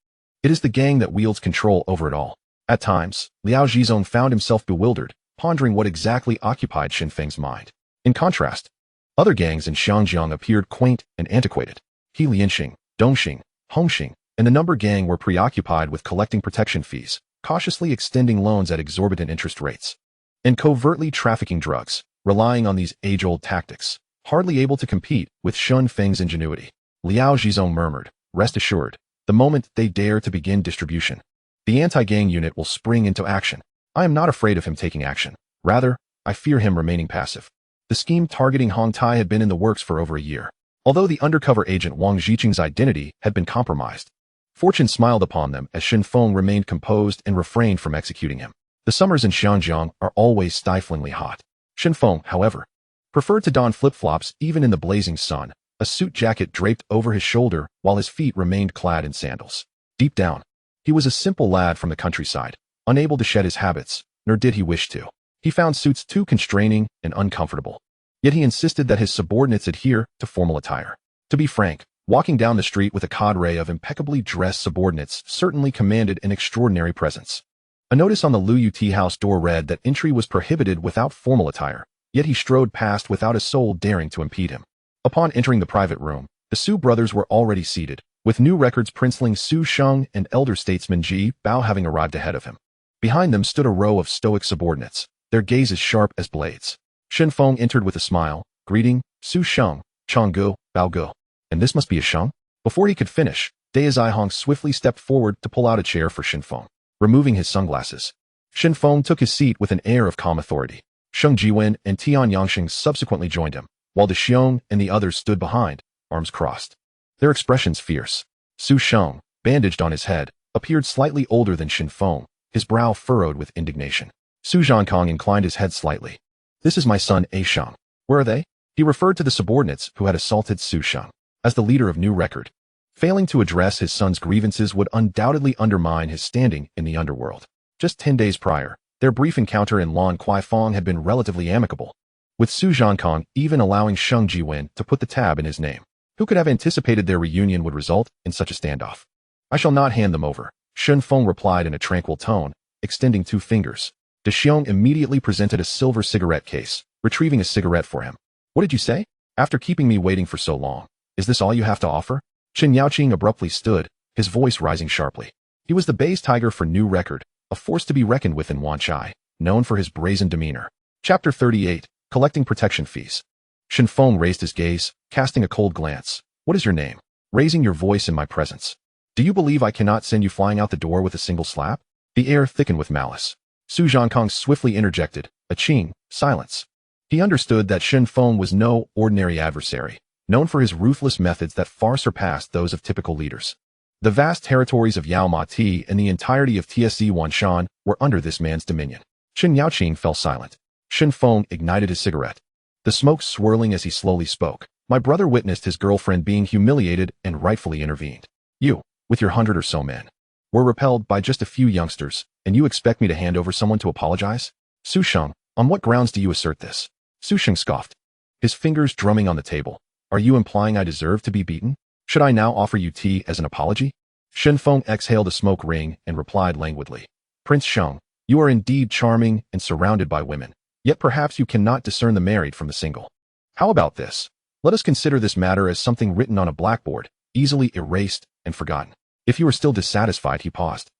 it is the gang that wields control over it all. At times, Liao Zhizong found himself bewildered, pondering what exactly occupied Shen Feng's mind. In contrast, other gangs in Xiangjiang appeared quaint and antiquated. He Lianxing, Dongxing, Hongxing, and the Number Gang were preoccupied with collecting protection fees, cautiously extending loans at exorbitant interest rates, and covertly trafficking drugs, relying on these age-old tactics, hardly able to compete with Shen Feng's ingenuity. Liao Zhizong murmured, "Rest assured, the moment they dare to begin distribution, the anti-gang unit will spring into action. I am not afraid of him taking action. Rather, I fear him remaining passive." The scheme targeting Hong Tai had been in the works for over a year. Although the undercover agent Wang Ziqing's identity had been compromised, fortune smiled upon them as Shen Feng remained composed and refrained from executing him. The summers in Xiangjiang are always stiflingly hot. Shen Feng, however, preferred to don flip-flops even in the blazing sun, a suit jacket draped over his shoulder while his feet remained clad in sandals. Deep down, he was a simple lad from the countryside, unable to shed his habits, nor did he wish to. He found suits too constraining and uncomfortable. Yet he insisted that his subordinates adhere to formal attire. To be frank, walking down the street with a cadre of impeccably dressed subordinates certainly commanded an extraordinary presence. A notice on the Liu Tea house door read that entry was prohibited without formal attire, yet he strode past without a soul daring to impede him. Upon entering the private room, the Su brothers were already seated, with new records princeling Su Sheng and elder statesman Ji Bao having arrived ahead of him. Behind them stood a row of stoic subordinates, their gazes sharp as blades. Shen Feng entered with a smile, greeting, "Su Sheng, Changgu, Bao Gu." And this must be a Sheng? Before he could finish, Dai Hong swiftly stepped forward to pull out a chair for Shen Feng. Removing his sunglasses, Shen Feng took his seat with an air of calm authority. Sheng Jiwen and Tian Yangxing subsequently joined him, while De Xiong and the others stood behind, arms crossed. Their expressions fierce. Su Sheng, bandaged on his head, appeared slightly older than Shen Feng, his brow furrowed with indignation. Su Zhankong inclined his head slightly. "This is my son A Sheng. Where are they?" He referred to the subordinates who had assaulted Su Sheng. As the leader of New Record, failing to address his son's grievances would undoubtedly undermine his standing in the underworld. Just 10 days prior, their brief encounter in Lan Kwai Fong had been relatively amicable, with Su Zhankong even allowing Sheng Jiwen to put the tab in his name. Who could have anticipated their reunion would result in such a standoff? "I shall not hand them over," Shen Feng replied in a tranquil tone, extending 2 fingers. De Xiong immediately presented a silver cigarette case, retrieving a cigarette for him. "What did you say? After keeping me waiting for so long, is this all you have to offer?" Chen Yaoqing abruptly stood, his voice rising sharply. He was the base tiger for New Record, a force to be reckoned with in Wanchai, known for his brazen demeanor. Chapter 38, Collecting Protection Fees. Shen Feng raised his gaze, casting a cold glance. "What is your name? Raising your voice in my presence. Do you believe I cannot send you flying out the door with a single slap?" The air thickened with malice. Su Zhankong swiftly interjected, "A Qing, silence." He understood that Shen Feng was no ordinary adversary, known for his ruthless methods that far surpassed those of typical leaders. The vast territories of Yao Ma Ti and the entirety of TSE Wanshan were under this man's dominion. Chen Yaoqing fell silent. Shen Feng ignited his cigarette, the smoke swirling as he slowly spoke. "My brother witnessed his girlfriend being humiliated and rightfully intervened. You, with your 100 or so men, were repelled by just a few youngsters, and you expect me to hand over someone to apologize?" "Su Sheng, on what grounds do you assert this?" Su Sheng scoffed, his fingers drumming on the table. Are you implying I deserve to be beaten? Should I now offer you tea as an apology? Shen Feng exhaled a smoke ring and replied languidly. Prince Sheng, you are indeed charming and surrounded by women, yet perhaps you cannot discern the married from the single. How about this? Let us consider this matter as something written on a blackboard, easily erased and forgotten. If you are still dissatisfied, he paused.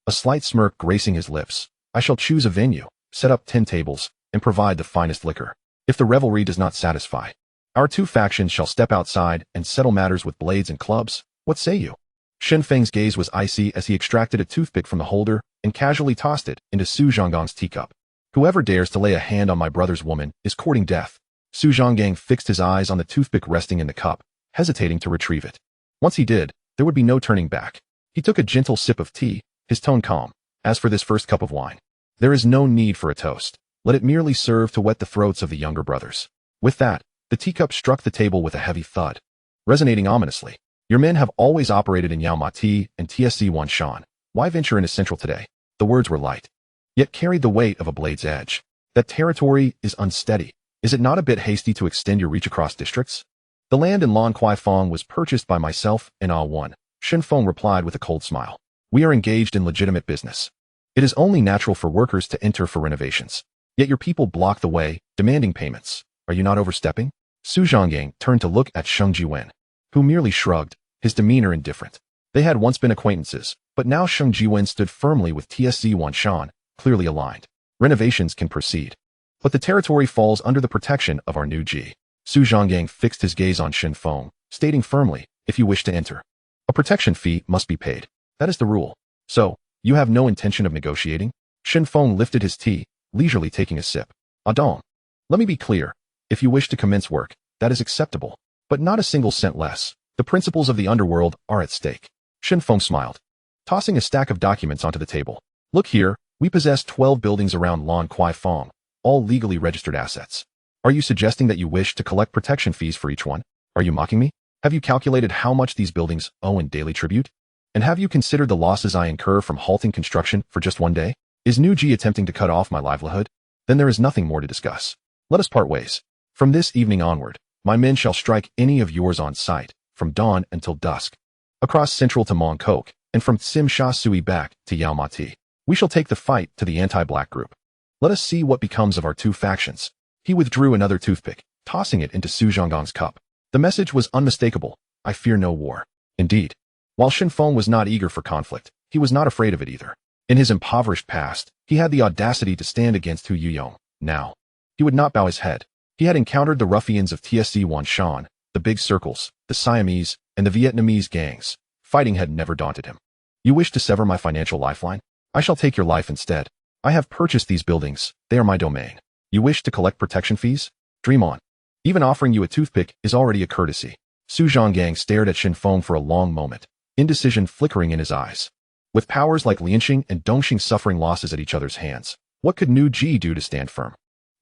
A slight smirk gracing his lips. I shall choose a venue, set up 10 tables, and provide the finest liquor. If the revelry does not satisfy, our two factions shall step outside and settle matters with blades and clubs. What say you? Shen Feng's gaze was icy as he extracted a toothpick from the holder and casually tossed it into Su Zhonggang's teacup. Whoever dares to lay a hand on my brother's woman is courting death. Su Zhonggang fixed his eyes on the toothpick resting in the cup, hesitating to retrieve it. Once he did, there would be no turning back. He took a gentle sip of tea, his tone calm. As for this first cup of wine, there is no need for a toast. Let it merely serve to wet the throats of the younger brothers. With that, the teacup struck the table with a heavy thud, resonating ominously. Your men have always operated in Yaomati and TSC 1 Shan. Why venture into Central today? The words were light, yet carried the weight of a blade's edge. That territory is unsteady. Is it not a bit hasty to extend your reach across districts? The land in Lan Kwai Fong was purchased by myself and Ah One, Shen Feng replied with a cold smile. We are engaged in legitimate business. It is only natural for workers to enter for renovations. Yet your people block the way, demanding payments. Are you not overstepping? Su Zhonggang turned to look at Sheng Jiwen, who merely shrugged, his demeanor indifferent. They had once been acquaintances, but now Sheng Jiwen stood firmly with TSC 1 Shan, clearly aligned. Renovations can proceed, but the territory falls under the protection of our new Ji. Su Zhonggang fixed his gaze on Shen Feng, stating firmly, if you wish to enter, a protection fee must be paid. That is the rule. So, you have no intention of negotiating? Shen Feng lifted his tea, leisurely taking a sip. Adong. Let me be clear. If you wish to commence work, that is acceptable, but not a single cent less. The principles of the underworld are at stake. Shen Feng smiled, tossing a stack of documents onto the table. Look here, we possess 12 buildings around Lan Kwai Fong, all legally registered assets. Are you suggesting that you wish to collect protection fees for each one? Are you mocking me? Have you calculated how much these buildings owe in daily tribute? And have you considered the losses I incur from halting construction for just one day? Is New G attempting to cut off my livelihood? Then there is nothing more to discuss. Let us part ways. From this evening onward, my men shall strike any of yours on sight, from dawn until dusk, across Central to Mong Kok, and from Tsim Sha Sui back to Yao Ma Ti. We shall take the fight to the anti-black group. Let us see what becomes of our two factions. He withdrew another toothpick, tossing it into Su Zhonggang's cup. The message was unmistakable. I fear no war. Indeed, while Shen Feng was not eager for conflict, he was not afraid of it either. In his impoverished past, he had the audacity to stand against Hu Yuyong. Now, he would not bow his head. He had encountered the ruffians of TSC 1 Shan, the big circles, the Siamese, and the Vietnamese gangs. Fighting had never daunted him. You wish to sever my financial lifeline? I shall take your life instead. I have purchased these buildings. They are my domain. You wish to collect protection fees? Dream on. Even offering you a toothpick is already a courtesy. Su Zhonggang stared at Shen Feng for a long moment, indecision flickering in his eyes. With powers like Lianxing and Dongxing suffering losses at each other's hands, what could New Ji do to stand firm?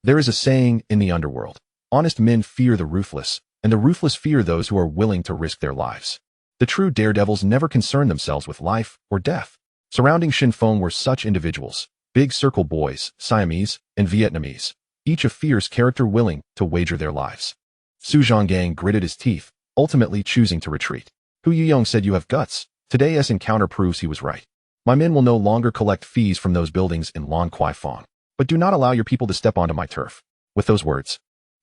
There is a saying in the underworld, honest men fear the ruthless, and the ruthless fear those who are willing to risk their lives. The true daredevils never concern themselves with life or death. Surrounding Shen Feng were such individuals, big circle boys, Siamese, and Vietnamese, each a fierce character willing to wager their lives. Su Zhonggang gritted his teeth, ultimately choosing to retreat. Hu Yuyong said you have guts. Today's encounter proves he was right. My men will no longer collect fees from those buildings in Lan Kwai Fong, but do not allow your people to step onto my turf. With those words,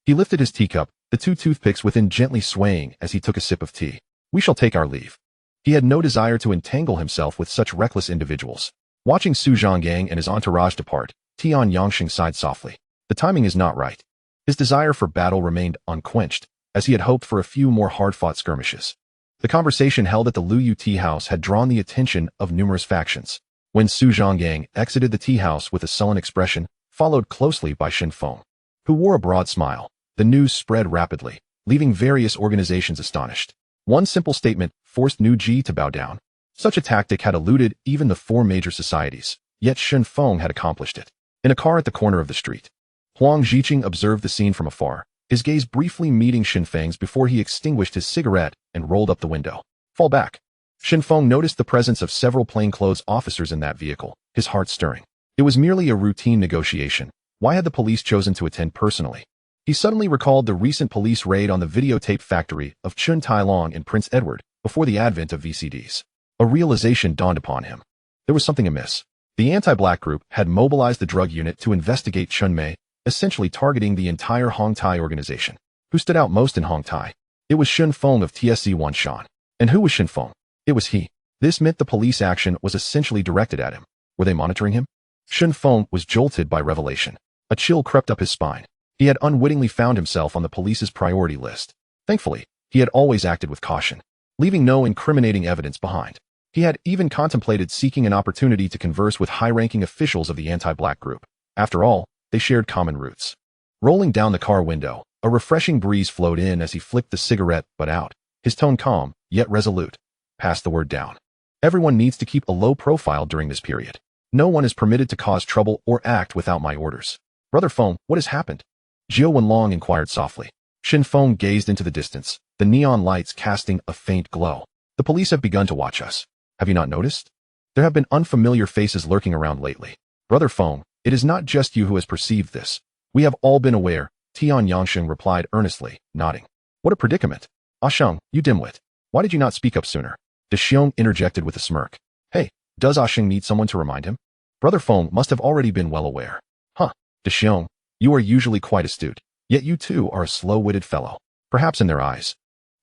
he lifted his teacup, the two toothpicks within gently swaying as he took a sip of tea. We shall take our leave. He had no desire to entangle himself with such reckless individuals. Watching Su Zhonggang and his entourage depart, Tian Yangxing sighed softly. The timing is not right. His desire for battle remained unquenched, as he had hoped for a few more hard-fought skirmishes. The conversation held at the Lu Yu tea house had drawn the attention of numerous factions. When Su Zhonggang exited the tea house with a sullen expression, followed closely by Shen Feng, who wore a broad smile, the news spread rapidly, leaving various organizations astonished. One simple statement forced New Ji to bow down. Such a tactic had eluded even the four major societies, yet Shen Feng had accomplished it. In a car at the corner of the street, Huang Zhiqing observed the scene from afar, his gaze briefly meeting Shen Feng's before he extinguished his cigarette and rolled up the window. Fall back. Shen Feng noticed the presence of several plainclothes officers in that vehicle, his heart stirring. It was merely a routine negotiation. Why had the police chosen to attend personally? He suddenly recalled the recent police raid on the videotape factory of Chun Tai Long and Prince Edward before the advent of VCDs. A realization dawned upon him. There was something amiss. The anti-black group had mobilized the drug unit to investigate Chun Mei, essentially targeting the entire Hong Tai organization. Who stood out most in Hong Tai? It was Shen Feng of TSC Wanshan. And who was Shen Feng? It was he. This meant the police action was essentially directed at him. Were they monitoring him? Shen Feng was jolted by revelation. A chill crept up his spine. He had unwittingly found himself on the police's priority list. Thankfully, he had always acted with caution, leaving no incriminating evidence behind. He had even contemplated seeking an opportunity to converse with high-ranking officials of the anti-black group. After all, they shared common roots. Rolling down the car window, a refreshing breeze flowed in as he flicked the cigarette butt out, his tone calm, yet resolute. Pass the word down. Everyone needs to keep a low profile during this period. No one is permitted to cause trouble or act without my orders. Brother Feng, what has happened? Jiao Wenlong inquired softly. Shen Feng gazed into the distance, the neon lights casting a faint glow. The police have begun to watch us. Have you not noticed? There have been unfamiliar faces lurking around lately. Brother Feng, it is not just you who has perceived this. We have all been aware, Tian Yangsheng replied earnestly, nodding. What a predicament. Ah Sheng, you dimwit. Why did you not speak up sooner? De Xiong interjected with a smirk. Hey, does Ah Sheng need someone to remind him? Brother Feng must have already been well aware. Huh, De Xiong, you are usually quite astute, yet you too are a slow-witted fellow. Perhaps in their eyes,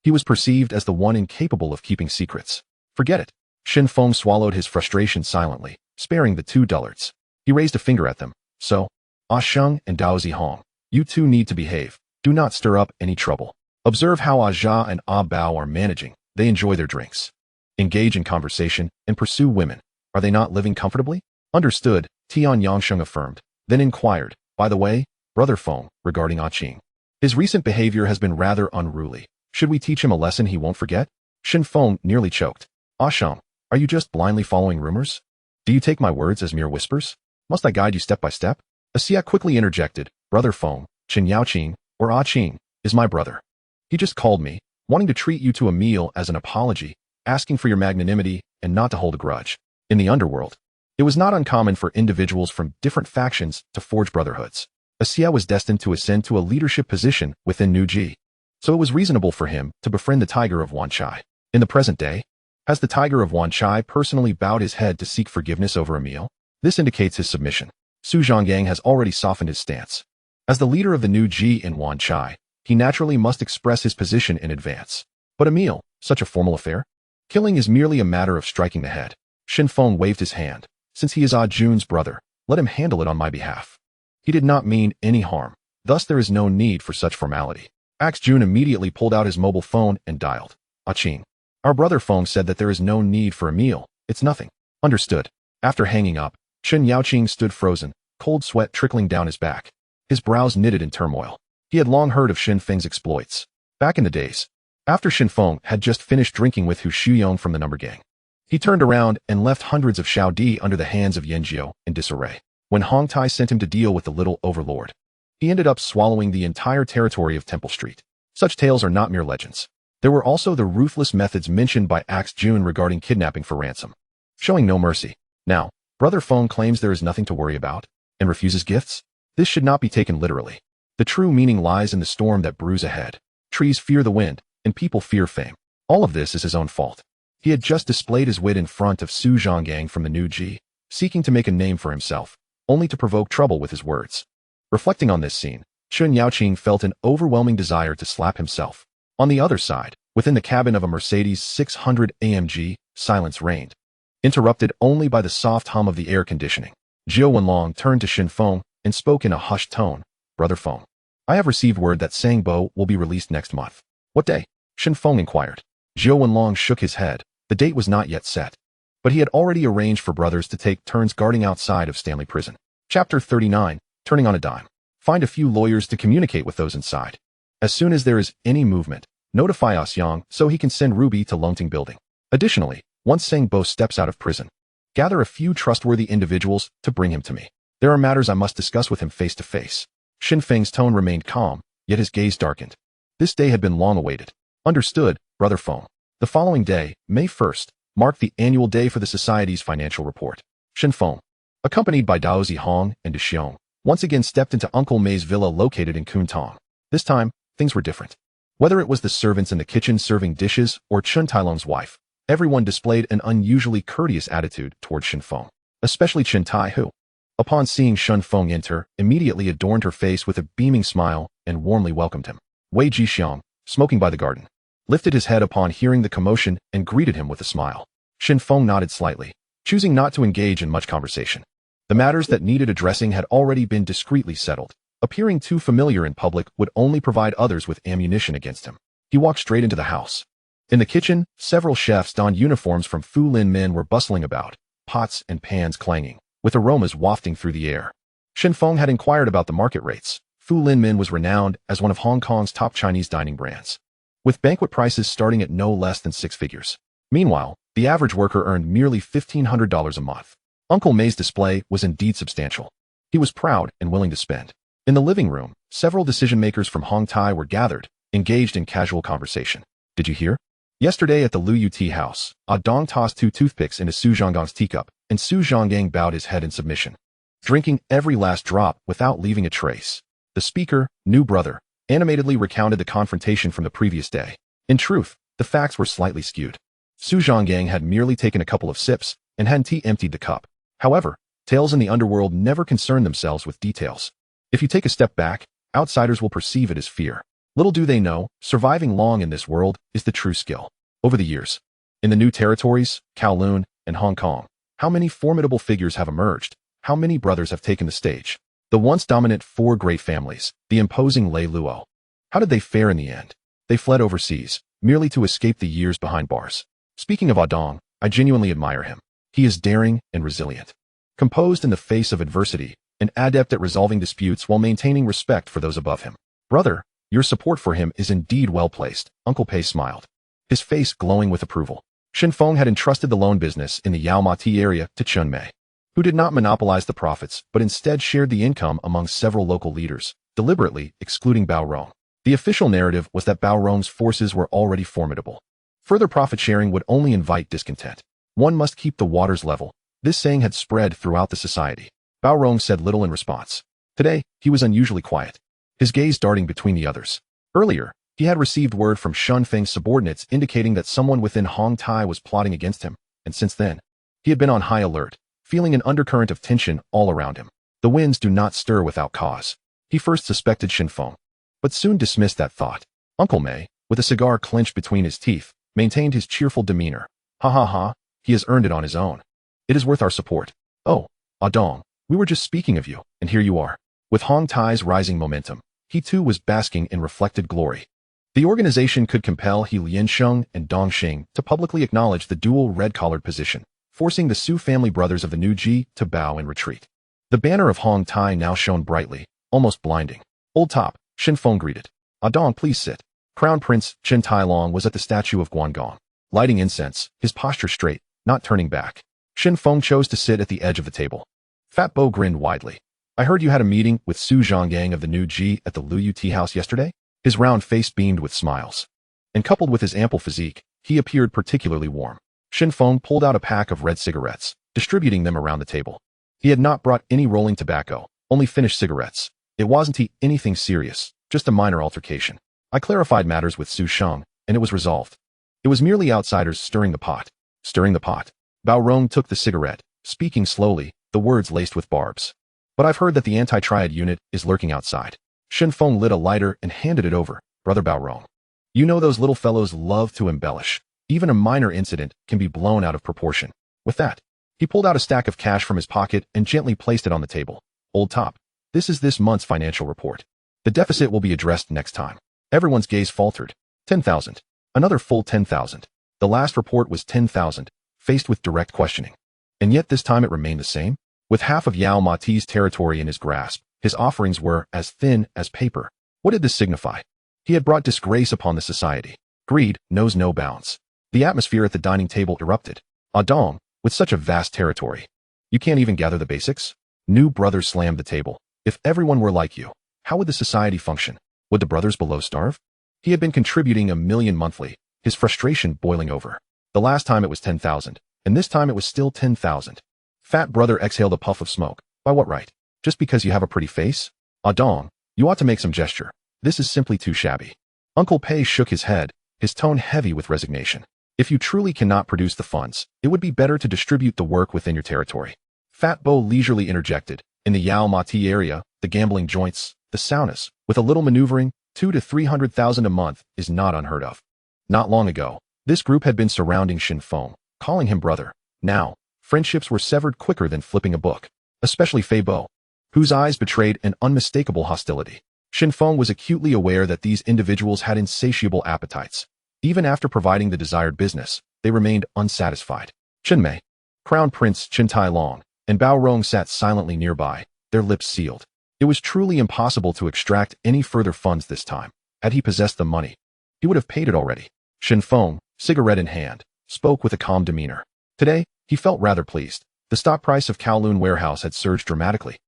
he was perceived as the one incapable of keeping secrets. Forget it. Shen Feng swallowed his frustration silently, sparing the two dullards. He raised a finger at them. So, Ah Sheng and Dao Zihong, you two need to behave. Do not stir up any trouble. Observe how Ah Jia and Ah Bao are managing. They enjoy their drinks. Engage in conversation and pursue women. Are they not living comfortably? Understood, Tian Yangsheng affirmed, then inquired, by the way, Brother Feng, regarding Ah Qing. His recent behavior has been rather unruly. Should we teach him a lesson he won't forget? Shen Feng nearly choked. Ah Sheng, are you just blindly following rumors? Do you take my words as mere whispers? Must I guide you step by step? Xia quickly interjected, Brother Feng, Chen Yaoqing, or Ah Qing, is my brother. He just called me, wanting to treat you to a meal as an apology, asking for your magnanimity and not to hold a grudge. In the Underworld, it was not uncommon for individuals from different factions to forge brotherhoods. Xia was destined to ascend to a leadership position within New Ji, so it was reasonable for him to befriend the Tiger of Wanchai. In the present day, has the Tiger of Wanchai personally bowed his head to seek forgiveness over a meal? This indicates his submission. Su Zhonggang has already softened his stance. As the leader of the New Ji in Wanchai, he naturally must express his position in advance. But a meal, such a formal affair? Killing is merely a matter of striking the head. Shen Feng waved his hand. Since he is Ah Jun's brother, let him handle it on my behalf. He did not mean any harm, thus there is no need for such formality. Axe Jun immediately pulled out his mobile phone and dialed. Ah Qing. Our brother Feng said that there is no need for a meal. It's nothing. Understood. After hanging up, Chen Yaoqing stood frozen, cold sweat trickling down his back. His brows knitted in turmoil. He had long heard of Shen Feng's exploits. Back in the days, after Shen Feng had just finished drinking with Hu Shuyong from the number gang, he turned around and left hundreds of Xiao Di under the hands of Yan Jiao in disarray. When Hong Tai sent him to deal with the little overlord, he ended up swallowing the entire territory of Temple Street. Such tales are not mere legends. There were also the ruthless methods mentioned by Axe Jun regarding kidnapping for ransom, showing no mercy. Now, Brother Feng claims there is nothing to worry about, and refuses gifts? This should not be taken literally. The true meaning lies in the storm that brews ahead. Trees fear the wind, and people fear fame. All of this is his own fault. He had just displayed his wit in front of Su Zhonggang from the New Ji, seeking to make a name for himself, only to provoke trouble with his words. Reflecting on this scene, Chen Yaoqing felt an overwhelming desire to slap himself. On the other side, within the cabin of a Mercedes 600 AMG, silence reigned, interrupted only by the soft hum of the air conditioning. Jiao Wenlong turned to Shen Feng and spoke in a hushed tone. Brother Feng, I have received word that Sangbo will be released next month. What day? Shen Feng inquired. Jiao Wenlong shook his head. The date was not yet set, but he had already arranged for brothers to take turns guarding outside of Stanley Prison. Chapter 39, Turning on a Dime. Find a few lawyers to communicate with those inside. As soon as there is any movement, notify Asyang so he can send Ruby to Lungting Building. Additionally, once Sangbo steps out of prison, gather a few trustworthy individuals to bring him to me. There are matters I must discuss with him face to face. Shen Feng's tone remained calm, yet his gaze darkened. This day had been long awaited. Understood, Brother Feng. The following day, May 1st, marked the annual day for the Society's financial report. Shen Feng, accompanied by Dao Zihong and Du Xiong, once again stepped into Uncle Mei's villa located in Kuntong. This time, things were different. Whether it was the servants in the kitchen serving dishes or Chun Tailong's wife, everyone displayed an unusually courteous attitude toward Shen Feng, especially Chen Tai who, upon seeing Shen Feng enter, immediately adorned her face with a beaming smile and warmly welcomed him. Wei Jixiang, smoking by the garden, lifted his head upon hearing the commotion and greeted him with a smile. Shen Feng nodded slightly, choosing not to engage in much conversation. The matters that needed addressing had already been discreetly settled. Appearing too familiar in public would only provide others with ammunition against him. He walked straight into the house. In the kitchen, several chefs donned uniforms from Fu Lin men were bustling about, pots and pans clanging, with aromas wafting through the air. Shen Feng had inquired about the market rates. Fu Lin men was renowned as one of Hong Kong's top Chinese dining brands, with banquet prices starting at no less than 6 figures. Meanwhile, the average worker earned merely $1,500 a month. Uncle May's display was indeed substantial. He was proud and willing to spend. In the living room, several decision-makers from Hong Tai were gathered, engaged in casual conversation. Did you hear? Yesterday at the Liu Tea house, Dong tossed 2 toothpicks into Su Zhonggang's teacup, and Su Zhonggang bowed his head in submission, drinking every last drop without leaving a trace. The speaker, new brother, animatedly recounted the confrontation from the previous day. In truth, the facts were slightly skewed. Su Zhonggang had merely taken a couple of sips, and Han Ti emptied the cup. However, tales in the underworld never concern themselves with details. If you take a step back, outsiders will perceive it as fear. Little do they know, surviving long in this world is the true skill. Over the years, in the new territories, Kowloon and Hong Kong, how many formidable figures have emerged? How many brothers have taken the stage? The once dominant 4 great families, the imposing Lei Luo. How did they fare in the end? They fled overseas, merely to escape the years behind bars. Speaking of Dong, I genuinely admire him. He is daring and resilient. Composed in the face of adversity, an adept at resolving disputes while maintaining respect for those above him. Brother, your support for him is indeed well placed, Uncle Pei smiled, his face glowing with approval. Shen Feng had entrusted the loan business in the Yao Ma Ti area to Chun Mei, who did not monopolize the profits but instead shared the income among several local leaders, deliberately excluding Bao Rong. The official narrative was that Bao Rong's forces were already formidable. Further profit sharing would only invite discontent. One must keep the waters level. This saying had spread throughout the society. Bao Rong said little in response. Today, he was unusually quiet, his gaze darting between the others. Earlier, he had received word from Shen Feng's subordinates indicating that someone within Hong Tai was plotting against him, and since then, he had been on high alert, feeling an undercurrent of tension all around him. The winds do not stir without cause. He first suspected Shen Feng, but soon dismissed that thought. Uncle May, with a cigar clenched between his teeth, maintained his cheerful demeanor. Ha ha ha, he has earned it on his own. It is worth our support. Oh, Dong, we were just speaking of you, and here you are. With Hong Tai's rising momentum, he too was basking in reflected glory. The organization could compel He Liansheng and Dong Xing to publicly acknowledge the dual red-collared position, forcing the Su family brothers of the new Ji to bow and retreat. The banner of Hong Tai now shone brightly, almost blinding. Old top, Shen Feng greeted. Dong, please sit. Crown Prince Chen Tailong was at the statue of Guangong, lighting incense, his posture straight, not turning back. Shen Feng chose to sit at the edge of the table. Fat Bo grinned widely. I heard you had a meeting with Su Zhonggang of the new Ji at the Liu Tea house yesterday? His round face beamed with smiles. And coupled with his ample physique, he appeared particularly warm. Shen Feng pulled out a pack of red cigarettes, distributing them around the table. He had not brought any rolling tobacco, only finished cigarettes. It wasn't anything serious, just a minor altercation. I clarified matters with Su Sheng, and it was resolved. It was merely outsiders stirring the pot. Stirring the pot. Bao Rong took the cigarette, speaking slowly, the words laced with barbs. But I've heard that the anti-Triad unit is lurking outside. Shen Feng lit a lighter and handed it over. Brother Bao Rong. You know those little fellows love to embellish. Even a minor incident can be blown out of proportion. With that, he pulled out a stack of cash from his pocket and gently placed it on the table. Old top. This is this month's financial report. The deficit will be addressed next time. Everyone's gaze faltered. 10,000. Another full 10,000. The last report was 10,000, faced with direct questioning. And yet this time it remained the same. With half of Yao Ma Ti's territory in his grasp, his offerings were as thin as paper. What did this signify? He had brought disgrace upon the society. Greed knows no bounds. The atmosphere at the dining table erupted. Dong, with such a vast territory, you can't even gather the basics? New brothers slammed the table. If everyone were like you, how would the society function? Would the brothers below starve? He had been contributing $1 million monthly, his frustration boiling over. The last time it was 10,000, and this time it was still 10,000. Fat brother exhaled a puff of smoke. By what right? Just because you have a pretty face? Dong, you ought to make some gesture. This is simply too shabby. Uncle Pei shook his head, his tone heavy with resignation. If you truly cannot produce the funds, it would be better to distribute the work within your territory. Fat Bo leisurely interjected. In the Yao Ma Ti area, the gambling joints, the saunas, with a little maneuvering, 200,000 to 300,000 a month is not unheard of. Not long ago, this group had been surrounding Shen Feng, calling him brother. Now, friendships were severed quicker than flipping a book, especially Fei Bo, whose eyes betrayed an unmistakable hostility. Shen Feng was acutely aware that these individuals had insatiable appetites. Even after providing the desired business, they remained unsatisfied. Chen Mei, Crown Prince Chen Tai Long, and Bao Rong sat silently nearby, their lips sealed. It was truly impossible to extract any further funds this time. Had he possessed the money, he would have paid it already. Shen Feng, cigarette in hand, spoke with a calm demeanor. Today, he felt rather pleased. The stock price of Kowloon warehouse had surged dramatically,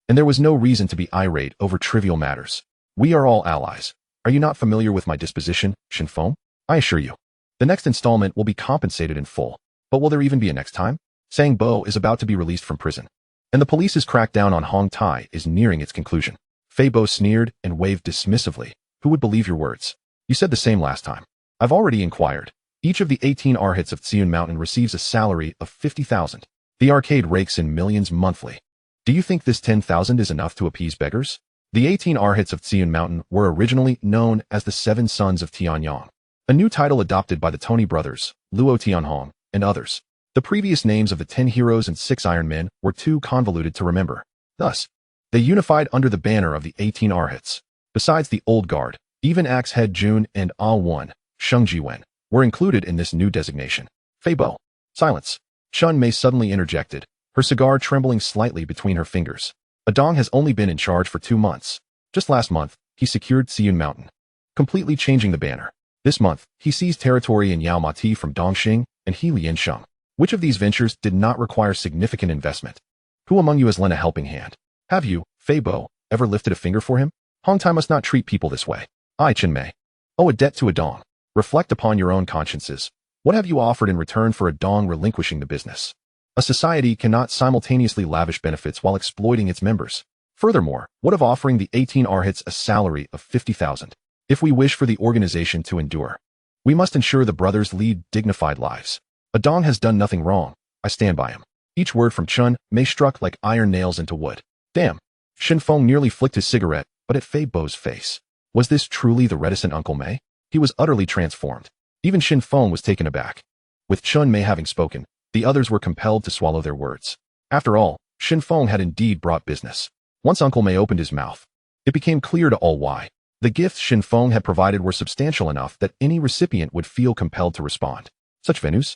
and there was no reason to be irate over trivial matters. We are all allies. Are you not familiar with my disposition, Shen Feng? I assure you, the next installment will be compensated in full. But will there even be a next time? Sang Bo is about to be released from prison, and the police's crackdown on Hong Tai is nearing its conclusion. Fei Bo sneered and waved dismissively. Who would believe your words? You said the same last time. I've already inquired. Each of the 18 arhats of Tsiun Mountain receives a salary of 50,000. The arcade rakes in millions monthly. Do you think this 10,000 is enough to appease beggars? The 18 arhats of Tsiun Mountain were originally known as the Seven Sons of Tianyang, a new title adopted by the Tony brothers, Luo Tianhong, and others. The previous names of the 10 heroes and 6 Iron Men were too convoluted to remember. Thus, they unified under the banner of the 18 arhats. Besides the old guard, even Axe Head Jun and Ah-1, Sheng Jiwen, were included in this new designation. Fei Bo. Silence. Chun Mei suddenly interjected, her cigar trembling slightly between her fingers. Adong has only been in charge for 2 months. Just last month, he secured Tsiun Mountain, completely changing the banner. This month, he seized territory in Yao Ma Ti from Dongxing and Helian Sheng. Which of these ventures did not require significant investment? Who among you has lent a helping hand? Have you, Fei Bo, ever lifted a finger for him? Hong Tai must not treat people this way. I, Chen Mei, owe a debt to Adong. Reflect upon your own consciences. What have you offered in return for Adong relinquishing the business? A society cannot simultaneously lavish benefits while exploiting its members. Furthermore, what of offering the 18 arhats a salary of 50,000? If we wish for the organization to endure, we must ensure the brothers lead dignified lives. Adong has done nothing wrong. I stand by him. Each word from Chun Mei struck like iron nails into wood. Damn. Shen Feng nearly flicked his cigarette, but at Fei Bo's face. Was this truly the reticent Uncle Mei? He was utterly transformed. Even Shen Feng was taken aback. With Chun Mei having spoken, the others were compelled to swallow their words. After all, Shen Feng had indeed brought business. Once Uncle Mei opened his mouth, it became clear to all why. The gifts Shen Feng had provided were substantial enough that any recipient would feel compelled to respond. Such venues?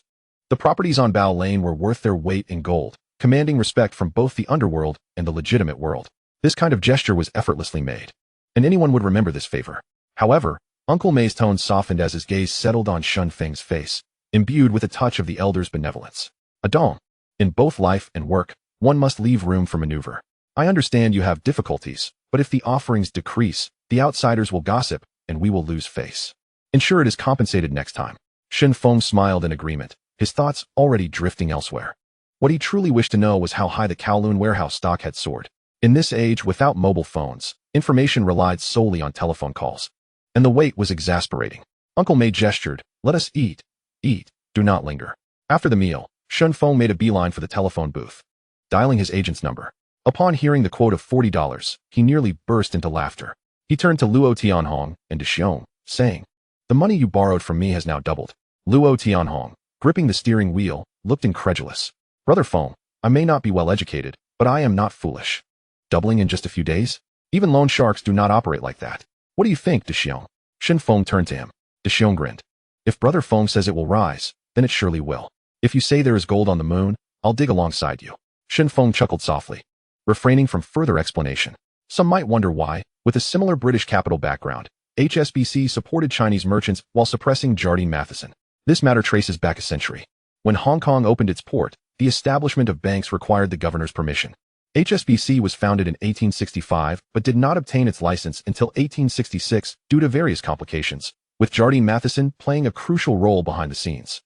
The properties on Bao Lane were worth their weight in gold, commanding respect from both the underworld and the legitimate world. This kind of gesture was effortlessly made, and anyone would remember this favor. However, Uncle Mei's tone softened as his gaze settled on Shen Feng's face, imbued with a touch of the elder's benevolence. Adong, in both life and work, one must leave room for maneuver. I understand you have difficulties, but if the offerings decrease, the outsiders will gossip, and we will lose face. Ensure it is compensated next time. Shen Feng smiled in agreement, his thoughts already drifting elsewhere. What he truly wished to know was how high the Kowloon warehouse stock had soared. In this age without mobile phones, information relied solely on telephone calls, and the wait was exasperating. Uncle Mei gestured, let us eat. Eat, do not linger. After the meal, Shen Feng made a beeline for the telephone booth, dialing his agent's number. Upon hearing the quote of $40, he nearly burst into laughter. He turned to Luo Tianhong and to Xiong, saying, the money you borrowed from me has now doubled. Luo Tianhong, gripping the steering wheel, looked incredulous. Brother Feng, I may not be well educated, but I am not foolish. Doubling in just a few days? Even loan sharks do not operate like that. What do you think, De Xiong? Shen Feng turned to him. De Xiong grinned. If Brother Feng says it will rise, then it surely will. If you say there is gold on the moon, I'll dig alongside you. Shen Feng chuckled softly, refraining from further explanation. Some might wonder why, with a similar British capital background, HSBC supported Chinese merchants while suppressing Jardine Matheson. This matter traces back a century. When Hong Kong opened its port, the establishment of banks required the governor's permission. HSBC was founded in 1865 but did not obtain its license until 1866 due to various complications, with Jardine Matheson playing a crucial role behind the scenes.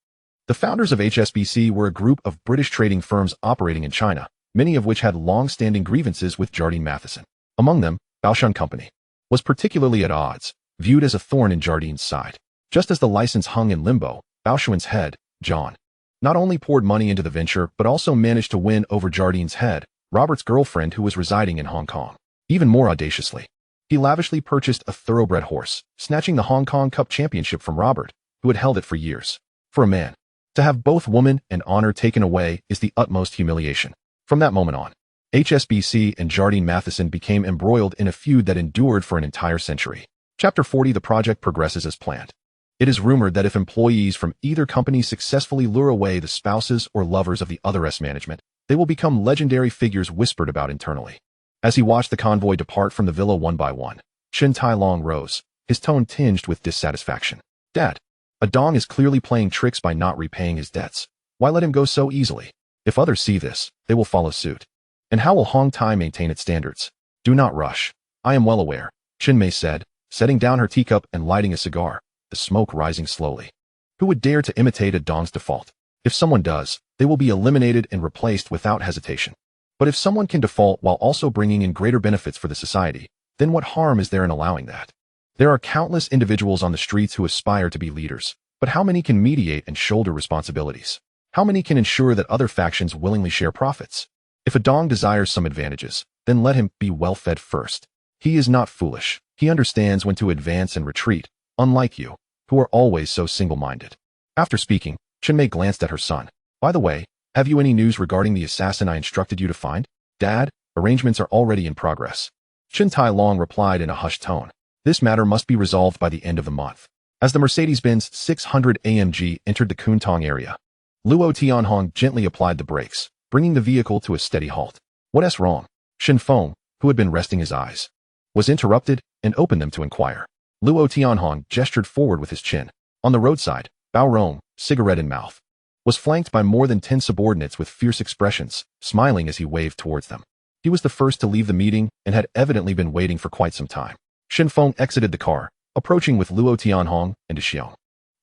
The founders of HSBC were a group of British trading firms operating in China, many of which had long-standing grievances with Jardine Matheson. Among them, Baoshan Company, was particularly at odds, viewed as a thorn in Jardine's side. Just as the license hung in limbo, Baoshuan's head, John, not only poured money into the venture but also managed to win over Jardine's head, Robert's girlfriend who was residing in Hong Kong. Even more audaciously, he lavishly purchased a thoroughbred horse, snatching the Hong Kong Cup championship from Robert, who had held it for years. For a man, to have both woman and honor taken away is the utmost humiliation. From that moment on, HSBC and Jardine Matheson became embroiled in a feud that endured for an entire century. Chapter 40. The project progresses as planned. It is rumored that if employees from either company successfully lure away the spouses or lovers of the other's management, they will become legendary figures whispered about internally. As he watched the convoy depart from the villa one by one, Shen Tai Long rose, his tone tinged with dissatisfaction. Dad, a dong is clearly playing tricks by not repaying his debts. Why let him go so easily? If others see this, they will follow suit. And how will Hong Tai maintain its standards? Do not rush. I am well aware, Shen Mei said, setting down her teacup and lighting a cigar, the smoke rising slowly. Who would dare to imitate a dong's default? If someone does, they will be eliminated and replaced without hesitation. But if someone can default while also bringing in greater benefits for the society, then what harm is there in allowing that? There are countless individuals on the streets who aspire to be leaders, but how many can mediate and shoulder responsibilities? How many can ensure that other factions willingly share profits? If a dong desires some advantages, then let him be well fed first. He is not foolish. He understands when to advance and retreat, unlike you, who are always so single-minded. After speaking, Chen Mei glanced at her son. By the way, have you any news regarding the assassin I instructed you to find? Dad, arrangements are already in progress. Shen Tai Long replied in a hushed tone. This matter must be resolved by the end of the month. As the Mercedes-Benz 600 AMG entered the Kuntong area, Luo Tianhong gently applied the brakes, bringing the vehicle to a steady halt. What's wrong? Shen Feng, who had been resting his eyes, was interrupted and opened them to inquire. Luo Tianhong gestured forward with his chin. On the roadside, Bao Rong, cigarette in mouth, was flanked by more than 10 subordinates with fierce expressions, smiling as he waved towards them. He was the first to leave the meeting and had evidently been waiting for quite some time. Shen Feng exited the car, approaching with Luo Tianhong and Xiong.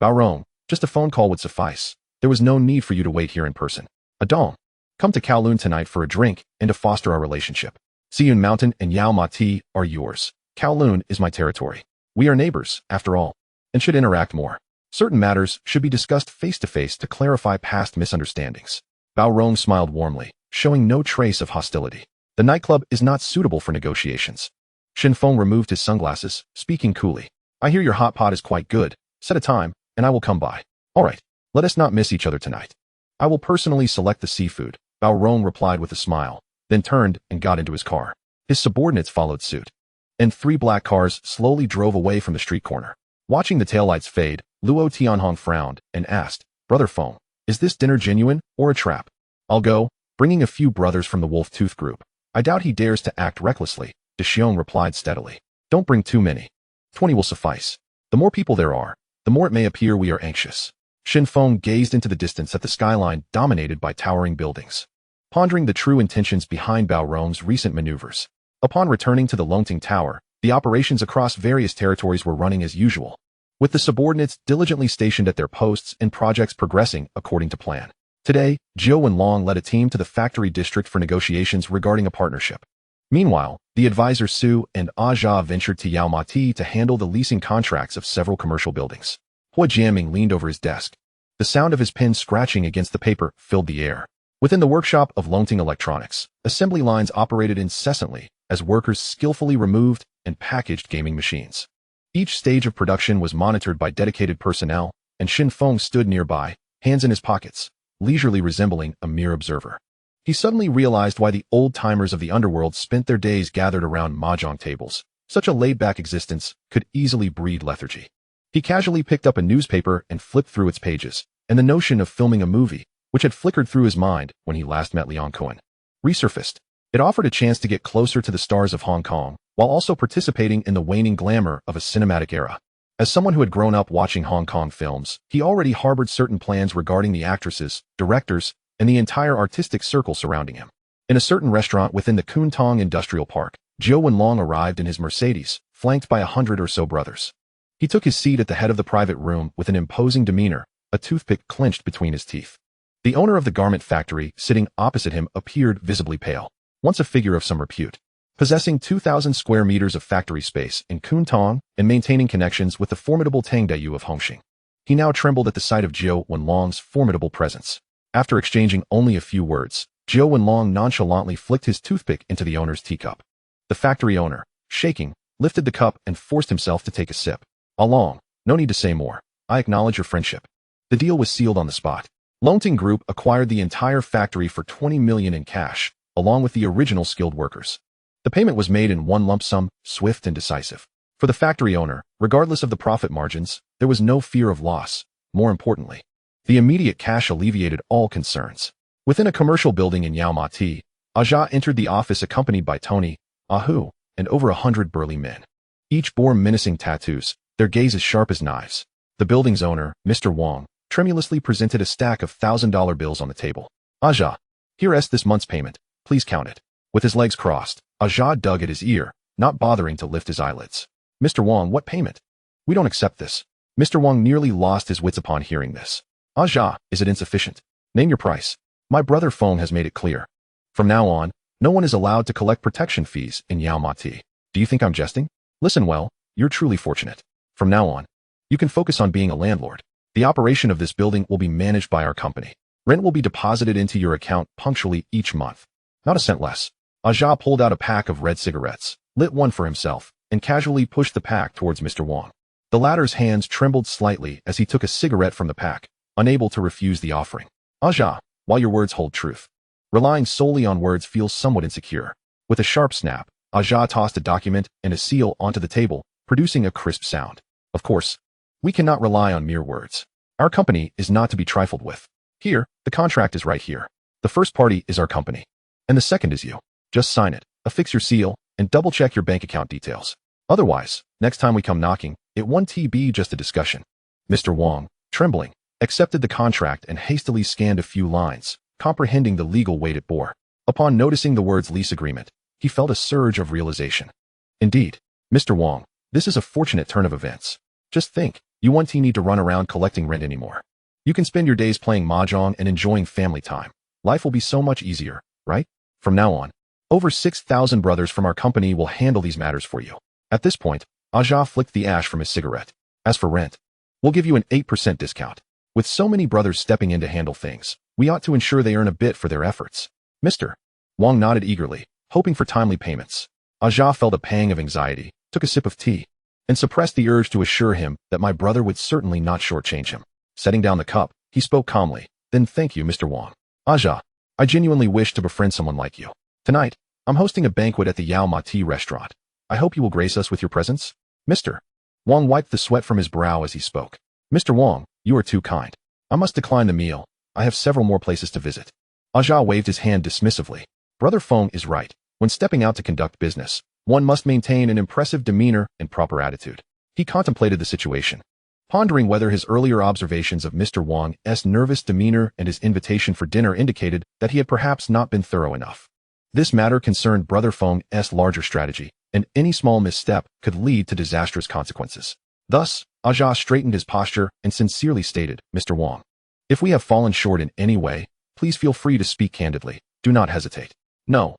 Bao Rong, just a phone call would suffice. There was no need for you to wait here in person. Adong, come to Kowloon tonight for a drink and to foster our relationship. Siyun Mountain and Yao Ma Ti are yours. Kowloon is my territory. We are neighbors, after all, and should interact more. Certain matters should be discussed face-to-face to clarify past misunderstandings. Bao Rong smiled warmly, showing no trace of hostility. The nightclub is not suitable for negotiations. Shen Feng removed his sunglasses, speaking coolly. I hear your hot pot is quite good. Set a time, and I will come by. All right, let us not miss each other tonight. I will personally select the seafood, Bao Rong replied with a smile, then turned and got into his car. His subordinates followed suit, and 3 black cars slowly drove away from the street corner. Watching the taillights fade, Luo Tianhong frowned and asked, Brother Feng, is this dinner genuine or a trap? I'll go, bringing a few brothers from the Wolf Tooth group. I doubt he dares to act recklessly, De Xiong replied steadily. Don't bring too many. 20 will suffice. The more people there are, the more it may appear we are anxious. Shen Feng gazed into the distance at the skyline dominated by towering buildings, pondering the true intentions behind Bao Rong's recent maneuvers. Upon returning to the Longting Tower, the operations across various territories were running as usual, with the subordinates diligently stationed at their posts and projects progressing according to plan. Today, Jiu Wenlong led a team to the factory district for negotiations regarding a partnership. Meanwhile, the advisors Su and Aja ventured to Yao Ma Ti to handle the leasing contracts of several commercial buildings. Hua Jiaming leaned over his desk. The sound of his pen scratching against the paper filled the air. Within the workshop of Longting Electronics, assembly lines operated incessantly as workers skillfully removed and packaged gaming machines. Each stage of production was monitored by dedicated personnel, and Shen Feng stood nearby, hands in his pockets, leisurely resembling a mere observer. He suddenly realized why the old-timers of the underworld spent their days gathered around mahjong tables. Such a laid-back existence could easily breed lethargy. He casually picked up a newspaper and flipped through its pages, and the notion of filming a movie, which had flickered through his mind when he last met Liang Kuan, resurfaced. It offered a chance to get closer to the stars of Hong Kong, while also participating in the waning glamour of a cinematic era. As someone who had grown up watching Hong Kong films, he already harbored certain plans regarding the actresses, directors, and the entire artistic circle surrounding him. In a certain restaurant within the Kuntong Industrial Park, Jiu Wenlong arrived in his Mercedes, flanked by 100 or so brothers. He took his seat at the head of the private room with an imposing demeanor, a toothpick clenched between his teeth. The owner of the garment factory, sitting opposite him, appeared visibly pale. Once a figure of some repute, Possessing 2,000 square meters of factory space in Kuntong and maintaining connections with the formidable Tangdayu of Hongxing, he now trembled at the sight of Zhou Wenlong's formidable presence. After exchanging only a few words, Zhou Wenlong nonchalantly flicked his toothpick into the owner's teacup. The factory owner, shaking, lifted the cup and forced himself to take a sip. Along, no need to say more. I acknowledge your friendship. The deal was sealed on the spot. Longting Group acquired the entire factory for 20 million in cash, along with the original skilled workers. The payment was made in one lump sum, swift and decisive. For the factory owner, regardless of the profit margins, there was no fear of loss. More importantly, the immediate cash alleviated all concerns. Within a commercial building in Yao Ma Ti, Aja entered the office accompanied by Tony, Ahu, and over 100 burly men. Each bore menacing tattoos, their gaze as sharp as knives. The building's owner, Mr. Wong, tremulously presented a stack of $1,000 bills on the table. Aja, here's this month's payment. Please count it. With his legs crossed, Aja dug at his ear, not bothering to lift his eyelids. Mr. Wong, what payment? We don't accept this. Mr. Wong nearly lost his wits upon hearing this. Aja, is it insufficient? Name your price. My brother Feng has made it clear. From now on, no one is allowed to collect protection fees in Yao Ma Ti. Do you think I'm jesting? Listen well, you're truly fortunate. From now on, you can focus on being a landlord. The operation of this building will be managed by our company. Rent will be deposited into your account punctually each month. Not a cent less. Aja pulled out a pack of red cigarettes, lit one for himself, and casually pushed the pack towards Mr. Wong. The latter's hands trembled slightly as he took a cigarette from the pack, unable to refuse the offering. Aja, while your words hold truth, relying solely on words feels somewhat insecure. With a sharp snap, Aja tossed a document and a seal onto the table, producing a crisp sound. Of course, we cannot rely on mere words. Our company is not to be trifled with. Here, the contract is right here. The first party is our company, and the second is you. Just sign it, affix your seal, and double-check your bank account details. Otherwise, next time we come knocking, it won't be just a discussion. Mr. Wong, trembling, accepted the contract and hastily scanned a few lines, comprehending the legal weight it bore. Upon noticing the words lease agreement, he felt a surge of realization. Indeed, Mr. Wong, this is a fortunate turn of events. Just think, you won't need to run around collecting rent anymore. You can spend your days playing mahjong and enjoying family time. Life will be so much easier, right? From now on, over 6,000 brothers from our company will handle these matters for you. At this point, Aja flicked the ash from his cigarette. As for rent, we'll give you an 8% discount. With so many brothers stepping in to handle things, we ought to ensure they earn a bit for their efforts. Mr. Wong nodded eagerly, hoping for timely payments. Aja felt a pang of anxiety, took a sip of tea, and suppressed the urge to assure him that my brother would certainly not shortchange him. Setting down the cup, he spoke calmly. Then thank you, Mr. Wong. Aja, I genuinely wish to befriend someone like you. Tonight, I'm hosting a banquet at the Yao Ma Ti restaurant. I hope you will grace us with your presence. Mr. Wong wiped the sweat from his brow as he spoke. Mr. Wong, you are too kind. I must decline the meal. I have several more places to visit. Aja waved his hand dismissively. Brother Feng is right. When stepping out to conduct business, one must maintain an impressive demeanor and proper attitude. He contemplated the situation, pondering whether his earlier observations of Mr. Wong's nervous demeanor and his invitation for dinner indicated that he had perhaps not been thorough enough. This matter concerned Brother Feng's larger strategy, and any small misstep could lead to disastrous consequences. Thus, Aja straightened his posture and sincerely stated, Mr. Wong, if we have fallen short in any way, please feel free to speak candidly. Do not hesitate. No,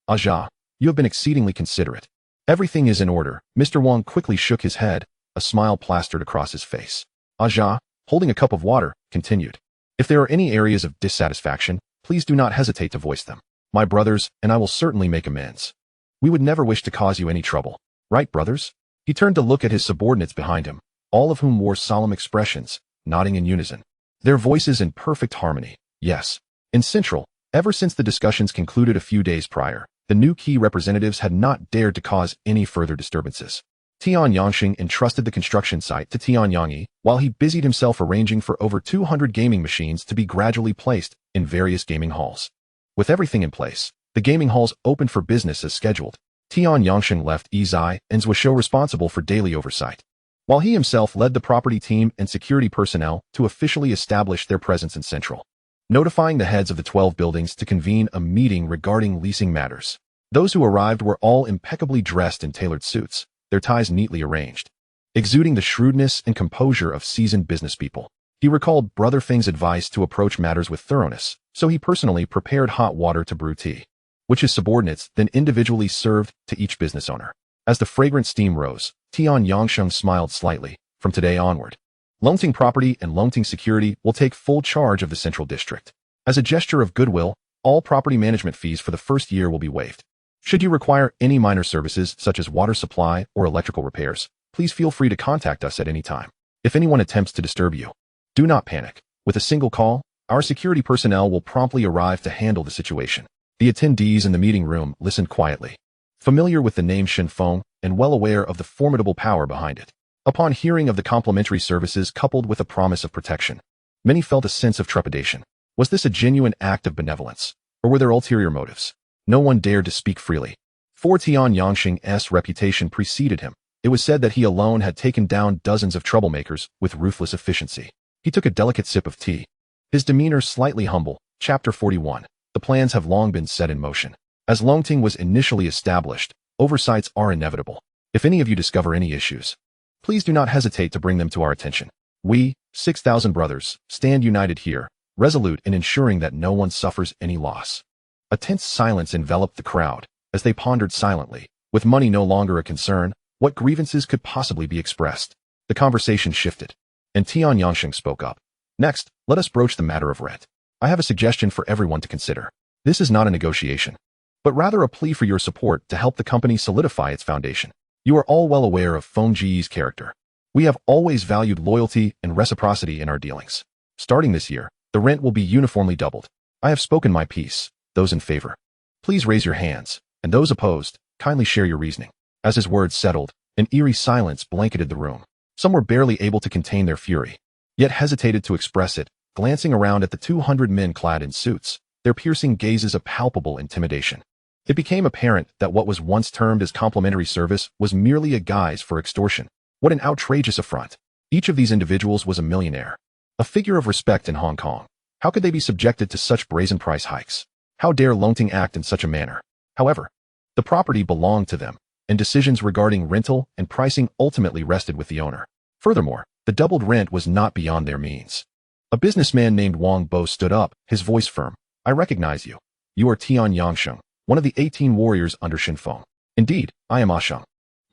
Aja, you have been exceedingly considerate. Everything is in order. Mr. Wong quickly shook his head, a smile plastered across his face. Aja, holding a cup of water, continued. If there are any areas of dissatisfaction, please do not hesitate to voice them. My brothers and I will certainly make amends. We would never wish to cause you any trouble. Right, brothers? He turned to look at his subordinates behind him, all of whom wore solemn expressions, nodding in unison. Their voices in perfect harmony. Yes. In Central, ever since the discussions concluded a few days prior, the new key representatives had not dared to cause any further disturbances. Tian Yangxing entrusted the construction site to Tian Yangyi, while he busied himself arranging for over 200 gaming machines to be gradually placed in various gaming halls. With everything in place, the gaming halls opened for business as scheduled. Tian Yangxing left Izai and Zhuo responsible for daily oversight, while he himself led the property team and security personnel to officially establish their presence in Central, notifying the heads of the 12 buildings to convene a meeting regarding leasing matters. Those who arrived were all impeccably dressed in tailored suits, their ties neatly arranged, exuding the shrewdness and composure of seasoned business people. He recalled Brother Feng's advice to approach matters with thoroughness, so he personally prepared hot water to brew tea. which his subordinates then individually served to each business owner. As the fragrant steam rose, Tian Yangsheng smiled slightly. From today onward, Longting Property and Longting Security will take full charge of the central district. As a gesture of goodwill, all property management fees for the first year will be waived. Should you require any minor services such as water supply or electrical repairs, please feel free to contact us at any time. If anyone attempts to disturb you, do not panic. With a single call, our security personnel will promptly arrive to handle the situation. The attendees in the meeting room listened quietly, familiar with the name Shen Feng and well aware of the formidable power behind it. Upon hearing of the complimentary services coupled with a promise of protection, many felt a sense of trepidation. Was this a genuine act of benevolence, or were there ulterior motives? No one dared to speak freely. For Tian Yangsheng's reputation preceded him. It was said that he alone had taken down dozens of troublemakers with ruthless efficiency. He took a delicate sip of tea. His demeanor slightly humble. Chapter 41. The plans have long been set in motion. As Longting was initially established, oversights are inevitable. If any of you discover any issues, please do not hesitate to bring them to our attention. We, 6,000 brothers, stand united here, resolute in ensuring that no one suffers any loss. A tense silence enveloped the crowd as they pondered silently. With money no longer a concern, what grievances could possibly be expressed? The conversation shifted, and Tian Yangsheng spoke up. Next, let us broach the matter of rent. I have a suggestion for everyone to consider. This is not a negotiation, but rather a plea for your support to help the company solidify its foundation. You are all well aware of Feng Ji's character. We have always valued loyalty and reciprocity in our dealings. Starting this year, the rent will be uniformly doubled. I have spoken my piece. Those in favor, please raise your hands, and those opposed, kindly share your reasoning. As his words settled, an eerie silence blanketed the room. Some were barely able to contain their fury, yet hesitated to express it, glancing around at the 200 men clad in suits, their piercing gazes a palpable intimidation. It became apparent that what was once termed as complimentary service was merely a guise for extortion. What an outrageous affront. Each of these individuals was a millionaire, a figure of respect in Hong Kong. How could they be subjected to such brazen price hikes? How dare Longting act in such a manner? However, the property belonged to them, and decisions regarding rental and pricing ultimately rested with the owner. Furthermore, the doubled rent was not beyond their means. A businessman named Wang Bo stood up, his voice firm. I recognize you. You are Tian Yangsheng, one of the 18 warriors under Shen Feng. Indeed, I am Asheng.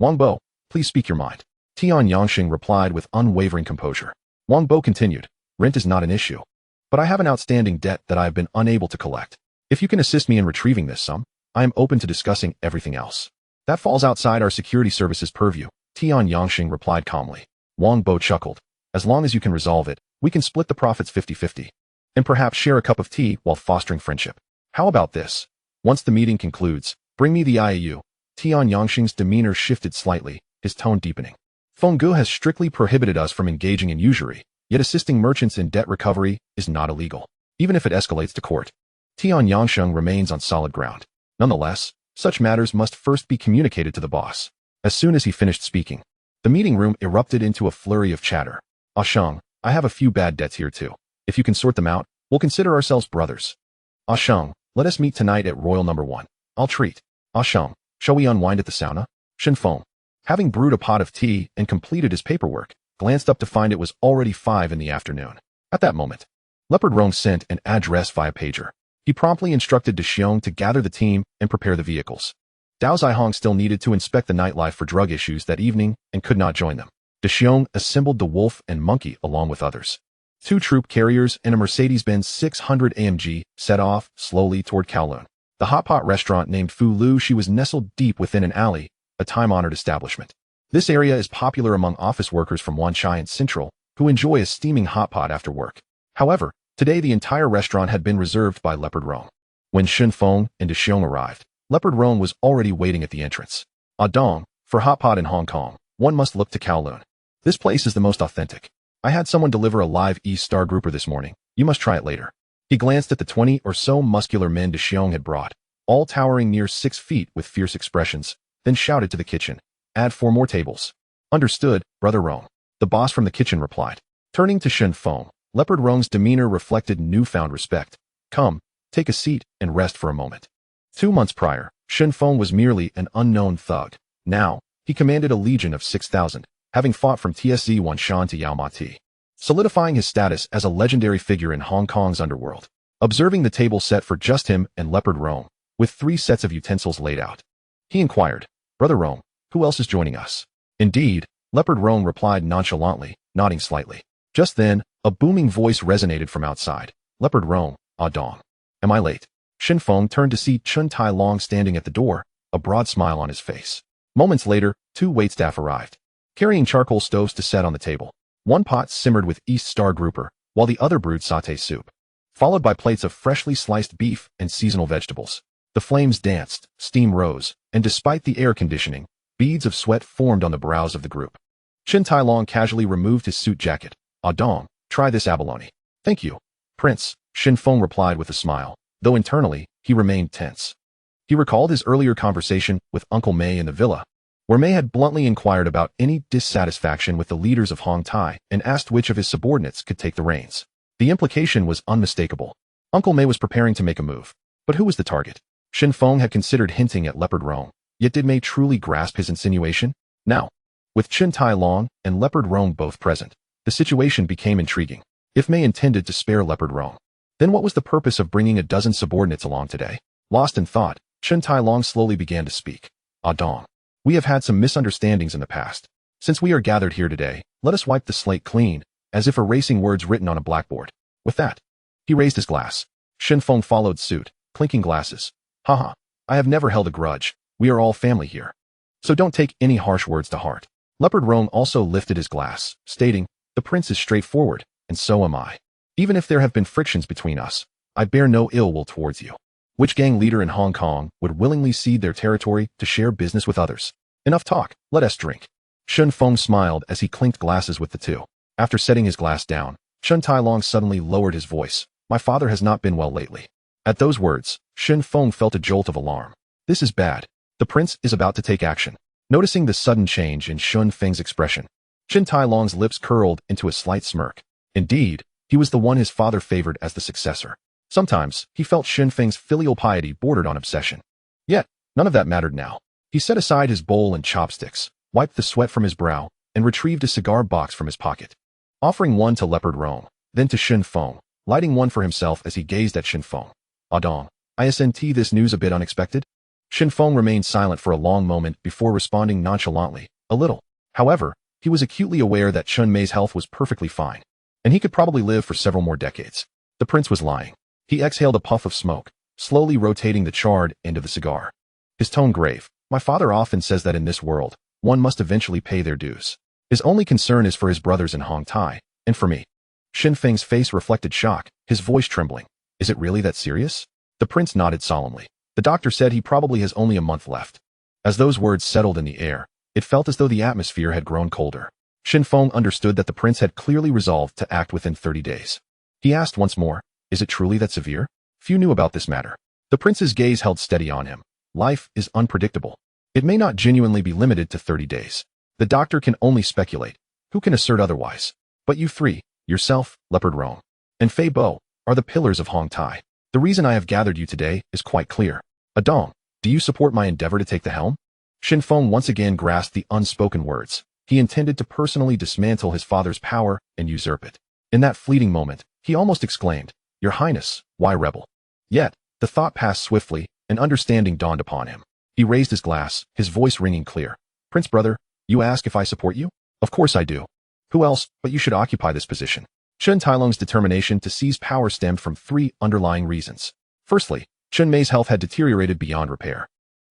Wang Bo, please speak your mind. Tian Yangsheng replied with unwavering composure. Wang Bo continued, rent is not an issue, but I have an outstanding debt that I have been unable to collect. If you can assist me in retrieving this sum, I am open to discussing everything else. That falls outside our security services purview, Tian Yangsheng replied calmly. Wang Bo chuckled. As long as you can resolve it, we can split the profits 50-50, and perhaps share a cup of tea while fostering friendship. How about this? Once the meeting concludes, bring me the IAU. Tian Yangsheng's demeanor shifted slightly, his tone deepening. Feng Gu has strictly prohibited us from engaging in usury, yet assisting merchants in debt recovery is not illegal, even if it escalates to court. Tian Yangsheng remains on solid ground. Nonetheless, such matters must first be communicated to the boss. As soon as he finished speaking, the meeting room erupted into a flurry of chatter. Asheng, I have a few bad debts here too. If you can sort them out, we'll consider ourselves brothers. Asheng, let us meet tonight at Royal Number 1. I'll treat. Asheng, shall we unwind at the sauna? Shen Feng, having brewed a pot of tea and completed his paperwork, glanced up to find it was already 5 in the afternoon. At that moment, Leopard Rong sent an address via pager. He promptly instructed De Xiong to gather the team and prepare the vehicles. Dao Zihong still needed to inspect the nightlife for drug issues that evening and could not join them. De Xiong assembled the Wolf and Monkey along with others. 2 troop carriers and a Mercedes-Benz 600 AMG set off slowly toward Kowloon. The hot pot restaurant named Fu Lu Shi was nestled deep within an alley, a time-honored establishment. This area is popular among office workers from Wan Chai and Central, who enjoy a steaming hot pot after work. However, today the entire restaurant had been reserved by Leopard Rong. When Shen Feng and De Xiong arrived, Leopard Rong was already waiting at the entrance. Dong, for hot pot in Hong Kong, one must look to Kowloon. This place is the most authentic. I had someone deliver a live East-Star grouper this morning. You must try it later. He glanced at the 20 or so muscular men De Xiong had brought, all towering near 6 feet with fierce expressions, then shouted to the kitchen, add 4 more tables. Understood, Brother Rong. The boss from the kitchen replied. Turning to Shen Feng, Leopard Rong's demeanor reflected newfound respect. Come, take a seat and rest for a moment. 2 months prior, Shen Feng was merely an unknown thug. Now, he commanded a legion of 6,000, having fought from TSZ Wanshan to Yao Ma Ti, solidifying his status as a legendary figure in Hong Kong's underworld. Observing the table set for just him and Leopard Rong, with 3 sets of utensils laid out. He inquired, "Brother Rome, who else is joining us?" "Indeed," Leopard Rome replied nonchalantly, nodding slightly. Just then, a booming voice resonated from outside. "Leopard Rome, ah dong. Am I late?" Shen Feng turned to see Chun Tai Long standing at the door, a broad smile on his face. Moments later, 2 waitstaff arrived, carrying charcoal stoves to set on the table. One pot simmered with East Star grouper, while the other brewed sauté soup, followed by plates of freshly sliced beef and seasonal vegetables. The flames danced, steam rose, and despite the air conditioning, beads of sweat formed on the brows of the group. Chun Tai Long casually removed his suit jacket. "Ah dong, try this abalone." "Thank you, Prince," Shen Feng replied with a smile, though internally, he remained tense. He recalled his earlier conversation with Uncle Mei in the villa, where Mei had bluntly inquired about any dissatisfaction with the leaders of Hong Tai and asked which of his subordinates could take the reins. The implication was unmistakable. Uncle Mei was preparing to make a move. But who was the target? Shen Feng had considered hinting at Leopard Rome, yet did Mei truly grasp his insinuation? Now, with Chun Tai Long and Leopard Rome both present, the situation became intriguing. If Mei intended to spare Leopard Rome, then what was the purpose of bringing a dozen subordinates along today? Lost in thought, Chun Tai Long slowly began to speak. "Ah dong. We have had some misunderstandings in the past. Since we are gathered here today, let us wipe the slate clean, as if erasing words written on a blackboard." With that, he raised his glass. Shen Feng followed suit, clinking glasses. "Haha, I have never held a grudge. We are all family here. So don't take any harsh words to heart." Leopard Rome also lifted his glass, stating, "The prince is straightforward, and so am I. Even if there have been frictions between us, I bear no ill will towards you. Which gang leader in Hong Kong would willingly cede their territory to share business with others? Enough talk, let us drink." Shen Feng smiled as he clinked glasses with the 2. After setting his glass down, Chun Tai Long suddenly lowered his voice. "My father has not been well lately." At those words, Shen Feng felt a jolt of alarm. This is bad. The prince is about to take action. Noticing the sudden change in Shen Feng's expression, Chun Tai Long's lips curled into a slight smirk. Indeed, he was the one his father favored as the successor. Sometimes, he felt Shen Feng's filial piety bordered on obsession. Yet, none of that mattered now. He set aside his bowl and chopsticks, wiped the sweat from his brow, and retrieved a cigar box from his pocket. Offering one to Leopard Rome, then to Shen Feng, lighting one for himself as he gazed at Shen Feng. "Ah dong, isn't this news a bit unexpected?" Shen Feng remained silent for a long moment before responding nonchalantly, "A little." However, he was acutely aware that Chun Mei's health was perfectly fine, and he could probably live for several more decades. The prince was lying. He exhaled a puff of smoke, slowly rotating the charred end of the cigar. His tone grave. "My father often says that in this world, one must eventually pay their dues. His only concern is for his brothers in Hong Tai, and for me." Shen Feng's face reflected shock, his voice trembling. "Is it really that serious?" The prince nodded solemnly. "The doctor said he probably has only a month left." As those words settled in the air, it felt as though the atmosphere had grown colder. Shen Feng understood that the prince had clearly resolved to act within 30 days. He asked once more, "Is it truly that severe?" Few knew about this matter. The prince's gaze held steady on him. Life is unpredictable. It may not genuinely be limited to 30 days. The doctor can only speculate. Who can assert otherwise? But you 3, yourself, Leopard Rome, and Fei Bo, are the pillars of Hong Tai. The reason I have gathered you today is quite clear. Adong, do you support my endeavor to take the helm? Shen Feng once again grasped the unspoken words. He intended to personally dismantle his father's power and usurp it. In that fleeting moment, he almost exclaimed, "Your Highness, why rebel?" Yet, the thought passed swiftly, and understanding dawned upon him. He raised his glass, his voice ringing clear. "Prince brother, you ask if I support you? Of course I do. Who else but you should occupy this position?" Chun Tai-lung's determination to seize power stemmed from 3 underlying reasons. Firstly, Chun Mei's health had deteriorated beyond repair.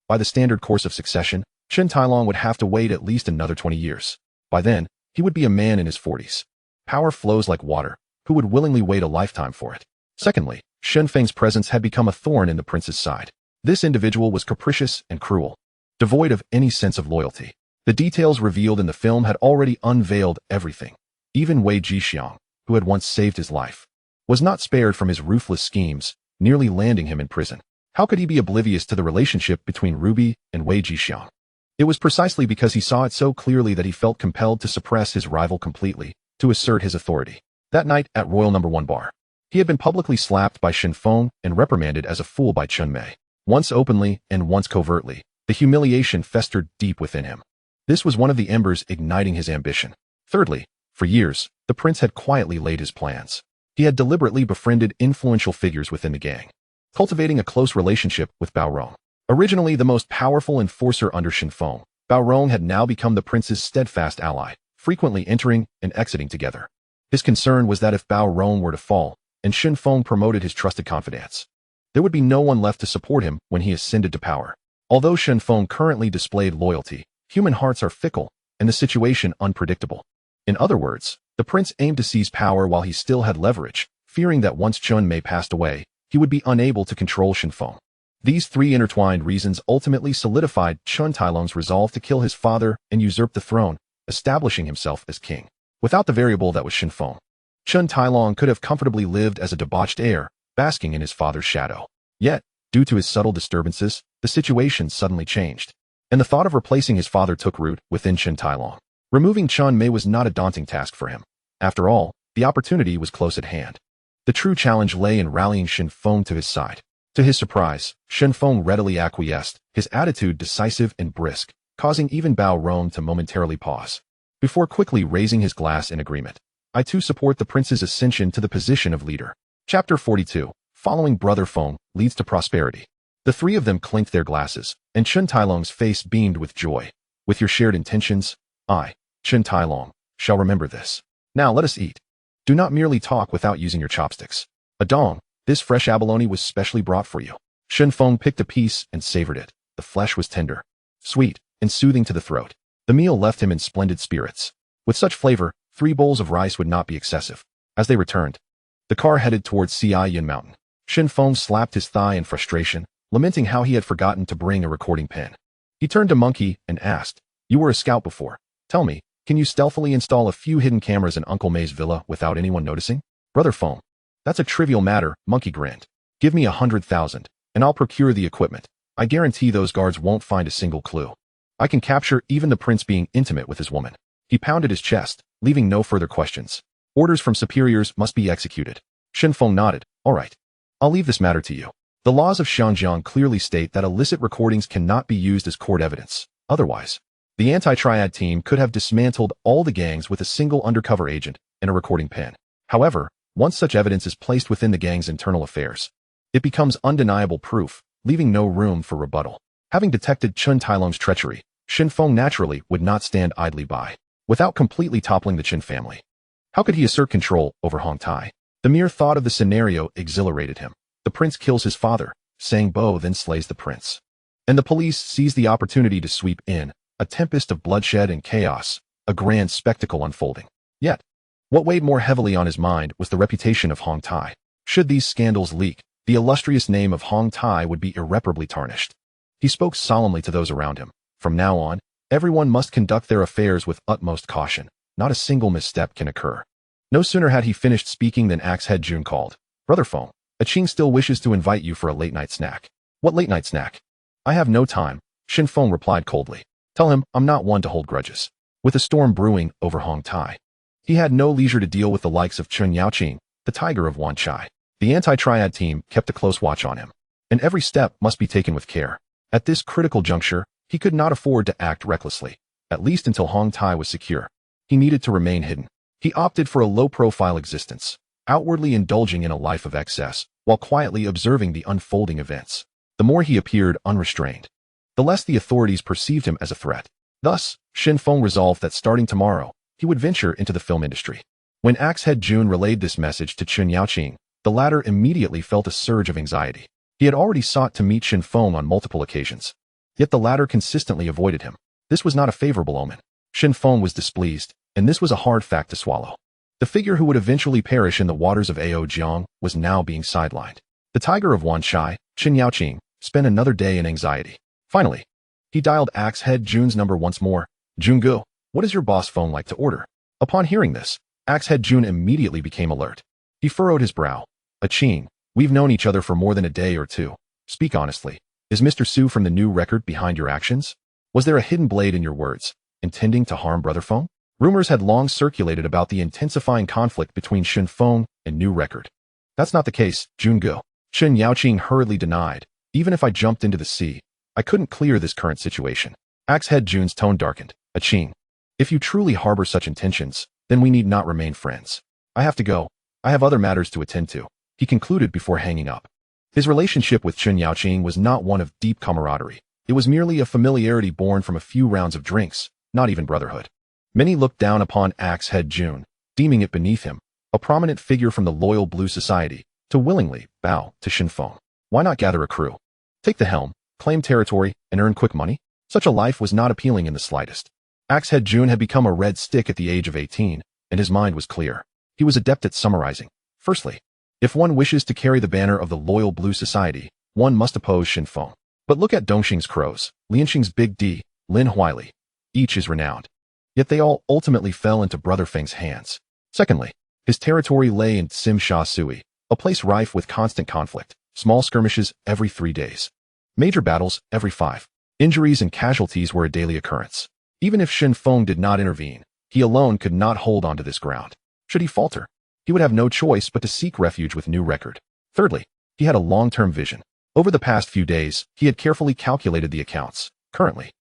By the standard course of succession, Chun Tai-lung would have to wait at least another 20 years. By then, he would be a man in his 40s. Power flows like water. Who would willingly wait a lifetime for it? Secondly, Shen Feng's presence had become a thorn in the prince's side. This individual was capricious and cruel, devoid of any sense of loyalty. The details revealed in the film had already unveiled everything. Even Wei Jixiang, who had once saved his life, was not spared from his ruthless schemes, nearly landing him in prison. How could he be oblivious to the relationship between Ruby and Wei Jixiang? It was precisely because he saw it so clearly that he felt compelled to suppress his rival completely, to assert his authority. That night at Royal No. 1 Bar, he had been publicly slapped by Shen Feng and reprimanded as a fool by Chun Mei. Once openly and once covertly, the humiliation festered deep within him. This was one of the embers igniting his ambition. Thirdly, for years, the prince had quietly laid his plans. He had deliberately befriended influential figures within the gang. cultivating a close relationship with Bao Rong. Originally the most powerful enforcer under Shen Feng, Bao Rong had now become the prince's steadfast ally, frequently entering and exiting together. His concern was that if Bao Rong were to fall, and Shen Feng promoted his trusted confidants, there would be no one left to support him when he ascended to power. Although Shen Feng currently displayed loyalty, human hearts are fickle, and the situation unpredictable. In other words, the prince aimed to seize power while he still had leverage, fearing that once Chun Mei passed away, he would be unable to control Shen Feng. These three intertwined reasons ultimately solidified Chun Tailong's resolve to kill his father and usurp the throne, establishing himself as king. Without the variable that was Shen Feng, Chun Tailong could have comfortably lived as a debauched heir, basking in his father's shadow. Yet, due to his subtle disturbances, the situation suddenly changed, and the thought of replacing his father took root within Chun Tailong. Removing Chun Mei was not a daunting task for him. After all, the opportunity was close at hand. The true challenge lay in rallying Shen Feng to his side. To his surprise, Shen Feng readily acquiesced, his attitude decisive and brisk, causing even Bao Rong to momentarily pause. Before quickly raising his glass in agreement, I too support the prince's ascension to the position of leader. Chapter 42. Following Brother Feng leads to prosperity. The three of them clinked their glasses, and Chun Tailong's face beamed with joy. With your shared intentions, I, Chun Tailong, shall remember this. Now let us eat. Do not merely talk without using your chopsticks. Adong, this fresh abalone was specially brought for you. Shen Feng picked a piece and savored it. The flesh was tender, sweet, and soothing to the throat. The meal left him in splendid spirits. With such flavor, 3 bowls of rice would not be excessive. As they returned, the car headed towards Siamese Mountain. Shen Feng slapped his thigh in frustration, lamenting how he had forgotten to bring a recording pen. He turned to Monkey and asked, "You were a scout before. Tell me, can you stealthily install a few hidden cameras in Uncle May's villa without anyone noticing?" "Brother Feng, that's a trivial matter," Monkey grinned. "Give me 100,000, and I'll procure the equipment. I guarantee those guards won't find a single clue. I can capture even the prince being intimate with his woman." He pounded his chest, leaving no further questions. Orders from superiors must be executed. Shen Feng nodded. "All right. I'll leave this matter to you. The laws of Xianjiang clearly state that illicit recordings cannot be used as court evidence. Otherwise, the anti-Triad team could have dismantled all the gangs with a single undercover agent and a recording pen. However, once such evidence is placed within the gang's internal affairs, it becomes undeniable proof, leaving no room for rebuttal. Having detected Chun Tailong's treachery, Shen Feng naturally would not stand idly by. Without completely toppling the Qin family, how could he assert control over Hong Tai? The mere thought of the scenario exhilarated him. The prince kills his father, Sang Bo then slays the prince, and the police seize the opportunity to sweep in, a tempest of bloodshed and chaos, a grand spectacle unfolding. Yet, what weighed more heavily on his mind was the reputation of Hong Tai. Should these scandals leak, the illustrious name of Hong Tai would be irreparably tarnished. He spoke solemnly to those around him. From now on, everyone must conduct their affairs with utmost caution. Not a single misstep can occur. No sooner had he finished speaking than Axe-Head Jun called. "Brother Feng, Aching still wishes to invite you for a late-night snack." "What late-night snack?" "I have no time," Shen Feng replied coldly. "Tell him I'm not one to hold grudges." With a storm brewing over Hong Tai, he had no leisure to deal with the likes of Chun Yaoqing, the tiger of Wan Chai. The anti-Triad team kept a close watch on him, and every step must be taken with care. At this critical juncture, he could not afford to act recklessly, at least until Hong Tai was secure. He needed to remain hidden. He opted for a low-profile existence, outwardly indulging in a life of excess, while quietly observing the unfolding events. The more he appeared unrestrained, the less the authorities perceived him as a threat. Thus, Shen Feng resolved that starting tomorrow, he would venture into the film industry. When Axe-Head Jun relayed this message to Chun Yaoqing, the latter immediately felt a surge of anxiety. He had already sought to meet Shen Feng on multiple occasions, yet the latter consistently avoided him. This was not a favorable omen. Shen Feng was displeased, and this was a hard fact to swallow. The figure who would eventually perish in the waters of Ao Jiang was now being sidelined. The tiger of Wan Chai, Chen Yaoqing, spent another day in anxiety. Finally, he dialed Axe-Head Jun's number once more. "Jungu, what is your boss phone like to order?" Upon hearing this, Axe-Head Jun immediately became alert. He furrowed his brow. "Aching, we've known each other for more than a day or two. Speak honestly. Is Mr. Su from the new record behind your actions? Was there a hidden blade in your words, intending to harm Brother Feng?" Rumors had long circulated about the intensifying conflict between Shen Feng and New Record. "That's not the case, Jungu," Chen Yaoqing hurriedly denied. "Even if I jumped into the sea, I couldn't clear this current situation." Axe-Head Jun's tone darkened. "Aching, if you truly harbor such intentions, then we need not remain friends. I have to go. I have other matters to attend to," he concluded before hanging up. His relationship with Chun Yaoqing was not one of deep camaraderie. It was merely a familiarity born from a few rounds of drinks, not even brotherhood. Many looked down upon Axe Head Jun, deeming it beneath him, a prominent figure from the loyal Blue Society, to willingly bow to Shen Feng. Why not gather a crew? Take the helm, claim territory, and earn quick money? Such a life was not appealing in the slightest. Axe Head Jun had become a red stick at the age of 18, and his mind was clear. He was adept at summarizing. Firstly, if one wishes to carry the banner of the loyal Blue Society, one must oppose Shen Feng. But look at Dongxing's crows, Lianxing's Big D, Lin Huili. Each is renowned. Yet they all ultimately fell into Brother Feng's hands. Secondly, his territory lay in Sim Sha Sui, a place rife with constant conflict, small skirmishes every 3 days. Major battles every 5. Injuries and casualties were a daily occurrence. Even if Shen Feng did not intervene, he alone could not hold onto this ground. Should he falter, he would have no choice but to seek refuge with new record. Thirdly, he had a long-term vision. Over the past few days, he had carefully calculated the accounts. Currently,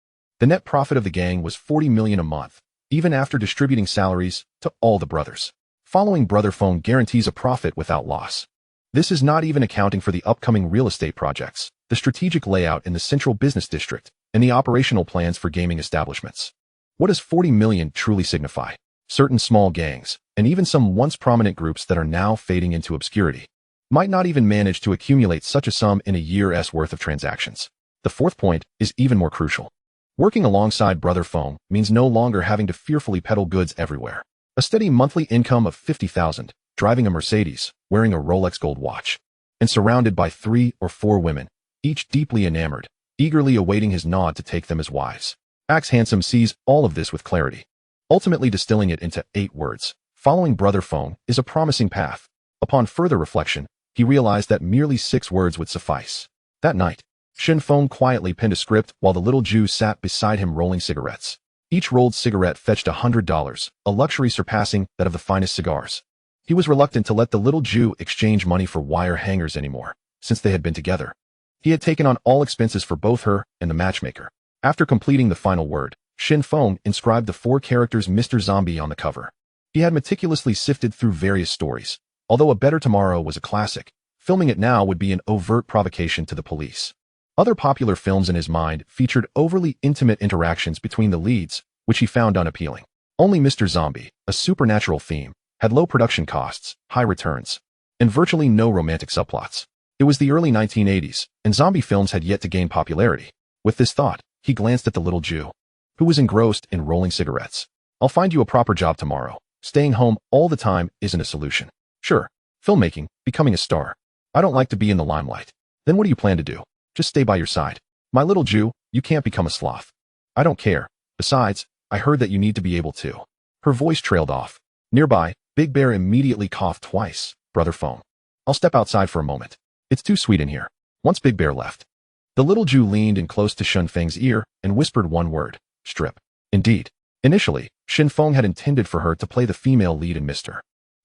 the net profit of the gang was 40 million a month, even after distributing salaries to all the brothers. Following Brother Feng guarantees a profit without loss. This is not even accounting for the upcoming real estate projects, the strategic layout in the central business district, and the operational plans for gaming establishments. What does 40 million truly signify? Certain small gangs, and even some once prominent groups that are now fading into obscurity, might not even manage to accumulate such a sum in a year's worth of transactions. The fourth point is even more crucial. Working alongside Brother Feng means no longer having to fearfully peddle goods everywhere. A steady monthly income of 50,000, driving a Mercedes, wearing a Rolex gold watch, and surrounded by 3 or 4 women, each deeply enamored, eagerly awaiting his nod to take them as wives. Axe Handsome sees all of this with clarity, ultimately distilling it into 8 words. Following Brother Feng is a promising path. Upon further reflection, he realized that merely 6 words would suffice. That night, Shen Feng quietly penned a script while the little Jew sat beside him rolling cigarettes. Each rolled cigarette fetched $100, a luxury surpassing that of the finest cigars. He was reluctant to let the little Jew exchange money for wire hangers anymore, since they had been together. He had taken on all expenses for both her and the matchmaker. After completing the final word, Shen Feng inscribed the 4 characters Mr. Zombie on the cover. He had meticulously sifted through various stories. Although A Better Tomorrow was a classic, filming it now would be an overt provocation to the police. Other popular films in his mind featured overly intimate interactions between the leads, which he found unappealing. Only Mr. Zombie, a supernatural theme, had low production costs, high returns, and virtually no romantic subplots. It was the early 1980s, and zombie films had yet to gain popularity. With this thought, he glanced at the little Jew, who was engrossed in rolling cigarettes. I'll find you a proper job tomorrow. Staying home all the time isn't a solution. Sure, filmmaking, becoming a star. I don't like to be in the limelight. Then what do you plan to do? Just stay by your side. My little Jew, you can't become a sloth. I don't care. Besides, I heard that you need to be able to. Her voice trailed off. Nearby, Big Bear immediately coughed twice. Brother Feng. I'll step outside for a moment. It's too sweet in here. Once Big Bear left, the little Jew leaned in close to Shen Feng's ear and whispered one word. Strip. Indeed. Initially, Shen Feng had intended for her to play the female lead in Mr.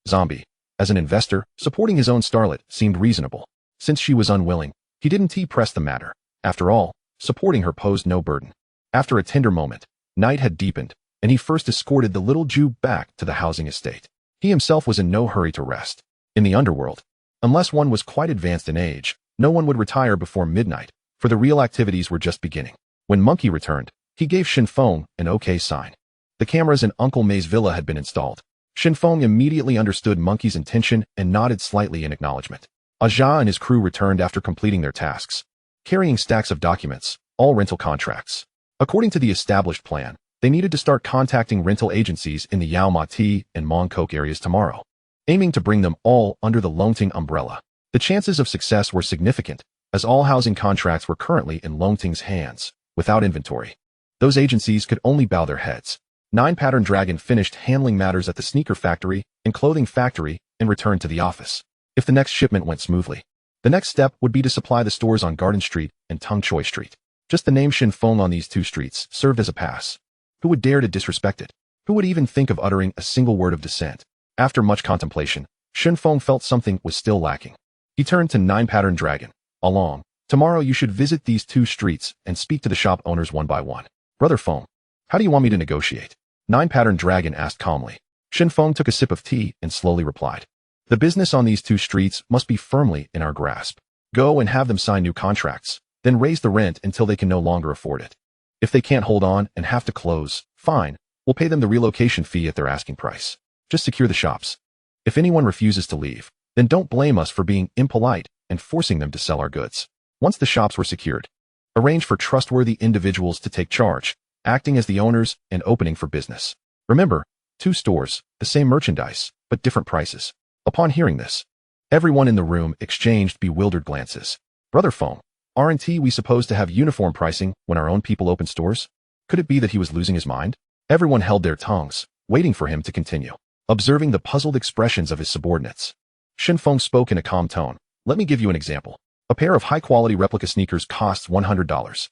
Zombie. As an investor, supporting his own starlet seemed reasonable. Since she was unwilling, he didn't press the matter. After all, supporting her posed no burden. After a tender moment, night had deepened, and he first escorted the little Jew back to the housing estate. He himself was in no hurry to rest. In the Underworld, unless one was quite advanced in age, no one would retire before midnight, for the real activities were just beginning. When Monkey returned, he gave Shen Feng an okay sign. The cameras in Uncle May's villa had been installed. Shen Feng immediately understood Monkey's intention and nodded slightly in acknowledgement. Aja and his crew returned after completing their tasks, carrying stacks of documents, all rental contracts. According to the established plan, they needed to start contacting rental agencies in the Yao Ma Ti and Mong Kok areas tomorrow, aiming to bring them all under the Longting umbrella. The chances of success were significant, as all housing contracts were currently in Longting's hands, without inventory. Those agencies could only bow their heads. 9 Pattern Dragon finished handling matters at the sneaker factory and clothing factory and returned to the office. If the next shipment went smoothly, the next step would be to supply the stores on Garden Street and Tung Choi Street. Just the name Shen Feng on these 2 streets served as a pass. Who would dare to disrespect it? Who would even think of uttering a single word of dissent? After much contemplation, Shen Feng felt something was still lacking. He turned to 9 Pattern Dragon. Along, tomorrow you should visit these 2 streets and speak to the shop owners one by one. Brother Feng, how do you want me to negotiate? 9 Pattern Dragon asked calmly. Shen Feng took a sip of tea and slowly replied. The business on these 2 streets must be firmly in our grasp. Go and have them sign new contracts, then raise the rent until they can no longer afford it. If they can't hold on and have to close, fine, we'll pay them the relocation fee at their asking price. Just secure the shops. If anyone refuses to leave, then don't blame us for being impolite and forcing them to sell our goods. Once the shops were secured, arrange for trustworthy individuals to take charge, acting as the owners and opening for business. Remember, 2 stores, the same merchandise, but different prices. Upon hearing this, everyone in the room exchanged bewildered glances. Brother Feng, aren't we supposed to have uniform pricing when our own people open stores? Could it be that he was losing his mind? Everyone held their tongues, waiting for him to continue, observing the puzzled expressions of his subordinates. Shen Feng spoke in a calm tone. Let me give you an example. A pair of high-quality replica sneakers costs $100,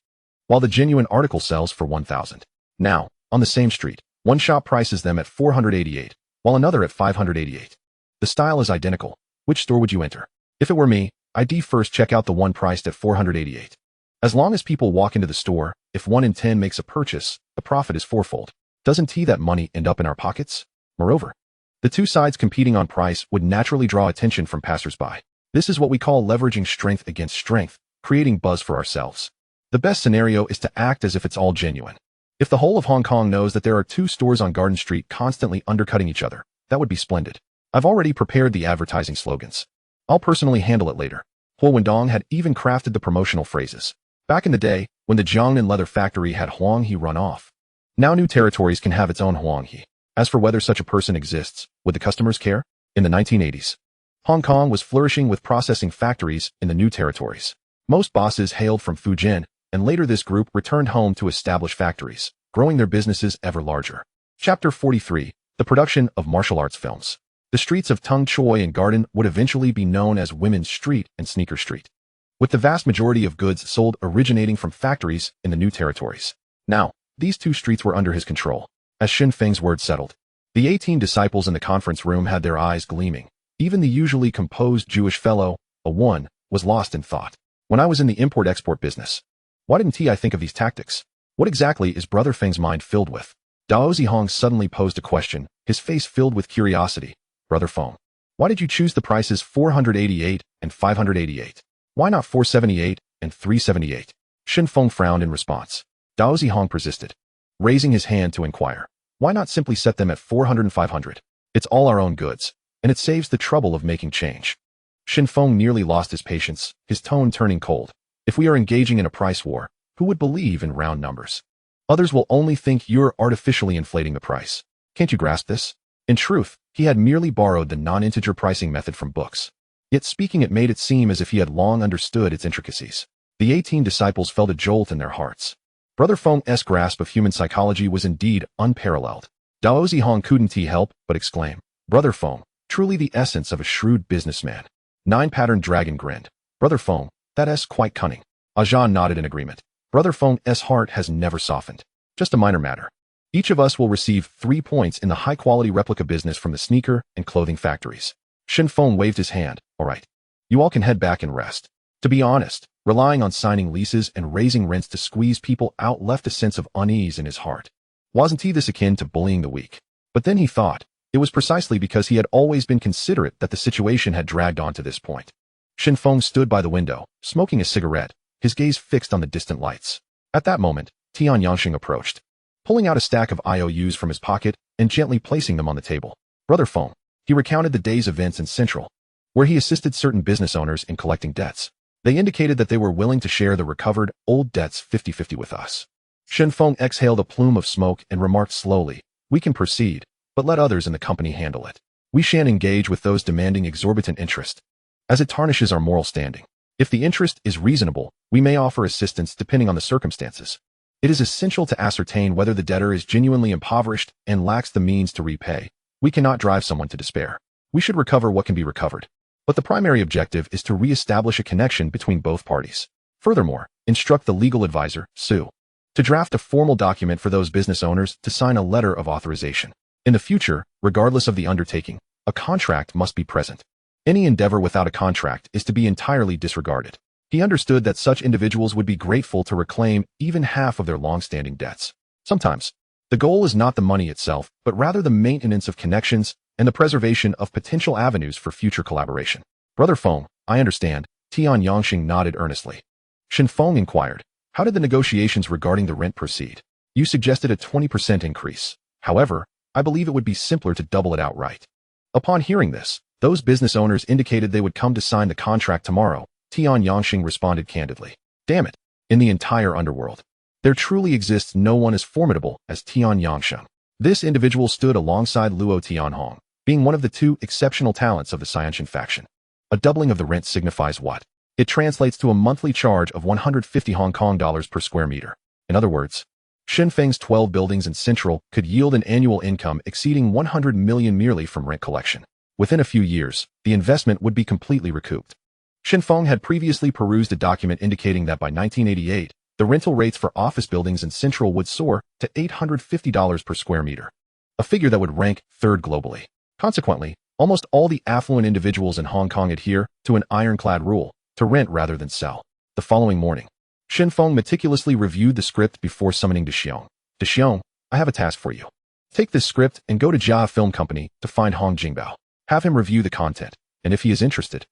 while the genuine article sells for $1,000. Now, on the same street, one shop prices them at $488, while another at $588. The style is identical. Which store would you enter? If it were me, I'd first check out the one priced at $488. As long as people walk into the store, if 1 in 10 makes a purchase, the profit is fourfold. Doesn't that money end up in our pockets? Moreover, the 2 sides competing on price would naturally draw attention from passers-by. This is what we call leveraging strength against strength, creating buzz for ourselves. The best scenario is to act as if it's all genuine. If the whole of Hong Kong knows that there are 2 stores on Garden Street constantly undercutting each other, that would be splendid. I've already prepared the advertising slogans. I'll personally handle it later. Huo Wendong had even crafted the promotional phrases. Back in the day, when the Jiangnan leather factory had Huang He run off. Now new territories can have its own Huang He. As for whether such a person exists, would the customers care? In the 1980s, Hong Kong was flourishing with processing factories in the new territories. Most bosses hailed from Fujian, and later this group returned home to establish factories, growing their businesses ever larger. Chapter 43, the production of martial arts films. The streets of Tung Choi and Garden would eventually be known as Women's Street and Sneaker Street, with the vast majority of goods sold originating from factories in the new territories. Now, these 2 streets were under his control. As Shen Feng's words settled, the 18 disciples in the conference room had their eyes gleaming. Even the usually composed Jewish fellow, a one, was lost in thought. When I was in the import-export business, why didn't I think of these tactics? What exactly is Brother Feng's mind filled with? Dao Zihong suddenly posed a question, his face filled with curiosity. Brother Feng, why did you choose the prices $488 and $588? Why not $478 and $378? Shen Feng frowned in response. Dao Zihong persisted, raising his hand to inquire. Why not simply set them at $400 and $500? It's all our own goods, and it saves the trouble of making change. Shen Feng nearly lost his patience, his tone turning cold. If we are engaging in a price war, who would believe in round numbers? Others will only think you're artificially inflating the price. Can't you grasp this? In truth, he had merely borrowed the non-integer pricing method from books. Yet speaking it made it seem as if he had long understood its intricacies. The 18 disciples felt a jolt in their hearts. Brother Feng's grasp of human psychology was indeed unparalleled. Dao Zihong couldn't help but exclaim, Brother Feng, truly the essence of a shrewd businessman. 9-patterned dragon grinned. Brother Feng, that's quite cunning. Ajan nodded in agreement. Brother Feng's heart has never softened. Just a minor matter. Each of us will receive 3 points in the high-quality replica business from the sneaker and clothing factories. Shen Feng waved his hand. All right. You all can head back and rest. To be honest, relying on signing leases and raising rents to squeeze people out left a sense of unease in his heart. Wasn't this akin to bullying the weak? But then he thought, it was precisely because he had always been considerate that the situation had dragged on to this point. Shen Feng stood by the window, smoking a cigarette, his gaze fixed on the distant lights. At that moment, Tian Yangxing approached, pulling out a stack of IOUs from his pocket and gently placing them on the table. Brother Feng, he recounted the day's events in Central, where he assisted certain business owners in collecting debts. They indicated that they were willing to share the recovered old debts 50-50 with us. Shen Feng exhaled a plume of smoke and remarked slowly, we can proceed, but let others in the company handle it. We shan't engage with those demanding exorbitant interest, as it tarnishes our moral standing. If the interest is reasonable, we may offer assistance depending on the circumstances. It is essential to ascertain whether the debtor is genuinely impoverished and lacks the means to repay. We cannot drive someone to despair. We should recover what can be recovered. But the primary objective is to re-establish a connection between both parties. Furthermore, instruct the legal advisor, Sue, to draft a formal document for those business owners to sign a letter of authorization. In the future, regardless of the undertaking, a contract must be present. Any endeavor without a contract is to be entirely disregarded. He understood that such individuals would be grateful to reclaim even half of their long-standing debts. Sometimes, the goal is not the money itself, but rather the maintenance of connections and the preservation of potential avenues for future collaboration. Brother Feng, I understand. Tian Yangxing nodded earnestly. Shen Feng inquired, how did the negotiations regarding the rent proceed? You suggested a 20% increase. However, I believe it would be simpler to double it outright. Upon hearing this, those business owners indicated they would come to sign the contract tomorrow. Tian Yangxing responded candidly. Damn it. In the entire underworld, there truly exists no one as formidable as Tian Yangxing. This individual stood alongside Luo Tianhong, being one of the two exceptional talents of the Xianxin faction. A doubling of the rent signifies what? It translates to a monthly charge of 150 Hong Kong dollars per square meter. In other words, Shen Feng's 12 buildings in Central could yield an annual income exceeding 100 million merely from rent collection. Within a few years, the investment would be completely recouped. Shen Feng had previously perused a document indicating that by 1988, the rental rates for office buildings in Central would soar to $850 per square meter, a figure that would rank third globally. Consequently, almost all the affluent individuals in Hong Kong adhere to an ironclad rule, to rent rather than sell. The following morning, Shen Feng meticulously reviewed the script before summoning Dexiong. Dexiong, I have a task for you. Take this script and go to Jia Film Company to find Hong Jingbao. Have him review the content, and if he is interested,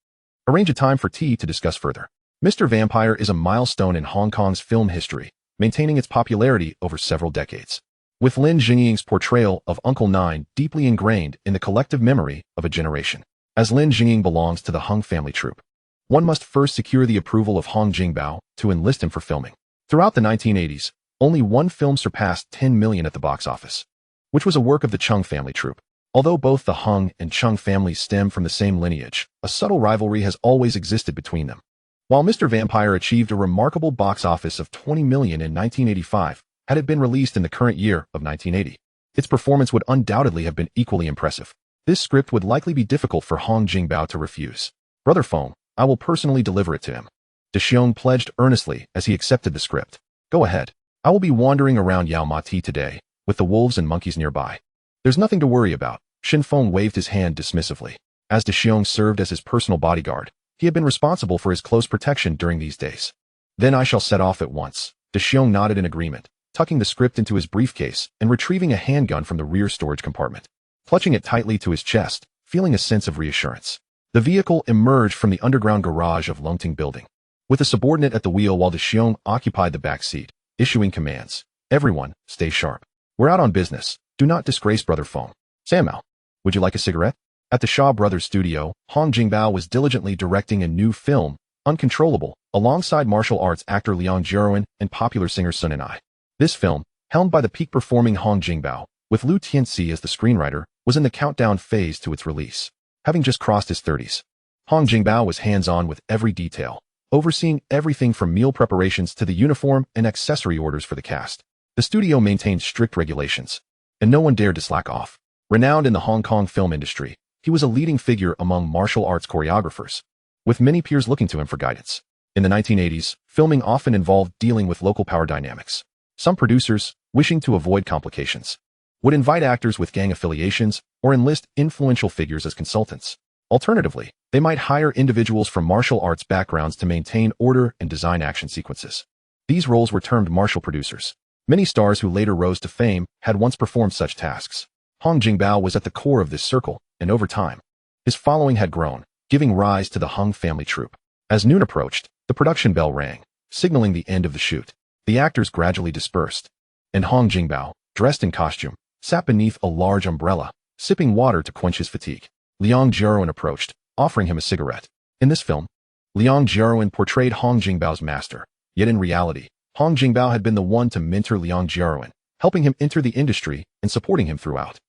arrange a time for tea to discuss further. Mr. Vampire is a milestone in Hong Kong's film history, maintaining its popularity over several decades, with Lin Jingying's portrayal of Uncle Nine deeply ingrained in the collective memory of a generation. As Lin Jingying belongs to the Hung family troupe, one must first secure the approval of Hong Jingbao to enlist him for filming. Throughout the 1980s, only one film surpassed 10 million at the box office, which was a work of the Chung family troupe. Although both the Hung and Chung families stem from the same lineage, a subtle rivalry has always existed between them. While Mr. Vampire achieved a remarkable box office of 20 million in 1985, had it been released in the current year of 1980, its performance would undoubtedly have been equally impressive. This script would likely be difficult for Hong Jingbao to refuse. Brother Feng, I will personally deliver it to him. Dexiong pledged earnestly as he accepted the script. Go ahead. I will be wandering around Yao Ma Ti today, with the wolves and monkeys nearby. There's nothing to worry about. Shen Feng waved his hand dismissively. As Dexiong served as his personal bodyguard, he had been responsible for his close protection during these days. Then I shall set off at once. Dexiong nodded in agreement, tucking the script into his briefcase and retrieving a handgun from the rear storage compartment. Clutching it tightly to his chest, feeling a sense of reassurance, the vehicle emerged from the underground garage of Lungting building, with a subordinate at the wheel while Dexiong occupied the back seat, issuing commands. Everyone, stay sharp. We're out on business. Do not disgrace Brother Feng. Samuel, would you like a cigarette? At the Shaw Brothers studio, Hong Jingbao was diligently directing a new film, Uncontrollable, alongside martial arts actor Liang Jiruan and popular singer Sun and I. This film, helmed by the peak-performing Hong Jingbao, with Liu Tianxi as the screenwriter, was in the countdown phase to its release. Having just crossed his 30s, Hong Jingbao was hands-on with every detail, overseeing everything from meal preparations to the uniform and accessory orders for the cast. The studio maintained strict regulations, and no one dared to slack off. Renowned in the Hong Kong film industry, he was a leading figure among martial arts choreographers, with many peers looking to him for guidance. In the 1980s, filming often involved dealing with local power dynamics. Some producers, wishing to avoid complications, would invite actors with gang affiliations or enlist influential figures as consultants. Alternatively, they might hire individuals from martial arts backgrounds to maintain order and design action sequences. These roles were termed martial producers. Many stars who later rose to fame had once performed such tasks. Hong Jingbao was at the core of this circle, and over time, his following had grown, giving rise to the Hung family troupe. As noon approached, the production bell rang, signaling the end of the shoot. The actors gradually dispersed, and Hong Jingbao, dressed in costume, sat beneath a large umbrella, sipping water to quench his fatigue. Liang Jiruan approached, offering him a cigarette. In this film, Liang Jiruan portrayed Hong Jingbao's master, yet in reality, Hong Jingbao had been the one to mentor Liang Jiruan, helping him enter the industry and supporting him throughout.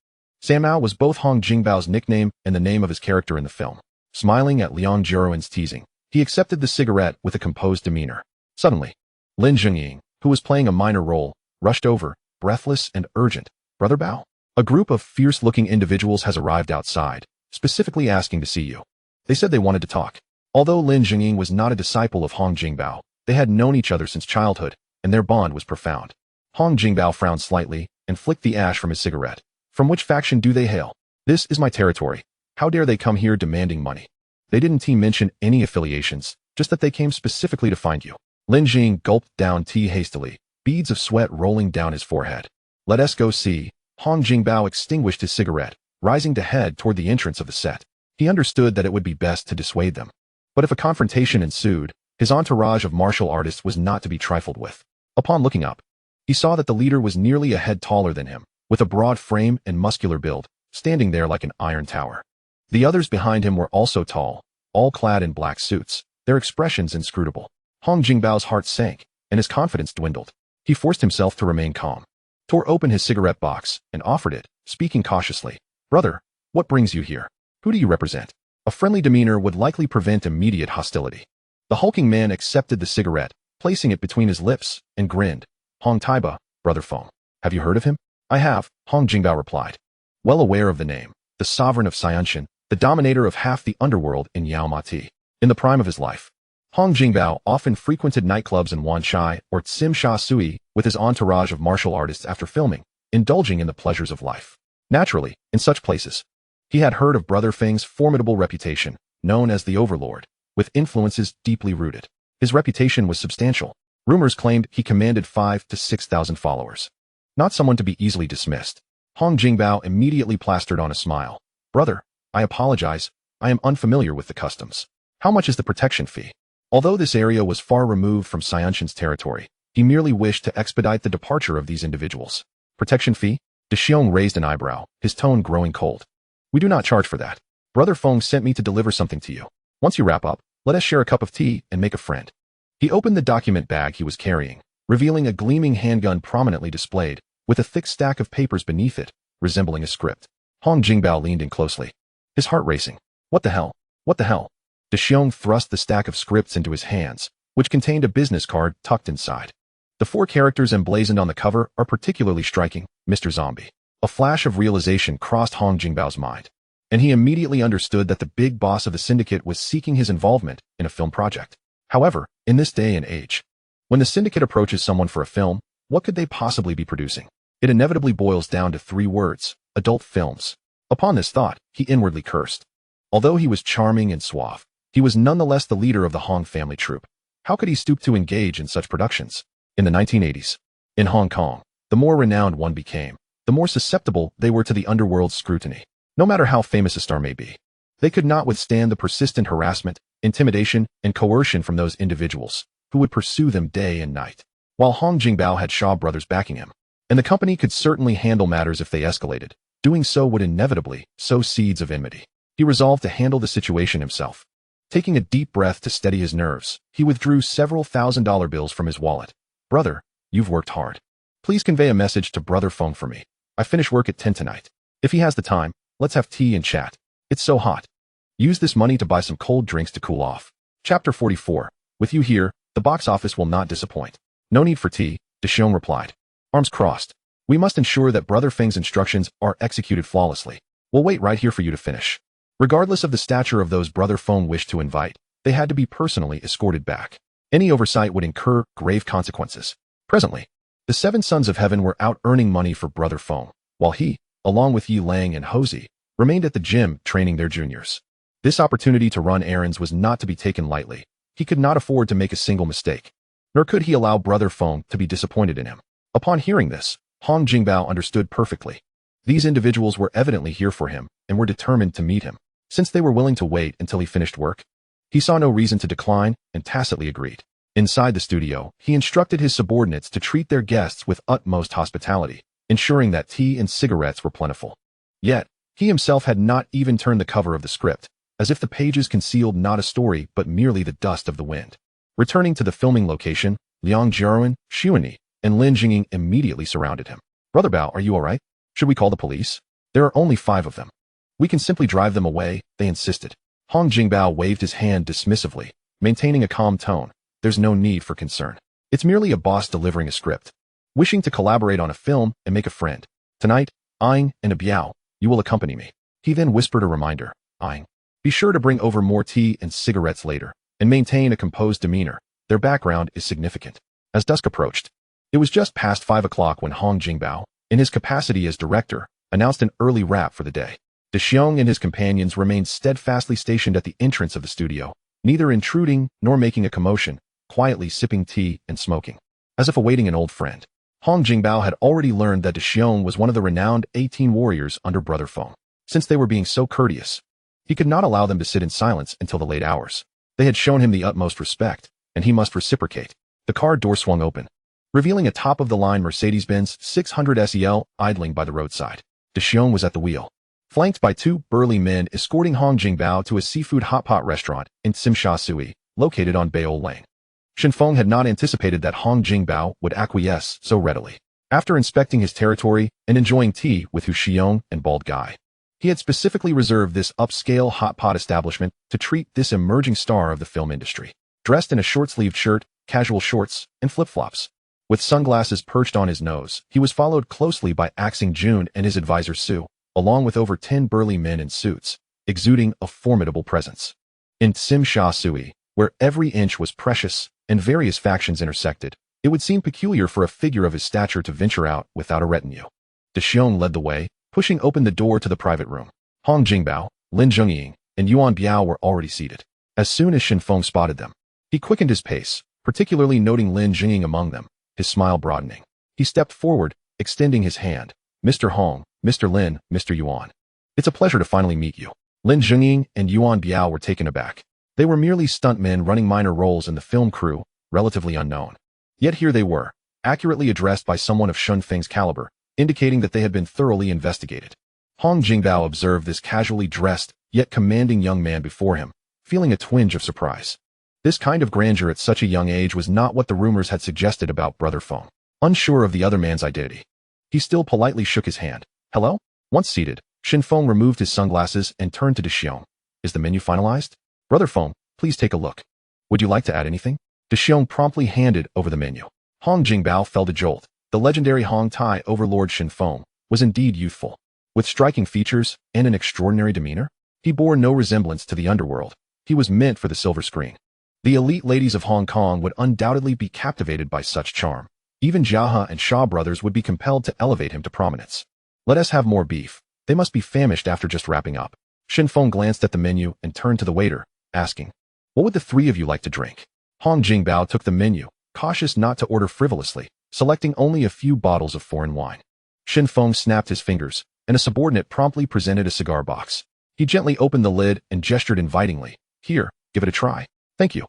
Samuel was both Hong Jingbao's nickname and the name of his character in the film. Smiling at Liang Jiruan's teasing, he accepted the cigarette with a composed demeanor. Suddenly, Lin Jingying, who was playing a minor role, rushed over, breathless and urgent. Brother Bao, a group of fierce-looking individuals has arrived outside, specifically asking to see you. They said they wanted to talk. Although Lin Jingying was not a disciple of Hong Jingbao, they had known each other since childhood, and their bond was profound. Hong Jingbao frowned slightly and flicked the ash from his cigarette. From which faction do they hail? This is my territory. How dare they come here demanding money? They didn't mention any affiliations, just that they came specifically to find you. Lin Jing gulped down tea hastily, beads of sweat rolling down his forehead. Let us go see. Hong Jingbao extinguished his cigarette, rising to head toward the entrance of the set. He understood that it would be best to dissuade them. But if a confrontation ensued, his entourage of martial artists was not to be trifled with. Upon looking up, he saw that the leader was nearly a head taller than him, with a broad frame and muscular build, standing there like an iron tower. The others behind him were also tall, all clad in black suits, their expressions inscrutable. Hong Jingbao's heart sank, and his confidence dwindled. He forced himself to remain calm, tore open his cigarette box, and offered it, speaking cautiously. Brother, what brings you here? Who do you represent? A friendly demeanor would likely prevent immediate hostility. The hulking man accepted the cigarette, placing it between his lips, and grinned. Hong Tai, Brother Feng. Have you heard of him? I have, Hong Jingbao replied. Well aware of the name, the sovereign of Xianshan, the dominator of half the underworld in Yao Ma Ti. In the prime of his life, Hong Jingbao often frequented nightclubs in Wanchai or Tsim Sha Sui with his entourage of martial artists after filming, indulging in the pleasures of life. Naturally, in such places, he had heard of Brother Feng's formidable reputation, known as the Overlord, with influences deeply rooted. His reputation was substantial. Rumors claimed he commanded 5,000 to 6,000 followers. Not someone to be easily dismissed. Hong Jingbao immediately plastered on a smile. Brother, I apologize, I am unfamiliar with the customs. How much is the protection fee? Although this area was far removed from Xianshan's territory, he merely wished to expedite the departure of these individuals. Protection fee? De Xiong raised an eyebrow, his tone growing cold. We do not charge for that. Brother Feng sent me to deliver something to you. Once you wrap up, let us share a cup of tea and make a friend. He opened the document bag he was carrying, revealing a gleaming handgun prominently displayed, with a thick stack of papers beneath it, resembling a script. Hong Jingbao leaned in closely, his heart racing. What the hell? What the hell? De Xiong thrust the stack of scripts into his hands, which contained a business card tucked inside. The 4 characters emblazoned on the cover are particularly striking, Mr. Zombie. A flash of realization crossed Hong Jingbao's mind, and he immediately understood that the big boss of the syndicate was seeking his involvement in a film project. However, in this day and age, when the syndicate approaches someone for a film, what could they possibly be producing? It inevitably boils down to 3 words: adult films. Upon this thought, he inwardly cursed. Although he was charming and suave, he was nonetheless the leader of the Hong family troupe. How could he stoop to engage in such productions? In the 1980s, in Hong Kong, the more renowned one became, the more susceptible they were to the underworld's scrutiny. No matter how famous a star may be, they could not withstand the persistent harassment, intimidation, and coercion from those individuals, who would pursue them day and night. While Hong Jingbao had Shaw brothers backing him, and the company could certainly handle matters if they escalated, doing so would inevitably sow seeds of enmity. He resolved to handle the situation himself. Taking a deep breath to steady his nerves, he withdrew several $1,000 bills from his wallet. Brother, you've worked hard. Please convey a message to Brother Feng for me. I finish work at 10 tonight. If he has the time, let's have tea and chat. It's so hot. Use this money to buy some cold drinks to cool off. Chapter 44. With you here, the box office will not disappoint. No need for tea, De Xiong replied. Arms crossed. We must ensure that Brother Feng's instructions are executed flawlessly. We'll wait right here for you to finish. Regardless of the stature of those Brother Feng wished to invite, they had to be personally escorted back. Any oversight would incur grave consequences. Presently, the 7 sons of heaven were out earning money for Brother Feng, while he, along with Yi Lang and Hosey, remained at the gym training their juniors. This opportunity to run errands was not to be taken lightly. He could not afford to make a single mistake, nor could he allow Brother Feng to be disappointed in him. Upon hearing this, Hong Jingbao understood perfectly. These individuals were evidently here for him and were determined to meet him. Since they were willing to wait until he finished work, he saw no reason to decline and tacitly agreed. Inside the studio, he instructed his subordinates to treat their guests with utmost hospitality, ensuring that tea and cigarettes were plentiful. Yet, he himself had not even turned the cover of the script, as if the pages concealed not a story but merely the dust of the wind. Returning to the filming location, Liang Jiaoren, Xuanyi, and Lin Jingying immediately surrounded him. Brother Bao, are you alright? Should we call the police? There are only 5 of them. We can simply drive them away, they insisted. Hong Jingbao waved his hand dismissively, maintaining a calm tone. There's no need for concern. It's merely a boss delivering a script, wishing to collaborate on a film and make a friend. Tonight, Aing and a Biao, you will accompany me. He then whispered a reminder. Aing, be sure to bring over more tea and cigarettes later, and maintain a composed demeanor. Their background is significant. As dusk approached, it was just past 5 o'clock when Hong Jingbao, in his capacity as director, announced an early wrap for the day. De Xiong and his companions remained steadfastly stationed at the entrance of the studio, neither intruding nor making a commotion, quietly sipping tea and smoking, as if awaiting an old friend. Hong Jingbao had already learned that De Xiong was one of the renowned 18 warriors under Brother Feng. Since they were being so courteous, he could not allow them to sit in silence until the late hours. They had shown him the utmost respect, and he must reciprocate. The car door swung open, revealing a top-of-the-line Mercedes-Benz 600 SEL idling by the roadside. Dexiong was at the wheel, flanked by two burly men escorting Hong Jingbao to a seafood hotpot restaurant in Tsim Shui, located on Baol Lane. Shen Feng had not anticipated that Hong Jingbao would acquiesce so readily. After inspecting his territory and enjoying tea with Hu Xiong and Bald Guy, he had specifically reserved this upscale hotpot establishment to treat this emerging star of the film industry. Dressed in a short-sleeved shirt, casual shorts, and flip-flops, with sunglasses perched on his nose, he was followed closely by Axing Jun and his advisor Su, along with over 10 burly men in suits, exuding a formidable presence. In Tsim Shui, where every inch was precious and various factions intersected, it would seem peculiar for a figure of his stature to venture out without a retinue. Dexiong led the way, pushing open the door to the private room. Hong Jingbao, Lin Zhengying, and Yuan Biao were already seated. As soon as Shen Feng spotted them, he quickened his pace, particularly noting Lin Zhengying among them, his smile broadening. He stepped forward, extending his hand. Mr. Hong, Mr. Lin, Mr. Yuan. It's a pleasure to finally meet you. Lin Zhengying and Yuan Biao were taken aback. They were merely stuntmen running minor roles in the film crew, relatively unknown. Yet here they were, accurately addressed by someone of Shen Feng's caliber, indicating that they had been thoroughly investigated. Hong Jingbao observed this casually dressed, yet commanding young man before him, feeling a twinge of surprise. This kind of grandeur at such a young age was not what the rumors had suggested about Brother Feng. Unsure of the other man's identity, he still politely shook his hand. Hello? Once seated, Shen Feng removed his sunglasses and turned to Dexiong. Is the menu finalized? Brother Feng, please take a look. Would you like to add anything? Dexiong promptly handed over the menu. Hong Jingbao felt a jolt. The legendary Hong Tai overlord Shen Feng was indeed youthful. With striking features and an extraordinary demeanor, he bore no resemblance to the underworld. He was meant for the silver screen. The elite ladies of Hong Kong would undoubtedly be captivated by such charm. Even Jiahe and Shaw brothers would be compelled to elevate him to prominence. Let us have more beef. They must be famished after just wrapping up. Shen Feng glanced at the menu and turned to the waiter, asking, what would the three of you like to drink? Hong Jingbao took the menu, cautious not to order frivolously, selecting only a few bottles of foreign wine. Shen Feng snapped his fingers, and a subordinate promptly presented a cigar box. He gently opened the lid and gestured invitingly. Here, give it a try. Thank you.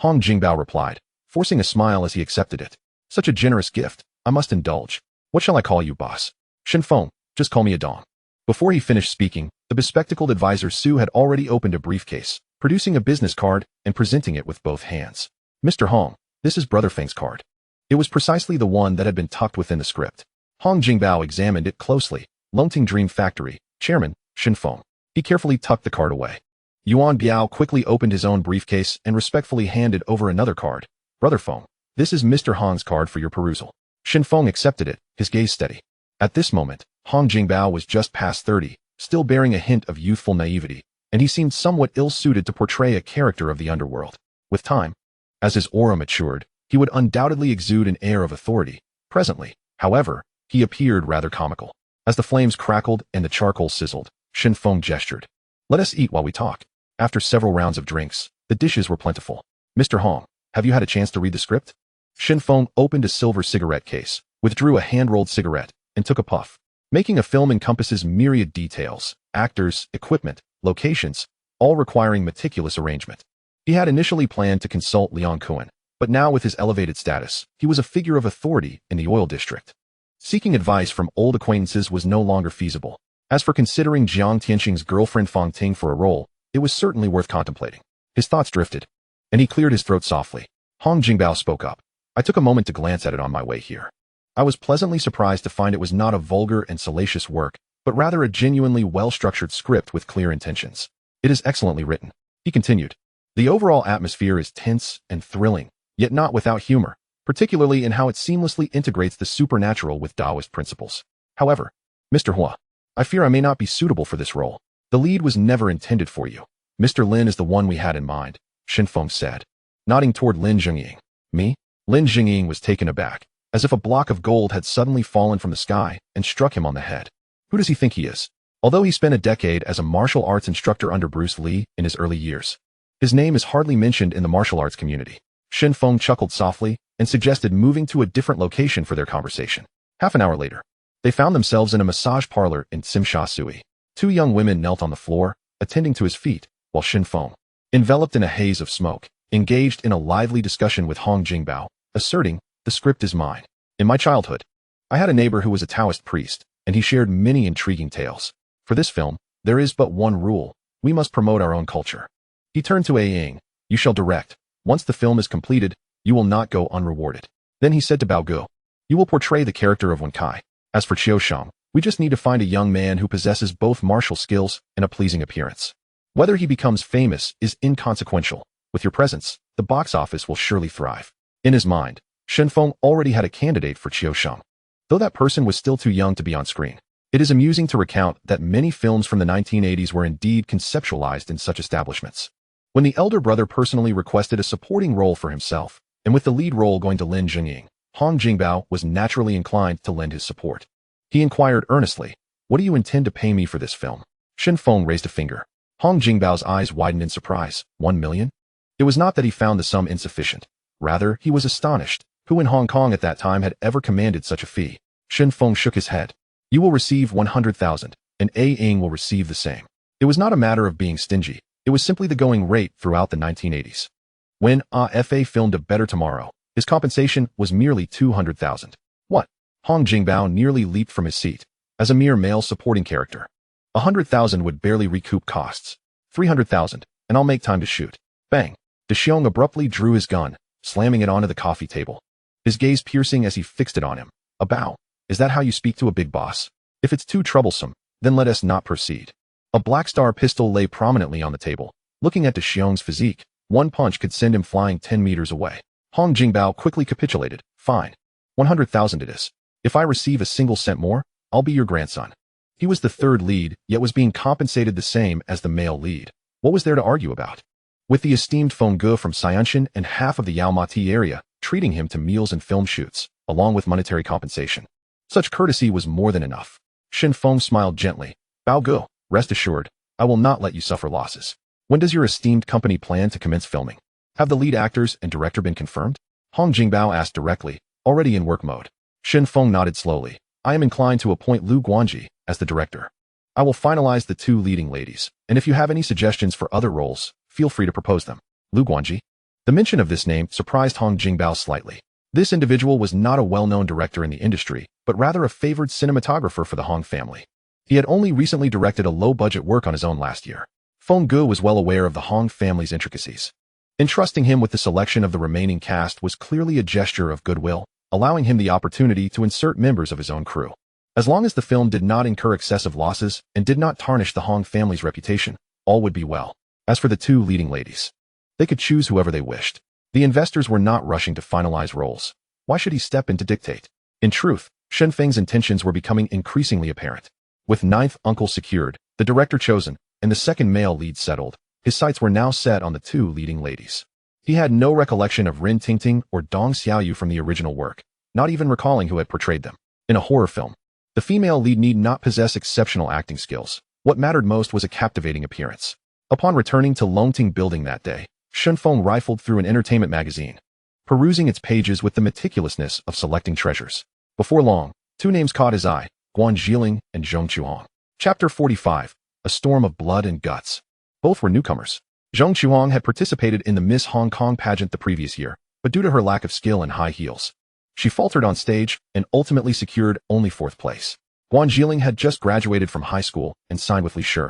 Hong Jingbao replied, forcing a smile as he accepted it. Such a generous gift. I must indulge. What shall I call you, boss? Shen Feng, just call me a dong. Before he finished speaking, the bespectacled advisor Su had already opened a briefcase, producing a business card and presenting it with both hands. Mr. Hong, this is Brother Feng's card. It was precisely the one that had been tucked within the script. Hong Jingbao examined it closely. Longting Dream Factory, Chairman, Shen Feng. He carefully tucked the card away. Yuan Biao quickly opened his own briefcase and respectfully handed over another card. Brother Feng, this is Mr. Hong's card for your perusal. Shen Feng accepted it, his gaze steady. At this moment, Hong Jingbao was just past 30, still bearing a hint of youthful naivety, and he seemed somewhat ill-suited to portray a character of the underworld. With time, as his aura matured, he would undoubtedly exude an air of authority. Presently, however, he appeared rather comical. As the flames crackled and the charcoal sizzled, Shen Feng gestured. Let us eat while we talk. After several rounds of drinks, the dishes were plentiful. Mr. Hong, have you had a chance to read the script? Shen Feng opened a silver cigarette case, withdrew a hand-rolled cigarette, and took a puff. Making a film encompasses myriad details, actors, equipment, locations, all requiring meticulous arrangement. He had initially planned to consult Liang Kuan, but now with his elevated status, he was a figure of authority in the oil district. Seeking advice from old acquaintances was no longer feasible. As for considering Jiang Tianxing's girlfriend Fang Ting for a role, it was certainly worth contemplating. His thoughts drifted, and he cleared his throat softly. Hong Jingbao spoke up. I took a moment to glance at it on my way here. I was pleasantly surprised to find it was not a vulgar and salacious work, but rather a genuinely well-structured script with clear intentions. It is excellently written. He continued. The overall atmosphere is tense and thrilling, yet not without humor, particularly in how it seamlessly integrates the supernatural with Taoist principles. However, Mr. Hua, I fear I may not be suitable for this role. The lead was never intended for you. Mr. Lin is the one we had in mind, Shen Feng said, nodding toward Lin Zhengying. Me? Lin Zhengying was taken aback, as if a block of gold had suddenly fallen from the sky and struck him on the head. Who does he think he is? Although he spent a decade as a martial arts instructor under Bruce Lee in his early years, his name is hardly mentioned in the martial arts community. Shen Feng chuckled softly and suggested moving to a different location for their conversation. Half an hour later, they found themselves in a massage parlor in Tsim Shui. Two young women knelt on the floor, attending to his feet, while Shen Feng enveloped in a haze of smoke, engaged in a lively discussion with Hong Jingbao, asserting, "The script is mine. In my childhood, I had a neighbor who was a Taoist priest, and he shared many intriguing tales. For this film, there is but one rule: we must promote our own culture." He turned to A Ying. "You shall direct. Once the film is completed, you will not go unrewarded." Then he said to Bao Gu, "You will portray the character of Wen Kai. As for Qiu Shang, we just need to find a young man who possesses both martial skills and a pleasing appearance. Whether he becomes famous is inconsequential. With your presence, the box office will surely thrive." In his mind, Shen Feng already had a candidate for Qiu Shang, though that person was still too young to be on screen. It is amusing to recount that many films from the 1980s were indeed conceptualized in such establishments. When the elder brother personally requested a supporting role for himself, and with the lead role going to Lin Jingying, Hong Jingbao was naturally inclined to lend his support. He inquired earnestly, "What do you intend to pay me for this film?" Shen Feng raised a finger. Hong Jingbao's eyes widened in surprise. 1 million? It was not that he found the sum insufficient. Rather, he was astonished. Who in Hong Kong at that time had ever commanded such a fee? Shen Feng shook his head. "You will receive 100,000, and A Ying will receive the same." It was not a matter of being stingy. It was simply the going rate throughout the 1980s. When A.F.A. filmed A Better Tomorrow, his compensation was merely 200,000. What? Hong Jingbao nearly leaped from his seat. As a mere male supporting character, 100,000 would barely recoup costs. 300,000, and I'll make time to shoot. Bang! De Xiong abruptly drew his gun, slamming it onto the coffee table. His gaze piercing as he fixed it on him. "A bow. Is that how you speak to a big boss? If it's too troublesome, then let us not proceed." A Black Star pistol lay prominently on the table. Looking at De Xiong's physique, one punch could send him flying 10 meters away. Hong Jingbao quickly capitulated. "Fine. 100,000 it is. If I receive a single cent more, I'll be your grandson." He was the third lead, yet was being compensated the same as the male lead. What was there to argue about? With the esteemed Feng Ge from Xianshan and half of the Yaomati area treating him to meals and film shoots, along with monetary compensation, such courtesy was more than enough. Shen Feng smiled gently. "Bao Ge, rest assured, I will not let you suffer losses. When does your esteemed company plan to commence filming? Have the lead actors and director been confirmed?" Hong Jingbao asked directly, already in work mode. Shen Feng nodded slowly. "I am inclined to appoint Lu Guanji as the director. I will finalize the 2 leading ladies, and if you have any suggestions for other roles, feel free to propose them." Lu Guanji? The mention of this name surprised Hong Jingbao slightly. This individual was not a well-known director in the industry, but rather a favored cinematographer for the Hong family. He had only recently directed a low-budget work on his own last year. Feng Ge was well aware of the Hong family's intricacies. Entrusting him with the selection of the remaining cast was clearly a gesture of goodwill, allowing him the opportunity to insert members of his own crew. As long as the film did not incur excessive losses and did not tarnish the Hong family's reputation, all would be well. As for the 2 leading ladies, they could choose whoever they wished. The investors were not rushing to finalize roles. Why should he step in to dictate? In truth, Shen Feng's intentions were becoming increasingly apparent. With 9th uncle secured, the director chosen, and the second male lead settled, his sights were now set on the 2 leading ladies. He had no recollection of Rin Tingting or Dong Xiaoyu from the original work, not even recalling who had portrayed them. In a horror film, the female lead need not possess exceptional acting skills. What mattered most was a captivating appearance. Upon returning to Longting Building that day, Shen Feng rifled through an entertainment magazine, perusing its pages with the meticulousness of selecting treasures. Before long, 2 names caught his eye, Guan Zhiling and Zhong Chuang. Chapter 45, A Storm of Blood and Guts. Both were newcomers. Zhong Chuang had participated in the Miss Hong Kong pageant the previous year, but due to her lack of skill in high heels, she faltered on stage and ultimately secured only 4th place. Guan Zhiling had just graduated from high school and signed with Li Shi,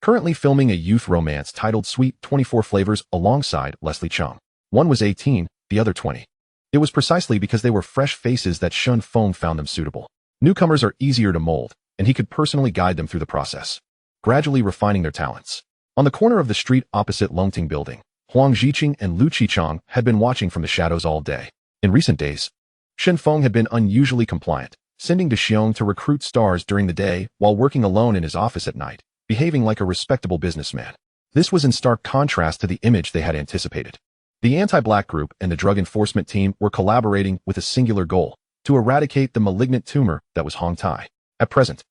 currently filming a youth romance titled Sweet 24 Flavors alongside Leslie Chung. One was 18, the other 20. It was precisely because they were fresh faces that Shen Feng found them suitable. Newcomers are easier to mold, and he could personally guide them through the process, gradually refining their talents. On the corner of the street opposite Longting Building, Huang Zhiqing and Lu Qichang had been watching from the shadows all day. In recent days, Shen Feng had been unusually compliant, sending De Xiong to recruit stars during the day while working alone in his office at night, behaving like a respectable businessman. This was in stark contrast to the image they had anticipated. The anti-black group and the drug enforcement team were collaborating with a singular goal: to eradicate the malignant tumor that was Hong Tai. At present,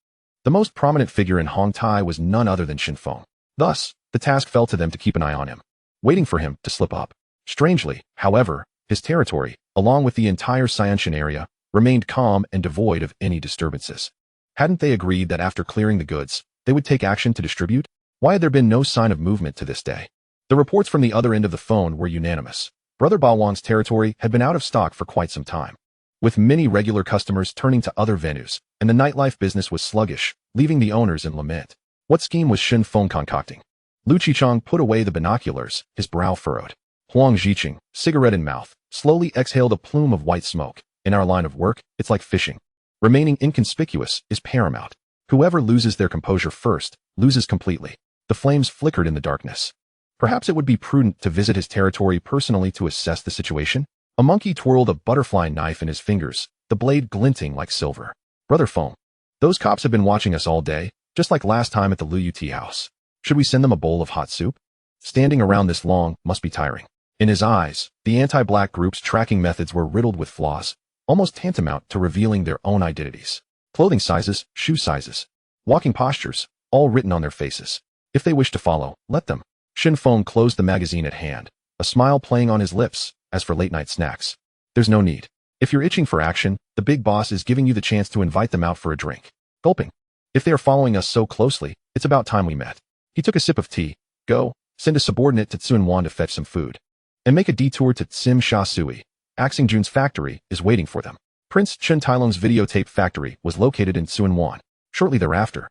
the most prominent figure in Hong Tai was none other than Shen Feng. Thus, the task fell to them to keep an eye on him, waiting for him to slip up. Strangely, however, his territory, along with the entire Xianshan area, remained calm and devoid of any disturbances. Hadn't they agreed that after clearing the goods, they would take action to distribute? Why had there been no sign of movement to this day? The reports from the other end of the phone were unanimous. Brother Ba Wang's territory had been out of stock for quite some time, with many regular customers turning to other venues, and the nightlife business was sluggish, leaving the owners in lament. What scheme was Shen Feng concocting? Lu Qichang put away the binoculars, his brow furrowed. Huang Ziqing, cigarette in mouth, slowly exhaled a plume of white smoke. In our line of work, it's like fishing. Remaining inconspicuous is paramount. Whoever loses their composure first, loses completely. The flames flickered in the darkness. Perhaps it would be prudent to visit his territory personally to assess the situation. A monkey twirled a butterfly knife in his fingers, the blade glinting like silver. Brother Feng, those cops have been watching us all day, just like last time at the Liu tea house. Should we send them a bowl of hot soup? Standing around this long must be tiring. In his eyes, the anti-black group's tracking methods were riddled with flaws, almost tantamount to revealing their own identities. Clothing sizes, shoe sizes, walking postures, all written on their faces. If they wish to follow, let them. Shen Feng closed the magazine at hand, a smile playing on his lips. As for late-night snacks, there's no need. If you're itching for action, the big boss is giving you the chance to invite them out for a drink. Gulping. If they are following us so closely, it's about time we met. He took a sip of tea. Go, send a subordinate to Tsunwan to fetch some food. And make a detour to Tsim Sha Sui. Axing Jun's factory is waiting for them. Prince Chen Tailong's videotape factory was located in Tsunwan. Shortly thereafter,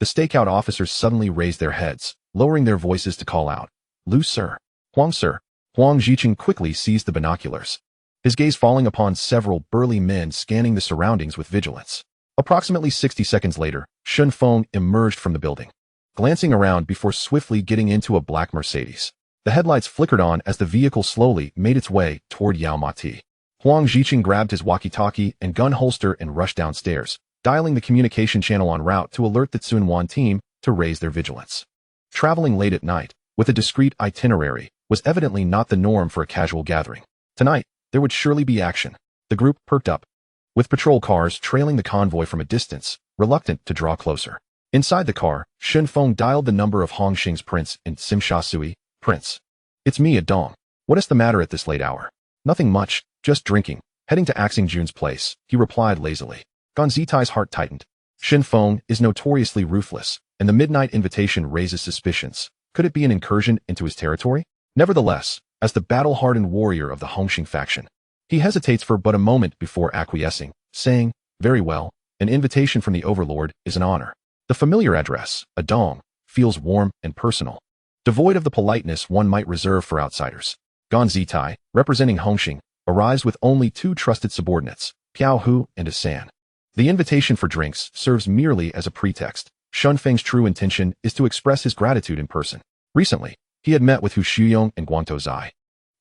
the stakeout officers suddenly raised their heads, lowering their voices to call out, Lu sir, Huang sir. Huang Ziqing quickly seized the binoculars, his gaze falling upon several burly men scanning the surroundings with vigilance. Approximately 60 seconds later, Shen Feng emerged from the building, glancing around before swiftly getting into a black Mercedes. The headlights flickered on as the vehicle slowly made its way toward Yao Mati. Huang Ziqing grabbed his walkie-talkie and gun holster and rushed downstairs, dialing the communication channel en route to alert the Tsunwan team to raise their vigilance. Traveling late at night, with a discreet itinerary, was evidently not the norm for a casual gathering. Tonight, there would surely be action. The group perked up, with patrol cars trailing the convoy from a distance, reluctant to draw closer. Inside the car, Shen Feng dialed the number of Hongxing's prince in Tsim Sha Sui. Prince. It's me, Adong. What is the matter at this late hour? Nothing much, just drinking. Heading to Axing Jun's place, he replied lazily. Gonzitai's heart tightened. Shen Feng is notoriously ruthless, and the midnight invitation raises suspicions. Could it be an incursion into his territory? Nevertheless, as the battle-hardened warrior of the Hongxing faction, he hesitates for but a moment before acquiescing, saying, very well, an invitation from the overlord is an honor. The familiar address, Adong, feels warm and personal, devoid of the politeness one might reserve for outsiders. Gonzitai, representing Hongxing, arrives with only two trusted subordinates, Piao Hu and Asan. The invitation for drinks serves merely as a pretext. Shen Feng's true intention is to express his gratitude in person. Recently, he had met with Hu Shuyong and Guangtou Zai,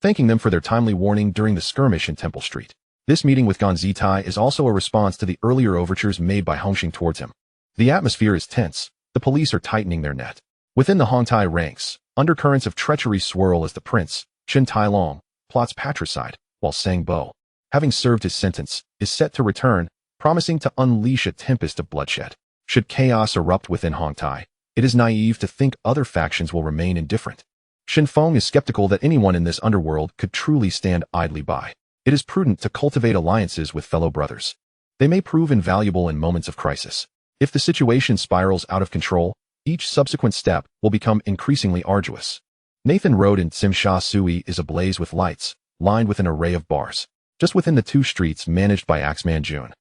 thanking them for their timely warning during the skirmish in Temple Street. This meeting with Gonzitai is also a response to the earlier overtures made by Hongxing towards him. The atmosphere is tense. The police are tightening their net. Within the Hong Tai ranks, undercurrents of treachery swirl as the prince, Chen Tailong, plots patricide, while Sang Bo, having served his sentence, is set to return, promising to unleash a tempest of bloodshed. Should chaos erupt within Hong Tai, it is naive to think other factions will remain indifferent. Shen Feng is skeptical that anyone in this underworld could truly stand idly by. It is prudent to cultivate alliances with fellow brothers. They may prove invaluable in moments of crisis. If the situation spirals out of control, each subsequent step will become increasingly arduous. Nathan Road in Tsim Sha Sui is ablaze with lights, lined with an array of bars. Just within the two streets managed by Axeman Jun,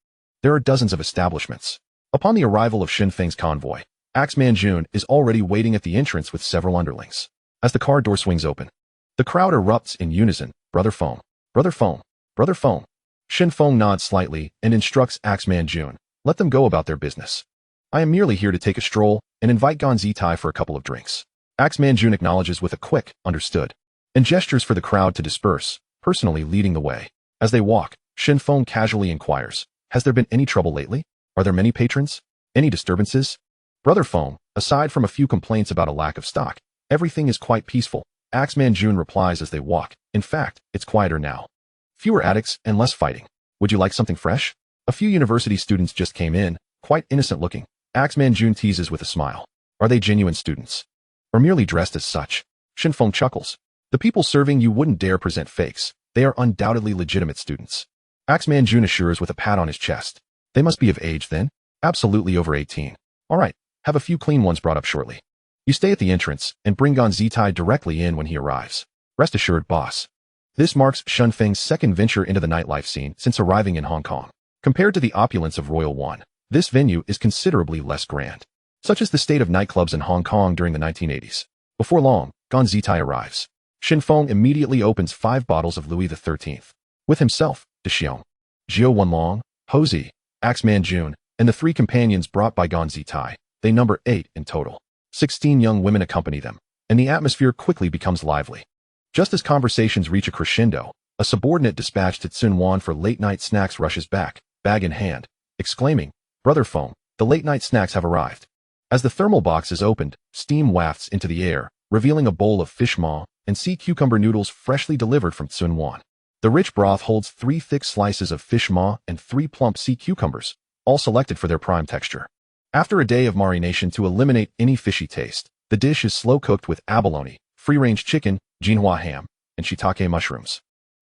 there are dozens of establishments. Upon the arrival of Shen Feng's convoy, Axeman Jun is already waiting at the entrance with several underlings. As the car door swings open, the crowd erupts in unison. Brother Feng, Brother Feng, Brother Feng. Shen Feng nods slightly and instructs Axeman Jun, let them go about their business. I am merely here to take a stroll and invite Gonzitai for a couple of drinks. Axeman Jun acknowledges with a quick, understood, and gestures for the crowd to disperse, personally leading the way. As they walk, Shen Feng casually inquires, has there been any trouble lately? Are there many patrons? Any disturbances? Brother Feng, aside from a few complaints about a lack of stock, everything is quite peaceful. Axeman Jun replies as they walk, in fact, it's quieter now. Fewer addicts and less fighting. Would you like something fresh? A few university students just came in, quite innocent looking. Axeman Jun teases with a smile. Are they genuine students? Or merely dressed as such? Shen Feng chuckles. The people serving you wouldn't dare present fakes. They are undoubtedly legitimate students. Axeman Jun assures with a pat on his chest. They must be of age then? Absolutely over 18. All right, have a few clean ones brought up shortly. You stay at the entrance and bring Gan Zitai directly in when he arrives. Rest assured, boss. This marks Shen Feng's second venture into the nightlife scene since arriving in Hong Kong. Compared to the opulence of Royal One, this venue is considerably less grand. Such is the state of nightclubs in Hong Kong during the 1980s. Before long, Gan Zitai arrives. Shen Feng immediately opens 5 bottles of Louis XIII. With himself, De Xiong, Jiao Wenlong, Ho Zi, Axeman Jun, and the 3 companions brought by Gan Zitai, they number 8 in total. 16 young women accompany them, and the atmosphere quickly becomes lively. Just as conversations reach a crescendo, a subordinate dispatched at Sun Wan for late-night snacks rushes back, bag in hand, exclaiming, "Brother Feng, the late-night snacks have arrived." As the thermal box is opened, steam wafts into the air, revealing a bowl of fish maw and sea cucumber noodles freshly delivered from Sun Wan. The rich broth holds 3 thick slices of fish maw and 3 plump sea cucumbers, all selected for their prime texture. After a day of marination to eliminate any fishy taste, the dish is slow-cooked with abalone, free-range chicken, Jinhua ham, and shiitake mushrooms,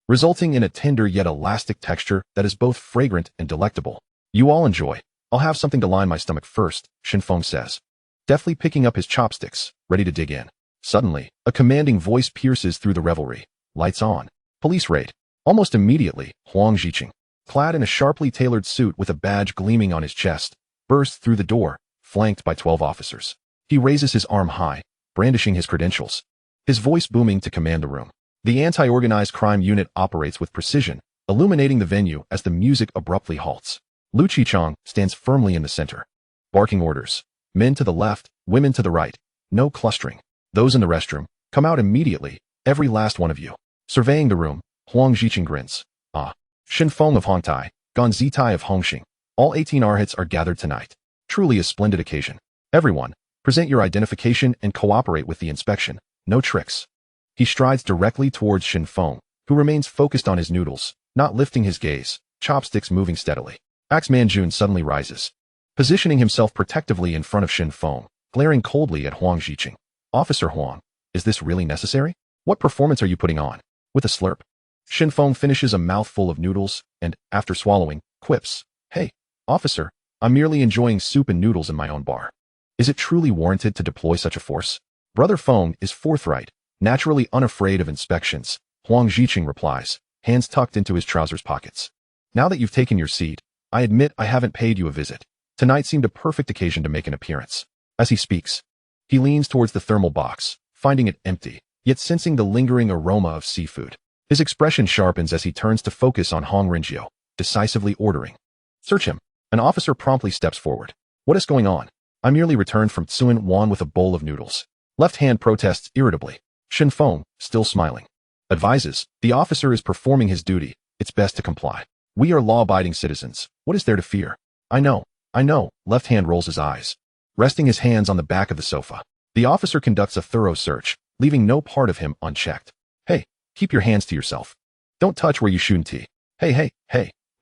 resulting in a tender yet elastic texture that is both fragrant and delectable. "You all enjoy. I'll have something to line my stomach first," Shen Feng says, deftly picking up his chopsticks, ready to dig in. Suddenly, a commanding voice pierces through the revelry. "Lights on. Police raid." Almost immediately, Huang Ziqing, clad in a sharply tailored suit with a badge gleaming on his chest, bursts through the door, flanked by 12 officers. He raises his arm high, brandishing his credentials, his voice booming to command the room. The anti-organized crime unit operates with precision, illuminating the venue as the music abruptly halts. Lu Qichong stands firmly in the center, barking orders. Men to the left, women to the right. No clustering. Those in the restroom, come out immediately, every last one of you. Surveying the room, Huang Ziqing grins. "Ah, Shen Feng of Hong Tai, Gan Zitai of Hongxing. All 18 arhats are gathered tonight. Truly a splendid occasion. Everyone, present your identification and cooperate with the inspection. No tricks." He strides directly towards Shen Feng, who remains focused on his noodles, not lifting his gaze, chopsticks moving steadily. Axeman Jun suddenly rises, positioning himself protectively in front of Shen Feng, glaring coldly at Huang Ziqing. "Officer Huang, is this really necessary? What performance are you putting on?" With a slurp, Shen Feng finishes a mouthful of noodles and, after swallowing, quips, "Hey, officer, I'm merely enjoying soup and noodles in my own bar. Is it truly warranted to deploy such a force?" Brother Feng is forthright, naturally unafraid of inspections. Huang Ziqing replies, hands tucked into his trousers pockets. "Now that you've taken your seat, I admit I haven't paid you a visit. Tonight seemed a perfect occasion to make an appearance." As he speaks, he leans towards the thermal box, finding it empty, yet sensing the lingering aroma of seafood. His expression sharpens as he turns to focus on Hong Renjio, decisively ordering, "Search him." An officer promptly steps forward. "What is going on?" "I merely returned from Sun Wan with a bowl of noodles." Left hand protests irritably. Shen Feng, still smiling, advises, "The officer is performing his duty. It's best to comply. We are law-abiding citizens. What is there to fear?" I know. Left hand rolls his eyes, resting his hands on the back of the sofa. The officer conducts a thorough search, leaving no part of him unchecked. "Hey, keep your hands to yourself. Don't touch where you shouldn't. Hey.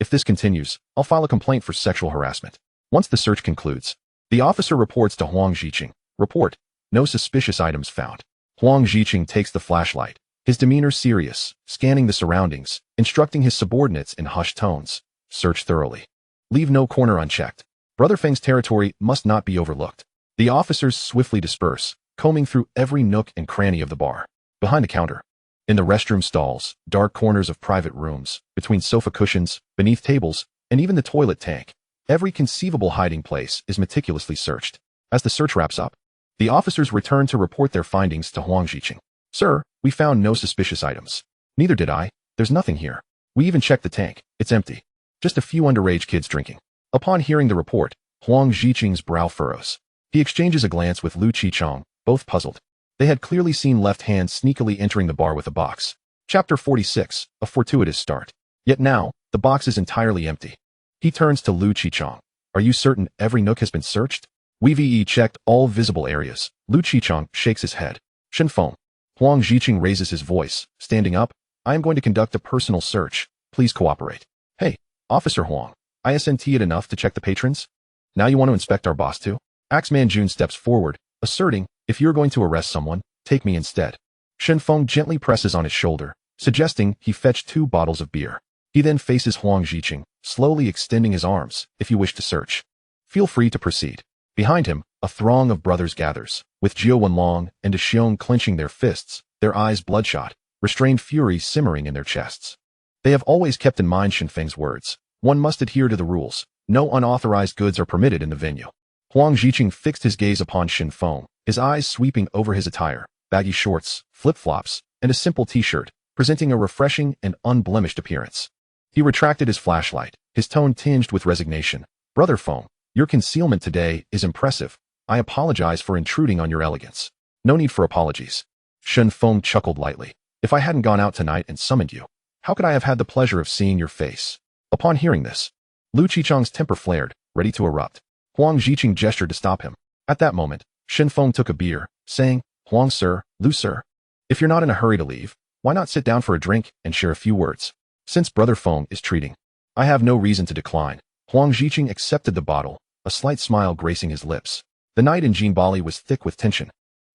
If this continues, I'll file a complaint for sexual harassment." Once the search concludes, the officer reports to Huang Ziqing. Report, no suspicious items found. Huang Ziqing takes the flashlight, his demeanor serious, scanning the surroundings, instructing his subordinates in hushed tones. Search thoroughly. Leave no corner unchecked. Brother Feng's territory must not be overlooked. The officers swiftly disperse, combing through every nook and cranny of the bar. Behind the counter, in the restroom stalls, dark corners of private rooms, between sofa cushions, beneath tables, and even the toilet tank, every conceivable hiding place is meticulously searched. As the search wraps up, the officers return to report their findings to Huang Ziqing. "Sir, we found no suspicious items." "Neither did I. There's nothing here. We even checked the tank. It's empty. Just a few underage kids drinking." Upon hearing the report, Huang Ziqing's brow furrows. He exchanges a glance with Lu Qichong, both puzzled. They had clearly seen Left Hand sneakily entering the bar with a box. Chapter 46, a fortuitous start. Yet now, the box is entirely empty. He turns to Lu Qichong. "Are you certain every nook has been searched?" "We've checked all visible areas." Lu Qichong shakes his head. "Shen Feng." Huang Ziqing raises his voice, standing up. "I am going to conduct a personal search. Please cooperate." "Hey, Officer Huang, isn't it enough to check the patrons? Now you want to inspect our boss too?" Axeman Jun steps forward, asserting, "If you're going to arrest someone, take me instead." Shen Feng gently presses on his shoulder, suggesting he fetch 2 bottles of beer. He then faces Huang Ziqing, slowly extending his arms. "If you wish to search, feel free to proceed." Behind him, a throng of brothers gathers, with Jiao Wenlong and Xiong clenching their fists, their eyes bloodshot, restrained fury simmering in their chests. They have always kept in mind Shen Feng's words. One must adhere to the rules. No unauthorized goods are permitted in the venue. Huang Ziqing fixed his gaze upon Shen Feng, his eyes sweeping over his attire, baggy shorts, flip-flops, and a simple t-shirt, presenting a refreshing and unblemished appearance. He retracted his flashlight, his tone tinged with resignation. Brother Feng, your concealment today is impressive. I apologize for intruding on your elegance. No need for apologies. Shen Feng chuckled lightly. If I hadn't gone out tonight and summoned you, how could I have had the pleasure of seeing your face? Upon hearing this, Lu Qichang's temper flared, ready to erupt. Huang Ziqing gestured to stop him. At that moment, Shen Feng took a beer, saying, Huang sir, Lu sir, if you're not in a hurry to leave, why not sit down for a drink and share a few words? Since Brother Feng is treating, I have no reason to decline. Huang Ziqing accepted the bottle, a slight smile gracing his lips. The night in Jinbali was thick with tension.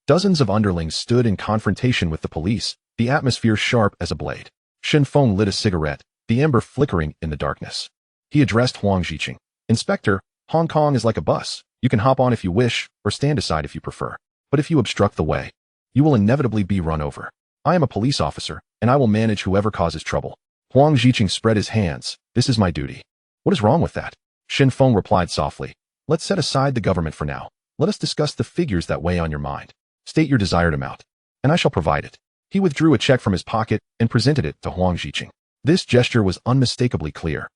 Dozens of underlings stood in confrontation with the police, the atmosphere sharp as a blade. Shen Feng lit a cigarette, the ember flickering in the darkness. He addressed Huang Ziqing. Inspector, Hong Kong is like a bus. You can hop on if you wish, or stand aside if you prefer. But if you obstruct the way, you will inevitably be run over. I am a police officer, and I will manage whoever causes trouble. Huang Ziqing spread his hands. This is my duty. What is wrong with that? Shen Feng replied softly. Let's set aside the government for now. Let us discuss the figures that weigh on your mind. State your desired amount, and I shall provide it. He withdrew a check from his pocket and presented it to Huang Ziqing. This gesture was unmistakably clear.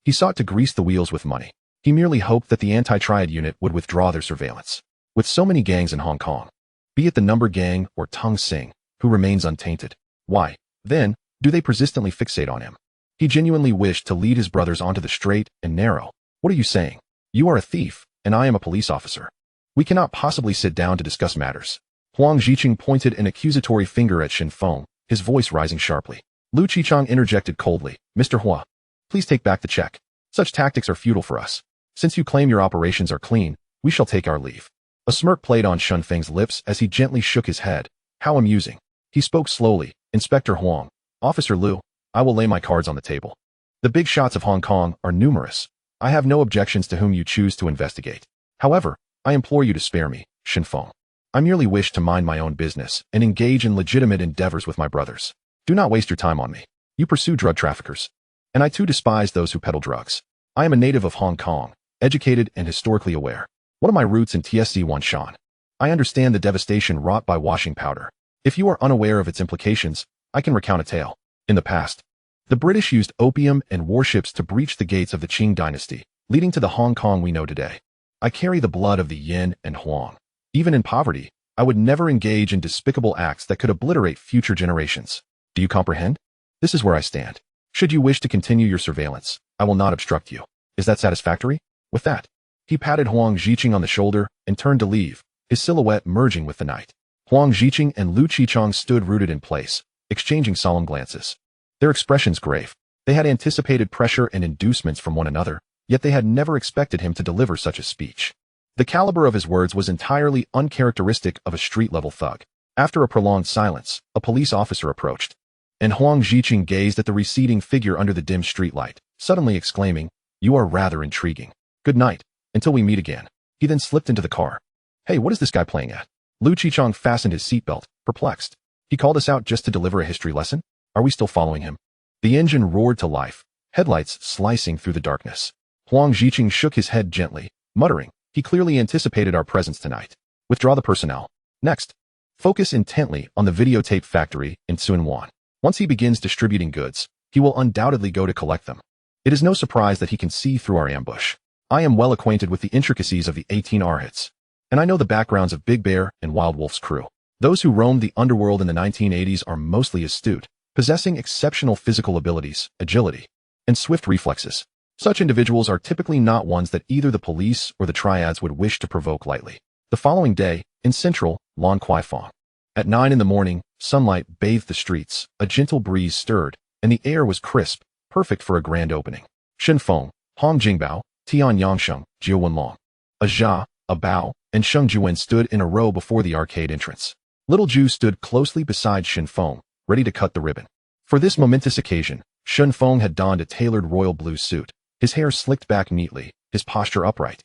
He sought to grease the wheels with money. He merely hoped that the anti-Triad unit would withdraw their surveillance. With so many gangs in Hong Kong, be it the Number Gang or Tung Sing, who remains untainted, why, then, do they persistently fixate on him? He genuinely wished to lead his brothers onto the straight and narrow. What are you saying? You are a thief, and I am a police officer. We cannot possibly sit down to discuss matters. Huang Ziqing pointed an accusatory finger at Shen Feng, his voice rising sharply. Lu Qichang interjected coldly. Mr. Hua, please take back the check. Such tactics are futile for us. Since you claim your operations are clean, we shall take our leave. A smirk played on Shen Feng's lips as he gently shook his head. How amusing. He spoke slowly. Inspector Huang, Officer Lu, I will lay my cards on the table. The big shots of Hong Kong are numerous. I have no objections to whom you choose to investigate. However, I implore you to spare me, Shen Feng. I merely wish to mind my own business and engage in legitimate endeavors with my brothers. Do not waste your time on me. You pursue drug traffickers. And I too despise those who peddle drugs. I am a native of Hong Kong, educated and historically aware. What are my roots in TSC Wanshan? I understand the devastation wrought by washing powder. If you are unaware of its implications, I can recount a tale. In the past, the British used opium and warships to breach the gates of the Qing dynasty, leading to the Hong Kong we know today. I carry the blood of the Yin and Huang. Even in poverty, I would never engage in despicable acts that could obliterate future generations. Do you comprehend? This is where I stand. Should you wish to continue your surveillance, I will not obstruct you. Is that satisfactory? With that, he patted Huang Ziqing on the shoulder and turned to leave, his silhouette merging with the night. Huang Ziqing and Lu Qichang stood rooted in place, exchanging solemn glances. Their expressions grave. They had anticipated pressure and inducements from one another, yet they had never expected him to deliver such a speech. The caliber of his words was entirely uncharacteristic of a street-level thug. After a prolonged silence, a police officer approached, and Huang Ziqing gazed at the receding figure under the dim streetlight, suddenly exclaiming, "You are rather intriguing. Good night, until we meet again." He then slipped into the car. Hey, what is this guy playing at? Lu Qichang fastened his seatbelt, perplexed. He called us out just to deliver a history lesson? Are we still following him? The engine roared to life, headlights slicing through the darkness. Huang Ziqing shook his head gently, muttering, he clearly anticipated our presence tonight. Withdraw the personnel. Next, focus intently on the videotape factory in Tsuanwan. Once he begins distributing goods, he will undoubtedly go to collect them. It is no surprise that he can see through our ambush. I am well acquainted with the intricacies of the 18 Arhats, and I know the backgrounds of Big Bear and Wild Wolf's crew. Those who roamed the underworld in the 1980s are mostly astute, possessing exceptional physical abilities, agility, and swift reflexes. Such individuals are typically not ones that either the police or the Triads would wish to provoke lightly. The following day, in central Lan Kwai Fong. At 9 in the morning, sunlight bathed the streets, a gentle breeze stirred, and the air was crisp, perfect for a grand opening. Shen Feng, Hong Jingbao, Tian Yangsheng, Jiao Wenlong, a Jia, a Bao, and Sheng Juwen stood in a row before the arcade entrance. Little Ju stood closely beside Shen Feng, ready to cut the ribbon. For this momentous occasion, Shen Feng had donned a tailored royal blue suit, his hair slicked back neatly, his posture upright.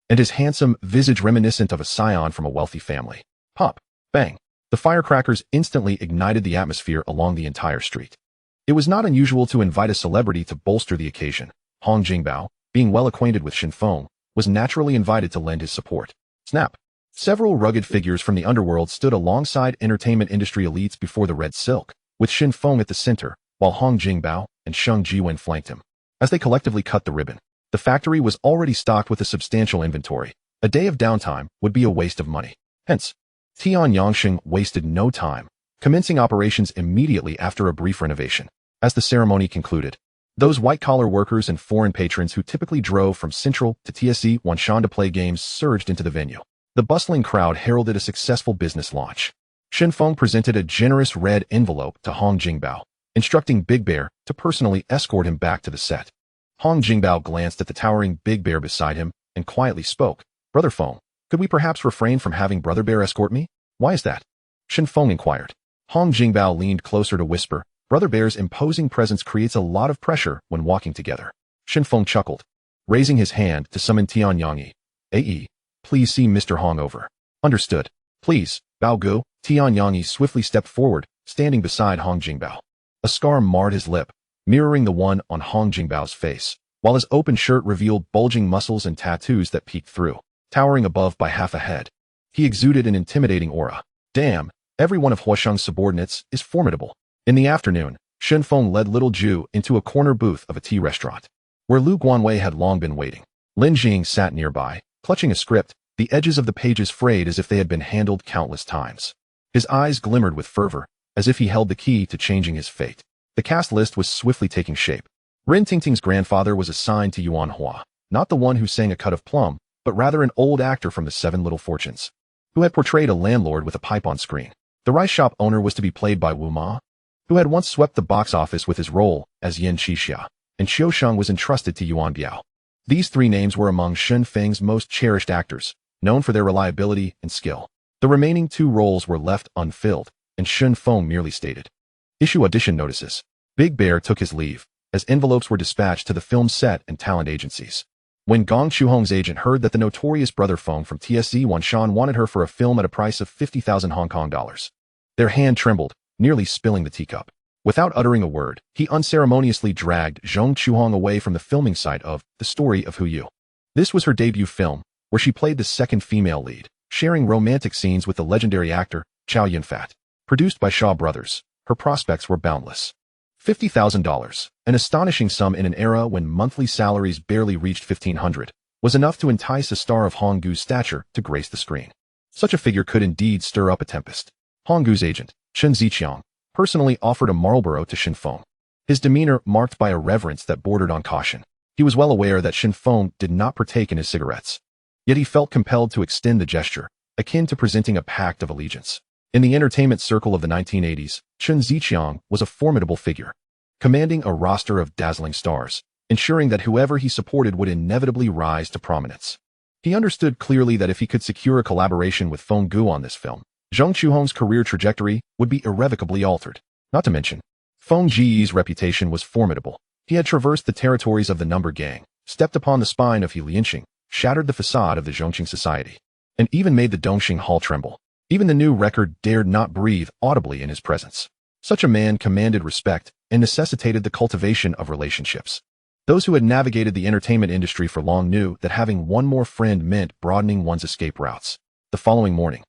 and his handsome visage reminiscent of a scion from a wealthy family. Pop! Bang! The firecrackers instantly ignited the atmosphere along the entire street. It was not unusual to invite a celebrity to bolster the occasion. Hong Jingbao, being well acquainted with Shen Feng, was naturally invited to lend his support. Snap! Several rugged figures from the underworld stood alongside entertainment industry elites before the red silk, with Shen Feng at the center, while Hong Jingbao and Sheng Jiwen flanked him. As they collectively cut the ribbon, the factory was already stocked with a substantial inventory. A day of downtime would be a waste of money. Hence, Tian Yangsheng wasted no time, commencing operations immediately after a brief renovation. As the ceremony concluded, those white-collar workers and foreign patrons who typically drove from Central to TSE Wanshan to play games surged into the venue. The bustling crowd heralded a successful business launch. Shen Feng presented a generous red envelope to Hong Jingbao, instructing Big Bear to personally escort him back to the set. Hong Jingbao glanced at the towering Big Bear beside him and quietly spoke. Brother Feng, could we perhaps refrain from having Brother Bear escort me? Why is that? Shen Feng inquired. Hong Jingbao leaned closer to whisper, Brother Bear's imposing presence creates a lot of pressure when walking together. Shen Feng chuckled, raising his hand to summon Tian Yangyi. Ae, please see Mr. Hong over. Understood. Please, Bao Gu. Tian Yangyi swiftly stepped forward, standing beside Hong Jingbao. A scar marred his lip, mirroring the one on Hong Jingbao's face, while his open shirt revealed bulging muscles and tattoos that peeked through, towering above by half a head. He exuded an intimidating aura. Damn, every one of Huasheng's subordinates is formidable. In the afternoon, Shen Feng led Little Ju into a corner booth of a tea restaurant, where Lu Guanwei had long been waiting. Lin Jing sat nearby, clutching a script, the edges of the pages frayed as if they had been handled countless times. His eyes glimmered with fervor, as if he held the key to changing his fate. The cast list was swiftly taking shape. Rin Tingting's grandfather was assigned to Yuan Hua, not the one who sang A Cut of Plum, but rather an old actor from the Seven Little Fortunes, who had portrayed a landlord with a pipe on screen. The rice shop owner was to be played by Wu Ma, who had once swept the box office with his role as Yin Qixia, and Xiu Sheng was entrusted to Yuan Biao. These three names were among Shen Feng's most cherished actors, known for their reliability and skill. The remaining two roles were left unfilled, and Shen Feng merely stated, "Issue audition notices." Big Bear took his leave, as envelopes were dispatched to the film set and talent agencies. When Gong Chuhong's agent heard that the notorious Brother Feng from TSE Wanshan wanted her for a film at a price of 50,000 Hong Kong dollars, their hand trembled, nearly spilling the teacup. Without uttering a word, he unceremoniously dragged Zhong Chuhong away from the filming site of The Story of Hu Yu. This was her debut film, where she played the second female lead, sharing romantic scenes with the legendary actor Chow Yun-fat. Produced by Shaw Brothers, her prospects were boundless. $50,000, an astonishing sum in an era when monthly salaries barely reached 1,500, was enough to entice a star of Hong Gu's stature to grace the screen. Such a figure could indeed stir up a tempest. Hong Gu's agent, Chen Ziqiang, personally offered a Marlboro to Shen Feng, his demeanor marked by a reverence that bordered on caution. He was well aware that Shen Feng did not partake in his cigarettes, yet he felt compelled to extend the gesture, akin to presenting a pact of allegiance. In the entertainment circle of the 1980s, Chen Ziqiang was a formidable figure, commanding a roster of dazzling stars, ensuring that whoever he supported would inevitably rise to prominence. He understood clearly that if he could secure a collaboration with Feng Gu on this film, Zhong Chuhong's career trajectory would be irrevocably altered. Not to mention, Feng Ji's reputation was formidable. He had traversed the territories of the Number Gang, stepped upon the spine of He Lianxing, shattered the facade of the Zhongqing society, and even made the Dongxing Hall tremble. Even the new record dared not breathe audibly in his presence. Such a man commanded respect and necessitated the cultivation of relationships. Those who had navigated the entertainment industry for long knew that having one more friend meant broadening one's escape routes. The following morning,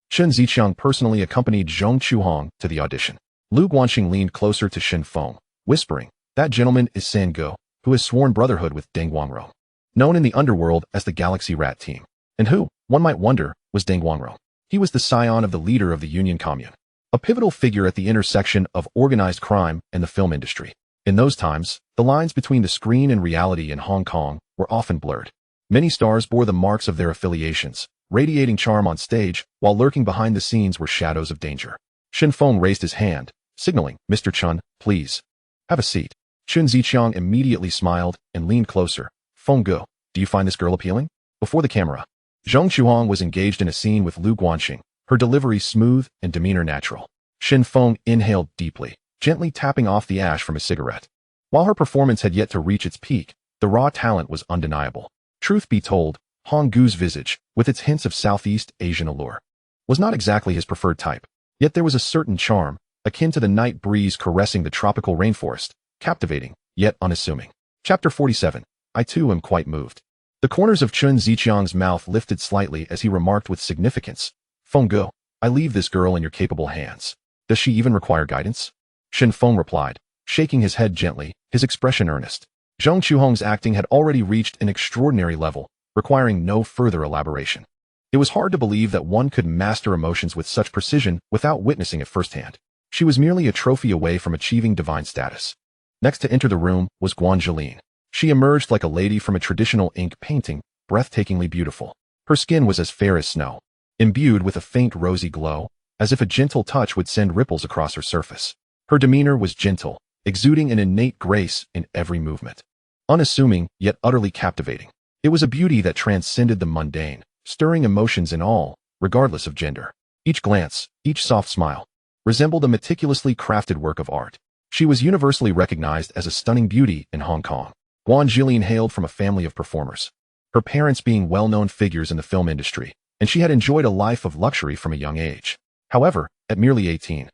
Chen Ziqiang personally accompanied Zhong Chuhong to the audition. Lu Guanxing leaned closer to Shen Feng, whispering, "That gentleman is San Ge, who has sworn brotherhood with Deng Guangrong, known in the underworld as the Galaxy Rat Team." And who, one might wonder, was Deng Guangrong? He was the scion of the leader of the Union Commune, a pivotal figure at the intersection of organized crime and the film industry. In those times, the lines between the screen and reality in Hong Kong were often blurred. Many stars bore the marks of their affiliations, radiating charm on stage, while lurking behind the scenes were shadows of danger. Shen Feng raised his hand, signaling, "Mr. Chen, please. Have a seat." Chen Ziqiang immediately smiled and leaned closer. "Feng Ge, do you find this girl appealing?" Before the camera, Zhong Chuhong was engaged in a scene with Lu Guanxing, her delivery smooth and demeanor natural. Shen Feng inhaled deeply, gently tapping off the ash from his cigarette. While her performance had yet to reach its peak, the raw talent was undeniable. Truth be told, Hong Gu's visage, with its hints of Southeast Asian allure, was not exactly his preferred type, yet there was a certain charm, akin to the night breeze caressing the tropical rainforest, captivating, yet unassuming. Chapter 47. I too am quite moved. The corners of Chun Ziqiang's mouth lifted slightly as he remarked with significance, Feng Gu, I leave this girl in your capable hands. Does she even require guidance? Shen Feng replied, shaking his head gently, his expression earnest. Zheng Chuhong's acting had already reached an extraordinary level, requiring no further elaboration. It was hard to believe that one could master emotions with such precision without witnessing it firsthand. She was merely a trophy away from achieving divine status. Next to enter the room was Guanjilin. She emerged like a lady from a traditional ink painting, breathtakingly beautiful. Her skin was as fair as snow, imbued with a faint rosy glow, as if a gentle touch would send ripples across her surface. Her demeanor was gentle, exuding an innate grace in every movement. Unassuming, yet utterly captivating. It was a beauty that transcended the mundane, stirring emotions in all, regardless of gender. Each glance, each soft smile, resembled a meticulously crafted work of art. She was universally recognized as a stunning beauty in Hong Kong. Guanjilin hailed from a family of performers, her parents being well-known figures in the film industry, and she had enjoyed a life of luxury from a young age. However, at merely 18,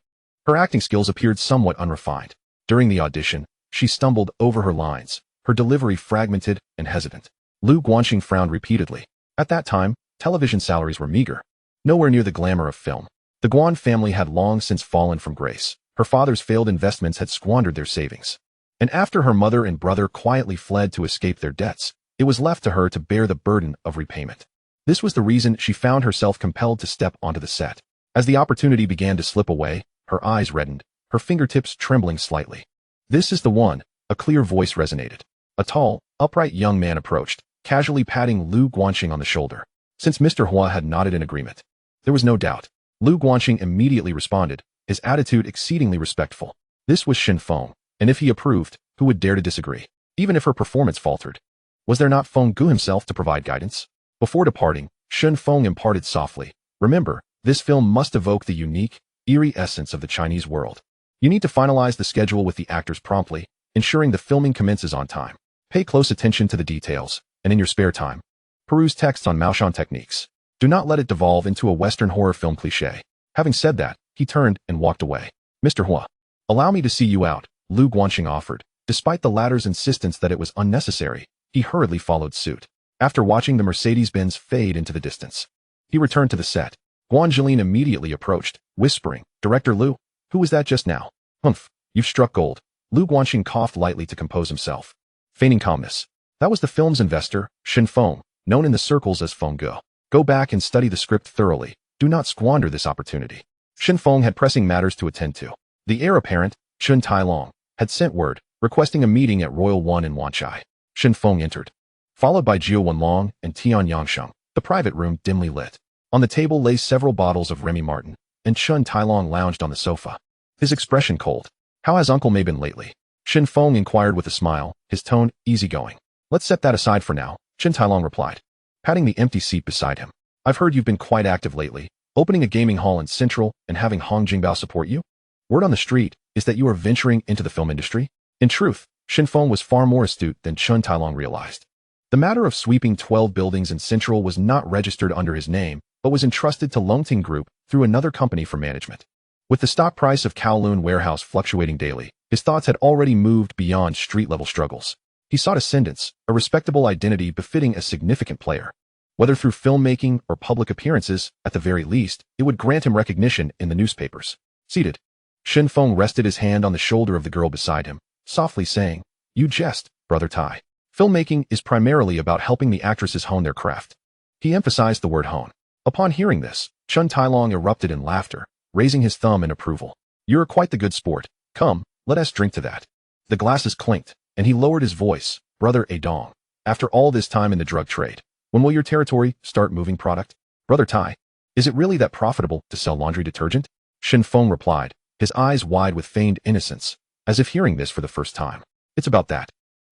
her acting skills appeared somewhat unrefined. During the audition, she stumbled over her lines, her delivery fragmented and hesitant. Lu Guanxing frowned repeatedly. At that time, television salaries were meager, nowhere near the glamour of film. The Guan family had long since fallen from grace. Her father's failed investments had squandered their savings. And after her mother and brother quietly fled to escape their debts, it was left to her to bear the burden of repayment. This was the reason she found herself compelled to step onto the set. As the opportunity began to slip away, her eyes reddened, her fingertips trembling slightly. This is the one, a clear voice resonated. A tall, upright young man approached, casually patting Lu Guanxing on the shoulder. Since Mr. Hua had nodded in agreement, there was no doubt. Lu Guanxing immediately responded, his attitude exceedingly respectful. This was Shen Feng, and if he approved, who would dare to disagree? Even if her performance faltered, was there not Feng Gu himself to provide guidance? Before departing, Shen Feng imparted softly, remember, this film must evoke the unique, eerie essence of the Chinese world. You need to finalize the schedule with the actors promptly, ensuring the filming commences on time. Pay close attention to the details, and in your spare time, peruse texts on Maoshan techniques. Do not let it devolve into a Western horror film cliché. Having said that, he turned and walked away. Mr. Hua, allow me to see you out, Lu Guanxing offered. Despite the latter's insistence that it was unnecessary, he hurriedly followed suit. After watching the Mercedes-Benz fade into the distance, he returned to the set. Guanjilin immediately approached, whispering, Director Lu, who was that just now? Humph, you've struck gold. Lu Guanxing coughed lightly to compose himself, feigning calmness. That was the film's investor, Shen Feng, known in the circles as Feng Gu. Go back and study the script thoroughly. Do not squander this opportunity. Shen Feng had pressing matters to attend to. The heir apparent, Chun Tai-long, had sent word, requesting a meeting at Royal One in Wanchai. Shen Feng entered, followed by Jiu Wenlong and Tian Yangsheng, the private room dimly lit. On the table lay several bottles of Remy Martin, and Chun Tai-long lounged on the sofa, his expression cold. How has Uncle May been lately? Shen Feng inquired with a smile, his tone easygoing. Let's set that aside for now, Chun Tai-long replied, patting the empty seat beside him. I've heard you've been quite active lately, opening a gaming hall in Central and having Hong Jingbao support you? Word on the street is that you are venturing into the film industry? In truth, Shen Feng was far more astute than Chun Tai-long realized. The matter of sweeping 12 buildings in Central was not registered under his name, but was entrusted to Longting Group through another company for management. With the stock price of Kowloon warehouse fluctuating daily, his thoughts had already moved beyond street-level struggles. He sought ascendance, a respectable identity befitting a significant player. Whether through filmmaking or public appearances, at the very least, it would grant him recognition in the newspapers. Seated, Shen Feng rested his hand on the shoulder of the girl beside him, softly saying, You jest, Brother Tai. Filmmaking is primarily about helping the actresses hone their craft. He emphasized the word hone. Upon hearing this, Chun Tai-long erupted in laughter, raising his thumb in approval. You're quite the good sport. Come, let us drink to that. The glasses clinked, and he lowered his voice. Brother Adong, after all this time in the drug trade, when will your territory start moving product? Brother Tai, is it really that profitable to sell laundry detergent? Shen Feng replied, his eyes wide with feigned innocence, as if hearing this for the first time. It's about that.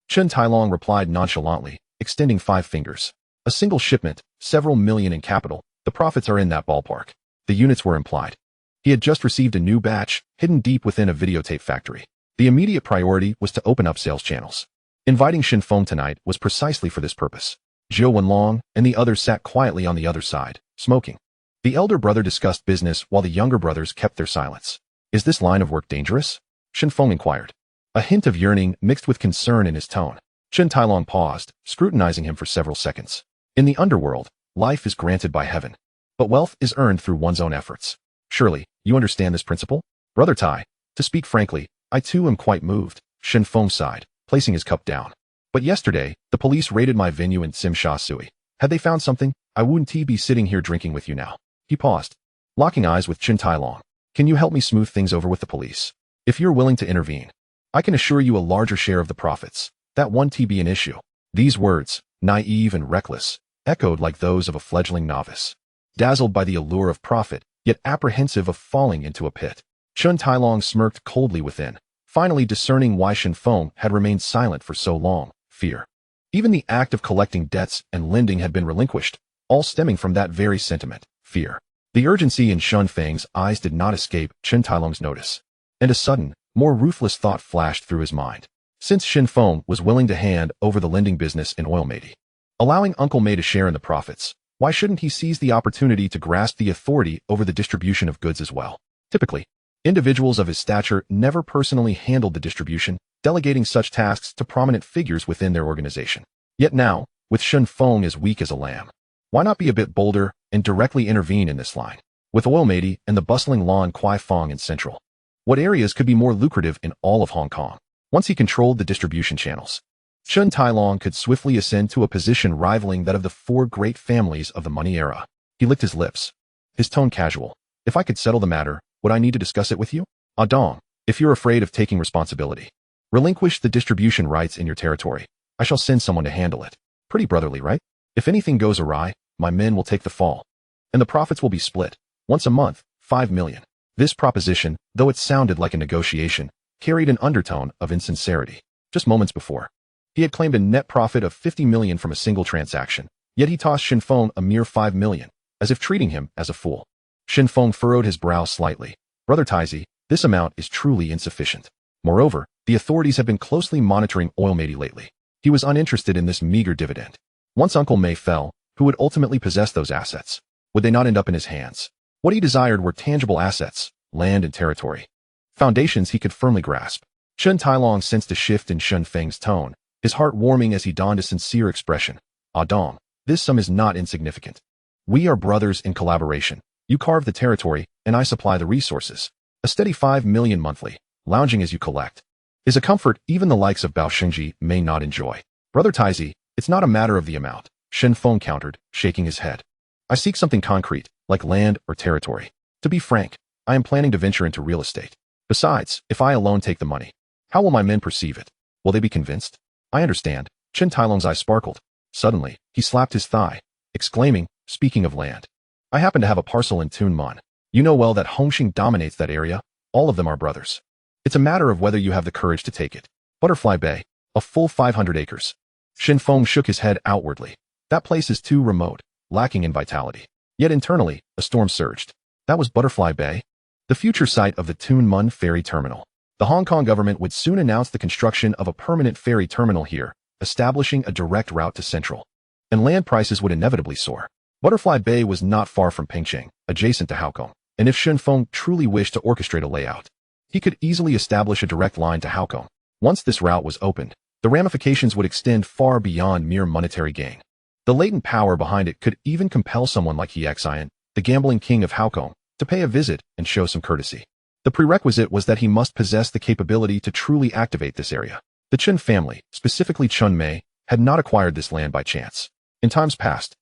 Chun Tai-long replied nonchalantly, extending 5 fingers. A single shipment, several million in capital, the profits are in that ballpark. The units were implied. He had just received a new batch, hidden deep within a videotape factory. The immediate priority was to open up sales channels. Inviting Shen Feng tonight was precisely for this purpose. Zhou Wenlong and the others sat quietly on the other side, smoking. The elder brother discussed business while the younger brothers kept their silence. Is this line of work dangerous? Shen Feng inquired. A hint of yearning mixed with concern in his tone. Chen Tailong paused, scrutinizing him for several seconds. In the underworld, life is granted by heaven, but wealth is earned through one's own efforts. Surely, you understand this principle? Brother Tai, to speak frankly, I too am quite moved, Shen Feng sighed, placing his cup down. But yesterday, the police raided my venue in Tsim Sha Sui. Had they found something, I wouldn't be sitting here drinking with you now. He paused, locking eyes with Chen Tailong. Can you help me smooth things over with the police? If you're willing to intervene, I can assure you a larger share of the profits. That won't be an issue. These words, naive and reckless, echoed like those of a fledgling novice. Dazzled by the allure of profit, yet apprehensive of falling into a pit. Chen Tailong smirked coldly within, finally discerning why Shen Feng had remained silent for so long. Fear. Even the act of collecting debts and lending had been relinquished, all stemming from that very sentiment, fear. The urgency in Shen Feng's eyes did not escape Chen Tailong's notice, and a sudden, more ruthless thought flashed through his mind. Since Shen Feng was willing to hand over the lending business in Oil Matey, allowing Uncle May to share in the profits, why shouldn't he seize the opportunity to grasp the authority over the distribution of goods as well? Typically, individuals of his stature never personally handled the distribution, delegating such tasks to prominent figures within their organization. Yet now, with Shen Feng as weak as a lamb, why not be a bit bolder and directly intervene in this line? With Oil Matey and the bustling Lan Kwai Fong in Central, what areas could be more lucrative in all of Hong Kong? Once he controlled the distribution channels, Chen Tailong could swiftly ascend to a position rivaling that of the four great families of the money era. He licked his lips, his tone casual. If I could settle the matter, would I need to discuss it with you? Ah Dong, if you're afraid of taking responsibility, relinquish the distribution rights in your territory. I shall send someone to handle it. Pretty brotherly, right? If anything goes awry, my men will take the fall, and the profits will be split. Once a month, 5 million. This proposition, though it sounded like a negotiation, carried an undertone of insincerity. Just moments before, he had claimed a net profit of 50 million from a single transaction, yet he tossed Shen Feng a mere 5 million, as if treating him as a fool. Shen Feng furrowed his brow slightly. Brother Taizi, this amount is truly insufficient. Moreover, the authorities have been closely monitoring Oil Matey lately. He was uninterested in this meager dividend. Once Uncle May fell, who would ultimately possess those assets? Would they not end up in his hands? What he desired were tangible assets, land and territory. Foundations he could firmly grasp. Chen Tailong sensed a shift in Shen Feng's tone, his heart warming as he donned a sincere expression. Ah Dong, this sum is not insignificant. We are brothers in collaboration. You carve the territory, and I supply the resources. A steady 5 million monthly, lounging as you collect, is a comfort even the likes of Bao Shengji may not enjoy. Brother Taizi, it's not a matter of the amount, Shen Feng countered, shaking his head. I seek something concrete, like land or territory. To be frank, I am planning to venture into real estate. Besides, if I alone take the money, how will my men perceive it? Will they be convinced? I understand. Chen Tailong's eyes sparkled. Suddenly, he slapped his thigh, exclaiming, speaking of land, I happen to have a parcel in Tuen Mun. You know well that Hongxing dominates that area. All of them are brothers. It's a matter of whether you have the courage to take it. Butterfly Bay, a full 500 acres. Shen Feng shook his head outwardly. That place is too remote, lacking in vitality. Yet internally, a storm surged. That was Butterfly Bay, the future site of the Tuen Mun ferry terminal. The Hong Kong government would soon announce the construction of a permanent ferry terminal here, establishing a direct route to Central. And land prices would inevitably soar. Butterfly Bay was not far from Pingcheng, adjacent to Haokong, and if Shen Feng truly wished to orchestrate a layout, he could easily establish a direct line to Haokong. Once this route was opened, the ramifications would extend far beyond mere monetary gain. The latent power behind it could even compel someone like He Xian, the gambling king of Haokong, to pay a visit and show some courtesy. The prerequisite was that he must possess the capability to truly activate this area. The Chen family, specifically Chun Mei, had not acquired this land by chance. In times past,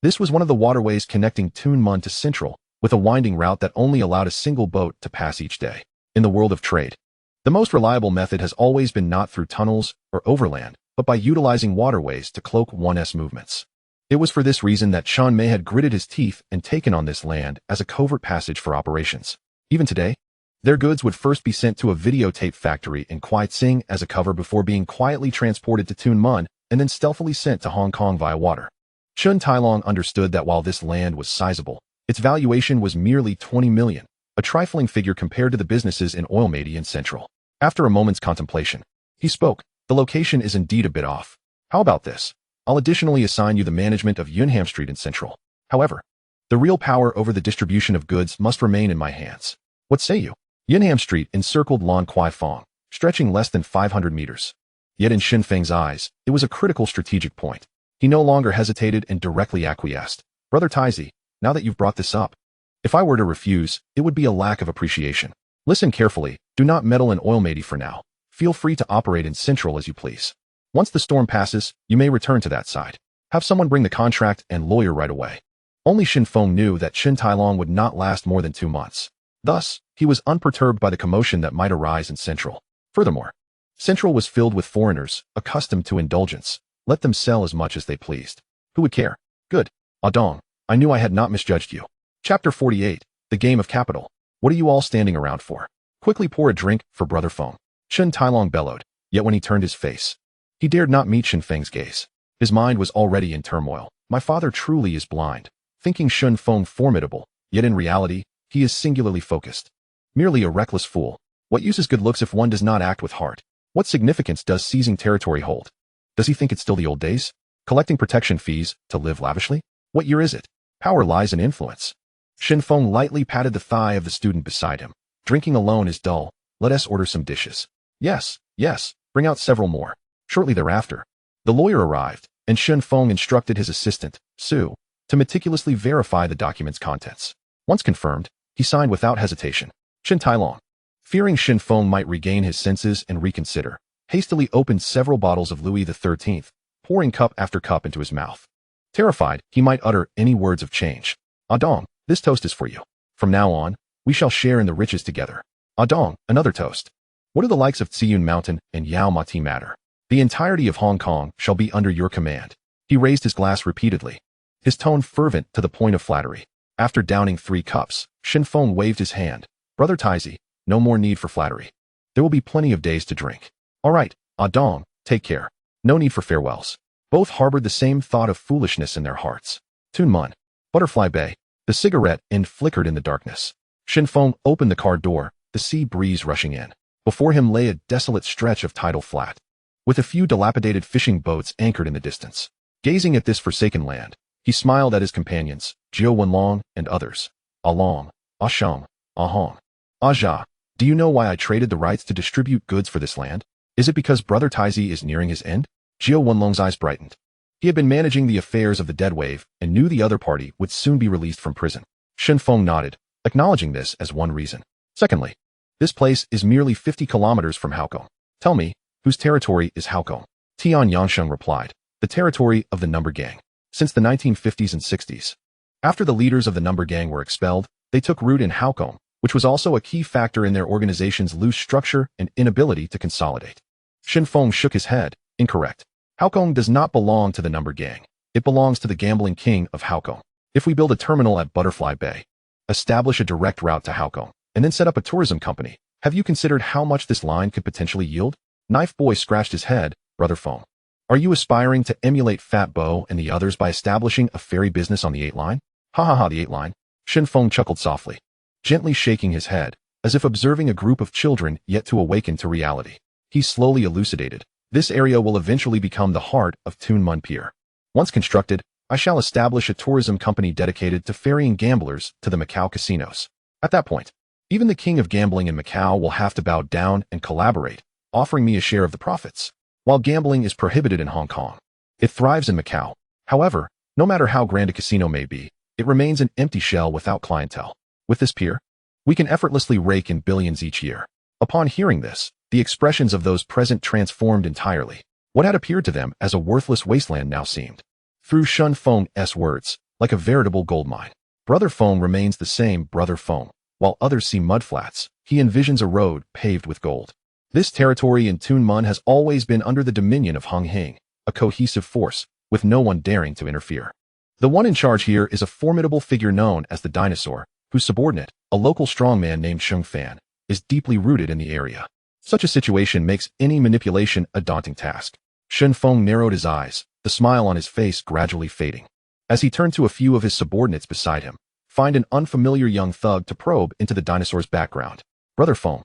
this was one of the waterways connecting Tuen Mun to Central, with a winding route that only allowed a single boat to pass each day. In the world of trade, the most reliable method has always been not through tunnels or overland, but by utilizing waterways to cloak one's movements. It was for this reason that Chun Mei had gritted his teeth and taken on this land as a covert passage for operations. Even today, their goods would first be sent to a videotape factory in Kwai Tsing as a cover before being quietly transported to Tuen Mun and then stealthily sent to Hong Kong via water. Chen Tailong understood that while this land was sizable, its valuation was merely 20 million, a trifling figure compared to the businesses in Oil Matey and Central. After a moment's contemplation, he spoke. The location is indeed a bit off. How about this? I'll additionally assign you the management of Yunham Street in Central. However, the real power over the distribution of goods must remain in my hands. What say you? Yunham Street encircled Lan Kwai Fong, stretching less than 500 meters. Yet in Shen Feng's eyes, it was a critical strategic point. He no longer hesitated and directly acquiesced. Brother Taizi, now that you've brought this up, if I were to refuse, it would be a lack of appreciation. Listen carefully, do not meddle in Oilmatey for now. Feel free to operate in Central as you please. Once the storm passes, you may return to that side. Have someone bring the contract and lawyer right away. Only Shen Feng knew that Shen Tailong would not last more than 2 months. Thus, he was unperturbed by the commotion that might arise in Central. Furthermore, Central was filled with foreigners, accustomed to indulgence. Let them sell as much as they pleased. Who would care? Good. Adong, I knew I had not misjudged you. Chapter 48, The Game of Capital. What are you all standing around for? Quickly pour a drink for Brother Feng. Shen Tailong bellowed, yet when he turned his face, he dared not meet Shen Feng's gaze. His mind was already in turmoil. My father truly is blind, thinking Shen Feng formidable, yet in reality, he is singularly focused. Merely a reckless fool. What use is good looks if one does not act with heart? What significance does seizing territory hold? Does he think it's still the old days? Collecting protection fees to live lavishly? What year is it? Power lies in influence. Shen Feng lightly patted the thigh of the student beside him. Drinking alone is dull. Let us order some dishes. Yes, yes, bring out several more. Shortly thereafter, the lawyer arrived, and Shen Feng instructed his assistant, Su, to meticulously verify the document's contents. Once confirmed, he signed without hesitation. Shen Tailong, fearing Shen Feng might regain his senses and reconsider, hastily opened several bottles of Louis XIII, pouring cup after cup into his mouth. Terrified, he might utter any words of change. Adong, this toast is for you. From now on, we shall share in the riches together. Adong, another toast. What do the likes of Tsiyun Mountain and Yao Ma Ti matter? The entirety of Hong Kong shall be under your command. He raised his glass repeatedly, his tone fervent to the point of flattery. After downing 3 cups, Shen Feng waved his hand. Brother Taizi, no more need for flattery. There will be plenty of days to drink. All right, Adong, take care. No need for farewells. Both harbored the same thought of foolishness in their hearts. Tun Mun, Butterfly Bay. The cigarette end flickered in the darkness. Shen Feng opened the car door, the sea breeze rushing in. Before him lay a desolate stretch of tidal flat, with a few dilapidated fishing boats anchored in the distance. Gazing at this forsaken land, he smiled at his companions, Jiao Wenlong and others. Along, Ashong, Ahong, Aja, do you know why I traded the rights to distribute goods for this land? Is it because Brother Taizi is nearing his end? Jiao Wenlong's eyes brightened. He had been managing the affairs of the dead wave and knew the other party would soon be released from prison. Shen Feng nodded, acknowledging this as one reason. Secondly, this place is merely 50 kilometers from Haokong. Tell me, whose territory is Haokong? Tian Yangsheng replied, the territory of the Number Gang. Since the 1950s and 60s, after the leaders of the Number Gang were expelled, they took root in Haokong, which was also a key factor in their organization's loose structure and inability to consolidate. Shen Feng shook his head, incorrect. Haokong does not belong to the Number Gang. It belongs to the gambling king of Haokong. If we build a terminal at Butterfly Bay, establish a direct route to Haokong, and then set up a tourism company, have you considered how much this line could potentially yield? Knife Boy scratched his head. Brother Feng, are you aspiring to emulate Fat Bo and the others by establishing a ferry business on the 8 line? Ha ha ha, the 8 line. Shen Feng chuckled softly, gently shaking his head, as if observing a group of children yet to awaken to reality. He slowly elucidated. This area will eventually become the heart of Tun Mun Pier. Once constructed, I shall establish a tourism company dedicated to ferrying gamblers to the Macau casinos. At that point, even the king of gambling in Macau will have to bow down and collaborate, offering me a share of the profits. While gambling is prohibited in Hong Kong, it thrives in Macau. However, no matter how grand a casino may be, it remains an empty shell without clientele. With this pier, we can effortlessly rake in billions each year. Upon hearing this, the expressions of those present transformed entirely. What had appeared to them as a worthless wasteland now seemed, through Shen Feng's words, like a veritable gold mine. Brother Feng remains the same Brother Feng. While others see mudflats, he envisions a road paved with gold. This territory in Tun Mun has always been under the dominion of Hung Hing, a cohesive force, with no one daring to interfere. The one in charge here is a formidable figure known as the Dinosaur, whose subordinate, a local strongman named Shen Feng, is deeply rooted in the area. Such a situation makes any manipulation a daunting task. Shen Feng narrowed his eyes, the smile on his face gradually fading. As he turned to a few of his subordinates beside him, find an unfamiliar young thug to probe into the dinosaur's background. Brother Feng,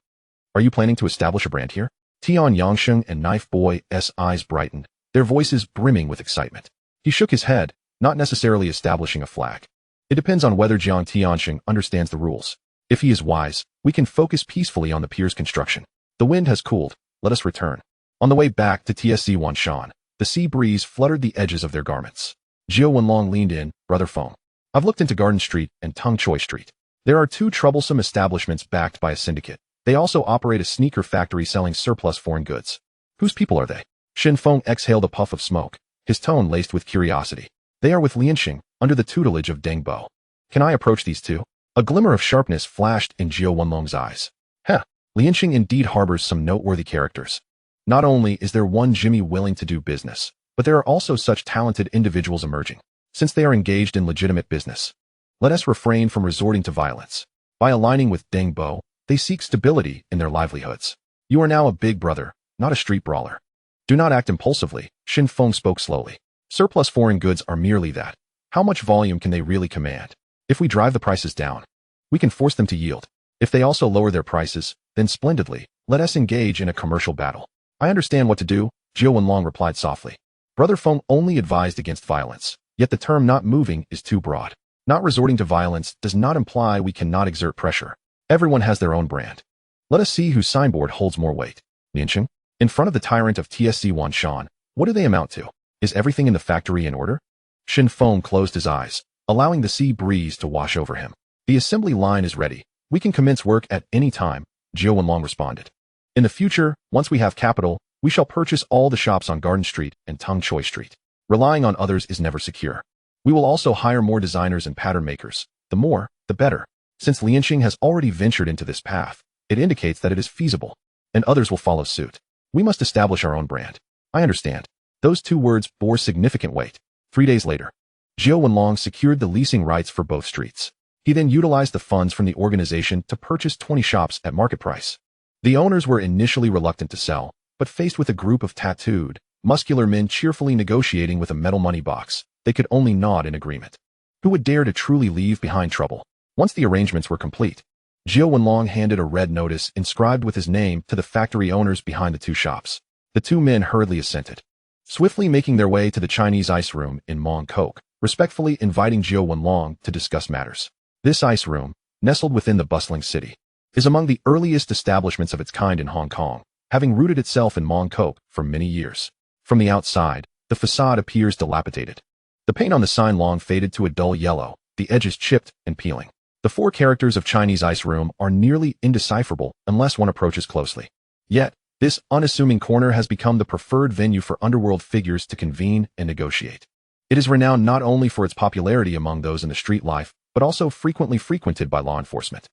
are you planning to establish a brand here? Tian Yangsheng and Knife Boy's eyes brightened, their voices brimming with excitement. He shook his head, not necessarily establishing a flag. It depends on whether Jiang Tianxing understands the rules. If he is wise, we can focus peacefully on the pier's construction. The wind has cooled, let us return. On the way back to TSC Wanshan, the sea breeze fluttered the edges of their garments. Jiao Wenlong leaned in, Brother Feng. I've looked into Garden Street and Tung Choi Street. There are two troublesome establishments backed by a syndicate. They also operate a sneaker factory selling surplus foreign goods. Whose people are they? Shen Feng exhaled a puff of smoke, his tone laced with curiosity. They are with Lianxing, under the tutelage of Deng Bo. Can I approach these two? A glimmer of sharpness flashed in Jiao Wenlong's eyes. Lianxing indeed harbors some noteworthy characters. Not only is there one Jimmy willing to do business, but there are also such talented individuals emerging. Since they are engaged in legitimate business, let us refrain from resorting to violence. By aligning with Deng Bo, they seek stability in their livelihoods. You are now a big brother, not a street brawler. Do not act impulsively, Shen Feng spoke slowly. Surplus foreign goods are merely that. How much volume can they really command? If we drive the prices down, we can force them to yield. If they also lower their prices, then splendidly, let us engage in a commercial battle. I understand what to do, Jiao Wenlong replied softly. Brother Feng only advised against violence, yet the term not moving is too broad. Not resorting to violence does not imply we cannot exert pressure. Everyone has their own brand. Let us see whose signboard holds more weight. Lianxing, in front of the tyrant of TSC Wanshan, what do they amount to? Is everything in the factory in order? Shen Feng closed his eyes, allowing the sea breeze to wash over him. The assembly line is ready. We can commence work at any time, Jiao Wenlong responded. In the future, once we have capital, we shall purchase all the shops on Garden Street and Tung Choi Street. Relying on others is never secure. We will also hire more designers and pattern makers. The more, the better. Since Lianxing has already ventured into this path, it indicates that it is feasible, and others will follow suit. We must establish our own brand. I understand. Those two words bore significant weight. 3 days later, Jiao Wenlong secured the leasing rights for both streets. He then utilized the funds from the organization to purchase 20 shops at market price. The owners were initially reluctant to sell, but faced with a group of tattooed, muscular men cheerfully negotiating with a metal money box, they could only nod in agreement. Who would dare to truly leave behind trouble? Once the arrangements were complete, Jiao Wenlong handed a red notice inscribed with his name to the factory owners behind the two shops. The two men hurriedly assented, swiftly making their way to the Chinese ice room in Mong Kok, respectfully inviting Jiao Wenlong to discuss matters. This ice room, nestled within the bustling city, is among the earliest establishments of its kind in Hong Kong, having rooted itself in Mong Kok for many years. From the outside, the facade appears dilapidated. The paint on the sign long faded to a dull yellow, the edges chipped and peeling. The 4 characters of Chinese ice room are nearly indecipherable unless one approaches closely. Yet, this unassuming corner has become the preferred venue for underworld figures to convene and negotiate. It is renowned not only for its popularity among those in the street life, but also frequently frequented by law enforcement.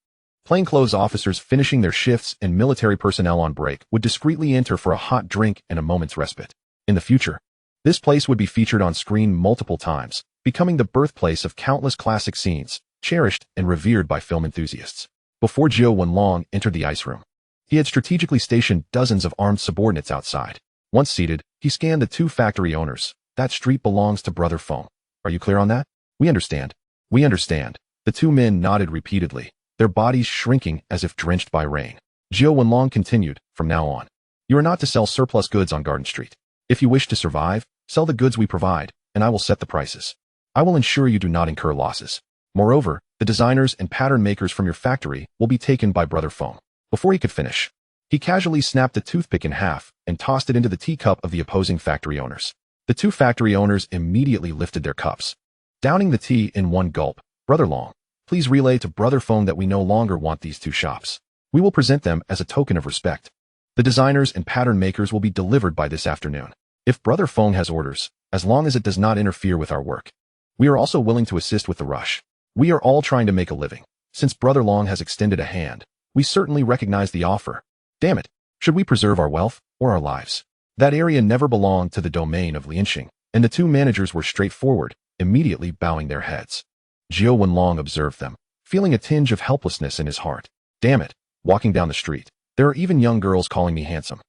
Plainclothes officers finishing their shifts and military personnel on break would discreetly enter for a hot drink and a moment's respite. In the future, this place would be featured on screen multiple times, becoming the birthplace of countless classic scenes, cherished and revered by film enthusiasts. Before Jiao Wenlong entered the ice room, he had strategically stationed dozens of armed subordinates outside. Once seated, he scanned the 2 factory owners. That street belongs to Brother Feng. Are you clear on that? We understand. We understand. The 2 men nodded repeatedly, their bodies shrinking as if drenched by rain. Jiao Wenlong continued, from now on, you are not to sell surplus goods on Garden Street. If you wish to survive, sell the goods we provide, and I will set the prices. I will ensure you do not incur losses. Moreover, the designers and pattern makers from your factory will be taken by Brother Feng. Before he could finish, he casually snapped a toothpick in half and tossed it into the teacup of the opposing factory owners. The 2 factory owners immediately lifted their cups. Downing the tea in one gulp, Brother Long, please relay to Brother Feng that we no longer want these 2 shops. We will present them as a token of respect. The designers and pattern makers will be delivered by this afternoon. If Brother Feng has orders, as long as it does not interfere with our work, we are also willing to assist with the rush. We are all trying to make a living. Since Brother Long has extended a hand, we certainly recognize the offer. Damn it, should we preserve our wealth or our lives? That area never belonged to the domain of Lianxing, and the 2 managers were straightforward, immediately bowing their heads. Jiao Wenlong observed them, feeling a tinge of helplessness in his heart. Damn it, walking down the street, there are even young girls calling me handsome.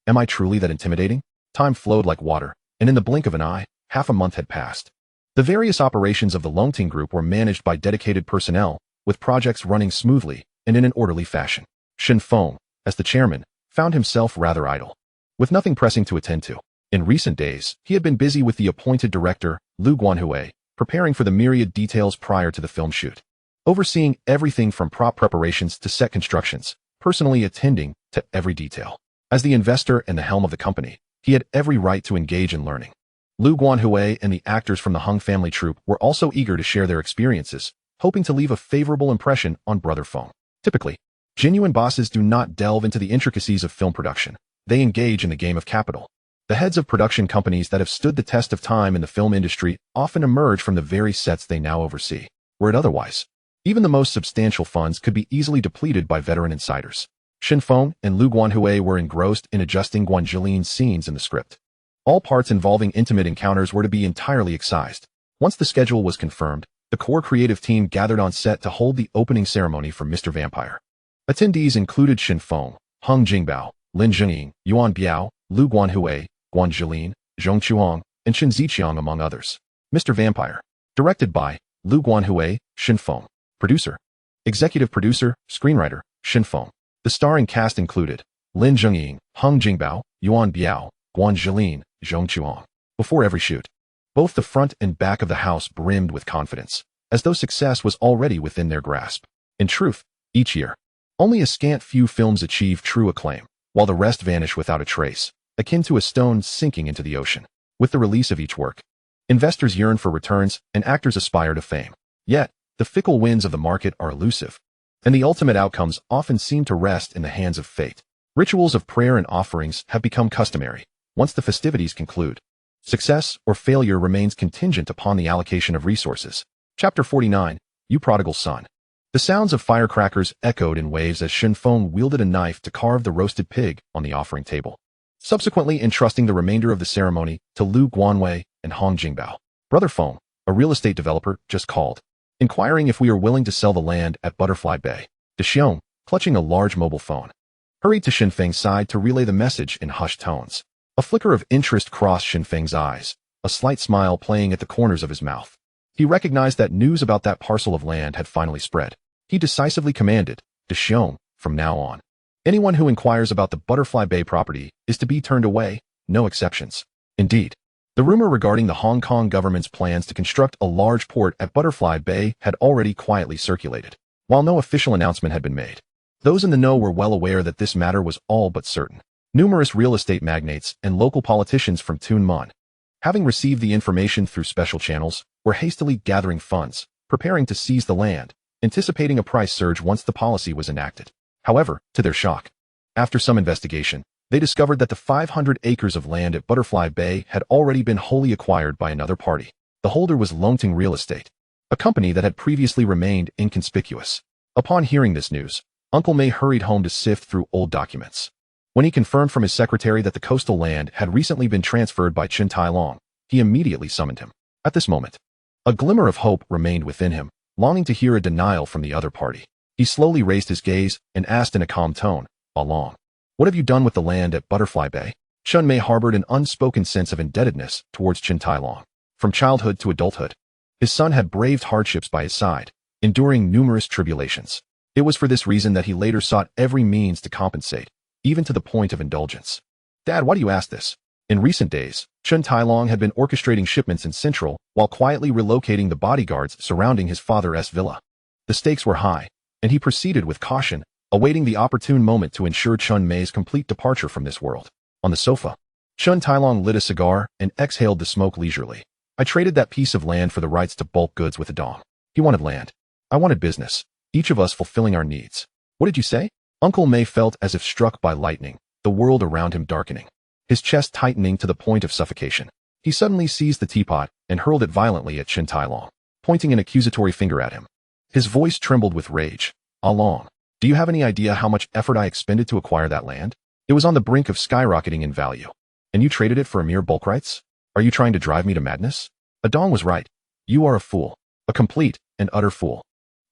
Am I truly that intimidating? Time flowed like water, and in the blink of an eye, half a month had passed. The various operations of the Longting Group were managed by dedicated personnel, with projects running smoothly and in an orderly fashion. Shen Feng, as the chairman, found himself rather idle. With nothing pressing to attend to, In recent days, he had been busy with the appointed director, Lu Guanhui, preparing for the myriad details prior to the film shoot. Overseeing everything from prop preparations to set constructions, personally attending to every detail. As the investor and the helm of the company, he had every right to engage in learning. Lu Guanhui and the actors from the Hung family troupe were also eager to share their experiences, hoping to leave a favorable impression on Brother Feng. Typically, genuine bosses do not delve into the intricacies of film production. They engage in the game of capital. The heads of production companies that have stood the test of time in the film industry often emerge from the very sets they now oversee. Were it otherwise, even the most substantial funds could be easily depleted by veteran insiders. Shen Feng and Lu Guanhui were engrossed in adjusting Guanjilin's scenes in the script. All parts involving intimate encounters were to be entirely excised. Once the schedule was confirmed, the core creative team gathered on set to hold the opening ceremony for Mr. Vampire. Attendees included Shen Feng, Hung Jingbao, Lin Zhengying, Yuan Biao, Lu Guanhui, Guanjilin, Zhong Chuang, and Shen Ziqiang among others. Mr. Vampire. Directed by Lu Guanhui, Shen Feng. Producer. Executive producer, screenwriter, Shen Feng. The starring cast included Lin Zhengying, Hung Jingbao, Yuan Biao, Guanjilin, Zhong Chuang. Before every shoot, both the front and back of the house brimmed with confidence, as though success was already within their grasp. In truth, each year, only a scant few films achieve true acclaim, while the rest vanish without a trace, akin to a stone sinking into the ocean. With the release of each work, investors yearn for returns and actors aspire to fame. Yet, the fickle winds of the market are elusive, and the ultimate outcomes often seem to rest in the hands of fate. Rituals of prayer and offerings have become customary. Once the festivities conclude, success or failure remains contingent upon the allocation of resources. Chapter 49, You Prodigal Son. The sounds of firecrackers echoed in waves as Shen Feng wielded a knife to carve the roasted pig on the offering table, subsequently entrusting the remainder of the ceremony to Lu Guanhui and Hong Jingbao. Brother Feng, a real estate developer, just called, inquiring if we are willing to sell the land at Butterfly Bay. De Xiong, clutching a large mobile phone, hurried to Shen Feng's side to relay the message in hushed tones. A flicker of interest crossed Shen Feng's eyes, a slight smile playing at the corners of his mouth. He recognized that news about that parcel of land had finally spread. He decisively commanded, De Xiong, from now on, anyone who inquires about the Butterfly Bay property is to be turned away, no exceptions. Indeed, the rumor regarding the Hong Kong government's plans to construct a large port at Butterfly Bay had already quietly circulated. While no official announcement had been made, those in the know were well aware that this matter was all but certain. Numerous real estate magnates and local politicians from Tuen Mun, having received the information through special channels, were hastily gathering funds, preparing to seize the land, anticipating a price surge once the policy was enacted. However, to their shock, after some investigation, they discovered that the 500 acres of land at Butterfly Bay had already been wholly acquired by another party. The holder was Longting Real Estate, a company that had previously remained inconspicuous. Upon hearing this news, Uncle May hurried home to sift through old documents. When he confirmed from his secretary that the coastal land had recently been transferred by Chen Tai-long, he immediately summoned him. At this moment, a glimmer of hope remained within him, longing to hear a denial from the other party. He slowly raised his gaze and asked in a calm tone, "Along, what have you done with the land at Butterfly Bay?" Chun Mei harbored an unspoken sense of indebtedness towards Chen Tai-long. From childhood to adulthood, his son had braved hardships by his side, enduring numerous tribulations. It was for this reason that he later sought every means to compensate, even to the point of indulgence. "Dad, why do you ask this?" In recent days, Chen Tai-long had been orchestrating shipments in Central while quietly relocating the bodyguards surrounding his father's villa. The stakes were high, and he proceeded with caution, awaiting the opportune moment to ensure Chun Mei's complete departure from this world. On the sofa, Chen Tai-long lit a cigar and exhaled the smoke leisurely. "I traded that piece of land for the rights to bulk goods with a dong. He wanted land. I wanted business, each of us fulfilling our needs." "What did you say?" Uncle May felt as if struck by lightning, the world around him darkening, his chest tightening to the point of suffocation. He suddenly seized the teapot and hurled it violently at Chen Tai-long, pointing an accusatory finger at him. His voice trembled with rage. "Along, do you have any idea how much effort I expended to acquire that land? It was on the brink of skyrocketing in value, and you traded it for a mere bulk rights? Are you trying to drive me to madness?" Adong was right. "You are a fool, a complete and utter fool.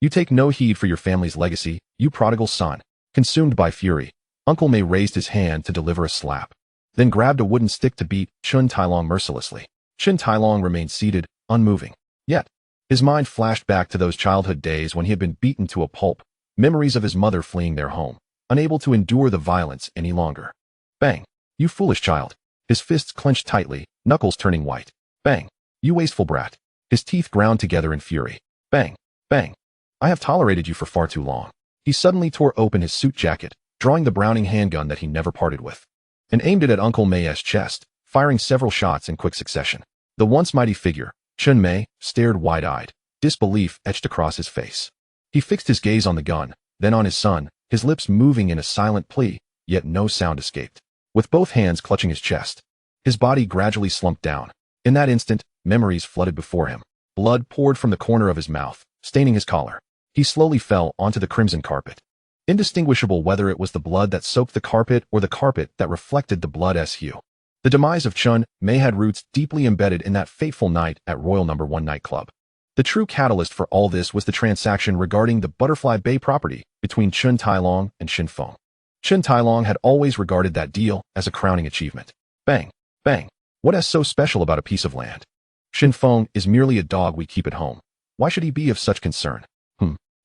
You take no heed for your family's legacy, you prodigal son." Consumed by fury, Uncle May raised his hand to deliver a slap, then grabbed a wooden stick to beat Chen Tai-long mercilessly. Chen Tai-long remained seated, unmoving. Yet, his mind flashed back to those childhood days when he had been beaten to a pulp, memories of his mother fleeing their home, unable to endure the violence any longer. "Bang! You foolish child. his fists clenched tightly, knuckles turning white. Bang! You wasteful brat. His teeth ground together in fury. Bang! Bang! I have tolerated you for far too long. He suddenly tore open his suit jacket, drawing the Browning handgun that he never parted with, and aimed it at Uncle May's chest, firing several shots in quick succession. The once mighty figure, Chun Mei, stared wide-eyed, disbelief etched across his face. He fixed his gaze on the gun, then on his son, his lips moving in a silent plea, yet no sound escaped. With both hands clutching his chest, his body gradually slumped down. In that instant, memories flooded before him. Blood poured from the corner of his mouth, staining his collar. He slowly fell onto the crimson carpet. Indistinguishable whether it was the blood that soaked the carpet or the carpet that reflected the blood's hue. The demise of Chun Mei had roots deeply embedded in that fateful night at Royal No. 1 nightclub. The true catalyst for all this was the transaction regarding the Butterfly Bay property between Chun Tai-long and Shen Feng. Chun Tai-long had always regarded that deal as a crowning achievement. Bang! Bang! What is so special about a piece of land? Shen Feng is merely a dog we keep at home. Why should he be of such concern?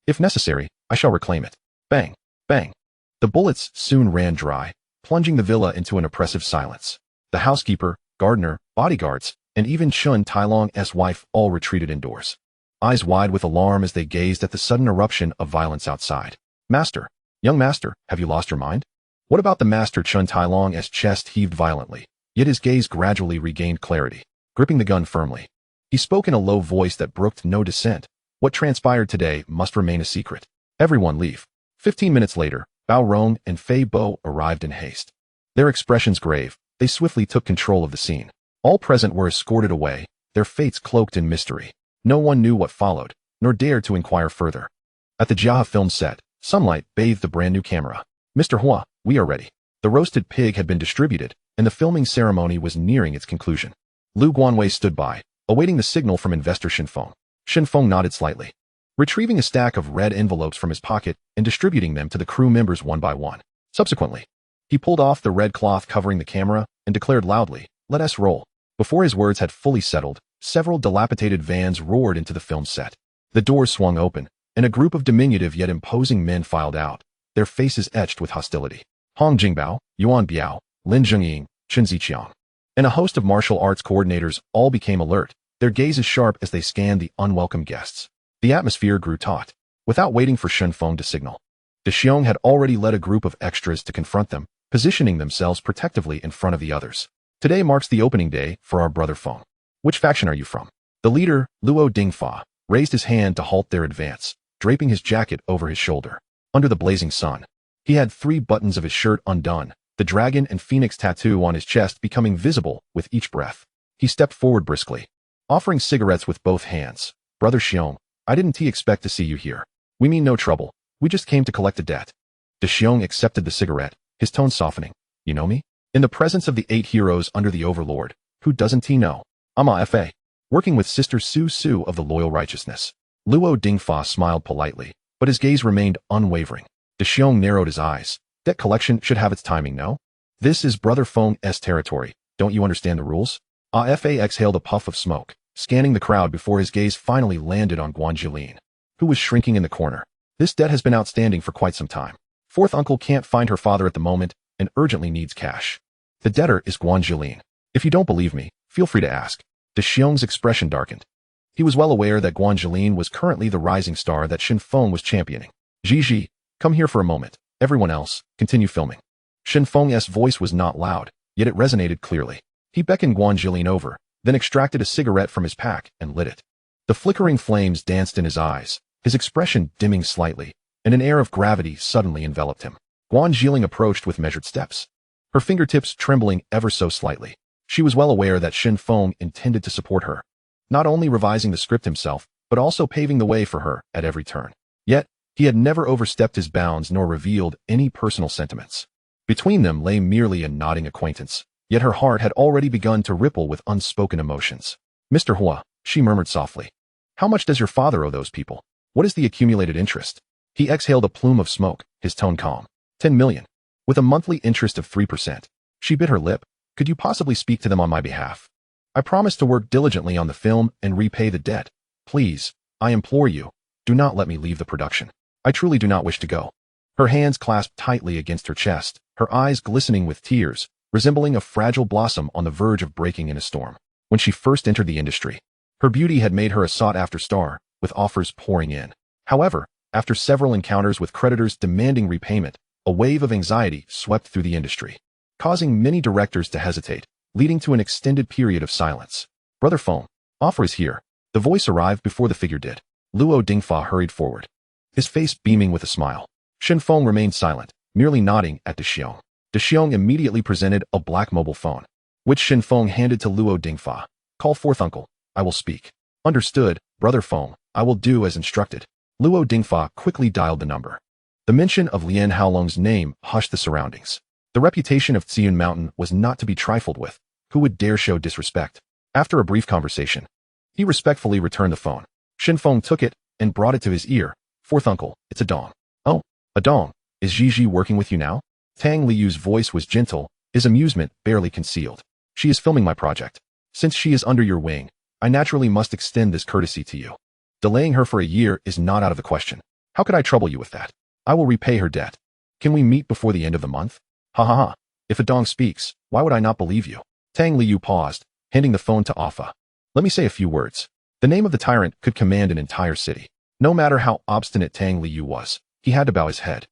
If necessary, I shall reclaim it. Bang! Bang! The bullets soon ran dry, plunging the villa into an oppressive silence. The housekeeper, gardener, bodyguards, and even Chun Tai-long's wife all retreated indoors, eyes wide with alarm as they gazed at the sudden eruption of violence outside. Master, young master, have you lost your mind? What about the master? Chun Tai-long's chest heaved violently, yet his gaze gradually regained clarity, gripping the gun firmly. He spoke in a low voice that brooked no dissent. What transpired today must remain a secret. Everyone leave. 15 minutes later, Bao Rong and Fei Bo arrived in haste. Their expressions grave, they swiftly took control of the scene. All present were escorted away, their fates cloaked in mystery. No one knew what followed, nor dared to inquire further. At the Jia film set, sunlight bathed the brand new camera. Mr. Hua, we are ready. The roasted pig had been distributed, and the filming ceremony was nearing its conclusion. Lu Guanwei stood by, awaiting the signal from investor Shen Feng. Shen Feng nodded slightly, retrieving a stack of red envelopes from his pocket and distributing them to the crew members one by one. Subsequently, he pulled off the red cloth covering the camera and declared loudly, "Let us roll." Before his words had fully settled, several dilapidated vans roared into the film set. The doors swung open, and a group of diminutive yet imposing men filed out, their faces etched with hostility. Hong Jingbao, Yuan Biao, Lin Zhengying, Chen Ziqiang, and a host of martial arts coordinators all became alert, their gazes sharp as they scanned the unwelcome guests. The atmosphere grew taut. Without waiting for Shen Feng to signal, De Xiong had already led a group of extras to confront them, positioning themselves protectively in front of the others. Today marks the opening day for our brother Feng. Which faction are you from? The leader, Luo Dingfa, raised his hand to halt their advance, draping his jacket over his shoulder. Under the blazing sun, he had 3 buttons of his shirt undone, the dragon and phoenix tattoo on his chest becoming visible with each breath. He stepped forward briskly, offering cigarettes with both hands. Brother Xiong, I didn't expect to see you here. We mean no trouble. We just came to collect a debt. De Xiong accepted the cigarette, his tone softening. You know me? In the presence of the 8 heroes under the Overlord, who doesn't he know? I'm Fa. Working with Sister Su Su of the Loyal Righteousness. Luo Dingfa smiled politely, but his gaze remained unwavering. De Xiong narrowed his eyes. Debt collection should have its timing, no? This is Brother Feng's territory. Don't you understand the rules? Fa exhaled a puff of smoke, scanning the crowd before his gaze finally landed on Guan Jilin, who was shrinking in the corner. This debt has been outstanding for quite some time. Fourth uncle can't find her father at the moment and urgently needs cash. The debtor is Guan Jilin. If you don't believe me, feel free to ask. De Xiong's expression darkened. He was well aware that Guan Jilin was currently the rising star that Shen Feng was championing. Ji, come here for a moment. Everyone else, continue filming. Shen Feng's voice was not loud, yet it resonated clearly. He beckoned Guan Jilin over, then extracted a cigarette from his pack and lit it. The flickering flames danced in his eyes, his expression dimming slightly, and an air of gravity suddenly enveloped him. Guan Jilin approached with measured steps, her fingertips trembling ever so slightly. She was well aware that Shen Feng intended to support her, not only revising the script himself, but also paving the way for her at every turn. Yet, he had never overstepped his bounds nor revealed any personal sentiments. Between them lay merely a nodding acquaintance, yet her heart had already begun to ripple with unspoken emotions. Mr. Hua, she murmured softly. How much does your father owe those people? What is the accumulated interest? He exhaled a plume of smoke, his tone calm. 10 million. With a monthly interest of 3%. She bit her lip. Could you possibly speak to them on my behalf? I promise to work diligently on the film and repay the debt. Please, I implore you, do not let me leave the production. I truly do not wish to go. Her hands clasped tightly against her chest, her eyes glistening with tears, resembling a fragile blossom on the verge of breaking in a storm. When she first entered the industry, her beauty had made her a sought-after star, with offers pouring in. However, after several encounters with creditors demanding repayment, a wave of anxiety swept through the industry, causing many directors to hesitate, leading to an extended period of silence. Brother Feng, offer is here. The voice arrived before the figure did. Luo Dingfa hurried forward, his face beaming with a smile. Shen Feng remained silent, merely nodding at De Xiong. De Xiong immediately presented a black mobile phone, which Shen Feng handed to Luo Dingfa. Call forth uncle. I will speak. Understood, Brother Feng. I will do as instructed. Luo Dingfa quickly dialed the number. The mention of Lian Haolong's name hushed the surroundings. The reputation of Xian Mountain was not to be trifled with. Who would dare show disrespect? After a brief conversation, he respectfully returned the phone. Shen Feng took it and brought it to his ear. Fourth uncle, it's a dong. Oh, a dong. Is Gigi working with you now? Tang Liu's voice was gentle, his amusement barely concealed. She is filming my project. Since she is under your wing, I naturally must extend this courtesy to you. Delaying her for a year is not out of the question. How could I trouble you with that? I will repay her debt. Can we meet before the end of the month? Ha ha ha. If a dong speaks, why would I not believe you? Tang Liu paused, handing the phone to Alpha. Let me say a few words. The name of the tyrant could command an entire city. No matter how obstinate Tang Liu was, he had to bow his head.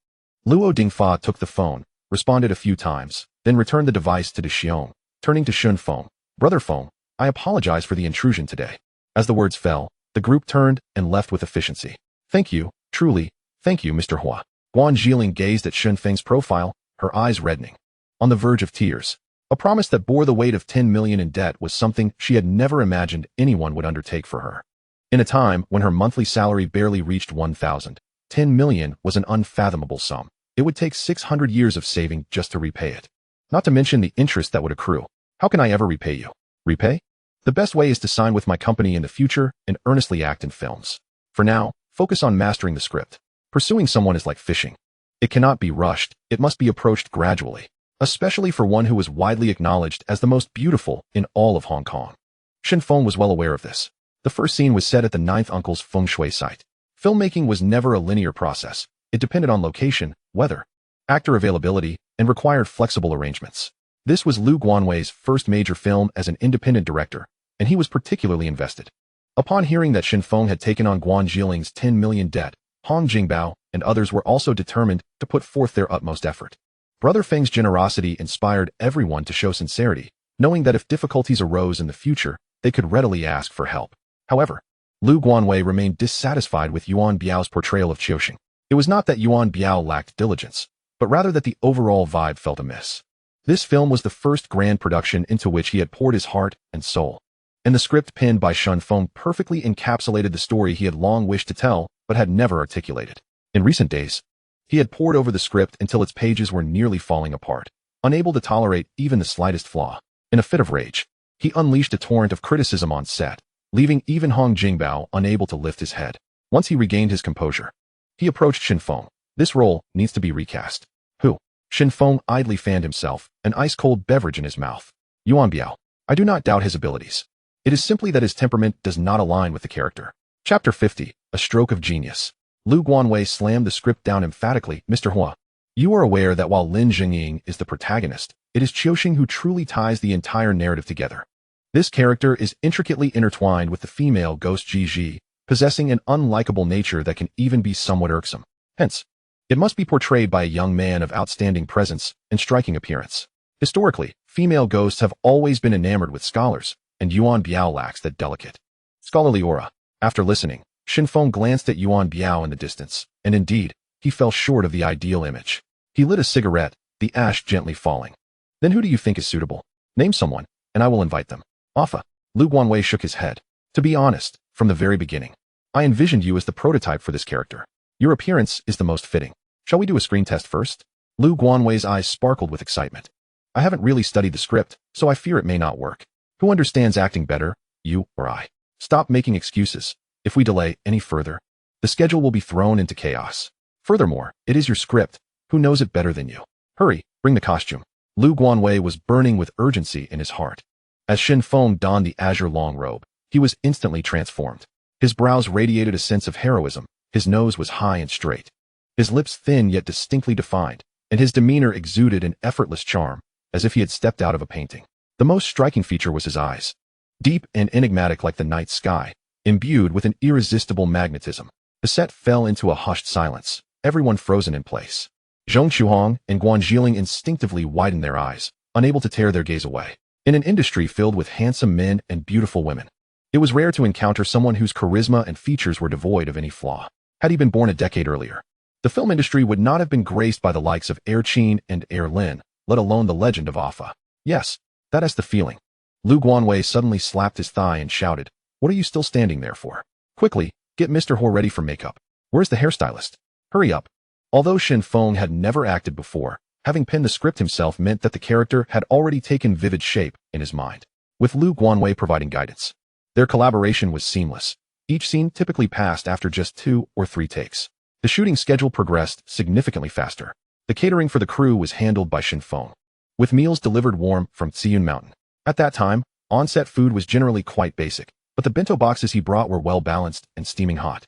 Luo Dingfa took the phone, responded a few times, then returned the device to De Xiong, turning to Shen Feng. Brother Feng, I apologize for the intrusion today. As the words fell, the group turned and left with efficiency. Thank you, truly, thank you, Mr. Hua. Guan Zhiling gazed at Shen Feng's profile, her eyes reddening. On the verge of tears. A promise that bore the weight of 10 million in debt was something she had never imagined anyone would undertake for her. In a time when her monthly salary barely reached 1,000, 10 million was an unfathomable sum. It would take 600 years of saving just to repay it. Not to mention the interest that would accrue. How can I ever repay you? Repay? The best way is to sign with my company in the future and earnestly act in films. For now, focus on mastering the script. Pursuing someone is like fishing. It cannot be rushed, it must be approached gradually, especially for one who was widely acknowledged as the most beautiful in all of Hong Kong. Shen Feng was well aware of this. The first scene was set at the ninth uncle's feng shui site. Filmmaking was never a linear process. It depended on location, weather, actor availability, and required flexible arrangements. This was Lu Guanwei's first major film as an independent director, and he was particularly invested. Upon hearing that Shen Feng had taken on Guan Zhiling's 10 million debt, Hong Jingbao and others were also determined to put forth their utmost effort. Brother Feng's generosity inspired everyone to show sincerity, knowing that if difficulties arose in the future, they could readily ask for help. However, Lu Guanwei remained dissatisfied with Yuan Biao's portrayal of Qiuxing. It was not that Yuan Biao lacked diligence, but rather that the overall vibe felt amiss. This film was the first grand production into which he had poured his heart and soul, and the script penned by Shen Feng perfectly encapsulated the story he had long wished to tell but had never articulated. In recent days, he had pored over the script until its pages were nearly falling apart, unable to tolerate even the slightest flaw. In a fit of rage, he unleashed a torrent of criticism on set, leaving even Hong Jingbao unable to lift his head. Once he regained his composure, he approached Shen Feng. This role needs to be recast. Who? Shen Feng idly fanned himself, an ice-cold beverage in his mouth. Yuan Biao. I do not doubt his abilities. It is simply that his temperament does not align with the character. Chapter 50, A Stroke of Genius. Lu Guanwei slammed the script down emphatically. Mr. Hua, you are aware that while Lin Jingying is the protagonist, it is Qiuxing who truly ties the entire narrative together. This character is intricately intertwined with the female ghost Gigi, possessing an unlikable nature that can even be somewhat irksome. Hence, it must be portrayed by a young man of outstanding presence and striking appearance. Historically, female ghosts have always been enamored with scholars, and Yuan Biao lacks that delicate, scholarly aura. After listening, Shen Feng glanced at Yuan Biao in the distance, and indeed, he fell short of the ideal image. He lit a cigarette, the ash gently falling. Then who do you think is suitable? Name someone, and I will invite them. Alpha. Lu Guanwei shook his head. To be honest, from the very beginning, I envisioned you as the prototype for this character. Your appearance is the most fitting. Shall we do a screen test first? Lu Guanwei's eyes sparkled with excitement. I haven't really studied the script, so I fear it may not work. Who understands acting better, you or I? Stop making excuses. If we delay any further, the schedule will be thrown into chaos. Furthermore, it is your script. Who knows it better than you? Hurry, bring the costume. Lu Guanwei was burning with urgency in his heart. As Shen Feng donned the azure long robe, he was instantly transformed. His brows radiated a sense of heroism, his nose was high and straight, his lips thin yet distinctly defined, and his demeanor exuded an effortless charm, as if he had stepped out of a painting. The most striking feature was his eyes. Deep and enigmatic like the night sky, imbued with an irresistible magnetism. The set fell into a hushed silence, everyone frozen in place. Zhong Chuhong and Guan Zhiling instinctively widened their eyes, unable to tear their gaze away. In an industry filled with handsome men and beautiful women, it was rare to encounter someone whose charisma and features were devoid of any flaw. Had he been born a decade earlier, the film industry would not have been graced by the likes of Er Qin and Er Lin, let alone the legend of Afa. Yes, that is the feeling. Lu Guanwei suddenly slapped his thigh and shouted, "What are you still standing there for? Quickly, get Mr. Ho ready for makeup. Where's the hairstylist? Hurry up." Although Shen Feng had never acted before, having penned the script himself meant that the character had already taken vivid shape in his mind, with Lu Guanwei providing guidance. Their collaboration was seamless. Each scene typically passed after just 2 or 3 takes. The shooting schedule progressed significantly faster. The catering for the crew was handled by Shen Feng, with meals delivered warm from Tsiyun Mountain. At that time, on-set food was generally quite basic, but the bento boxes he brought were well-balanced and steaming hot,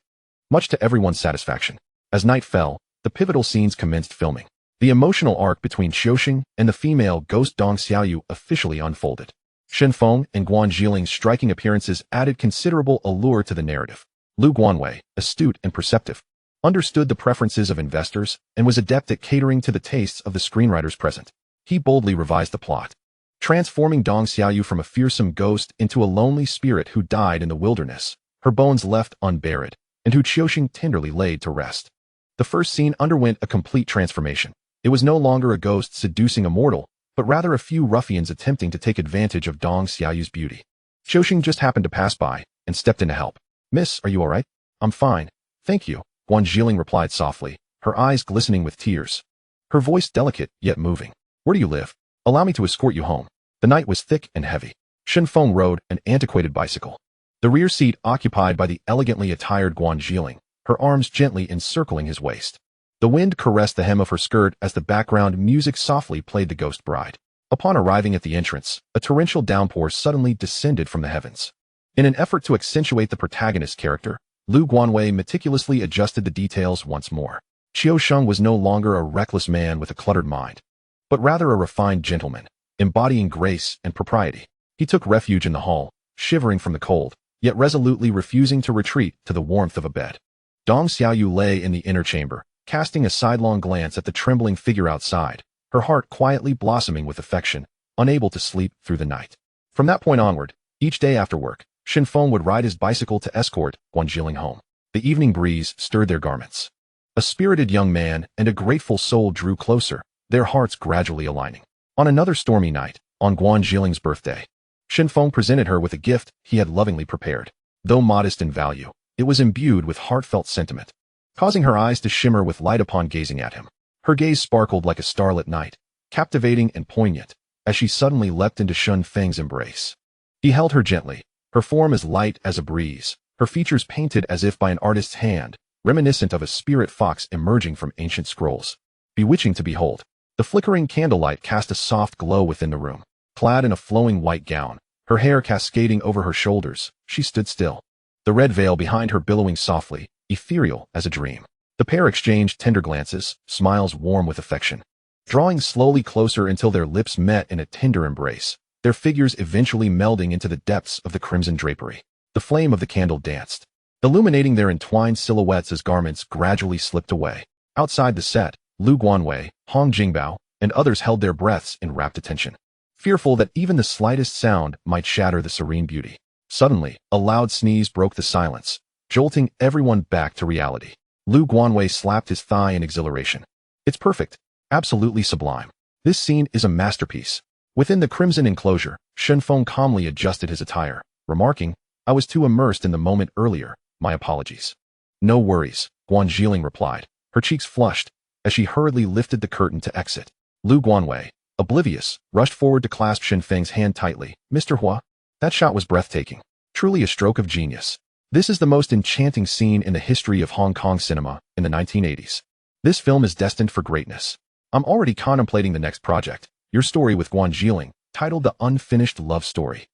much to everyone's satisfaction. As night fell, the pivotal scenes commenced filming. The emotional arc between Xiuxing and the female ghost Dong Xiaoyu officially unfolded. Shen Feng and Guan Zhiling's striking appearances added considerable allure to the narrative. Lu Guanwei, astute and perceptive, understood the preferences of investors and was adept at catering to the tastes of the screenwriters present. He boldly revised the plot, transforming Dong Xiaoyu from a fearsome ghost into a lonely spirit who died in the wilderness, her bones left unburied, and who Xiuxing tenderly laid to rest. The first scene underwent a complete transformation. It was no longer a ghost seducing a mortal, but rather a few ruffians attempting to take advantage of Dong Xiaoyu's beauty. Xiuxing just happened to pass by and stepped in to help. "Miss, are you all right?" "I'm fine, thank you," Guan Zhiling replied softly, her eyes glistening with tears. Her voice delicate yet moving. "Where do you live? Allow me to escort you home." The night was thick and heavy. Shen Feng rode an antiquated bicycle, the rear seat occupied by the elegantly attired Guan Zhiling, her arms gently encircling his waist. The wind caressed the hem of her skirt as the background music softly played The Ghost Bride. Upon arriving at the entrance, a torrential downpour suddenly descended from the heavens. In an effort to accentuate the protagonist's character, Lu Guanwei meticulously adjusted the details once more. Xiuxing was no longer a reckless man with a cluttered mind, but rather a refined gentleman, embodying grace and propriety. He took refuge in the hall, shivering from the cold, yet resolutely refusing to retreat to the warmth of a bed. Dong Xiaoyu lay in the inner chamber, casting a sidelong glance at the trembling figure outside, her heart quietly blossoming with affection, unable to sleep through the night. From that point onward, each day after work, Shen Feng would ride his bicycle to escort Guan Zhiling home. The evening breeze stirred their garments. A spirited young man and a grateful soul drew closer, their hearts gradually aligning. On another stormy night, on Guan Zhiling's birthday, Shen Feng presented her with a gift he had lovingly prepared. Though modest in value, it was imbued with heartfelt sentiment, causing her eyes to shimmer with light upon gazing at him. Her gaze sparkled like a starlit night, captivating and poignant, as she suddenly leapt into Shen Feng's embrace. He held her gently, her form as light as a breeze, her features painted as if by an artist's hand, reminiscent of a spirit fox emerging from ancient scrolls. Bewitching to behold, the flickering candlelight cast a soft glow within the room. Clad in a flowing white gown, her hair cascading over her shoulders, she stood still, the red veil behind her billowing softly, ethereal as a dream. The pair exchanged tender glances, smiles warm with affection. Drawing slowly closer until their lips met in a tender embrace, their figures eventually melding into the depths of the crimson drapery. The flame of the candle danced, illuminating their entwined silhouettes as garments gradually slipped away. Outside the set, Lu Guanwei, Hong Jingbao, and others held their breaths in rapt attention, fearful that even the slightest sound might shatter the serene beauty. Suddenly, a loud sneeze broke the silence, jolting everyone back to reality. Lu Guanwei slapped his thigh in exhilaration. "It's perfect. Absolutely sublime. This scene is a masterpiece." Within the crimson enclosure, Shen Feng calmly adjusted his attire, remarking, "I was too immersed in the moment earlier. My apologies." "No worries," Guan Zhiling replied, her cheeks flushed, as she hurriedly lifted the curtain to exit. Lu Guanwei, oblivious, rushed forward to clasp Shen Feng's hand tightly. "Mr. Hua, that shot was breathtaking. Truly a stroke of genius. This is the most enchanting scene in the history of Hong Kong cinema in the 1980s. This film is destined for greatness. I'm already contemplating the next project, your story with Guan Zhiling, titled The Unfinished Love Story."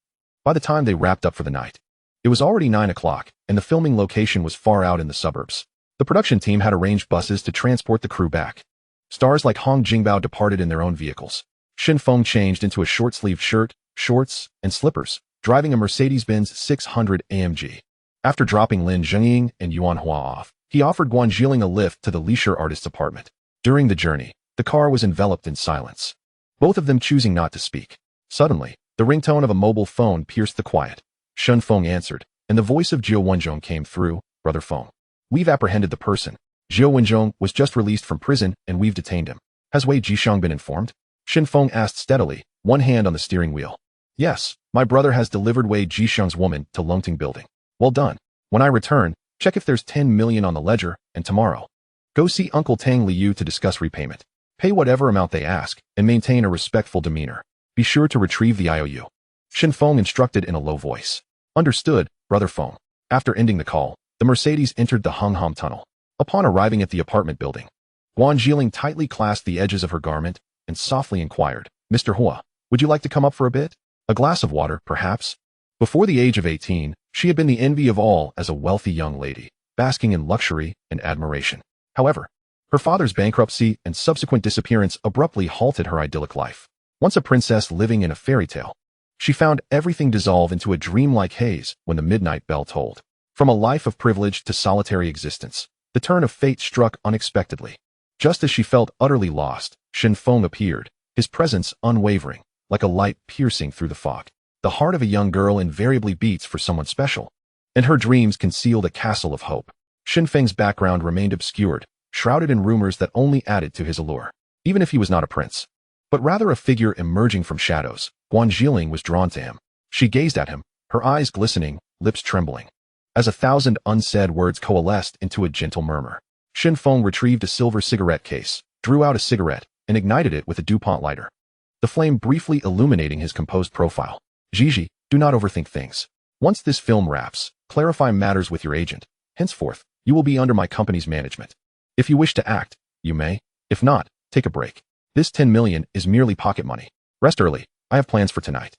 By the time they wrapped up for the night, it was already 9 o'clock, and the filming location was far out in the suburbs. The production team had arranged buses to transport the crew back. Stars like Hong Jingbao departed in their own vehicles. Shen Feng changed into a short-sleeved shirt, shorts, and slippers, driving a Mercedes-Benz 600 AMG. After dropping Lin Zhengying and Yuan Hua off, he offered Guan Jiling a lift to the leisure artist's apartment. During the journey, the car was enveloped in silence, both of them choosing not to speak. Suddenly, the ringtone of a mobile phone pierced the quiet. Shen Feng answered, and the voice of Jiao Wenzhong came through. Brother Feng. We've apprehended the person. Jiao Wenzhong was just released from prison and we've detained him. Has Wei Jixiang been informed? Shen Feng asked steadily, one hand on the steering wheel. Yes, my brother has delivered Wei Jixiang's woman to Longting Building. Well done. When I return, check if there's 10 million on the ledger, and tomorrow, go see Uncle Tang Liu to discuss repayment. Pay whatever amount they ask, and maintain a respectful demeanor. Be sure to retrieve the IOU. Shen Feng instructed in a low voice. Understood, Brother Feng. After ending the call, the Mercedes entered the Hongham Tunnel. Upon arriving at the apartment building, Guan Jiling tightly clasped the edges of her garment and softly inquired, Mr. Hua, would you like to come up for a bit? A glass of water, perhaps? Before the age of 18, she had been the envy of all as a wealthy young lady, basking in luxury and admiration. However, her father's bankruptcy and subsequent disappearance abruptly halted her idyllic life. Once a princess living in a fairy tale, she found everything dissolve into a dreamlike haze when the midnight bell tolled. From a life of privilege to solitary existence, the turn of fate struck unexpectedly. Just as she felt utterly lost, Shen Feng appeared, his presence unwavering, like a light piercing through the fog. The heart of a young girl invariably beats for someone special, and her dreams concealed a castle of hope. Shen Feng's background remained obscured, shrouded in rumors that only added to his allure. Even if he was not a prince, but rather a figure emerging from shadows, Guan Jiling was drawn to him. She gazed at him, her eyes glistening, lips trembling, as 1,000 unsaid words coalesced into a gentle murmur. Shen Feng retrieved a silver cigarette case, drew out a cigarette, and ignited it with a DuPont lighter, the flame briefly illuminating his composed profile. Gigi, do not overthink things. Once this film wraps, clarify matters with your agent. Henceforth, you will be under my company's management. If you wish to act, you may. If not, take a break. This 10 million is merely pocket money. Rest early. I have plans for tonight.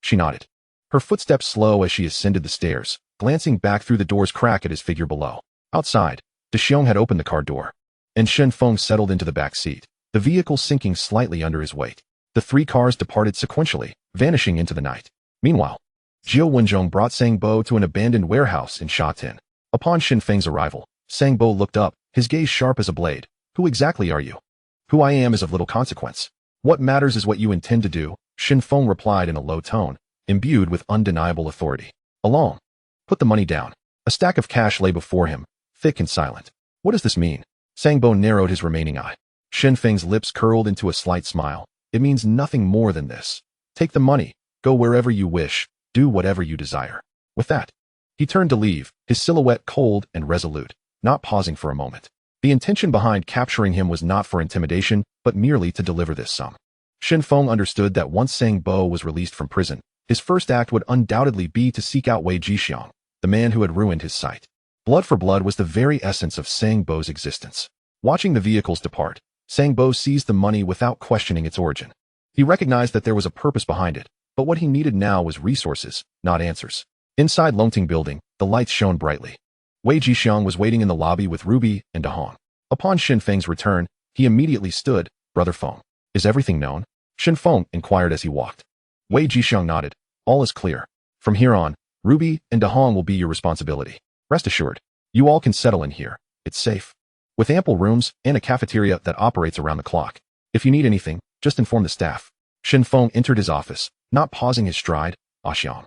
She nodded. Her footsteps slow as she ascended the stairs, glancing back through the door's crack at his figure below. Outside, De Xiong had opened the car door, and Shen Feng settled into the back seat, the vehicle sinking slightly under his weight. The three cars departed sequentially, vanishing into the night. Meanwhile, Jiao Wenzhong brought Sang Bo to an abandoned warehouse in Shatin. Upon Shen Feng's arrival, Sang Bo looked up, his gaze sharp as a blade. Who exactly are you? Who I am is of little consequence. What matters is what you intend to do, Shen Feng replied in a low tone, imbued with undeniable authority. Along. Put the money down. A stack of cash lay before him, thick and silent. What does this mean? Sang Bo narrowed his remaining eye. Shen Feng's lips curled into a slight smile. It means nothing more than this. Take the money, go wherever you wish, do whatever you desire. With that, he turned to leave, his silhouette cold and resolute, not pausing for a moment. The intention behind capturing him was not for intimidation, but merely to deliver this sum. Shen Feng understood that once Sang Bo was released from prison, his first act would undoubtedly be to seek out Wei Jixiang, the man who had ruined his sight. Blood for blood was the very essence of Sang Bo's existence. Watching the vehicles depart, Sang Bo seized the money without questioning its origin. He recognized that there was a purpose behind it, but what he needed now was resources, not answers. Inside Longting Building, the lights shone brightly. Wei Jixiang was waiting in the lobby with Ruby and Dahong. Upon Shen Feng's return, he immediately stood. Brother Feng, is everything known? Shen Feng inquired as he walked. Wei Jixiang nodded. All is clear. From here on, Ruby and Dahong will be your responsibility. Rest assured, you all can settle in here. It's safe, with ample rooms and a cafeteria that operates around the clock. If you need anything, just inform the staff. Shen Feng entered his office, not pausing his stride. Xiang.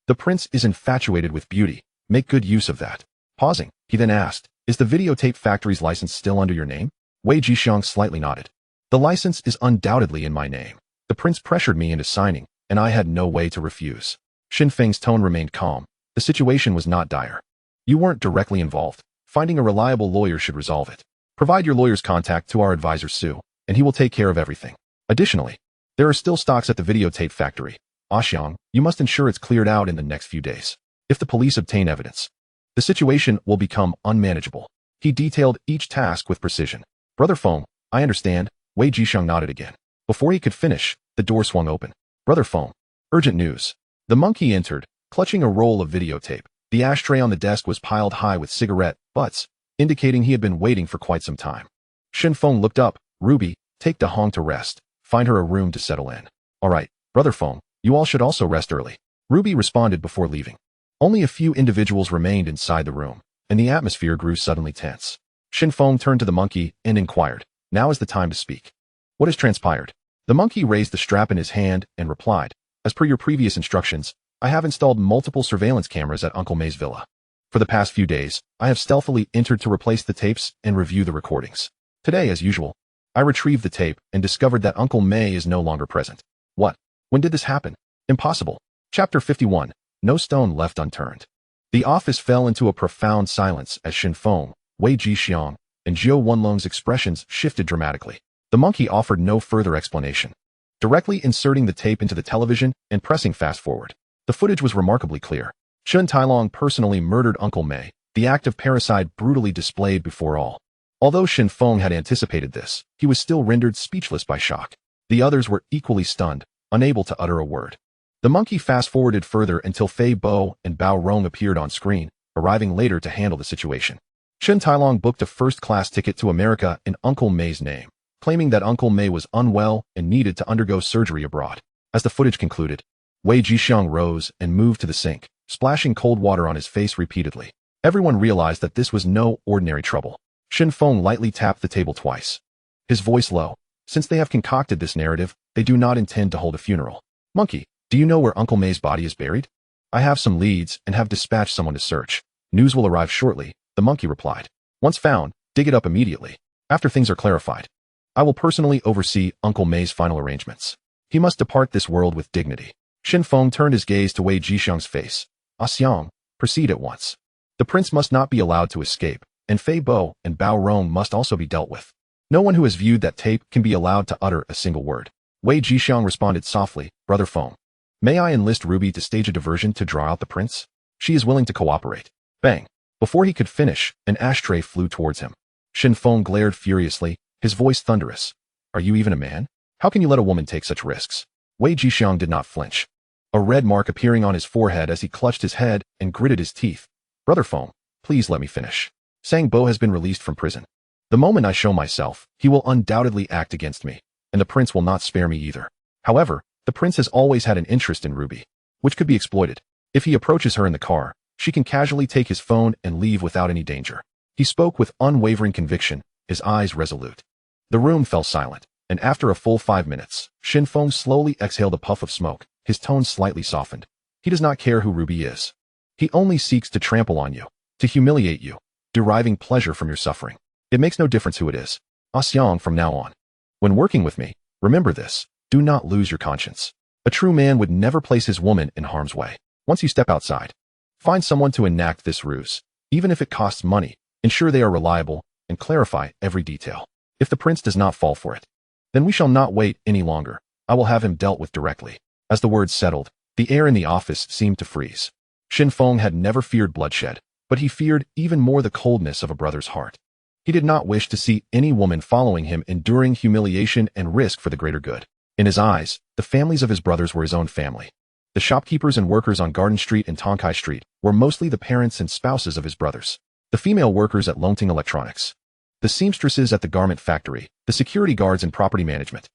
The prince is infatuated with beauty. Make good use of that. Pausing, he then asked, is the videotape factory's license still under your name? Wei Jixiang slightly nodded. The license is undoubtedly in my name. The prince pressured me into signing, and I had no way to refuse. Shen Feng's tone remained calm. The situation was not dire. You weren't directly involved. Finding a reliable lawyer should resolve it. Provide your lawyer's contact to our advisor Su, and he will take care of everything. Additionally, there are still stocks at the videotape factory. Xiang, you must ensure it's cleared out in the next few days. If the police obtain evidence, the situation will become unmanageable. He detailed each task with precision. Brother Feng, I understand. Wei Jixiang nodded again. Before he could finish, the door swung open. Brother Feng, urgent news. The monkey entered, clutching a roll of videotape. The ashtray on the desk was piled high with cigarette butts, indicating he had been waiting for quite some time. Shen Feng looked up. Ruby, take Dahong to rest. Find her a room to settle in. All right, Brother Feng, you all should also rest early. Ruby responded before leaving. Only a few individuals remained inside the room, and the atmosphere grew suddenly tense. Shen Feng turned to the monkey and inquired, "Now is the time to speak. What has transpired?" The monkey raised the strap in his hand and replied, "As per your previous instructions, I have installed multiple surveillance cameras at Uncle May's villa. For the past few days, I have stealthily entered to replace the tapes and review the recordings. Today, as usual, I retrieved the tape and discovered that Uncle May is no longer present. What? When did this happen? Impossible." Chapter 51. No stone left unturned. The office fell into a profound silence as Shen Feng, Wei Jixiang, and Zhou Wenlong's expressions shifted dramatically. The monkey offered no further explanation. Directly inserting the tape into the television and pressing fast forward. The footage was remarkably clear. Chen Tailong personally murdered Uncle May, the act of parricide brutally displayed before all. Although Shen Feng had anticipated this, he was still rendered speechless by shock. The others were equally stunned, unable to utter a word. The monkey fast-forwarded further until Fei Bo and Bao Rong appeared on screen, arriving later to handle the situation. Chen Tailong booked a first-class ticket to America in Uncle May's name, claiming that Uncle May was unwell and needed to undergo surgery abroad. As the footage concluded, Wei Jixiang rose and moved to the sink, splashing cold water on his face repeatedly. Everyone realized that this was no ordinary trouble. Shen Feng lightly tapped the table twice. His voice low. "Since they have concocted this narrative, they do not intend to hold a funeral. Monkey, do you know where Uncle May's body is buried?" "I have some leads and have dispatched someone to search. News will arrive shortly," the monkey replied. "Once found, dig it up immediately. After things are clarified, I will personally oversee Uncle May's final arrangements. He must depart this world with dignity." Shen Feng turned his gaze to Wei Jixiang's face. "Xiang, proceed at once. The prince must not be allowed to escape, and Fei Bo and Bao Rong must also be dealt with. No one who has viewed that tape can be allowed to utter a single word." Wei Jixiang responded softly, "Brother Feng, may I enlist Ruby to stage a diversion to draw out the prince? She is willing to cooperate." Bang! Before he could finish, an ashtray flew towards him. Shen Feng glared furiously, his voice thunderous. "Are you even a man? How can you let a woman take such risks?" Wei Jixiang did not flinch. A red mark appearing on his forehead as he clutched his head and gritted his teeth. "Brother Feng, please let me finish. Sang Bo has been released from prison. The moment I show myself, he will undoubtedly act against me, and the prince will not spare me either. However, the prince has always had an interest in Ruby, which could be exploited. If he approaches her in the car, she can casually take his phone and leave without any danger." He spoke with unwavering conviction, his eyes resolute. The room fell silent, and after a full 5 minutes, Shen Feng slowly exhaled a puff of smoke, his tone slightly softened. "He does not care who Ruby is. He only seeks to trample on you, to humiliate you, deriving pleasure from your suffering. It makes no difference who it is. Xiang from now on. When working with me, remember this, do not lose your conscience. A true man would never place his woman in harm's way. Once you step outside, find someone to enact this ruse. Even if it costs money, ensure they are reliable, and clarify every detail. If the prince does not fall for it, then we shall not wait any longer. I will have him dealt with directly." As the words settled, the air in the office seemed to freeze. Shen Feng had never feared bloodshed, but he feared even more the coldness of a brother's heart. He did not wish to see any woman following him enduring humiliation and risk for the greater good. In his eyes, the families of his brothers were his own family. The shopkeepers and workers on Garden Street and Tonkai Street were mostly the parents and spouses of his brothers. The female workers at Longting Electronics, the seamstresses at the garment factory, the security guards in property management,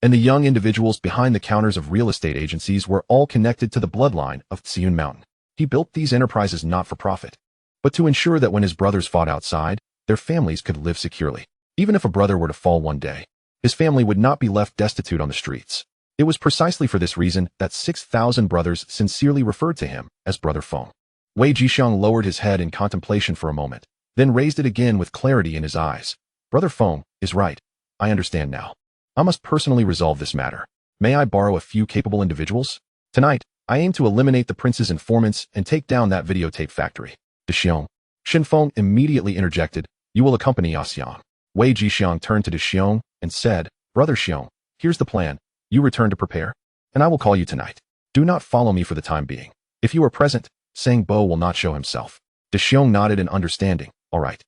and the young individuals behind the counters of real estate agencies were all connected to the bloodline of Tsiun Mountain. He built these enterprises not for profit, but to ensure that when his brothers fought outside, their families could live securely. Even if a brother were to fall one day, his family would not be left destitute on the streets. It was precisely for this reason that 6,000 brothers sincerely referred to him as Brother Feng. Wei Jixiang lowered his head in contemplation for a moment, then raised it again with clarity in his eyes. "Brother Feng is right. I understand now. I must personally resolve this matter. May I borrow a few capable individuals? Tonight, I aim to eliminate the prince's informants and take down that videotape factory." "Dexiong." Shen Feng immediately interjected, "You will accompany Xiang." Wei Jixiang turned to Dexiong and said, "Brother Xiong, here's the plan. You return to prepare, and I will call you tonight. Do not follow me for the time being. If you are present, Sang Bo will not show himself." Dexiong nodded in understanding. "All right.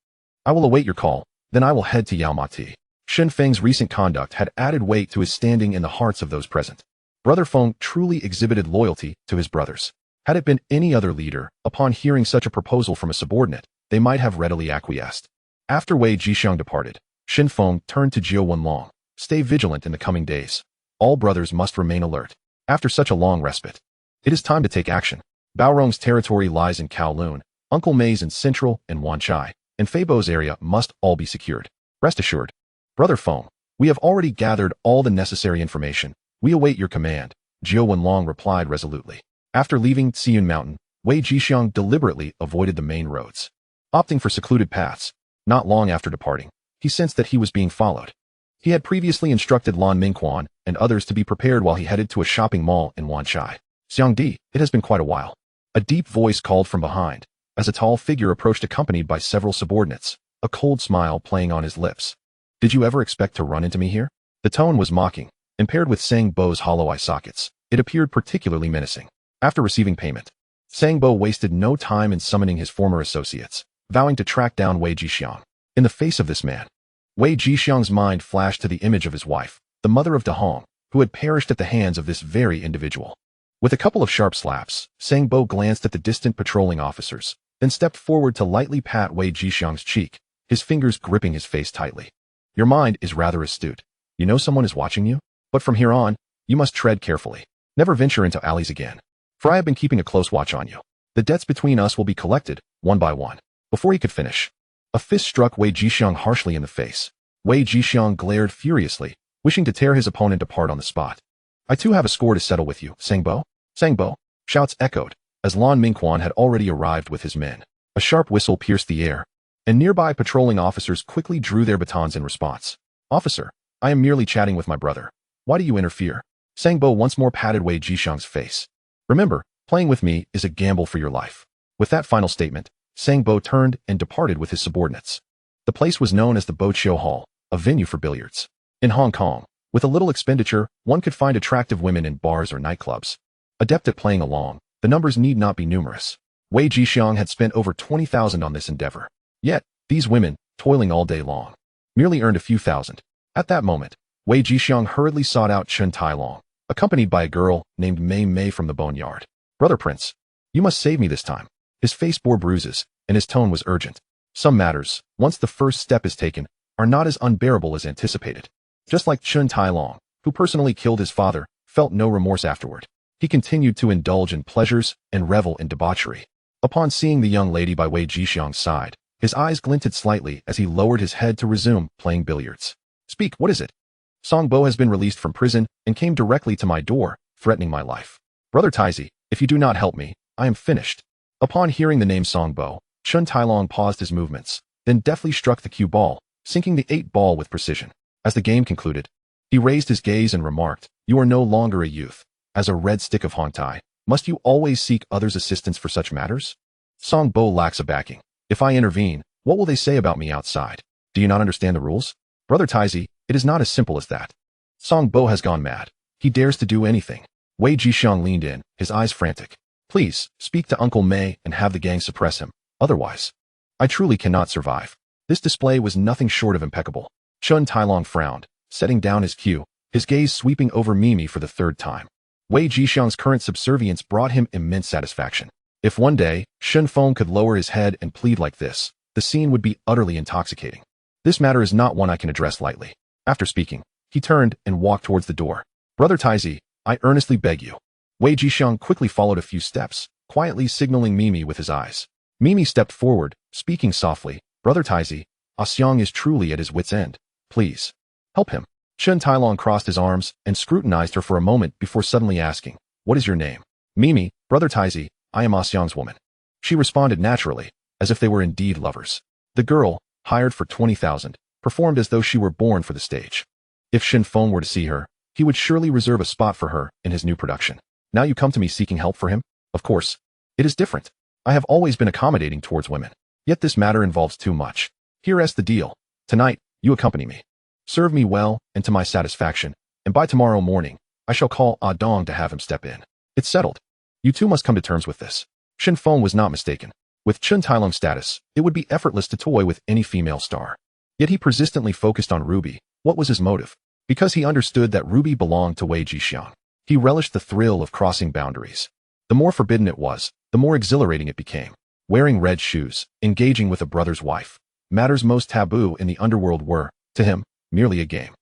I will await your call, then I will head to Yaomati." Shen Feng's recent conduct had added weight to his standing in the hearts of those present. Brother Feng truly exhibited loyalty to his brothers. Had it been any other leader, upon hearing such a proposal from a subordinate, they might have readily acquiesced. After Wei Jixiang departed, Shen Feng turned to Zhou Wenlong. "Stay vigilant in the coming days. All brothers must remain alert. After such a long respite, it is time to take action. Baorong's territory lies in Kowloon, Uncle May's in Central and Wan Chai, and Feibo's area must all be secured. Rest assured. Brother Feng, we have already gathered all the necessary information. We await your command, Jiao Wenlong replied resolutely. After leaving Xiyun Mountain, Wei Jixiang deliberately avoided the main roads, opting for secluded paths. Not long after departing, he sensed that he was being followed. He had previously instructed Lan Mingquan and others to be prepared while he headed to a shopping mall in Wan Chai. Xiangdi, it has been quite a while. A deep voice called from behind, as a tall figure approached accompanied by several subordinates, a cold smile playing on his lips. Did you ever expect to run into me here? The tone was mocking, and paired with Sang Bo's hollow eye sockets, it appeared particularly menacing. After receiving payment, Sang Bo wasted no time in summoning his former associates, vowing to track down Wei Jixiang. In the face of this man, Wei Jixiang's mind flashed to the image of his wife, the mother of De Hong, who had perished at the hands of this very individual. With a couple of sharp slaps, Sang Bo glanced at the distant patrolling officers, then stepped forward to lightly pat Wei Jixiang's cheek, his fingers gripping his face tightly. Your mind is rather astute. You know someone is watching you? But from here on, you must tread carefully. Never venture into alleys again. For I have been keeping a close watch on you. The debts between us will be collected, one by one. Before he could finish, a fist struck Wei Jixiang harshly in the face. Wei Jixiang glared furiously, wishing to tear his opponent apart on the spot. I too have a score to settle with you, Sang Bo. Sang Bo, shouts echoed, as Lan Mingquan had already arrived with his men. A sharp whistle pierced the air, and nearby patrolling officers quickly drew their batons in response. Officer, I am merely chatting with my brother. Why do you interfere? Sang Bo once more patted Wei Jixiang's face. Remember, playing with me is a gamble for your life. With that final statement, Sang Bo turned and departed with his subordinates. The place was known as the Bo Chiu Hall, a venue for billiards. In Hong Kong, with a little expenditure, one could find attractive women in bars or nightclubs. Adept at playing along, the numbers need not be numerous. Wei Jixiang had spent over 20,000 on this endeavor. Yet, these women, toiling all day long, merely earned a few thousand. At that moment, Wei Jixiang hurriedly sought out Chen Tailong, accompanied by a girl named Mei Mei from the boneyard. Brother Prince, you must save me this time. His face bore bruises, and his tone was urgent. Some matters, once the first step is taken, are not as unbearable as anticipated. Just like Chen Tailong, who personally killed his father, felt no remorse afterward. He continued to indulge in pleasures and revel in debauchery. Upon seeing the young lady by Wei Jixiang's side, his eyes glinted slightly as he lowered his head to resume playing billiards. Speak, what is it? Sang Bo has been released from prison and came directly to my door, threatening my life. Brother Taizi, if you do not help me, I am finished. Upon hearing the name Sang Bo, Chen Tailong paused his movements, then deftly struck the cue ball, sinking the 8 ball with precision. As the game concluded, he raised his gaze and remarked, you are no longer a youth. As a red stick of Hong Tai, must you always seek others' assistance for such matters? Sang Bo lacks a backing. If I intervene, what will they say about me outside? Do you not understand the rules? Brother Taizi, it is not as simple as that. Sang Bo has gone mad. He dares to do anything. Wei Jixiang leaned in, his eyes frantic. Please, speak to Uncle Mei and have the gang suppress him. Otherwise, I truly cannot survive. This display was nothing short of impeccable. Chen Tailong frowned, setting down his cue, his gaze sweeping over Mimi for the 3rd time. Wei Jixiang's current subservience brought him immense satisfaction. If one day, Shen Feng could lower his head and plead like this, the scene would be utterly intoxicating. This matter is not one I can address lightly. After speaking, he turned and walked towards the door. Brother Taizi, I earnestly beg you. Wei Jixiang quickly followed a few steps, quietly signaling Mimi with his eyes. Mimi stepped forward, speaking softly. Brother Taizi, Xiang is truly at his wit's end. Please, help him. Chen Tailong crossed his arms and scrutinized her for a moment before suddenly asking, what is your name? Mimi, Brother Taizi, I am Xiang's woman. She responded naturally, as if they were indeed lovers. The girl, hired for 20,000, performed as though she were born for the stage. If Shen Feng were to see her, he would surely reserve a spot for her in his new production. Now you come to me seeking help for him? Of course. It is different. I have always been accommodating towards women. Yet this matter involves too much. Here is the deal. Tonight, you accompany me. Serve me well and to my satisfaction, and by tomorrow morning, I shall call Ah Dong to have him step in. It's settled. You two must come to terms with this. Shen Feng was not mistaken. With Chen Tailong's status, it would be effortless to toy with any female star. Yet he persistently focused on Ruby. What was his motive? Because he understood that Ruby belonged to Wei Jixiang. He relished the thrill of crossing boundaries. The more forbidden it was, the more exhilarating it became. Wearing red shoes, engaging with a brother's wife. Matters most taboo in the underworld were, to him, merely a game.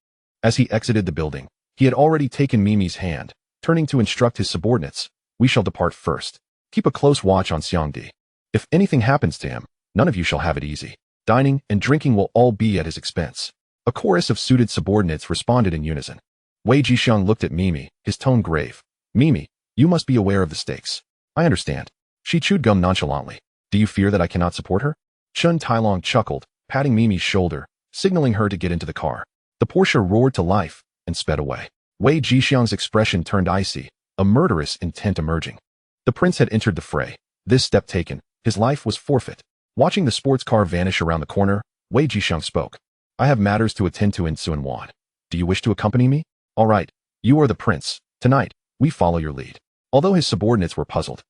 As he exited the building, He had already taken Mimi's hand, turning to instruct his subordinates. We shall depart first. Keep a close watch on Xiangdi. If anything happens to him, none of you shall have it easy. Dining and drinking will all be at his expense. A chorus of suited subordinates responded in unison. Wei Jixiang looked at Mimi, his tone grave. Mimi, you must be aware of the stakes. I understand. She chewed gum nonchalantly. Do you fear that I cannot support her? Shen Tailong chuckled, patting Mimi's shoulder, signaling her to get into the car. The Porsche roared to life and sped away. Wei Jixiang's expression turned icy, a murderous intent emerging. The prince had entered the fray. This step taken, his life was forfeit. Watching the sports car vanish around the corner, Wei Jixiang spoke. I have matters to attend to in Suanwan. Do you wish to accompany me? All right, you are the prince. Tonight, we follow your lead. Although his subordinates were puzzled,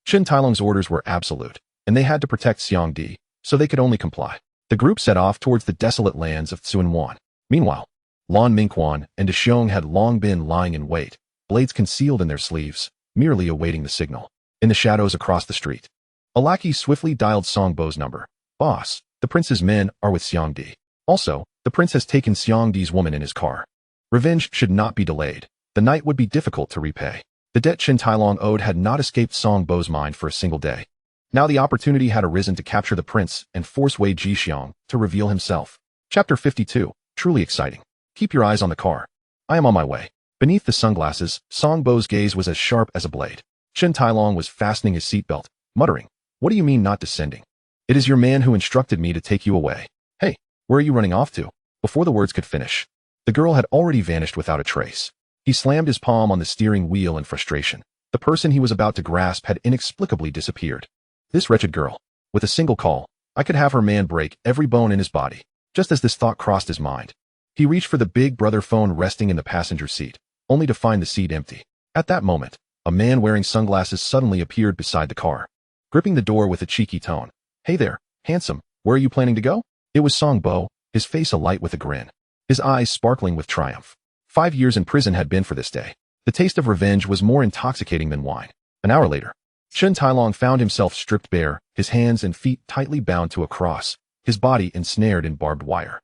Shen Tailong's orders were absolute, and they had to protect Xiangdi, so they could only comply. The group set off towards the desolate lands of Suanwan. Meanwhile, Lan Mingquan and Dexiong had long been lying in wait, blades concealed in their sleeves, merely awaiting the signal. In the shadows across the street, a lackey swiftly dialed Songbo's number. Boss, the prince's men are with Xiangdi. Also, the prince has taken Xiangdi's woman in his car. Revenge should not be delayed. The night would be difficult to repay. The debt Shen Tailong owed had not escaped Songbo's mind for a single day. Now the opportunity had arisen to capture the prince and force Wei Jixiang to reveal himself. Chapter 52. Truly exciting. Keep your eyes on the car. I am on my way. Beneath the sunglasses, Songbo's gaze was as sharp as a blade. Shen Tailong was fastening his seatbelt, muttering, What do you mean not descending? It is your man who instructed me to take you away. Hey, where are you running off to? Before the words could finish, the girl had already vanished without a trace. He slammed his palm on the steering wheel in frustration. The person he was about to grasp had inexplicably disappeared. This wretched girl. With a single call, I could have her man break every bone in his body. Just as this thought crossed his mind, he reached for the big brother phone resting in the passenger seat, only to find the seat empty. At that moment, a man wearing sunglasses suddenly appeared beside the car, gripping the door with a cheeky tone. Hey there, handsome, where are you planning to go? It was Songbo, his face alight with a grin, his eyes sparkling with triumph. 5 years in prison had been for this day. The taste of revenge was more intoxicating than wine. An hour later, Shen Tailong found himself stripped bare, his hands and feet tightly bound to a cross, his body ensnared in barbed wire.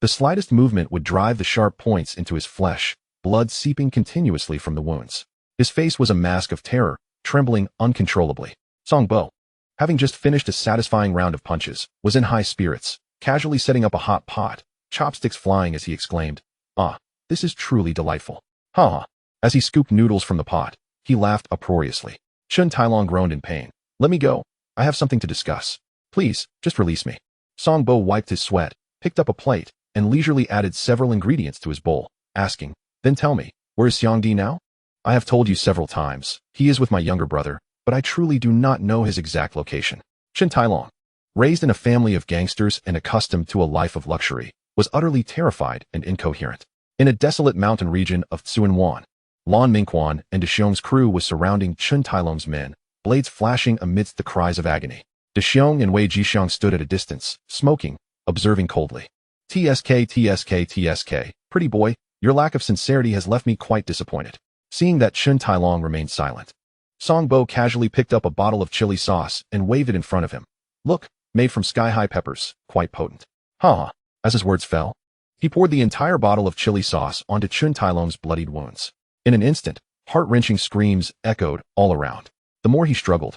The slightest movement would drive the sharp points into his flesh, blood seeping continuously from the wounds. His face was a mask of terror, trembling uncontrollably. Songbo, having just finished a satisfying round of punches, was in high spirits, casually setting up a hot pot, chopsticks flying as he exclaimed, Ah, this is truly delightful. Ha ha. As he scooped noodles from the pot, he laughed uproariously. Shen Tailong groaned in pain. Let me go. I have something to discuss. Please, just release me. Songbo wiped his sweat, picked up a plate, and leisurely added several ingredients to his bowl, asking, Then tell me, where is Xiangdi now? I have told you several times. He is with my younger brother, but I truly do not know his exact location. Shen Tailong, raised in a family of gangsters and accustomed to a life of luxury, was utterly terrified and incoherent. In a desolate mountain region of Suanwan, Lan Mingquan and Dexiong's crew was surrounding Shen Tailong's men, blades flashing amidst the cries of agony. Dexiong and Wei Jixiang stood at a distance, smoking, observing coldly. TSK, pretty boy, your lack of sincerity has left me quite disappointed. Seeing that Shen Tailong remained silent, Songbo casually picked up a bottle of chili sauce and waved it in front of him. Look, made from sky-high peppers, quite potent. Ha ha. As his words fell, he poured the entire bottle of chili sauce onto Shen Tailong's bloodied wounds. In an instant, heart-wrenching screams echoed all around. The more he struggled,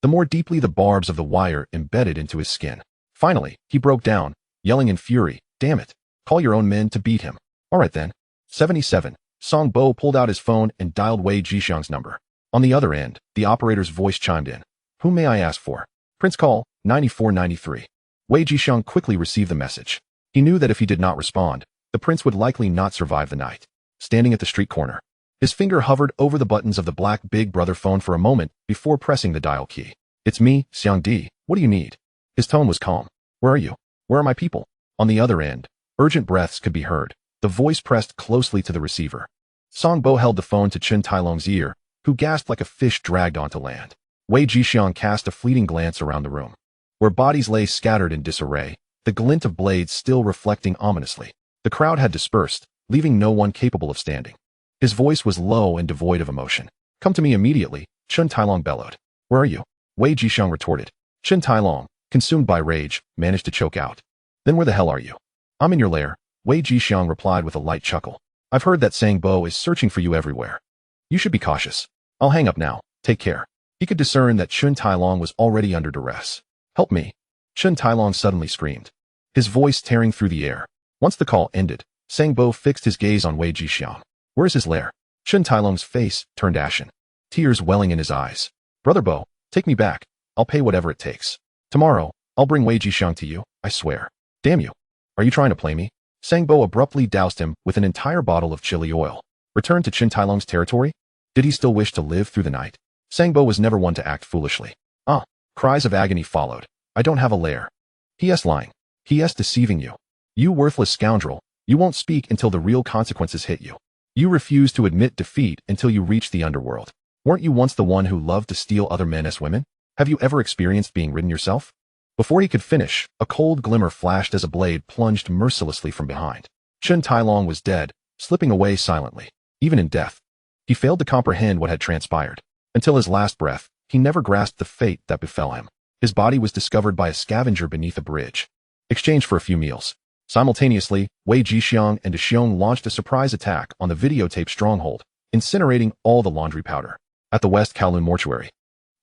the more deeply the barbs of the wire embedded into his skin. Finally, he broke down, yelling in fury, Damn it, call your own men to beat him. All right then. 77. Songbo pulled out his phone and dialed Wei Jixiang's number. On the other end, the operator's voice chimed in. Whom may I ask for? Prince call, 9493. Wei Jixiang quickly received the message. He knew that if he did not respond, the prince would likely not survive the night. Standing at the street corner, his finger hovered over the buttons of the black Big Brother phone for a moment before pressing the dial key. It's me, Xiangdi. What do you need? His tone was calm. Where are you? Where are my people? On the other end, urgent breaths could be heard. The voice pressed closely to the receiver. Songbo held the phone to Shen Tailong's ear, who gasped like a fish dragged onto land. Wei Jixiang cast a fleeting glance around the room, where bodies lay scattered in disarray, the glint of blades still reflecting ominously. The crowd had dispersed, leaving no one capable of standing. His voice was low and devoid of emotion. Come to me immediately, Shen Tailong bellowed. Where are you? Wei Jixiang retorted. Shen Tailong, consumed by rage, managed to choke out. Then where the hell are you? I'm in your lair, Wei Jixiang replied with a light chuckle. I've heard that Sang Bo is searching for you everywhere. You should be cautious. I'll hang up now. Take care. He could discern that Chen Tailong was already under duress. Help me. Chen Tailong suddenly screamed, his voice tearing through the air. Once the call ended, Sang Bo fixed his gaze on Wei Jixiang. Where is his lair? Chen Tailong's face turned ashen, tears welling in his eyes. Brother Bo, take me back. I'll pay whatever it takes. Tomorrow, I'll bring Wei Jixiang to you, I swear. Damn you. Are you trying to play me? Sang Bo abruptly doused him with an entire bottle of chili oil. Return to Chen Tailong's territory? Did he still wish to live through the night? Sang Bo was never one to act foolishly. Cries of agony followed. I don't have a lair. He.S. lying. He.S. deceiving you. You worthless scoundrel. You won't speak until the real consequences hit you. You refuse to admit defeat until you reach the underworld. Weren't you once the one who loved to steal other men as women? Have you ever experienced being ridden yourself? Before he could finish, a cold glimmer flashed as a blade plunged mercilessly from behind. Chen Tailong was dead, slipping away silently. Even in death, he failed to comprehend what had transpired. Until his last breath, he never grasped the fate that befell him. His body was discovered by a scavenger beneath a bridge. Exchanged for a few meals. Simultaneously, Wei Jixiang and Dexiong launched a surprise attack on the videotape stronghold, incinerating all the laundry powder. At the West Kowloon mortuary,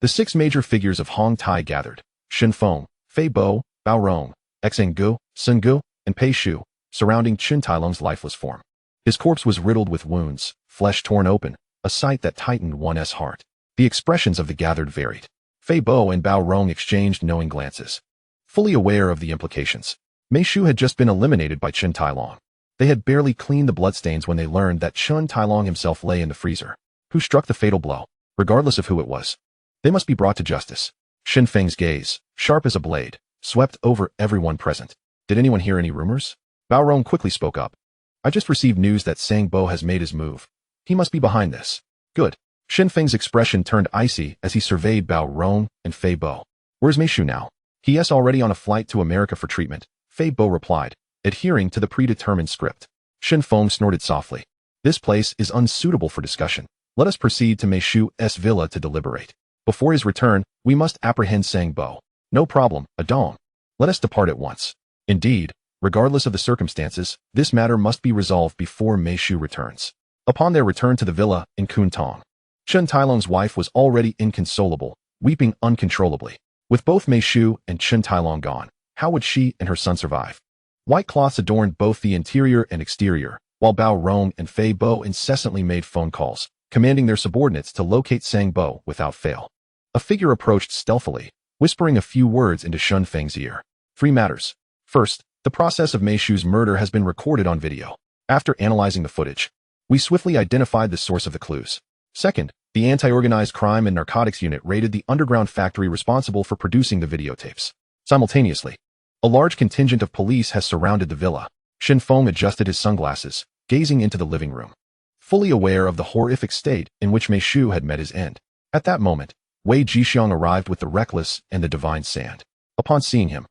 the 6 major figures of Hong Tai gathered: Shen Feng, Fei Bo, Bao Rong, Xing Gu, Sun Gu, and Pei Shu, surrounding Chen Tailong's lifeless form. His corpse was riddled with wounds, flesh torn open, a sight that tightened one's heart. The expressions of the gathered varied. Fei Bo and Bao Rong exchanged knowing glances, fully aware of the implications. Mei Shu had just been eliminated by Chen Tailong. They had barely cleaned the bloodstains when they learned that Chen Tailong himself lay in the freezer. Who struck the fatal blow? Regardless of who it was, they must be brought to justice. Shen Feng's gaze, sharp as a blade, swept over everyone present. Did anyone hear any rumors? Bao Rong quickly spoke up. I just received news that Sang Bo has made his move. He must be behind this. Good. Shen Feng's expression turned icy as he surveyed Bao Rong and Fei Bo. Where's Mei Shu now? He is already on a flight to America for treatment, Fei Bo replied, adhering to the predetermined script. Shen Feng snorted softly. This place is unsuitable for discussion. Let us proceed to Mei Shu's villa to deliberate. Before his return, we must apprehend Sang Bo. No problem, Adong. Let us depart at once. Indeed, regardless of the circumstances, this matter must be resolved before Mei Shu returns. Upon their return to the villa in Kuntong, Chen Tailong's wife was already inconsolable, weeping uncontrollably. With both Mei Shu and Chen Tailong gone, how would she and her son survive? White cloths adorned both the interior and exterior, while Bao Rong and Fei Bo incessantly made phone calls, commanding their subordinates to locate Sang Bo without fail. A figure approached stealthily, whispering a few words into Shen Feng's ear. 3 matters. First, the process of Mei Shu's murder has been recorded on video. After analyzing the footage, we swiftly identified the source of the clues. Second, the anti-organized crime and narcotics unit raided the underground factory responsible for producing the videotapes. Simultaneously, a large contingent of police has surrounded the villa. Shen Feng adjusted his sunglasses, gazing into the living room, fully aware of the horrific state in which Mei Shu had met his end. At that moment, Wei Jixiang arrived with the reckless and the divine sand. Upon seeing him,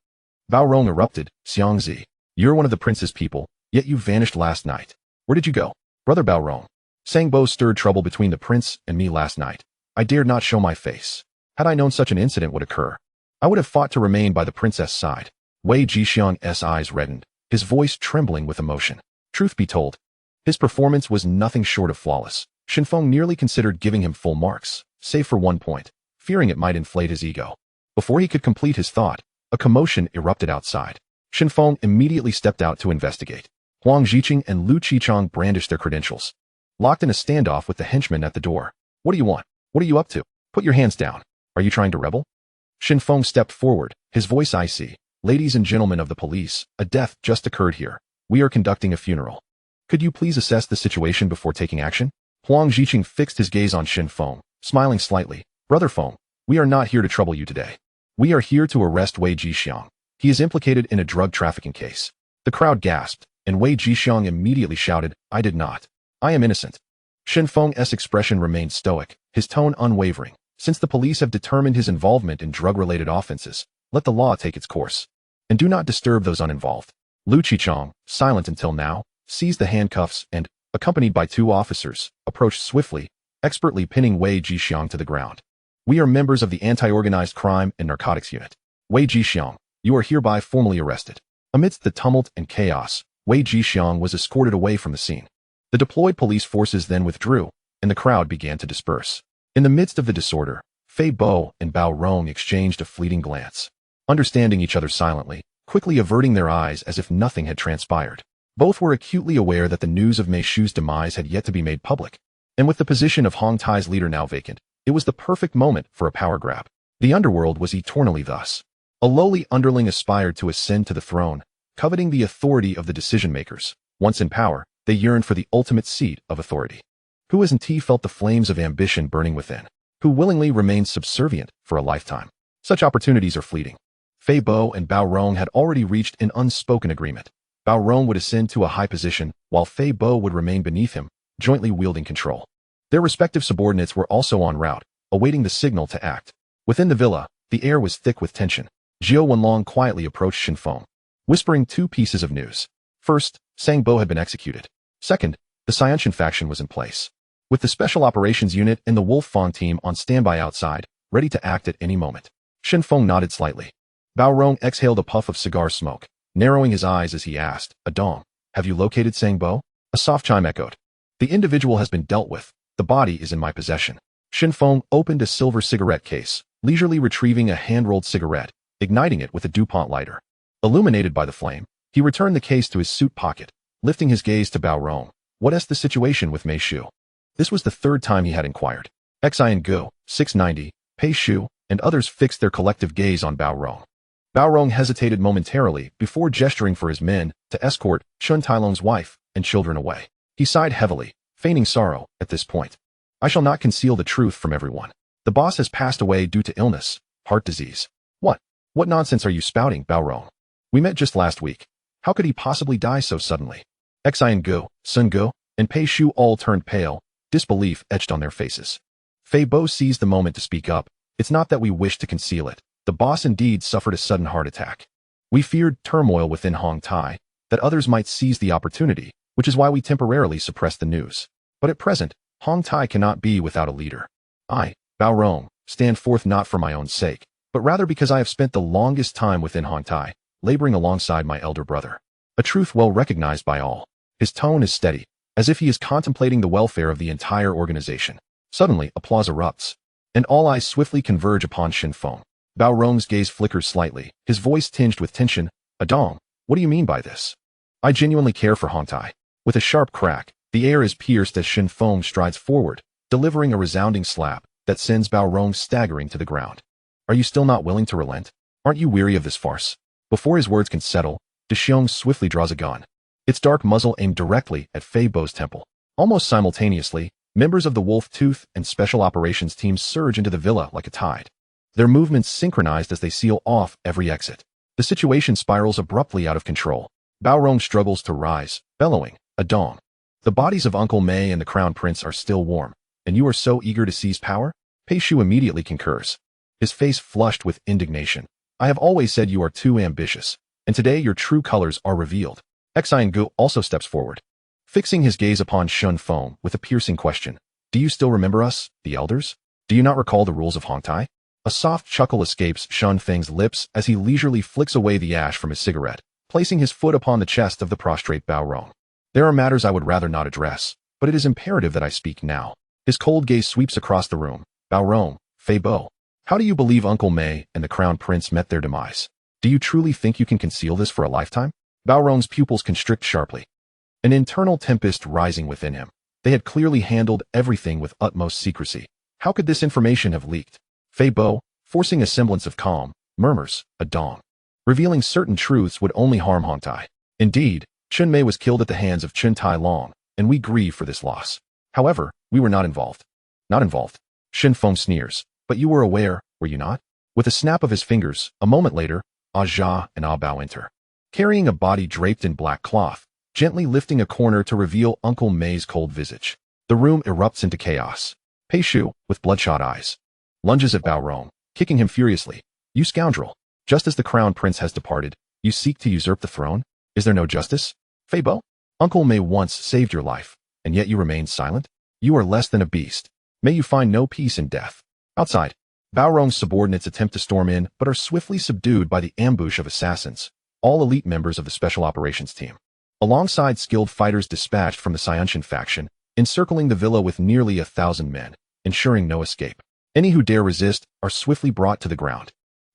Bao Rong erupted, Xiangzi, you're one of the prince's people, yet you vanished last night. Where did you go? Brother Bao Rong. Sang Bo stirred trouble between the prince and me last night. I dared not show my face. Had I known such an incident would occur, I would have fought to remain by the princess' side. Wei Jixiang's eyes reddened, his voice trembling with emotion. Truth be told, his performance was nothing short of flawless. Shen Feng nearly considered giving him full marks, save for one point, fearing it might inflate his ego. Before he could complete his thought, a commotion erupted outside. Shen Feng immediately stepped out to investigate. Huang Jiqing and Lu Qichang brandished their credentials, locked in a standoff with the henchmen at the door. What do you want? What are you up to? Put your hands down. Are you trying to rebel? Shen Feng stepped forward, his voice icy. Ladies and gentlemen of the police, a death just occurred here. We are conducting a funeral. Could you please assess the situation before taking action? Huang Jiqing fixed his gaze on Shen Feng, smiling slightly. Brother Feng, we are not here to trouble you today. We are here to arrest Wei Jixiang. He is implicated in a drug trafficking case. The crowd gasped, and Wei Jixiang immediately shouted, I did not. I am innocent. Shen Feng's expression remained stoic, his tone unwavering. Since the police have determined his involvement in drug-related offenses, let the law take its course. And do not disturb those uninvolved. Lu Qichang, silent until now, seized the handcuffs and, accompanied by 2 officers, approached swiftly, expertly pinning Wei Jixiang to the ground. We are members of the Anti-Organized Crime and Narcotics Unit. Wei Jixiang, you are hereby formally arrested. Amidst the tumult and chaos, Wei Jixiang was escorted away from the scene. The deployed police forces then withdrew, and the crowd began to disperse. In the midst of the disorder, Fei Bo and Bao Rong exchanged a fleeting glance, understanding each other silently, quickly averting their eyes as if nothing had transpired. Both were acutely aware that the news of Mei Shu's demise had yet to be made public, and with the position of Hong Tai's leader now vacant, it was the perfect moment for a power grab. The Underworld was eternally thus. A lowly underling aspired to ascend to the throne, coveting the authority of the decision-makers. Once in power, they yearned for the ultimate seat of authority. Who hasn't felt the flames of ambition burning within? Who willingly remains subservient for a lifetime? Such opportunities are fleeting. Fei Bo and Bao Rong had already reached an unspoken agreement. Bao Rong would ascend to a high position, while Fei Bo would remain beneath him, jointly wielding control. Their respective subordinates were also en route, awaiting the signal to act. Within the villa, the air was thick with tension. Jiao Wenlong quietly approached Shen Feng, whispering two pieces of news. First, Sang Bo had been executed. Second, the Siamese faction was in place, with the Special Operations Unit and the Wolf Fang team on standby outside, ready to act at any moment. Shen Feng nodded slightly. Bao Rong exhaled a puff of cigar smoke, narrowing his eyes as he asked, Adong, have you located Sang Bo? A soft chime echoed. The individual has been dealt with. The body is in my possession. Shen Feng opened a silver cigarette case, leisurely retrieving a hand-rolled cigarette, igniting it with a DuPont lighter. Illuminated by the flame, he returned the case to his suit pocket, lifting his gaze to Bao Rong. What is the situation with Mei Shu? This was the third time he had inquired. Xian Gu, 690, Pei Shu, and others fixed their collective gaze on Bao Rong. Bao Rong hesitated momentarily before gesturing for his men to escort Chun Tailong's wife and children away. He sighed heavily, feigning sorrow at this point. I shall not conceal the truth from everyone. The boss has passed away due to illness, heart disease. What nonsense are you spouting, Bao Rong? We met just last week. How could he possibly die so suddenly? Xian Gu, Sun Gu, and Pei Shu all turned pale, disbelief etched on their faces. Fei Bo seized the moment to speak up. It's not that we wish to conceal it. The boss indeed suffered a sudden heart attack. We feared turmoil within Hong Tai, that others might seize the opportunity, which is why we temporarily suppressed the news. But at present, Hong Tai cannot be without a leader. I, Bao Rong, stand forth not for my own sake, but rather because I have spent the longest time within Hong Tai, laboring alongside my elder brother. A truth well recognized by all. His tone is steady, as if he is contemplating the welfare of the entire organization. Suddenly, applause erupts, and all eyes swiftly converge upon Shen Feng. Bao Rong's gaze flickers slightly, his voice tinged with tension. Adong, what do you mean by this? I genuinely care for Hong Tai. With a sharp crack, the air is pierced as Shen Feng strides forward, delivering a resounding slap that sends Bao Rong staggering to the ground. Are you still not willing to relent? Aren't you weary of this farce? Before his words can settle, De Xiong swiftly draws a gun, its dark muzzle aimed directly at Fei Bo's temple. Almost simultaneously, members of the Wolf Tooth and Special Operations teams surge into the villa like a tide. Their movements synchronized as they seal off every exit. The situation spirals abruptly out of control. Bao Rong struggles to rise, bellowing, Adong. The bodies of Uncle Mei and the Crown Prince are still warm, and you are so eager to seize power? Pei Shu immediately concurs, his face flushed with indignation. I have always said you are too ambitious, and today your true colors are revealed. Xian Gu also steps forward, fixing his gaze upon Shen Feng with a piercing question. Do you still remember us, the elders? Do you not recall the rules of Hong Tai? A soft chuckle escapes Shen Feng's lips as he leisurely flicks away the ash from his cigarette, placing his foot upon the chest of the prostrate Bao Rong. There are matters I would rather not address, but it is imperative that I speak now. His cold gaze sweeps across the room. Bao Rong, Fei Bo. How do you believe Uncle Mei and the Crown Prince met their demise? Do you truly think you can conceal this for a lifetime? Bao Rong's pupils constrict sharply, an internal tempest rising within him. They had clearly handled everything with utmost secrecy. How could this information have leaked? Fei Bo, forcing a semblance of calm, murmurs, Adong. Revealing certain truths would only harm Hong Tai. Indeed, Chun Mei was killed at the hands of Chun Tai Long, and we grieve for this loss. However, we were not involved. Not involved. Shen Feng sneers. But you were aware, were you not? With a snap of his fingers, a moment later, Jia and Bao enter, carrying a body draped in black cloth, gently lifting a corner to reveal Uncle Mei's cold visage. The room erupts into chaos. Pei Shu, with bloodshot eyes, lunges at Bao Rong, kicking him furiously. You scoundrel! Just as the Crown Prince has departed, you seek to usurp the throne? Is there no justice? Fei Bo? Uncle Mei once saved your life, and yet you remain silent? You are less than a beast. May you find no peace in death. Outside, Bao Rong's subordinates attempt to storm in but are swiftly subdued by the ambush of assassins, all elite members of the Special Operations team. alongside skilled fighters dispatched from the Siamese faction, encircling the villa with nearly 1,000 men, ensuring no escape. Any who dare resist are swiftly brought to the ground.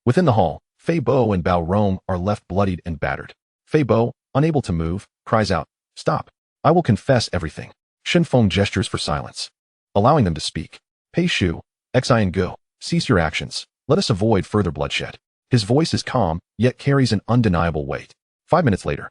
Within the hall, Fei Bo and Bao Rong are left bloodied and battered. Fei Bo, unable to move, cries out, "Stop! I will confess everything." Shen Feng gestures for silence, allowing them to speak. Pei Shu, Xian Go, cease your actions. Let us avoid further bloodshed. His voice is calm, yet carries an undeniable weight. 5 minutes later,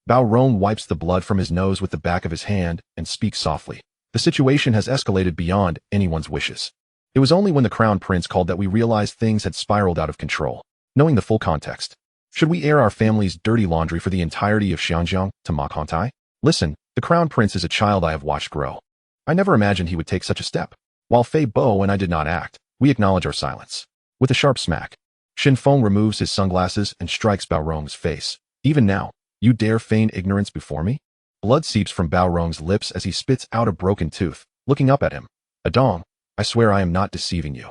Bao Rong wipes the blood from his nose with the back of his hand and speaks softly. The situation has escalated beyond anyone's wishes. It was only when the Crown Prince called that we realized things had spiraled out of control. Knowing the full context, should we air our family's dirty laundry for the entirety of Xianjiang to mock Hong Tai? Listen, the Crown Prince is a child I have watched grow. I never imagined he would take such a step. While Fei Bo and I did not act, we acknowledge our silence. With a sharp smack, Shen Feng removes his sunglasses and strikes Bao Rong's face. Even now, you dare feign ignorance before me? Blood seeps from Bao Rong's lips as he spits out a broken tooth, looking up at him. Adong, I swear I am not deceiving you.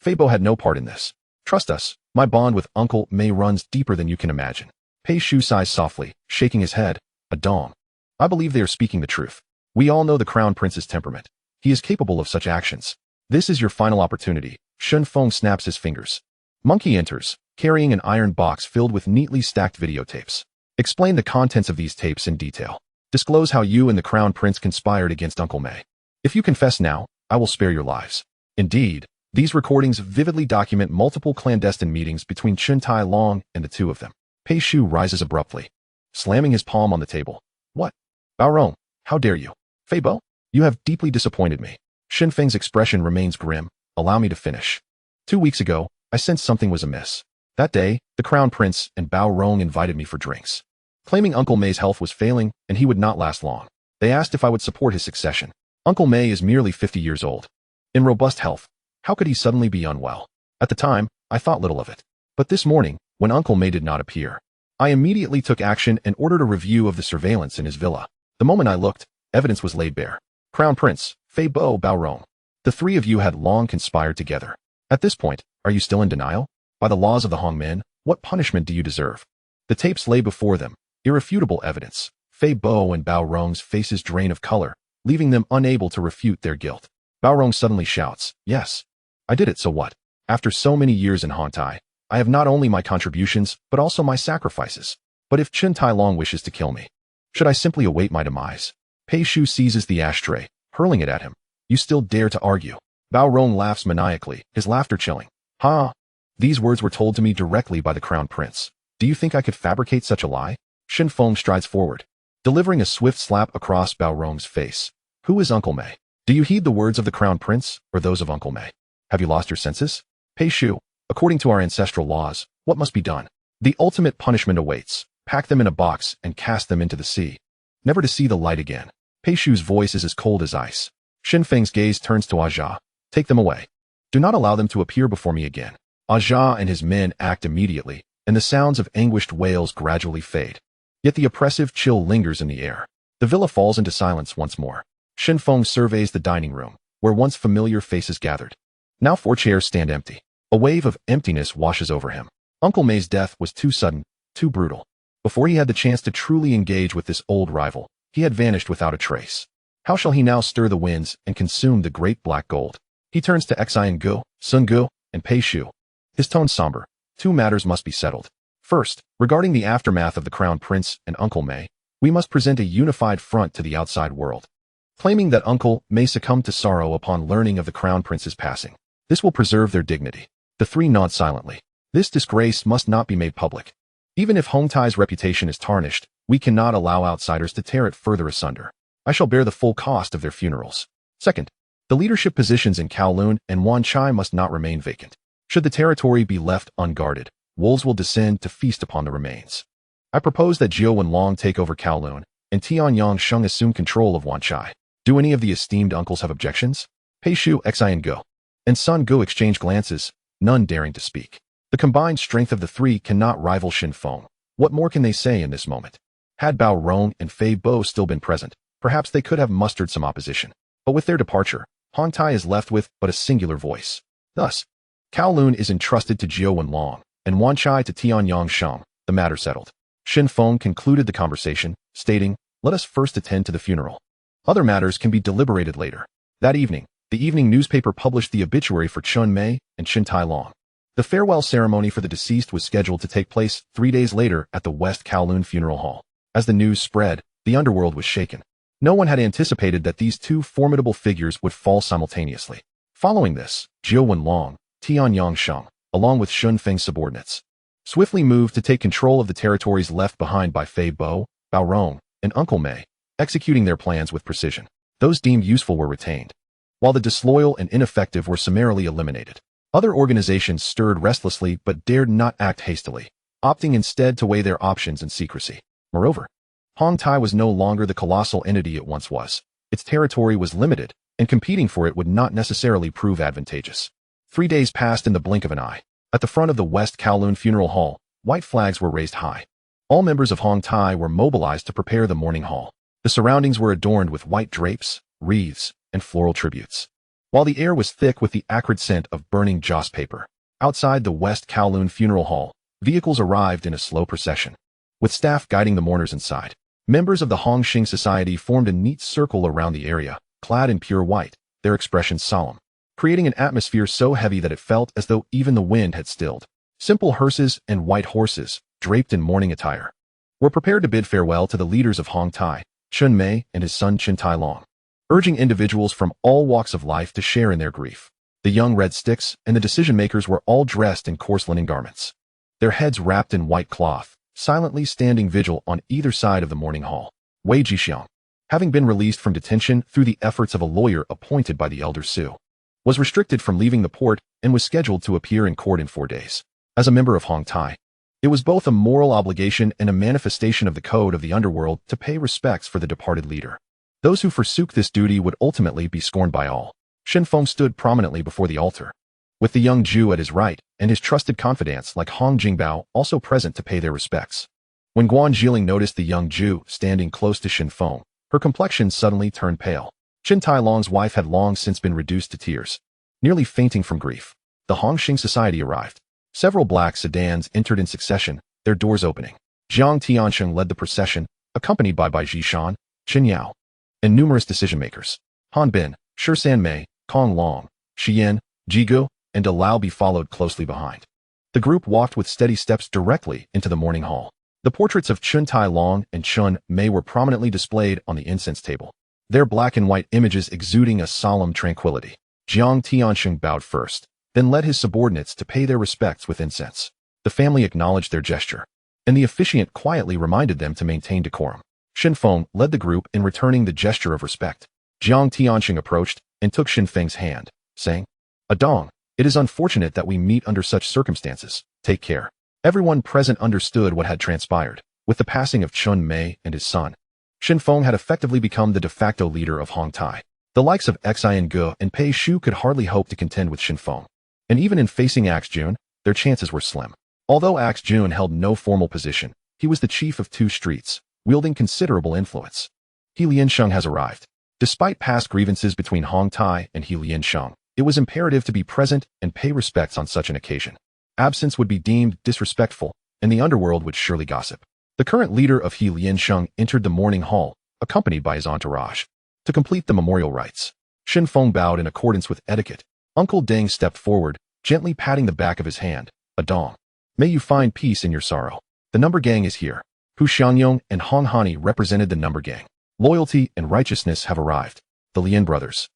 Fei Bo had no part in this. Trust us, my bond with Uncle Mei runs deeper than you can imagine. Pei Shu sighs softly, shaking his head. Adong, I believe they are speaking the truth. We all know the Crown Prince's temperament. He is capable of such actions. This is your final opportunity. Shen Feng snaps his fingers. Monkey enters, carrying an iron box filled with neatly stacked videotapes. Explain the contents of these tapes in detail. Disclose how you and the Crown Prince conspired against Uncle Mei. If you confess now, I will spare your lives. Indeed, these recordings vividly document multiple clandestine meetings between Chen Tai Long and the two of them. Pei Shu rises abruptly, slamming his palm on the table. What? Bao Rong, how dare you? Fei Bo, you have deeply disappointed me. Shen Feng's expression remains grim. Allow me to finish. 2 weeks ago, I sensed something was amiss. That day, the Crown Prince and Bao Rong invited me for drinks. Claiming Uncle Mei's health was failing and he would not last long. They asked if I would support his succession. Uncle Mei is merely 50 years old. In robust health, how could he suddenly be unwell? At the time, I thought little of it. But this morning, when Uncle Mei did not appear, I immediately took action and ordered a review of the surveillance in his villa. The moment I looked, evidence was laid bare. Crown Prince, Fei Bo, Bao Rong. The three of you had long conspired together. At this point, are you still in denial? By the laws of the Hongmen, what punishment do you deserve? The tapes lay before them, irrefutable evidence. Fei Bo and Bao Rong's faces drain of color, leaving them unable to refute their guilt. Bao Rong suddenly shouts, yes, I did it, so what? After so many years in Hong Tai, I have not only my contributions, but also my sacrifices. But if Chen Tai Long wishes to kill me, should I simply await my demise? Pei Shu seizes the ashtray, hurling it at him. You still dare to argue? Bao Rong laughs maniacally, his laughter chilling. Ha! These words were told to me directly by the Crown Prince. Do you think I could fabricate such a lie? Shen Feng strides forward, delivering a swift slap across Bao Rong's face. Who is Uncle Mei? Do you heed the words of the Crown Prince, or those of Uncle Mei? Have you lost your senses? Pei Shu, according to our ancestral laws, what must be done? The ultimate punishment awaits. Pack them in a box and cast them into the sea, never to see the light again. Pei Shu's voice is as cold as ice. Shen Feng's gaze turns to Aja. Take them away. Do not allow them to appear before me again. Aja and his men act immediately, and the sounds of anguished wails gradually fade. Yet the oppressive chill lingers in the air. The villa falls into silence once more. Shen Feng surveys the dining room, where once familiar faces gathered. Now 4 chairs stand empty. A wave of emptiness washes over him. Uncle Mei's death was too sudden, too brutal. Before he had the chance to truly engage with this old rival, he had vanished without a trace. How shall he now stir the winds and consume the great black gold? He turns to Xian Go, Sun Go, and Pei Shu. His tone somber. 2 matters must be settled. First, regarding the aftermath of the Crown Prince and Uncle Mei, we must present a unified front to the outside world, claiming that Uncle Mei succumbed to sorrow upon learning of the Crown Prince's passing. This will preserve their dignity. The three nod silently. This disgrace must not be made public. Even if Hong Tai's reputation is tarnished, we cannot allow outsiders to tear it further asunder. I shall bear the full cost of their funerals. Second, the leadership positions in Kowloon and Wan Chai must not remain vacant. Should the territory be left unguarded, wolves will descend to feast upon the remains. I propose that Jiao Wenlong take over Kowloon, and Tianyang Sheng assume control of Wan Chai. Do any of the esteemed uncles have objections? Pei Shu, Xian Go, and Sun Go exchange glances, none daring to speak. The combined strength of the three cannot rival Shen Feng. What more can they say in this moment? Had Bao Rong and Fei Bo still been present, perhaps they could have mustered some opposition. But with their departure, Hong Tai is left with but a singular voice. Thus, Kowloon is entrusted to Jiao Wenlong, and Wan Chai to Tianyang Sheng, the matter settled. Shen Feng concluded the conversation, stating, "Let us first attend to the funeral. Other matters can be deliberated later." That evening, the evening newspaper published the obituary for Chun Mei and Chen Tai Long. The farewell ceremony for the deceased was scheduled to take place 3 days later at the West Kowloon Funeral Hall. As the news spread, the underworld was shaken. No one had anticipated that these two formidable figures would fall simultaneously. Following this, Jiu Wenlong, Tian Yangsheng, along with Shen Feng's subordinates, swiftly moved to take control of the territories left behind by Fei Bo, Bao Rong, and Uncle Mei, executing their plans with precision. Those deemed useful were retained, while the disloyal and ineffective were summarily eliminated. Other organizations stirred restlessly but dared not act hastily, opting instead to weigh their options in secrecy. Moreover, Hong Tai was no longer the colossal entity it once was. Its territory was limited, and competing for it would not necessarily prove advantageous. 3 days passed in the blink of an eye. At the front of the West Kowloon Funeral Hall, white flags were raised high. All members of Hong Tai were mobilized to prepare the mourning hall. The surroundings were adorned with white drapes, wreaths, and floral tributes, while the air was thick with the acrid scent of burning joss paper. Outside the West Kowloon Funeral Hall, vehicles arrived in a slow procession, with staff guiding the mourners inside. Members of the Hong Xing Society formed a neat circle around the area, clad in pure white, their expressions solemn, creating an atmosphere so heavy that it felt as though even the wind had stilled. Simple hearses and white horses, draped in mourning attire, were prepared to bid farewell to the leaders of Hong Tai, Chun Mei and his son Chen Tai Long, urging individuals from all walks of life to share in their grief. The young red sticks and the decision-makers were all dressed in coarse linen garments, their heads wrapped in white cloth, silently standing vigil on either side of the mourning hall. Wei Jixiang, having been released from detention through the efforts of a lawyer appointed by the elder Su, was restricted from leaving the port and was scheduled to appear in court in 4 days. As a member of Hong Tai, it was both a moral obligation and a manifestation of the code of the underworld to pay respects for the departed leader. Those who forsook this duty would ultimately be scorned by all. Shen Feng stood prominently before the altar, with the young Jew at his right and his trusted confidants like Hong Jingbao also present to pay their respects. When Guan Zhiling noticed the young Jew standing close to Shen Feng, her complexion suddenly turned pale. Chen Tai Long's wife had long since been reduced to tears, nearly fainting from grief. The Hong Xing Society arrived. Several black sedans entered in succession, their doors opening. Jiang Tiansheng led the procession, accompanied by Bai Jishan, Chen Yao, and numerous decision-makers. Han Bin, Shi San Mei, Kong Long, Xian, Jigu, and Lao Bi followed closely behind. The group walked with steady steps directly into the mourning hall. The portraits of Chun Tai Long and Chun Mei were prominently displayed on the incense table, their black and white images exuding a solemn tranquility. Jiang Tiansheng bowed first, then led his subordinates to pay their respects with incense. The family acknowledged their gesture, and the officiant quietly reminded them to maintain decorum. Shen Feng led the group in returning the gesture of respect. Jiang Tiansheng approached and took Shen Feng's hand, saying, "Adong, it is unfortunate that we meet under such circumstances. Take care." Everyone present understood what had transpired. With the passing of Chun Mei and his son, Shen Feng had effectively become the de facto leader of Hong Tai. The likes of Xian Ge and Pei Shu could hardly hope to contend with Shen Feng, and even in facing Axe Jun, their chances were slim. Although Axe Jun held no formal position, he was the chief of 2 streets, wielding considerable influence. He Liansheng has arrived. Despite past grievances between Hong Tai and He Liansheng, it was imperative to be present and pay respects on such an occasion. Absence would be deemed disrespectful, and the underworld would surely gossip. The current leader of He Liansheng entered the mourning hall, accompanied by his entourage. To complete the memorial rites, Shen Feng bowed in accordance with etiquette. Uncle Deng stepped forward, gently patting the back of his hand. "Adong, may you find peace in your sorrow. The number gang is here." Hu Xiangyong and Hong Hani represented the number gang. Loyalty and righteousness have arrived. The Lian brothers,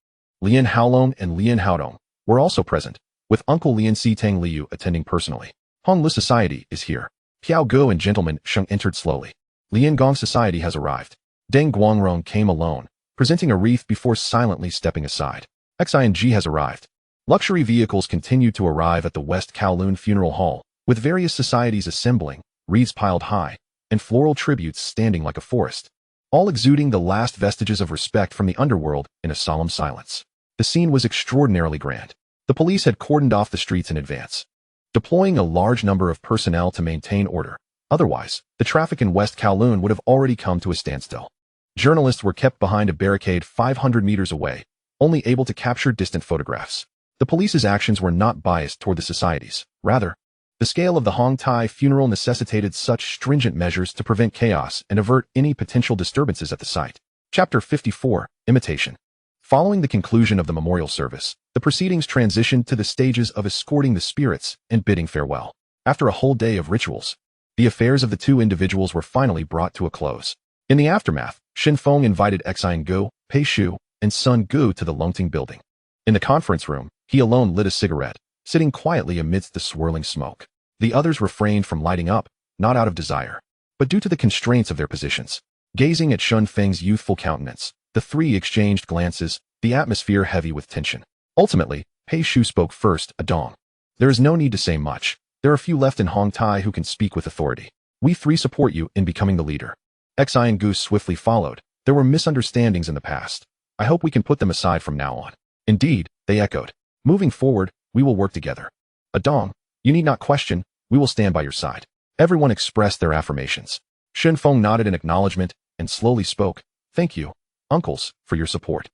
Lian Haolong and Lian Haodong, were also present, with Uncle Lian Sitang Liu attending personally. Hong Li Society is here. Piao Go and Gentleman Sheng entered slowly. Lian Gong Society has arrived. Deng Guangrong came alone, presenting a wreath before silently stepping aside. Xing has arrived. Luxury vehicles continued to arrive at the West Kowloon Funeral Hall, with various societies assembling, wreaths piled high, and floral tributes standing like a forest, all exuding the last vestiges of respect from the underworld in a solemn silence. The scene was extraordinarily grand. The police had cordoned off the streets in advance, deploying a large number of personnel to maintain order. Otherwise, the traffic in West Kowloon would have already come to a standstill. Journalists were kept behind a barricade 500 meters away, only able to capture distant photographs. The police's actions were not biased toward the societies. Rather, The scale of the Hong Tai funeral necessitated such stringent measures to prevent chaos and avert any potential disturbances at the site. Chapter 54, Imitation. Following the conclusion of the memorial service, the proceedings transitioned to the stages of escorting the spirits and bidding farewell. After a whole day of rituals, the affairs of the two individuals were finally brought to a close. In the aftermath, Shen Feng invited Xian Gu, Pei Shu, and Sun Gu to the Longting building. In the conference room, he alone lit a cigarette, sitting quietly amidst the swirling smoke. The others refrained from lighting up, not out of desire, but due to the constraints of their positions. Gazing at Shen Feng's youthful countenance, the three exchanged glances, the atmosphere heavy with tension. Ultimately, Pei Shu spoke first, Adong. There is no need to say much. There are few left in Hong Tai who can speak with authority. We three support you in becoming the leader. Xian Gu swiftly followed. There were misunderstandings in the past. I hope we can put them aside from now on. Indeed, they echoed. Moving forward, we will work together. Adong, you need not question, we will stand by your side. Everyone expressed their affirmations. Shen Feng nodded in acknowledgement and slowly spoke. Thank you, uncles, for your support.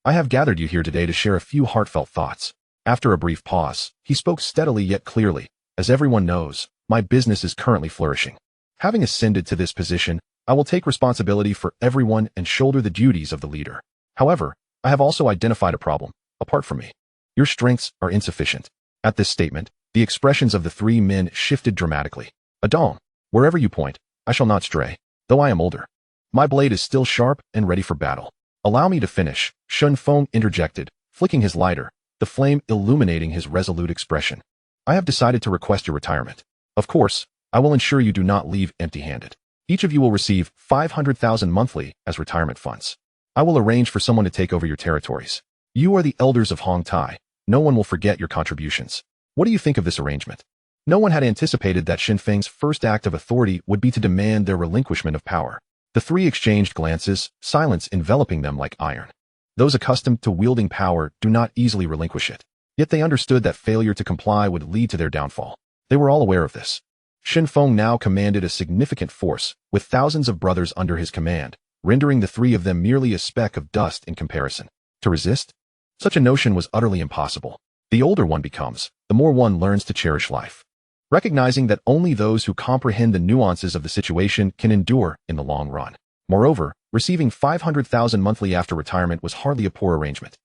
I have gathered you here today to share a few heartfelt thoughts. After a brief pause, he spoke steadily yet clearly. As everyone knows, my business is currently flourishing. Having ascended to this position, I will take responsibility for everyone and shoulder the duties of the leader. However, I have also identified a problem, apart from me. Your strengths are insufficient. At this statement, the expressions of the three men shifted dramatically. Adong, wherever you point, I shall not stray, though I am older. My blade is still sharp and ready for battle. Allow me to finish, Shen Feng interjected, flicking his lighter, the flame illuminating his resolute expression. I have decided to request your retirement. Of course, I will ensure you do not leave empty-handed. Each of you will receive 500,000 monthly as retirement funds. I will arrange for someone to take over your territories. You are the elders of Hong Tai. No one will forget your contributions. What do you think of this arrangement? No one had anticipated that Shen Feng's first act of authority would be to demand their relinquishment of power. The three exchanged glances, silence enveloping them like iron. Those accustomed to wielding power do not easily relinquish it. Yet they understood that failure to comply would lead to their downfall. They were all aware of this. Shen Feng now commanded a significant force, with thousands of brothers under his command, rendering the three of them merely a speck of dust in comparison. To resist? Such a notion was utterly impossible. The older one becomes, the more one learns to cherish life. Recognizing that only those who comprehend the nuances of the situation can endure in the long run. Moreover, receiving 500,000 monthly after retirement was hardly a poor arrangement.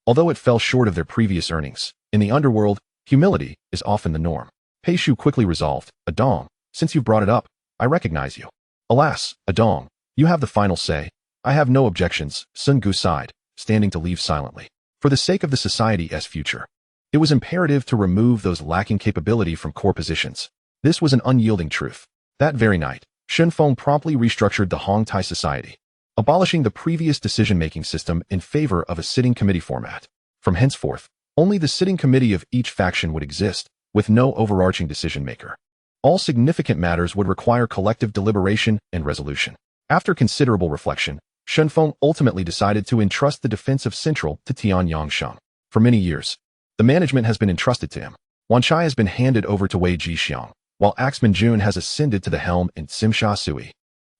Although it fell short of their previous earnings, in the underworld, humility is often the norm. Pei Shu quickly resolved, Adong, since you've brought it up, I recognize you. Alas, Adong, you have the final say. I have no objections, Sun Gu sighed, standing to leave silently. For the sake of the society's future, it was imperative to remove those lacking capability from core positions. This was an unyielding truth. That very night, Shen Feng promptly restructured the Hong Tai society, abolishing the previous decision-making system in favor of a sitting committee format. From henceforth, only the sitting committee of each faction would exist, with no overarching decision-maker. All significant matters would require collective deliberation and resolution. After considerable reflection, Shen Feng ultimately decided to entrust the defense of Central to Tian Yangsheng. For many years, the management has been entrusted to him. Wan Chai has been handed over to Wei Jixiang, while Axman Jun has ascended to the helm in Simsha Sui.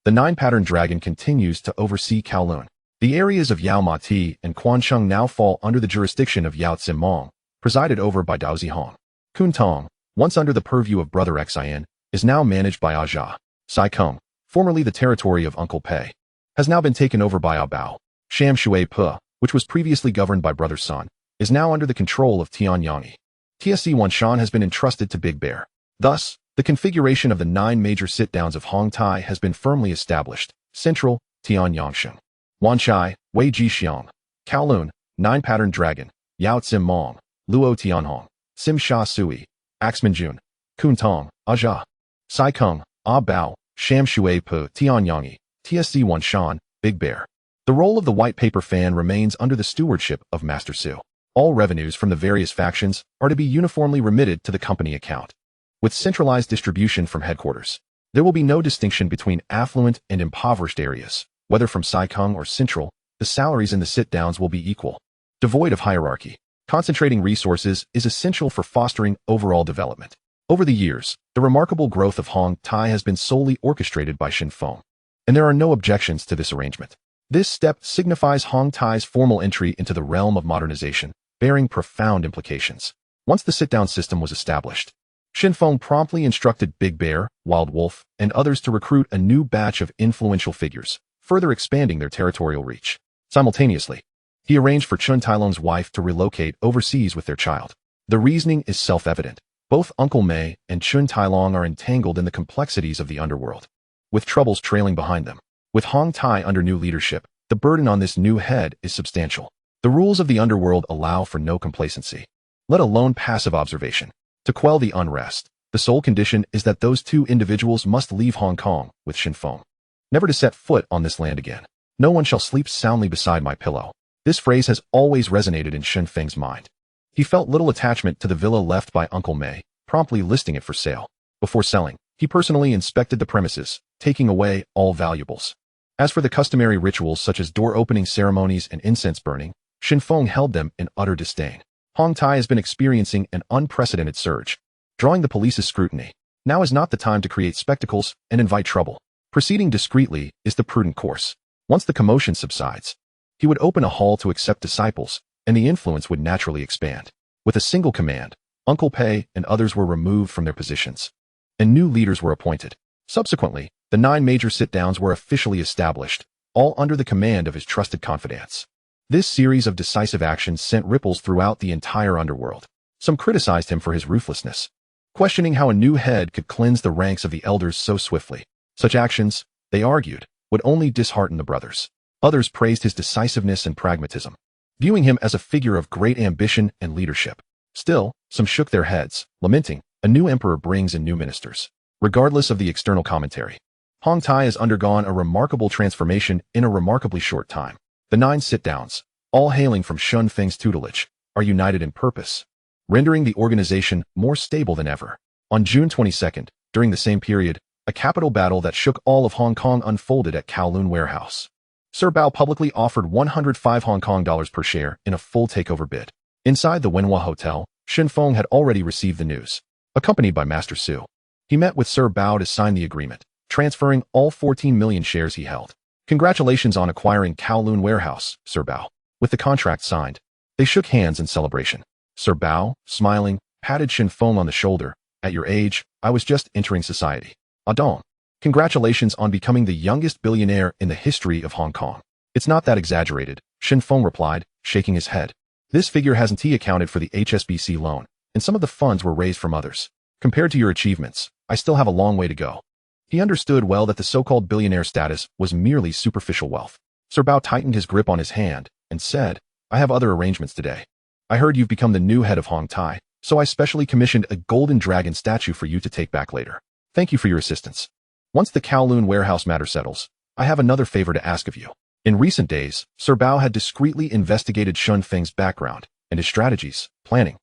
The nine-pattern dragon continues to oversee Kowloon. The areas of Yao Ma Ti and Quansheng now fall under the jurisdiction of Yao Tsimong, presided over by Dao Zihong. Kuntong, once under the purview of Brother Xian, is now managed by Aja. Sai Kung, formerly the territory of Uncle Pei, has now been taken over by Bao. Sham Shui Pe, which was previously governed by Brother Sun, is now under the control of Tian Yangyi. TSC Wanshan has been entrusted to Big Bear. Thus, the configuration of the 9 major sit-downs of Hong Tai has been firmly established. Central, Tian Yangsheng. Wanchai, Wei Jixiang. Kowloon, 9-pattern dragon. Yao Tsimong, Luo Tianhong. Sim Sha Sui, Axman Jun. Kuntong, Aja. Sai Kung, A Bao, Sham Shui Pe, Tian Yangyi. TSC Wanshan, Big Bear. The role of the white paper fan remains under the stewardship of Master Su. All revenues from the various factions are to be uniformly remitted to the company account. With centralized distribution from headquarters, there will be no distinction between affluent and impoverished areas. Whether from Sai Kung or Central, the salaries in the sit-downs will be equal. Devoid of hierarchy, concentrating resources is essential for fostering overall development. Over the years, the remarkable growth of Hong Tai has been solely orchestrated by Shen Feng, and there are no objections to this arrangement. This step signifies Hong Tai's formal entry into the realm of modernization, bearing profound implications. Once the sit-down system was established, Shen Feng promptly instructed Big Bear, Wild Wolf, and others to recruit a new batch of influential figures, further expanding their territorial reach. Simultaneously, he arranged for Chun Tailong's wife to relocate overseas with their child. The reasoning is self-evident. Both Uncle Mei and Chun Tailong are entangled in the complexities of the underworld, with troubles trailing behind them. With Hong Tai under new leadership, the burden on this new head is substantial. The rules of the underworld allow for no complacency, let alone passive observation. To quell the unrest, the sole condition is that those two individuals must leave Hong Kong with Shen Feng, never to set foot on this land again. No one shall sleep soundly beside my pillow. This phrase has always resonated in Shen Feng's mind. He felt little attachment to the villa left by Uncle Mei, promptly listing it for sale. Before selling, he personally inspected the premises, taking away all valuables. As for the customary rituals such as door-opening ceremonies and incense burning, Shen Feng held them in utter disdain. Hong Tai has been experiencing an unprecedented surge, drawing the police's scrutiny. Now is not the time to create spectacles and invite trouble. Proceeding discreetly is the prudent course. Once the commotion subsides, he would open a hall to accept disciples, and the influence would naturally expand. With a single command, Uncle Pei and others were removed from their positions, and new leaders were appointed. Subsequently, the 9 major sit-downs were officially established, all under the command of his trusted confidants. This series of decisive actions sent ripples throughout the entire underworld. Some criticized him for his ruthlessness, questioning how a new head could cleanse the ranks of the elders so swiftly. Such actions, they argued, would only dishearten the brothers. Others praised his decisiveness and pragmatism, viewing him as a figure of great ambition and leadership. Still, some shook their heads, lamenting, a new emperor brings in new ministers. Regardless of the external commentary, Hong Tai has undergone a remarkable transformation in a remarkably short time. The 9 sit-downs, all hailing from Shen Feng's tutelage, are united in purpose, rendering the organization more stable than ever. On June 22nd, during the same period, a capital battle that shook all of Hong Kong unfolded at Kowloon warehouse. Sir Bao publicly offered 105 Hong Kong dollars per share in a full takeover bid. Inside the Wenhua Hotel, Shen Feng had already received the news. Accompanied by Master Su, he met with Sir Bao to sign the agreement, transferring all 14 million shares he held. Congratulations on acquiring Kowloon warehouse, Sir Bao. With the contract signed, they shook hands in celebration. Sir Bao, smiling, patted Shen Feng on the shoulder. At your age, I was just entering society. Adon. Congratulations on becoming the youngest billionaire in the history of Hong Kong. It's not that exaggerated, Shen Feng replied, shaking his head. This figure hasn't accounted for the HSBC loan, and some of the funds were raised from others. Compared to your achievements, I still have a long way to go. He understood well that the so-called billionaire status was merely superficial wealth. Sir Bao tightened his grip on his hand and said, I have other arrangements today. I heard you've become the new head of Hong Tai, so I specially commissioned a golden dragon statue for you to take back later. Thank you for your assistance. Once the Kowloon warehouse matter settles, I have another favor to ask of you. In recent days, Sir Bao had discreetly investigated Shen Feng's background, and his strategies, planning,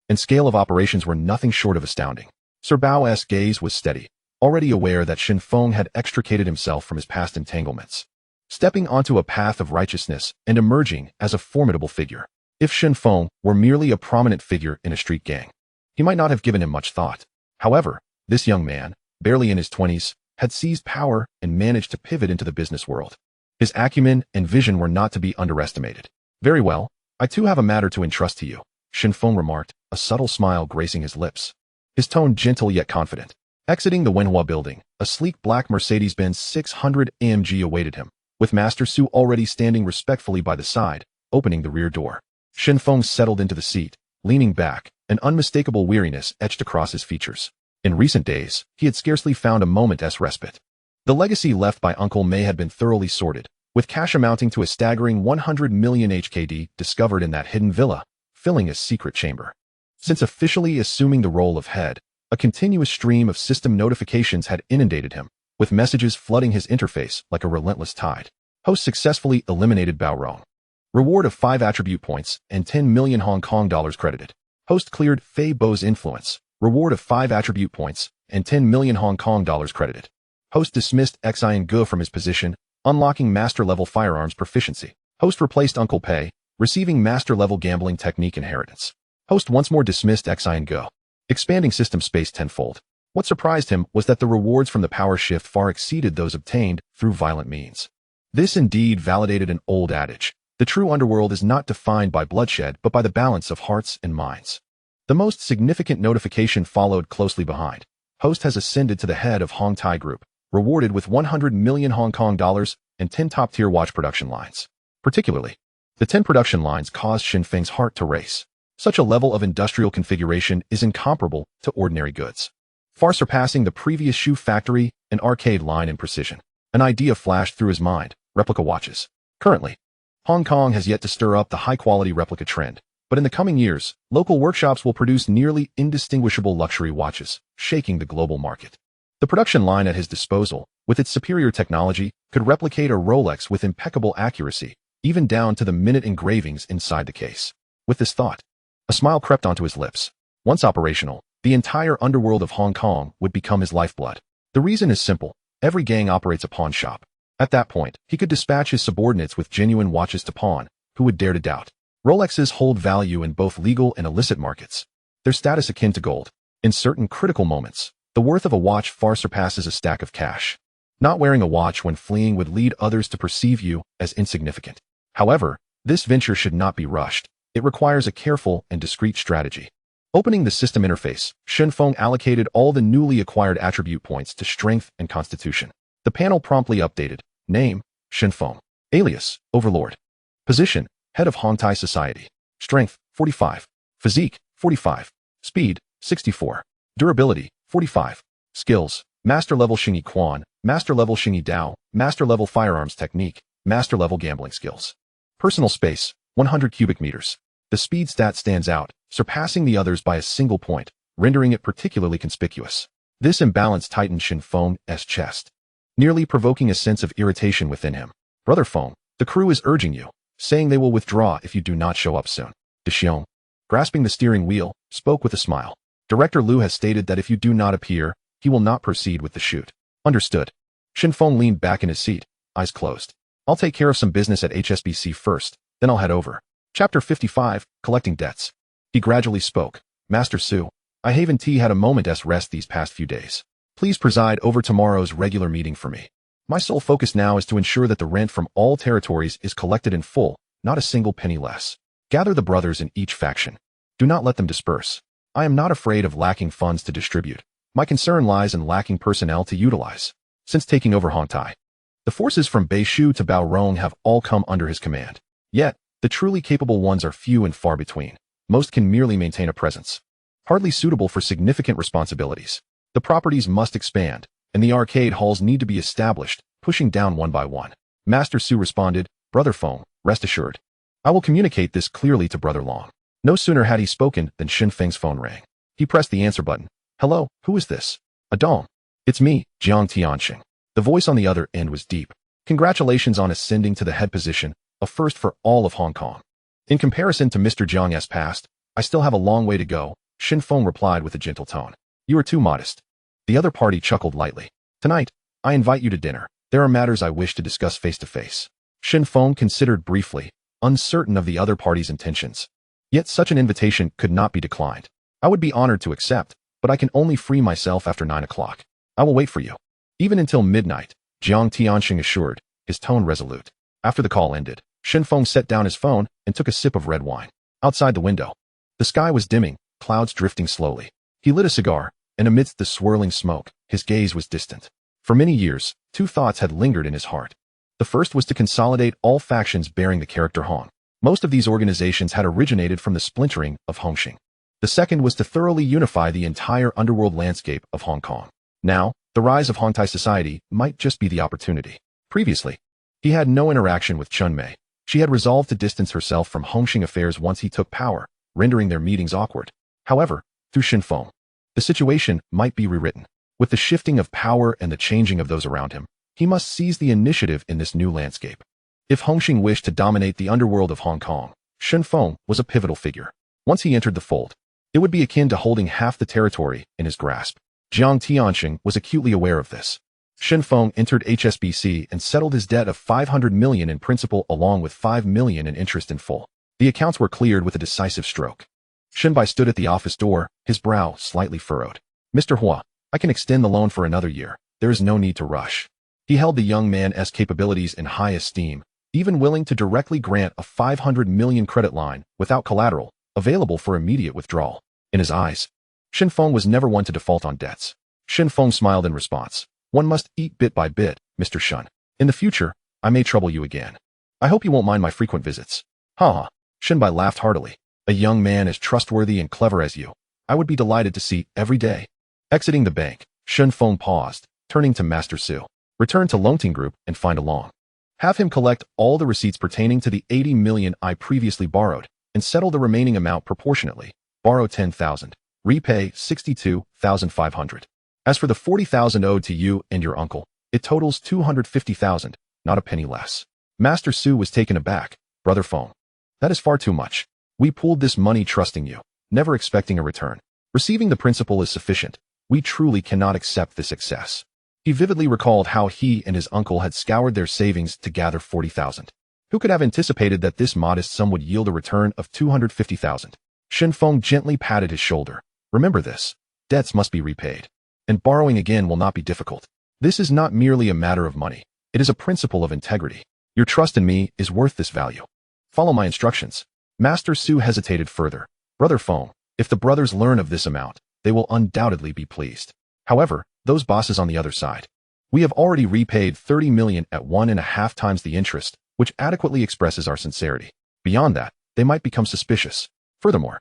and scale of operations were nothing short of astounding. Sir Bao's gaze was steady, already aware that Shen Feng had extricated himself from his past entanglements, stepping onto a path of righteousness and emerging as a formidable figure. If Shen Feng were merely a prominent figure in a street gang, he might not have given him much thought. However, this young man, barely in his 20s, had seized power and managed to pivot into the business world. His acumen and vision were not to be underestimated. Very well, I too have a matter to entrust to you, Shen Feng remarked, a subtle smile gracing his lips, his tone gentle yet confident. Exiting the Wenhua building, a sleek black Mercedes-Benz 600 AMG awaited him, with Master Su already standing respectfully by the side, opening the rear door. Shen Feng settled into the seat, leaning back, an unmistakable weariness etched across his features. In recent days, he had scarcely found a moment's respite. The legacy left by Uncle Mei had been thoroughly sorted, with cash amounting to a staggering 100 million HKD discovered in that hidden villa, filling a secret chamber. Since officially assuming the role of head, a continuous stream of system notifications had inundated him, with messages flooding his interface like a relentless tide. Host successfully eliminated Bao Rong. Reward of 5 attribute points and 10 million Hong Kong dollars credited. Host cleared Fei Bo's influence. Reward of 5 attribute points and 10 million Hong Kong dollars credited. Host dismissed Xian Ge from his position, unlocking master-level firearms proficiency. Host replaced Uncle Pei, receiving master-level gambling technique inheritance. Host once more dismissed Xian Ge, expanding system space tenfold. What surprised him was that the rewards from the power shift far exceeded those obtained through violent means. This indeed validated an old adage. The true underworld is not defined by bloodshed but by the balance of hearts and minds. The most significant notification followed closely behind. Host has ascended to the head of Hong Tai Group, rewarded with 100 million Hong Kong dollars and 10 top-tier watch production lines. Particularly, the 10 production lines caused Shen Feng's heart to race. Such a level of industrial configuration is incomparable to ordinary goods, far surpassing the previous shoe factory and arcade line in precision. An idea flashed through his mind: replica watches. Currently, Hong Kong has yet to stir up the high-quality replica trend, but in the coming years, local workshops will produce nearly indistinguishable luxury watches, shaking the global market. The production line at his disposal, with its superior technology, could replicate a Rolex with impeccable accuracy, even down to the minute engravings inside the case. With this thought, a smile crept onto his lips. Once operational, the entire underworld of Hong Kong would become his lifeblood. The reason is simple: every gang operates a pawn shop. At that point, he could dispatch his subordinates with genuine watches to pawn. Who would dare to doubt? Rolexes hold value in both legal and illicit markets. Their status akin to gold. In certain critical moments, the worth of a watch far surpasses a stack of cash. Not wearing a watch when fleeing would lead others to perceive you as insignificant. However, this venture should not be rushed. It requires a careful and discreet strategy. Opening the system interface, Shen Feng allocated all the newly acquired attribute points to strength and constitution. The panel promptly updated. Name: Shen Feng. Alias: Overlord. Position: Head of Hong Tai Society. Strength: 45. Physique: 45. Speed: 64. Durability: 45. Skills: Master Level Xingyi Quan, Master Level Xingyi Dao, Master Level Firearms Technique, Master Level Gambling Skills. Personal space: 100 cubic meters. The speed stat stands out, surpassing the others by a single point, rendering it particularly conspicuous. This imbalance tightened Shen Feng's chest, nearly provoking a sense of irritation within him. Brother Feng, the crew is urging you, saying they will withdraw if you do not show up soon. De Xiong, grasping the steering wheel, spoke with a smile. Director Liu has stated that if you do not appear, he will not proceed with the shoot. Understood. Shen Feng leaned back in his seat, eyes closed. I'll take care of some business at HSBC first, then I'll head over. Chapter 55, Collecting Debts. He gradually spoke. Master Su, I haven't had a moment's rest these past few days. Please preside over tomorrow's regular meeting for me. My sole focus now is to ensure that the rent from all territories is collected in full, not a single penny less. Gather the brothers in each faction. Do not let them disperse. I am not afraid of lacking funds to distribute. My concern lies in lacking personnel to utilize. Since taking over Hong Tai, the forces from Beishu to Baorong have all come under his command. Yet, the truly capable ones are few and far between. Most can merely maintain a presence, hardly suitable for significant responsibilities. The properties must expand, and the arcade halls need to be established, pushing down one by one. Master Su responded, Brother Feng, rest assured. I will communicate this clearly to Brother Long. No sooner had he spoken than Shen Feng's phone rang. He pressed the answer button. Hello, who is this? Adong. It's me, Jiang Tianxing. The voice on the other end was deep. Congratulations on ascending to the head position, a first for all of Hong Kong. In comparison to Mr. Jiang's past, I still have a long way to go, Shen Feng replied with a gentle tone. You are too modest. The other party chuckled lightly. Tonight, I invite you to dinner. There are matters I wish to discuss face to face. Shen Feng considered briefly, uncertain of the other party's intentions. Yet such an invitation could not be declined. I would be honored to accept, but I can only free myself after 9 o'clock. I will wait for you. Even until midnight, Jiang Tianxing assured, his tone resolute. After the call ended, Shen Feng set down his phone and took a sip of red wine. Outside the window, the sky was dimming, clouds drifting slowly. He lit a cigar, and amidst the swirling smoke, his gaze was distant. For many years, two thoughts had lingered in his heart. The first was to consolidate all factions bearing the character Hong. Most of these organizations had originated from the splintering of Hongxing. The second was to thoroughly unify the entire underworld landscape of Hong Kong. Now, the rise of Hong Tai society might just be the opportunity. Previously, he had no interaction with Chun Mei. She had resolved to distance herself from Hongxing affairs once he took power, rendering their meetings awkward. However, through Shen Feng, the situation might be rewritten. With the shifting of power and the changing of those around him, he must seize the initiative in this new landscape. If Hongxing wished to dominate the underworld of Hong Kong, Shen Feng was a pivotal figure. Once he entered the fold, it would be akin to holding half the territory in his grasp. Jiang Tianxing was acutely aware of this. Shen Feng entered HSBC and settled his debt of 500 million in principal along with 5 million in interest in full. The accounts were cleared with a decisive stroke. Shen Bai stood at the office door, his brow slightly furrowed. Mr. Hua, I can extend the loan for another year. There is no need to rush. He held the young man's capabilities in high esteem, even willing to directly grant a 500 million credit line without collateral, available for immediate withdrawal. In his eyes, Shen Feng was never one to default on debts. Shen Feng smiled in response. One must eat bit by bit, Mr. Shen. In the future, I may trouble you again. I hope you won't mind my frequent visits. Ha! Shenbai laughed heartily. A young man as trustworthy and clever as you, I would be delighted to see every day. Exiting the bank, Shen Feng paused, turning to Master Su. Return to Longting Group and find Along. Have him collect all the receipts pertaining to the 80 million I previously borrowed and settle the remaining amount proportionately. Borrow 10,000. Repay 62,500. As for the 40,000 owed to you and your uncle, it totals 250,000, not a penny less. Master Su was taken aback. Brother Feng. That is far too much. We pooled this money trusting you, never expecting a return. Receiving the principal is sufficient. We truly cannot accept this excess. He vividly recalled how he and his uncle had scoured their savings to gather 40,000. Who could have anticipated that this modest sum would yield a return of 250,000? Shen Feng gently patted his shoulder. Remember this. Debts must be repaid. And borrowing again will not be difficult. This is not merely a matter of money. It is a principle of integrity. Your trust in me is worth this value. Follow my instructions. Master Su hesitated further. Brother Feng, if the brothers learn of this amount, they will undoubtedly be pleased. However, those bosses on the other side. We have already repaid 30 million at 1.5 times the interest, which adequately expresses our sincerity. Beyond that, they might become suspicious. Furthermore,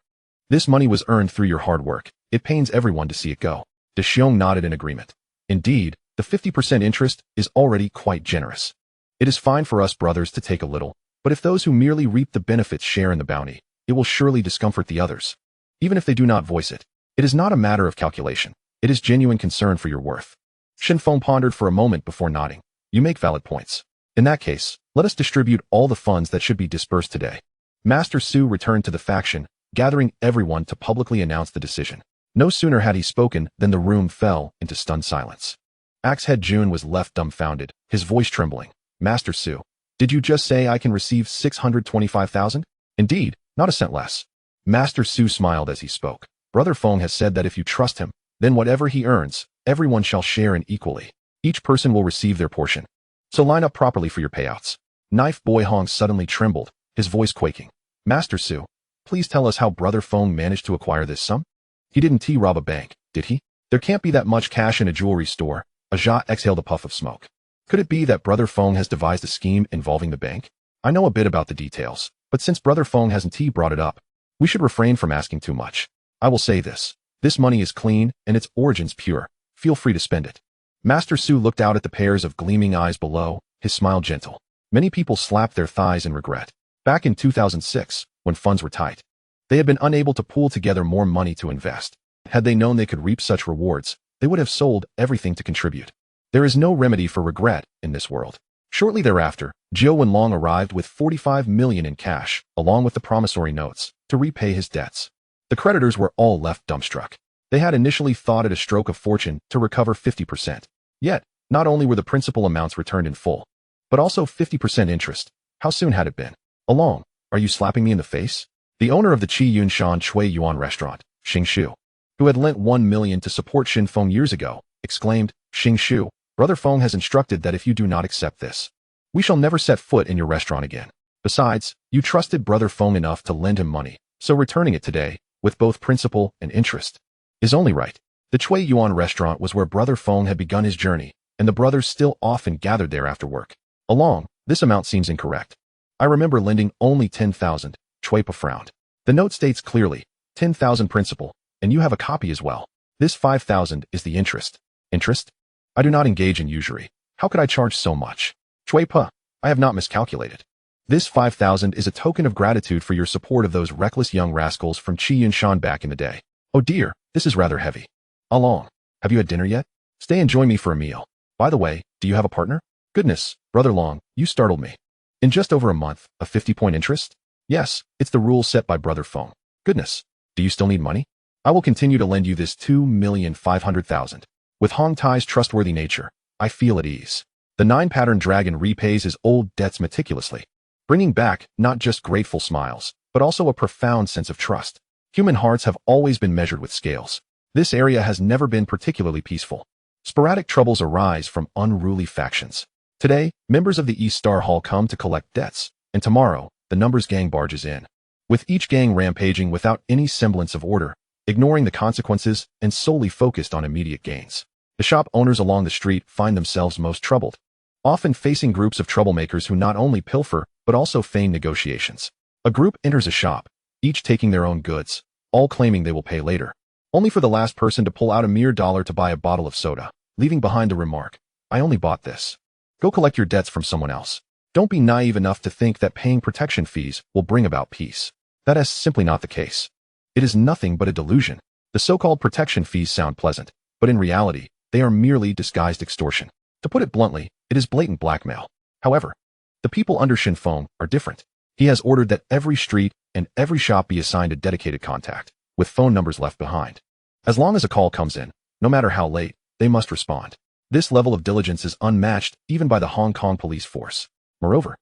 this money was earned through your hard work. It pains everyone to see it go. De Xiong nodded in agreement. Indeed, the 50% interest is already quite generous. It is fine for us brothers to take a little, but if those who merely reap the benefits share in the bounty, it will surely discomfort the others. Even if they do not voice it, it is not a matter of calculation. It is genuine concern for your worth. Shen Feng pondered for a moment before nodding. You make valid points. In that case, let us distribute all the funds that should be dispersed today. Master Su returned to the faction, gathering everyone to publicly announce the decision. No sooner had he spoken than the room fell into stunned silence. Axe-head Jun was left dumbfounded, his voice trembling. Master Su, did you just say I can receive 625,000? Indeed, not a cent less. Master Su smiled as he spoke. Brother Feng has said that if you trust him, then whatever he earns, everyone shall share in equally. Each person will receive their portion. So line up properly for your payouts. Knife Boy Hong suddenly trembled, his voice quaking. Master Su, please tell us how Brother Feng managed to acquire this sum? He didn't rob a bank, did he? There can't be that much cash in a jewelry store. Ajah exhaled a puff of smoke. Could it be that Brother Feng has devised a scheme involving the bank? I know a bit about the details, but since Brother Feng hasn't brought it up, we should refrain from asking too much. I will say this. This money is clean and its origins pure. Feel free to spend it. Master Su looked out at the pairs of gleaming eyes below, his smile gentle. Many people slapped their thighs in regret. Back in 2006, when funds were tight, they had been unable to pool together more money to invest. Had they known they could reap such rewards, they would have sold everything to contribute. There is no remedy for regret in this world. Shortly thereafter, Jiu Wenlong arrived with 45 million in cash, along with the promissory notes, to repay his debts. The creditors were all left dumbstruck. They had initially thought it a stroke of fortune to recover 50%. Yet, not only were the principal amounts returned in full, but also 50% interest. How soon had it been? Along, are you slapping me in the face? The owner of the Qi Yun Shan Chui Yuan restaurant, Xing Shu, who had lent 1 million to support Shen Feng years ago, exclaimed, Xing Shu, Brother Feng has instructed that if you do not accept this, we shall never set foot in your restaurant again. Besides, you trusted Brother Feng enough to lend him money, so returning it today, with both principal and interest, is only right. The Chui Yuan restaurant was where Brother Feng had begun his journey, and the brothers still often gathered there after work. Along, this amount seems incorrect. I remember lending only 10,000, Chui Pa frowned. The note states clearly, 10,000 principal, and you have a copy as well. This 5,000 is the interest. Interest? I do not engage in usury. How could I charge so much? Chui Pa, I have not miscalculated. This 5,000 is a token of gratitude for your support of those reckless young rascals from Qi Yun Shan back in the day. Oh dear, this is rather heavy. Along, have you had dinner yet? Stay and join me for a meal. By the way, do you have a partner? Goodness, Brother Long, you startled me. In just over a month, a 50-point interest? Yes, it's the rule set by Brother Feng. Goodness, do you still need money? I will continue to lend you this 2,500,000. With Hong Tai's trustworthy nature, I feel at ease. The 9-pattern dragon repays his old debts meticulously, bringing back not just grateful smiles, but also a profound sense of trust. Human hearts have always been measured with scales. This area has never been particularly peaceful. Sporadic troubles arise from unruly factions. Today, members of the East Star Hall come to collect debts, and tomorrow, the Numbers gang barges in. With each gang rampaging without any semblance of order, ignoring the consequences and solely focused on immediate gains. The shop owners along the street find themselves most troubled, often facing groups of troublemakers who not only pilfer but also feign negotiations. A group enters a shop, each taking their own goods, all claiming they will pay later, only for the last person to pull out a mere $1 to buy a bottle of soda, leaving behind the remark, "I only bought this. Go collect your debts from someone else." Don't be naive enough to think that paying protection fees will bring about peace. That is simply not the case. It is nothing but a delusion. The so-called protection fees sound pleasant, but in reality, they are merely disguised extortion. To put it bluntly, it is blatant blackmail. However, the people under Shen Feng are different. He has ordered that every street and every shop be assigned a dedicated contact, with phone numbers left behind. As long as a call comes in, no matter how late, they must respond. This level of diligence is unmatched even by the Hong Kong police force. Moreover,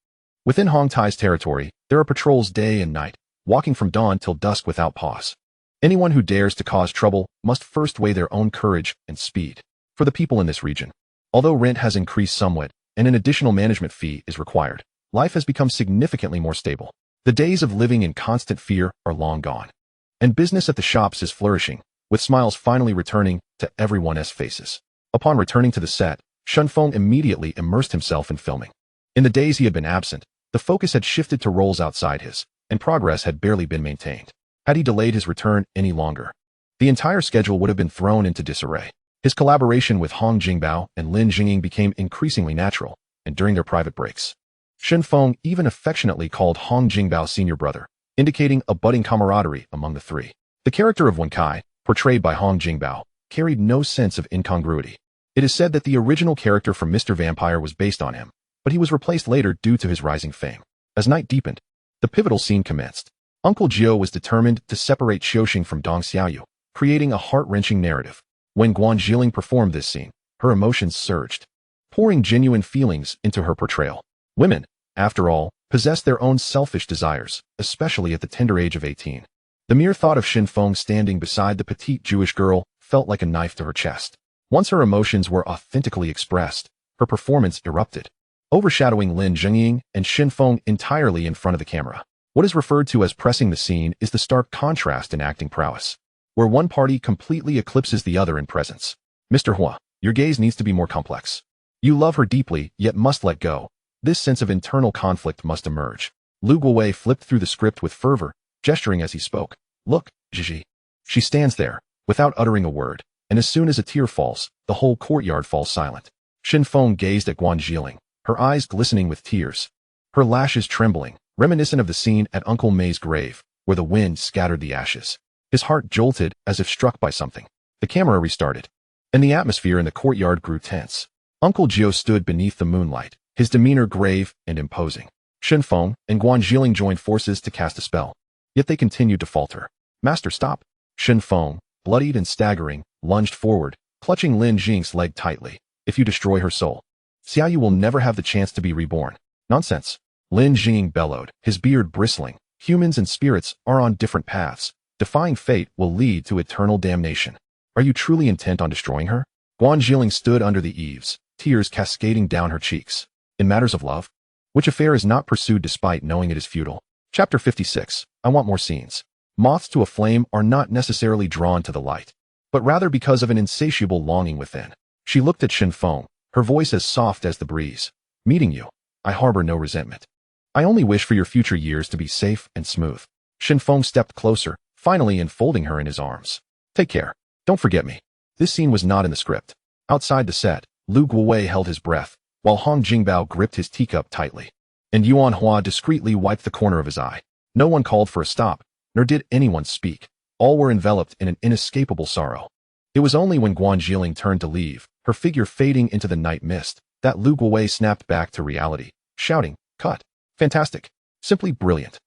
within Hong Tai's territory, there are patrols day and night, walking from dawn till dusk without pause. Anyone who dares to cause trouble must first weigh their own courage and speed. For the people in this region, although rent has increased somewhat and an additional management fee is required, life has become significantly more stable. The days of living in constant fear are long gone. And business at the shops is flourishing, with smiles finally returning to everyone's faces. Upon returning to the set, Shen Feng immediately immersed himself in filming. In the days he had been absent, the focus had shifted to roles outside his, and progress had barely been maintained. Had he delayed his return any longer, the entire schedule would have been thrown into disarray. His collaboration with Hong Jingbao and Lin Jingying became increasingly natural, and during their private breaks, Shen Feng even affectionately called Hong Jingbao senior brother, indicating a budding camaraderie among the three. The character of Wen Kai, portrayed by Hong Jingbao, carried no sense of incongruity. It is said that the original character from Mr. Vampire was based on him, but he was replaced later due to his rising fame. As night deepened, the pivotal scene commenced. Uncle Jiao was determined to separate Xiaoxing from Dong Xiaoyu, creating a heart-wrenching narrative. When Guan Zhiling performed this scene, her emotions surged, pouring genuine feelings into her portrayal. Women, after all, possess their own selfish desires, especially at the tender age of 18. The mere thought of Shen Feng standing beside the petite Jewish girl felt like a knife to her chest. Once her emotions were authentically expressed, her performance erupted, overshadowing Lin Jingying and Shen Feng entirely in front of the camera. What is referred to as pressing the scene is the stark contrast in acting prowess, where one party completely eclipses the other in presence. Mr. Hua, your gaze needs to be more complex. You love her deeply, yet must let go. This sense of internal conflict must emerge. Lu Guowei flipped through the script with fervor, gesturing as he spoke. Look, Gigi. She stands there, without uttering a word, and as soon as a tear falls, the whole courtyard falls silent. Shen Feng gazed at Guan Zhiling, her eyes glistening with tears, her lashes trembling, reminiscent of the scene at Uncle May's grave, where the wind scattered the ashes. His heart jolted as if struck by something. The camera restarted, and the atmosphere in the courtyard grew tense. Uncle Jiao stood beneath the moonlight, his demeanor grave and imposing. Shen Feng and Guan Zhiling joined forces to cast a spell, yet they continued to falter. Master, stop! Shen Feng, bloodied and staggering, lunged forward, clutching Lin Jingying's leg tightly. If you destroy her soul, Xiaoyu will never have the chance to be reborn. Nonsense! Lin Jingying bellowed, his beard bristling. Humans and spirits are on different paths. Defying fate will lead to eternal damnation. Are you truly intent on destroying her? Guan Zhiling stood under the eaves, tears cascading down her cheeks. In matters of love, which affair is not pursued despite knowing it is futile? Chapter 56. I want more scenes. Moths to a flame are not necessarily drawn to the light, but rather because of an insatiable longing within. She looked at Shen Feng, her voice as soft as the breeze. Meeting you, I harbor no resentment. I only wish for your future years to be safe and smooth. Shen Feng stepped closer, finally enfolding her in his arms. Take care. Don't forget me. This scene was not in the script. Outside the set, Lu Guowei held his breath, while Hong Jingbao gripped his teacup tightly, and Yuan Hua discreetly wiped the corner of his eye. No one called for a stop, nor did anyone speak. All were enveloped in an inescapable sorrow. It was only when Guan Zhiling turned to leave, her figure fading into the night mist, that Lu Guowei snapped back to reality, shouting, "Cut! Fantastic! Simply brilliant!"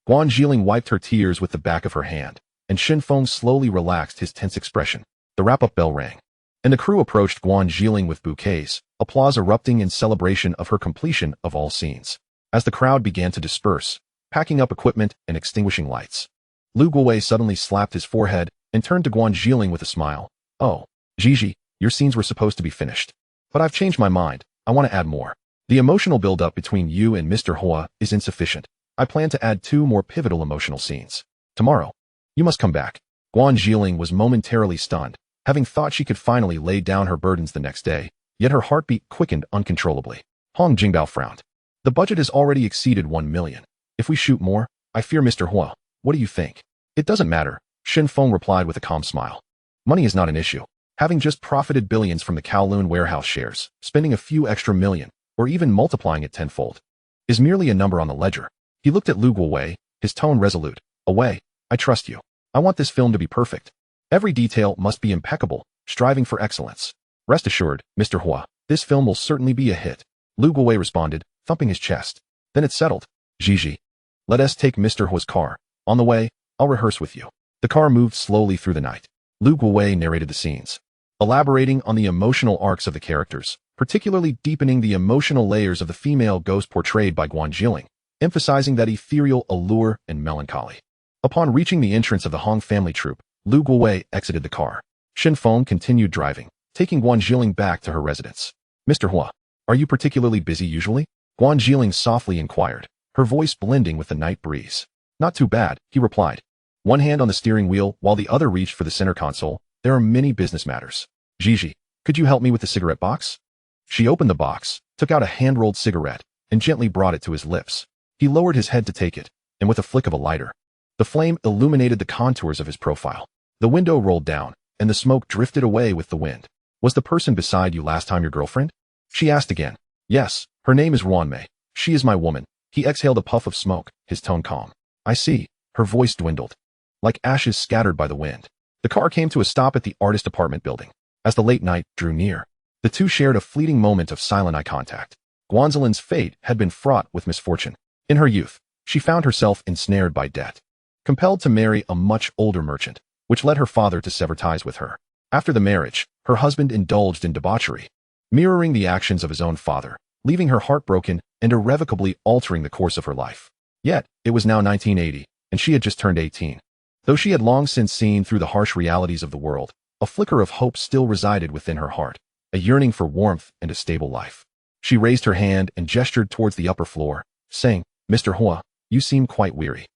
Guan Zhiling wiped her tears with the back of her hand, and Shen Feng slowly relaxed his tense expression. The wrap-up bell rang, and the crew approached Guan Zhiling with bouquets, applause erupting in celebration of her completion of all scenes. As the crowd began to disperse, packing up equipment and extinguishing lights, Lu Guowei suddenly slapped his forehead and turned to Guan Zhiling with a smile. "Oh, Gigi, your scenes were supposed to be finished. But I've changed my mind. I want to add more. The emotional build-up between you and Mr. Hua is insufficient. I plan to add 2 more pivotal emotional scenes. Tomorrow, you must come back." Guan Zhiling was momentarily stunned, having thought she could finally lay down her burdens the next day, yet her heartbeat quickened uncontrollably. Hong Jingbao frowned. The budget has already exceeded 1 million. If we shoot more, I fear Mr. Hua. What do you think? It doesn't matter, Shen Feng replied with a calm smile. Money is not an issue. Having just profited billions from the Kowloon warehouse shares, spending a few extra million, or even multiplying it tenfold, is merely a number on the ledger. He looked at Lu Guowei, his tone resolute. Away, I trust you. I want this film to be perfect. Every detail must be impeccable, striving for excellence. Rest assured, Mr. Hua, this film will certainly be a hit. Lu Guowei responded, thumping his chest. Then it's settled. Gigi. Let us take Mr. Hua's car. On the way, I'll rehearse with you. The car moved slowly through the night. Lu Guowei narrated the scenes, elaborating on the emotional arcs of the characters, particularly deepening the emotional layers of the female ghost portrayed by Guan Zhiling, emphasizing that ethereal allure and melancholy. Upon reaching the entrance of the Hong family troupe, Lu Guowei exited the car. Shen Feng continued driving, taking Guan Zhiling back to her residence. Mr. Hua, are you particularly busy usually? Guan Zhiling softly inquired, her voice blending with the night breeze. Not too bad, he replied. One hand on the steering wheel while the other reached for the center console. There are many business matters. Gigi, could you help me with the cigarette box? She opened the box, took out a hand-rolled cigarette, and gently brought it to his lips. He lowered his head to take it, and with a flick of a lighter, the flame illuminated the contours of his profile. The window rolled down, and the smoke drifted away with the wind. Was the person beside you last time your girlfriend? She asked again. Yes, her name is Ruanmei. She is my woman. He exhaled a puff of smoke, his tone calm. I see. Her voice dwindled, like ashes scattered by the wind. The car came to a stop at the artist apartment building. As the late night drew near, the two shared a fleeting moment of silent eye contact. Guanzilin's fate had been fraught with misfortune. In her youth, she found herself ensnared by debt, compelled to marry a much older merchant, which led her father to sever ties with her. After the marriage, her husband indulged in debauchery, mirroring the actions of his own father, leaving her heartbroken and irrevocably altering the course of her life. Yet, it was now 1980, and she had just turned 18. Though she had long since seen through the harsh realities of the world, a flicker of hope still resided within her heart, a yearning for warmth and a stable life. She raised her hand and gestured towards the upper floor, saying, Mr. Hua, you seem quite weary.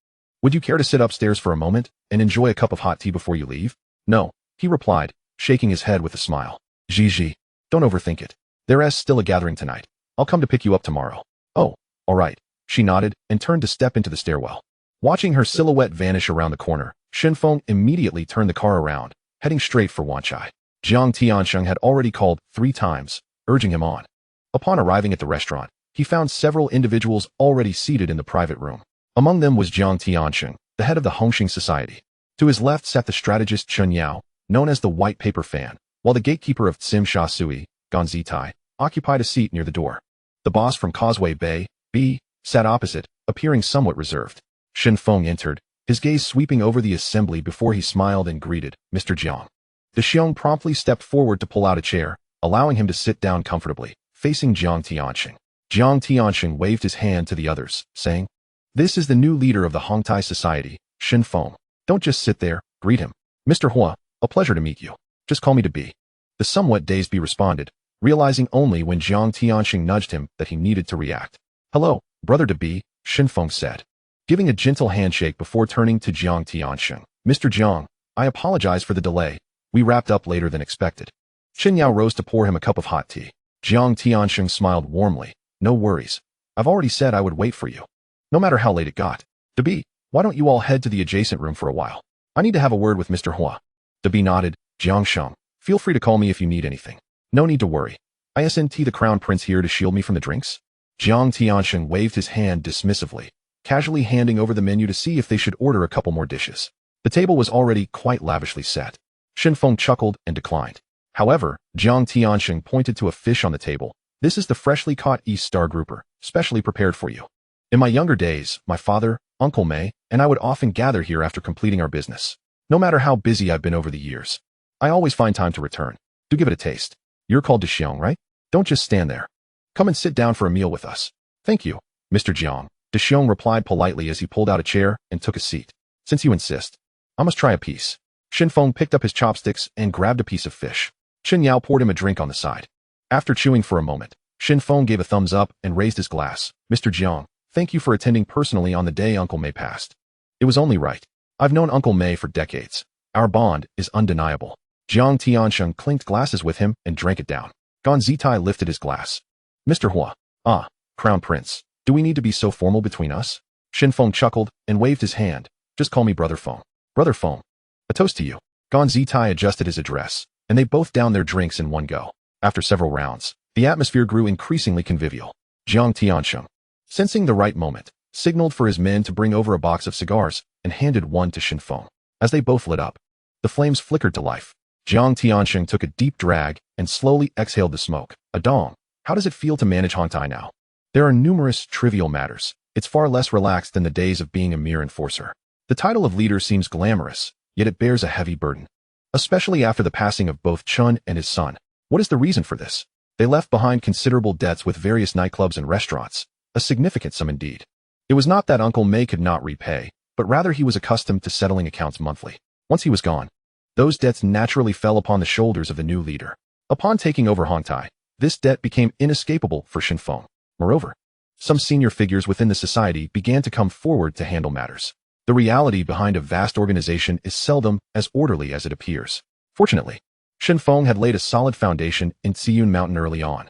Would you care to sit upstairs for a moment and enjoy a cup of hot tea before you leave? No, he replied, shaking his head with a smile. Gigi, don't overthink it. There is still a gathering tonight. I'll come to pick you up tomorrow. Oh, all right. She nodded and turned to step into the stairwell. Watching her silhouette vanish around the corner, Shen Feng immediately turned the car around, heading straight for Wanchai. Jiang Tiansheng had already called 3 times, urging him on. Upon arriving at the restaurant, he found several individuals already seated in the private room. Among them was Jiang Tiansheng, the head of the Hongxing Society. To his left sat the strategist Chen Yao, known as the White Paper Fan, while the gatekeeper of Tsim Sha Sui, Gan Zitai, occupied a seat near the door. The boss from Causeway Bay, B, sat opposite, appearing somewhat reserved. Shen Feng entered, his gaze sweeping over the assembly before he smiled and greeted, Mr. Jiang. De Xiong promptly stepped forward to pull out a chair, allowing him to sit down comfortably, facing Jiang Tianxing. Jiang Tianxing waved his hand to the others, saying, This is the new leader of the Hong Tai Society, Shen Feng. Don't just sit there, greet him. Mr. Hua, a pleasure to meet you. Just call me to B. The somewhat dazed B responded, realizing only when Jiang Tianxing nudged him that he needed to react. Hello, brother to B, Shen Feng said, giving a gentle handshake before turning to Jiang Tianxing. Mr. Jiang, I apologize for the delay. We wrapped up later than expected. Chen Yao rose to pour him a cup of hot tea. Jiang Tianxing smiled warmly. No worries. I've already said I would wait for you, no matter how late it got. Debi, why don't you all head to the adjacent room for a while? I need to have a word with Mr. Hua. Debi nodded. Jiang Sheng, feel free to call me if you need anything. No need to worry. Isn't the Crown Prince here to shield me from the drinks? Jiang Tianxing waved his hand dismissively, casually handing over the menu to see if they should order a couple more dishes. The table was already quite lavishly set. Shen Feng chuckled and declined. However, Jiang Tianxing pointed to a fish on the table. This is the freshly caught East Star grouper, specially prepared for you. In my younger days, my father, Uncle May, and I would often gather here after completing our business. No matter how busy I've been over the years, I always find time to return. Do give it a taste. You're called De Xiong, right? Don't just stand there. Come and sit down for a meal with us. Thank you, Mr. Jiang. De Xiong replied politely as he pulled out a chair and took a seat. Since you insist, I must try a piece. Shen Feng picked up his chopsticks and grabbed a piece of fish. Chen Yao poured him a drink on the side. After chewing for a moment, Shen Feng gave a thumbs up and raised his glass. Mr. Jiang, thank you for attending personally on the day Uncle May passed. It was only right. I've known Uncle May for decades. Our bond is undeniable. Jiang Tiansheng clinked glasses with him and drank it down. Gan Zitai lifted his glass. Mr. Hua. Ah, Crown Prince. Do we need to be so formal between us? Shen Feng chuckled and waved his hand. Just call me Brother Feng. Brother Feng. A toast to you. Gan Zitai adjusted his address, and they both downed their drinks in one go. After several rounds, the atmosphere grew increasingly convivial. Jiang Tiansheng, sensing the right moment, signaled for his men to bring over a box of cigars and handed one to Shen Feng. As they both lit up, the flames flickered to life. Jiang Tiansheng took a deep drag and slowly exhaled the smoke. Adong, how does it feel to manage Hong Tai now? There are numerous trivial matters. It's far less relaxed than the days of being a mere enforcer. The title of leader seems glamorous, yet it bears a heavy burden. Especially after the passing of both Chun and his son. What is the reason for this? They left behind considerable debts with various nightclubs and restaurants. A significant sum indeed. It was not that Uncle May could not repay, but rather he was accustomed to settling accounts monthly. Once he was gone, those debts naturally fell upon the shoulders of the new leader. Upon taking over Hong Tai, this debt became inescapable for Shen Feng. Moreover, some senior figures within the society began to come forward to handle matters. The reality behind a vast organization is seldom as orderly as it appears. Fortunately, Shen Feng had laid a solid foundation in Tsiyun Mountain early on,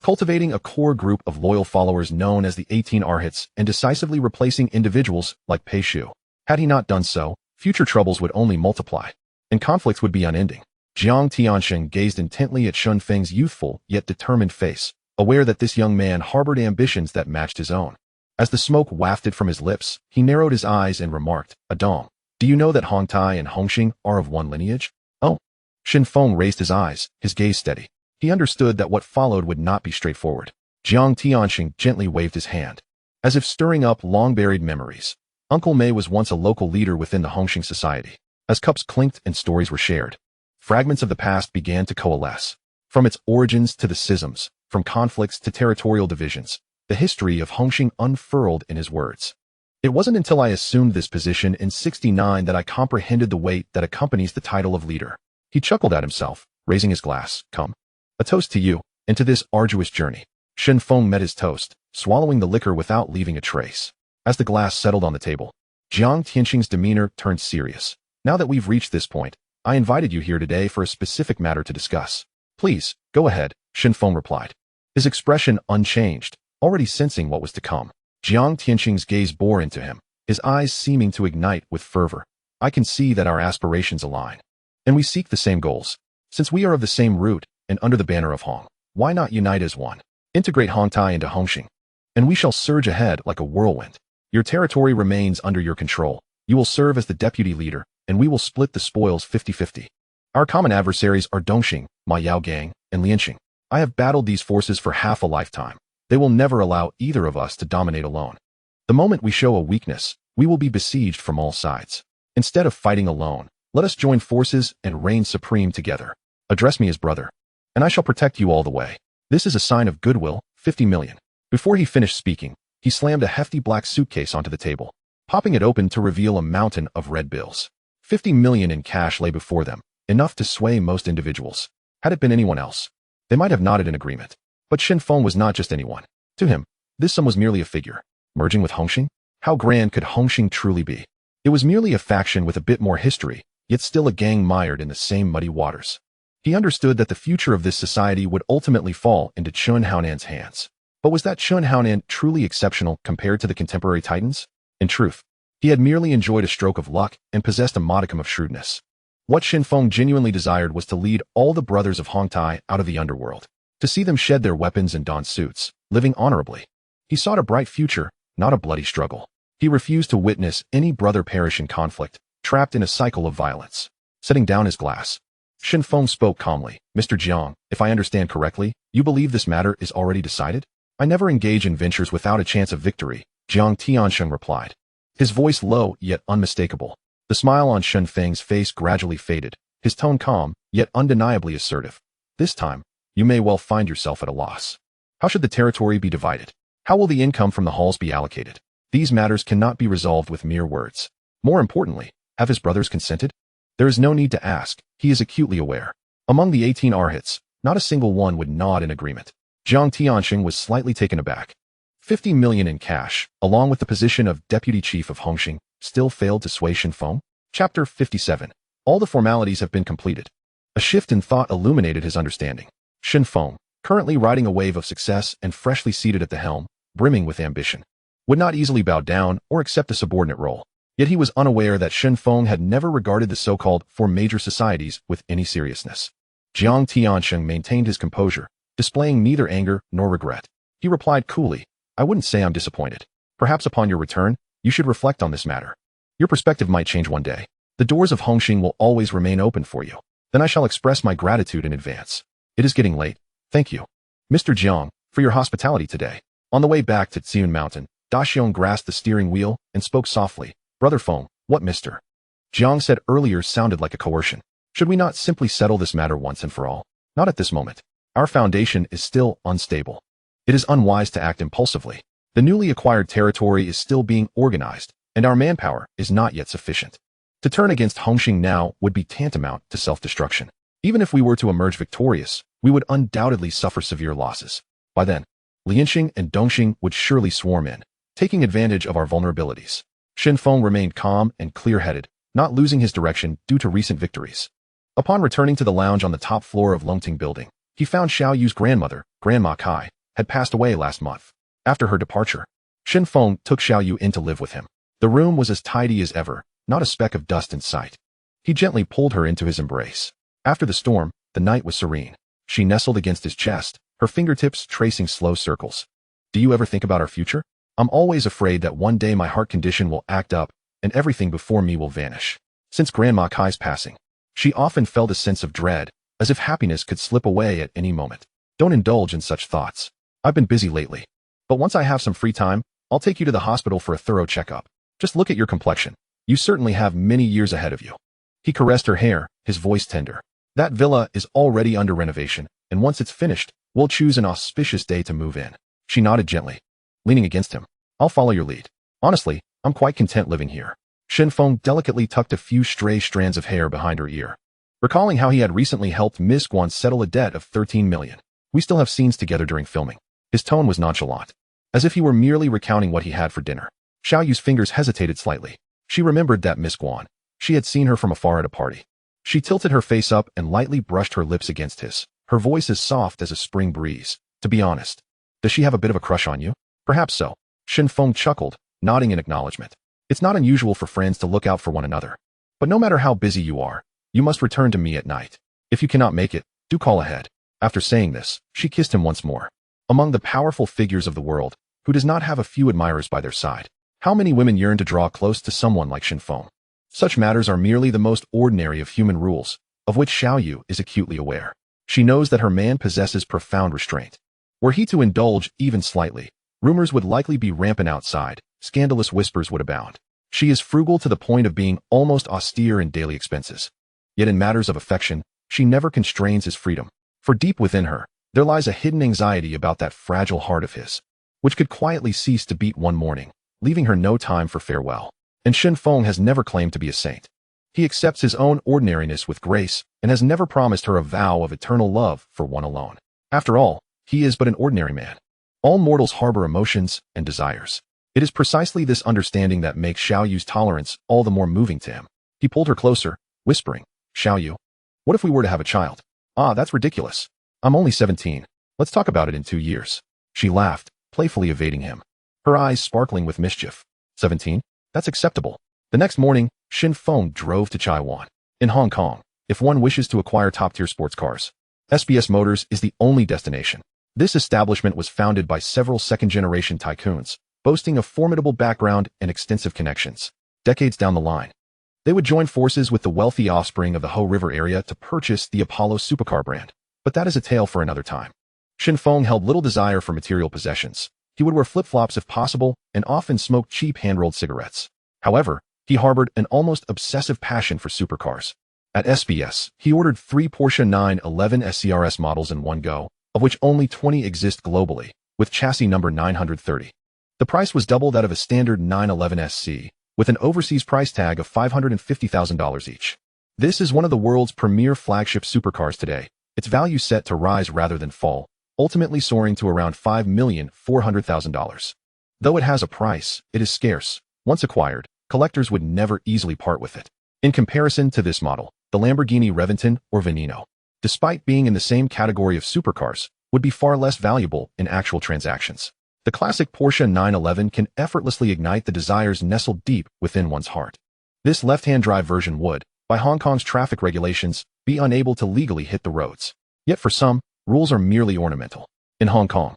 cultivating a core group of loyal followers known as the 18 Arhats and decisively replacing individuals like Pei Shu. Had he not done so, future troubles would only multiply, and conflicts would be unending. Jiang Tiansheng gazed intently at Shen Feng's youthful yet determined face, aware that this young man harbored ambitions that matched his own. As the smoke wafted from his lips, he narrowed his eyes and remarked, Adong, do you know that Hong Tai and Hongxing are of one lineage? Oh. Shen Feng raised his eyes, his gaze steady. He understood that what followed would not be straightforward. Jiang Tiansheng gently waved his hand, as if stirring up long-buried memories. Uncle May was once a local leader within the Hongxing society. As cups clinked and stories were shared, fragments of the past began to coalesce. From its origins to the schisms, from conflicts to territorial divisions, the history of Hongxing unfurled in his words. It wasn't until I assumed this position in '69 that I comprehended the weight that accompanies the title of leader. He chuckled at himself, raising his glass. Come. A toast to you, and to this arduous journey. Shen Feng met his toast, swallowing the liquor without leaving a trace. As the glass settled on the table, Jiang Tianxing's demeanor turned serious. Now that we've reached this point, I invited you here today for a specific matter to discuss. Please, go ahead, Shen Feng replied, his expression unchanged, already sensing what was to come. Jiang Tianxing's gaze bore into him, his eyes seeming to ignite with fervor. I can see that our aspirations align, and we seek the same goals. Since we are of the same root, and under the banner of Hong, why not unite as one? Integrate Hong Tai into Hongxing, and we shall surge ahead like a whirlwind. Your territory remains under your control. You will serve as the deputy leader, and we will split the spoils 50-50. Our common adversaries are Dongxing, Ma Yao Gang, and Lianxing. I have battled these forces for half a lifetime. They will never allow either of us to dominate alone. The moment we show a weakness, we will be besieged from all sides. Instead of fighting alone, let us join forces and reign supreme together. Address me as brother, and I shall protect you all the way. This is a sign of goodwill, 50 million. Before he finished speaking, he slammed a hefty black suitcase onto the table, popping it open to reveal a mountain of red bills. 50 million in cash lay before them, enough to sway most individuals. Had it been anyone else, they might have nodded in agreement. But Shen Feng was not just anyone. To him, this sum was merely a figure. Merging with Hongxing? How grand could Hongxing truly be? It was merely a faction with a bit more history, yet still a gang mired in the same muddy waters. He understood that the future of this society would ultimately fall into Chun Haonan's hands. But was that Chun Haonan truly exceptional compared to the contemporary titans? In truth, he had merely enjoyed a stroke of luck and possessed a modicum of shrewdness. What Shen Feng genuinely desired was to lead all the brothers of Hong Tai out of the underworld, to see them shed their weapons and don suits, living honorably. He sought a bright future, not a bloody struggle. He refused to witness any brother perish in conflict, trapped in a cycle of violence. Setting down his glass, Shen Feng spoke calmly. Mr. Jiang, if I understand correctly, you believe this matter is already decided? I never engage in ventures without a chance of victory, Jiang Tiansheng replied, his voice low yet unmistakable. The smile on Shen Feng's face gradually faded, his tone calm, yet undeniably assertive. This time, you may well find yourself at a loss. How should the territory be divided? How will the income from the halls be allocated? These matters cannot be resolved with mere words. More importantly, have his brothers consented? There is no need to ask, he is acutely aware. Among the 18 Arhats, not a single one would nod in agreement. Jiang Tianxing was slightly taken aback. 50 million in cash, along with the position of deputy chief of Hongxing, still failed to sway Shen Feng? Chapter 57. All the formalities have been completed. A shift in thought illuminated his understanding. Shen Feng, currently riding a wave of success and freshly seated at the helm, brimming with ambition, would not easily bow down or accept a subordinate role. Yet he was unaware that Shen Feng had never regarded the so-called four major societies with any seriousness. Jiang Tiansheng maintained his composure, displaying neither anger nor regret. He replied coolly, I wouldn't say I'm disappointed. Perhaps upon your return, you should reflect on this matter. Your perspective might change one day. The doors of Hongxing will always remain open for you. Then I shall express my gratitude in advance. It is getting late. Thank you, Mr. Jiang, for your hospitality today. On the way back to Tsiun Mountain, Da Xiong grasped the steering wheel and spoke softly. Brother Feng, what Mr. Jiang said earlier sounded like a coercion. Should we not simply settle this matter once and for all? Not at this moment. Our foundation is still unstable. It is unwise to act impulsively. The newly acquired territory is still being organized, and our manpower is not yet sufficient. To turn against Hongxing now would be tantamount to self-destruction. Even if we were to emerge victorious, we would undoubtedly suffer severe losses. By then, Lianxing and Dongxing would surely swarm in, taking advantage of our vulnerabilities. Shen Feng remained calm and clear-headed, not losing his direction due to recent victories. Upon returning to the lounge on the top floor of Longting Building, he found Xiao Yu's grandmother, Grandma Kai, had passed away last month. After her departure, Shen Feng took Xiao Yu in to live with him. The room was as tidy as ever, not a speck of dust in sight. He gently pulled her into his embrace. After the storm, the night was serene. She nestled against his chest, her fingertips tracing slow circles. Do you ever think about our future? I'm always afraid that one day my heart condition will act up and everything before me will vanish. Since Grandma Kai's passing, she often felt a sense of dread, as if happiness could slip away at any moment. Don't indulge in such thoughts. I've been busy lately. But once I have some free time, I'll take you to the hospital for a thorough checkup. Just look at your complexion. You certainly have many years ahead of you. He caressed her hair, his voice tender. That villa is already under renovation, and once it's finished, we'll choose an auspicious day to move in. She nodded gently, leaning against him. I'll follow your lead. Honestly, I'm quite content living here. Shen Feng delicately tucked a few stray strands of hair behind her ear, recalling how he had recently helped Miss Guan settle a debt of 13 million. We still have scenes together during filming. His tone was nonchalant, as if he were merely recounting what he had for dinner. Xiao Yu's fingers hesitated slightly. She remembered that Miss Guan. She had seen her from afar at a party. She tilted her face up and lightly brushed her lips against his, her voice as soft as a spring breeze. To be honest, does she have a bit of a crush on you? Perhaps so. Shen Feng chuckled, nodding in acknowledgement. It's not unusual for friends to look out for one another. But no matter how busy you are, you must return to me at night. If you cannot make it, do call ahead. After saying this, she kissed him once more. Among the powerful figures of the world, who does not have a few admirers by their side? How many women yearn to draw close to someone like Shen Feng? Such matters are merely the most ordinary of human rules, of which Xiao Yu is acutely aware. She knows that her man possesses profound restraint. Were he to indulge even slightly, rumors would likely be rampant outside, scandalous whispers would abound. She is frugal to the point of being almost austere in daily expenses. Yet in matters of affection, she never constrains his freedom. For deep within her, there lies a hidden anxiety about that fragile heart of his, which could quietly cease to beat one morning, leaving her no time for farewell. And Shen Feng has never claimed to be a saint. He accepts his own ordinariness with grace and has never promised her a vow of eternal love for one alone. After all, he is but an ordinary man. All mortals harbor emotions and desires. It is precisely this understanding that makes Xiao Yu's tolerance all the more moving to him. He pulled her closer, whispering, Xiao Yu, what if we were to have a child? Ah, that's ridiculous. I'm only 17. Let's talk about it in 2 years. She laughed, playfully evading him, her eyes sparkling with mischief. 17? That's acceptable. The next morning, Shen Feng drove to Chaiwan. In Hong Kong, if one wishes to acquire top-tier sports cars, SBS Motors is the only destination. This establishment was founded by several second-generation tycoons, boasting a formidable background and extensive connections. Decades down the line, they would join forces with the wealthy offspring of the Ho River area to purchase the Apollo supercar brand. But that is a tale for another time. Shen Feng held little desire for material possessions. He would wear flip-flops if possible and often smoked cheap hand-rolled cigarettes. However, he harbored an almost obsessive passion for supercars. At SBS, he ordered 3 Porsche 911 SCRS models in one go, of which only 20 exist globally, with chassis number 930. The price was double that of a standard 911 SC, with an overseas price tag of $550,000 each. This is one of the world's premier flagship supercars today, its value set to rise rather than fall, ultimately soaring to around $5,400,000. Though it has a price, it is scarce. Once acquired, collectors would never easily part with it. In comparison to this model, the Lamborghini Reventon or Veneno, despite being in the same category of supercars, would be far less valuable in actual transactions. The classic Porsche 911 can effortlessly ignite the desires nestled deep within one's heart. This left-hand drive version would, by Hong Kong's traffic regulations, be unable to legally hit the roads. Yet for some, rules are merely ornamental. In Hong Kong,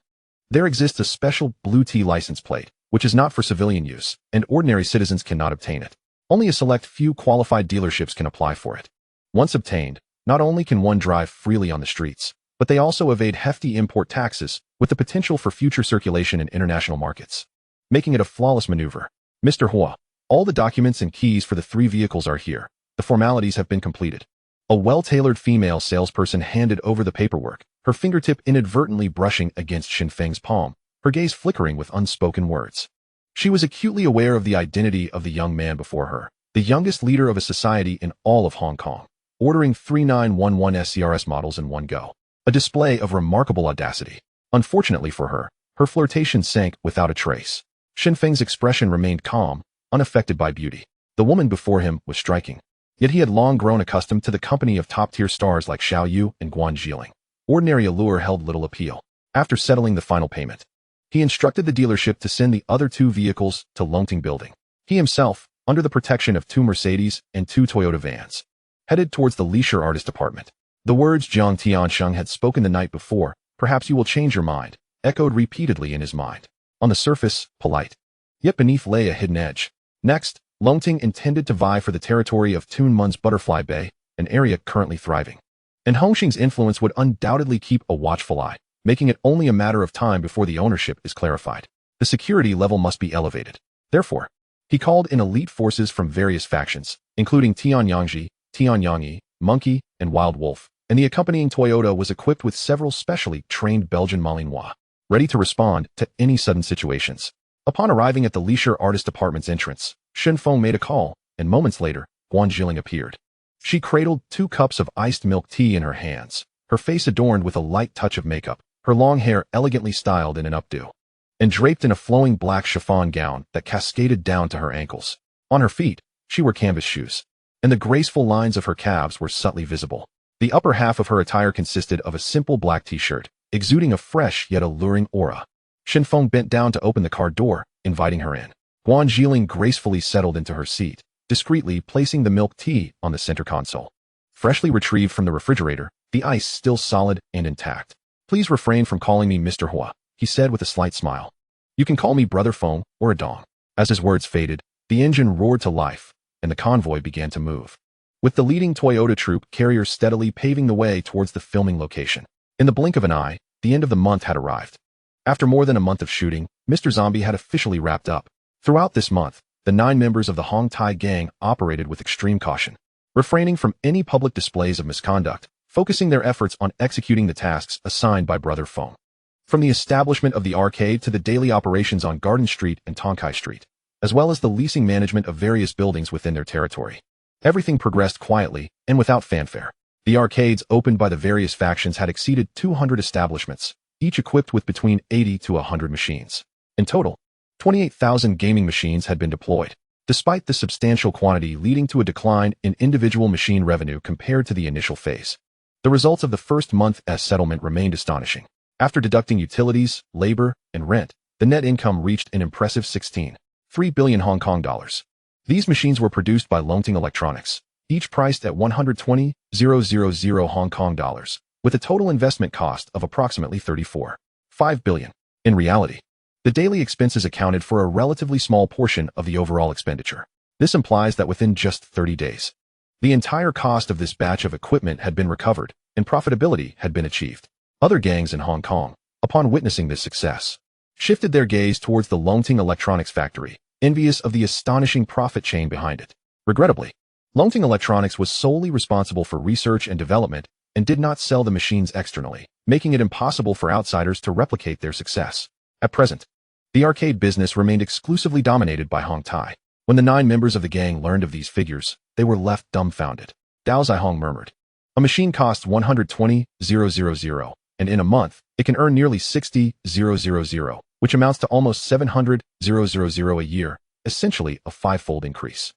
there exists a special Blue T license plate, which is not for civilian use, and ordinary citizens cannot obtain it. Only a select few qualified dealerships can apply for it. Once obtained, not only can one drive freely on the streets, but they also evade hefty import taxes with the potential for future circulation in international markets, making it a flawless maneuver. Mr. Hua, all the documents and keys for the 3 vehicles are here. The formalities have been completed. A well-tailored female salesperson handed over the paperwork, her fingertip inadvertently brushing against Shen Feng's palm, her gaze flickering with unspoken words. She was acutely aware of the identity of the young man before her, the youngest leader of a society in all of Hong Kong, ordering 3911 SCRS models in one go. A display of remarkable audacity. Unfortunately for her, her flirtation sank without a trace. Shen Feng's expression remained calm, unaffected by beauty. The woman before him was striking. Yet he had long grown accustomed to the company of top-tier stars like Xiao Yu and Guan Jiling. Ordinary allure held little appeal. After settling the final payment, he instructed the dealership to send the other 2 vehicles to Longting Building. He himself, under the protection of 2 Mercedes and 2 Toyota vans, headed towards the leisure artist department. The words Jiang Tiansheng had spoken the night before, "Perhaps you will change your mind," echoed repeatedly in his mind. On the surface, polite. Yet beneath lay a hidden edge. Next, Longting intended to vie for the territory of Tuen Mun's Butterfly Bay, an area currently thriving. And Hongxing's influence would undoubtedly keep a watchful eye, making it only a matter of time before the ownership is clarified. The security level must be elevated. Therefore, he called in elite forces from various factions, including Tianyangji, Tianyangyi, Monkey, and Wild Wolf, and the accompanying Toyota was equipped with several specially trained Belgian Malinois, ready to respond to any sudden situations. Upon arriving at the leisure artist department's entrance, Shen Feng made a call, and moments later, Guan Jiling appeared. She cradled 2 cups of iced milk tea in her hands, her face adorned with a light touch of makeup, her long hair elegantly styled in an updo, and draped in a flowing black chiffon gown that cascaded down to her ankles. On her feet, she wore canvas shoes, and the graceful lines of her calves were subtly visible. The upper half of her attire consisted of a simple black t-shirt, exuding a fresh yet alluring aura. Shen Feng bent down to open the car door, inviting her in. Guan Jiling gracefully settled into her seat, discreetly placing the milk tea on the center console. Freshly retrieved from the refrigerator, the ice still solid and intact. "Please refrain from calling me Mr. Hua," he said with a slight smile. "You can call me Brother Feng or Adong." As his words faded, the engine roared to life, and the convoy began to move, with the leading Toyota troop carrier steadily paving the way towards the filming location. In the blink of an eye, the end of the month had arrived. After more than a month of shooting, Mr. Zombie had officially wrapped up. Throughout this month, the 9 members of the Hong Tai gang operated with extreme caution, refraining from any public displays of misconduct, focusing their efforts on executing the tasks assigned by Brother Feng. From the establishment of the arcade to the daily operations on Garden Street and Tonkai Street, as well as the leasing management of various buildings within their territory, everything progressed quietly and without fanfare. The arcades opened by the various factions had exceeded 200 establishments, each equipped with between 80 to 100 machines. In total, 28,000 gaming machines had been deployed, despite the substantial quantity leading to a decline in individual machine revenue compared to the initial phase. The results of the first month's settlement remained astonishing. After deducting utilities, labor, and rent, the net income reached an impressive 16.3 billion Hong Kong dollars. These machines were produced by Longting Electronics, each priced at 120,000 Hong Kong dollars, with a total investment cost of approximately 34.5 billion. In reality, the daily expenses accounted for a relatively small portion of the overall expenditure. This implies that within just 30 days, the entire cost of this batch of equipment had been recovered, and profitability had been achieved. Other gangs in Hong Kong, upon witnessing this success, shifted their gaze towards the Longting Electronics factory, envious of the astonishing profit chain behind it. Regrettably, Longting Electronics was solely responsible for research and development and did not sell the machines externally, making it impossible for outsiders to replicate their success. At present, the arcade business remained exclusively dominated by Hong Tai. When the 9 members of the gang learned of these figures, they were left dumbfounded. Dao Zihong murmured, "A machine costs 120,000, and in a month, it can earn nearly 60,000, which amounts to almost 700,000 a year, essentially a 5-fold increase."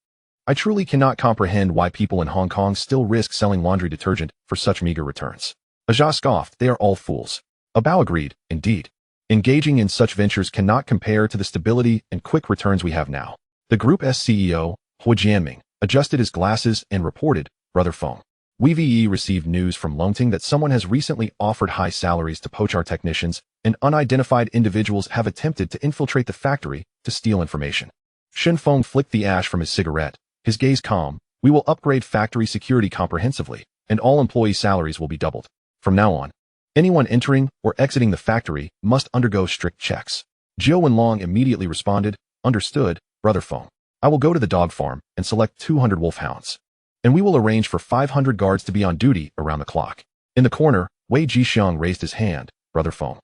I truly cannot comprehend why people in Hong Kong still risk selling laundry detergent for such meager returns. Aja scoffed, they are all fools. Bao agreed, indeed. Engaging in such ventures cannot compare to the stability and quick returns we have now. The group's CEO, Hu Jianming, adjusted his glasses and reported, Brother Feng. We received news from Longting that someone has recently offered high salaries to poach our technicians, and unidentified individuals have attempted to infiltrate the factory to steal information. Shen Feng flicked the ash from his cigarette, his gaze calm. We will upgrade factory security comprehensively, and all employee salaries will be doubled. From now on, anyone entering or exiting the factory must undergo strict checks. Jiu Wenlong immediately responded, understood, Brother Feng. I will go to the dog farm and select 200 wolfhounds. And we will arrange for 500 guards to be on duty around the clock. In the corner, Wei Jixiang raised his hand, Brother Feng.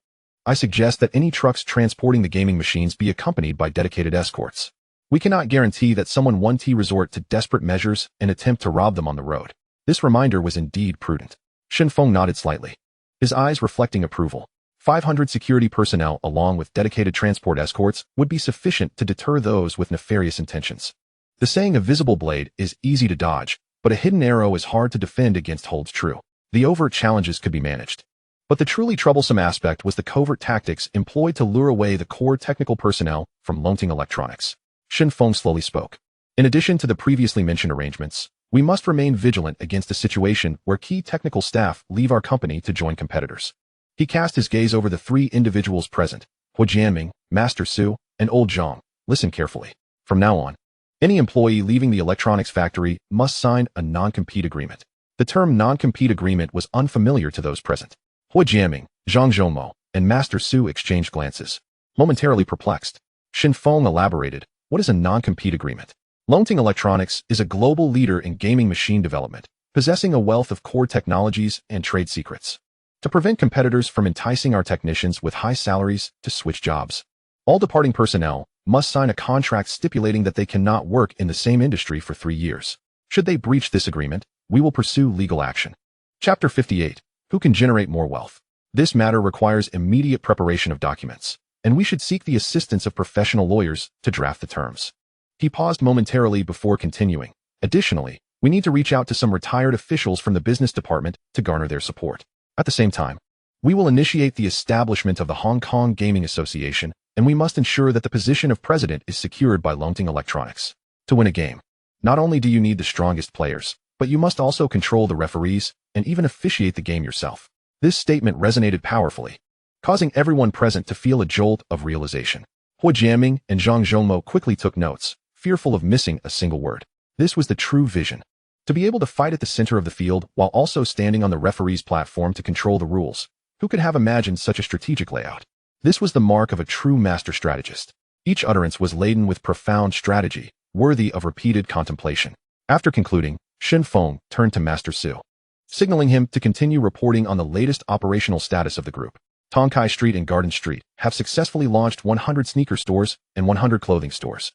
I suggest that any trucks transporting the gaming machines be accompanied by dedicated escorts. We cannot guarantee that someone won't resort to desperate measures and attempt to rob them on the road. This reminder was indeed prudent. Shen Feng nodded slightly, his eyes reflecting approval. 500 security personnel along with dedicated transport escorts would be sufficient to deter those with nefarious intentions. The saying a visible blade is easy to dodge, but a hidden arrow is hard to defend against holds true. The overt challenges could be managed. But the truly troublesome aspect was the covert tactics employed to lure away the core technical personnel from Longting Electronics. Shen Feng slowly spoke. In addition to the previously mentioned arrangements, we must remain vigilant against a situation where key technical staff leave our company to join competitors. He cast his gaze over the three individuals present, Hu Jianming, Master Su, and Old Zhang. Listen carefully. From now on, any employee leaving the electronics factory must sign a non-compete agreement. The term non-compete agreement was unfamiliar to those present. Hu Jianming, Zhang Zhongmo, and Master Su exchanged glances. Momentarily perplexed, Shen Feng elaborated, what is a non-compete agreement? Longting Electronics is a global leader in gaming machine development, possessing a wealth of core technologies and trade secrets. To prevent competitors from enticing our technicians with high salaries to switch jobs, all departing personnel must sign a contract stipulating that they cannot work in the same industry for 3 years. Should they breach this agreement, we will pursue legal action. Chapter 58. Who can generate more wealth? This matter requires immediate preparation of documents, and we should seek the assistance of professional lawyers to draft the terms. He paused momentarily before continuing. Additionally, we need to reach out to some retired officials from the business department to garner their support. At the same time, we will initiate the establishment of the Hong Kong Gaming Association, and we must ensure that the position of president is secured by Longting Electronics. To win a game, not only do you need the strongest players, but you must also control the referees and even officiate the game yourself. This statement resonated powerfully, causing everyone present to feel a jolt of realization. Hu Jianming and Zhang Zhongmo quickly took notes, fearful of missing a single word. This was the true vision. To be able to fight at the center of the field while also standing on the referee's platform to control the rules. Who could have imagined such a strategic layout? This was the mark of a true master strategist. Each utterance was laden with profound strategy, worthy of repeated contemplation. After concluding, Shen Feng turned to Master Su, signaling him to continue reporting on the latest operational status of the group. Hong Tai Street and Garden Street have successfully launched 100 sneaker stores and 100 clothing stores,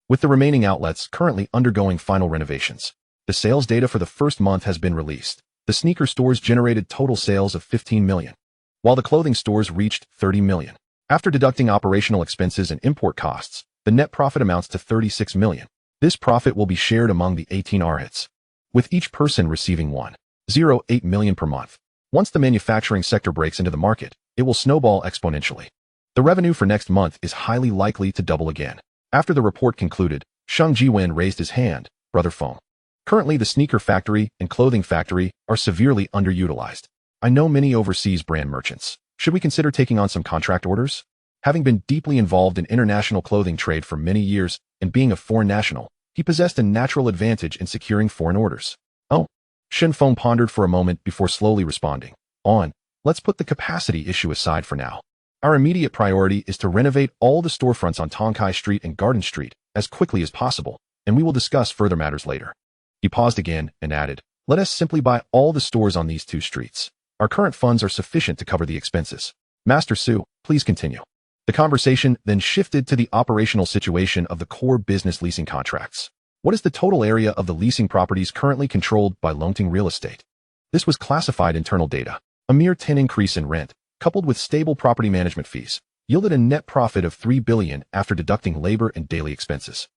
with the remaining outlets currently undergoing final renovations. The sales data for the first month has been released. The sneaker stores generated total sales of 15 million, while the clothing stores reached 30 million. After deducting operational expenses and import costs, the net profit amounts to 36 million. This profit will be shared among the 18 arhats, with each person receiving 1.08 million per month. Once the manufacturing sector breaks into the market, it will snowball exponentially. The revenue for next month is highly likely to double again. After the report concluded, Shang Jiwen raised his hand, Brother Feng. Currently, the sneaker factory and clothing factory are severely underutilized. I know many overseas brand merchants. Should we consider taking on some contract orders? Having been deeply involved in international clothing trade for many years and being a foreign national, he possessed a natural advantage in securing foreign orders. Oh, Shen Feng pondered for a moment before slowly responding. Let's put the capacity issue aside for now. Our immediate priority is to renovate all the storefronts on Hong Tai Street and Garden Street as quickly as possible, and we will discuss further matters later. He paused again and added, let us simply buy all the stores on these 2 streets. Our current funds are sufficient to cover the expenses. Master Su, please continue. The conversation then shifted to the operational situation of the core business leasing contracts. What is the total area of the leasing properties currently controlled by Longting Real Estate? This was classified internal data. A mere 10 increase in rent, coupled with stable property management fees, yielded a net profit of 3 billion after deducting labor and daily expenses.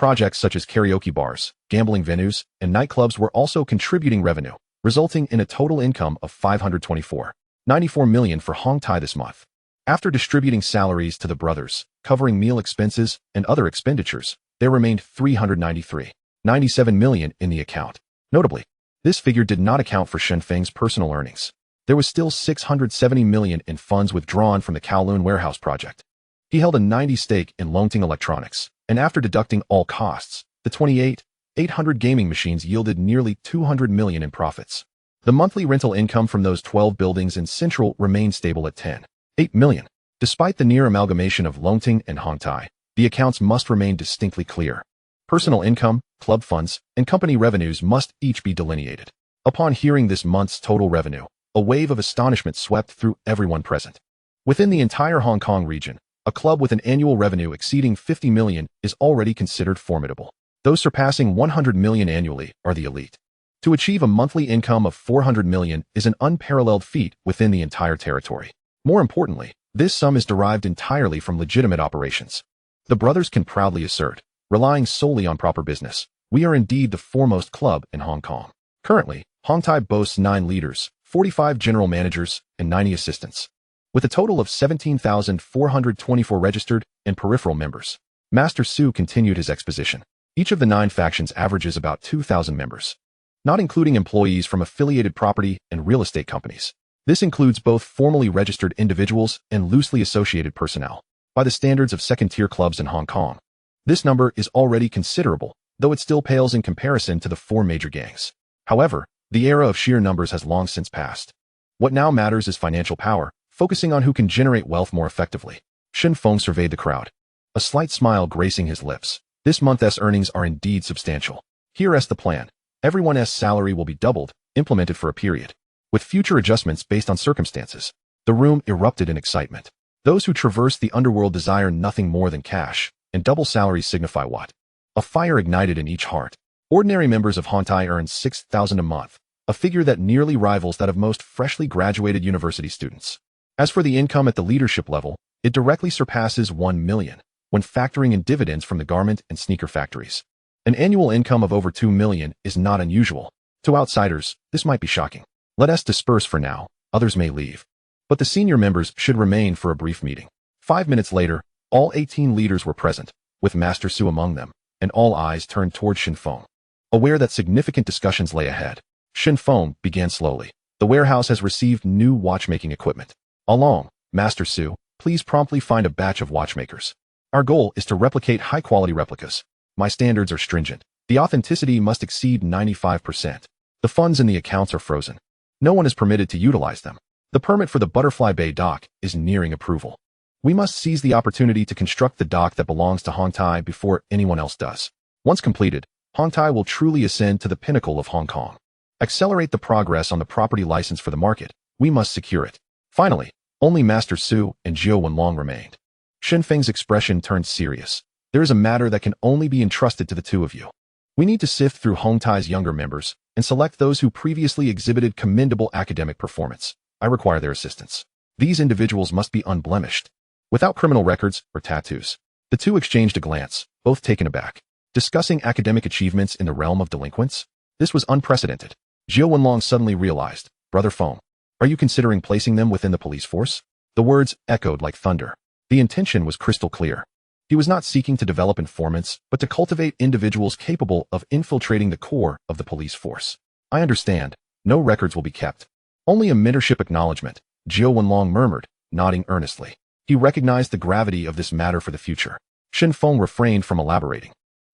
Projects such as karaoke bars, gambling venues, and nightclubs were also contributing revenue, resulting in a total income of 524.94 million for Hong Tai this month. After distributing salaries to the brothers, covering meal expenses and other expenditures, there remained 393.97 million in the account. Notably, this figure did not account for Shen Feng's personal earnings. There was still 670 million in funds withdrawn from the Kowloon warehouse project. He held a 90% stake in Longting Electronics, and after deducting all costs, the 28,800 gaming machines yielded nearly 200 million in profits. The monthly rental income from those 12 buildings in Central remained stable at 10.8 million. Despite the near amalgamation of Longting and Hong Tai, the accounts must remain distinctly clear. Personal income, club funds, and company revenues must each be delineated. Upon hearing this month's total revenue, a wave of astonishment swept through everyone present. Within the entire Hong Kong region, a club with an annual revenue exceeding 50 million is already considered formidable. Those surpassing 100 million annually are the elite. To achieve a monthly income of 400 million is an unparalleled feat within the entire territory. More importantly, this sum is derived entirely from legitimate operations. The brothers can proudly assert, relying solely on proper business, we are indeed the foremost club in Hong Kong. Currently, Hong Tai boasts 9 leaders, 45 general managers, and 90 assistants, with a total of 17,424 registered and peripheral members. Master Su continued his exposition. Each of the 9 factions averages about 2,000 members, not including employees from affiliated property and real estate companies. This includes both formally registered individuals and loosely associated personnel. By the standards of second-tier clubs in Hong Kong, this number is already considerable, though it still pales in comparison to the 4 major gangs. However, the era of sheer numbers has long since passed. What now matters is financial power, focusing on who can generate wealth more effectively. Shen Feng surveyed the crowd, a slight smile gracing his lips. This month's earnings are indeed substantial. Here's the plan. Everyone's salary will be doubled, implemented for a period, with future adjustments based on circumstances. The room erupted in excitement. Those who traverse the underworld desire nothing more than cash, and double salaries signify what? A fire ignited in each heart. Ordinary members of Hong Tai earn 6,000 a month, a figure that nearly rivals that of most freshly graduated university students. As for the income at the leadership level, it directly surpasses 1 million, when factoring in dividends from the garment and sneaker factories. An annual income of over 2 million is not unusual. To outsiders, this might be shocking. Let us disperse for now, others may leave. But the senior members should remain for a brief meeting. 5 minutes later, all 18 leaders were present, with Master Su among them, and all eyes turned toward Shen Feng. Aware that significant discussions lay ahead, Shen Feng began slowly. The warehouse has received new watchmaking equipment. Along, Master Su, please promptly find a batch of watchmakers. Our goal is to replicate high-quality replicas. My standards are stringent. The authenticity must exceed 95%. The funds in the accounts are frozen. No one is permitted to utilize them. The permit for the Butterfly Bay dock is nearing approval. We must seize the opportunity to construct the dock that belongs to Hong Tai before anyone else does. Once completed, Hong Tai will truly ascend to the pinnacle of Hong Kong. Accelerate the progress on the property license for the market. We must secure it. Finally, only Master Su and Jiao Wenlong remained. Shen Feng's expression turned serious. There is a matter that can only be entrusted to the two of you. We need to sift through Hong Tai's younger members and select those who previously exhibited commendable academic performance. I require their assistance. These individuals must be unblemished, without criminal records or tattoos. The two exchanged a glance, both taken aback. Discussing academic achievements in the realm of delinquents? This was unprecedented. Jiao Wenlong suddenly realized, Brother Feng, are you considering placing them within the police force? The words echoed like thunder. The intention was crystal clear. He was not seeking to develop informants, but to cultivate individuals capable of infiltrating the core of the police force. I understand. No records will be kept. Only a mentorship acknowledgement, Jiao Wenlong murmured, nodding earnestly. He recognized the gravity of this matter for the future. Shen Feng refrained from elaborating.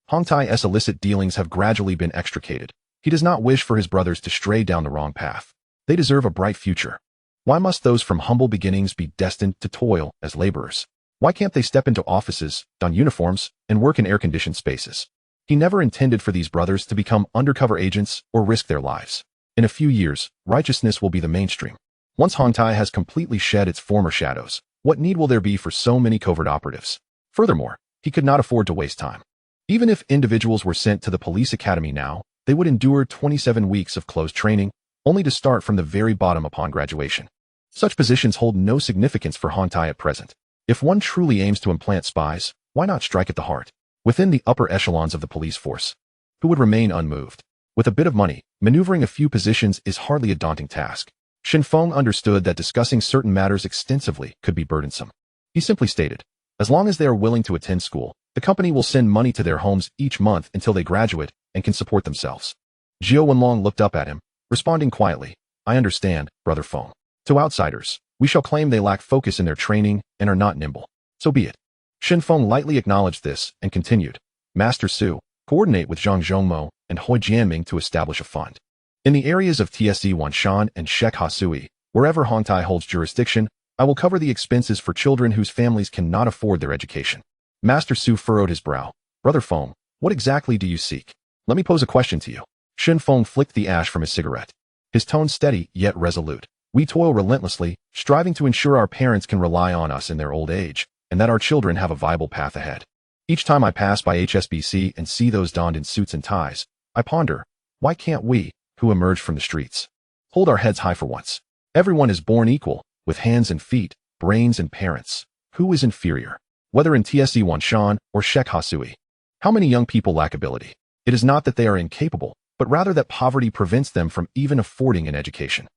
Hong Tai's illicit dealings have gradually been extricated. He does not wish for his brothers to stray down the wrong path. They deserve a bright future. Why must those from humble beginnings be destined to toil as laborers? Why can't they step into offices, don uniforms, and work in air-conditioned spaces? He never intended for these brothers to become undercover agents or risk their lives. In a few years, righteousness will be the mainstream. Once Hong Tai has completely shed its former shadows, what need will there be for so many covert operatives? Furthermore, he could not afford to waste time. Even if individuals were sent to the police academy now, they would endure 27 weeks of closed training, only to start from the very bottom upon graduation. Such positions hold no significance for Hong Tai at present. If one truly aims to implant spies, why not strike at the heart? within the upper echelons of the police force, who would remain unmoved. With a bit of money, maneuvering a few positions is hardly a daunting task. Shen Feng understood that discussing certain matters extensively could be burdensome. He simply stated, as long as they are willing to attend school, the company will send money to their homes each month until they graduate and can support themselves. Jiao Wenlong looked up at him, responding quietly, I understand, Brother Feng. To outsiders, we shall claim they lack focus in their training and are not nimble. So be it. Shen Feng lightly acknowledged this and continued, Master Su, coordinate with Zhang Zhongmo and Hui Jianming to establish a fund. In the areas of TSE Wanshan and Shek Hasui, wherever Hong Tai holds jurisdiction, I will cover the expenses for children whose families cannot afford their education. Master Su furrowed his brow. Brother Feng, what exactly do you seek? Let me pose a question to you. Shen Feng flicked the ash from his cigarette. His tone steady yet resolute. We toil relentlessly, striving to ensure our parents can rely on us in their old age, and that our children have a viable path ahead. Each time I pass by HSBC and see those donned in suits and ties, I ponder, why can't we, who emerge from the streets, hold our heads high for once? Everyone is born equal, with hands and feet, brains and parents. Who is inferior? Whether in TSE Wanshan or Shek Hasui. How many young people lack ability? It is not that they are incapable, but rather that poverty prevents them from even affording an education.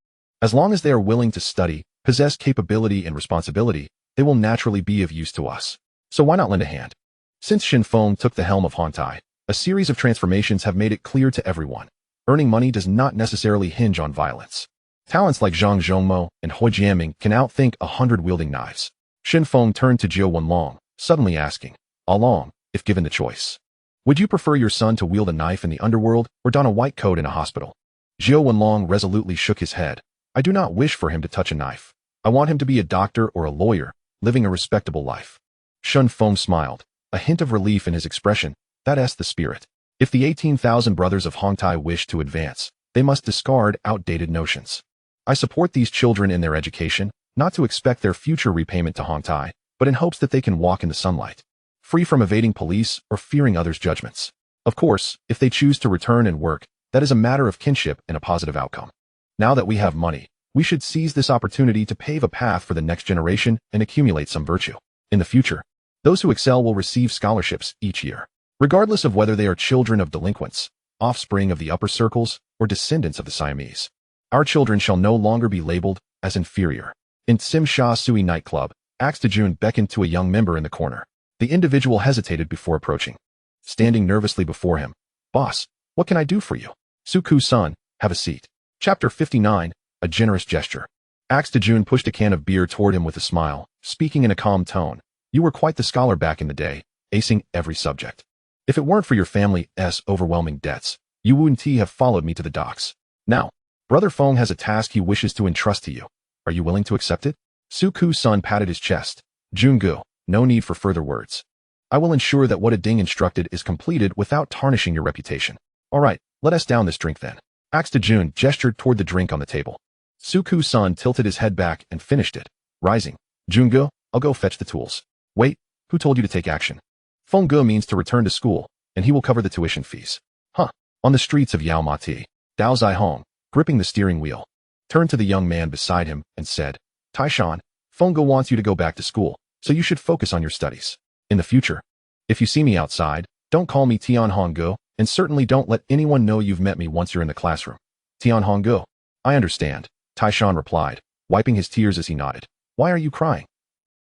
As long as they are willing to study, possess capability and responsibility, they will naturally be of use to us. So why not lend a hand? Since Shen Feng took the helm of Hong Tai, a series of transformations have made it clear to everyone. Earning money does not necessarily hinge on violence. Talents like Zhang Zhongmo and Hui Jianming can outthink 100 wielding knives. Shen Feng turned to Jiao Wenlong, suddenly asking, Along, if given the choice, would you prefer your son to wield a knife in the underworld or don a white coat in a hospital? Jiao Wenlong resolutely shook his head. I do not wish for him to touch a knife. I want him to be a doctor or a lawyer, living a respectable life. Shen Feng smiled, a hint of relief in his expression. That's the spirit. If the 18,000 brothers of Hong Tai wish to advance, they must discard outdated notions. I support these children in their education, not to expect their future repayment to Hong Tai, but in hopes that they can walk in the sunlight, free from evading police or fearing others' judgments. Of course, if they choose to return and work, that is a matter of kinship and a positive outcome. Now that we have money, we should seize this opportunity to pave a path for the next generation and accumulate some virtue. In the future, those who excel will receive scholarships each year, regardless of whether they are children of delinquents, offspring of the upper circles, or descendants of the Siamese. Our children shall no longer be labeled as inferior. In Tsim Sha Sui nightclub, Axe Jun beckoned to a young member in the corner. The individual hesitated before approaching, standing nervously before him. Boss, what can I do for you? Suku-san, have a seat. Chapter 59, A Generous Gesture. Axe Jun pushed a can of beer toward him with a smile, speaking in a calm tone. You were quite the scholar back in the day, acing every subject. If it weren't for your family's overwhelming debts, you wouldn't have followed me to the docks. Now, Brother Feng has a task he wishes to entrust to you. Are you willing to accept it? Suku-san patted his chest. Jungu, no need for further words. I will ensure that what a ding instructed is completed without tarnishing your reputation. All right, let us down this drink then. Axe Jun gestured toward the drink on the table. Suku-san tilted his head back and finished it, rising. Jungu, I'll go fetch the tools. Wait, who told you to take action? Feng Ge means to return to school, and he will cover the tuition fees. Huh. On the streets of Yao Mati, Dao Zihong, gripping the steering wheel, turned to the young man beside him and said, Taishan, Feng Ge wants you to go back to school, so you should focus on your studies. In the future, if you see me outside, don't call me Tian Hong Ge, and certainly don't let anyone know you've met me once you're in the classroom. Tian Hong Ge. I understand, Taishan replied, wiping his tears as he nodded. Why are you crying?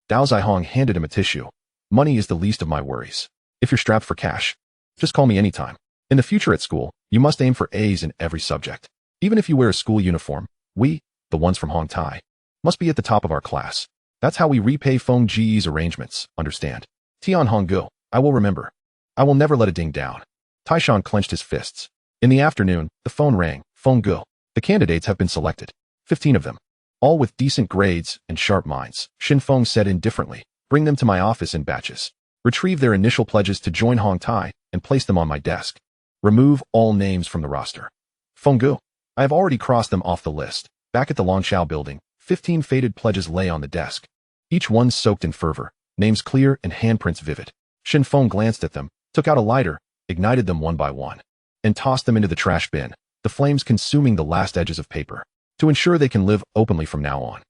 Dao Zihong handed him a tissue. Money is the least of my worries. If you're strapped for cash, just call me anytime. In the future at school, you must aim for A's in every subject. Even if you wear a school uniform, we, the ones from Hong Tai, must be at the top of our class. That's how we repay Feng Ge's arrangements, understand? Tian Hong Ge, I will remember. I will never let a ding down. Taishan clenched his fists. In the afternoon, the phone rang. Feng Ge. The candidates have been selected. 15 of them. All with decent grades and sharp minds. Shen Feng said indifferently. Bring them to my office in batches. Retrieve their initial pledges to join Hong Tai and place them on my desk. Remove all names from the roster. Feng Ge. I have already crossed them off the list. Back at the Longshao building, 15 faded pledges lay on the desk. Each one soaked in fervor, names clear and handprints vivid. Shen Feng glanced at them, took out a lighter, ignited them one by one, and tossed them into the trash bin, the flames consuming the last edges of paper. To ensure they can live openly from now on,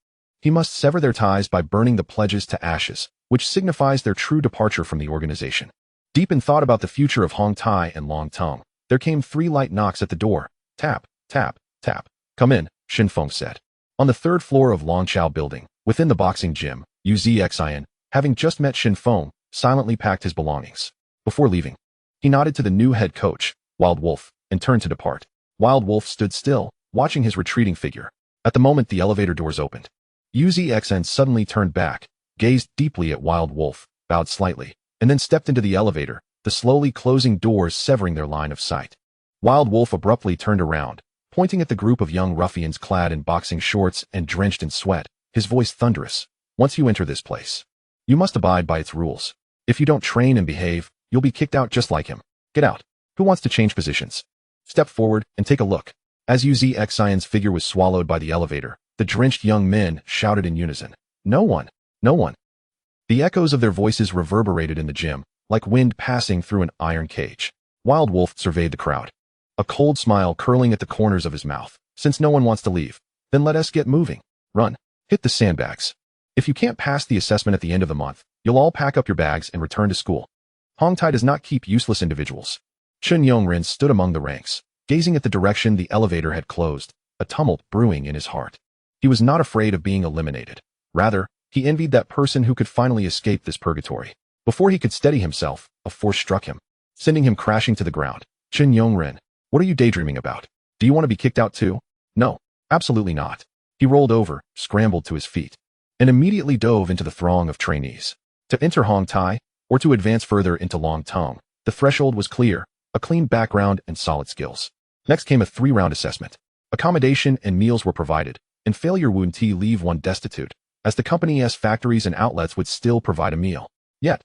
he must sever their ties by burning the pledges to ashes, which signifies their true departure from the organization. Deep in thought about the future of Hong Tai and Long Tongue, there came 3 light knocks at the door. Tap, tap, tap. Come in, Shen Feng said. On the 3rd floor of Long Chao building, within the boxing gym, Xian, having just met Shen Feng, silently packed his belongings. Before leaving, he nodded to the new head coach, Wild Wolf, and turned to depart. Wild Wolf stood still, watching his retreating figure. At the moment the elevator doors opened, Xian suddenly turned back, gazed deeply at Wild Wolf, bowed slightly, and then stepped into the elevator, the slowly closing doors severing their line of sight. Wild Wolf abruptly turned around, pointing at the group of young ruffians clad in boxing shorts and drenched in sweat, his voice thunderous. Once you enter this place, you must abide by its rules. If you don't train and behave, you'll be kicked out just like him. Get out. Who wants to change positions? Step forward and take a look. As Xian's figure was swallowed by the elevator, the drenched young men shouted in unison. No one. No one. The echoes of their voices reverberated in the gym, like wind passing through an iron cage. Wild Wolf surveyed the crowd, a cold smile curling at the corners of his mouth. Since no one wants to leave, then let us get moving. Run. Hit the sandbags. If you can't pass the assessment at the end of the month, you'll all pack up your bags and return to school. Hong Tai does not keep useless individuals. Chen Yongren stood among the ranks, gazing at the direction the elevator had closed, a tumult brewing in his heart. He was not afraid of being eliminated. Rather, he envied that person who could finally escape this purgatory. Before he could steady himself, a force struck him, sending him crashing to the ground. Chen Yongren, what are you daydreaming about? Do you want to be kicked out too? No, absolutely not. He rolled over, scrambled to his feet, and immediately dove into the throng of trainees. To enter Hong Tai, or to advance further into Long Tongue, the threshold was clear, a clean background and solid skills. Next came a 3-round assessment. Accommodation and meals were provided, and failure wouldn't leave one destitute, as the company's factories and outlets would still provide a meal. Yet,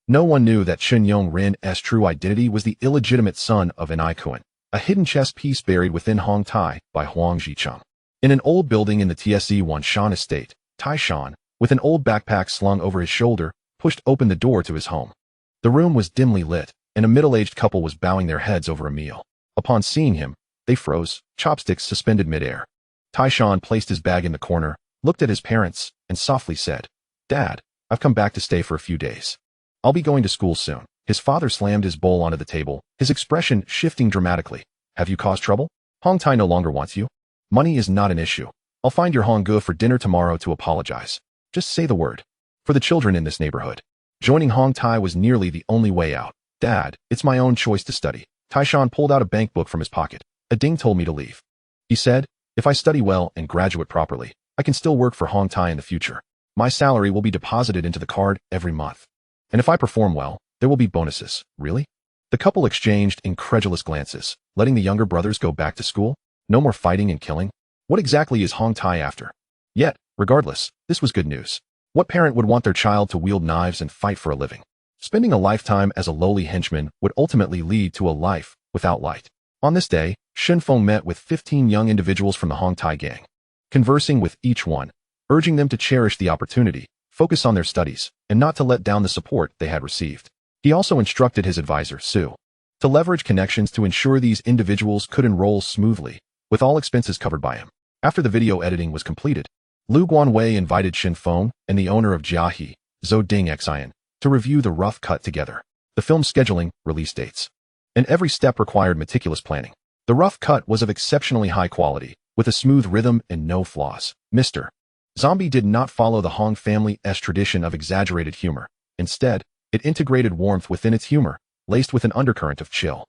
no one knew that Chen Yongren's true identity was the illegitimate son of an Ikuan, a hidden chess piece buried within Hong Tai by Huang Jicheng. In an old building in the TSE Wanshan estate, Tai Shan, with an old backpack slung over his shoulder, pushed open the door to his home. The room was dimly lit, and a middle-aged couple was bowing their heads over a meal. Upon seeing him, they froze, chopsticks suspended midair. Tai Shan placed his bag in the corner, looked at his parents, and softly said, Dad, I've come back to stay for a few days. I'll be going to school soon. His father slammed his bowl onto the table, his expression shifting dramatically. Have you caused trouble? Hong Tai no longer wants you. Money is not an issue. I'll find your Honggu for dinner tomorrow to apologize. Just say the word. For the children in this neighborhood, joining Hong Tai was nearly the only way out. Dad, it's my own choice to study. Tai Shan pulled out a bank book from his pocket. A ding told me to leave. He said, if I study well and graduate properly, I can still work for Hong Tai in the future. My salary will be deposited into the card every month. And if I perform well, there will be bonuses. Really? The couple exchanged incredulous glances, letting the younger brothers go back to school. No more fighting and killing. What exactly is Hong Tai after? Yet, regardless, this was good news. What parent would want their child to wield knives and fight for a living? Spending a lifetime as a lowly henchman would ultimately lead to a life without light. On this day, Shen Feng met with 15 young individuals from the Hong Tai gang, conversing with each one, urging them to cherish the opportunity, focus on their studies, and not to let down the support they had received. He also instructed his advisor, Su, to leverage connections to ensure these individuals could enroll smoothly, with all expenses covered by him. After the video editing was completed, Lu Guanwei invited Shen Feng and the owner of Jiahe, Zhou Dingxian, to review the rough cut together. The film's scheduling, release dates, and every step required meticulous planning. The rough cut was of exceptionally high quality, with a smooth rhythm and no flaws. Mr. Zombie did not follow the Hong family's tradition of exaggerated humor. Instead, it integrated warmth within its humor, laced with an undercurrent of chill.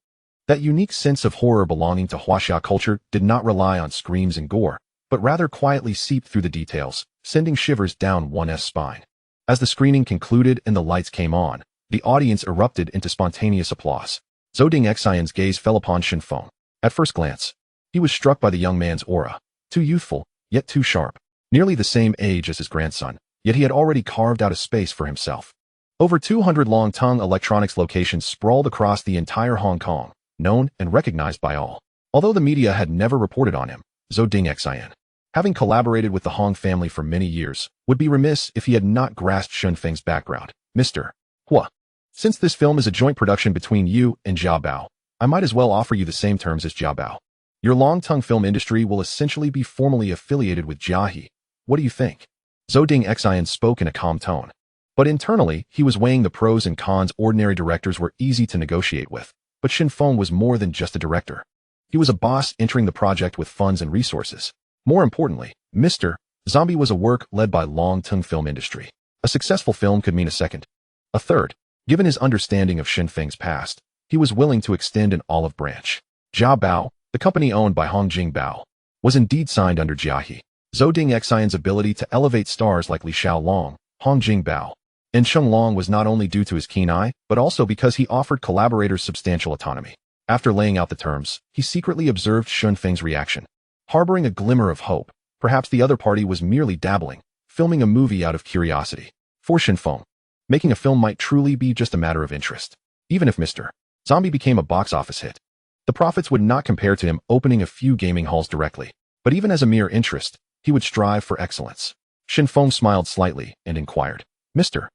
That unique sense of horror belonging to Huaxia culture did not rely on screams and gore, but rather quietly seeped through the details, sending shivers down one's spine. As the screening concluded and the lights came on, the audience erupted into spontaneous applause. Zhou Dingxian's gaze fell upon Shen Feng. At first glance, he was struck by the young man's aura, too youthful, yet too sharp. Nearly the same age as his grandson, yet he had already carved out a space for himself. Over 200 Long Tongue electronics locations sprawled across the entire Hong Kong, known and recognized by all. Although the media had never reported on him, Zhou Dingxian, having collaborated with the Hong family for many years, would be remiss if he had not grasped Shen Feng's background. Mr. Hua, since this film is a joint production between you and Jia Bao, I might as well offer you the same terms as Jia Bao. Your Long Tongue film industry will essentially be formally affiliated with Jiahe. What do you think? Zhou Dingxian spoke in a calm tone. But internally, he was weighing the pros and cons. Ordinary directors were easy to negotiate with, but Shen Feng was more than just a director. He was a boss entering the project with funds and resources. More importantly, Mr. Zombie was a work led by long-term film industry. A successful film could mean a second, a third. Given his understanding of Shen Feng's past, he was willing to extend an olive branch. Jia Bao, the company owned by Hong Bao, was indeed signed under Jiahe. Zhou Dingxian's ability to elevate stars like Li Xiaolong, Hong Bao, and Sheng Long was not only due to his keen eye, but also because he offered collaborators substantial autonomy. After laying out the terms, he secretly observed Shen Feng's reaction. Harboring a glimmer of hope, perhaps the other party was merely dabbling, filming a movie out of curiosity. For Shen Feng, making a film might truly be just a matter of interest. Even if Mr. Zombie became a box office hit, the profits would not compare to him opening a few gaming halls directly. But even as a mere interest, he would strive for excellence. Shen Feng smiled slightly and inquired, Mr.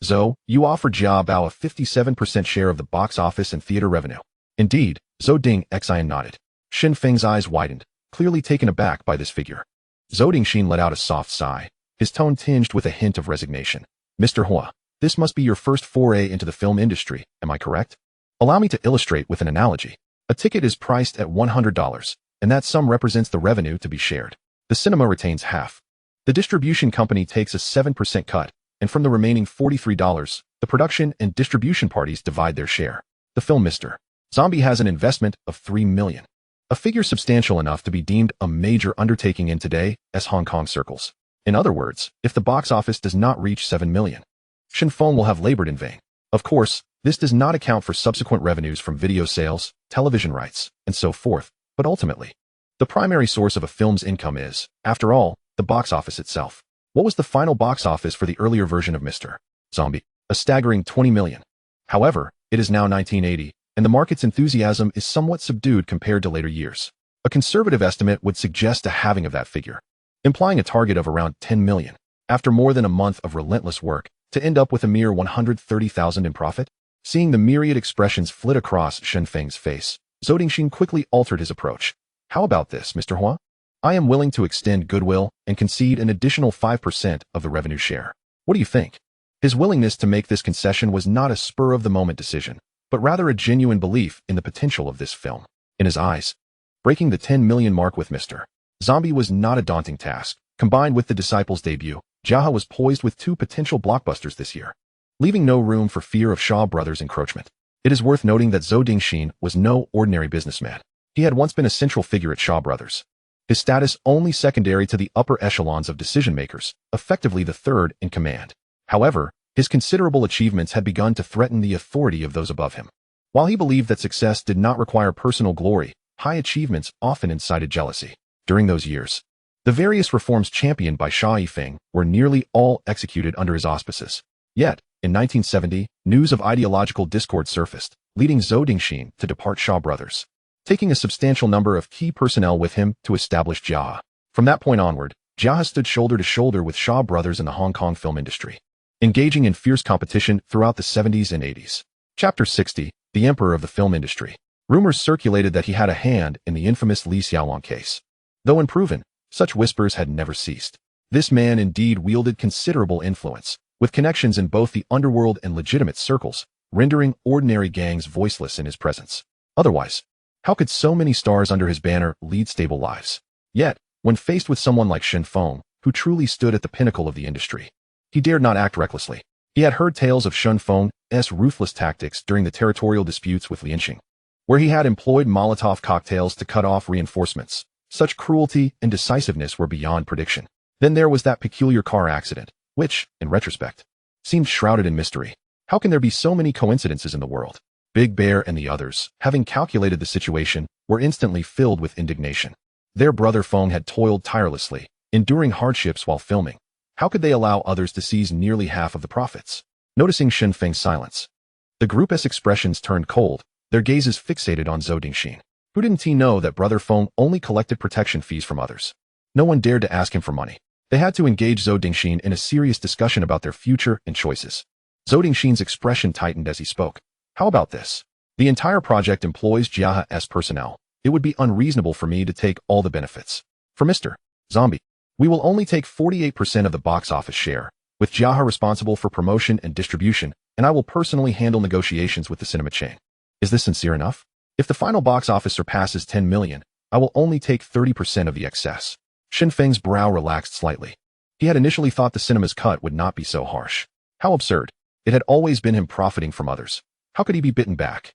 Zhou, you offered Jia Bao a 57% share of the box office and theater revenue. Indeed, Zhou Dingxian nodded. Shen Feng's eyes widened, clearly taken aback by this figure. Zhou Dingxian let out a soft sigh, his tone tinged with a hint of resignation. Mr. Hua, this must be your first foray into the film industry, am I correct? Allow me to illustrate with an analogy. A ticket is priced at $100, and that sum represents the revenue to be shared. The cinema retains half. The distribution company takes a 7% cut, and from the remaining $43, the production and distribution parties divide their share. The film Mr. Zombie has an investment of $3 million. A figure substantial enough to be deemed a major undertaking in today's Hong Kong circles. In other words, if the box office does not reach $7 million, Shen Feng will have labored in vain. Of course, this does not account for subsequent revenues from video sales, television rights, and so forth, but ultimately, the primary source of a film's income is, after all, the box office itself. What was the final box office for the earlier version of Mr. Zombie? A staggering $20 million. However, it is now 1980, and the market's enthusiasm is somewhat subdued compared to later years. A conservative estimate would suggest a halving of that figure, implying a target of around $10 million. After more than a month of relentless work, to end up with a mere $130,000 in profit? Seeing the myriad expressions flit across Shen Feng's face, Zhou Dingxian quickly altered his approach. How about this, Mr. Hua? I am willing to extend goodwill and concede an additional 5% of the revenue share. What do you think? His willingness to make this concession was not a spur-of-the-moment decision, but rather a genuine belief in the potential of this film. In his eyes, breaking the 10 million mark with Mr. Zombie was not a daunting task. Combined with the Disciples' debut, Jiahe was poised with 2 potential blockbusters this year, leaving no room for fear of Shaw Brothers' encroachment. It is worth noting that Zhou Dingxian was no ordinary businessman. He had once been a central figure at Shaw Brothers, his status only secondary to the upper echelons of decision-makers, effectively the third in command. However, his considerable achievements had begun to threaten the authority of those above him. While he believed that success did not require personal glory, high achievements often incited jealousy. During those years, the various reforms championed by Xia Yifeng were nearly all executed under his auspices. Yet, in 1970, news of ideological discord surfaced, leading Zhou Dingxian to depart Shaw Brothers, taking a substantial number of key personnel with him to establish Jiahe. From that point onward, Jiahe stood shoulder to shoulder with Shaw Brothers in the Hong Kong film industry, engaging in fierce competition throughout the 70s and 80s. Chapter 60, The Emperor of the Film Industry. Rumors circulated that he had a hand in the infamous Li Xiaolong case. Though unproven, such whispers had never ceased. This man indeed wielded considerable influence, with connections in both the underworld and legitimate circles, rendering ordinary gangs voiceless in his presence. Otherwise, how could so many stars under his banner lead stable lives? Yet, when faced with someone like Shen Feng, who truly stood at the pinnacle of the industry, he dared not act recklessly. He had heard tales of Shen Feng's ruthless tactics during the territorial disputes with Lianqing, where he had employed Molotov cocktails to cut off reinforcements. Such cruelty and decisiveness were beyond prediction. Then there was that peculiar car accident, which, in retrospect, seemed shrouded in mystery. How can there be so many coincidences in the world? Big Bear and the others, having calculated the situation, were instantly filled with indignation. Their brother Feng had toiled tirelessly, enduring hardships while filming. How could they allow others to seize nearly half of the profits? Noticing Shen Feng's silence, the group's expressions turned cold, their gazes fixated on Zhou Dingxian. Who didn't he know that brother Feng only collected protection fees from others? No one dared to ask him for money. They had to engage Zhou Dingxian in a serious discussion about their future and choices. Zhou Dingxian's expression tightened as he spoke. How about this? The entire project employs Jiahe's personnel. It would be unreasonable for me to take all the benefits. For Mr. Zombie, we will only take 48% of the box office share, with Jiaha responsible for promotion and distribution, and I will personally handle negotiations with the cinema chain. Is this sincere enough? If the final box office surpasses 10 million, I will only take 30% of the excess. Shen Feng's brow relaxed slightly. He had initially thought the cinema's cut would not be so harsh. How absurd. It had always been him profiting from others. How could he be bitten back?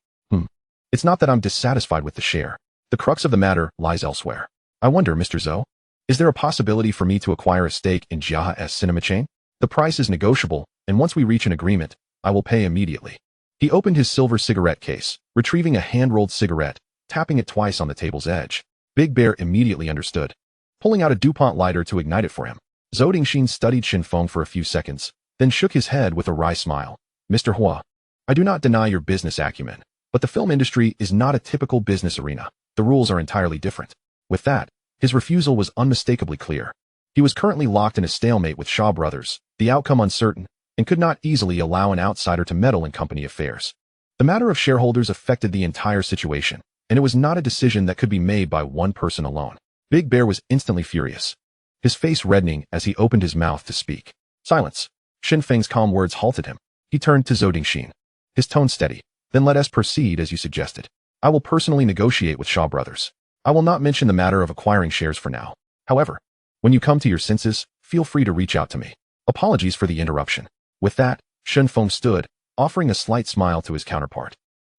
It's not that I'm dissatisfied with the share. The crux of the matter lies elsewhere. I wonder, Mr. Zhou, is there a possibility for me to acquire a stake in Jiaha's cinema chain? The price is negotiable, and once we reach an agreement, I will pay immediately. He opened his silver cigarette case, retrieving a hand-rolled cigarette, tapping it twice on the table's edge. Big Bear immediately understood, pulling out a DuPont lighter to ignite it for him. Zhou Dingxin studied Shen Feng for a few seconds, then shook his head with a wry smile. Mr. Hua, I do not deny your business acumen, but the film industry is not a typical business arena. The rules are entirely different. With that, his refusal was unmistakably clear. He was currently locked in a stalemate with Shaw Brothers, the outcome uncertain, and could not easily allow an outsider to meddle in company affairs. The matter of shareholders affected the entire situation, and it was not a decision that could be made by one person alone. Big Bear was instantly furious, his face reddening as he opened his mouth to speak. Silence. Shen Feng's calm words halted him. He turned to Zhou Dingxin, his tone steady. Then let us proceed as you suggested. I will personally negotiate with Shaw Brothers. I will not mention the matter of acquiring shares for now. However, when you come to your senses, feel free to reach out to me. Apologies for the interruption. With that, Shen Feng stood, offering a slight smile to his counterpart.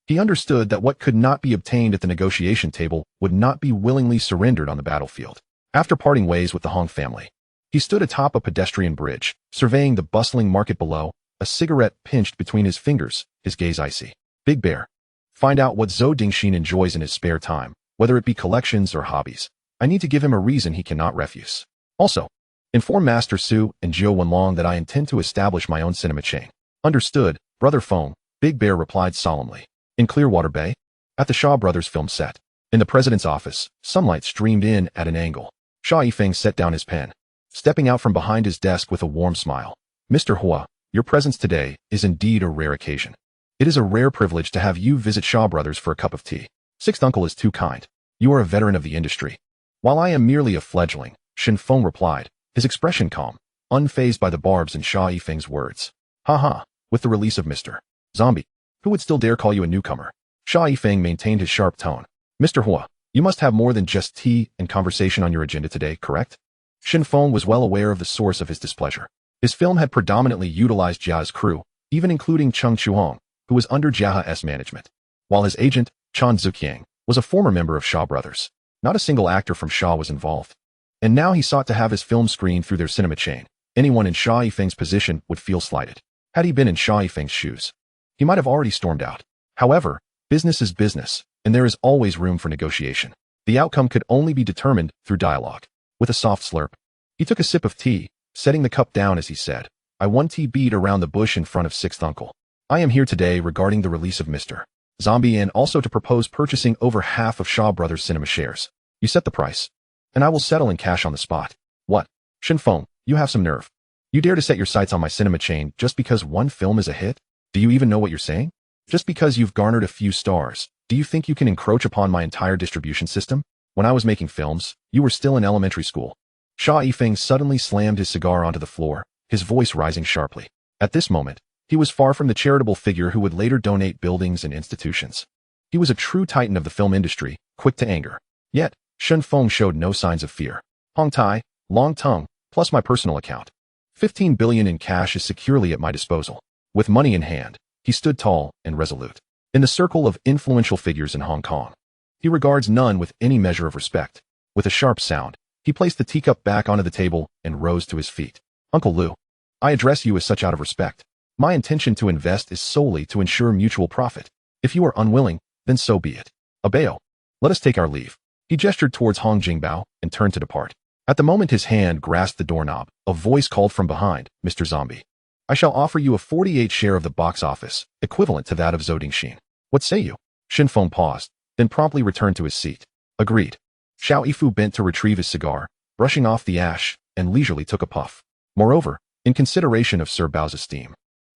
He understood that what could not be obtained at the negotiation table would not be willingly surrendered on the battlefield. After parting ways with the Hong family, he stood atop a pedestrian bridge, surveying the bustling market below, a cigarette pinched between his fingers, his gaze icy. Big Bear. Find out what Zhou Dingxin enjoys in his spare time, whether it be collections or hobbies. I need to give him a reason he cannot refuse. Also, inform Master Su and Jiu Wenlong that I intend to establish my own cinema chain. Understood, Brother Feng, Big Bear replied solemnly. In Clearwater Bay, at the Shaw Brothers film set, in the president's office, sunlight streamed in at an angle. Sha Yifeng set down his pen, stepping out from behind his desk with a warm smile. Mr. Hua, your presence today is indeed a rare occasion. It is a rare privilege to have you visit Shaw Brothers for a cup of tea. Sixth uncle is too kind. You are a veteran of the industry. While I am merely a fledgling, Shen Feng replied, his expression calm, unfazed by the barbs in Sha Yifeng's words. Ha, with the release of Mr. Zombie, who would still dare call you a newcomer? Sha Yifeng maintained his sharp tone. Mr. Hua, you must have more than just tea and conversation on your agenda today, correct? Shen Feng was well aware of the source of his displeasure. His film had predominantly utilized Jia's crew, even including Cheng Chuhong, who was under Jia's management, while his agent, Chan Zuqiang, was a former member of Shaw Brothers. Not a single actor from Shaw was involved. And now he sought to have his film screened through their cinema chain. Anyone in Sha Yifeng's position would feel slighted. Had he been in Sha Yifeng's shoes, he might have already stormed out. However, business is business, and there is always room for negotiation. The outcome could only be determined through dialogue. With a soft slurp, he took a sip of tea, setting the cup down as he said, I one tea beat around the bush in front of Sixth Uncle. I am here today regarding the release of Mr. Zombie and also to propose purchasing over half of Shaw Brothers cinema shares. You set the price, and I will settle in cash on the spot. What? Shen Feng, you have some nerve. You dare to set your sights on my cinema chain just because one film is a hit? Do you even know what you're saying? Just because you've garnered a few stars, do you think you can encroach upon my entire distribution system? When I was making films, you were still in elementary school. Sha Yifeng suddenly slammed his cigar onto the floor, his voice rising sharply. At this moment, he was far from the charitable figure who would later donate buildings and institutions. He was a true titan of the film industry, quick to anger. Yet, Shen Feng showed no signs of fear. Hong Tai, long tongue, plus my personal account. 15 billion in cash is securely at my disposal. With money in hand, he stood tall and resolute. In the circle of influential figures in Hong Kong, he regards none with any measure of respect. With a sharp sound, he placed the teacup back onto the table and rose to his feet. Uncle Lu, I address you as such out of respect. My intention to invest is solely to ensure mutual profit. If you are unwilling, then so be it. Abeo, let us take our leave. He gestured towards Hong Jingbao and turned to depart. At the moment his hand grasped the doorknob, a voice called from behind, Mr. Zombie. I shall offer you a 48 share of the box office, equivalent to that of Zhou Dingxin. What say you? Shen Feng paused, then promptly returned to his seat. Agreed. Xiao Yifu bent to retrieve his cigar, brushing off the ash, and leisurely took a puff. Moreover, in consideration of Sir Bao's esteem,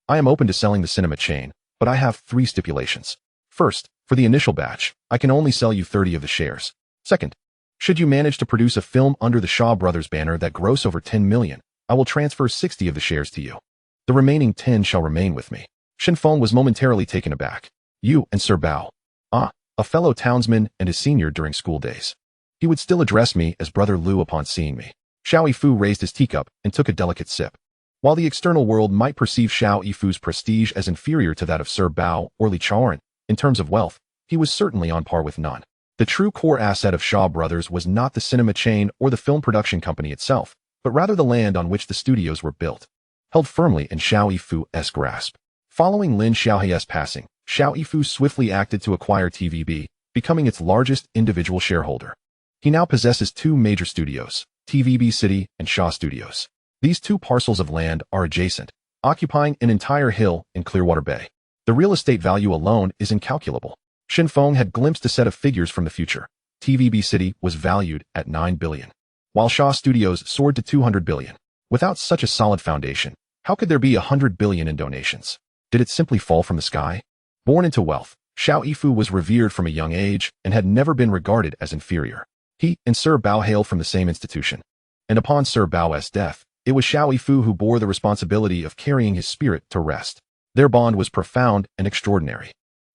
I am open to selling the cinema chain, but I have 3 stipulations. First, for the initial batch, I can only sell you 30 of the shares. Second, should you manage to produce a film under the Shaw Brothers banner that gross over 10 million, I will transfer 60 of the shares to you. The remaining 10 shall remain with me. Shen Feng was momentarily taken aback. You and Sir Bao. Ah, a fellow townsman and his senior during school days. He would still address me as Brother Liu upon seeing me. Xiao Yifu raised his teacup and took a delicate sip. While the external world might perceive Xiao Yifu's prestige as inferior to that of Sir Bao or Li Chaoran, in terms of wealth, he was certainly on par with none. The true core asset of Shaw Brothers was not the cinema chain or the film production company itself, but rather the land on which the studios were built, held firmly in Xiao Yifu's grasp. Following Lin Xiaohe's passing, Xiao Yifu swiftly acted to acquire TVB, becoming its largest individual shareholder. He now possesses two major studios, TVB City and Shaw Studios. These two parcels of land are adjacent, occupying an entire hill in Clearwater Bay. The real estate value alone is incalculable. Shen Feng had glimpsed a set of figures from the future. TVB City was valued at 9 billion, while Shaw Studios soared to 200 billion. Without such a solid foundation, how could there be 100 billion in donations? Did it simply fall from the sky? Born into wealth, Xiao Yifu was revered from a young age and had never been regarded as inferior. He and Sir Bao hailed from the same institution. And upon Sir Bao's death, it was Xiao Yifu who bore the responsibility of carrying his spirit to rest. Their bond was profound and extraordinary.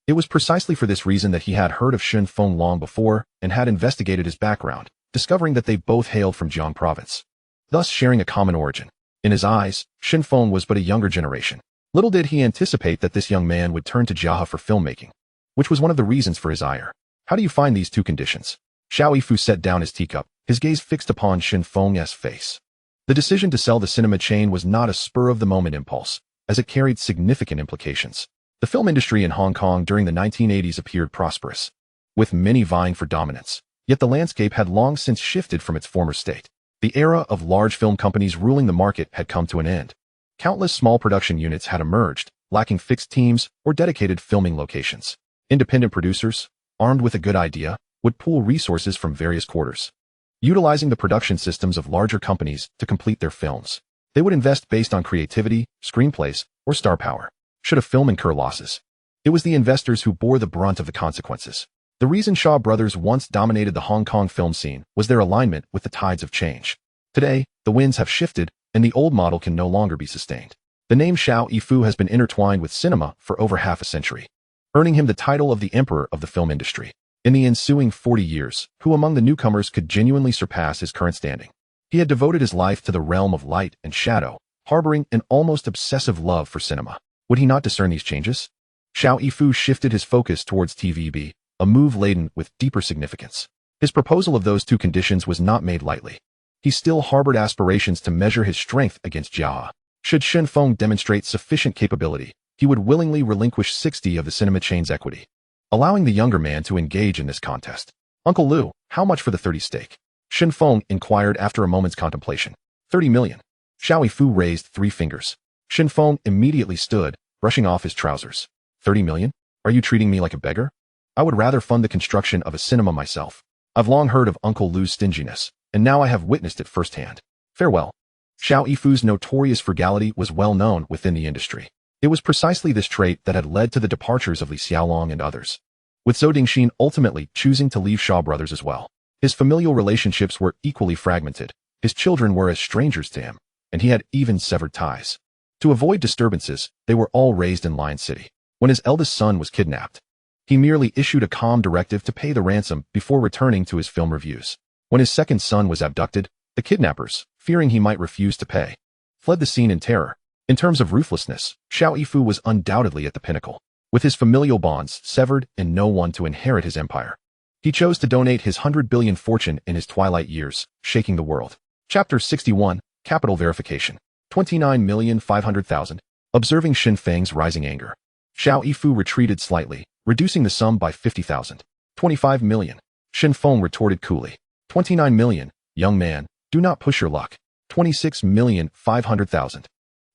It was precisely for this reason that he had heard of Shen Feng long before and had investigated his background, discovering that they both hailed from Jiang province, thus sharing a common origin. In his eyes, Shen Feng was but a younger generation. Little did he anticipate that this young man would turn to Jiahe for filmmaking, which was one of the reasons for his ire. How do you find these two conditions? Xiao Yifu set down his teacup, his gaze fixed upon Shen Feng's face. The decision to sell the cinema chain was not a spur-of-the-moment impulse, as it carried significant implications. The film industry in Hong Kong during the 1980s appeared prosperous, with many vying for dominance, yet the landscape had long since shifted from its former state. The era of large film companies ruling the market had come to an end. Countless small production units had emerged, lacking fixed teams or dedicated filming locations. Independent producers, armed with a good idea, would pool resources from various quarters, utilizing the production systems of larger companies to complete their films. They would invest based on creativity, screenplays, or star power. Should a film incur losses, it was the investors who bore the brunt of the consequences. The reason Shaw Brothers once dominated the Hong Kong film scene was their alignment with the tides of change. Today, the winds have shifted, and the old model can no longer be sustained. The name Xiao Yifu has been intertwined with cinema for over half a century, earning him the title of the Emperor of the film industry. In the ensuing 40 years, who among the newcomers could genuinely surpass his current standing? He had devoted his life to the realm of light and shadow, harboring an almost obsessive love for cinema. Would he not discern these changes? Xiao Yifu shifted his focus towards TVB, a move laden with deeper significance. His proposal of those two conditions was not made lightly. He still harbored aspirations to measure his strength against Jiahe. Should Shen Feng demonstrate sufficient capability, he would willingly relinquish 60 of the cinema chain's equity, allowing the younger man to engage in this contest. Uncle Liu, how much for the 30 stake? Shen Feng inquired after a moment's contemplation. 30 million. Xiao Yifu raised 3 fingers. Shen Feng immediately stood, brushing off his trousers. 30 million? Are you treating me like a beggar? I would rather fund the construction of a cinema myself. I've long heard of Uncle Liu's stinginess, and now I have witnessed it firsthand. Farewell. Xiao Yifu's notorious frugality was well known within the industry. It was precisely this trait that had led to the departures of Li Xiaolong and others, with Zhou Dingxin ultimately choosing to leave Shaw Brothers as well. His familial relationships were equally fragmented. His children were as strangers to him, and he had even severed ties. To avoid disturbances, they were all raised in Lion City. When his eldest son was kidnapped, he merely issued a calm directive to pay the ransom before returning to his film reviews. When his second son was abducted, the kidnappers, fearing he might refuse to pay, fled the scene in terror. In terms of ruthlessness, Xiao Yifu was undoubtedly at the pinnacle. With his familial bonds severed and no one to inherit his empire, he chose to donate his 100 billion fortune in his twilight years, shaking the world. Chapter 61, Capital Verification. 29,500,000. Observing Shen Feng's rising anger, Xiao Yifu retreated slightly, reducing the sum by 50,000. 25 million. Shen Feng retorted coolly. 29 million. Young man, do not push your luck. 26,500,000.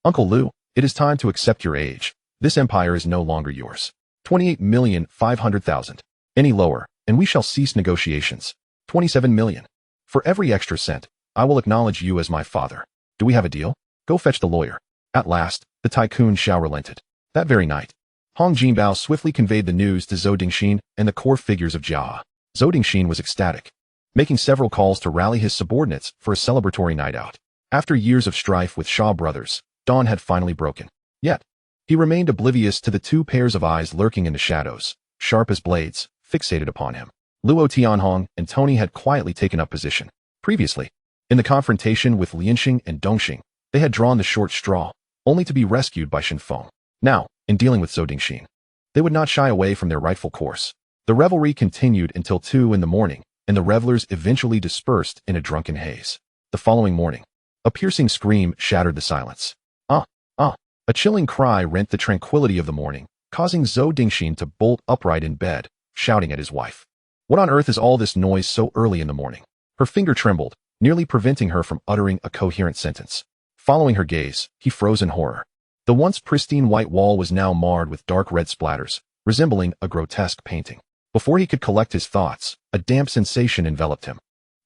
Uncle Liu, it is time to accept your age. This empire is no longer yours. 28,500,000. Any lower, and we shall cease negotiations. 27 million. For every extra cent, I will acknowledge you as my father. Do we have a deal? Go fetch the lawyer. At last, the tycoon Xiao relented. That very night, Hong Jinbao swiftly conveyed the news to Zhou Dingxin and the core figures of Jiahe. Zhou Dingxin was ecstatic, making several calls to rally his subordinates for a celebratory night out. After years of strife with Shaw brothers, dawn had finally broken. Yet, he remained oblivious to the two pairs of eyes lurking in the shadows, sharp as blades, fixated upon him. Luo Tianhong and Tony had quietly taken up position. Previously, in the confrontation with Lianxing and Dongxing, they had drawn the short straw, only to be rescued by Shen Feng. Now, in dealing with Zhou Dingxin, they would not shy away from their rightful course. The revelry continued until 2 in the morning, and the revelers eventually dispersed in a drunken haze. The following morning, a piercing scream shattered the silence. A chilling cry rent the tranquility of the morning, causing Zhou Dingxin to bolt upright in bed, shouting at his wife. What on earth is all this noise so early in the morning? Her finger trembled, nearly preventing her from uttering a coherent sentence. Following her gaze, he froze in horror. The once pristine white wall was now marred with dark red splatters, resembling a grotesque painting. Before he could collect his thoughts, a damp sensation enveloped him.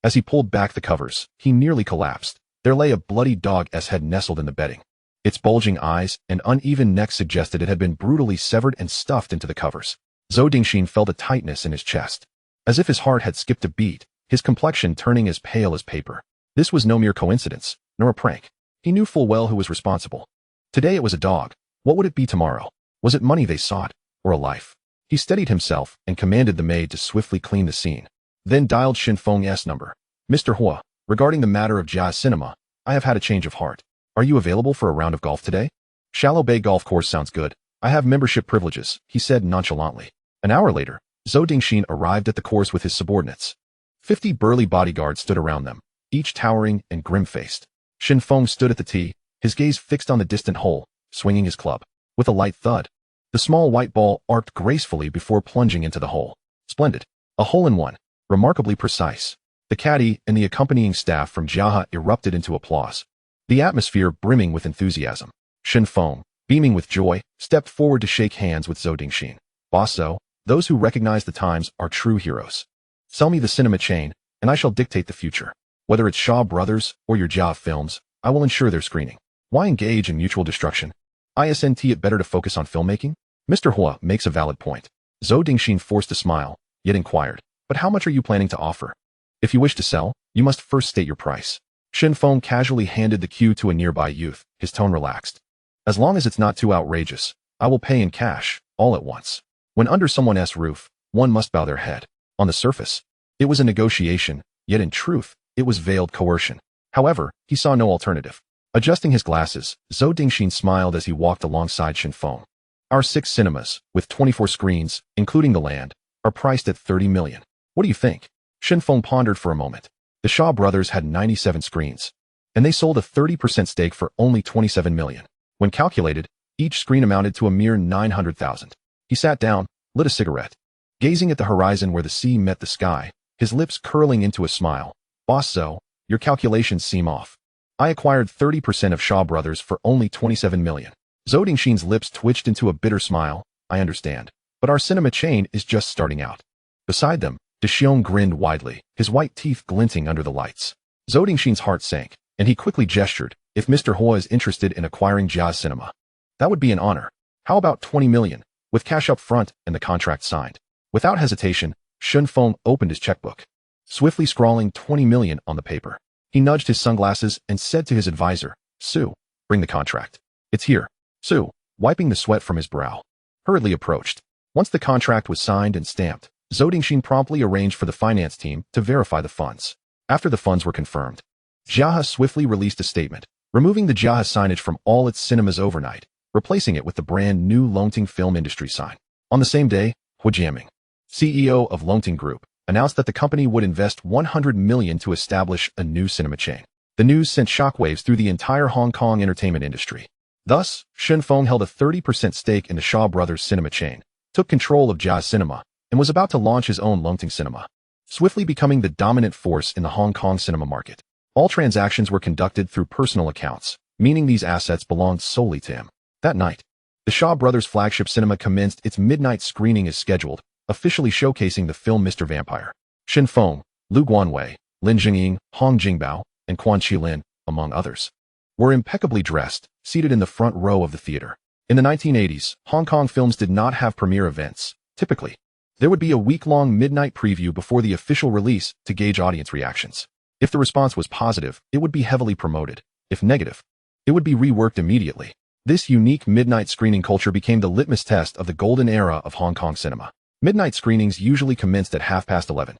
As he pulled back the covers, he nearly collapsed. There lay a bloody dog's head nestled in the bedding. Its bulging eyes and uneven neck suggested it had been brutally severed and stuffed into the covers. Zhou Dingxin felt a tightness in his chest. As if his heart had skipped a beat, his complexion turning as pale as paper. This was no mere coincidence, nor a prank. He knew full well who was responsible. Today it was a dog. What would it be tomorrow? Was it money they sought, or a life? He steadied himself and commanded the maid to swiftly clean the scene. Then dialed Shen Feng's number. Mr. Hua, regarding the matter of Jia Cinema, I have had a change of heart. Are you available for a round of golf today? Shallow Bay Golf Course sounds good. I have membership privileges, he said nonchalantly. An hour later, Zhou Dingxin arrived at the course with his subordinates. 50 burly bodyguards stood around them, each towering and grim-faced. Shen Feng stood at the tee, his gaze fixed on the distant hole, swinging his club. With a light thud, the small white ball arced gracefully before plunging into the hole. Splendid. A hole-in-one. Remarkably precise. The caddy and the accompanying staff from Jiahe erupted into applause, the atmosphere brimming with enthusiasm. Shen Feng, beaming with joy, stepped forward to shake hands with Zhou Dingxin. Boss Zhou, those who recognize the times are true heroes. Sell me the cinema chain, and I shall dictate the future. Whether it's Shaw Brothers or your Jia films, I will ensure their screening. Why engage in mutual destruction? Isn't it better to focus on filmmaking? Mr. Hua makes a valid point. Zhou Dingxin forced a smile, yet inquired, but how much are you planning to offer? If you wish to sell, you must first state your price. Shen Feng casually handed the cue to a nearby youth, his tone relaxed. As long as it's not too outrageous, I will pay in cash, all at once. When under someone else's roof, one must bow their head. On the surface, it was a negotiation, yet in truth, it was veiled coercion. However, he saw no alternative. Adjusting his glasses, Zhou Dingxin smiled as he walked alongside Shen Feng. Our 6 cinemas, with 24 screens, including the land, are priced at 30 million. What do you think? Shen Feng pondered for a moment. The Shaw brothers had 97 screens, and they sold a 30% stake for only 27 million. When calculated, each screen amounted to a mere 900,000. He sat down, lit a cigarette, gazing at the horizon where the sea met the sky, his lips curling into a smile. Boss Zhou, your calculations seem off. I acquired 30% of Shaw brothers for only 27 million. Zhou Dingxin's lips twitched into a bitter smile. I understand, but our cinema chain is just starting out. Beside them, De Xiong grinned widely, his white teeth glinting under the lights. Zhou Dingxin's heart sank, and he quickly gestured. If Mr. Hua is interested in acquiring Jia Cinema, that would be an honor. How about 20 million, with cash up front and the contract signed? Without hesitation, Shen Feng opened his checkbook, swiftly scrawling 20 million on the paper. He nudged his sunglasses and said to his advisor, Su, bring the contract. It's here. Su, wiping the sweat from his brow, hurriedly approached. Once the contract was signed and stamped, Zhou Dingxin promptly arranged for the finance team to verify the funds. After the funds were confirmed, Jiahe swiftly released a statement, removing the Jiahe signage from all its cinemas overnight, replacing it with the brand new Longting Film Industry sign. On the same day, Hu Jiaming, CEO of Longting Group, announced that the company would invest 100 million to establish a new cinema chain. The news sent shockwaves through the entire Hong Kong entertainment industry. Thus, Shen Feng held a 30% stake in the Shaw Brothers cinema chain, took control of Jia Cinema, and was about to launch his own Longting Cinema, swiftly becoming the dominant force in the Hong Kong cinema market. All transactions were conducted through personal accounts, meaning these assets belonged solely to him. That night, the Shaw Brothers flagship cinema commenced its midnight screening as scheduled, officially showcasing the film Mr. Vampire. Shen Feng, Lu Guanwei, Lin Jingying, Hong Jingbao, and Quan Qilin, among others, were impeccably dressed, seated in the front row of the theater. In the 1980s, Hong Kong films did not have premiere events. Typically, there would be a week-long midnight preview before the official release to gauge audience reactions. If the response was positive, it would be heavily promoted. If negative, it would be reworked immediately. This unique midnight screening culture became the litmus test of the golden era of Hong Kong cinema. Midnight screenings usually commenced at 11:30,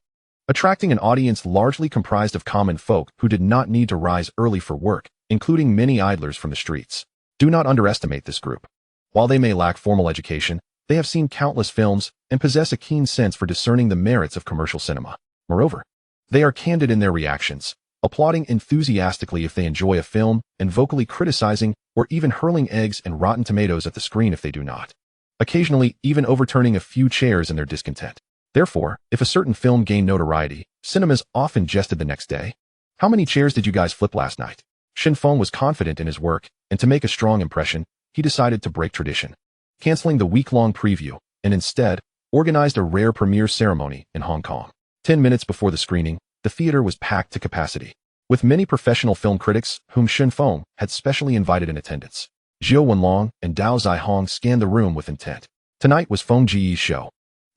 attracting an audience largely comprised of common folk who did not need to rise early for work, including many idlers from the streets. Do not underestimate this group. While they may lack formal education, they have seen countless films and possess a keen sense for discerning the merits of commercial cinema. Moreover, they are candid in their reactions, applauding enthusiastically if they enjoy a film and vocally criticizing or even hurling eggs and rotten tomatoes at the screen if they do not. Occasionally, even overturning a few chairs in their discontent. Therefore, if a certain film gained notoriety, cinemas often jested the next day. How many chairs did you guys flip last night? Shen Feng was confident in his work, and to make a strong impression, he decided to break tradition, canceling the week-long preview, and instead, organized a rare premiere ceremony in Hong Kong. 10 minutes before the screening, the theater was packed to capacity, with many professional film critics whom Shen Feng had specially invited in attendance. Zhou Wenlong and Dao Zihong scanned the room with intent. Tonight was Feng Jiyi's show.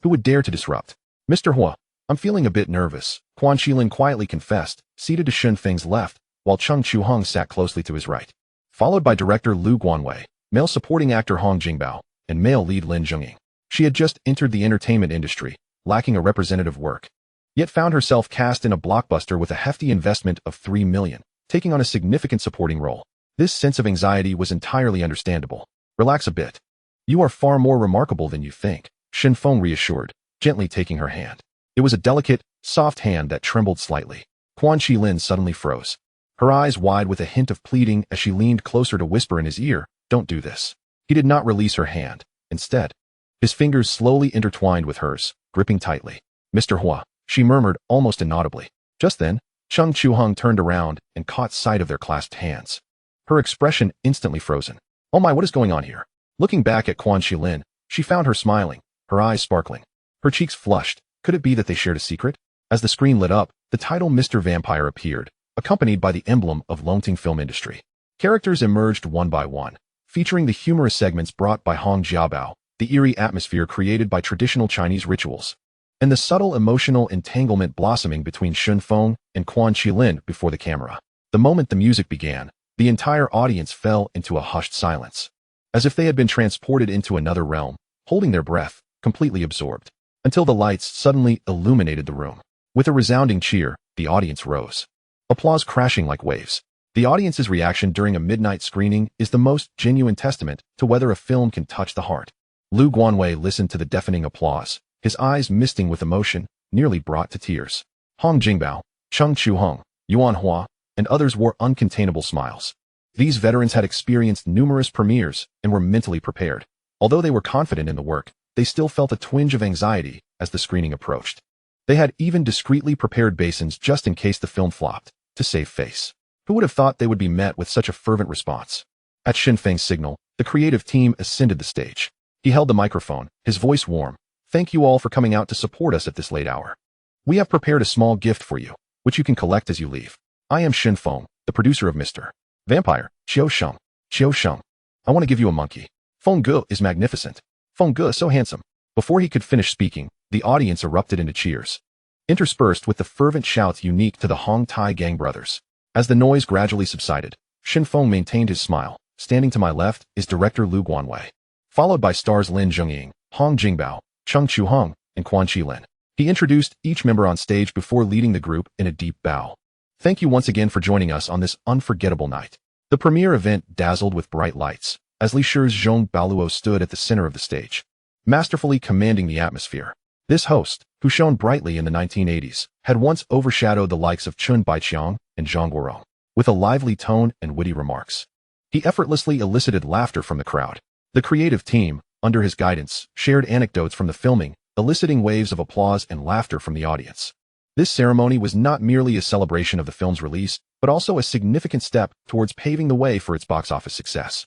Who would dare to disrupt? Mr. Hua, I'm feeling a bit nervous, Quan Qilin quietly confessed, seated to Shen Feng's left, while Chung Chu-hung sat closely to his right. Followed by director Lu Guanwei, male supporting actor Hong Jingbao, and male lead Lin Zhengying. She had just entered the entertainment industry, lacking a representative work, yet found herself cast in a blockbuster with a hefty investment of 3 million, taking on a significant supporting role. This sense of anxiety was entirely understandable. Relax a bit. You are far more remarkable than you think, Shen Feng reassured, gently taking her hand. It was a delicate, soft hand that trembled slightly. Quan Qilin suddenly froze, her eyes wide with a hint of pleading as she leaned closer to whisper in his ear, "Don't do this." He did not release her hand. Instead, his fingers slowly intertwined with hers, gripping tightly. "Mr. Hua," she murmured almost inaudibly. Just then, Chung Chu-hung turned around and caught sight of their clasped hands. Her expression instantly frozen. "Oh my, what is going on here?" Looking back at Quan Qilin, she found her smiling, her eyes sparkling. Her cheeks flushed. Could it be that they shared a secret? As the screen lit up, the title Mr. Vampire appeared, accompanied by the emblem of Longting film industry. Characters emerged one by one, featuring the humorous segments brought by Hong Jiabao, the eerie atmosphere created by traditional Chinese rituals, and the subtle emotional entanglement blossoming between Shen Feng and Quan Qilin before the camera. The moment the music began, the entire audience fell into a hushed silence, as if they had been transported into another realm, holding their breath, completely absorbed, until the lights suddenly illuminated the room. With a resounding cheer, the audience rose, applause crashing like waves. The audience's reaction during a midnight screening is the most genuine testament to whether a film can touch the heart. Lu Guanwei listened to the deafening applause, his eyes misting with emotion, nearly brought to tears. Hong Jingbao, Chung Chu-hung, Yuan Hua, and others wore uncontainable smiles. These veterans had experienced numerous premieres and were mentally prepared. Although they were confident in the work, they still felt a twinge of anxiety as the screening approached. They had even discreetly prepared basins just in case the film flopped, to save face. Who would have thought they would be met with such a fervent response? At Shen Feng's signal, the creative team ascended the stage. He held the microphone, his voice warm. "Thank you all for coming out to support us at this late hour. We have prepared a small gift for you, which you can collect as you leave. I am Shen Feng, the producer of Mr. Vampire, Qiu Sheng. Qiu Sheng. I want to give you a monkey. Feng Ge is magnificent. Feng Ge is so handsome." Before he could finish speaking, the audience erupted into cheers, interspersed with the fervent shouts unique to the Hong Tai gang brothers. As the noise gradually subsided, Shen Feng maintained his smile. Standing to my left is director Lu Guanwei, followed by stars Lin Zhengying, Hong Jingbao, Chung Chu-hung, and Quan Qilin. He introduced each member on stage before leading the group in a deep bow. "Thank you once again for joining us on this unforgettable night." The premiere event dazzled with bright lights, as Li Shi's Zhong Baoluo stood at the center of the stage, masterfully commanding the atmosphere. This host, who shone brightly in the 1980s, had once overshadowed the likes of Chun Baiqiang and Zhang Guorong, with a lively tone and witty remarks. He effortlessly elicited laughter from the crowd. The creative team, under his guidance, shared anecdotes from the filming, eliciting waves of applause and laughter from the audience. This ceremony was not merely a celebration of the film's release, but also a significant step towards paving the way for its box office success.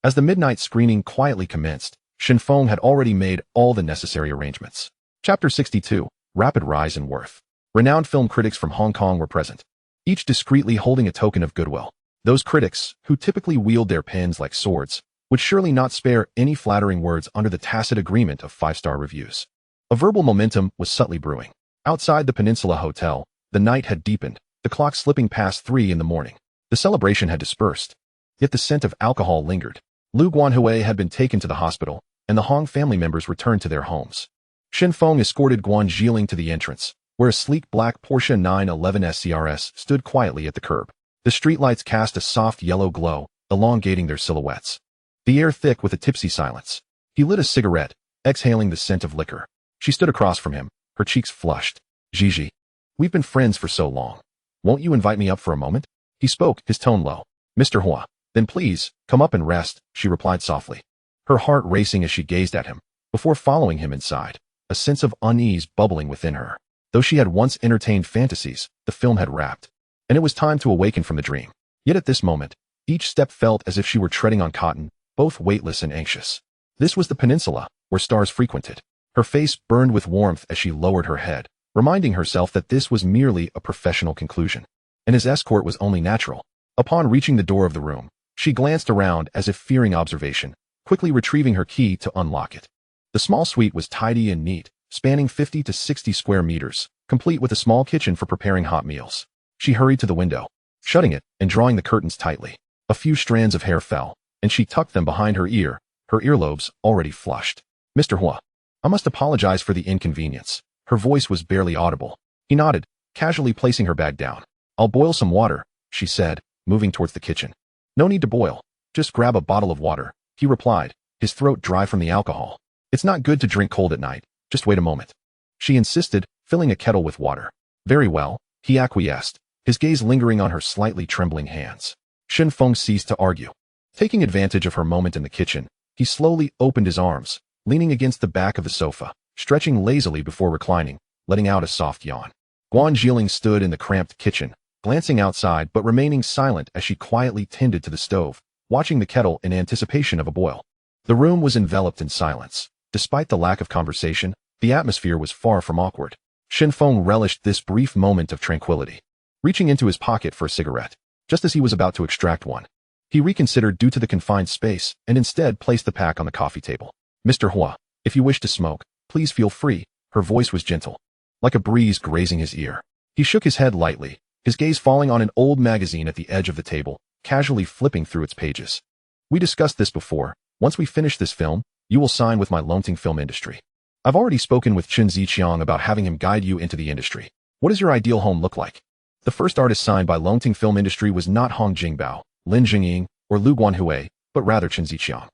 As the midnight screening quietly commenced, Shen Feng had already made all the necessary arrangements. Chapter 62, Rapid Rise in Worth. Renowned film critics from Hong Kong were present, each discreetly holding a token of goodwill. Those critics, who typically wield their pens like swords, would surely not spare any flattering words under the tacit agreement of 5-star reviews. A verbal momentum was subtly brewing. Outside the Peninsula Hotel, the night had deepened, the clock slipping past 3 in the morning. The celebration had dispersed, yet the scent of alcohol lingered. Lu Guanhui had been taken to the hospital, and the Hong family members returned to their homes. Shen Feng escorted Guan Zhiling to the entrance, where a sleek black Porsche 911 SCRS stood quietly at the curb. The streetlights cast a soft yellow glow, elongating their silhouettes. The air thick with a tipsy silence. He lit a cigarette, exhaling the scent of liquor. She stood across from him, her cheeks flushed. Gigi, we've been friends for so long. Won't you invite me up for a moment? He spoke, his tone low. Mr. Hua, then please, come up and rest, she replied softly. Her heart racing as she gazed at him, before following him inside, a sense of unease bubbling within her. Though she had once entertained fantasies, the film had wrapped, and it was time to awaken from the dream. Yet at this moment, each step felt as if she were treading on cotton, both weightless and anxious. This was the peninsula, where stars frequented. Her face burned with warmth as she lowered her head, reminding herself that this was merely a professional conclusion, and his escort was only natural. Upon reaching the door of the room, she glanced around as if fearing observation, quickly retrieving her key to unlock it. The small suite was tidy and neat, spanning 50 to 60 square meters, complete with a small kitchen for preparing hot meals. She hurried to the window, shutting it and drawing the curtains tightly. A few strands of hair fell, and she tucked them behind her ear, her earlobes already flushed. Mr. Hua, I must apologize for the inconvenience. Her voice was barely audible. He nodded, casually placing her bag down. I'll boil some water, she said, moving towards the kitchen. No need to boil. Just grab a bottle of water, he replied, his throat dry from the alcohol. It's not good to drink cold at night. Just wait a moment. She insisted, filling a kettle with water. Very well, he acquiesced, his gaze lingering on her slightly trembling hands. Shen Feng ceased to argue. Taking advantage of her moment in the kitchen, he slowly opened his arms, leaning against the back of the sofa, stretching lazily before reclining, letting out a soft yawn. Guan Zhiling stood in the cramped kitchen, glancing outside but remaining silent as she quietly tended to the stove, watching the kettle in anticipation of a boil. The room was enveloped in silence. Despite the lack of conversation, the atmosphere was far from awkward. Shen Feng relished this brief moment of tranquility. Reaching into his pocket for a cigarette, just as he was about to extract one, he reconsidered due to the confined space and instead placed the pack on the coffee table. Mr. Hua, if you wish to smoke, please feel free. Her voice was gentle, like a breeze grazing his ear. He shook his head lightly, his gaze falling on an old magazine at the edge of the table, casually flipping through its pages. We discussed this before. Once we finish this film, you will sign with my Longting Film Industry. I've already spoken with Chen Ziqiang about having him guide you into the industry. What does your ideal home look like? The first artist signed by Longting Film Industry was not Hong Jingbao, Lin Jingying, or Lu Guanhui, but rather Chen Ziqiang.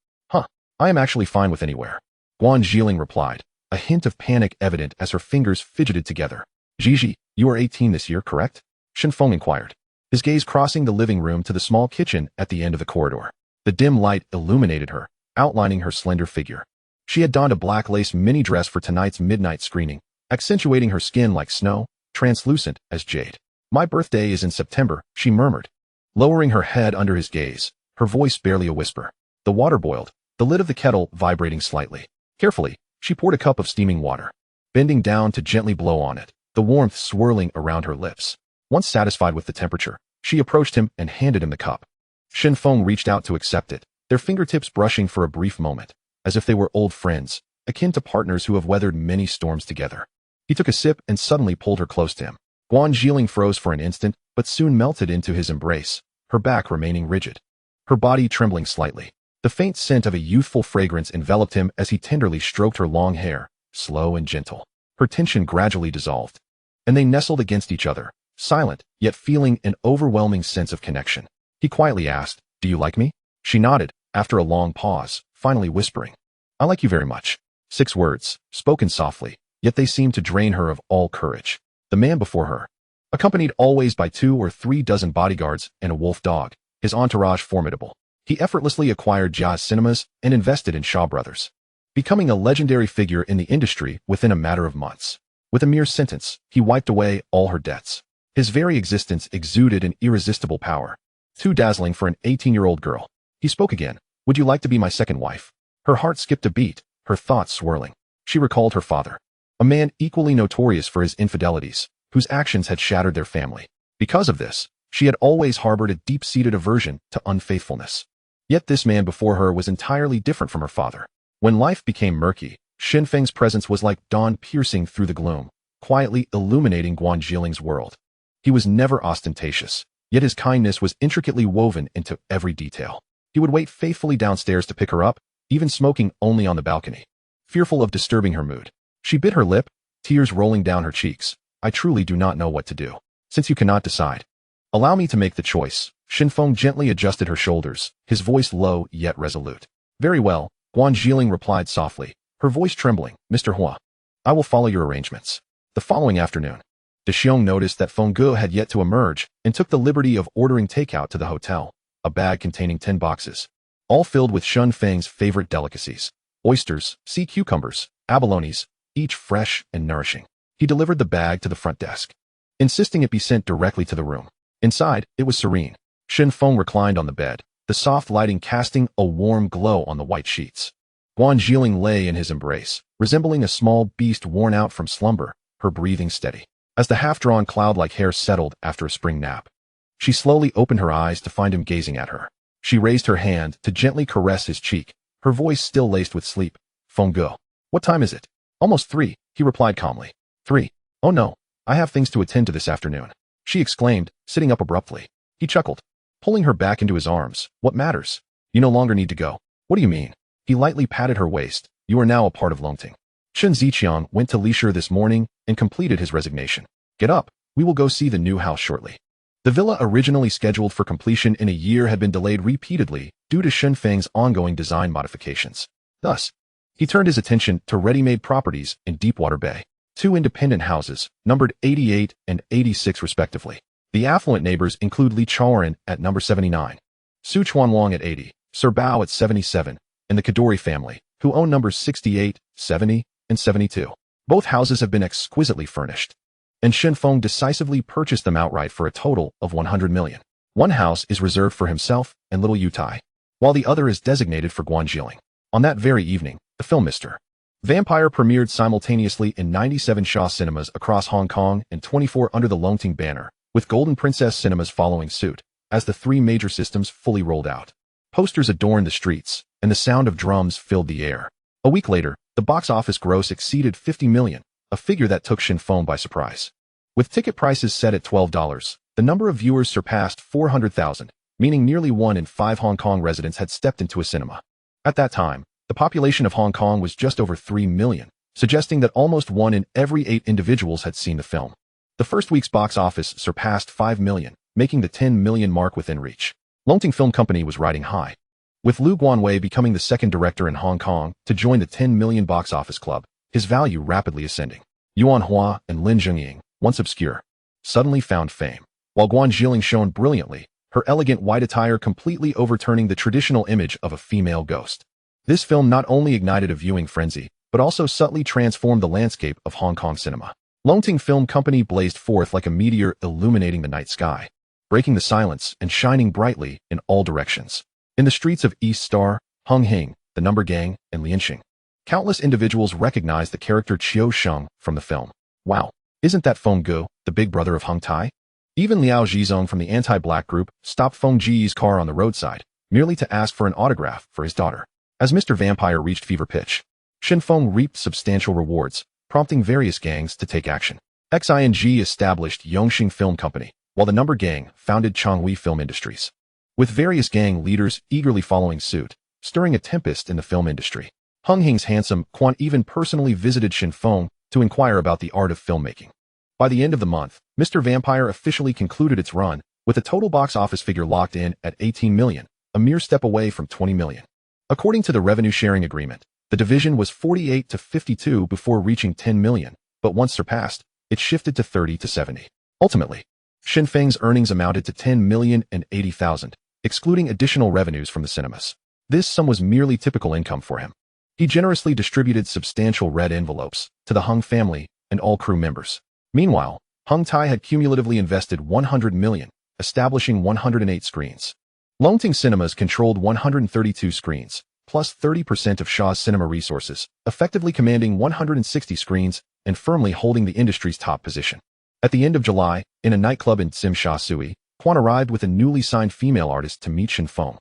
I am actually fine with anywhere. Guan Zhiling replied, a hint of panic evident as her fingers fidgeted together. Gigi, you are 18 this year, correct? Shen Feng inquired, his gaze crossing the living room to the small kitchen at the end of the corridor. The dim light illuminated her, outlining her slender figure. She had donned a black lace mini dress for tonight's midnight screening, accentuating her skin like snow, translucent as jade. My birthday is in September, she murmured, lowering her head under his gaze, her voice barely a whisper. The water boiled, the lid of the kettle vibrating slightly. Carefully, she poured a cup of steaming water, bending down to gently blow on it, the warmth swirling around her lips. Once satisfied with the temperature, she approached him and handed him the cup. Shen Feng reached out to accept it, their fingertips brushing for a brief moment, as if they were old friends, akin to partners who have weathered many storms together. He took a sip and suddenly pulled her close to him. Guan Zhiling froze for an instant, but soon melted into his embrace, her back remaining rigid, her body trembling slightly. The faint scent of a youthful fragrance enveloped him as he tenderly stroked her long hair, slow and gentle. Her tension gradually dissolved, and they nestled against each other, silent, yet feeling an overwhelming sense of connection. He quietly asked, "Do you like me?" She nodded, after a long pause, finally whispering, "I like you very much." 6 words, spoken softly, yet they seemed to drain her of all courage. The man before her, accompanied always by 2 or 3 dozen bodyguards and a wolf dog, his entourage formidable. He effortlessly acquired Jazz Cinemas and invested in Shaw Brothers, becoming a legendary figure in the industry within a matter of months. With a mere sentence, he wiped away all her debts. His very existence exuded an irresistible power, too dazzling for an 18-year-old girl. He spoke again. "Would you like to be my second wife?" Her heart skipped a beat, her thoughts swirling. She recalled her father, a man equally notorious for his infidelities, whose actions had shattered their family. Because of this, she had always harbored a deep-seated aversion to unfaithfulness. Yet this man before her was entirely different from her father. When life became murky, Shen Feng's presence was like dawn piercing through the gloom, quietly illuminating Guan Zhiling's world. He was never ostentatious, yet his kindness was intricately woven into every detail. He would wait faithfully downstairs to pick her up, even smoking only on the balcony. Fearful of disturbing her mood, she bit her lip, tears rolling down her cheeks. I truly do not know what to do. Since you cannot decide, allow me to make the choice. Shen Feng gently adjusted her shoulders, his voice low yet resolute. Very well, Guan Zhiling replied softly, her voice trembling. Mr. Hua, I will follow your arrangements. The following afternoon, De Xiong noticed that Feng Ge had yet to emerge and took the liberty of ordering takeout to the hotel, a bag containing 10 boxes, all filled with Shen Feng's favorite delicacies, oysters, sea cucumbers, abalones, each fresh and nourishing. He delivered the bag to the front desk, insisting it be sent directly to the room. Inside, it was serene. Shen Feng reclined on the bed, the soft lighting casting a warm glow on the white sheets. Guan Zhiling lay in his embrace, resembling a small beast worn out from slumber, her breathing steady. As the half-drawn cloud-like hair settled after a spring nap, she slowly opened her eyes to find him gazing at her. She raised her hand to gently caress his cheek, her voice still laced with sleep. Feng Ge, what time is it? Almost 3, he replied calmly. 3. Oh no, I have things to attend to this afternoon, she exclaimed, sitting up abruptly. He chuckled, pulling her back into his arms. What matters? You no longer need to go. What do you mean? He lightly patted her waist. You are now a part of Longting. Chen Ziqiang went to Lishur this morning and completed his resignation. Get up, we will go see the new house shortly. The villa originally scheduled for completion in a year had been delayed repeatedly due to Shen Feng's ongoing design modifications. Thus, he turned his attention to ready-made properties in Deepwater Bay. 2 independent houses, numbered 88 and 86 respectively. The affluent neighbors include Li Chaoran at number 79, Su Chuanwang at 80, Sir Bao at 77, and the Kadori family, who own numbers 68, 70, and 72. Both houses have been exquisitely furnished, and Shen Feng decisively purchased them outright for a total of 100 million. One house is reserved for himself and little Yu Tai, while the other is designated for Guan Zhiling. On that very evening, the film Mr. Vampire premiered simultaneously in 97 Shaw cinemas across Hong Kong and 24 under the Longting banner, with Golden Princess cinemas following suit, as the 3 major systems fully rolled out. Posters adorned the streets, and the sound of drums filled the air. A week later, the box office gross exceeded 50 million, a figure that took Shen Feng by surprise. With ticket prices set at $12, the number of viewers surpassed 400,000, meaning nearly 1 in 5 Hong Kong residents had stepped into a cinema. At that time, the population of Hong Kong was just over 3 million, suggesting that almost 1 in every 8 individuals had seen the film. The first week's box office surpassed 5 million, making the 10 million mark within reach. Longting Film Company was riding high, with Lu Guanwei becoming the second director in Hong Kong to join the 10 million box office club, his value rapidly ascending. Yuan Hua and Lin Zhengying, once obscure, suddenly found fame, while Guan Zhiling shone brilliantly, her elegant white attire completely overturning the traditional image of a female ghost. This film not only ignited a viewing frenzy, but also subtly transformed the landscape of Hong Kong cinema. Longting Film Company blazed forth like a meteor illuminating the night sky, breaking the silence and shining brightly in all directions. In the streets of East Star, Hung Hing, the Number Gang, and Lianxing, countless individuals recognized the character Qiu Sheng from the film. Wow, isn't that Feng Ge, the big brother of Hong Tai? Even Liao Zhizong from the anti-black group stopped Feng Ji's car on the roadside, merely to ask for an autograph for his daughter. As Mr. Vampire reached fever pitch, Shen Feng reaped substantial rewards, prompting various gangs to take action. XING established Yongxing Film Company, while the Number Gang founded Chonghui Film Industries, with various gang leaders eagerly following suit, stirring a tempest in the film industry. Hung Hing's handsome Quan even personally visited Shen Feng to inquire about the art of filmmaking. By the end of the month, Mr. Vampire officially concluded its run, with a total box office figure locked in at 18 million, a mere step away from 20 million. According to the revenue-sharing agreement, the division was 48 to 52 before reaching 10 million, but once surpassed, it shifted to 30 to 70. Ultimately, Shen Feng's earnings amounted to 10,080,000, excluding additional revenues from the cinemas. This sum was merely typical income for him. He generously distributed substantial red envelopes to the Hung family and all crew members. Meanwhile, Hong Tai had cumulatively invested 100 million, establishing 108 screens. Longting Cinemas controlled 132 screens, plus 30% of Shaw's cinema resources, effectively commanding 160 screens and firmly holding the industry's top position. At the end of July, in a nightclub in Tsim Sha Tsui, Quan arrived with a newly signed female artist to meet Shen Feng,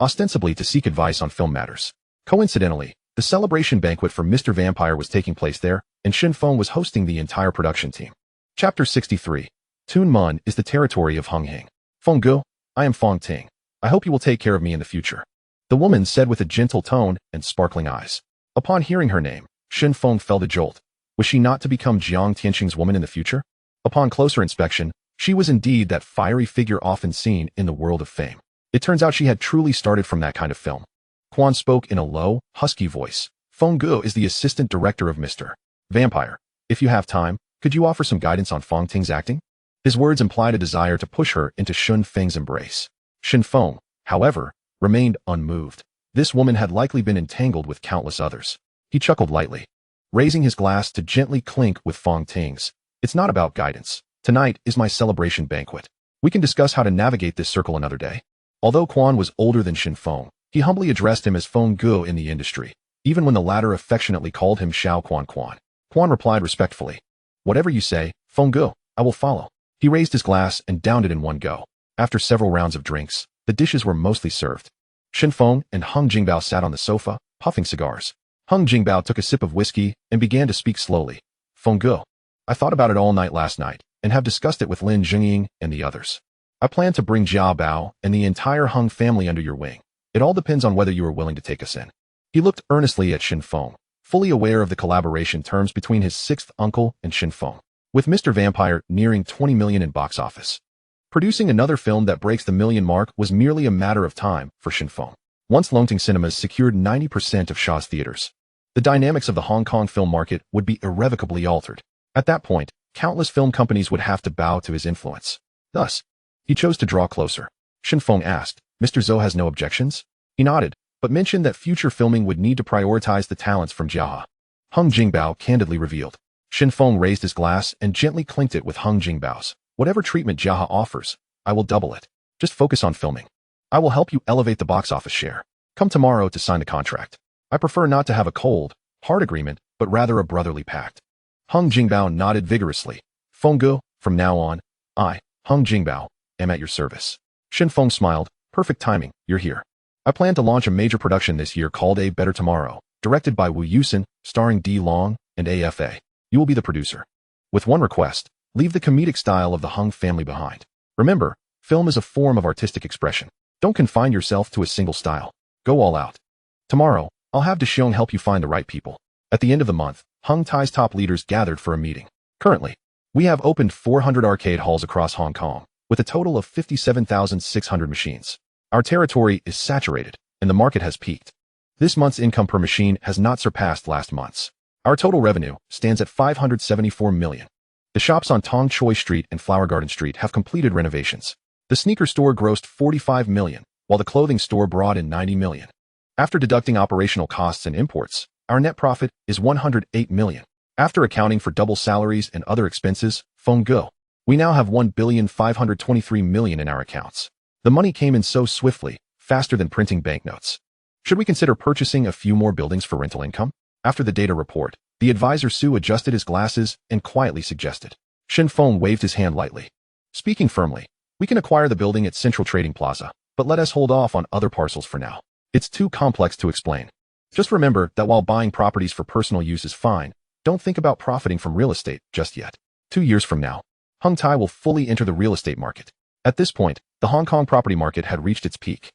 ostensibly to seek advice on film matters. Coincidentally, the celebration banquet for Mr. Vampire was taking place there, and Shen Feng was hosting the entire production team. Chapter 63. Tun Mun is the territory of Hung Hing. Feng Gu, I am Fong Ting. I hope you will take care of me in the future. The woman said with a gentle tone and sparkling eyes. Upon hearing her name, Shen Feng felt a jolt. Was she not to become Jiang Tianqing's woman in the future? Upon closer inspection, she was indeed that fiery figure often seen in the world of fame. It turns out she had truly started from that kind of film. Quan spoke in a low, husky voice. Feng Gu is the assistant director of Mr. Vampire. If you have time, could you offer some guidance on Fong Ting's acting? His words implied a desire to push her into Shen Feng's embrace. Shen Feng, however, remained unmoved. This woman had likely been entangled with countless others. He chuckled lightly, raising his glass to gently clink with Fong Ting's. It's not about guidance. Tonight is my celebration banquet. We can discuss how to navigate this circle another day. Although Quan was older than Shen Feng, he humbly addressed him as Feng Gu in the industry, even when the latter affectionately called him Xiao Quan Quan. Quan replied respectfully, "Whatever you say, Feng Gu, I will follow." He raised his glass and downed it in one go. After several rounds of drinks, the dishes were mostly served. Shen Feng and Hung Jingbao sat on the sofa, puffing cigars. Hung Jingbao took a sip of whiskey and began to speak slowly. "Feng Gu, I thought about it all night last night and have discussed it with Lin Jingying and the others. I plan to bring Jia Bao and the entire Hung family under your wing. It all depends on whether you are willing to take us in." He looked earnestly at Shen Feng, fully aware of the collaboration terms between his sixth uncle and Shen Feng. With Mr. Vampire nearing 20 million in box office, producing another film that breaks the million mark was merely a matter of time for Shen Feng. Once Longting Cinemas secured 90% of Shaw's theaters, the dynamics of the Hong Kong film market would be irrevocably altered. At that point, countless film companies would have to bow to his influence. Thus, he chose to draw closer. Shen Feng asked, "Mr. Zhou has no objections?" He nodded, but mentioned that future filming would need to prioritize the talents from Jiahe. Hung Jingbao candidly revealed. Shen Feng raised his glass and gently clinked it with Hung Jingbao's. "Whatever treatment Jiahe offers, I will double it. Just focus on filming. I will help you elevate the box office share. Come tomorrow to sign the contract. I prefer not to have a cold, hard agreement, but rather a brotherly pact." Hung Jingbao nodded vigorously. "Feng Gu, from now on, I, Hung Jingbao, am at your service." Shen Feng smiled. "Perfect timing, you're here. I plan to launch a major production this year called A Better Tomorrow, directed by Wu Yusen, starring D. Long and AFA. You will be the producer. With one request, leave the comedic style of the Hung family behind. Remember, film is a form of artistic expression. Don't confine yourself to a single style. Go all out. Tomorrow, I'll have Dexiong help you find the right people." At the end of the month, Hung Tai's top leaders gathered for a meeting. Currently, we have opened 400 arcade halls across Hong Kong, with a total of 57,600 machines. Our territory is saturated, and the market has peaked. This month's income per machine has not surpassed last month's. Our total revenue stands at 574 million. The shops on Tong Choi Street and Flower Garden Street have completed renovations. The sneaker store grossed 45 million, while the clothing store brought in 90 million. After deducting operational costs and imports, our net profit is 108 million. After accounting for double salaries and other expenses, Feng Gu, we now have 1,523 million in our accounts. The money came in so swiftly, faster than printing banknotes. Should we consider purchasing a few more buildings for rental income? After the data report, the advisor Su adjusted his glasses and quietly suggested. Shen Feng waved his hand lightly. Speaking firmly, we can acquire the building at Central Trading Plaza, but let us hold off on other parcels for now. It's too complex to explain. Just remember that while buying properties for personal use is fine, don't think about profiting from real estate just yet. 2 years from now, Hong Tai will fully enter the real estate market. At this point, the Hong Kong property market had reached its peak.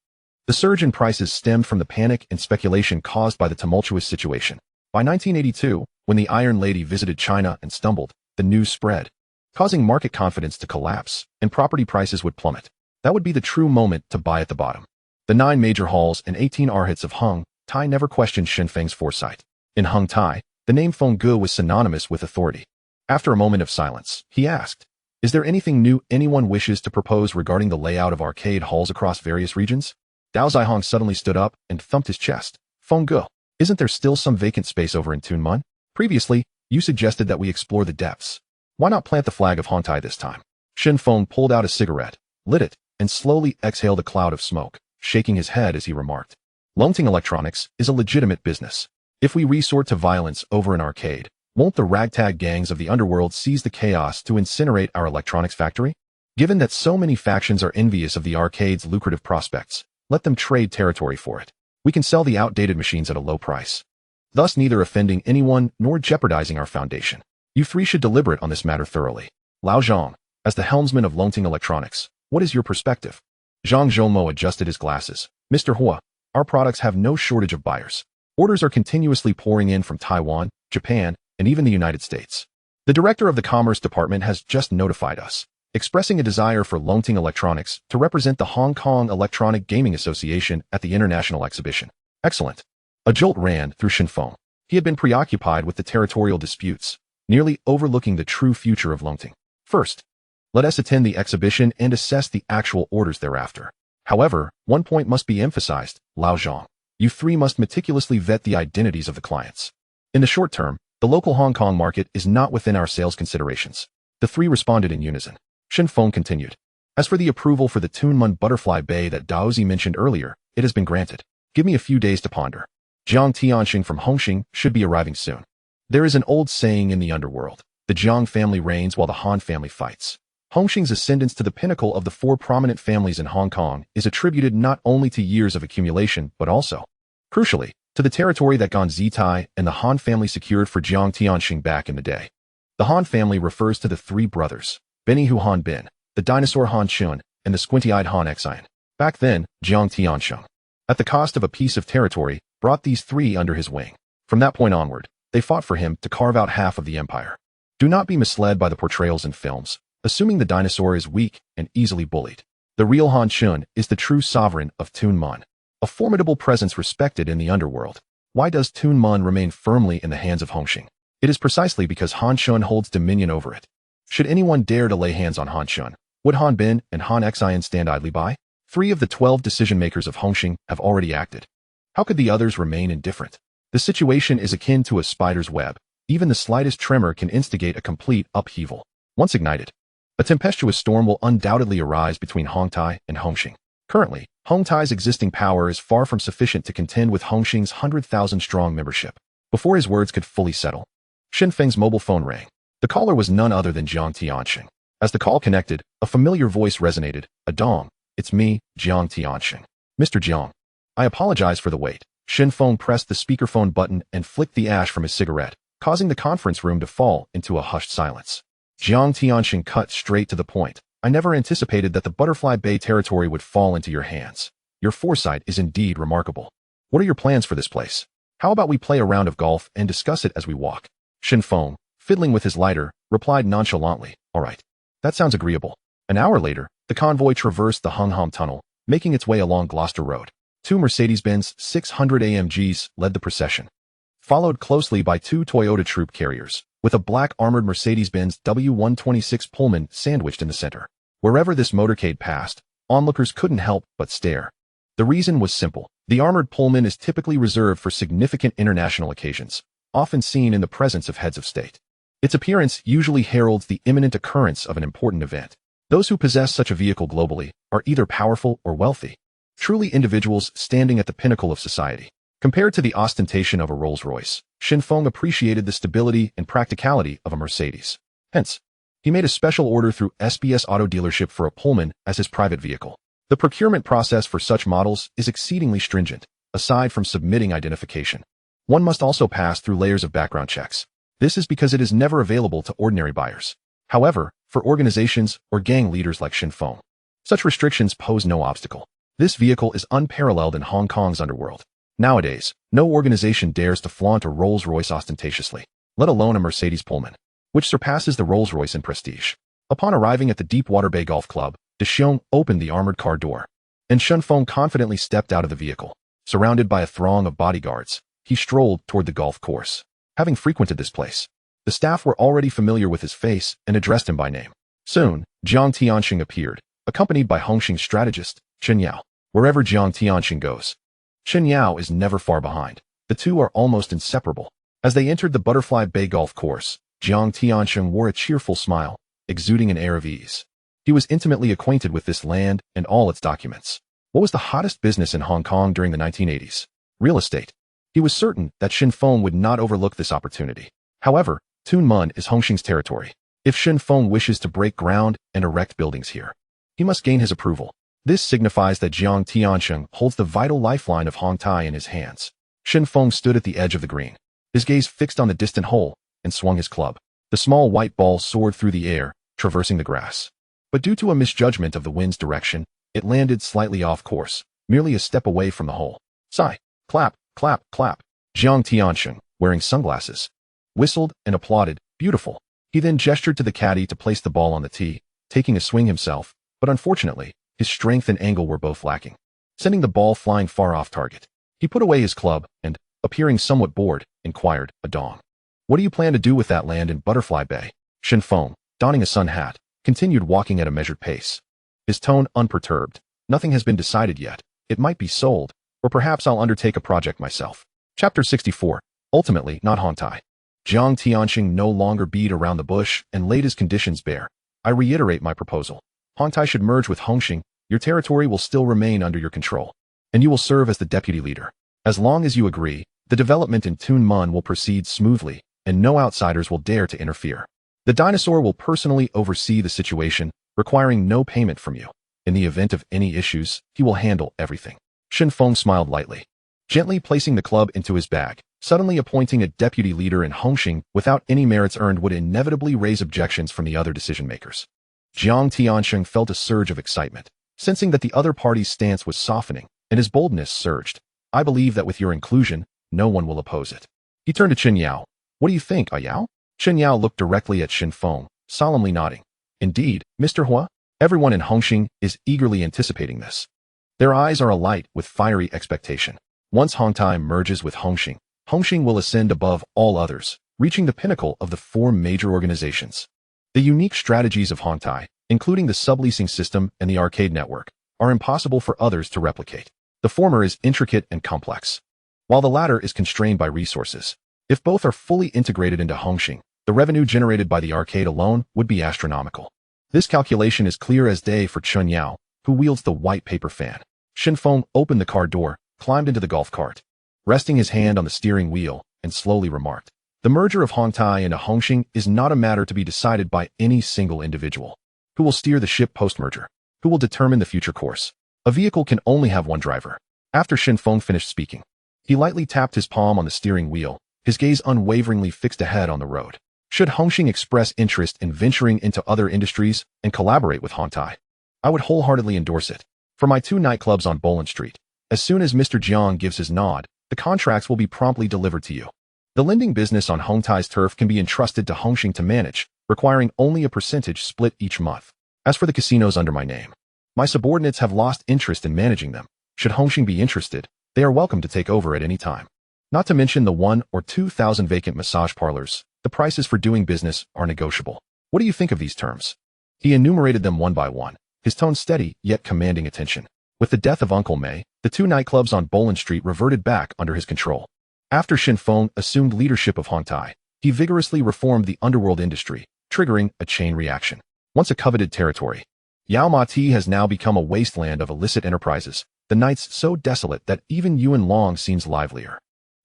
The surge in prices stemmed from the panic and speculation caused by the tumultuous situation. By 1982, when the Iron Lady visited China and stumbled, the news spread, causing market confidence to collapse, and property prices would plummet. That would be the true moment to buy at the bottom. The 9 major halls and 18 arhats of Hong Tai never questioned Shen Feng's foresight. In Hong Tai, the name Feng Gu was synonymous with authority. After a moment of silence, he asked, "Is there anything new anyone wishes to propose regarding the layout of arcade halls across various regions?" Dao Zihong suddenly stood up and thumped his chest. "Feng Gu, isn't there still some vacant space over in Tunmun? Previously, you suggested that we explore the depths. Why not plant the flag of Hong Tai this time?" Shen Feng pulled out a cigarette, lit it, and slowly exhaled a cloud of smoke, shaking his head as he remarked, "Longting Electronics is a legitimate business. If we resort to violence over an arcade, won't the ragtag gangs of the Underworld seize the chaos to incinerate our electronics factory? Given that so many factions are envious of the arcade's lucrative prospects, let them trade territory for it. We can sell the outdated machines at a low price, thus neither offending anyone nor jeopardizing our foundation. You three should deliberate on this matter thoroughly." Lao Zhang, as the helmsman of Longting Electronics, What is your perspective? Zhang Zhoumo adjusted his glasses. Mr. Hua, our products have no shortage of buyers. Orders are continuously pouring in from Taiwan, Japan, and even the United States. The director of the Commerce Department has just notified us, expressing a desire for Longting Electronics to represent the Hong Kong Electronic Gaming Association at the International Exhibition. Excellent. A jolt ran through Shen Feng. He had been preoccupied with the territorial disputes, nearly overlooking the true future of Longting. First, let us attend the exhibition and assess the actual orders thereafter. However, one point must be emphasized, Lao Zhang. You three must meticulously vet the identities of the clients. In the short term, the local Hong Kong market is not within our sales considerations. The three responded in unison. Shen Feng continued. As for the approval for the Tunmun Butterfly Bay that Daozi mentioned earlier, it has been granted. Give me a few days to ponder. Jiang Tianxing from Hongqing should be arriving soon. There is an old saying in the underworld, the Jiang family reigns while the Han family fights. Hongqing's ascendance to the pinnacle of the four prominent families in Hong Kong is attributed not only to years of accumulation, but also, crucially, to the territory that Gan Zitai and the Han family secured for Jiang Tianxing back in the day. The Han family refers to the three brothers, Benny Hu Han Bin, the dinosaur Han Chun, and the squinty-eyed Han Xian. Back then, Jiang Tianxing, at the cost of a piece of territory, brought these three under his wing. From that point onward, they fought for him to carve out half of the empire. Do not be misled by the portrayals in films, assuming the dinosaur is weak and easily bullied. The real Han Chun is the true sovereign of Tunmun, a formidable presence respected in the underworld. Why does Tunmun remain firmly in the hands of Hongqing? It is precisely because Han Chun holds dominion over it. Should anyone dare to lay hands on Han Chun, would Han Bin and Han Xian stand idly by? 3 of the 12 decision-makers of Hongqing have already acted. How could the others remain indifferent? The situation is akin to a spider's web. Even the slightest tremor can instigate a complete upheaval. Once ignited, a tempestuous storm will undoubtedly arise between Hong Tai and Hongqing. Currently, Hong Tai's existing power is far from sufficient to contend with Hongqing's 100,000-strong membership. Before his words could fully settle, Shen Feng's mobile phone rang. The caller was none other than Jiang Tianxing. As the call connected, a familiar voice resonated. Adong, it's me, Jiang Tianxing. Mr. Jiang. I apologize for the wait. Shen Feng pressed the speakerphone button and flicked the ash from his cigarette, causing the conference room to fall into a hushed silence. Jiang Tianxing cut straight to the point. I never anticipated that the Butterfly Bay territory would fall into your hands. Your foresight is indeed remarkable. What are your plans for this place? How about we play a round of golf and discuss it as we walk? Shen Feng, fiddling with his lighter, replied nonchalantly, all right. That sounds agreeable. An hour later, the convoy traversed the Hung Hom Tunnel, making its way along Gloucester Road. 2 Mercedes-Benz 600 AMGs led the procession, followed closely by 2 Toyota troop carriers, with a black armored Mercedes-Benz W126 Pullman sandwiched in the center. Wherever this motorcade passed, onlookers couldn't help but stare. The reason was simple. The armored Pullman is typically reserved for significant international occasions, often seen in the presence of heads of state. Its appearance usually heralds the imminent occurrence of an important event. Those who possess such a vehicle globally are either powerful or wealthy, truly individuals standing at the pinnacle of society. Compared to the ostentation of a Rolls-Royce, Shen Feng appreciated the stability and practicality of a Mercedes. Hence, he made a special order through SBS Auto Dealership for a Pullman as his private vehicle. The procurement process for such models is exceedingly stringent. Aside from submitting identification, one must also pass through layers of background checks. This is because it is never available to ordinary buyers. However, for organizations or gang leaders like Shen Feng, such restrictions pose no obstacle. This vehicle is unparalleled in Hong Kong's underworld. Nowadays, no organization dares to flaunt a Rolls-Royce ostentatiously, let alone a Mercedes Pullman, which surpasses the Rolls-Royce in prestige. Upon arriving at the Deepwater Bay Golf Club, De Xiong opened the armored car door, and Shen Feng confidently stepped out of the vehicle. Surrounded by a throng of bodyguards, he strolled toward the golf course. Having frequented this place, the staff were already familiar with his face and addressed him by name. Soon, Jiang Tianxing appeared, accompanied by Hongqing's strategist, Chen Yao. Wherever Jiang Tianxing goes, Chen Yao is never far behind. The two are almost inseparable. As they entered the Butterfly Bay Golf Course, Jiang Tianxing wore a cheerful smile, exuding an air of ease. He was intimately acquainted with this land and all its documents. What was the hottest business in Hong Kong during the 1980s? Real estate. He was certain that Shen Feng would not overlook this opportunity. However, Tunmun is Hongqing's territory. If Shen Feng wishes to break ground and erect buildings here, he must gain his approval. This signifies that Jiang Tianxing holds the vital lifeline of Hong Tai in his hands. Shen Feng stood at the edge of the green, his gaze fixed on the distant hole, and swung his club. The small white ball soared through the air, traversing the grass. But due to a misjudgment of the wind's direction, it landed slightly off course, merely a step away from the hole. Sigh. Clap, clap, clap. Jiang Tiansheng, wearing sunglasses, whistled and applauded. Beautiful. He then gestured to the caddy to place the ball on the tee, taking a swing himself, but unfortunately, his strength and angle were both lacking, sending the ball flying far off target. He put away his club and, appearing somewhat bored, inquired, Adong, what do you plan to do with that land in Butterfly Bay? Shen Feng, donning a sun hat, continued walking at a measured pace. His tone unperturbed. Nothing has been decided yet. It might be sold, or perhaps I'll undertake a project myself. Chapter 64. Ultimately, not Hong Tai. Jiang Tianxing no longer beat around the bush and laid his conditions bare. I reiterate my proposal. Hong Tai should merge with Hongxing. Your territory will still remain under your control, and you will serve as the deputy leader. As long as you agree, the development in Tuen Mun will proceed smoothly, and no outsiders will dare to interfere. The dinosaur will personally oversee the situation, requiring no payment from you. In the event of any issues, he will handle everything. Shen Feng smiled lightly, gently placing the club into his bag. Suddenly appointing a deputy leader in Hongxing without any merits earned would inevitably raise objections from the other decision-makers. Jiang Tianxing felt a surge of excitement, sensing that the other party's stance was softening, and his boldness surged. I believe that with your inclusion, no one will oppose it. He turned to Chen Yao. What do you think, Yao? Chen Yao looked directly at Shen Feng, solemnly nodding. Indeed, Mr. Hua. Everyone in Hongxing is eagerly anticipating this. Their eyes are alight with fiery expectation. Once Hong Tai merges with Hongxing, Hongxing will ascend above all others, reaching the pinnacle of the four major organizations. The unique strategies of Hong Tai, including the subleasing system and the arcade network, are impossible for others to replicate. The former is intricate and complex, while the latter is constrained by resources. If both are fully integrated into Hongxing, the revenue generated by the arcade alone would be astronomical. This calculation is clear as day for Chen Yao, who wields the white paper fan. Shen Feng opened the car door, climbed into the golf cart, resting his hand on the steering wheel, and slowly remarked, the merger of Hong Tai into Hongxing is not a matter to be decided by any single individual. Who will steer the ship post-merger? Who will determine the future course? A vehicle can only have one driver. After Shen Feng finished speaking, he lightly tapped his palm on the steering wheel, his gaze unwaveringly fixed ahead on the road. Should Hongxing express interest in venturing into other industries and collaborate with Hong Tai, I would wholeheartedly endorse it. For my 2 nightclubs on Boland Street, as soon as Mr. Jiang gives his nod, the contracts will be promptly delivered to you. The lending business on Hong Tai's turf can be entrusted to Hongxing to manage, requiring only a percentage split each month. As for the casinos under my name, my subordinates have lost interest in managing them. Should Hongxing be interested, they are welcome to take over at any time. Not to mention the 1,000 or 2,000 vacant massage parlors. The prices for doing business are negotiable. What do you think of these terms? He enumerated them one by one, his tone steady yet commanding attention. With the death of Uncle May, the 2 nightclubs on Boland Street reverted back under his control. After Shen Feng assumed leadership of Hong Tai, he vigorously reformed the underworld industry, triggering a chain reaction. Once a coveted territory, Yao Ma Ti has now become a wasteland of illicit enterprises, the nights so desolate that even Yuan Long seems livelier.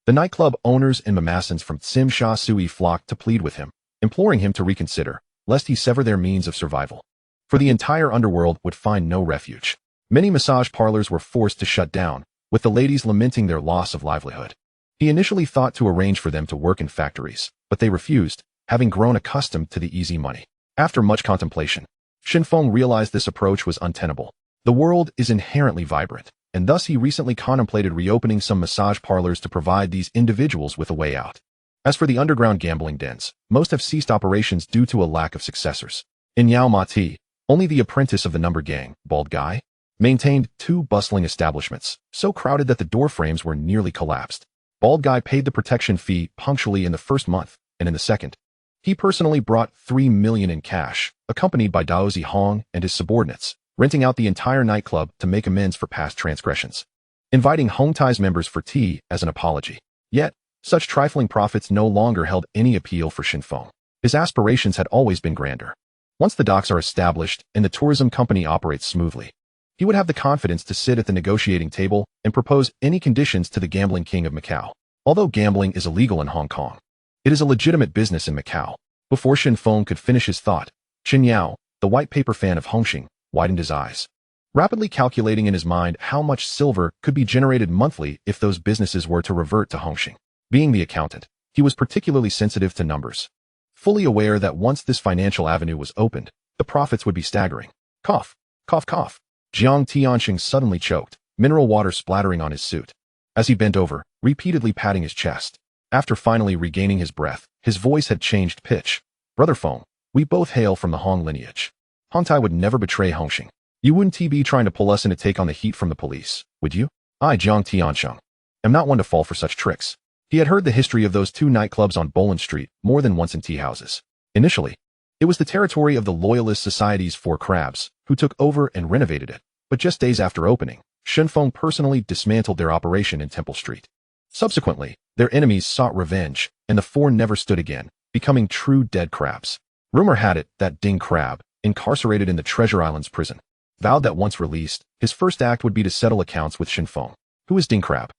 The nightclub owners and mamasans from Tsim Sha Sui flocked to plead with him, imploring him to reconsider, lest he sever their means of survival. For the entire underworld would find no refuge. Many massage parlors were forced to shut down, with the ladies lamenting their loss of livelihood. He initially thought to arrange for them to work in factories, but they refused, having grown accustomed to the easy money. After much contemplation, Shen Feng realized this approach was untenable. The world is inherently vibrant, and thus he recently contemplated reopening some massage parlors to provide these individuals with a way out. As for the underground gambling dens, most have ceased operations due to a lack of successors. In Yao Ma Ti, only the apprentice of the number gang, Bald Guy, maintained 2 bustling establishments, so crowded that the door frames were nearly collapsed. Bald Guy paid the protection fee punctually in the first month, and in the second, he personally brought 3 million in cash, accompanied by Daozi Hong and his subordinates, renting out the entire nightclub to make amends for past transgressions, inviting Hong Tai's members for tea as an apology. Yet, such trifling profits no longer held any appeal for Shen Feng. His aspirations had always been grander. Once the docks are established and the tourism company operates smoothly, he would have the confidence to sit at the negotiating table and propose any conditions to the gambling king of Macau. Although gambling is illegal in Hong Kong, it is a legitimate business in Macau. Before Shen Feng could finish his thought, Chen Yao, the white paper fan of Hongxing, widened his eyes, rapidly calculating in his mind how much silver could be generated monthly if those businesses were to revert to Hongxing. Being the accountant, he was particularly sensitive to numbers, fully aware that once this financial avenue was opened, the profits would be staggering. Cough, cough, cough. Jiang Tianxing suddenly choked, mineral water splattering on his suit. As he bent over, repeatedly patting his chest. After finally regaining his breath, his voice had changed pitch. Brother Feng, we both hail from the Hong lineage. Hong Tai would never betray Hongxing. You wouldn't be trying to pull us in to take on the heat from the police, would you? I, Jiang Tianxing, am not one to fall for such tricks. He had heard the history of those two nightclubs on Boland Street more than once in tea houses. Initially, it was the territory of the Loyalist Society's Four Crabs, who took over and renovated it, but just days after opening, Shen Feng personally dismantled their operation in Temple Street. Subsequently, their enemies sought revenge, and the four never stood again, becoming true dead crabs. Rumor had it that Ding Crab, incarcerated in the Treasure Islands prison, vowed that once released, his first act would be to settle accounts with Shen Feng. Who is Ding Crab?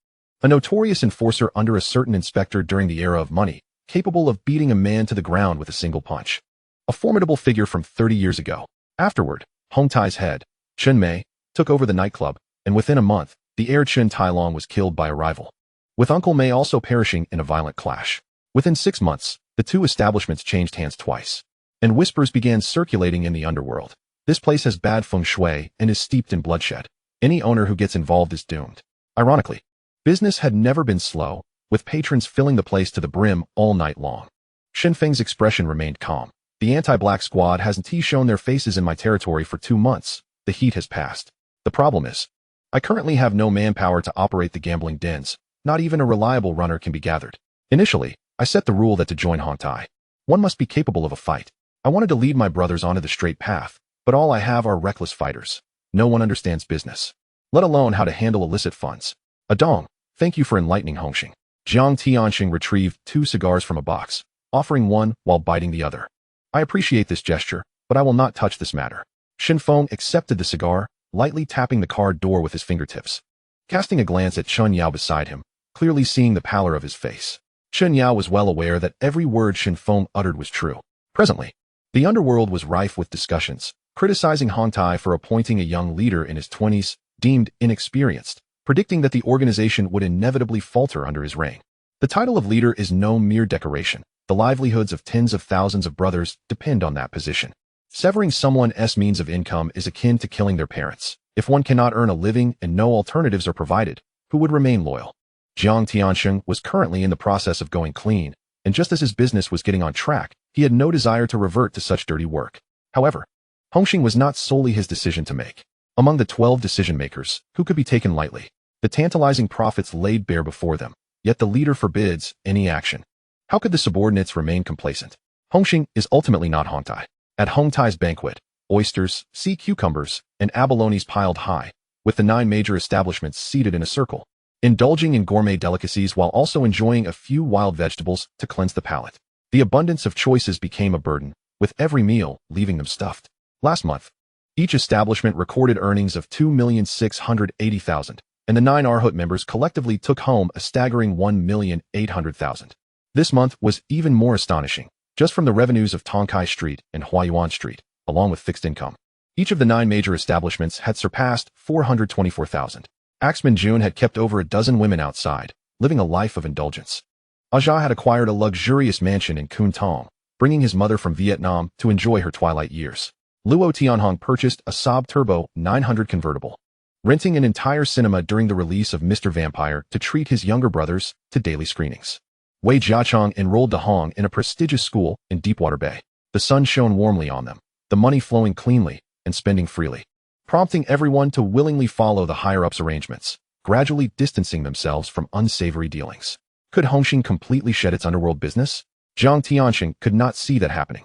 A notorious enforcer under a certain inspector during the era of money, capable of beating a man to the ground with a single punch. A formidable figure from 30 years ago. Afterward, Hong Tai's head, Chen Mei, took over the nightclub, and within a month, the heir Chen Tailong was killed by a rival, with Uncle Mei also perishing in a violent clash. Within 6 months, the two establishments changed hands twice, and whispers began circulating in the underworld. This place has bad feng shui and is steeped in bloodshed. Any owner who gets involved is doomed. Ironically, business had never been slow, with patrons filling the place to the brim all night long. Shen Feng's expression remained calm. The anti-black squad hasn't shown their faces in my territory for 2 months. The heat has passed. The problem is, I currently have no manpower to operate the gambling dens. Not even a reliable runner can be gathered. Initially, I set the rule that to join Hong Tai, one must be capable of a fight. I wanted to lead my brothers onto the straight path, but all I have are reckless fighters. No one understands business, let alone how to handle illicit funds. Adong, thank you for enlightening Hongxing. Jiang Tianxing retrieved 2 cigars from a box, offering one while biting the other. I appreciate this gesture, but I will not touch this matter. Shen Feng accepted the cigar, lightly tapping the car door with his fingertips. Casting a glance at Chen Yao beside him, clearly seeing the pallor of his face, Chen Yao was well aware that every word Shen Feng uttered was true. Presently, the underworld was rife with discussions, criticizing Hong Tai for appointing a young leader in his 20s, deemed inexperienced, predicting that the organization would inevitably falter under his reign. The title of leader is no mere decoration. The livelihoods of tens of thousands of brothers depend on that position. Severing someone's means of income is akin to killing their parents. If one cannot earn a living and no alternatives are provided, who would remain loyal? Jiang Tianxing was currently in the process of going clean, and just as his business was getting on track, he had no desire to revert to such dirty work. However, Hongxing was not solely his decision to make. Among the 12 decision-makers, who could be taken lightly, the tantalizing profits laid bare before them, yet the leader forbids any action. How could the subordinates remain complacent? Hongxing is ultimately not Hong Tai. At Hong Tai's banquet, oysters, sea cucumbers, and abalones piled high, with the 9 major establishments seated in a circle, indulging in gourmet delicacies while also enjoying a few wild vegetables to cleanse the palate. The abundance of choices became a burden, with every meal leaving them stuffed. Last month, each establishment recorded earnings of 2,680,000, and the 9 Arhut members collectively took home a staggering 1,800,000. This month was even more astonishing, just from the revenues of Tongkai Street and Huayuan Street, along with fixed income. Each of the 9 major establishments had surpassed 424,000. Axman Jun had kept over a dozen women outside, living a life of indulgence. Aja had acquired a luxurious mansion in Kun Tong, bringing his mother from Vietnam to enjoy her twilight years. Luo Tianhong purchased a Saab Turbo 900 convertible, renting an entire cinema during the release of Mr. Vampire to treat his younger brothers to daily screenings. Wei Jiachong enrolled De Hong in a prestigious school in Deepwater Bay. The sun shone warmly on them, the money flowing cleanly and spending freely, prompting everyone to willingly follow the higher-ups' arrangements, gradually distancing themselves from unsavory dealings. Could Hongxing completely shed its underworld business? Jiang Tianxing could not see that happening.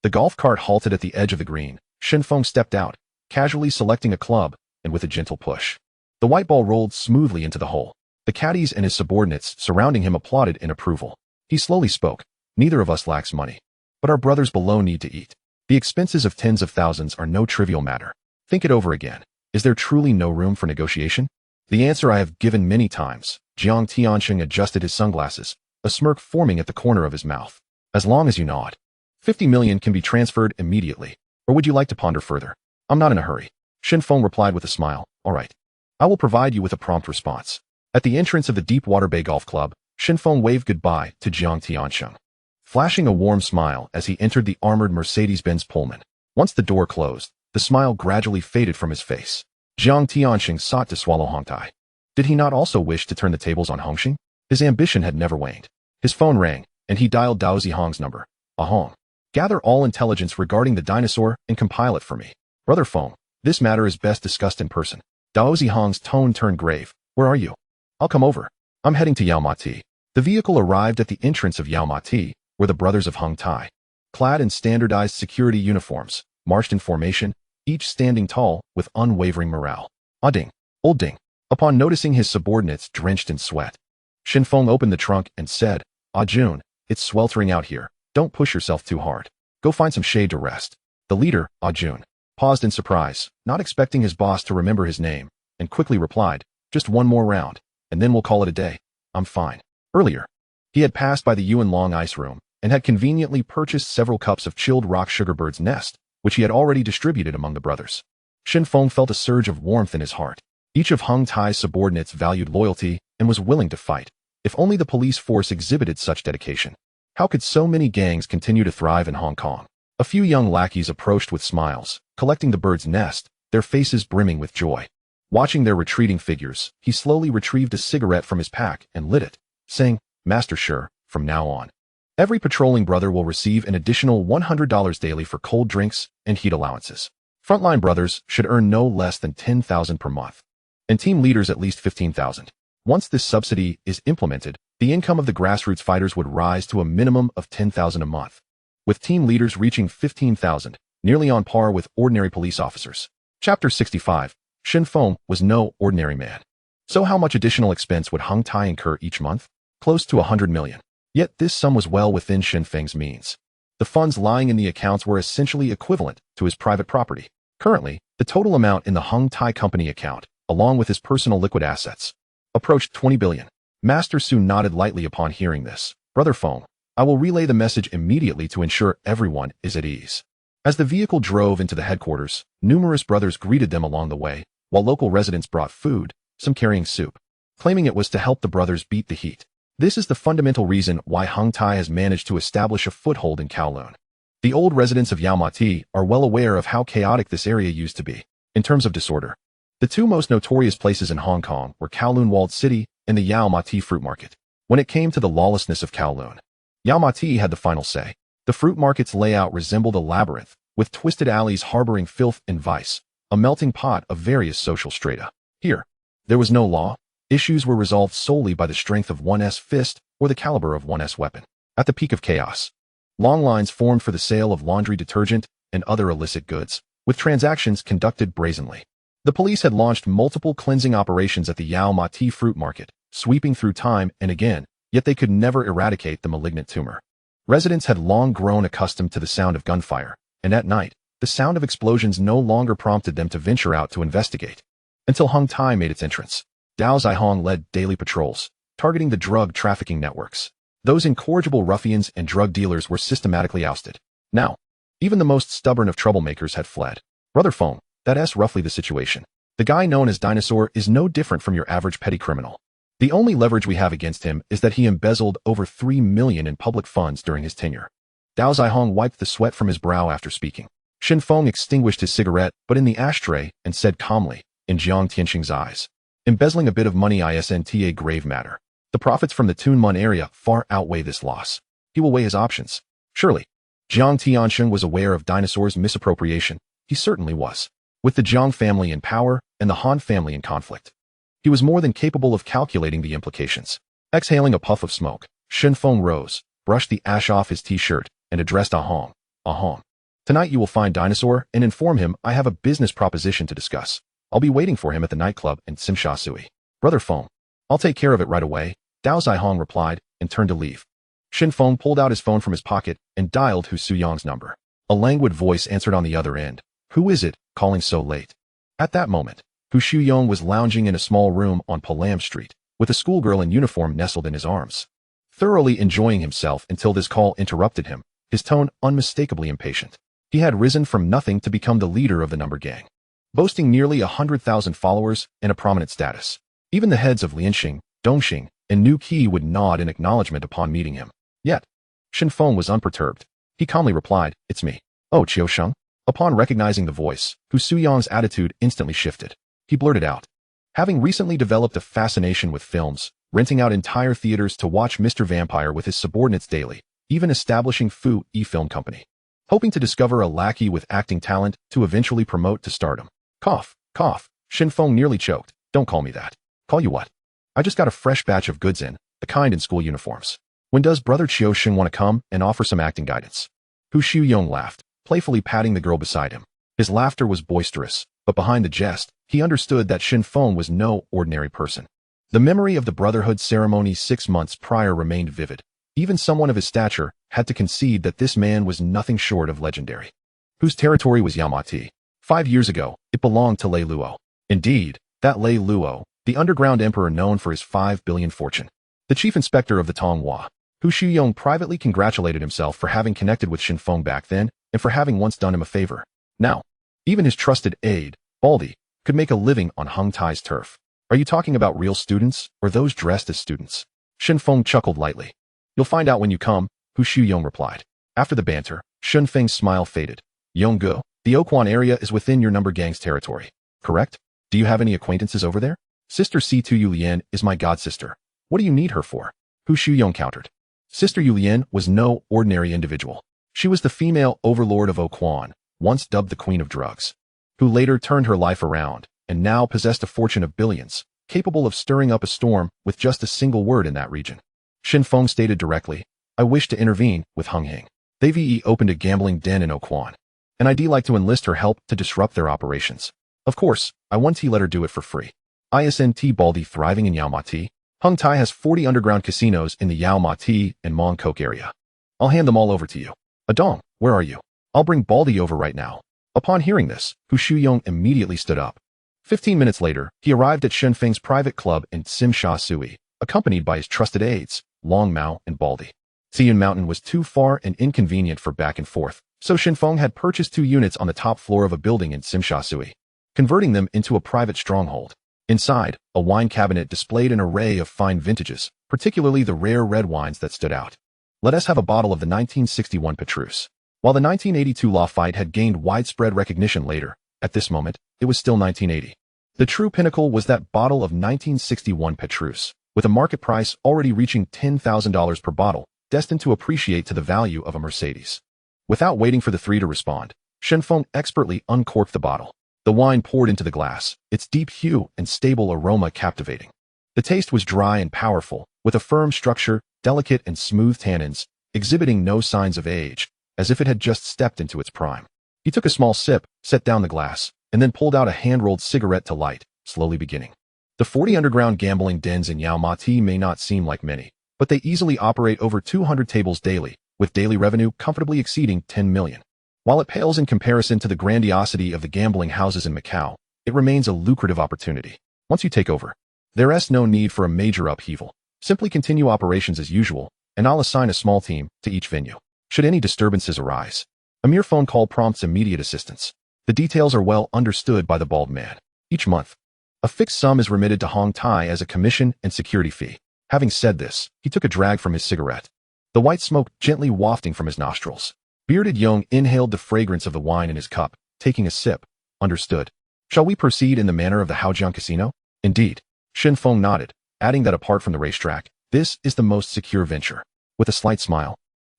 The golf cart halted at the edge of the green. Shen Feng stepped out, casually selecting a club, and with a gentle push, the white ball rolled smoothly into the hole. The caddies and his subordinates surrounding him applauded in approval. He slowly spoke. Neither of us lacks money, but our brothers below need to eat. The expenses of tens of thousands are no trivial matter. Think it over again. Is there truly no room for negotiation? The answer I have given many times. Jiang Tianxing adjusted his sunglasses, a smirk forming at the corner of his mouth. As long as you nod. 50 million can be transferred immediately. Or would you like to ponder further? I'm not in a hurry. Shen Feng replied with a smile. All right. I will provide you with a prompt response. At the entrance of the Deepwater Bay Golf Club, Shen Feng waved goodbye to Jiang Tianxing, flashing a warm smile as he entered the armored Mercedes-Benz Pullman. Once the door closed, the smile gradually faded from his face. Jiang Tianxing sought to swallow Hong Tai. Did he not also wish to turn the tables on Hongxing? His ambition had never waned. His phone rang, and he dialed Dao Zihong's number. Hong. Gather all intelligence regarding the dinosaur and compile it for me. Brother Feng, this matter is best discussed in person. Dao Zihong's tone turned grave. Where are you? I'll come over. I'm heading to Yaomati. The vehicle arrived at the entrance of Yaomati, where the brothers of Hong Tai, clad in standardized security uniforms, marched in formation, each standing tall with unwavering morale. Ding. Old Ding. Upon noticing his subordinates drenched in sweat, Shen Feng opened the trunk and said, Jun, it's sweltering out here. Don't push yourself too hard. Go find some shade to rest. The leader, Jun, paused in surprise, not expecting his boss to remember his name, and quickly replied, just one more round, and then we'll call it a day. I'm fine. Earlier, he had passed by the Yuan Long ice room and had conveniently purchased several cups of chilled rock sugarbird's nest, which he had already distributed among the brothers. Shen Feng felt a surge of warmth in his heart. Each of Hong Tai's subordinates valued loyalty and was willing to fight. If only the police force exhibited such dedication. How could so many gangs continue to thrive in Hong Kong? A few young lackeys approached with smiles, collecting the bird's nest, their faces brimming with joy. Watching their retreating figures, he slowly retrieved a cigarette from his pack and lit it, saying, Master Sure, from now on, every patrolling brother will receive an additional $100 daily for cold drinks and heat allowances. Frontline brothers should earn no less than $10,000 per month, and team leaders at least $15,000. Once this subsidy is implemented, the income of the grassroots fighters would rise to a minimum of $10,000 a month, with team leaders reaching $15,000, nearly on par with ordinary police officers. Chapter 65. Shen Feng was no ordinary man. So how much additional expense would Hong Tai incur each month? Close to 100 million. Yet this sum was well within Shen Feng's means. The funds lying in the accounts were essentially equivalent to his private property. Currently, the total amount in the Hong Tai company account, along with his personal liquid assets, approached 20 billion. Master Su nodded lightly upon hearing this. Brother Feng, I will relay the message immediately to ensure everyone is at ease. As the vehicle drove into the headquarters, numerous brothers greeted them along the way, while local residents brought food, some carrying soup, claiming it was to help the brothers beat the heat. This is the fundamental reason why Hong Tai has managed to establish a foothold in Kowloon. The old residents of Yaomati are well aware of how chaotic this area used to be. In terms of disorder, the two most notorious places in Hong Kong were Kowloon Walled City and the Yao Ma Ti Fruit Market. When it came to the lawlessness of Kowloon, Yao Ma Ti had the final say. The fruit market's layout resembled a labyrinth, with twisted alleys harboring filth and vice, a melting pot of various social strata. Here, there was no law. Issues were resolved solely by the strength of one's fist or the caliber of one's weapon. At the peak of chaos, long lines formed for the sale of laundry detergent and other illicit goods, with transactions conducted brazenly. The police had launched multiple cleansing operations at the Yao Ma Ti Fruit Market, sweeping through time and again, yet they could never eradicate the malignant tumor. Residents had long grown accustomed to the sound of gunfire, and at night, the sound of explosions no longer prompted them to venture out to investigate. Until Hong Tai made its entrance. Dao Zihong led daily patrols, targeting the drug trafficking networks. Those incorrigible ruffians and drug dealers were systematically ousted. Now, even the most stubborn of troublemakers had fled. Brother Feng, that's roughly the situation. The guy known as Dinosaur is no different from your average petty criminal. The only leverage we have against him is that he embezzled over 3 million in public funds during his tenure. Dao Zihong wiped the sweat from his brow after speaking. Shen Feng extinguished his cigarette, but in the ashtray, and said calmly, in Jiang Tianxing's eyes, embezzling a bit of money isn't a grave matter. The profits from the Tunmun area far outweigh this loss. He will weigh his options. Surely. Jiang Tianxing was aware of Dinosaur's misappropriation. He certainly was. With the Jiang family in power and the Han family in conflict, he was more than capable of calculating the implications. Exhaling a puff of smoke, Shen Feng rose, brushed the ash off his t-shirt, and addressed Ahong. Ahong. Tonight you will find Dinosaur and inform him I have a business proposition to discuss. I'll be waiting for him at the nightclub in Simsha Sui. Brother Feng, I'll take care of it right away, Dao Zihong replied, and turned to leave. Shen Feng pulled out his phone from his pocket and dialed Hu Suyong's number. A languid voice answered on the other end. Who is it, calling so late? At that moment, Hu Shuyong was lounging in a small room on Palam Street, with a schoolgirl in uniform nestled in his arms. Thoroughly enjoying himself until this call interrupted him, his tone unmistakably impatient. He had risen from nothing to become the leader of the number gang, boasting nearly 100,000 followers and a prominent status. Even the heads of Lianxing, Dongxing, and New Qi would nod in acknowledgement upon meeting him. Yet, Shen Feng was unperturbed. He calmly replied, It's me. Oh, Qiu Sheng? Upon recognizing the voice, Hu Suyong's attitude instantly shifted. He blurted out. Having recently developed a fascination with films, renting out entire theaters to watch Mr. Vampire with his subordinates daily, even establishing Fu E Film Company. Hoping to discover a lackey with acting talent to eventually promote to stardom. Cough, cough, Shen Feng nearly choked. Don't call me that. Call you what? I just got a fresh batch of goods in, the kind in school uniforms. When does brother Chiu Sheng want to come and offer some acting guidance? Hu Suyong laughed, playfully patting the girl beside him. His laughter was boisterous, but behind the jest, he understood that Shen Feng was no ordinary person. The memory of the brotherhood ceremony 6 months prior remained vivid. Even someone of his stature had to concede that this man was nothing short of legendary. Whose territory was Yamati? 5 years ago, it belonged to Lei Luo. Indeed, that Lei Luo, the underground emperor known for his 5 billion fortune. The chief inspector of the Tonghua. Hu Suyong privately congratulated himself for having connected with Shen Feng back then and for having once done him a favor. Now, even his trusted aide, Baldy, could make a living on Hong Tai's turf. Are you talking about real students or those dressed as students? Shen Feng chuckled lightly. You'll find out when you come, Hu Suyong replied. After the banter, Shen Feng's smile faded. Yonggu, the Oquan area is within your number gang's territory, correct? Do you have any acquaintances over there? Sister C2 Yulian is my godsister. What do you need her for? Hu Suyong countered. Sister Yulian was no ordinary individual. She was the female overlord of Oquan, once dubbed the Queen of Drugs, who later turned her life around and now possessed a fortune of billions, capable of stirring up a storm with just a single word in that region. Shen Feng stated directly, I wish to intervene with Hung Hing. They opened a gambling den in Oquan, and I'd like to enlist her help to disrupt their operations. Of course, I want to let her do it for free. ISNT Baldy thriving in Yao Ma Ti. Hong Tai has 40 underground casinos in the Yao Ma Ti and Mong Kok area. I'll hand them all over to you. Adong, where are you? I'll bring Baldy over right now. Upon hearing this, Hu Suyong immediately stood up. 15 minutes later, he arrived at Shen Feng's private club in Sim Sha Sui, accompanied by his trusted aides, Long Mao and Baldy. Xian Mountain was too far and inconvenient for back and forth, so Shen Feng had purchased 2 units on the top floor of a building in Sim Sha Sui, converting them into a private stronghold. Inside, a wine cabinet displayed an array of fine vintages, particularly the rare red wines that stood out. Let us have a bottle of the 1961 Petrus. While the 1982 Lafite had gained widespread recognition later, at this moment, it was still 1980. The true pinnacle was that bottle of 1961 Petrus, with a market price already reaching $10,000 per bottle, destined to appreciate to the value of a Mercedes. Without waiting for the 3 to respond, Shen Feng expertly uncorked the bottle. The wine poured into the glass, its deep hue and stable aroma captivating. The taste was dry and powerful, with a firm structure, delicate and smooth tannins, exhibiting no signs of age, as if it had just stepped into its prime. He took a small sip, set down the glass, and then pulled out a hand-rolled cigarette to light, slowly beginning. The 40 underground gambling dens in Yao Ma Ti may not seem like many, but they easily operate over 200 tables daily, with daily revenue comfortably exceeding 10 million. While it pales in comparison to the grandiosity of the gambling houses in Macau, it remains a lucrative opportunity. Once you take over, there is no need for a major upheaval. Simply continue operations as usual, and I'll assign a small team to each venue. Should any disturbances arise, a mere phone call prompts immediate assistance. The details are well understood by the bald man. Each month, a fixed sum is remitted to Hong Tai as a commission and security fee. Having said this, he took a drag from his cigarette, the white smoke gently wafting from his nostrils. Bearded Yong inhaled the fragrance of the wine in his cup, taking a sip. Understood. Shall we proceed in the manner of the Haojiang Casino? Indeed. Shen Feng nodded, adding that apart from the racetrack, this is the most secure venture. With a slight smile,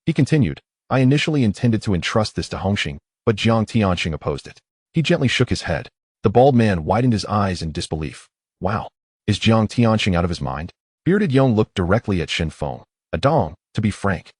he continued, I initially intended to entrust this to Hongxing, but Jiang Tianxing opposed it. He gently shook his head. The bald man widened his eyes in disbelief. Wow. Is Jiang Tianxing out of his mind? Bearded Yong looked directly at Shen Feng. Adong, to be frank.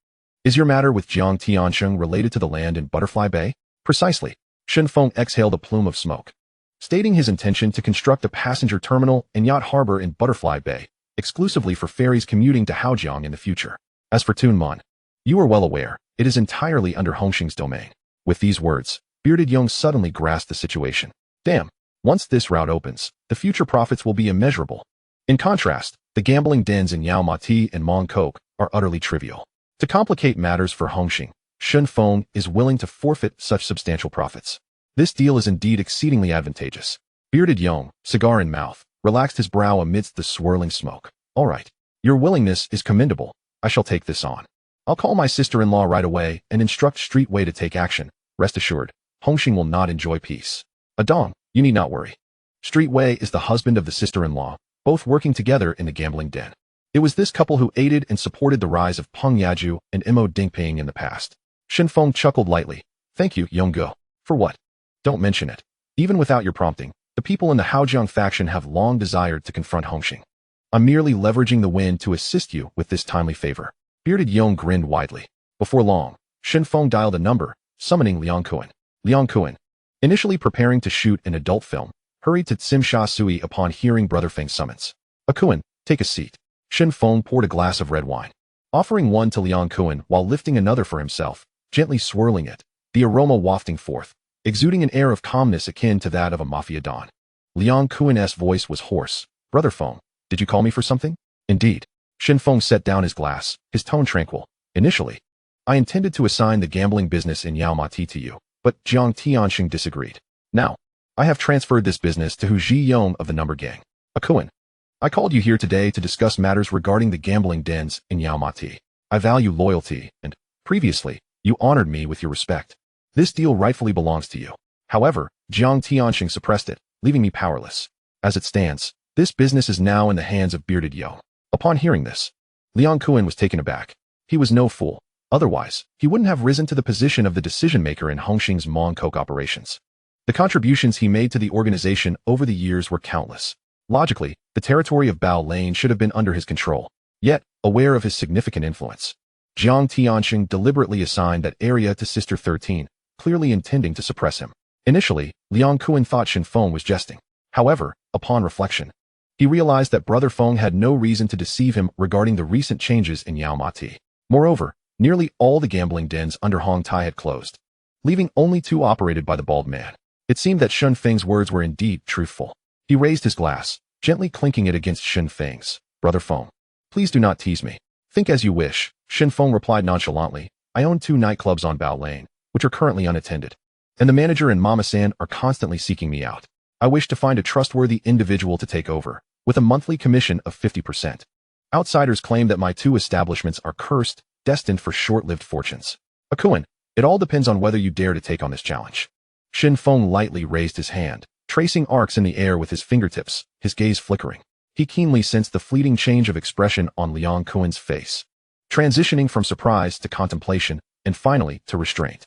Is your matter with Jiang Tianxing related to the land in Butterfly Bay? Precisely. Shen Feng exhaled a plume of smoke, stating his intention to construct a passenger terminal and yacht harbor in Butterfly Bay, exclusively for ferries commuting to Haojiang in the future. As for Tunman, you are well aware, it is entirely under Hongxing's domain. With these words, Bearded Yong suddenly grasped the situation. Damn. Once this route opens, the future profits will be immeasurable. In contrast, the gambling dens in Yao Ma Ti and Mong Kok are utterly trivial. To complicate matters for Hongxing, Shen Feng is willing to forfeit such substantial profits. This deal is indeed exceedingly advantageous. Bearded Yong, cigar in mouth, relaxed his brow amidst the swirling smoke. All right. Your willingness is commendable. I shall take this on. I'll call my sister-in-law right away and instruct Streetway to take action. Rest assured, Hongxing will not enjoy peace. Adong, you need not worry. Street Wei is the husband of the sister-in-law, both working together in the gambling den. It was this couple who aided and supported the rise of Peng Yaju and Imo Dingping in the past. Shen Feng chuckled lightly. Thank you, Yonggo. For what? Don't mention it. Even without your prompting, the people in the Haojiang faction have long desired to confront Hongxing. I'm merely leveraging the wind to assist you with this timely favor. Bearded Yong grinned widely. Before long, Shen Feng dialed a number, summoning Liang Kuan. Liang Kuan, initially preparing to shoot an adult film, hurried to Tsim Sha Sui upon hearing Brother Feng's summons. Kuan, take a seat. Shen Feng poured a glass of red wine, offering one to Liang Kuan while lifting another for himself, gently swirling it, the aroma wafting forth, exuding an air of calmness akin to that of a Mafia don. Liang Kuan's voice was hoarse. Brother Feng, did you call me for something? Indeed. Shen Feng set down his glass, his tone tranquil. Initially, I intended to assign the gambling business in Yaomati to you, but Jiang Tianxing disagreed. Now, I have transferred this business to Hu Zhiyong of the Number Gang. Kuan, I called you here today to discuss matters regarding the gambling dens in Yaomati. I value loyalty, and, previously, you honored me with your respect. This deal rightfully belongs to you. However, Jiang Tianxing suppressed it, leaving me powerless. As it stands, this business is now in the hands of Bearded Yo. Upon hearing this, Liang Kuan was taken aback. He was no fool. Otherwise, he wouldn't have risen to the position of the decision-maker in Hongxing's Mongkok operations. The contributions he made to the organization over the years were countless. Logically, the territory of Bao Lane should have been under his control. Yet, aware of his significant influence, Jiang Tianxing deliberately assigned that area to Sister 13, clearly intending to suppress him. Initially, Liang Kuan thought Shen Feng was jesting. However, upon reflection, he realized that Brother Feng had no reason to deceive him regarding the recent changes in Yaomati. Moreover, nearly all the gambling dens under Hong Tai had closed, leaving only 2 operated by the bald man. It seemed that Shen Feng's words were indeed truthful. He raised his glass, gently clinking it against Shen Feng's. Brother Feng, please do not tease me. Think as you wish. Shen Feng replied nonchalantly. I own 2 nightclubs on Bao Lane, which are currently unattended, and the manager and Mama San are constantly seeking me out. I wish to find a trustworthy individual to take over, with a monthly commission of 50%. Outsiders claim that my 2 establishments are cursed, destined for short-lived fortunes. Kuan, it all depends on whether you dare to take on this challenge. Shen Feng lightly raised his hand, tracing arcs in the air with his fingertips, his gaze flickering. He keenly sensed the fleeting change of expression on Liang Kuan's face, transitioning from surprise to contemplation, and finally to restraint.